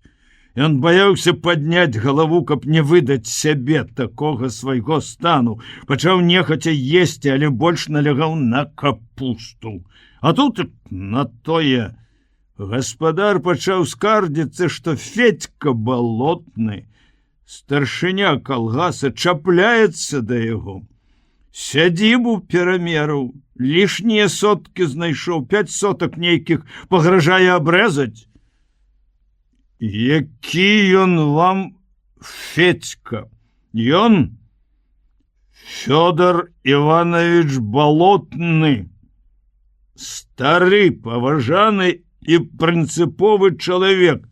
Ён баяўся падняць галаву, каб не выдаць сябе такога свайго стану. Пачаў нехаця есці, але больш налягаў на капусту. А тут на тое гаспадар пачаў скардзіцца, што Федька балотны, старшыня калгаса, чапляецца да яго. Сядзібу перамерыў, лішнія соткі знайшоў, 5 сотак нейкіх пагражае абрэзаць. Які ён вам Федька? Ён Фёдор Иванович Балотны, стары, паважаны і прынцыповы чалавек.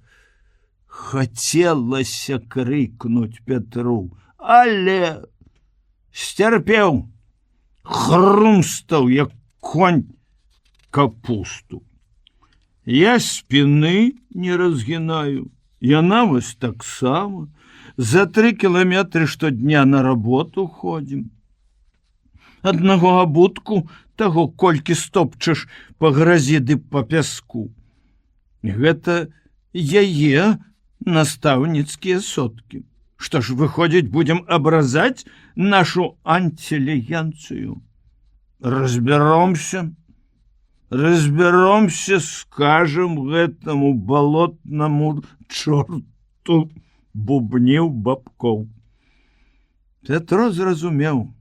Хацелася крыкнуць Петру, але сцярпеў, хрумстаў, як конь, капусту. Я спины не разгинаю, яна вось таксама. За 3 кіламетры штодня на работу ходзім. Аднаго абутку таго, колькі стопчаш па гразі ды па пяску. Гэта яе настаўніцкія соткі. Што ж, выходзіць, будзем абразаць нашу антилегенцыю. Разбяромся, скажам гэтаму балотнаму чорту, бубніў Бабкоў. Пятро зразумеў.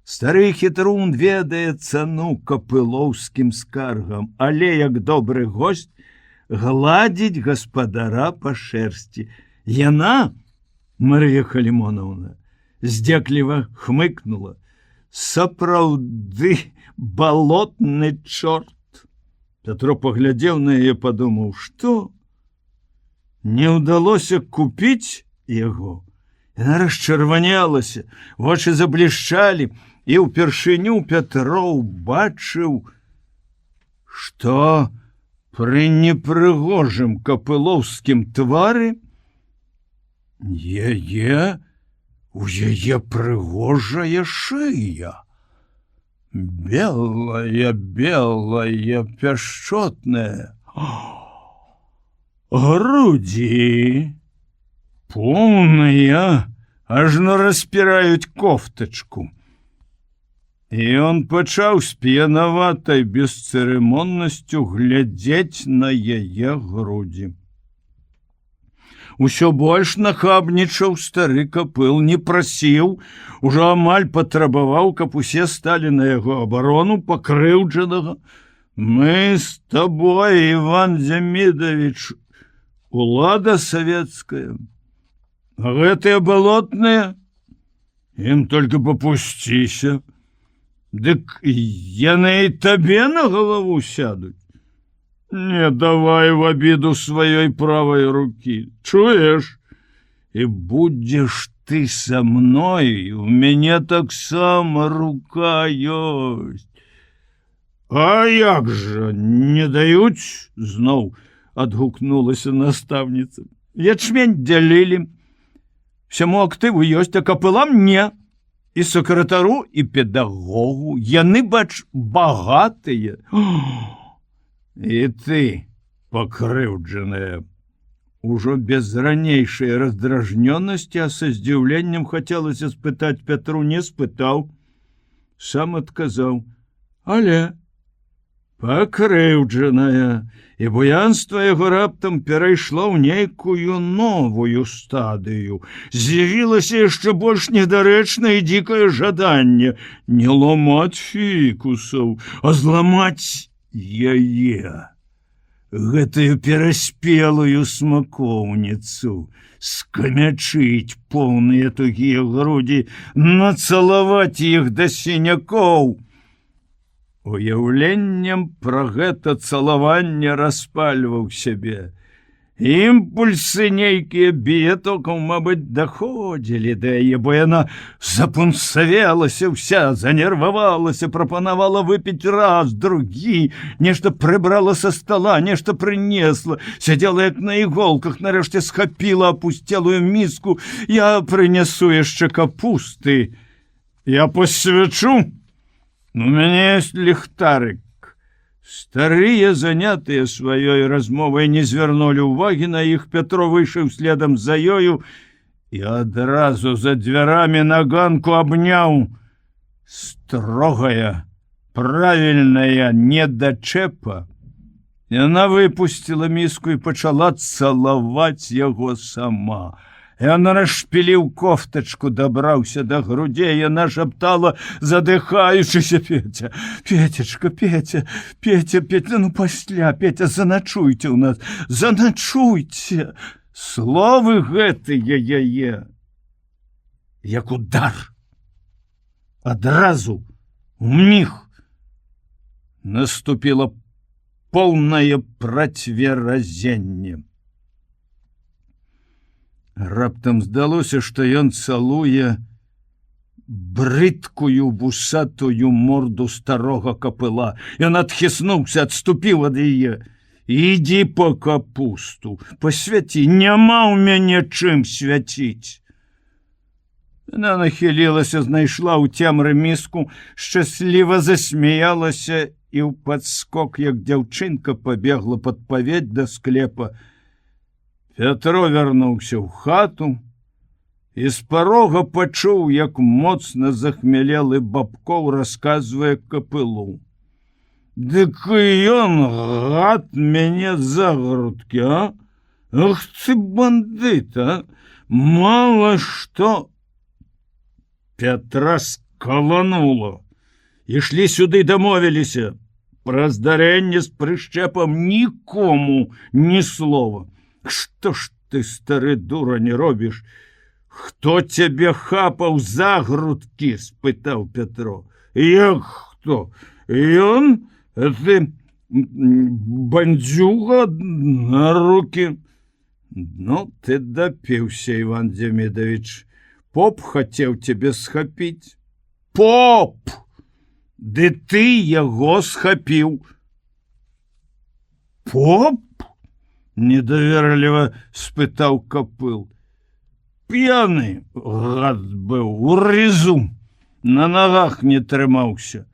Стары хітрун ведае цану капылоўскім скаргам, але як добры госць гладзіць гаспадара па шэрсці. Яна, Марыя Халімоновна, здзекліва хмыкнула. Сапраўды балотны чорт. Пятро паглядзеў на яе, падумаў, што? Не ўдалося купіць яго. Яна расчырванялася, вочы заблішчалі, і ўпершыню Пятро убачыў, што пры непрыгожым капылоўскім твары у яе прыгожая шыя. Белая, пяшчотная. Грудзі поўныя, ажно распіраюць кофтачку. І ён пачаў з п'янаватай бесцырымоннасцю глядзець на яе грудзі. Усё больш нахабнічаў стары капыл, не прасіў, ужо амаль патрабаваў, каб усе сталі на яго абарону пакрыўджанага. Мы з табой, Іван Демидович, улада савецкая. А гэтыя балотныя? Ім толькі папусціся. Дык яны і табе на галаву сядуць. Не давай в обиду сваёй правой руки. Чуеш? І будзеш ты са мной, у мяне таксама рука ёсць. А як жа, не даюць? Зноў адгукнулася настаўніца. Ячмень дзялілі. Всяму актыву ёсць, а капылам не. І сакратару, і педагогу. Яны, бач, багатыя. І ты, пакрыўджаная, ужо без ранейшай раздражнёнасці, а са здзіўленнем хацелася спытаць Пятру, не спытаў, сам адказаў, але пакрыўджаная, і буянства яго раптам перайшло ў нейкую новую стадыю. З'явілася яшчэ больш недарэчнае і дзікае жаданне не ламаць фікусаў, а зламаць яе, гэтую пераспелую смакоўніцу, скамячыць поўныя тугія грудзі, нацалаваць іх да сінякоў. Уяўленнем пра гэта цалаванне распальваў сябе. Імпульсы нейкія біетокаў, мабыць, даходзілі да яе, бо яна запунсавелася вся, занервавалася, прапанавала выпіць раз, другі, нешта прыбрала са стола, нешта прынесла, сядзела як на іголках, нарэшце схапіла апусцелую міску. Я прынясу яшчэ капусты. Я посвячу. У мяне ёсць ліхтарык. Старыя, занятыя сваёй размовай, не звярнулі ўвагі на іх. Пятро выйшаў следам за ёю і адразу за дзвярамі на ганку абняў. Строгая, правільная недачэпа. Яна выпусціла міску і пачала цалаваць яго сама. Яна расшпіліў кофтачку, дабраўся да грудзей, яна шаптала, задыхаючыся: Петя, Петечка, Петя, Петя, Петя, ну пасля, Петя, заначуйце ў нас, заначуйце. Словы гэтыя яе, як удар. Адразу, умиг, наступіла поўнае працверазенне. Раптам здалося, што ён цалуе брыдкую вусатую морду старога капыла. Ён адхіснуўся, адступіў ад яе. Ідзі па капусту, пасвяці, няма ў мяне чым свяціць. Яна нахілілася, знайшла ў цемры міску, шчасліва засмяялася і ў падскок, як дзяўчынка, пабегла пад паведь да склепа. Пятро вярнуўся ў хату і з парога пачуў, як моцна захмялелы Бабкоў расказвае Капылу. Дык ён, гад, мяне за грудкі, а? Ах ты бандыт, а? Мала што. Пятра скаланула. Ішлі сюды, дамовіліся. Пра здарэнне з прышчэпам нікому ні слова. Што ж ты, стары дура, не робіш? Хто цябе хапаў за грудкі? Спытаў Пятро. Як хто? Ён? Ты бандзюга на руки? Ну, ты дапіўся, Іван Демидович. Поп хацеў цябе схапіць. Поп! Ды ты яго схапіў. Поп? Недаверліва спытаў Капыл. П'яны, гад быў, у рызу, на нагах не трымаўся.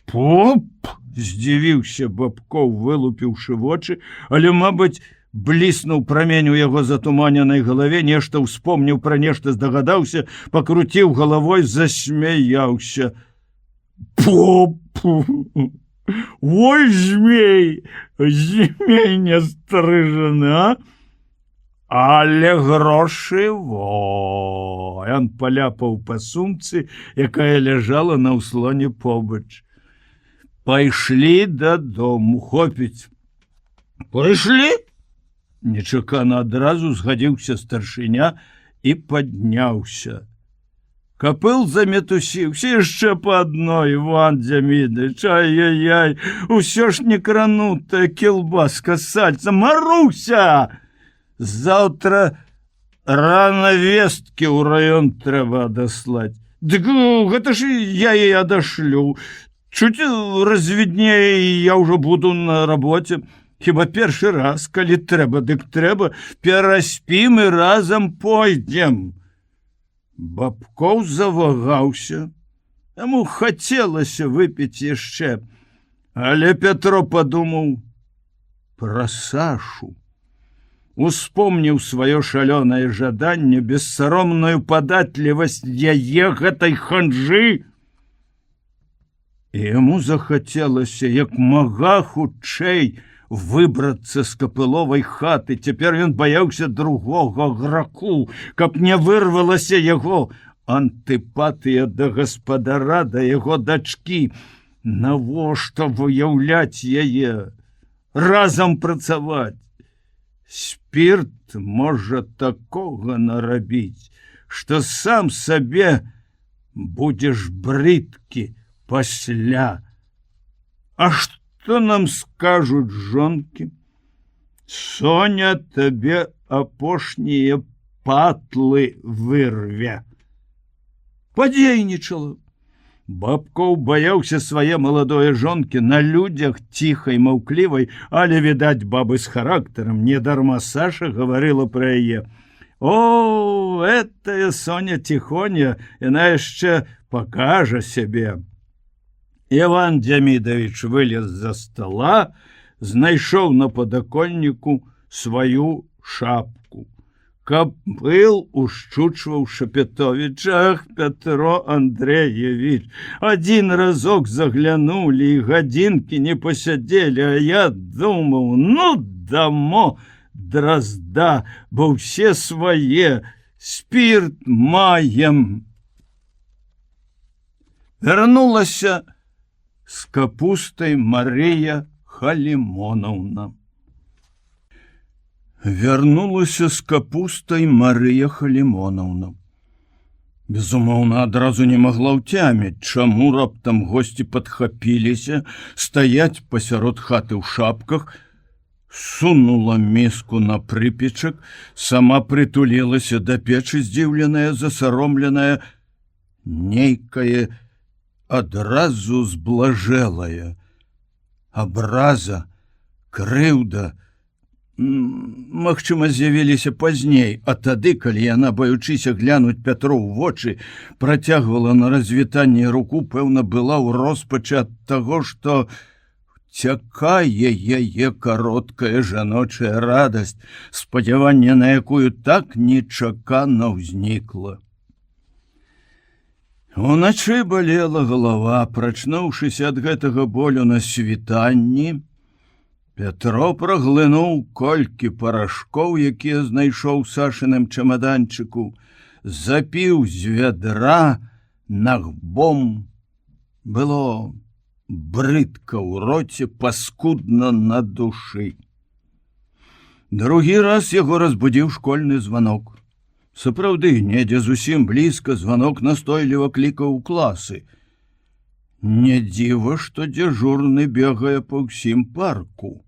Поп? Здзівіўся Бабкоў, вылупіўшы вочы, але, мабыць, бліснуў прамень у яго затуманенай галаве, нешта ўспомніў, пра нешта здагадаўся, пакруціў галавой, засмяяўся. Поп! Ой, змей! Змей не стрыжаны, а? Але грошы, во! Ён паляпаў па сумцы, якая ляжала на ўслоне побач. Пайшлі дадому, хопіць. Пайшлі? Нечакана адразу згадзіўся старшыня і падняўся. Капыл замітусіўся, яшчэ па адной, Іван Демидович, ай-яй-яй, усё ж не кранутая кілбаска сальца. Маруся! Заўтра рана весткі ў раён трэба адаслаць. Дык гэта ж я ей адашлю. Чуть развіднее, я ўжо буду на работе. Хіба першы раз, калі трэба, дык трэба, пераспім і разам пойдзем. Бабкоў завагаўся. Яму хацелася выпіць яшчэ, але Пятро падумаў пра Сашу. Успомніў сваё шалёнае жаданне, бессаромную падатлівасць яе гэтай ханжы. І яму захацелася як мага хутчэй выбрацца з Капыловай хаты. Цяпер ён баяўся другога граку, каб не вырвалася яго антыпатыя да гаспадара, да яго дачкі. Навошта выяўляць яе? Разам працаваць. Спірт можа такога нарабіць, што сам сабе будзеш брыдкі пасля. А што нам скажуць жонкі? Соня табе апошнія патлы вырве. Падзейнічала. Бабкоў баяўся свае маладое жонкі, на людзях ціхай, маўклівай, але, відаць, бабы з характарам, недарма Саша гаварыла пра яе. О, этая Соня тихоня, яна яшчэ пакажа сябе. Іван Демидович вылез за стола, знайшоў на падаконніку сваю шапку. Капыл ушчучваў Шапетович. Ах, Петро Андреевич, один разок заглянули, и гадзінкі не посядзелі, а я думаў, ну, дамо дрозда, бо ўсе свае, спірт маем. Вярнулася з капустай Марыя Халімонаўна. Вярнулася з капустай Марыя Халімонаўна. Безумоўна, адразу не магла ўцяміць, чаму раптам госці падхапіліся, стаяць пасярод хаты ў шапках, сунула міску на прыпечак, сама прытулілася да печы, здзіўленая, засаромленая, нейкае адразу зблажэлая. Абраза, крыўда, магчыма, з'явіліся пазней, а тады, калі яна, баючыся глянуць Пятру ў вочы, працягвала на развітанне руку, пэўна, была ў роспачы ад таго, што цякае яе кароткая жаночая радасць, спадзяванне на якую так нечакана ўзнікла. Уначы балела галава, прачнуўшыся ад гэтага болю на світанні, Пятро праглынуў колькі парашкоў, якія знайшоў у Сашыным чамаданчыку, запіў з вядра нагбом. Было брыдка ў роце, паскудна на душы. Другі раз яго разбудзіў школьны званок. Сапраўды, недзе зусім блізка званок настойліва клікаў у класы. Не дзіва, што дзяжурны бегае па ўсім парку.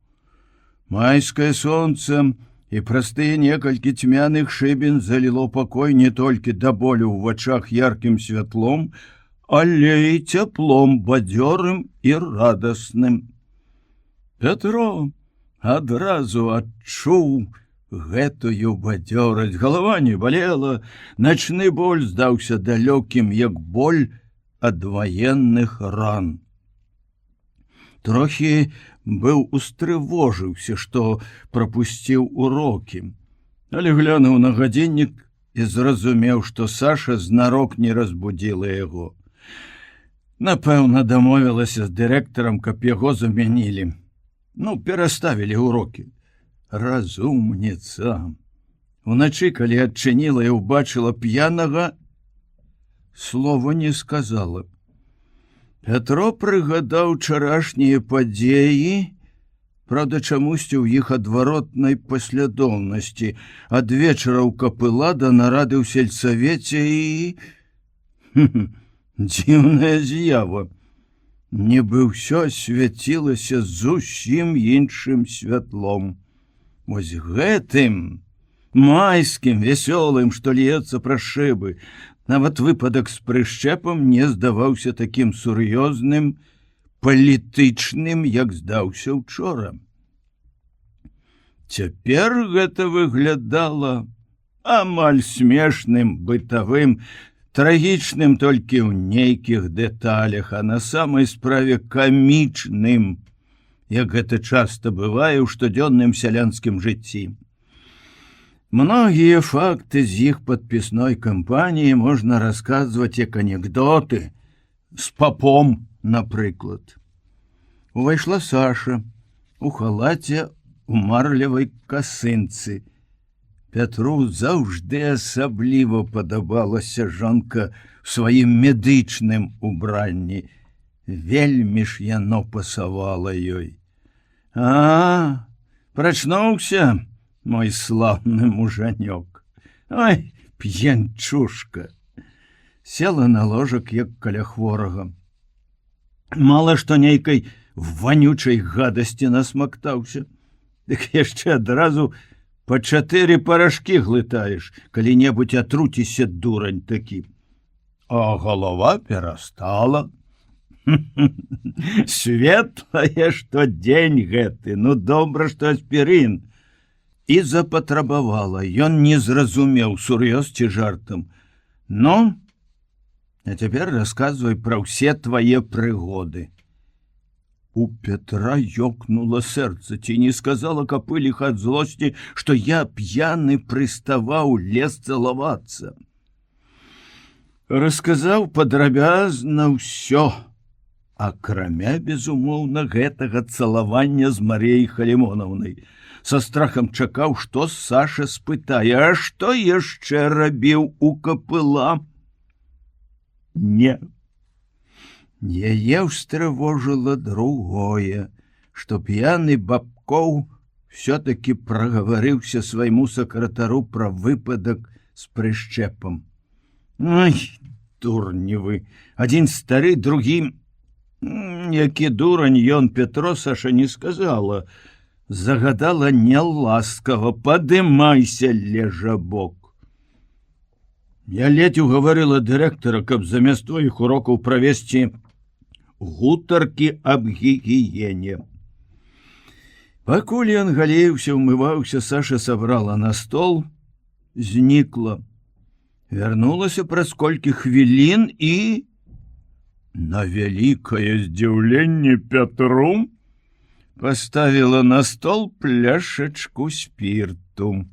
Майскае сонца і праз тыя некалькі цьмяных шыбін заліло пакой не толькі да болю ў вачах яркім святлом, але і цяплом бадзёрым і радасным. Пятро адразу адчуў гэтую бадзёрасць. Галава не балела, начны боль здаўся далёкім, як боль ад ваенных ран. Трохі быў устрывожыўся, што прапусціў урокі, але глянуў на гадзіннік і зразумеў, што Саша знарок не разбудзіла яго. Напэўна, дамовілася з дырэктарам, каб яго замянілі. Пераставілі урокі. Разумніца. Уначы, калі адчыніла і ўбачыла п'янага, слова не сказала. Пятро прыгадаў учарашнія падзеі, правда, чамусьці ў іх адваротнай паслядоўнасці, ад вечара ў капыла да нарады ў сельсавеце і... Дзіўная з'ява. Нібы ўсё свяцілася зусім іншым святлом. Вось гэтым, майскім, вясёлым, што льецца праз шыбы, нават выпадак з прышчэпам не здаваўся такім сур'ёзным, палітычным, як здаўся учора. Цяпер гэта выглядала амаль смешным, бытавым, трагічным толькі ў нейкіх дэталях, а на самай справе камічным, як гэта часта бывае ў штодзённым сялянскім жыцці. Многія факты з іх падпісной кампаніі можна расказваць як анекдоты, з папом, напрыклад. Увайшла Саша у халаце у марлевай касынцы. Пятру заўжды асабліва падабалася жонка ў сваім медычным убранні. Вельмі ж яно пасавала ёй. Прачнуўся, мой слаўны мужанёк. Ой, п'янчушка. Села на ложак, як каля хворага. Мала што нейкай вонючай гадасці насмактаўся, дык яшчэ адразу па 4 парашкі глытаеш, калі-небудзь атруціся, дурань такі. А галава перастала. Светлая, што дзень гэты, добра, што аспірын. І запатрабавала. Ён не зразумеў, сур'ёз ці жартам. А цяпер расказвай пра ўсе твае прыгоды. У Петра ёкнула сэрца, ці не сказала капыліха ад злосці, што я п'яны прыставаў, лез цалавацца. Расказаў падрабязна ўсё, акрамя, безумоўна, гэтага цалавання з Марыяй Халімонаўнай. Са страхам чакаў, што Саша спытае, а што яшчэ рабіў у капыла? Не. Яе ўстрывожыла другое, што п'яны Бабкоў все-таки прагаварыўся свайму сакратару пра выпадак з прышчэпам. Ой, дурні вы, адзін стары, другі... Які дурань ён, Петро, Саша не сказала. Загадала няласкава, падымайся, лежабок. Я ледзь угаварыла дырэктара, каб замест твоіх урокаў правесці гутаркі аб гігіене. Пакуль ён галеўся, умываўся, Саша сабрала на стол, знікла. Вярнулася праз колькі хвілін і... На вялікае здзіўленне Пятру Поставила на стол пляшачку спирту.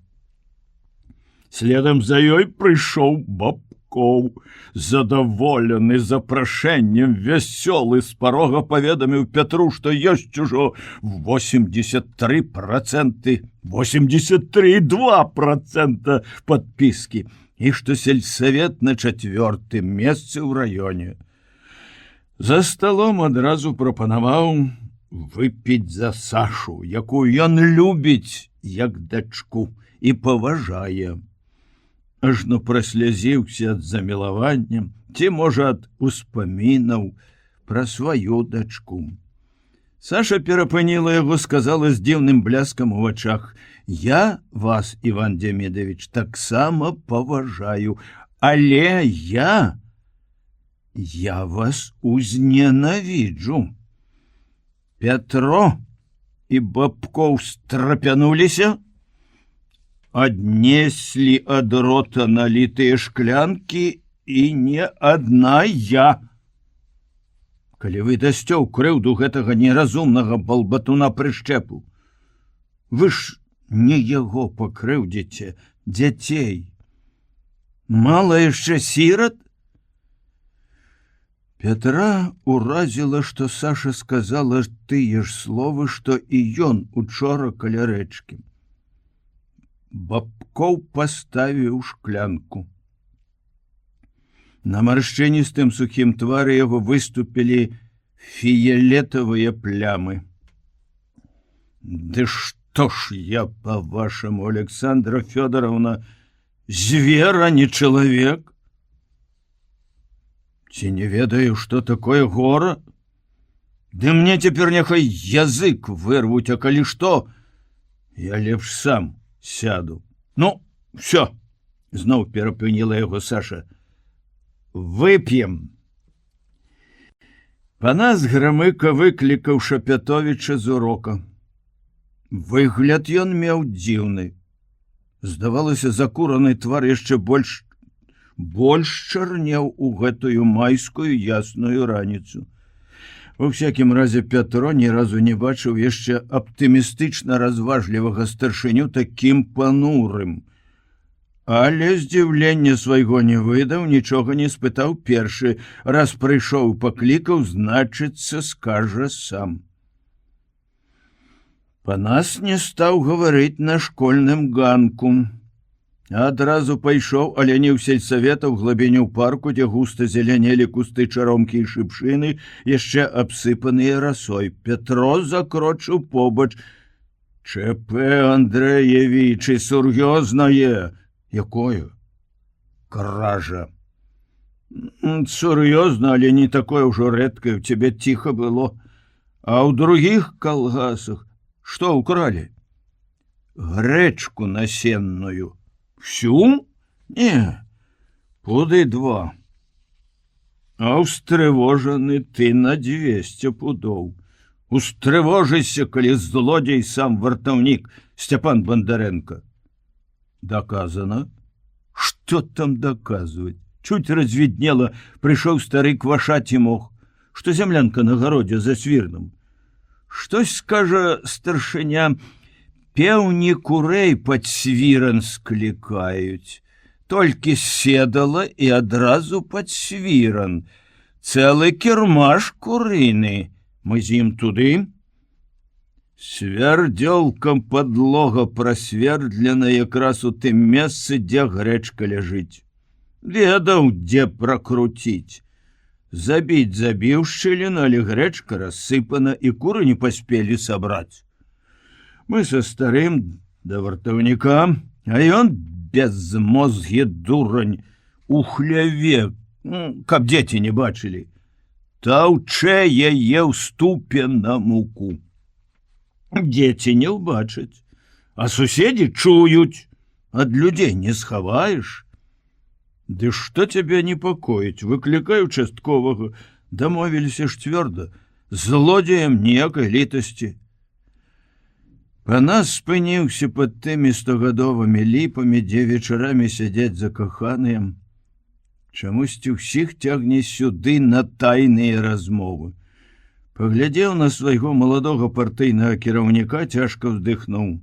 Следам за ёй прыйшоў Бабкоў, задаволены запрашэннем, вясёлы, з парога паведаміў Пятру, што ёсць ужо 83%, 83,2% подпіскі, і што сельсавет на 4-м месцы ў раёне. За сталом адразу прапанаваў выпіць за Сашу, якую ён любіць як дачку і паважае. Ажно праслязіўся ад замілавання, ці, можа, ад успамінаў пра сваю дачку. Саша перапыніла яго, сказала з дзіўным бляскам у вачах: «Я вас, Іван Демідович, таксама паважаю, але я вас узненавіджу». Пятро і Бабкоў страпянуліся, аднеслі ад рота налітыя шклянкі, і не адна я. Калі вы дасце ў крыўду гэтага неразумнага балбатуна прышчэпу, вы ж не яго пакрыўдзіце, дзяцей. Мала яшчэ сірат? Пятра уразіла, што Саша сказала тыя ж словы, што і ён учора каля рэчкі. Бабкоў паставіў шклянку. На маршчыністым сухім твары яго выступілі фіялетавыя плямы. «Ды што ж я, па-вашаму, Александра Фёдоровна, звер, а не чалавек? Ці не ведаю, што такое гора? Ды мне цяпер няхай язык вырвуць, а калі што, я лепш сам сяду». «Ну, все», — зноў перапыніла яго Саша. «Вып'ем». Панас Грамыка выклікаў Шапятовіча з урока. Выгляд ён меў дзіўны. Здавалася, закураны твар яшчэ больш чарнеў у гэтую майскую ясную раніцу. Ва ўсякім разе Пятро ні разу не бачыў яшчэ аптымістычна разважлівага старшыню такім панурым. Але здзіўлення свайго не выдаў, нічога не спытаў першы. Раз прыйшоў і паклікаў, значыцца, скажа сам. Панас не стаў гаварыць на школьным ганку. Адразу пайшоў, але не ў сельсавета, ў глыбіню парку, дзе густа зелянелі кусты чаромкі і шыпшыны, яшчэ абсыпаныя расой. Пятро закрочыў побач. «ЧП, Андреевич, і сур'ёзнае». «Якое?» «Кража». «Сур'ёзна, але не такое ўжо рэдкае, у цябе ціха было. А ў другіх калгасах што ўкралі?» «Грэчку насенную». «Всю? Не, пуды 2. А устрывожаны ты на 200 пудоў. Устрывожыся, калі злодзей сам вартаўнік Степан Бондаренко». «Доказано». «Что там доказывать? Чуть разведнело, пришел стары квашать и мог, что землянка на городе за свирном. Штось, скажа старшыня, пеўні курэй пад свіран склікаюць. Толькі седала і адразу пад свіран. Цэлы кірмаш курыны. Мы з ім туды». Свярдзёлкам падлога прасвердлена якраз у тым месцы, дзе грэчка ляжыць. Ведаў, дзе пракруціць. Забіць забіў шчыліну, але грэчка рассыпана, і куры не паспелі сабраць. Мы са старым да вартаўніка, а ён безмозгі дурань у хляве, каб дзеці не бачылі. Таўчэ яе ў ступе на муку. Дзеці не ўбачаць, а суседзі чуюць, ад людзей не схаваеш. Ды што цябе непакоіць, выклікай участковага, дамовіліся ж цвёрда, злодзеям ніякай літасці. Панас спыніўся пад тымі 100гадовымі ліпамі, дзе вечарамі сядзяць закаханыя. Чамусьці ўсіх цягне сюды на тайныя размовы. Паглядзеў на свайго маладога партыйнага кіраўніка, цяжка ўздыхнуў.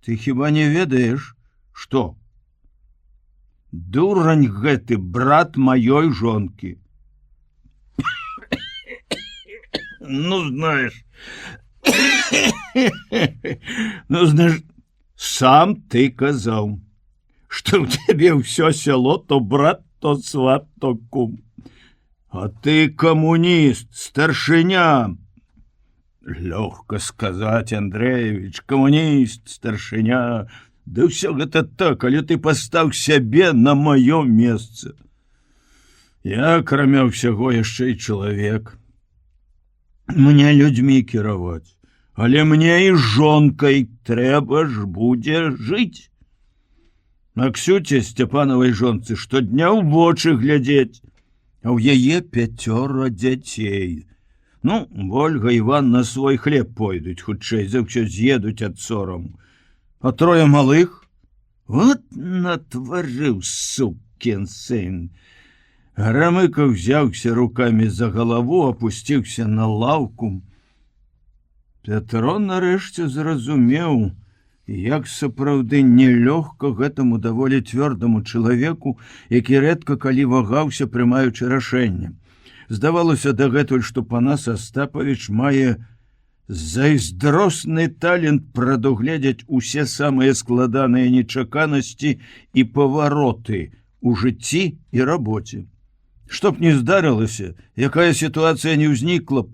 Ты хіба не ведаеш, што? Дурань гэты брат маёй жонкі. Ну, знаешь, сам ты казаў, што ў цябе ўсё сяло то брат, то сват, то кум. А ты камуніст, старшыня. Лёгка сказаць, Андреевич, камуніст, старшыня. Да ўсё гэта так, але ты пастаў сябе на маё месца. Я, акрамя ўсяго, яшчэ і чалавек. Мне людзьмі кіраваць, але мне і жонкай трэба ж будзе жыць. Максюце Сцяпанавай жонцы штодня ў вочы глядзець, а ў яе 5 дзяцей. Ну, Вольга і Іван на свой хлеб пойдуць, хутчэй за ўсё з'едуць ад сораму. А 3 малых? Вот натварыў, сукін сын. Грамыка ўзяўся рукамі за галаву, апусціўся на лаўку. Пятро нарэшце зразумеў, як сапраўды нелёгка гэтаму даволі цвёрдаму чалавеку, які рэдка калі вагаўся, прымаючы рашэнне. Здавалося дагэтуль, што Панас Астапавіч мае зайздросны талент прадугледзець усе самыя складаныя нечаканасці і павароты ў жыцці і рабоце. Што б не здарылася, якая сітуацыя не ўзнікла б,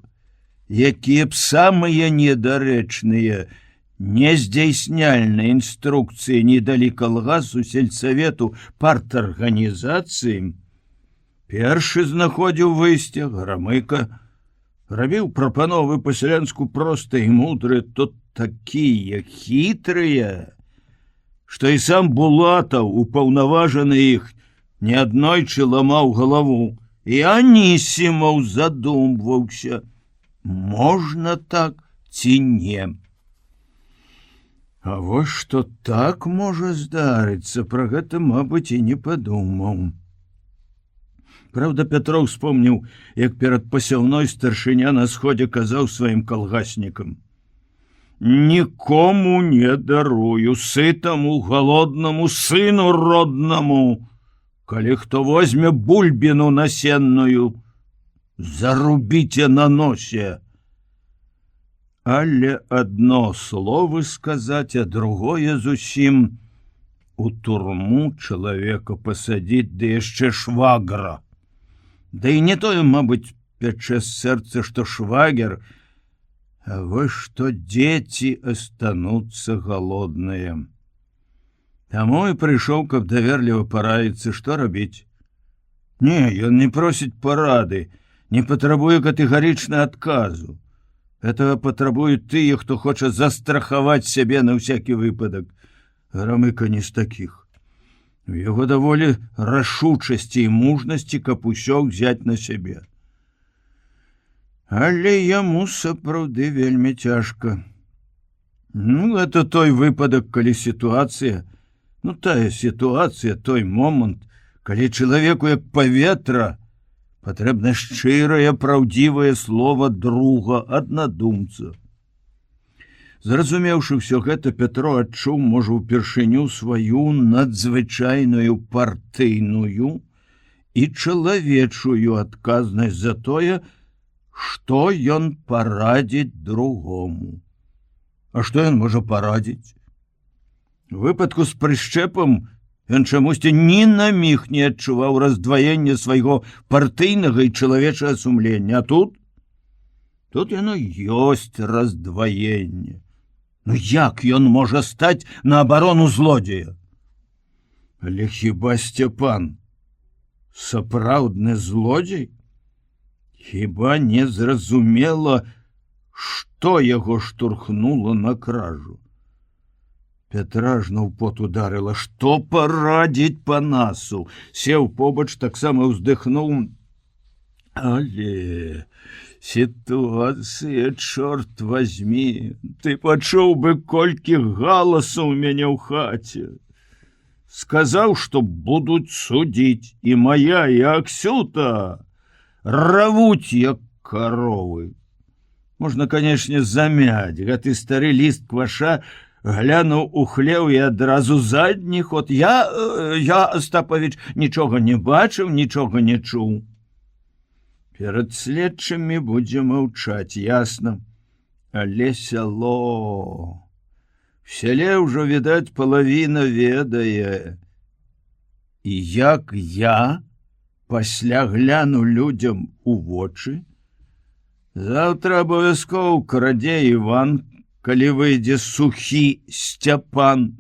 якія б самыя недарэчныя, нездзяйсняльныя інструкцыі не далі калгасу, сельсавету, парторганізацыі, першы знаходзіў выйсце Грамыка, рабіў прапановы па-сялянску проста і мудрыя, тут такія хітрыя, што і сам Булатаў, упаўнаважаны іх, неаднойчы ламаў галаву, і Анісімаў задумваўся, можна так ці не. А вось што так можа здарыцца, пра гэта, мабыць, і не падумаў. Праўда, Пятро успомніў, як перад пасяўной старшыня на сходзе казаў сваім калгаснікам: «Нікому не дарую, сытаму, галоднаму, сыну роднаму. Калі хто возьме бульбіну насенную, зарубіце на носе». Але адно слово сказаць, а другое зусім: у турму чалавека пасадзіць, ды яшчэ швагра. Да і не тое, мабыць, пячэ сэрца, што швагер, а вось што дзеці астануцца галодныя. Таму і прыйшоў, каб даверліва параіцца, што рабіць. Не, ён не просіць парады, не патрабуе катэгарычна адказу. Этого патрабуюць тыя, хто хоча застрахаваць сябе на ўсякі выпадак. Грамыка не з такіх. У яго даволі рашучасці і мужнасці, каб усё ўзяць на сябе. Але яму сапраўды вельмі цяжка. Ну, это той выпадак, калі сітуацыя, тая сітуацыя, той момант, калі чалавеку як паветра патрэбна шчырае, праўдзівае слова друга, аднадумца. Зразумеўшы ўсё гэта, Пятро адчуў, можа, упершыню сваю надзвычайную партыйную і чалавечую адказнасць за тое, што ён парадзіць другому. А што ён можа парадзіць? У выпадку з прышчэпам ён чамусьці ні на міг не адчуваў раздваення свайго партыйнага і чалавечага сумлення. А тут яно ёсць раздваенне. Ну як ён можа стаць на абарону злодзея? Але хіба Сцяпан сапраўдны злодзей? Хіба не зразумела, што яго штурхнула на кражу? Пятражна ў пот ударыла. Што парадзіць Панасу? Сеў побач, таксама ўздыхнуў. Але сітуацыя, чорт возьми, ты пачуў бы, колькі галасу ў мяне ў хаце. Сказаў, што будуць судзіць, і моя, і Аксюта равуць, як каровы. Можна, канешне, замяць. Гэты стары ліст кваша глянуў у хлеў і адразу задні ход. Я, Остапавіч, нічога не бачыў, нічога не чуў. Перад следчымі будзе маўчаць, ясна. Але сяло... В сяле ўжо, відаць, палавіна ведае. І як я пасля гляну людзям у вочы, заўтра абавязкова крадзе Іван, калі выйдзе сухі Сцяпан.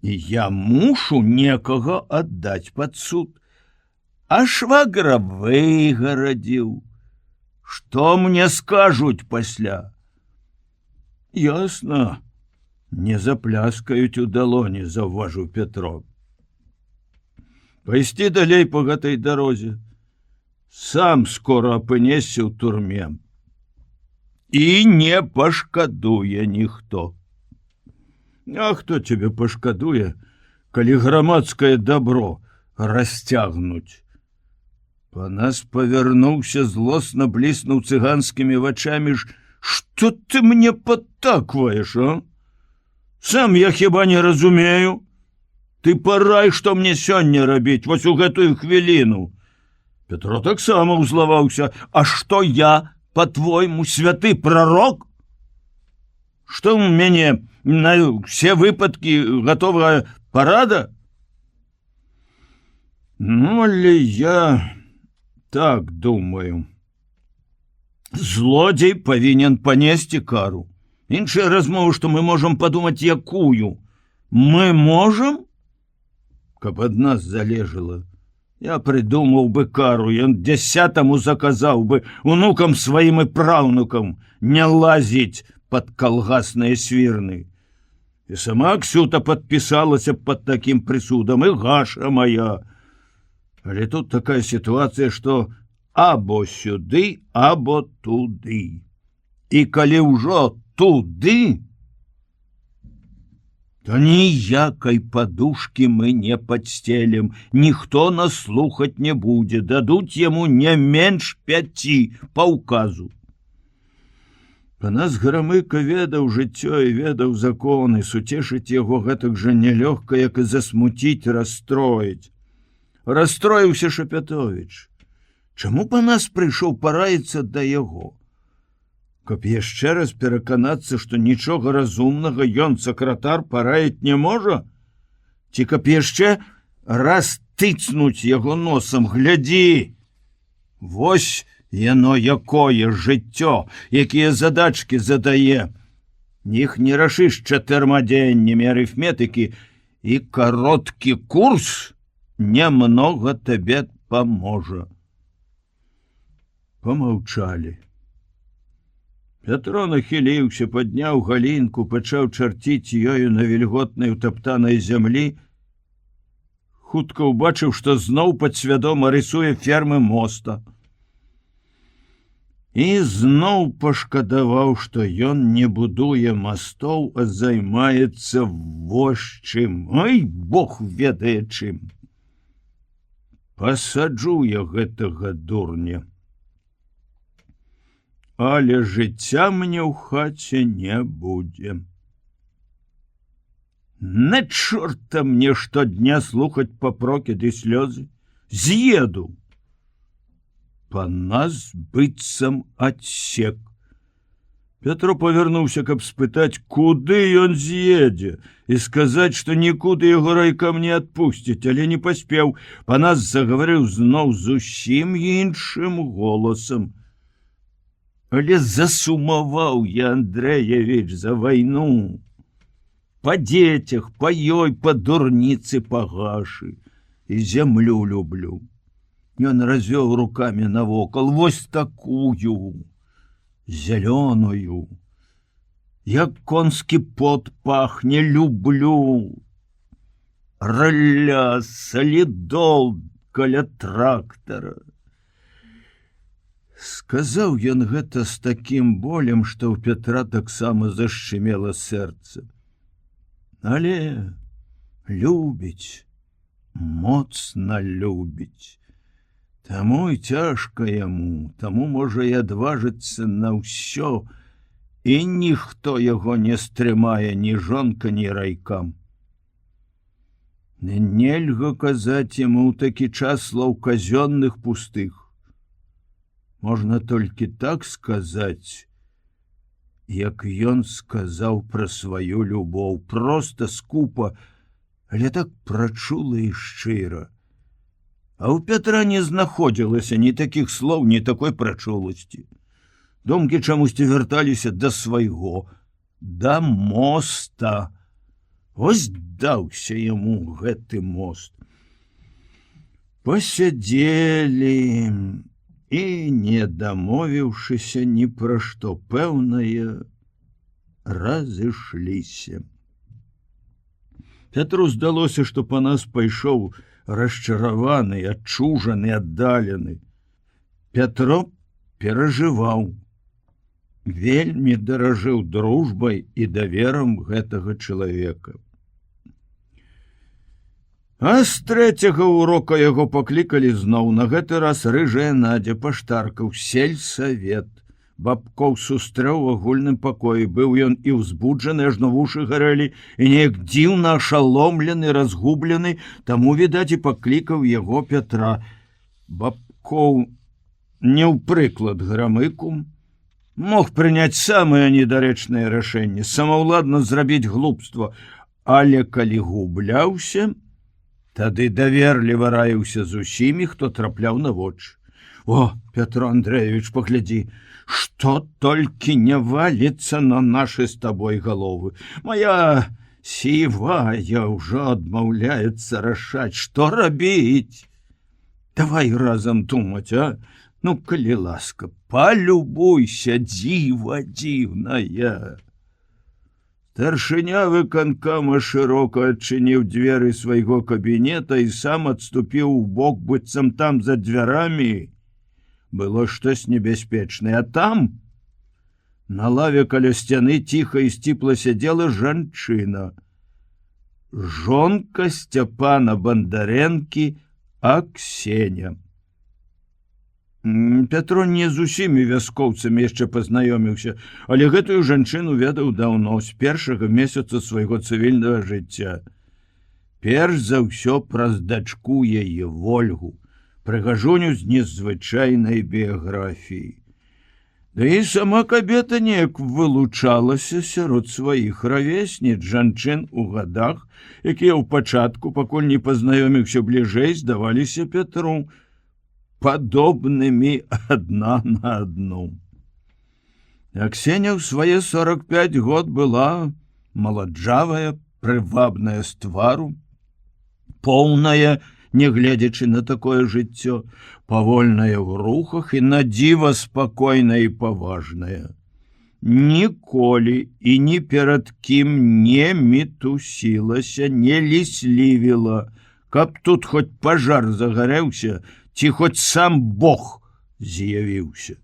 І я мушу некага аддаць пад суд. А швагра выгарадзіў. Што мне скажуць пасля? Ясна, не запляскаюць у далоні, заўважыў Пятро. Пайсці далей по гэтай дарозе. Сам скора апынешся ў турме. І не пашкадуе ніхто. А хто цябе пашкадуе, калі грамадскае добро расцягнуць? Панас павярнуўся, злосна бліснуў цыганскімі вачамі. Што ты мне падтакваеш, а? Сам я хіба не разумею? Ты парай, што мне сёння рабіць, вось у гэтую хвіліну. Петро таксама ўзлаваўся. А што я, по-твойму, святы прарок? Што ў мяне на все выпадкі гатовая парада? Ну, але я так думаю. Злодзей павінен панесці кару. Іншая размова, што мы можам падумаць, якую. Мы можам? Каб ад нас залежала. Я придумаў бы кару, ён 10-му заказаў бы унукам сваім і праўнукам не лазіць пад калгасныя свірны. І сама Ксюта падпісалася пад такім прысудам, і Гаша моя. Але тут такая сітуацыя, што або сюды, або туды. І калі ўжо туды, то ніякай падушкі мы не падсцелім, ніхто нас слухаць не будзе, дадуць яму не менш 5 па ўказу. Панас Грамыка ведаў жыццё і ведаў законы, суцешыць яго гэтак жа нялёгка, як і засмуціць, расстроіць. Расстроіўся Шапятовіч. Чаму Панас прыйшоў параіцца да яго? Каб яшчэ раз пераканацца, што нічога разумнага ён, сакратар, параіць не можа? Ці каб яшчэ раз тыцнуць яго носам, глядзі! Вось яно якое жыццё, якія задачкі задае. Іх не рашыш 4 дзеяннямі арыфметыкі, і кароткі курс немнога табе паможа. Помаўчалі. Пятро нахіліўся, падняў галінку, пачаў чарціць ёю на вільготнай утаптанай зямлі. Хутка ўбачыў, што зноў падсвядома рысуе фермы моста. І зноў пашкадаваў, што ён не будуе мастоў, а займаецца вось чым. Ой, Бог ведае чым. Пасаджу я гэтага дурня. Але жыцця мне ў хаце не будзе. На чорта мне штодня слухаць папрокі ды слёзы. З'еду. Панас быццам адсек. Пятро павярнуўся, каб спытаць, куды ён з'едзе, і сказаць, што нікуды яго райкам не адпусціць, але не паспеў. Панас загаварыў зноў зусім іншым голасам. Але засумаваў я, Андрэевіч, за вайну. Па дзецях, па ёй, па дурніцы, па Гашы. І зямлю люблю. Ён развёў рукамі навокал, вось такую, зялёную. Як конскі пот пахне, люблю. Ралля, салідол каля трактара. Сказаў ён гэта з такім болем, што ў Пятра таксама зашчымела сэрца. Але любіць, моцна любіць. Таму і цяжка яму, таму можа і адважыцца на ўсё, і ніхто яго не стрымае, ні жонка, ні райкам. Нельга казаць яму ў такі час слоў казённых пустых. Можна толькі так сказаць, як ён сказаў пра сваю любоў, проста скупа, але так прачула і шчыра. А ў Пятра не знаходзілася ні такіх слоў, ні такой прачуласці. Думкі чамусьці вярталіся да свайго, да моста. Вось даўся яму гэты мост. Пасядзелі і, не дамовіўшыся ні пра што пэўнае, разышліся. Пятру здалося, што Панас пайшоў расчараваны, адчужаны, аддалены. Пятро перажываў, вельмі даражыў дружбай і даверам гэтага чалавека. А з трэцяга урока яго паклікалі зноў, на гэты раз рыжая Надзя, паштарка ў сельсавет. Бабкоў сустрэў у агульным пакоі, быў ён і ўзбуджаны, ажно вушы гарэлі, і неяк дзіўна ашаломлены, разгублены, таму, відаць, і паклікаў яго Пятра. Бабкоў не ў прыклад грамыку, мог прыняць самае недарэчнае рашэнне, самаўладна зрабіць глупства, але калі губляўся, тады даверліва раіўся з усімі, хто трапляў на вочы. О, Пятро Андреевич, паглядзі, што толькі не валіцца на нашы з табой галовы. Моя сівая ўжо адмаўляецца рашаць, што рабіць. Давай разам думаць, а? Ну, калі ласка, палюбуйся, дзіва дзіўная. Старшыня выканкама шырока адчыніў дзверы свайго кабінета і сам адступіў у бок, быццам там за дзвярамі было штось небяспечнае, а там на лаве каля сцяны ціха і сціпла сядзела жанчына, жонка Сцяпана Бандарэнкі Аксеня. Пятро не з усімі вяскоўцамі яшчэ пазнаёміўся, але гэтую жанчыну ведаў даўно, з першага месяца свайго цывільнага жыцця. Перш за ўсё праз дачку яе Вольгу, прыгажуню з незвычайнай біяграфіяй. Да і сама кабета неяк вылучалася сярод сваіх равесніц, жанчын у гадах, якія ў пачатку, пакуль не пазнаёміўся бліжэй, здаваліся Пятру падобнымі адна на адну. Аксеня ў свае 45 год была маладжавая, прывабная з твару, поўная, нягледзячы на такое жыццё, павольная ў рухах і надзіва спакойная і паважная. Ніколі і ні перад кім не мітусілася, не ліслівіла, каб тут хоць пажар загарэўся, ці хоць сам Бог з'явіўся.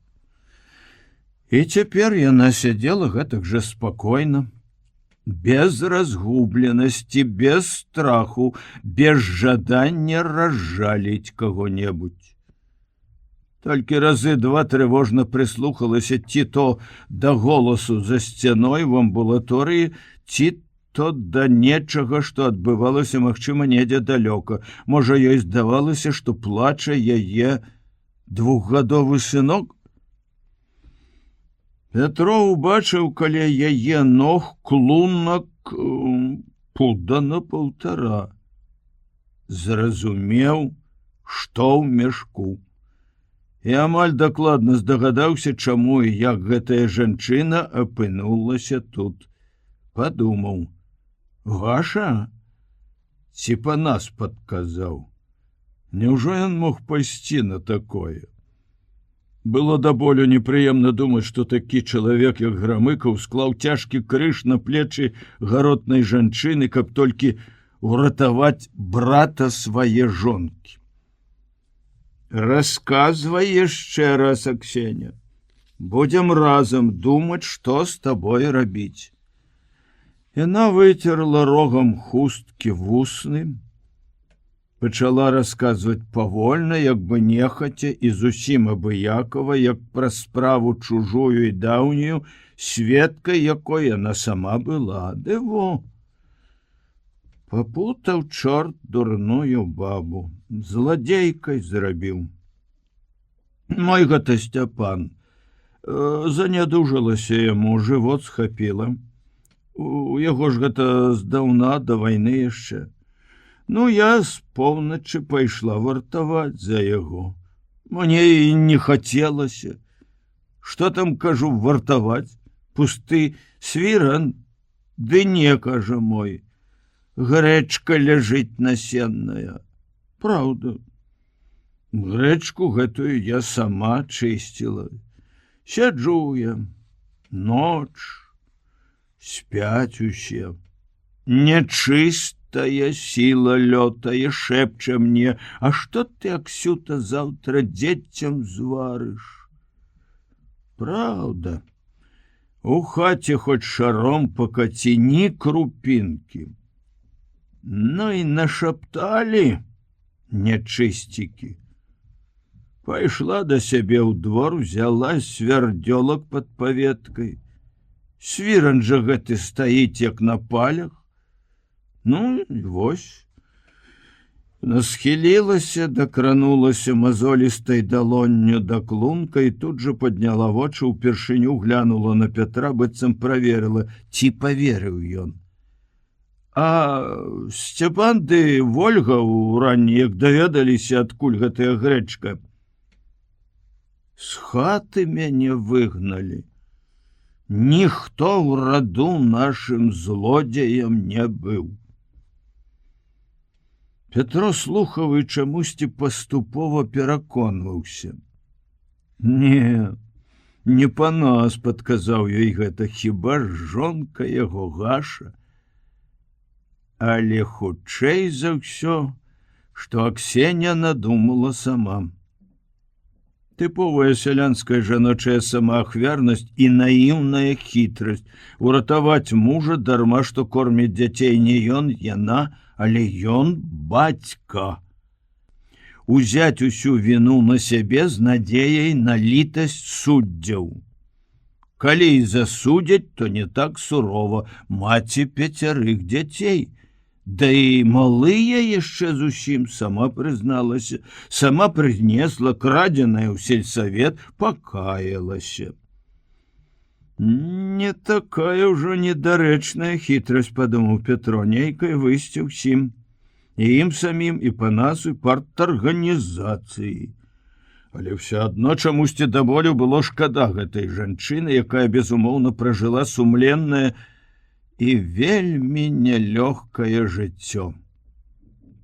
І цяпер яна сядзела гэтак жа спакойна, без разгубленасці, без страху, без жадання разжаліць каго-небудзь. Толькі разы два трывожна прыслухалася ці то да голасу за сцяной в амбулаторыі, ці то да нечага, што адбывалася, магчыма, недзе далёка. Можа, ёй здавалася, што плача яе двухгадовы сынок? Пятро убачыў каля яе ног клунак пуда на 1,5. Зразумеў, што ў мяшку. І амаль дакладна здагадаўся, чаму і як гэтая жанчына апынулася тут. Падумаў: ваша? Ці Панас падказаў? Няўжо ён мог пайсці на такое? Было да болю непрыемна думаць, што такі чалавек, як Грамыкаў, склаў цяжкі крыж на плечы гаротнай жанчыны, каб толькі уратаваць брата свае жонкі. Расказвай яшчэ раз, Аксеня. Будзем разам думаць, што з табой рабіць. Яна выцерла рогам хусткі вусны Пачала расказваць павольна, як бы нехаця і зусім абыякова, як пра справу чужую і даўнюю, сведкай якой яна сама была. Ды во! Папутаў чорт дурную бабу, зладзейкай зрабіў. Мой гэта Сцяпан. Занядужалася яму, жывот схапіла. У яго ж гэта здаўна да вайны яшчэ. Ну, я з поўначы пайшла вартаваць за яго. Мне і не хацелася. Што там, кажу, вартаваць? Пусты свіран? Ды не, кажа мой. Грэчка ляжыць насенная. Праўда. Грэчку гэтую я сама чысціла. Сяджу я. Ноч. Спяць усе. Нечыстая сіла лётае, шэпча мне: а што ты, Аксюта, заўтра дзецям зварыш? Праўда. У хаце хоць шаром пакаці, ні крупінкі. Ну і нашапталі нячысцікі. Пайшла да сябе ў двор, взяла свярдзёлак пад паветкай. Свіран жа гэты стаіць, як на палях. Ну, вось. Насхілілася, дакранулася мазолістай далонню да клунка і тут жа падняла вочы, упершыню глянула на Пятра, быццам праверыла, ці паверыў ён. А Сцяпан ды Вольга ўранні, як даведаліся, адкуль гэтая грэчка. З хаты мяне выгналі. Ніхто ў раду нашым злодзеем не быў. Пятро слухаў і чамусьці паступова пераконваўся. Не па нас, падказаў ёй гэта, хіба ж жонка яго Гаша. Але хутчэй за ўсё, што Аксеня надумала сама. Тыповая сялянская жаночая самаахвярнасць і наіўная хітрасць. Уратаваць мужа, дарма што корміць дзяцей не ён, яна, але ён бацька. Узяць усю віну на сябе з надзеяй на літасць суддзяў. Калі і засудзяць, то не так сурова, маці 5 дзяцей. Да і малыя яшчэ зусім, сама прызналася, сама прынесла крадзенае ў сельсавет, пакаялася. Не такая ўжо недарэчная хітрасць, падумаў Пятро, нейкае выйсце ўсім. І ім самім, і па нас, і парт-арганізацыі. Але ўсё адно чамусьці да болю было шкада гэтай жанчыны, якая безумоўна пражыла сумленнае і вельмі нялёгкае жыццё.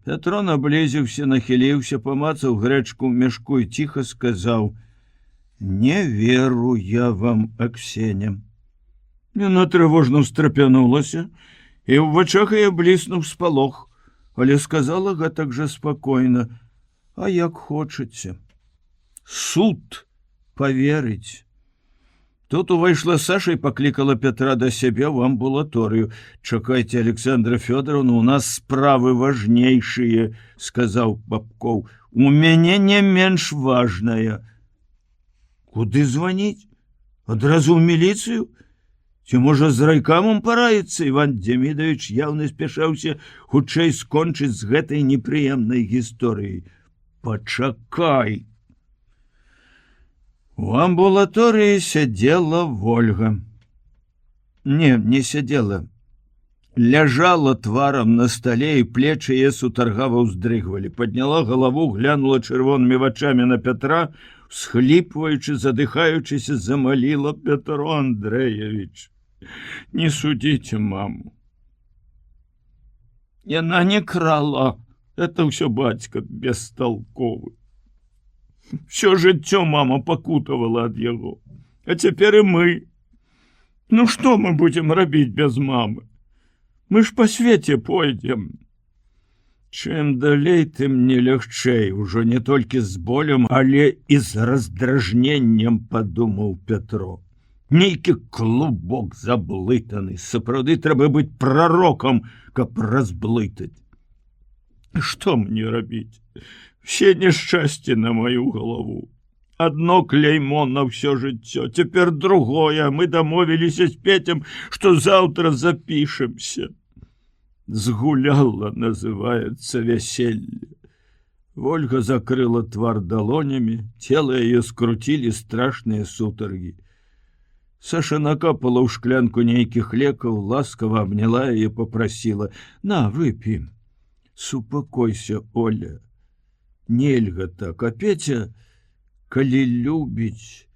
Пятро наблізіўся, нахіліўся, памацаў грэчку ў мяшку і ціха сказаў: не веру я вам, Аксеня. Яна трывожна ўстрапянулася, і ў вачах яе бліснуў спалох, але сказала гэтак жа спакойна: а як хочаце. Суд паверыць. Тут увайшла Саша і паклікала Пятра да сябе ў амбулаторыю. Чакайце, Александра Фёдоровна, у нас справы важнейшыя, сказаў Бабкоў. У мяне не менш важная. Куды званіць? Адразу ў міліцыю? Ці можа з райкамам параіцца? Іван Демідович яўна спяшаўся хутчэй скончыць з гэтай непрыемнай гісторыяй. Пачакай. У амбулаторыі сядзела Вольга. Не сядзела. Ляжала тварам на стале, і плечы яе сутаргава ўздрыгвалі. Падняла галаву, глянула чырвонымі вачамі на Пятра, схліпваючы, задыхаючыся, замаліла: Петро Андреевич, не судзіце маму. Яна не крала, это ўсё бацька бесталковы. Всё жыццё мама пакутавала ад яго. А цяпер і мы. Ну што мы будзем рабіць без мамы? Мы ж па свеце пойдзем. Чым далей, тым не лягчэй, ужо не толькі з болем, але і з раздражненнем, падумаў Пятро. Нейкі клубок заблытаны, сапраўды трэба быць прарокам, каб разблытаць. Што мне рабіць? Все няшчасці на маю галаву. Адно клеймо на ўсё жыццё, цяпер другое. Мы дамовіліся з Пецем, што заўтра запішемся. Згуляла, называецца, вяселле. Вольга закрыла твар далонямі, цела яе скруцілі страшныя сутаргі. Саша накапала ў шклянку нейкіх лекаў, ласкава абняла яе, попрасіла: «На, выпі. Супакойся, Оля. Нельга так, а Петя, калі любіць,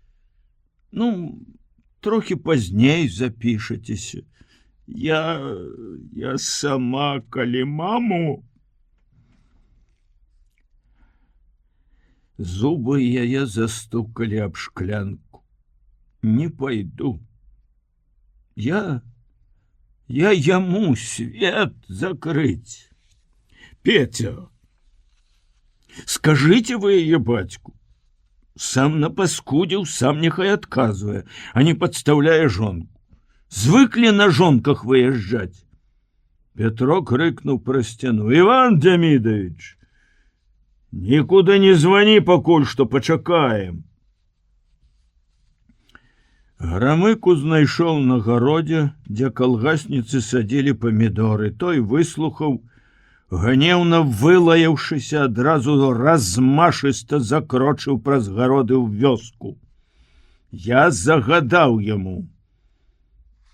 трохі пазней запішацеся. Я сама, калі маму...» Зубы яе застукалі аб шклянку. «Не пойду. Я яму свет закрыть. Петя, скажите вы яе бацьку. Сам напаскудзіў, сам няхай адказвае, а не падстаўляе жонку. Звыклі на жонках выязджаць». Петро крыкнуў пра сцяну: «Иван Демидович, никуда не звони, пакуль што пачакаем». Грамыку знайшоў на гародзе, дзе калгасніцы садзілі памідоры. Той выслухаў, гневна вылаяўшыся, адразу размашыста закрочыў праз гароды ў вёску. Я загадаў яму: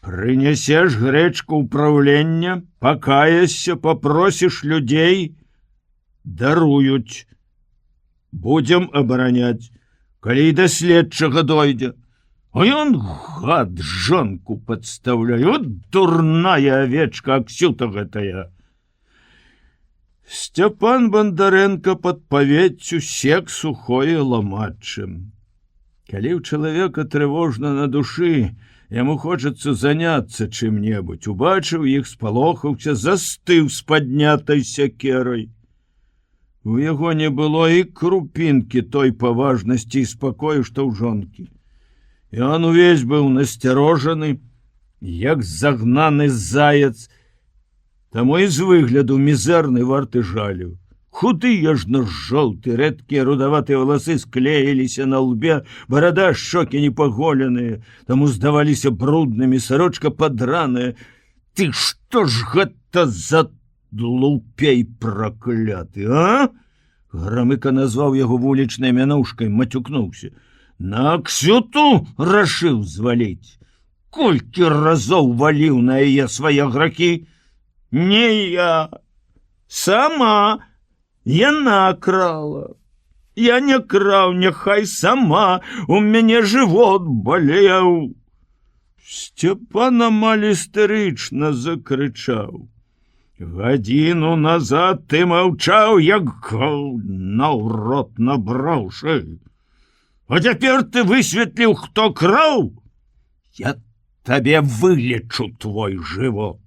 «Прынясеш грэчку ўпраўлення, пакаяшся, папросіш людзей, даруюць. Будзем абараняць, калі і да следчага дойдзе. А ён, гад, жонку падстаўляе. Вот дурная авечка, Аксюта гэтая». Степан Бондаренко пад павеццю сек сухое ламаччым. Калі ў чалавека трывожна на душы, яму хочацца заняцца чым-небудзь. Убачыў іх, спалохаўся, застыў з паднятай сякерай. У яго не было і крупінкі той паважнасці і спакою, што ў жонкі. І он увесь быў насцярожаны, як загнаны заяц, таму і з выгляду мізэрны, варты жалю. Худы яжна-жоўты, рэдкія рудаватыя валасы склеіліся на лбе, барада, шчокі непаголеныя, таму здаваліся бруднымі, сарочка падраная. Ты што ж гэта за глупей пракляты, а? Грамыка назваў яго вулічнай мянушкай, матюкнуўся. На Аксюту рашыў зваліць. Колькі разоў валіў на яе свае гракі? Не я. Сама. Яна крала. Я не краў, няхай сама. У мяне жывот балеў. Степан амаль істэрычна закрычаў. Гадзіну назад ты маўчаў, як гаўна ў рот набраўшы. А цяпер ты высветліў, хто краў? Я табе вылечу твой жывот.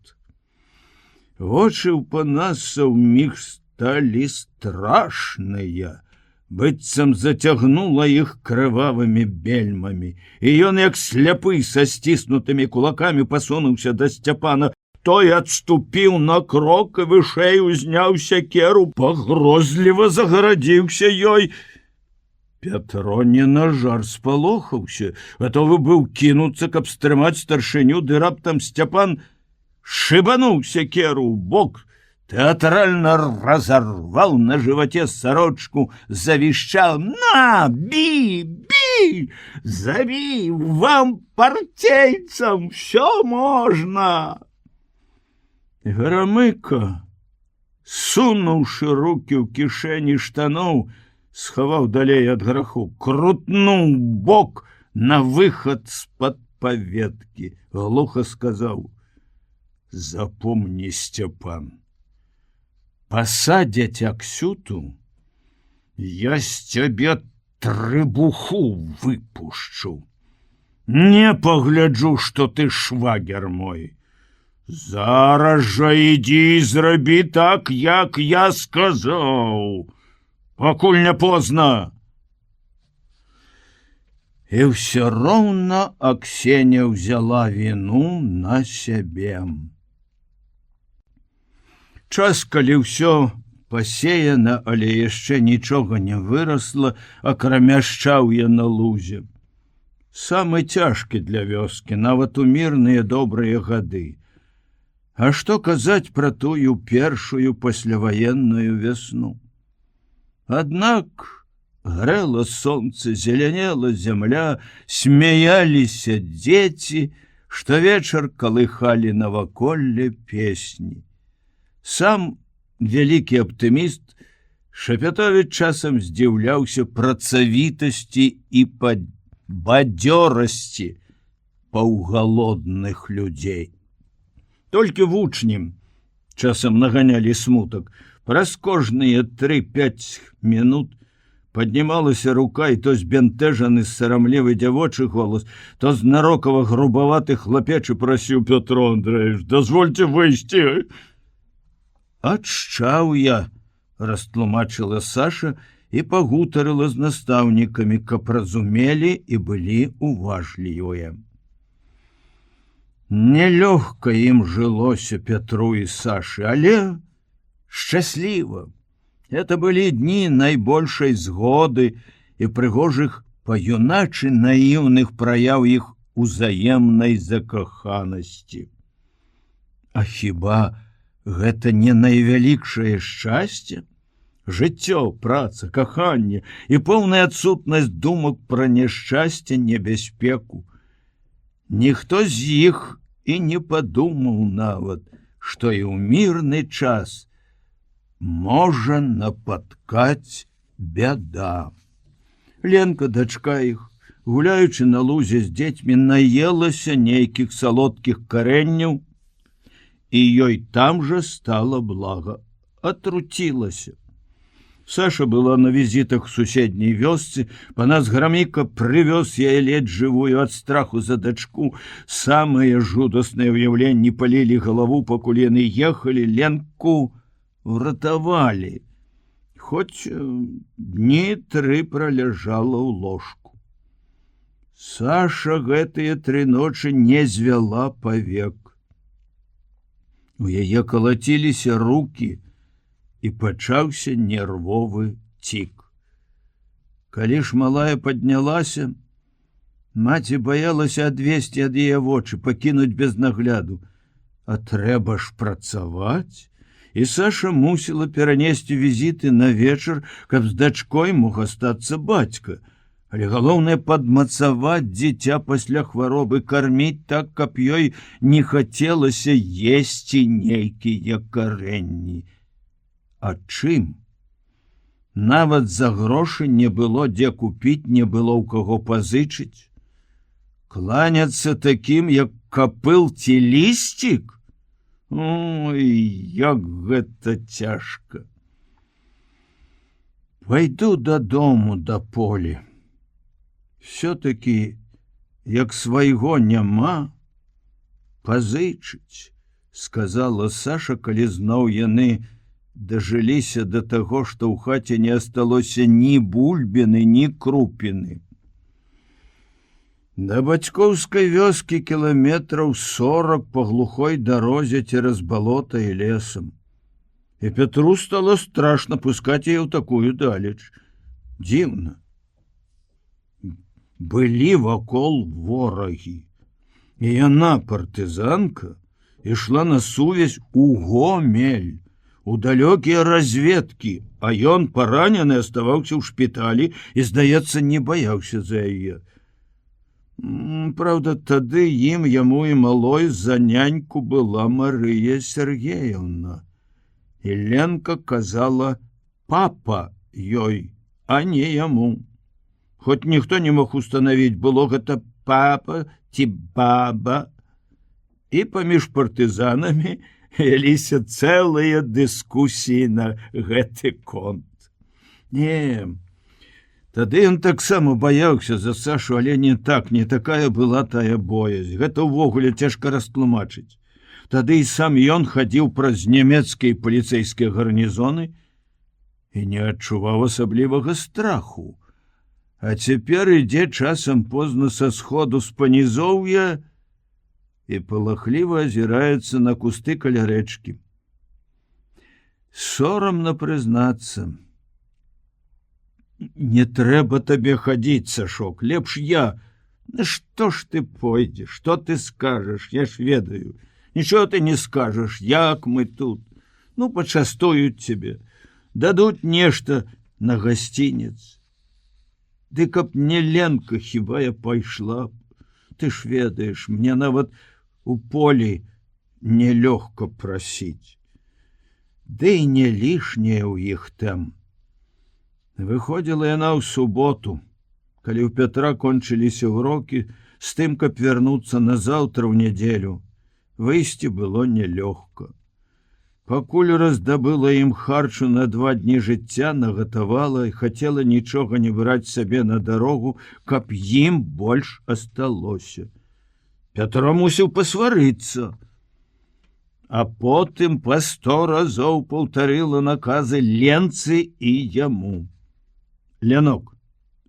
Вочы ў Панаса ўміг сталі страшныя, быццам зацягнула іх крывавымі бельмамі, і ён, як сляпы, са сціснутымі кулакамі пасунуўся да Сцяпана. Той адступіў на крок і вышэй узняў сякеру, пагрозліва загарадзіўся ёй. Пятро не на жар спалохаўся, гатовы быў кінуцца, каб стрымаць старшыню, ды раптам Сцяпан шыбануў сякеру ў бок, тэатральна разарваў на жываце сарочку, завішчаў: «На, бі, забі, вам, партейцам, всё можна!» Грамыка, сунуўшы рукі ў кішэні штаноў, схаваў далей ад граху, крутнуў бок на выхад з-пад паветкі. Глуха сказаў: «Запомні, Степан, пасадзяць Аксюту, я з цябе трыбуху выпушчу. Не пагляджу, што ты швагер мой. Зараз жа ідзі і зрабі так, як я сказаў, пакуль не позна». І ўсё роўна Аксеня ўзяла віну на сябе. Час, калі ўсё пасеяна, але яшчэ нічога не вырасла, акрамя шчаўя на лузе. Самы цяжкі для вёскі, нават у мірныя добрыя гады. А што казаць пра тую першую пасляваенную вясну? Аднак грэла сонца, зелянела зямля, смяяліся дзеці, штовечар калыхалі наваколле песні. Сам вялікі аптыміст Шапятовіч часам здзіўляўся працавітасці і бадзёрасці паўгалодных людзей. Толькі вучням часам наганялі смутак. Праз кожныя 3-5 мінут паднімалася рука, і то збянтэжаны сарамлівы дзявочы голас, то знарокава грубаваты хлапечы прасіў: Петро Андреевич, дазвольце выйсці. Адшчаў я, растлумачыла Саша і пагутарыла з настаўнікамі, каб разумелі і былі уважлівыя. Нелёгка ім жылося Петру і Сашы, але шчасліва. Это былі дні найбольшай згоды і прыгожых па-юначы наіўных праяў іх узаемнай закаханасці. А хіба гэта не найвялікшае шчасце? Жыццё, праца, каханне і поўная адсутнасць думак пра няшчасце, небяспеку. Ніхто з іх і не падумаў нават, што і ў мірны час можа напаткаць бяда. Ленка, дачка іх, гуляючы на лузе з дзецьмі, наелася нейкіх салодкіх карэнняў, і ёй там жа стала блага, атруцілася. Саша была на візітах у суседняй вёсцы, панас Граміка прывёз яе ледзь жывую ад страху за дачку. Самыя жудасныя ўяўленні палілі галаву, пакуль яны ехалі, Ленку уратавалі. Хоць дні 3 праляжала ў ложку. Саша гэтыя 3 ночы не звяла павек. У яе калаціліся рукі, і пачаўся нервовы цік. Калі ж малая паднялася, маці баялася адвесці ад яе вочы, пакінуць без нагляду. А трэба ж працаваць, і Саша мусіла перанесці візіты на вечар, каб з дачкой мог астацца бацька. Але галоўнае падмацаваць дзіця пасля хваробы, карміць так, каб ёй не хацелася есці нейкія карэнні. А чым? Нават за грошы не было дзе купіць, не было ў каго пазычыць. Кланяцца такім, як капыл ці лісцік? Ой, як гэта цяжка. Пайду дадому да полі. Все-таки, як свайго няма, пазычыць, сказала Саша, калі зноў яны дажыліся да таго, што ў хаце не асталося ні бульбіны, ні крупіны. Да бацькоўскай вёскі кіламетраў 40 па глухой дарозе цераз балота і лесам. І Петру стало страшна пускаць яе ў такую далеч. Дзіўна. Былі вакол ворагі. І яна, партызанка, ішла на сувязь у Гомель, у далёкія разведкі, а ён, паранены, аставаўся ў шпіталі і, здаецца, не баяўся за яе. Праўда, тады яму і малой за няньку была Марыя Сергеевна. І Ленка казала «папа» ёй, а не яму. Хоць ніхто не мог установіць, было гэта папа ці баба. І паміж партызанамі вяліся цэлыя дыскусіі на гэты конт. Не, тады ён таксама баяўся за Сашу, але не такая была тая боязь. Гэта ўвогуле цяжка растлумачыць. Тады і сам ён хадзіў праз нямецкія паліцэйскія гарнізоны і не адчуваў асаблівага страху. А цяпер ідзе часам позна са сходу з панізоўя і палахліва азіраецца на кусты каля рэчкі. Сорамна прызнацца. Не трэба табе хадзіць, Сашок, лепш я. На што ж ты пойдзеш, што ты скажаш, я ж ведаю. Нічого ты не скажаш, як мы тут. Ну, пачастуюць цябе, дадуць нешта на гасцінец. Ды каб не Ленка, хіба я пайшла б. Ты ж ведаеш, мне нават у полі нелёгка прасіць. Ды і не лішняе ў іх там. Выходзіла яна ў суботу, калі ў Пятра кончыліся ўрокі, з тым, каб вярнуцца назаўтра ў нядзелю. Выйсці было нелёгка. Пакуль раздабыла ім харчу на 2 дні жыцця, нагатавала і хацела нічога не браць сабе на дарогу, каб ім больш асталося. Пятро мусіў пасварыцца, а потым па 100 разоў паўтарыла наказы Ленцы і яму. Ленок,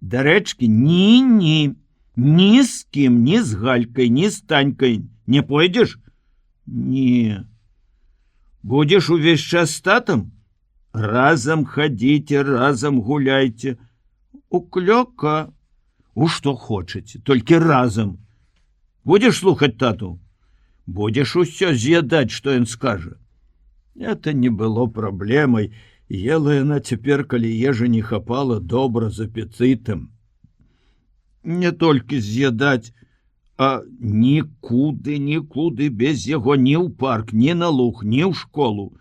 да рэчкі ні, ні з кім, ні з Галькай, ні з Танькай не пойдзеш? Не. Будзеш увесь час з татам? Разам хадзіце, разам гуляйце. У Клёка. У што хочаце, толькі разам. Будзеш слухаць тату? Будзеш усё з'ядаць, што ён скажа. Это не было праблемай. Ела яна цяпер, калі ежы не хапала, добра з апетытам. Не толькі з'ядаць, а нікуды без яго ні ў парк, ні на луг, ні ў школу.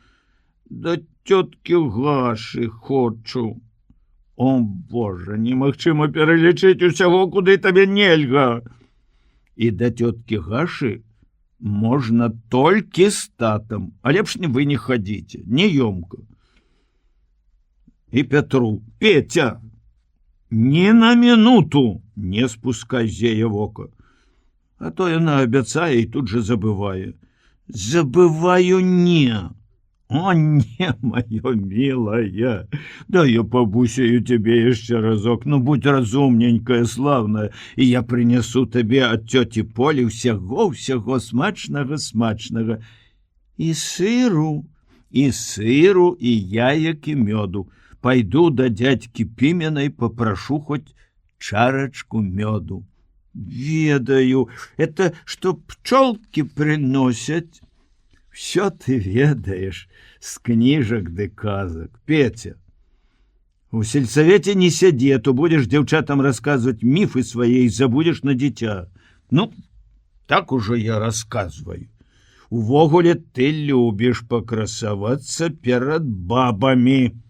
Да цёткі Гашы хочу. О, Божа, немагчыма пералічыць усяго, куды табе нельга. І да цёткі Гашы можна толькі з татам, а лепш вы не хадзіце, неёмка. І Пятру: Петя, ні на мінуту не спускай з яе вока. А то яна абяцае і тут жа забывае. Забываю не. О, не, маё милая, да я побусяю тебе яшчэ разок, ну будь разумненькая, славная, і я принесу табе ад цёці Полі ўсяго смачнага. І сыру, і яек і мёду. Пойду да дядькі Піменай, попрошу хоть чарачку мёду. Ведаю, это что пчелки приносят. Все ты ведаешь с книжек ды казак. Петя, у сельсовете не сяди, а то будешь девчатам рассказывать мифы свои и забудешь на дитя. Ну, так уже я рассказываю. Увогуле ты любишь покрасоваться перед бабами.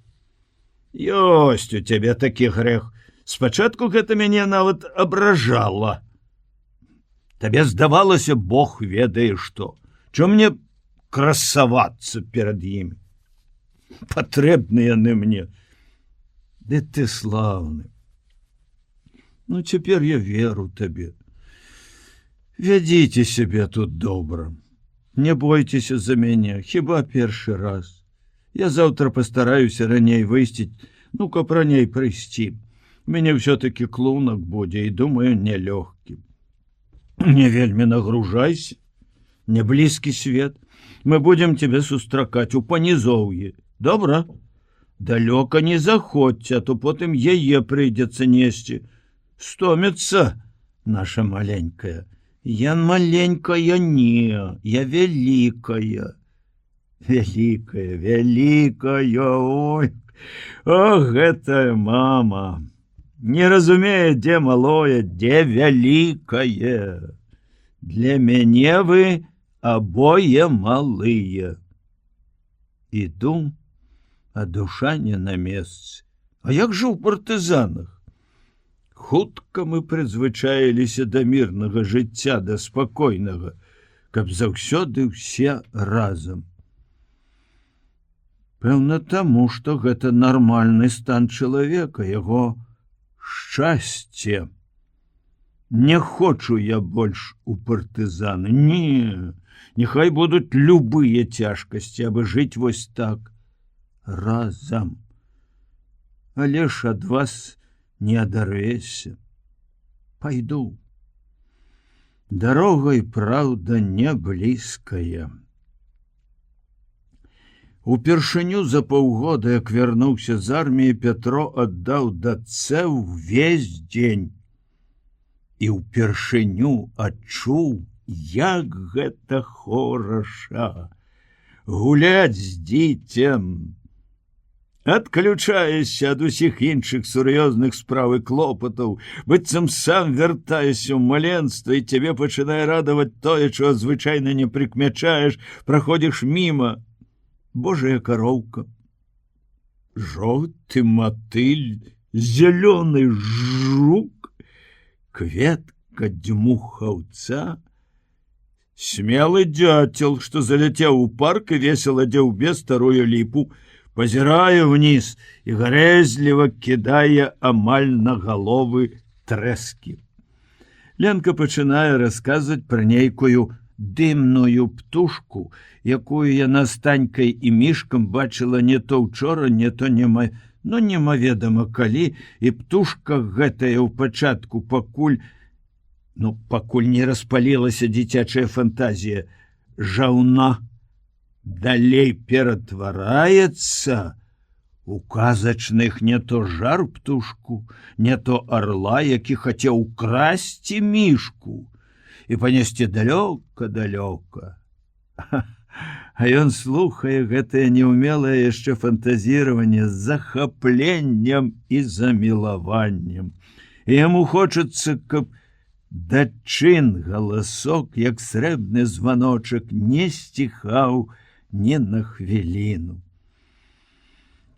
Ёсць у тебя такі грэх. Спачатку гэта мяне нават абражала. Табе здавалася, Бог ведае што. Чо мне красавацца перад імі? Патрэбны яны мне. Ды ты слаўны. Ну, цяпер я веру табе. Вядзіце сябе тут добра. Не бойцеся за мяне, хіба першы раз. Я заўтра пастараюся раней выйсціць, ну, каб раней прыйсці. У мяне ўсё-таки клунак будзе, і, думаю, нелёгкі. Не вельмі нагружайся, не блізкі свет. Мы будем тебе сустракаць у панізоўі. Добра? Далёка не заходзьце, а то потым яе прыйдзецца несці. Стоміцца наша маленькая. Я маленькая не, я вялікая. Вялікая, ой. О, гэтая мама. Не разумее, дзе малое, дзе вялікае. Для мяне вы абое малыя. Іду, а душа не на месцы. А як жа ў партызанах? Хутка мы прызвычаіліся да мірнага жыцця, да спакойнага, каб заўсёды ўсе разам. Пэўна таму, што гэта нармальны стан чалавека, яго шчасце. Не хочу я больш у партызаны. Не, няхай будуць любыя цяжкасці, абы жыць вось так разам. Але ж ад вас не адарвешся. Пайду. Дарога і праўда не блізкая. Упершыню за паўгода, як вярнуўся з арміі, Пятро аддаў дачцэ ўвесь дзень. І ўпершыню адчуў, як гэта хораша гуляць з дзіцем. Адключаешся ад усіх іншых сур'ёзных спраў і клопатаў, быццам сам вяртаешся ў маленства, і цябе пачынае радаваць тое, чого звычайна не прыкмячаеш, праходзіш міма. Божая кароўка, жоўты матыль, зялёны жук, кветка дзьмухаўца, смелы дзяцел, што заляцеў у парк і весела дзяўбе старую ліпу, пазірае ўніз і гарэзліва кідае амаль на галовы трэскі. Ленка пачынае расказваць пра нейкую дымную птушку, якую яна з Танькай і мішкам бачыла не то ўчора, не то немаведама калі, і птушка гэтая ў пачатку пакуль не распалілася дзіцячая фантазія, жаўна далей ператвараецца у казачных не то жар птушку, не то арла, які хацеў украсці мішку і панесці далёка-далёка. А ён слухае гэтае неўмелае яшчэ фантазіраванне з захапленнем і замілаваннем. І яму хочацца, каб дачын галасок, як срэбны званочак, не сціхаў ні на хвіліну.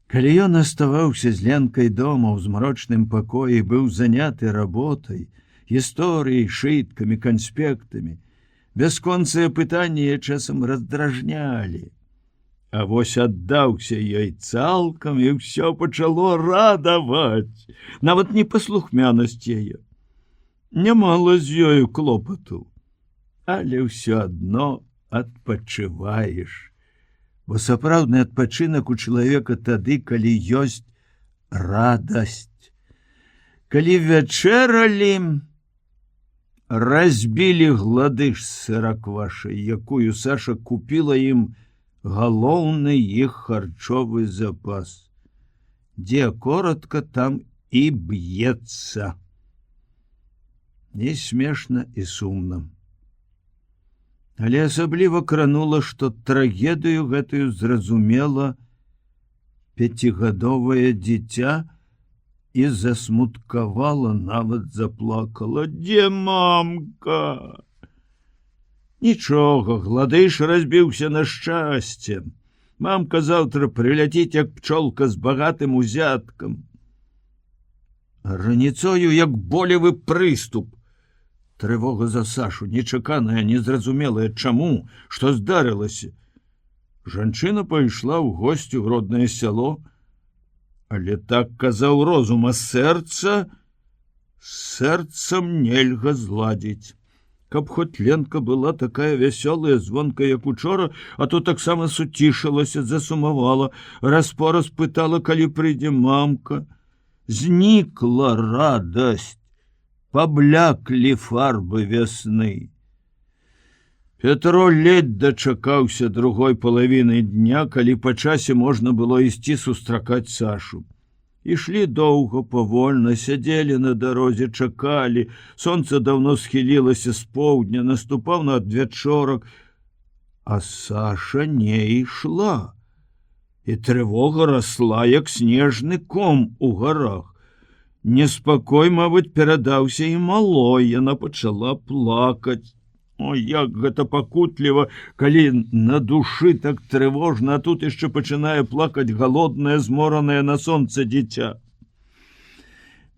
Калі ён аставаўся з Ленкай дома ў змрочным пакоі, быў заняты работай, гісторыяй, шыткамі, канспектамі, бясконцыя пытанні часам раздражнялі. А вось аддаўся ёй цалкам, і ўсё пачало радаваць, нават непаслухмянасць яе. Нямала з ёю клопату, але ўсё адно адпачываеш. Бо сапраўдны адпачынак у чалавека тады, калі ёсць радасць. Калі вячэралі, разбілі гладыш з сыраквашай, якую Саша купіла ім галоўны іх харчовы запас. Дзе коротка, там і б'ецца. І смешна, і сумна. Але асабліва кранула, што трагедыю гэтую зразумела 5гадовае дзіця і засмуткавала, нават заплакала: «Дзе мамка?» Нічога, гладыш разбіўся на шчасце. Мамка заўтра прыляціць, як пчолка з багатым узяткам. Раніцою, як болевы прыступ. Трывога за Сашу, нечаканая, незразумелая, чаму, што здарылася. Жанчына пайшла ў госці ў роднае сяло, але так казаў розум, а сэрцам нельга зладзіць. Каб хоць Ленка была такая вясёлая, звонкая, як учора, а то таксама суцішылася, засумавала, раз-пораз пытала, калі прыйдзе мамка. Знікла радасць. Пабляклі фарбы вясны. Пятро ледь дачакаўся другой палавіны дня, калі па часе можна было ісці сустракаць Сашу. Ішлі доўга, павольна, сядзелі на дарозе, чакалі. Сонца даўно схілілася з поўдня, наступаў на адвячорак, а Саша не ішла. І трывога расла, як снежны ком у гарах. Неспакой, мабыць, перадаўся і малой, яна пачала плакаць. Ой, як гэта пакутліва, калі на душы так трывожна, а тут яшчэ пачынае плакаць галоднае, зморанае на сонца дзіця.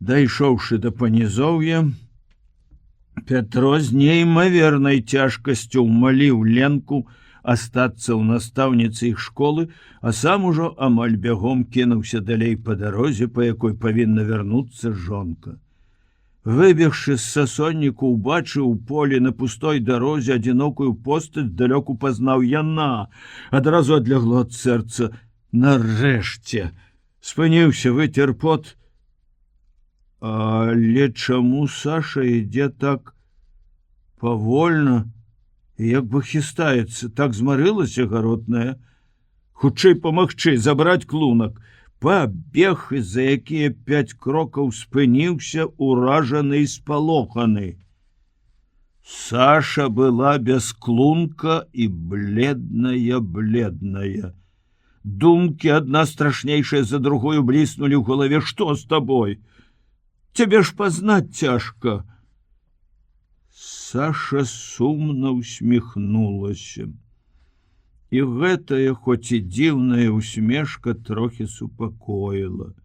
Дайшоўшы да панізоўя, Пятро з неймавернай цяжкасцю ўмаліў Ленку астацца ў настаўніцы іх школы, а сам ужо амаль бягом кінуўся далей па дарозе, па якой павінна вярнуцца жонка. Выбегшы з сасонніку, убачыў у полі на пустой дарозе адзінокую постаць, далёку пазнаў яна. Адразу адлягло ад сэрца. Нарэшце спыніўся, выцер пот. Але чаму Саша ідзе так павольна, як бы хістаецца, так змарылася гаротная? Хутчэй памагчы, забраць клунак. Пабег, і за якія 5 крокаў спыніўся, уражаны і спалоханы. Саша была без клунка і бледная. Думкі адна страшнейшая за другую бліснулі ў галаве. Што з табой? Цябе ж пазнаць цяжка. Саша сумна усміхнулася. І гэтая, хоць і дзіўная усмешка, трохі супакоіла.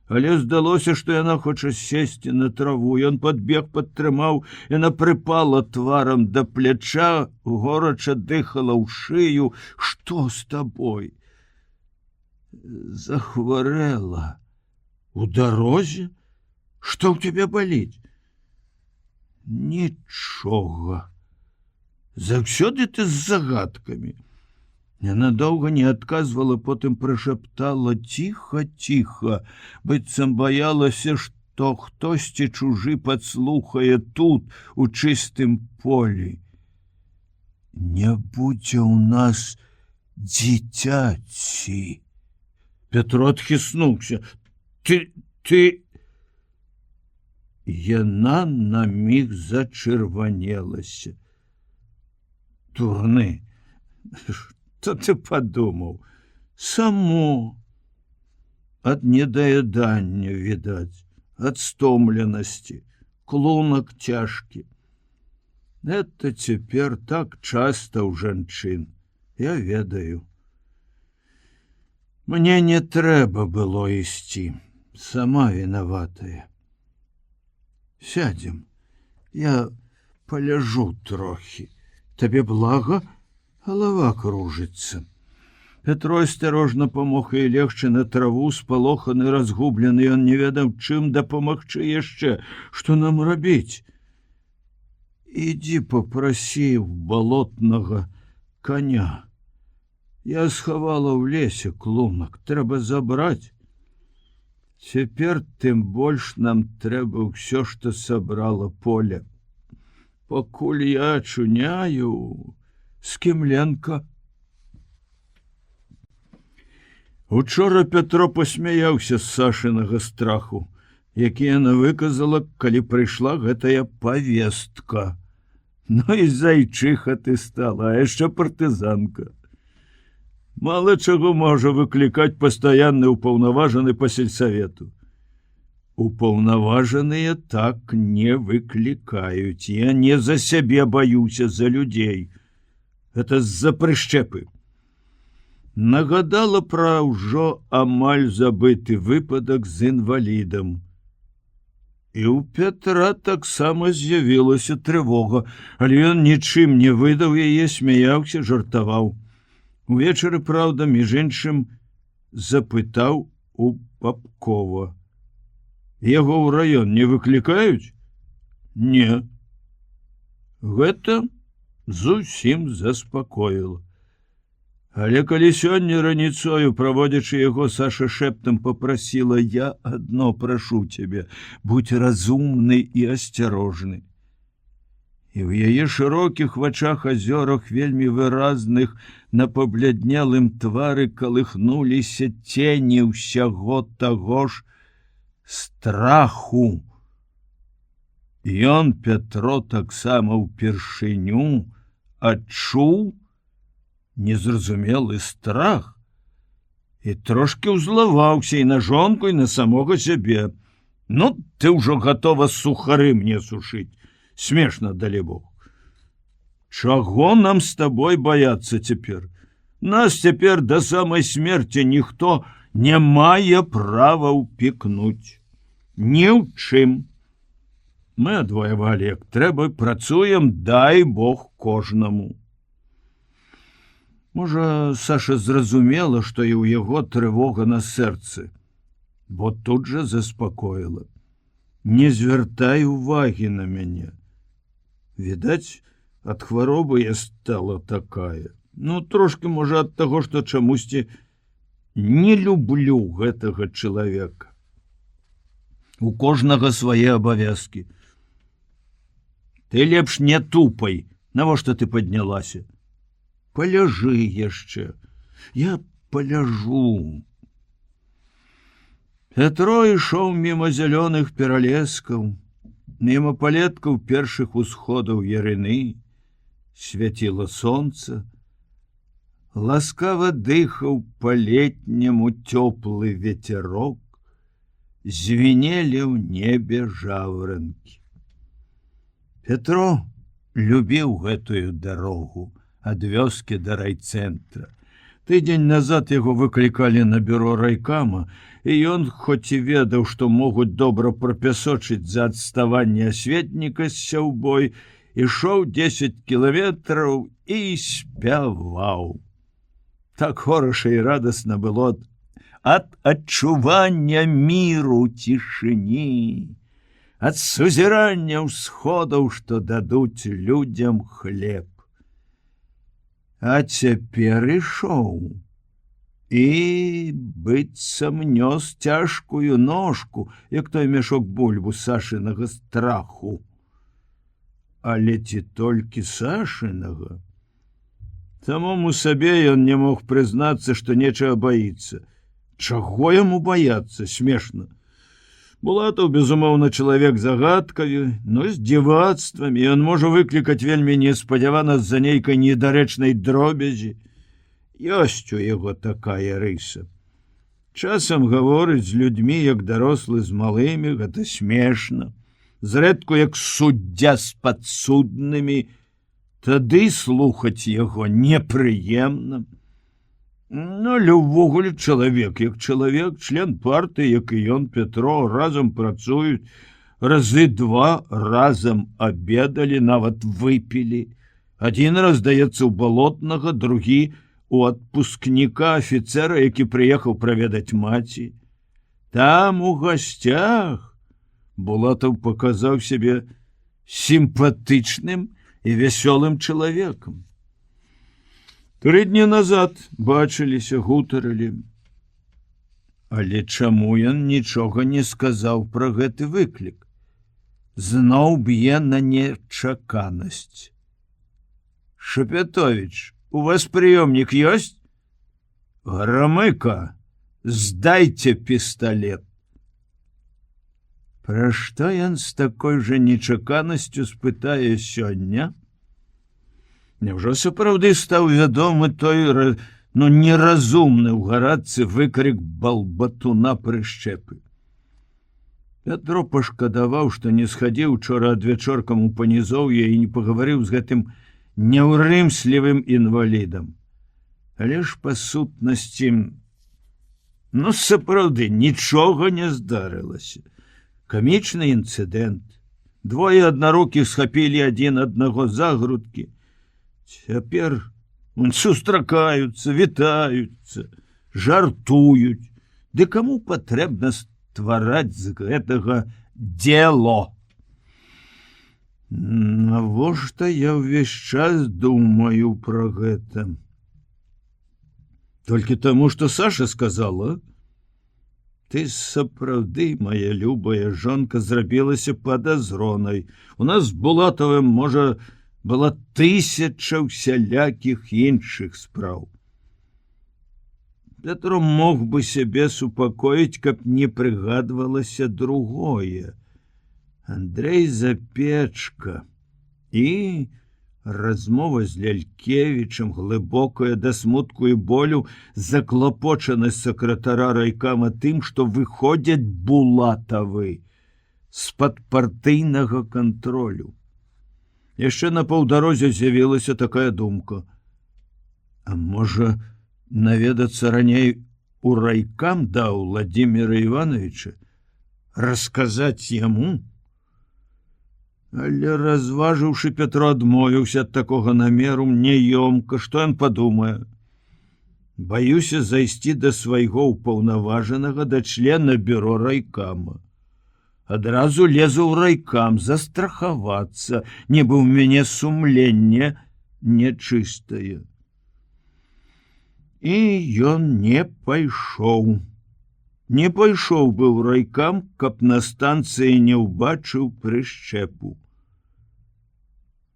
Але здалося, што яна хоча сесці на траву. Ён падбег, падтрымаў, яна прыпала тварам да пляча, горача дыхала ў шыю. Што з табой? Захварэла. У дарозе? Што ў цябе баліць? Нічога. Заўсёды ты з загадкамі. Яна доўга не адказвала, потым прышаптала ціха, быццам баялася, што хтосьці чужы падслухае тут, у чыстым полі. Не будзе ў нас дзіцяці. Петро адхіснуўся. Ты... Яна на міг зачырванелася. Турны. Что ты подумаў? Само. Ад недаядання, відаць, ад стомленасці, клунак цяжкі. Это цяпер так часта ў жанчын. Я ведаю. Мне не трэба было ісці. Сама вінаватая. Сядзем. Я поляжу трохі. Табе блага? Голова кружится. Петро осторожно помог ей легче на траву, спалоханы, разгублены. Он не ведаў, чым дапамагчы яшчэ. Што нам рабіць? Иди попроси в болотнага коня. Я схавала ў лесе клунак. Трэба забраць. Цяпер тым больш нам трэба ўсё, што сабрала поле. Пакуль я чуняю... Скімленка. Учора Петро посмяяўся з Сашынага страху, які яна выказала, калі прыйшла гэтая павестка. Ну і зайчыха ты стала, а яшчэ партызанка. Мало чаго можа выклікаць пастаянны упаўнаважаны па сельсавету. Упаўнаважаныя так не выклікаюць. Я не за сябе баюся, за людзей. Это з-за прышчэпы. Нагадала пра ўжо амаль забыты выпадак з інвалідам. І ў Петра таксама з'явілася трывога, але ён нічым не выдаў яе, смяяўся, жартаваў. Увечары, праўда, між іншым запытаў у Папкова. Яго ў раён не выклікаюць? Не. Гэта зусім заспакоіла. Але калі сёння раніцою, праводзячы яго, Саша шэптам попрасіла: я адно прашу цябе, будь разумны і асцярожны. І ў яе шырокіх вачах азёрах, вельмі выразных, на пабляднелым твары калыхнуліся цені ўсяго таго ж страху. Ён, Петро, таксама ўпершыню адчуў незразумелы страх і трошки ўзлаваўся і на жонку, і на самога сябе. Ну, ты ўжо гатова сухары мне сушыць. Смешна, далебог. Чаго нам з табой баяцца цяпер? Нас цяпер да самай смерці ніхто не мае права ўпікнуць. Ні ў чым. Мы адвоявалі як трэба, працуем, дай Бог кожнаму. Можа, Саша зразумела, што і ў яго трывога на сэрцы, бо тут жа заспакоіла. Не звяртай увагі на мяне. Відаць, ад хваробы я стала такая. Ну, трошки, можа, ад таго, што чамусьці не люблю гэтага чалавека. У кожнага свае абавязкі. Ты лепш не тупай. Навошта ты паднялася? Поляжы яшчэ. Я паляжу. Пятро ішоў міма зялёных пералескаў, міма палеткаў першых усходаў ярыны, свяціла сонца, ласкава дыхаў па-летняму цёплы ветерок, звенелі ў небе жаўранкі. Пятро любіў гэтую дарогу ад вёскі да райцэнтра. Тыдзень назад яго выклікалі на бюро райкама, і ён, хоць і ведаў, што могуць добра прапясочыць за адставанне асветніка з сяўбой, ішоў 10 кіламетраў і спяваў. Так хораша і радасна было ад адчування міру цішыні, ад сузірання ўсходаў, што дадуць людзям хлеб. А цяпер ішоў і быццам нёс цяжкую ножку, як той мяшок бульбу Сашынага страху. Але ці толькі Сашынага? Самому сабе ён не мог прызнацца, што нечага баіцца. Чаго яму баяцца, смешна. Булатаў, безумоўна, чалавек загадкавы, но з дзівацтвамі ён можа выклікаць вельмі неспадзявана з-за нейкай недарэчнай дробязі. Ёсць у яго такая рыса. Часам гаворыць з людзьмі, як дарослы з малымі, гэта смешна. Зрэдку, як суддзя з падсуднымі, тады слухаць яго непрыемна. Ну, увогуле чалавек, як чалавек, член партыі, як і ён, Пятро, разам працуюць, разы 2 разам абедалі, нават выпілі. Адзін раз, здаецца, у Балотнага, другі у адпускніка афіцера, які прыехаў праведаць маці. Там у гасцях Булатаў паказаў сябе сімпатычным і вясёлым чалавекам. 3 дні назад бачыліся, гутарылі. Але чаму ён нічога не сказаў пра гэты выклік? Зноў б'е на нечаканасць. Шапятовіч, у вас прыёмнік ёсць? Грамыка, здайце пісталет. Пра што ён з такой жа нечаканасцю спытае сёння? Няўжо сапраўды стаў вядомы той, неразумны ў гарадцы выкрык балбатуна прышчэпы. Пятро пашкадаваў, што не схадзіў учора адвячоркам у панізоўе і не пагаварыў з гэтым няўрымслівым інвалідам. Але ж па сутнасці, сапраўды, нічога не здарылася. Камічны інцыдэнт. 2 аднарукіх схапілі адзін аднаго за грудкі. Цяпер сустракаюцца, вітаюцца, жартуюць. Ды каму патрэбна ствараць з гэтага дзело? Навошта я ўвесь час думаю пра гэта? Толькі таму, што Саша сказала: ты сапраўды, моя любая жонка, зрабілася падазронай. У нас з Булатавым, можа, была 1000 усялякіх іншых спраў. Пятро мог бы сябе супакоіць, каб не прыгадвалася другое. Андрэй Запечка і размова з Лялькевічам, глыбокая да смутку і болю заклапочанасць сакратара райкама тым, што выходзяць Булатавы з-пад партыйнага кантролю. Яшчэ на паўдарозе з'явілася такая думка. А можа, наведацца раней у райкам да Владимира Ивановича, расказаць яму? Але разважыўшы, Пятро адмовіўся ад такога намеру няёмка, што ён падумае. Баюся зайсці да свайго ўпаўнаважанага, да члена бюро райкама. Адразу лезу ў райкам застрахавацца, нібы ў мяне сумленне нечыстае. І ён не пайшоў. Не пайшоў бы ў райкам, каб на станцыі не ўбачыў прышчэпу.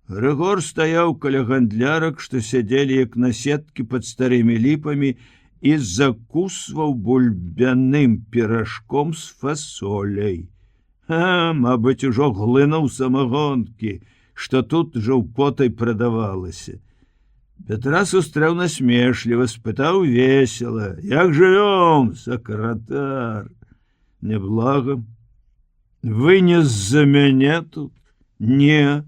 Грыгор стаяў каля гандлярак, што сядзелі як на сеткі пад старымі ліпамі, і закусваў бульбяным піражком з фасоляй. Мабыць, ужо глынуў самагонкі, што тут жаўпотай прадавалася. Петра сустрэў насмешліва, спытаў весела: «Як жывём, сакратар?» «Неблага. Вы не з-за мяне тут?» «Не».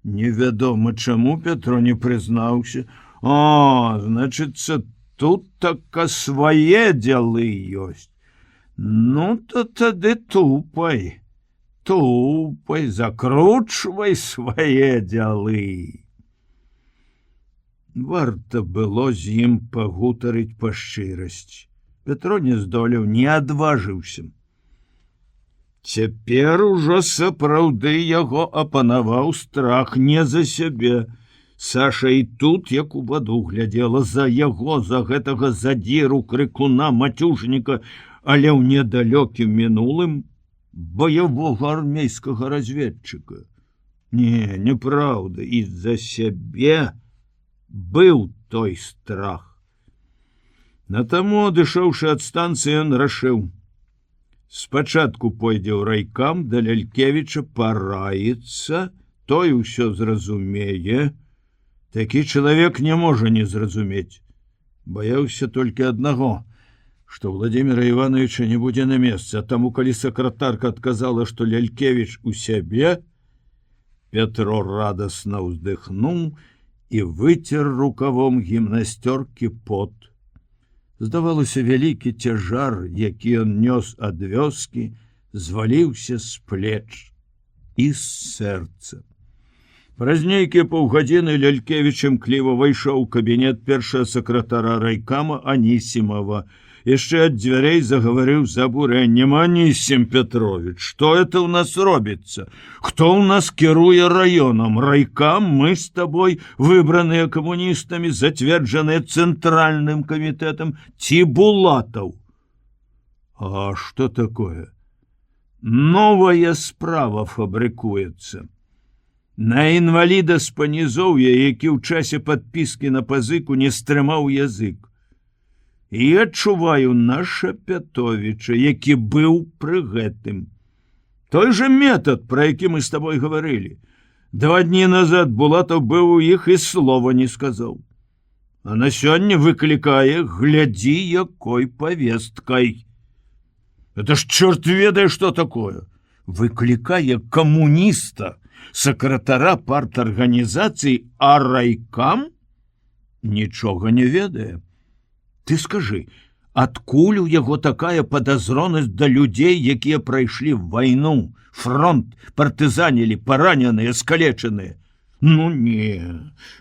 Невядома, чаму Петро не прызнаўся. Значыцца, тут така свае дзелы ёсць. Ну, то тады тупай, закручвай свае дзелы. Варта было з ім пагутарыць па шчырасці. Петро не здолеў, не адважыўся. Цяпер ужо сапраўды яго апанаваў страх не за сябе. Саша і тут, як у ваду, глядзела за яго, за гэтага задзіру, крыкуна, мацюжніка, але ў недалёкім мінулым баявога армейскага разведчыка. Не, неправда, і за сябе быў той страх. На таму, адышоўшы ад станцыі, ён рашыў: спачатку пойдзе ў райкам да Лялькевіча параіцца, той усё зразумее. Такі чалавек не можа не зразумець. Баяўся толькі аднаго, што Владимира Ивановича не будзе на месцы, а таму, калі сакратарка адказала, што Лялькевіч у сябе, Петро радасна ўздыхнуў і выцер рукавом гімнасцёркі пот. Здавалося, вялікі цяжар, які ён нёс ад вёскі, зваліўся з плеч і з сэрца. Праз нейкія паўгадзіны Лялькевіч імкліва ўвайшоў у кабінет першага сакратара райкама Анісімова. Яшчэ ад дзвярэй загаварыў з абурэннем: «Анісім Петрович, што это ў нас робіцца? Хто ў нас кіруе раёнам? Райкам? Мы з табой, выбраныя камуністамі, зацверджаныя цэнтральным камітэтам, ці Булатаў?» «А што такое?» «Новая справа фабрыкуецца. На інваліда з панізоўя, які ў часе падпіскі на пазыку не стрымаў язык. І адчуваю наша Пятовіча, які быў пры гэтым. Той жа метад, пра які мы з табой гаварылі. 2 дні назад Булатаў быў у іх і слова не сказаў. А на сёння выклікае, глядзі, якой павесткай. Это ж чорт ведае, што такое. Выклікае камуніста, сакратара парт-арганізацыі, а райкам нічога не ведае. Ты скажы, адкуль у яго такая падазронасць да людзей, якія прайшлі вайну, фронт, партызанілі, параненыя, скалечаныя? Ну не,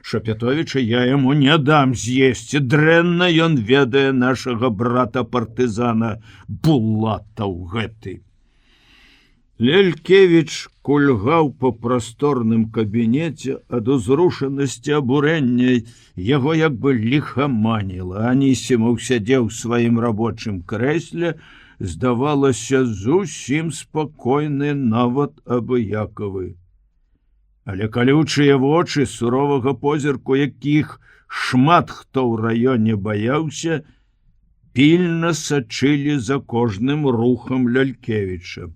Шапятовіча я яму не дам з'есці, дрэнна ён ведае нашага брата-партызана Булатаў гэты». Лялькевіч кульгаў па прасторным кабінеце, ад узрушанасці абурэння яго як бы ліхаманіла. Анісімаў сядзеў у сваім рабочым крэсле, здавалася, зусім спакойны, нават абыякавы. Але калючыя вочы суровага позірку, якіх шмат хто ў раёне баяўся, пільна сачылі за кожным рухам Лялькевіча.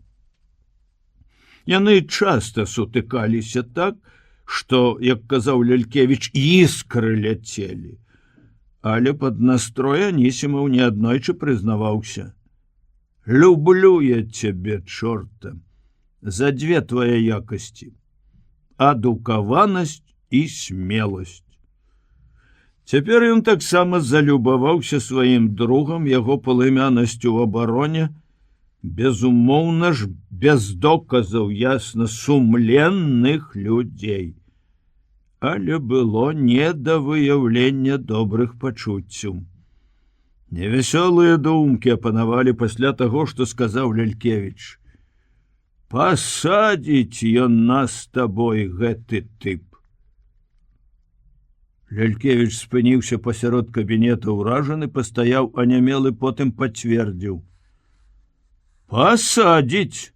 Яны часта сутыкаліся так, што, як казаў Лялькевіч, іскры ляцелі. Але пад настрой Анісімаў неаднойчы прызнаваўся: «Люблю я цябе, чорта, за 2 твае якасці: адукаванасць і смеласць». Цяпер ён таксама залюбаваўся сваім другам, яго палымянасцю ў абароне, безумоўна ж, без доказаў, ясна, сумленных людзей. Але было не да выяўлення добрых пачуццяў. Невясёлыя думкі апанавалі пасля таго, што сказаў Лялькевіч: «Пасадзіць ён нас з табой, гэты тып». Лялькевіч спыніўся пасярод кабінета ўражаны, пастаяў анямелы, потым пацвердзіў: «Пасадзіць!»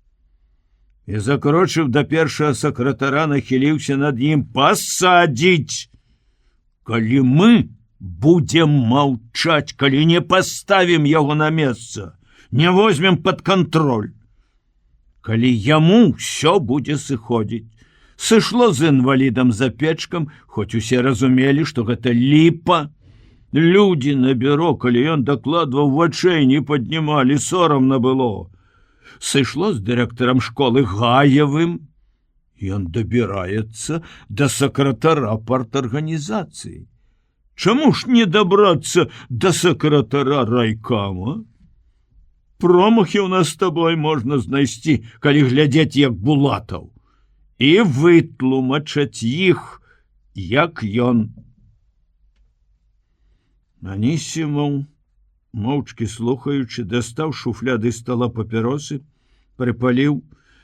І, закрочыў да першага сакратара, нахіліўся над ім: «Пасадзіць! Калі мы будем маўчаць, калі не паставім яго на месца, не возьмем под контроль. Калі яму ўсё будзе сыходзіць. Сышло з інвалідам за печкам, хоць усе разумелі, што гэта ліпа. Людзі на бюро, калі ён дакладваў, вачэй не паднімалі, сорамна было. Сышло з дырэктарам школы Гаевым. Ён дабіраецца да сакратара парторганізацыі. Чаму ж не дабрацца да сакратара райкама? Промахі ў нас з табой можна знайсці, калі глядзець, як Булатаў, і вытлумачаць іх, як ён. Анісімаў, моўчкі слухаючы, дастаў шуфляды стала папіросы, прыпаліў,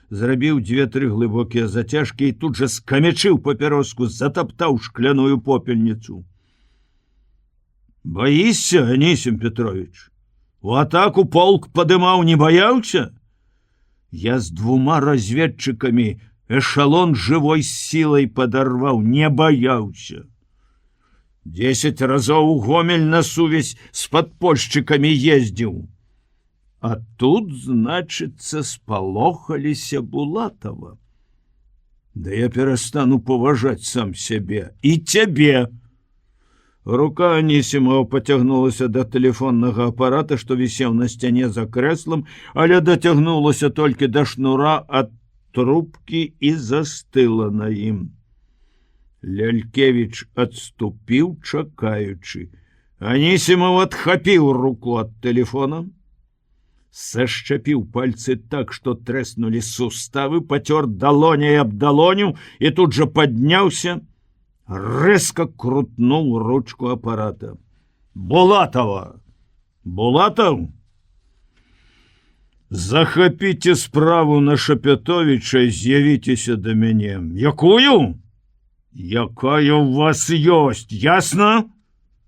зрабіў 2-3 глыбокія зацяжкі і тут жа скамячыў папіроску, затаптаў шкляную попельніцу. Баішся, Анісім Петрович? У атаку полк падымаў, не баяўся? Я з 2 разведчыкамі эшалон жывой сілай падарваў, не баяўся. 10 разоў у Гомель на сувязь з падпольшчыкамі ездзіў. А тут, значыцца, спалохаліся Булатава. Да я перастану паважаць сам сябе і цябе. Рука Анісімова пацягнулася да тэлефоннага апарата, што вісеў на сцяне за крэслам, але дацягнулася толькі да шнура ад трубкі і застыла на ім. Лялькевіч адступіў, чакаючы. Анісімов адхапіў руку ад тэлефона, сашчапіў пальцы так, што трэснулі суставы, пацёр далоняй аб далоню і тут жа падняўся, рэзка крутнуў ручку апарата. Булатава! Булатаў? Захапіце справу на Шапятовіча і з'явіцеся да мяне. Якую? Якая ў вас ёсць, ясна?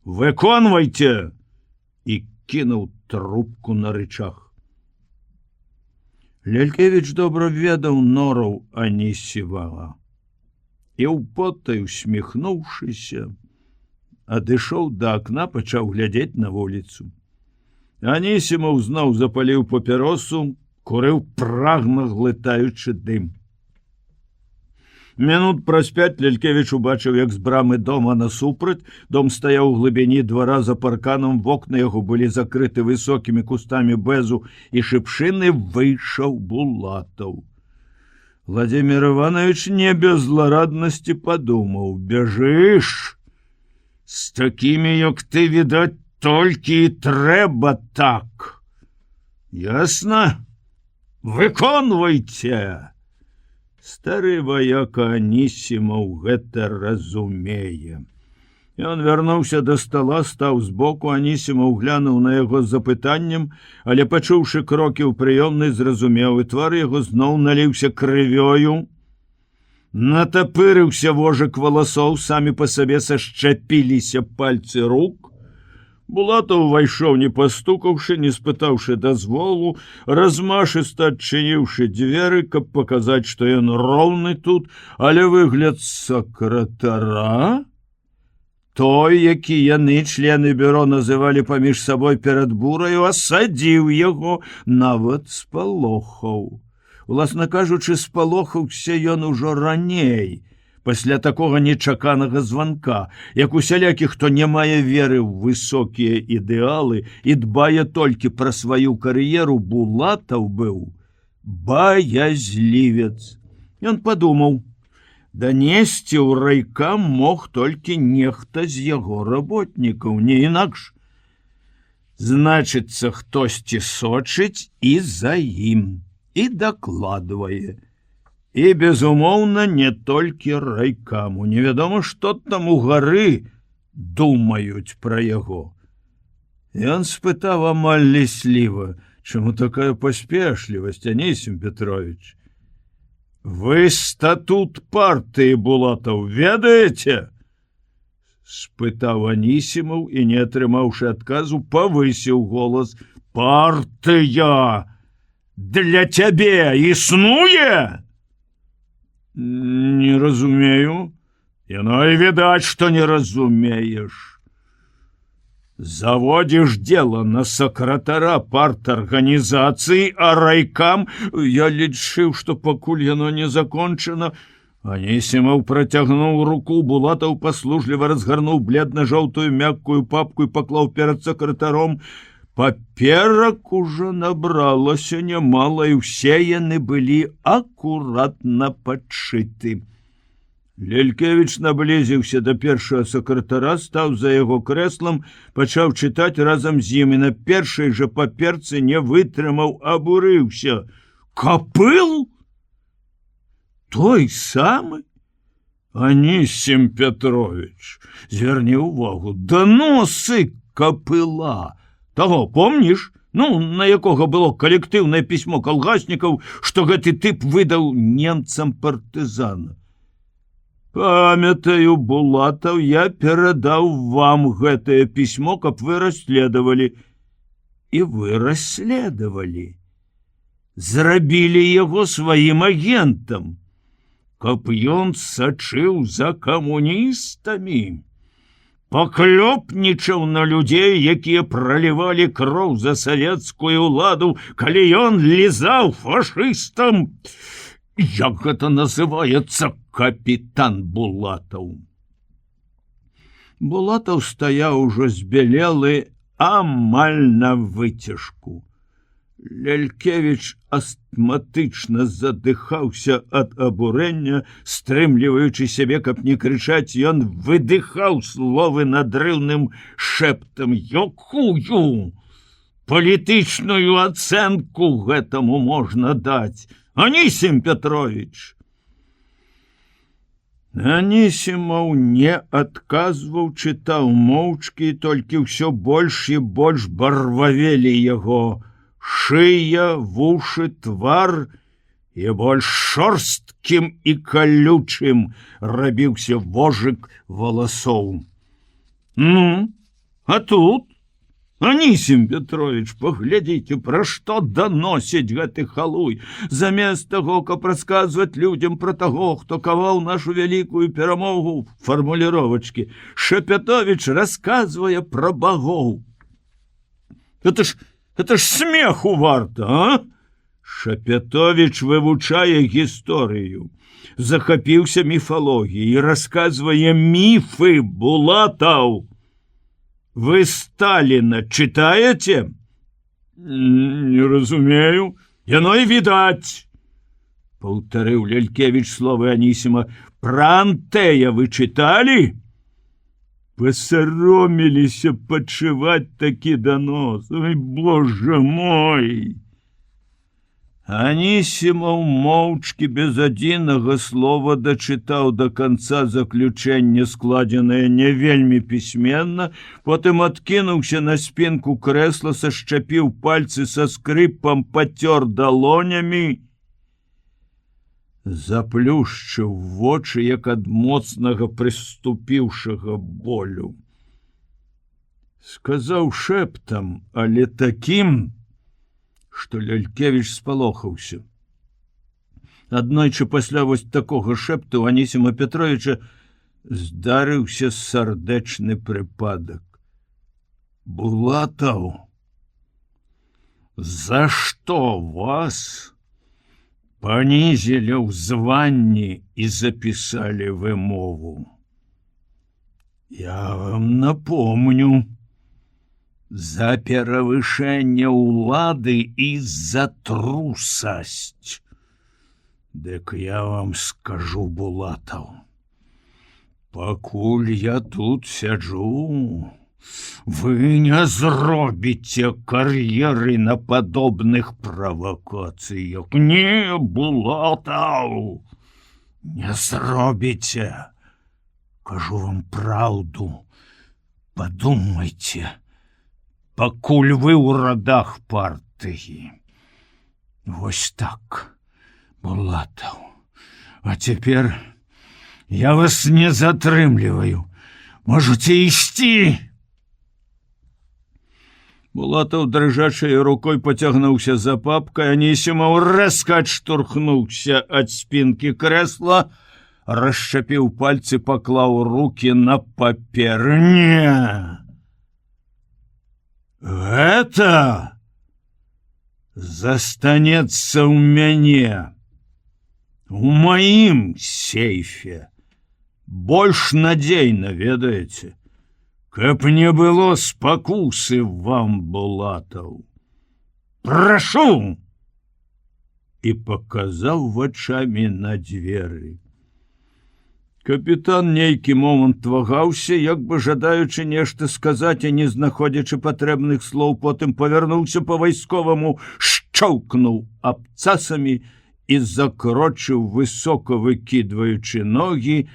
Выконвайце! І кінуў трубку на рычаг. Лялькевіч добра ведаў нораў Анісімава. І ўпотай, усміхнуўшыся, адышоў да акна, пачаў глядзець на вуліцу. Анісімаў зноў запаліў папіросу, курыў прагна, глытаючы дым. Мінут праз 5 Лялькевіч убачыў, як з брамы дома насупраць, дом стаяў у глыбіні двара за парканам, вокны яго былі закрыты высокімі кустамі бэзу і шыпшыны, выйшаў Булатаў. Владимир Иванович не без злорадности подумал: бежишь? С такими, як ты, видать, только и трэба так. Ясно? Выконвайте! Стары вояка Анісімаў гэта разумее. Ён вярнуўся да стола, стаў збоку, Анісімаў глянуў на яго з запытаннем, але, пачуўшы крокі ў прыёмнай, зразумеў, і твар яго зноў наліўся крывёю. Натапырыўся вожык валасоў, самі па сабе сашчапіліся пальцы рук. Булатаў увайшоў, не пастукаўшы, не спытаўшы дазволу, размашыста адчыніўшы дзверы, каб паказаць, што ён роўны тут, але выгляд сакратара, той, які яны, члены бюро, называлі паміж сабой перад бураю, асадзіў яго, нават спалохаў. Уласна кажучы, спалохаўся ён ужо раней, пасля такога нечаканага званка, як усялякі, хто не мае веры ў высокія ідэалы і дбае толькі пра сваю кар'еру, Булатаў быў баязлівец. Ён падумаў, данесці ў райкам мог толькі нехта з яго работнікаў, не інакш. Значыцца, хтосьці сочыць і за ім, і дакладвае. І, безумоўна, не толькі райкаму. Невядома, што там у гары думаюць пра яго. Ён спытаў амаль лісліва: чаму такая паспешлівасць, Анісім Петрович? Вы статут партыі, Булатаў, ведаеце? Спытаў Анісімаў і, не атрымаўшы адказу, павысіў голас: партыя для цябе існуе? Не разумею. Яно і відаць, што не разумееш. Заводишь дело на сакратара парт-арганізацыі, а райкам я лічыў, што пакуль яно не закончана. Анісімаў працягнуў руку, Булатаў паслужліва разгарнуў бледна-жоўтую мяккую папку і паклаў перад сакратаром. Паперак ужо набралася нямала, і ўсе яны былі акуратна падшыты. Лялькевіч наблізіўся да першага сакратара, стаў за яго крэслам, пачаў чытаць разам з ім і на першай жа паперцы не вытрымаў, абурыўся. Капыл? Той самы? Анісім Петрович, зверні ўвагу, даносы Капыла. Таго, помніш? На якога было калектыўнае пісьмо калгаснікаў, што гэты тып выдаў немцам партызана. Памятаю, Булатаў, я перадаў вам гэтае пісьмо, каб вы расследавалі. І вы расследавалі. Зрабілі яго сваім агентам, каб ён сачыў за камуністамі. Паклёпнічаў на людзей, якія пралівалі кроў за савецкую ўладу, калі ён лізаў фашыстам. Як гэта называецца, капітан Булатаў? Булатаў стаяў ужо збялелы, амаль на выцяжку. Лялькевіч астматычна задыхаўся ад абурэння, стрымліваючы сябе, каб не крычаць, ён выдыхаў словы надрыўным шэптам. Якую палітычную ацэнку гэтаму можна даць? Анісім Петрович! Анісімаў не адказваў, чытаў моўчкі, толькі ўсё больш і больш барвавелі яго шыя, вушы, твар, і больш шорсткім і калючым рабіўся вожык валасоў. А тут? Анісім Петрович, паглядзіце, пра што даносіць гэты халуй. Замест таго, каб расказваць людзям пра таго, хто каваў нашу вялікую перамогу, фармуліровачкі, Шапятовіч расказвае пра багоў. Это ж смеху варта, а? Шапятовіч вывучае гісторыю, захапіўся міфалогіяй і расказвае міфы, Булатаў. Вы Сталіна читаете? Не разумею. Яно і відаць. Паўтарыў Лялькевіч словы Анісіма. Пра Антэя вы чыталі? Пасароміліся падшываць такі данос. Ой, боже мой! Анісімаў моўчкі без адзінага слова дачытаў да канца заключэнне, складзенае не вельмі пісьменна, потым адкінуўся на спінку крэсла, сашчапіў пальцы са скрыпам, пацёр далонямі, заплюшчыў вочы, як ад моцнага прыступіўшага болю. Сказаў шэптам, але такім, што Лялькевіч спалохаўся. Аднойчы пасля вось такога шэпту Анісіма Петровича здарыўся сардэчны прыпадак. Булатаў, за што вас панізілі ў званні і запісалі вымову? Я вам напомню, за перавышэнне ўлады і за трусасць. Дык я вам скажу, Булатаў, пакуль я тут сяджу, вы не зробіце кар'еры на падобных правакацыях. Не, Булатаў, не зробіце. Кажу вам праўду, падумайце, пакуль вы ў радах партыі. Вось так, Булатаў. А цяпер я вас не затрымліваю. Можаце ісці. Булатаў дрыжачай рукой пацягнуўся за папкай, Анісімаў рэзка адштурхнуўся ад спінкі крэсла, расшчапіў пальцы, паклаў рукі на папер. Не! это застанецца ў мяне, у маім сейфе. Больш надзейна, ведаеце, каб не было спакусы вам, Булатаў. Прашу!» І паказаў вачамі на дзверы. Капітан нейкі момант вагаўся, як бы жадаючы нешта сказаць, а не знаходзячы патрэбных слоў, потым павярнуўся па-вайсковаму, шчоўкнуў абцасамі і закрочыў, высока выкідваючы ногі,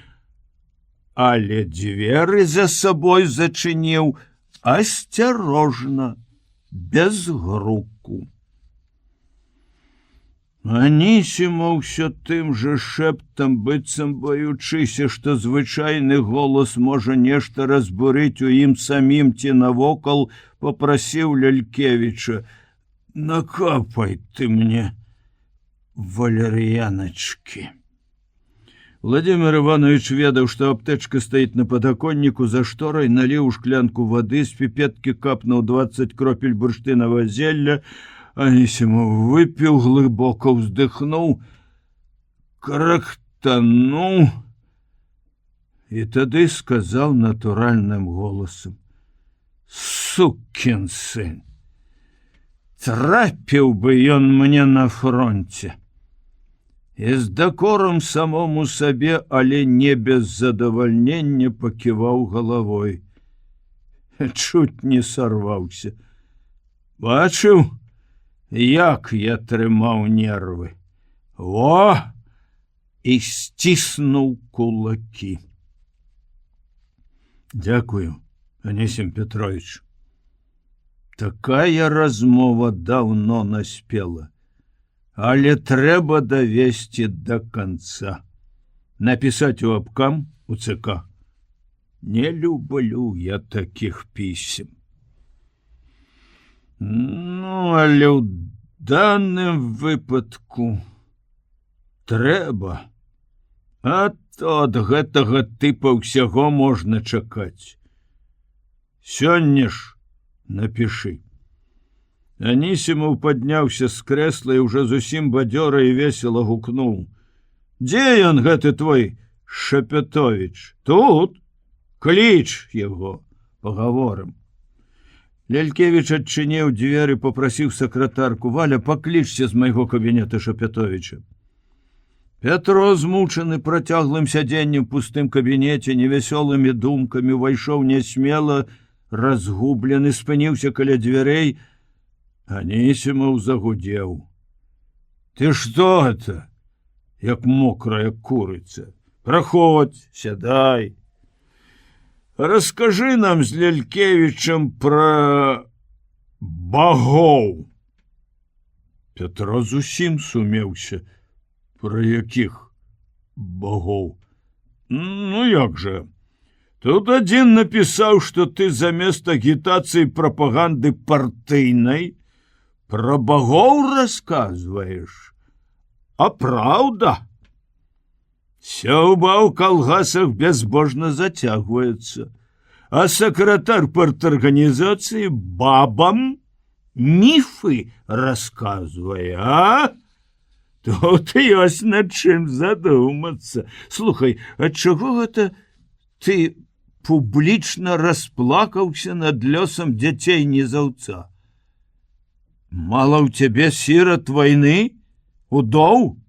але дзверы за сабой зачыніў асцярожна, без груку. Анісіма ўсё тым жа шэптам, быццам баючыся, што звычайны голас можа нешта разбурыць у ім самім ці навокал, попрасіў Лялькевіча: «Накапай ты мне валер'яначкі». Владимир Иванович ведаў, што аптэчка стаіць на падаконніку за шторай, наліў у шклянку вады, з піпеткі капнуў 20 кропель бурштынавага зелля. Анісімов выпіў, глыбока ўздыхнуў, крактануў і тады сказаў натуральным голасам: «Сукін сын! Трапіў бы ён мне на фронте!» І з дакорам самому сабе, але не без задавальнення, паківаў галавой. Чуць не сарваўся. «Бачыў, як я трымаў нервы! Во!» І сціснуў кулакі. «Дякую, Анісім Петрович. Такая размова даўно наспела. Але трэба давесці да канца. Напісаць у абкам, у ЦК. Не люблю я такіх пісем. Ну, але ў даным выпадку трэба. А то ад гэтага тыпа ўсяго можна чакаць. Сёння ж напішы». Анісімов падняўся з крэсла і ўжо зусім бадзёра і весела гукнуў: «Дзе ён, гэты твой Шапятовіч? Тут? Кліч яго, пагаворым». Лялькевіч адчыніў дзверы, попрасіў сакратарку: «Валя, паклічце з майго кабінета Шапятовіча». Пятро, змучаны працяглым сядзеннем в пустым кабінеце, невясёлымі думкамі, увайшоў нясмела, разгублены, спыніўся каля дзвярэй. Анісімов загудзеў: «Ты што гэта, як мокрая курыца? Праходзь, сядай. Раскажы нам з Лялькевічам пра багоў». Пятро зусім сумеўся: «Пра якіх багоў? Ну як жа? Тут адзін напісаў, што ты замест агітацыі прапаганды партыйнай пра багоў расказваеш. А праўда? Сяўба ў калгасах безбожна зацягваецца, а сакратар парторганізацыі бабам міфы расказвае, а? Тут ёсць над чым задумацца. Слухай, ад чаго гэта ты публічна расплакаўся над лёсам дзяцей нізаўца? Мала ў цябе сірат вайны, удоў?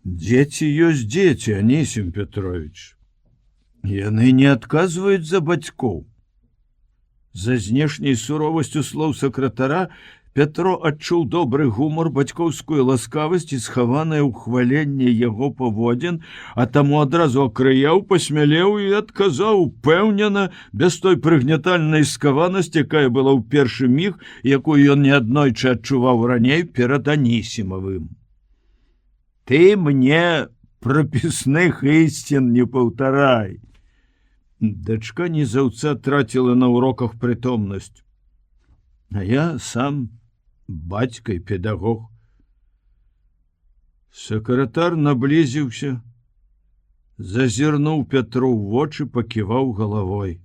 Дзеці ёсць дзеці, Анісім Петрович. Яны не адказваюць за бацькоў. За знешняй суровасцю слоў сакратара Пятро адчуў добры гумор, бацькоўскую ласкавасць і схаванае ўхваленне яго паводзін, а таму адразу акрыяў, пасмялеў і адказаў упэўнена, без той прыгнятальнай скаванасці, якая была ў першы міг, якую ён неаднойчы адчуваў раней перад Анісімавым. «Ты мне прапісных ісцін не паўтарай». Дачка нізаўца траціла на уроках прытомнасць. А я сам бацька і педагог. Сакратар наблізіўся, зазірнуў Пятру ў вочы, паківаў галавой.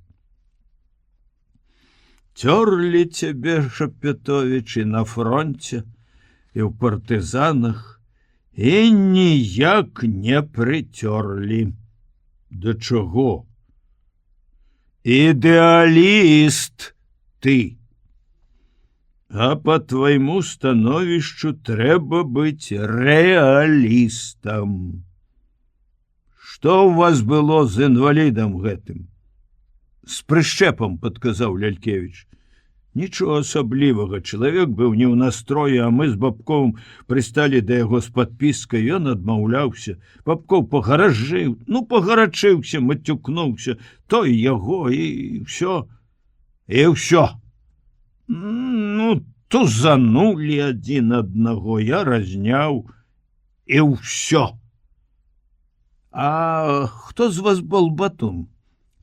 Цёрлі цябе, Шапетовіч, і на фронте, і ў партызанах, і ніяк не прыцёрлі. Да чаго? Ідэаліст ты. А по твайму становішчу трэба быць рэалістам. Што ў вас было з інвалідам гэтым? З прышчэпам, падказаў Лялькевіч. Нічого асаблівага, чалавек быў не ў настроі, а мы з Бабковым прысталі да яго з падпіскай, ён адмаўляўся. Бабкоў пагарачыўся, мацюкнуўся, той яго, і ўсё. І ўсё. Тузанулі адзін аднаго, я разняў, і ўсё. А хто з вас был батун?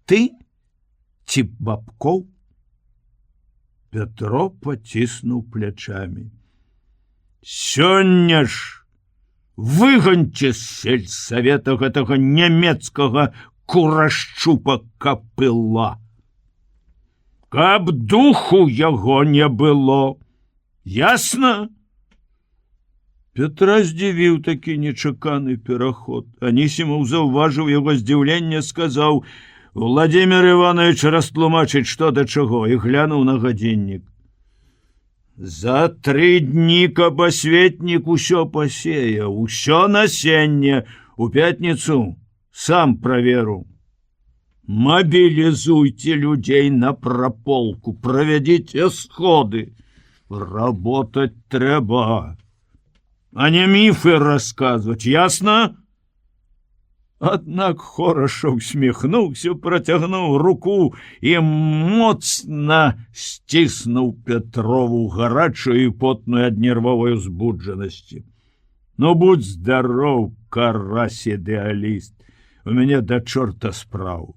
Ты ці Бабкоў? Пятро паціснуў плячамі. Сёння ж выганьце з сельсавета гэтага нямецкага курашчупа капыла. Каб духу яго не было. Ясна? Петра здзівіў такі нечаканы пераход. Анісімаў заўважыў яго здзіўленне, сказаў: Владимир Иванович растлумачыць, што да чаго, і глянуў на гадзіннік. За 3 дні кабасветнік усё пасеяў, усё насенне, у пятніцу сам праверу. Мобілізуйте людзей на праполку, правядзіце сходы. Работать трэба, а не міфы расказваць, ясна? Аднак Хороша усміхнуўся, працягнуў руку і моцна сціснуў Петрову гарачую і потную ад нервовай узбуджанасці. Ну, будь здаров, карась ідэаліст, у мяне да чорта спраў.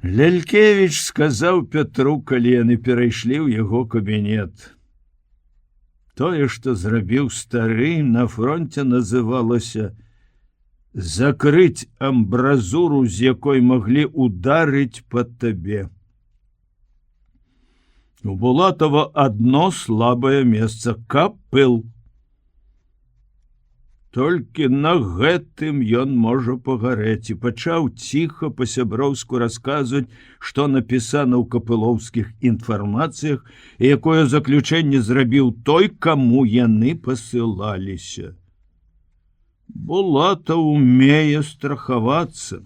Лялькевіч сказаў Петру, калі яны перайшлі ў яго кабінет. Тое, што зрабіў стары, на фронте называлася закрыць амбразуру, з якой маглі ударыць па табе. У Булатова адно слабае месца — капыл. Толькі на гэтым ён можа пагарэць, і пачаў ціха па-сяброўску расказваць, што напісана ў капылоўскіх інфармацыях і якое заключэнне зрабіў той, каму яны пасылаліся. Булатаў умее страхавацца.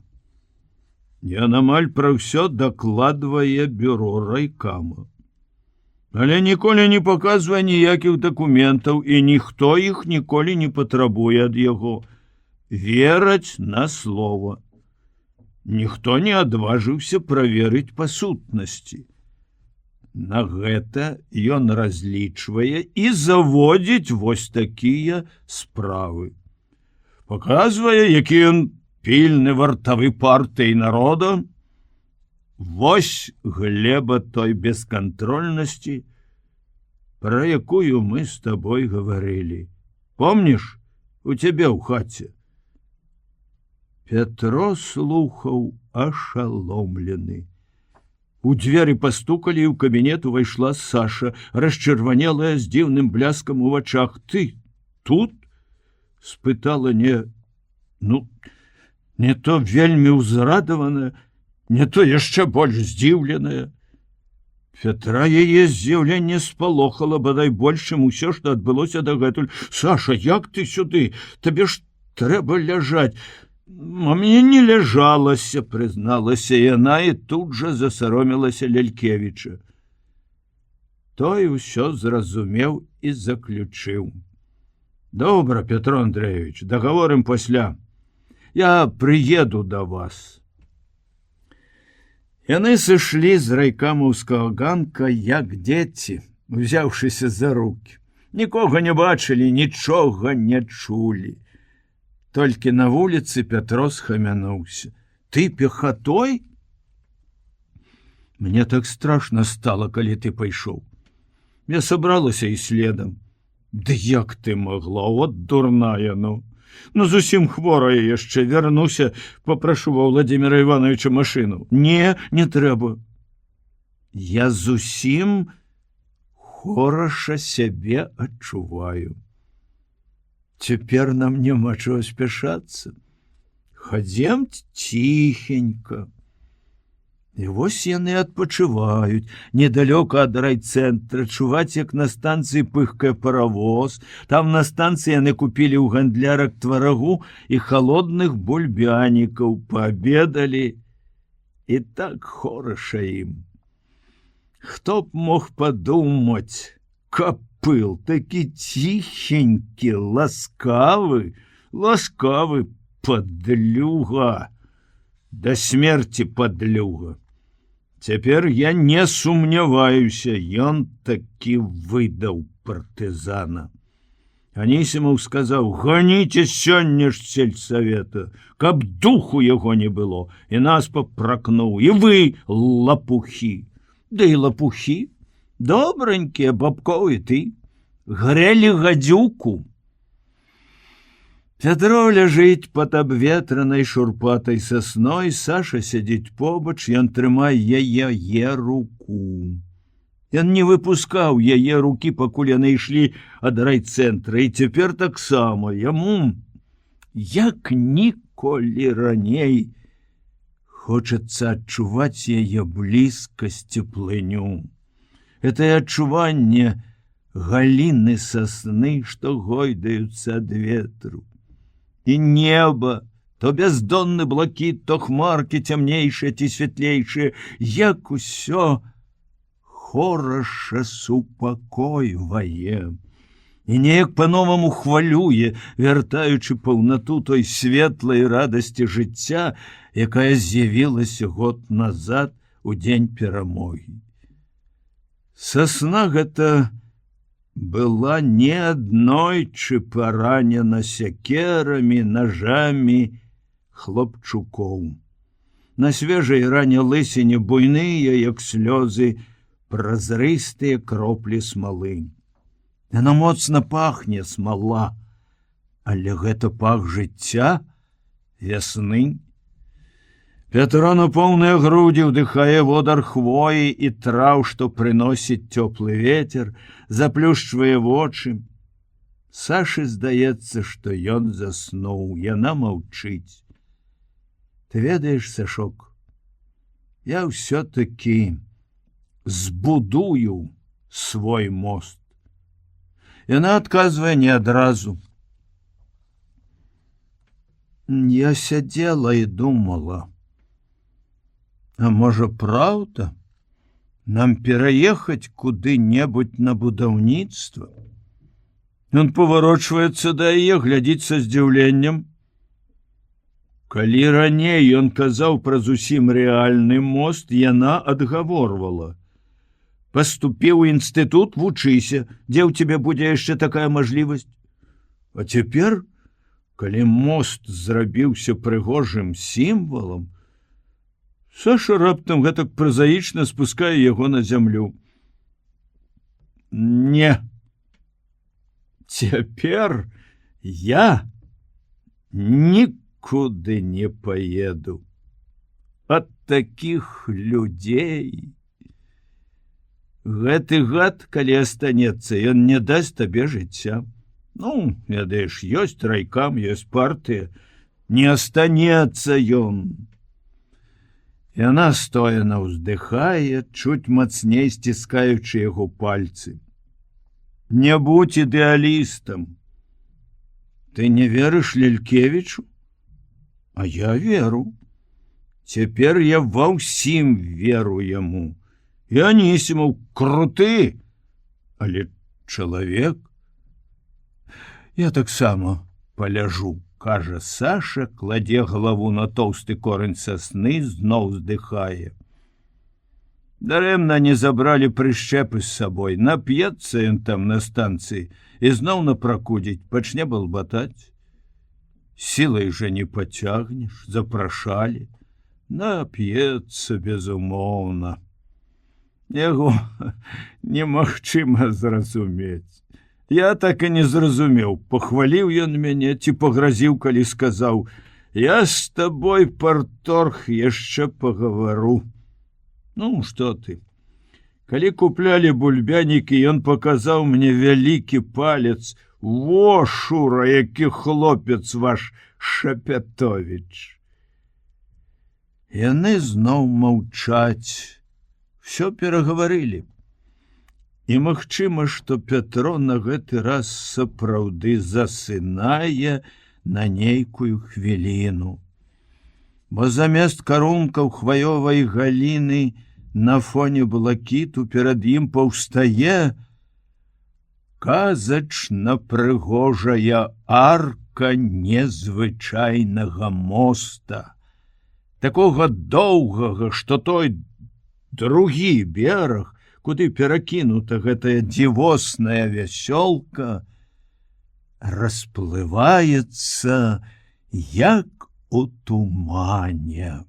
Ён амаль пра ўсё дакладвае бюро райкама. Але ніколі не паказвае ніякіх дакументаў, і ніхто іх ніколі не патрабуе ад яго. Вераць на слова. Ніхто не адважыўся праверыць па сутнасці. На гэта ён разлічвае і заводзіць вось такія справы. Паказвае, які ён пільны вартавы партыі народа. Вось глеба той бескантрольнасці, пра якую мы з табой гаварылі. Помніш, у цябе ў хаце? Петро слухаў ашаломлены. У дзверы пастукалі, і ў кабінет увайшла Саша, расчырванелая, з дзіўным бляскам у вачах. Ты тут? Спытала не то вельмі ўзрадаваная, не то яшчэ больш здзіўленая. Петра яе здзіўленне спалохала, бадай большым усё, што адбылося дагэтуль. Саша, як ты сюды? Табе ж трэба ляжаць. А мне не ляжалася, прызналася яна, і тут жа засаромілася Лялькевіча. Той усё зразумеў і заключыў. Добра, Петро Андреевич, дагаворым пасля. Я прыеду да вас. Яны сышлі з райкамаўскага ганка, як дзеці, узяўшыся за рукі. Нікога не бачылі, нічога не чулі. Толькі на вуліцы Петро схамянуўся. Ты пехатой? Мне так страшна стала, калі ты пайшоў. Я сабралася і следам. Ды як ты магла, от дурная, зусім хворая яшчэ, вернуся, папрашу ва Владимира Ивановича машыну. Не трэба. Я зусім хораша сябе адчуваю. Цяпер нам няма чаго спяшацца. Хадзем ціхенька. І вось яны адпачываюць, недалёка ад райцэнтра, чуваць, як на станцыі пыхкае паравоз. Там на станцыі яны купілі ў гандлярак тварагу і халодных бульбянікаў, паабедалі. І так хораша ім. Хто б мог падумаць, капыл, такі ціхенькі, ласкавы падлюга, да смерці падлюга. Цяпер я не сумняваюся, ён такі выдаў партызана. Анісімаў сказаў: «Ганіце сёння ж сельсавета, каб духу яго не было, і нас папракнуў, і вы, лапухі». Да і лапухі, добранькія бабкоў і ты, грэлі гадзюку. Пятро ляжыць пад абветранай шурпатай сасной, Саша сядзіць побач, ён трымае яе руку. Ён не выпускаў яе рукі, пакуль яны ішлі ад райцэнтра, і цяпер таксама яму, як ніколі раней, хочацца адчуваць яе блізкасць, цеплыню. Гэтае адчуванне галіны сасны, што гойдаюцца ад ветру. І неба, то бяздонны блакіт, то хмаркі цямнейшыя ці святлейшыя, як усё хораша супакойвае. І неяк па-новаму хвалюе, вяртаючы паўнату той светлай радасці жыцця, якая з'явілася год назад у дзень перамогі. Сасна гэта была не аднойчы паранена сякерамі, нажамі хлопчукоў. На свежай ране лысіне буйныя, як слёзы, празрыстыя кроплі смалы. Яна моцна пахне, смала, але гэта пах жыцця, вясны. Пятро на поўныя грудзі ўдыхае водар хвоі і траў, што прыносіць цёплы ветер, заплюшчвае вочы. Сашы здаецца, што ён заснуў, яна маўчыць. Ты ведаеш, Сашок, я ўсё-такі збудую свой мост. Яна адказвае не адразу. Я сядзела і думала, а можа, праўда, нам пераехаць куды-небудзь на будаўніцтва? Ён паварочваецца да яе, глядзіць са здзіўленнем. Калі раней ён казаў пра зусім рэальны мост, яна адгаворвала: «Паступі ў інстытут, вучыся, дзе ў цябе будзе яшчэ такая мажлівасць». А цяпер, калі мост зрабіўся прыгожым сімвалам, Саша раптам гэтак празаічна спускае яго на зямлю. Не. Цяпер я нікуды не паеду. Ад такіх людзей. Гэты гад, калі астанецца, ён не дасць табе жыцця. Ну, ведаеш, ёсць райкам, ёсць партыя. Не астанецца ён. Яна стоена ўздыхае, чуць мацней сціскаючы яго пальцы. Не будь ідэалістам. Ты не верыш Лелькевічу? А я веру. Цяпер я ва ўсім веру яму. І Анісімаў круты, але чалавек. Я таксама паляжу, кажа Саша, кладе галаву на тоўсты корань сасны, зноў здыхае. Дарэмна не забралі прышчэпы з сабой, нап'ецца ён там на станцыі і зноў напракудзіць, пачне балбатаць. Сілай жа не пацягнеш, запрашалі. Нап'ецца, безумоўна. Яго немагчыма зразумець. Я так і не зразумеў, пахваліў ён мяне ці пагразіў, калі сказаў: «Я з табой, парторг, яшчэ пагавару». Ну, што ты? Калі куплялі бульбянікі, ён паказаў мне вялікі палец. Во, Шура, які хлопец ваш Шапятовіч. Яны зноў маўчаць, всё перагаварылі. І магчыма, што Пятро на гэты раз сапраўды засынае на нейкую хвіліну. Бо замест карункаў хваёвай галіны на фоне блакіту перад ім паўстае казачна прыгожая арка незвычайнага моста, такога доўгага, што той другі бераг, куды перакінута гэтая дзівосная вясёлка, расплываецца як у тумане.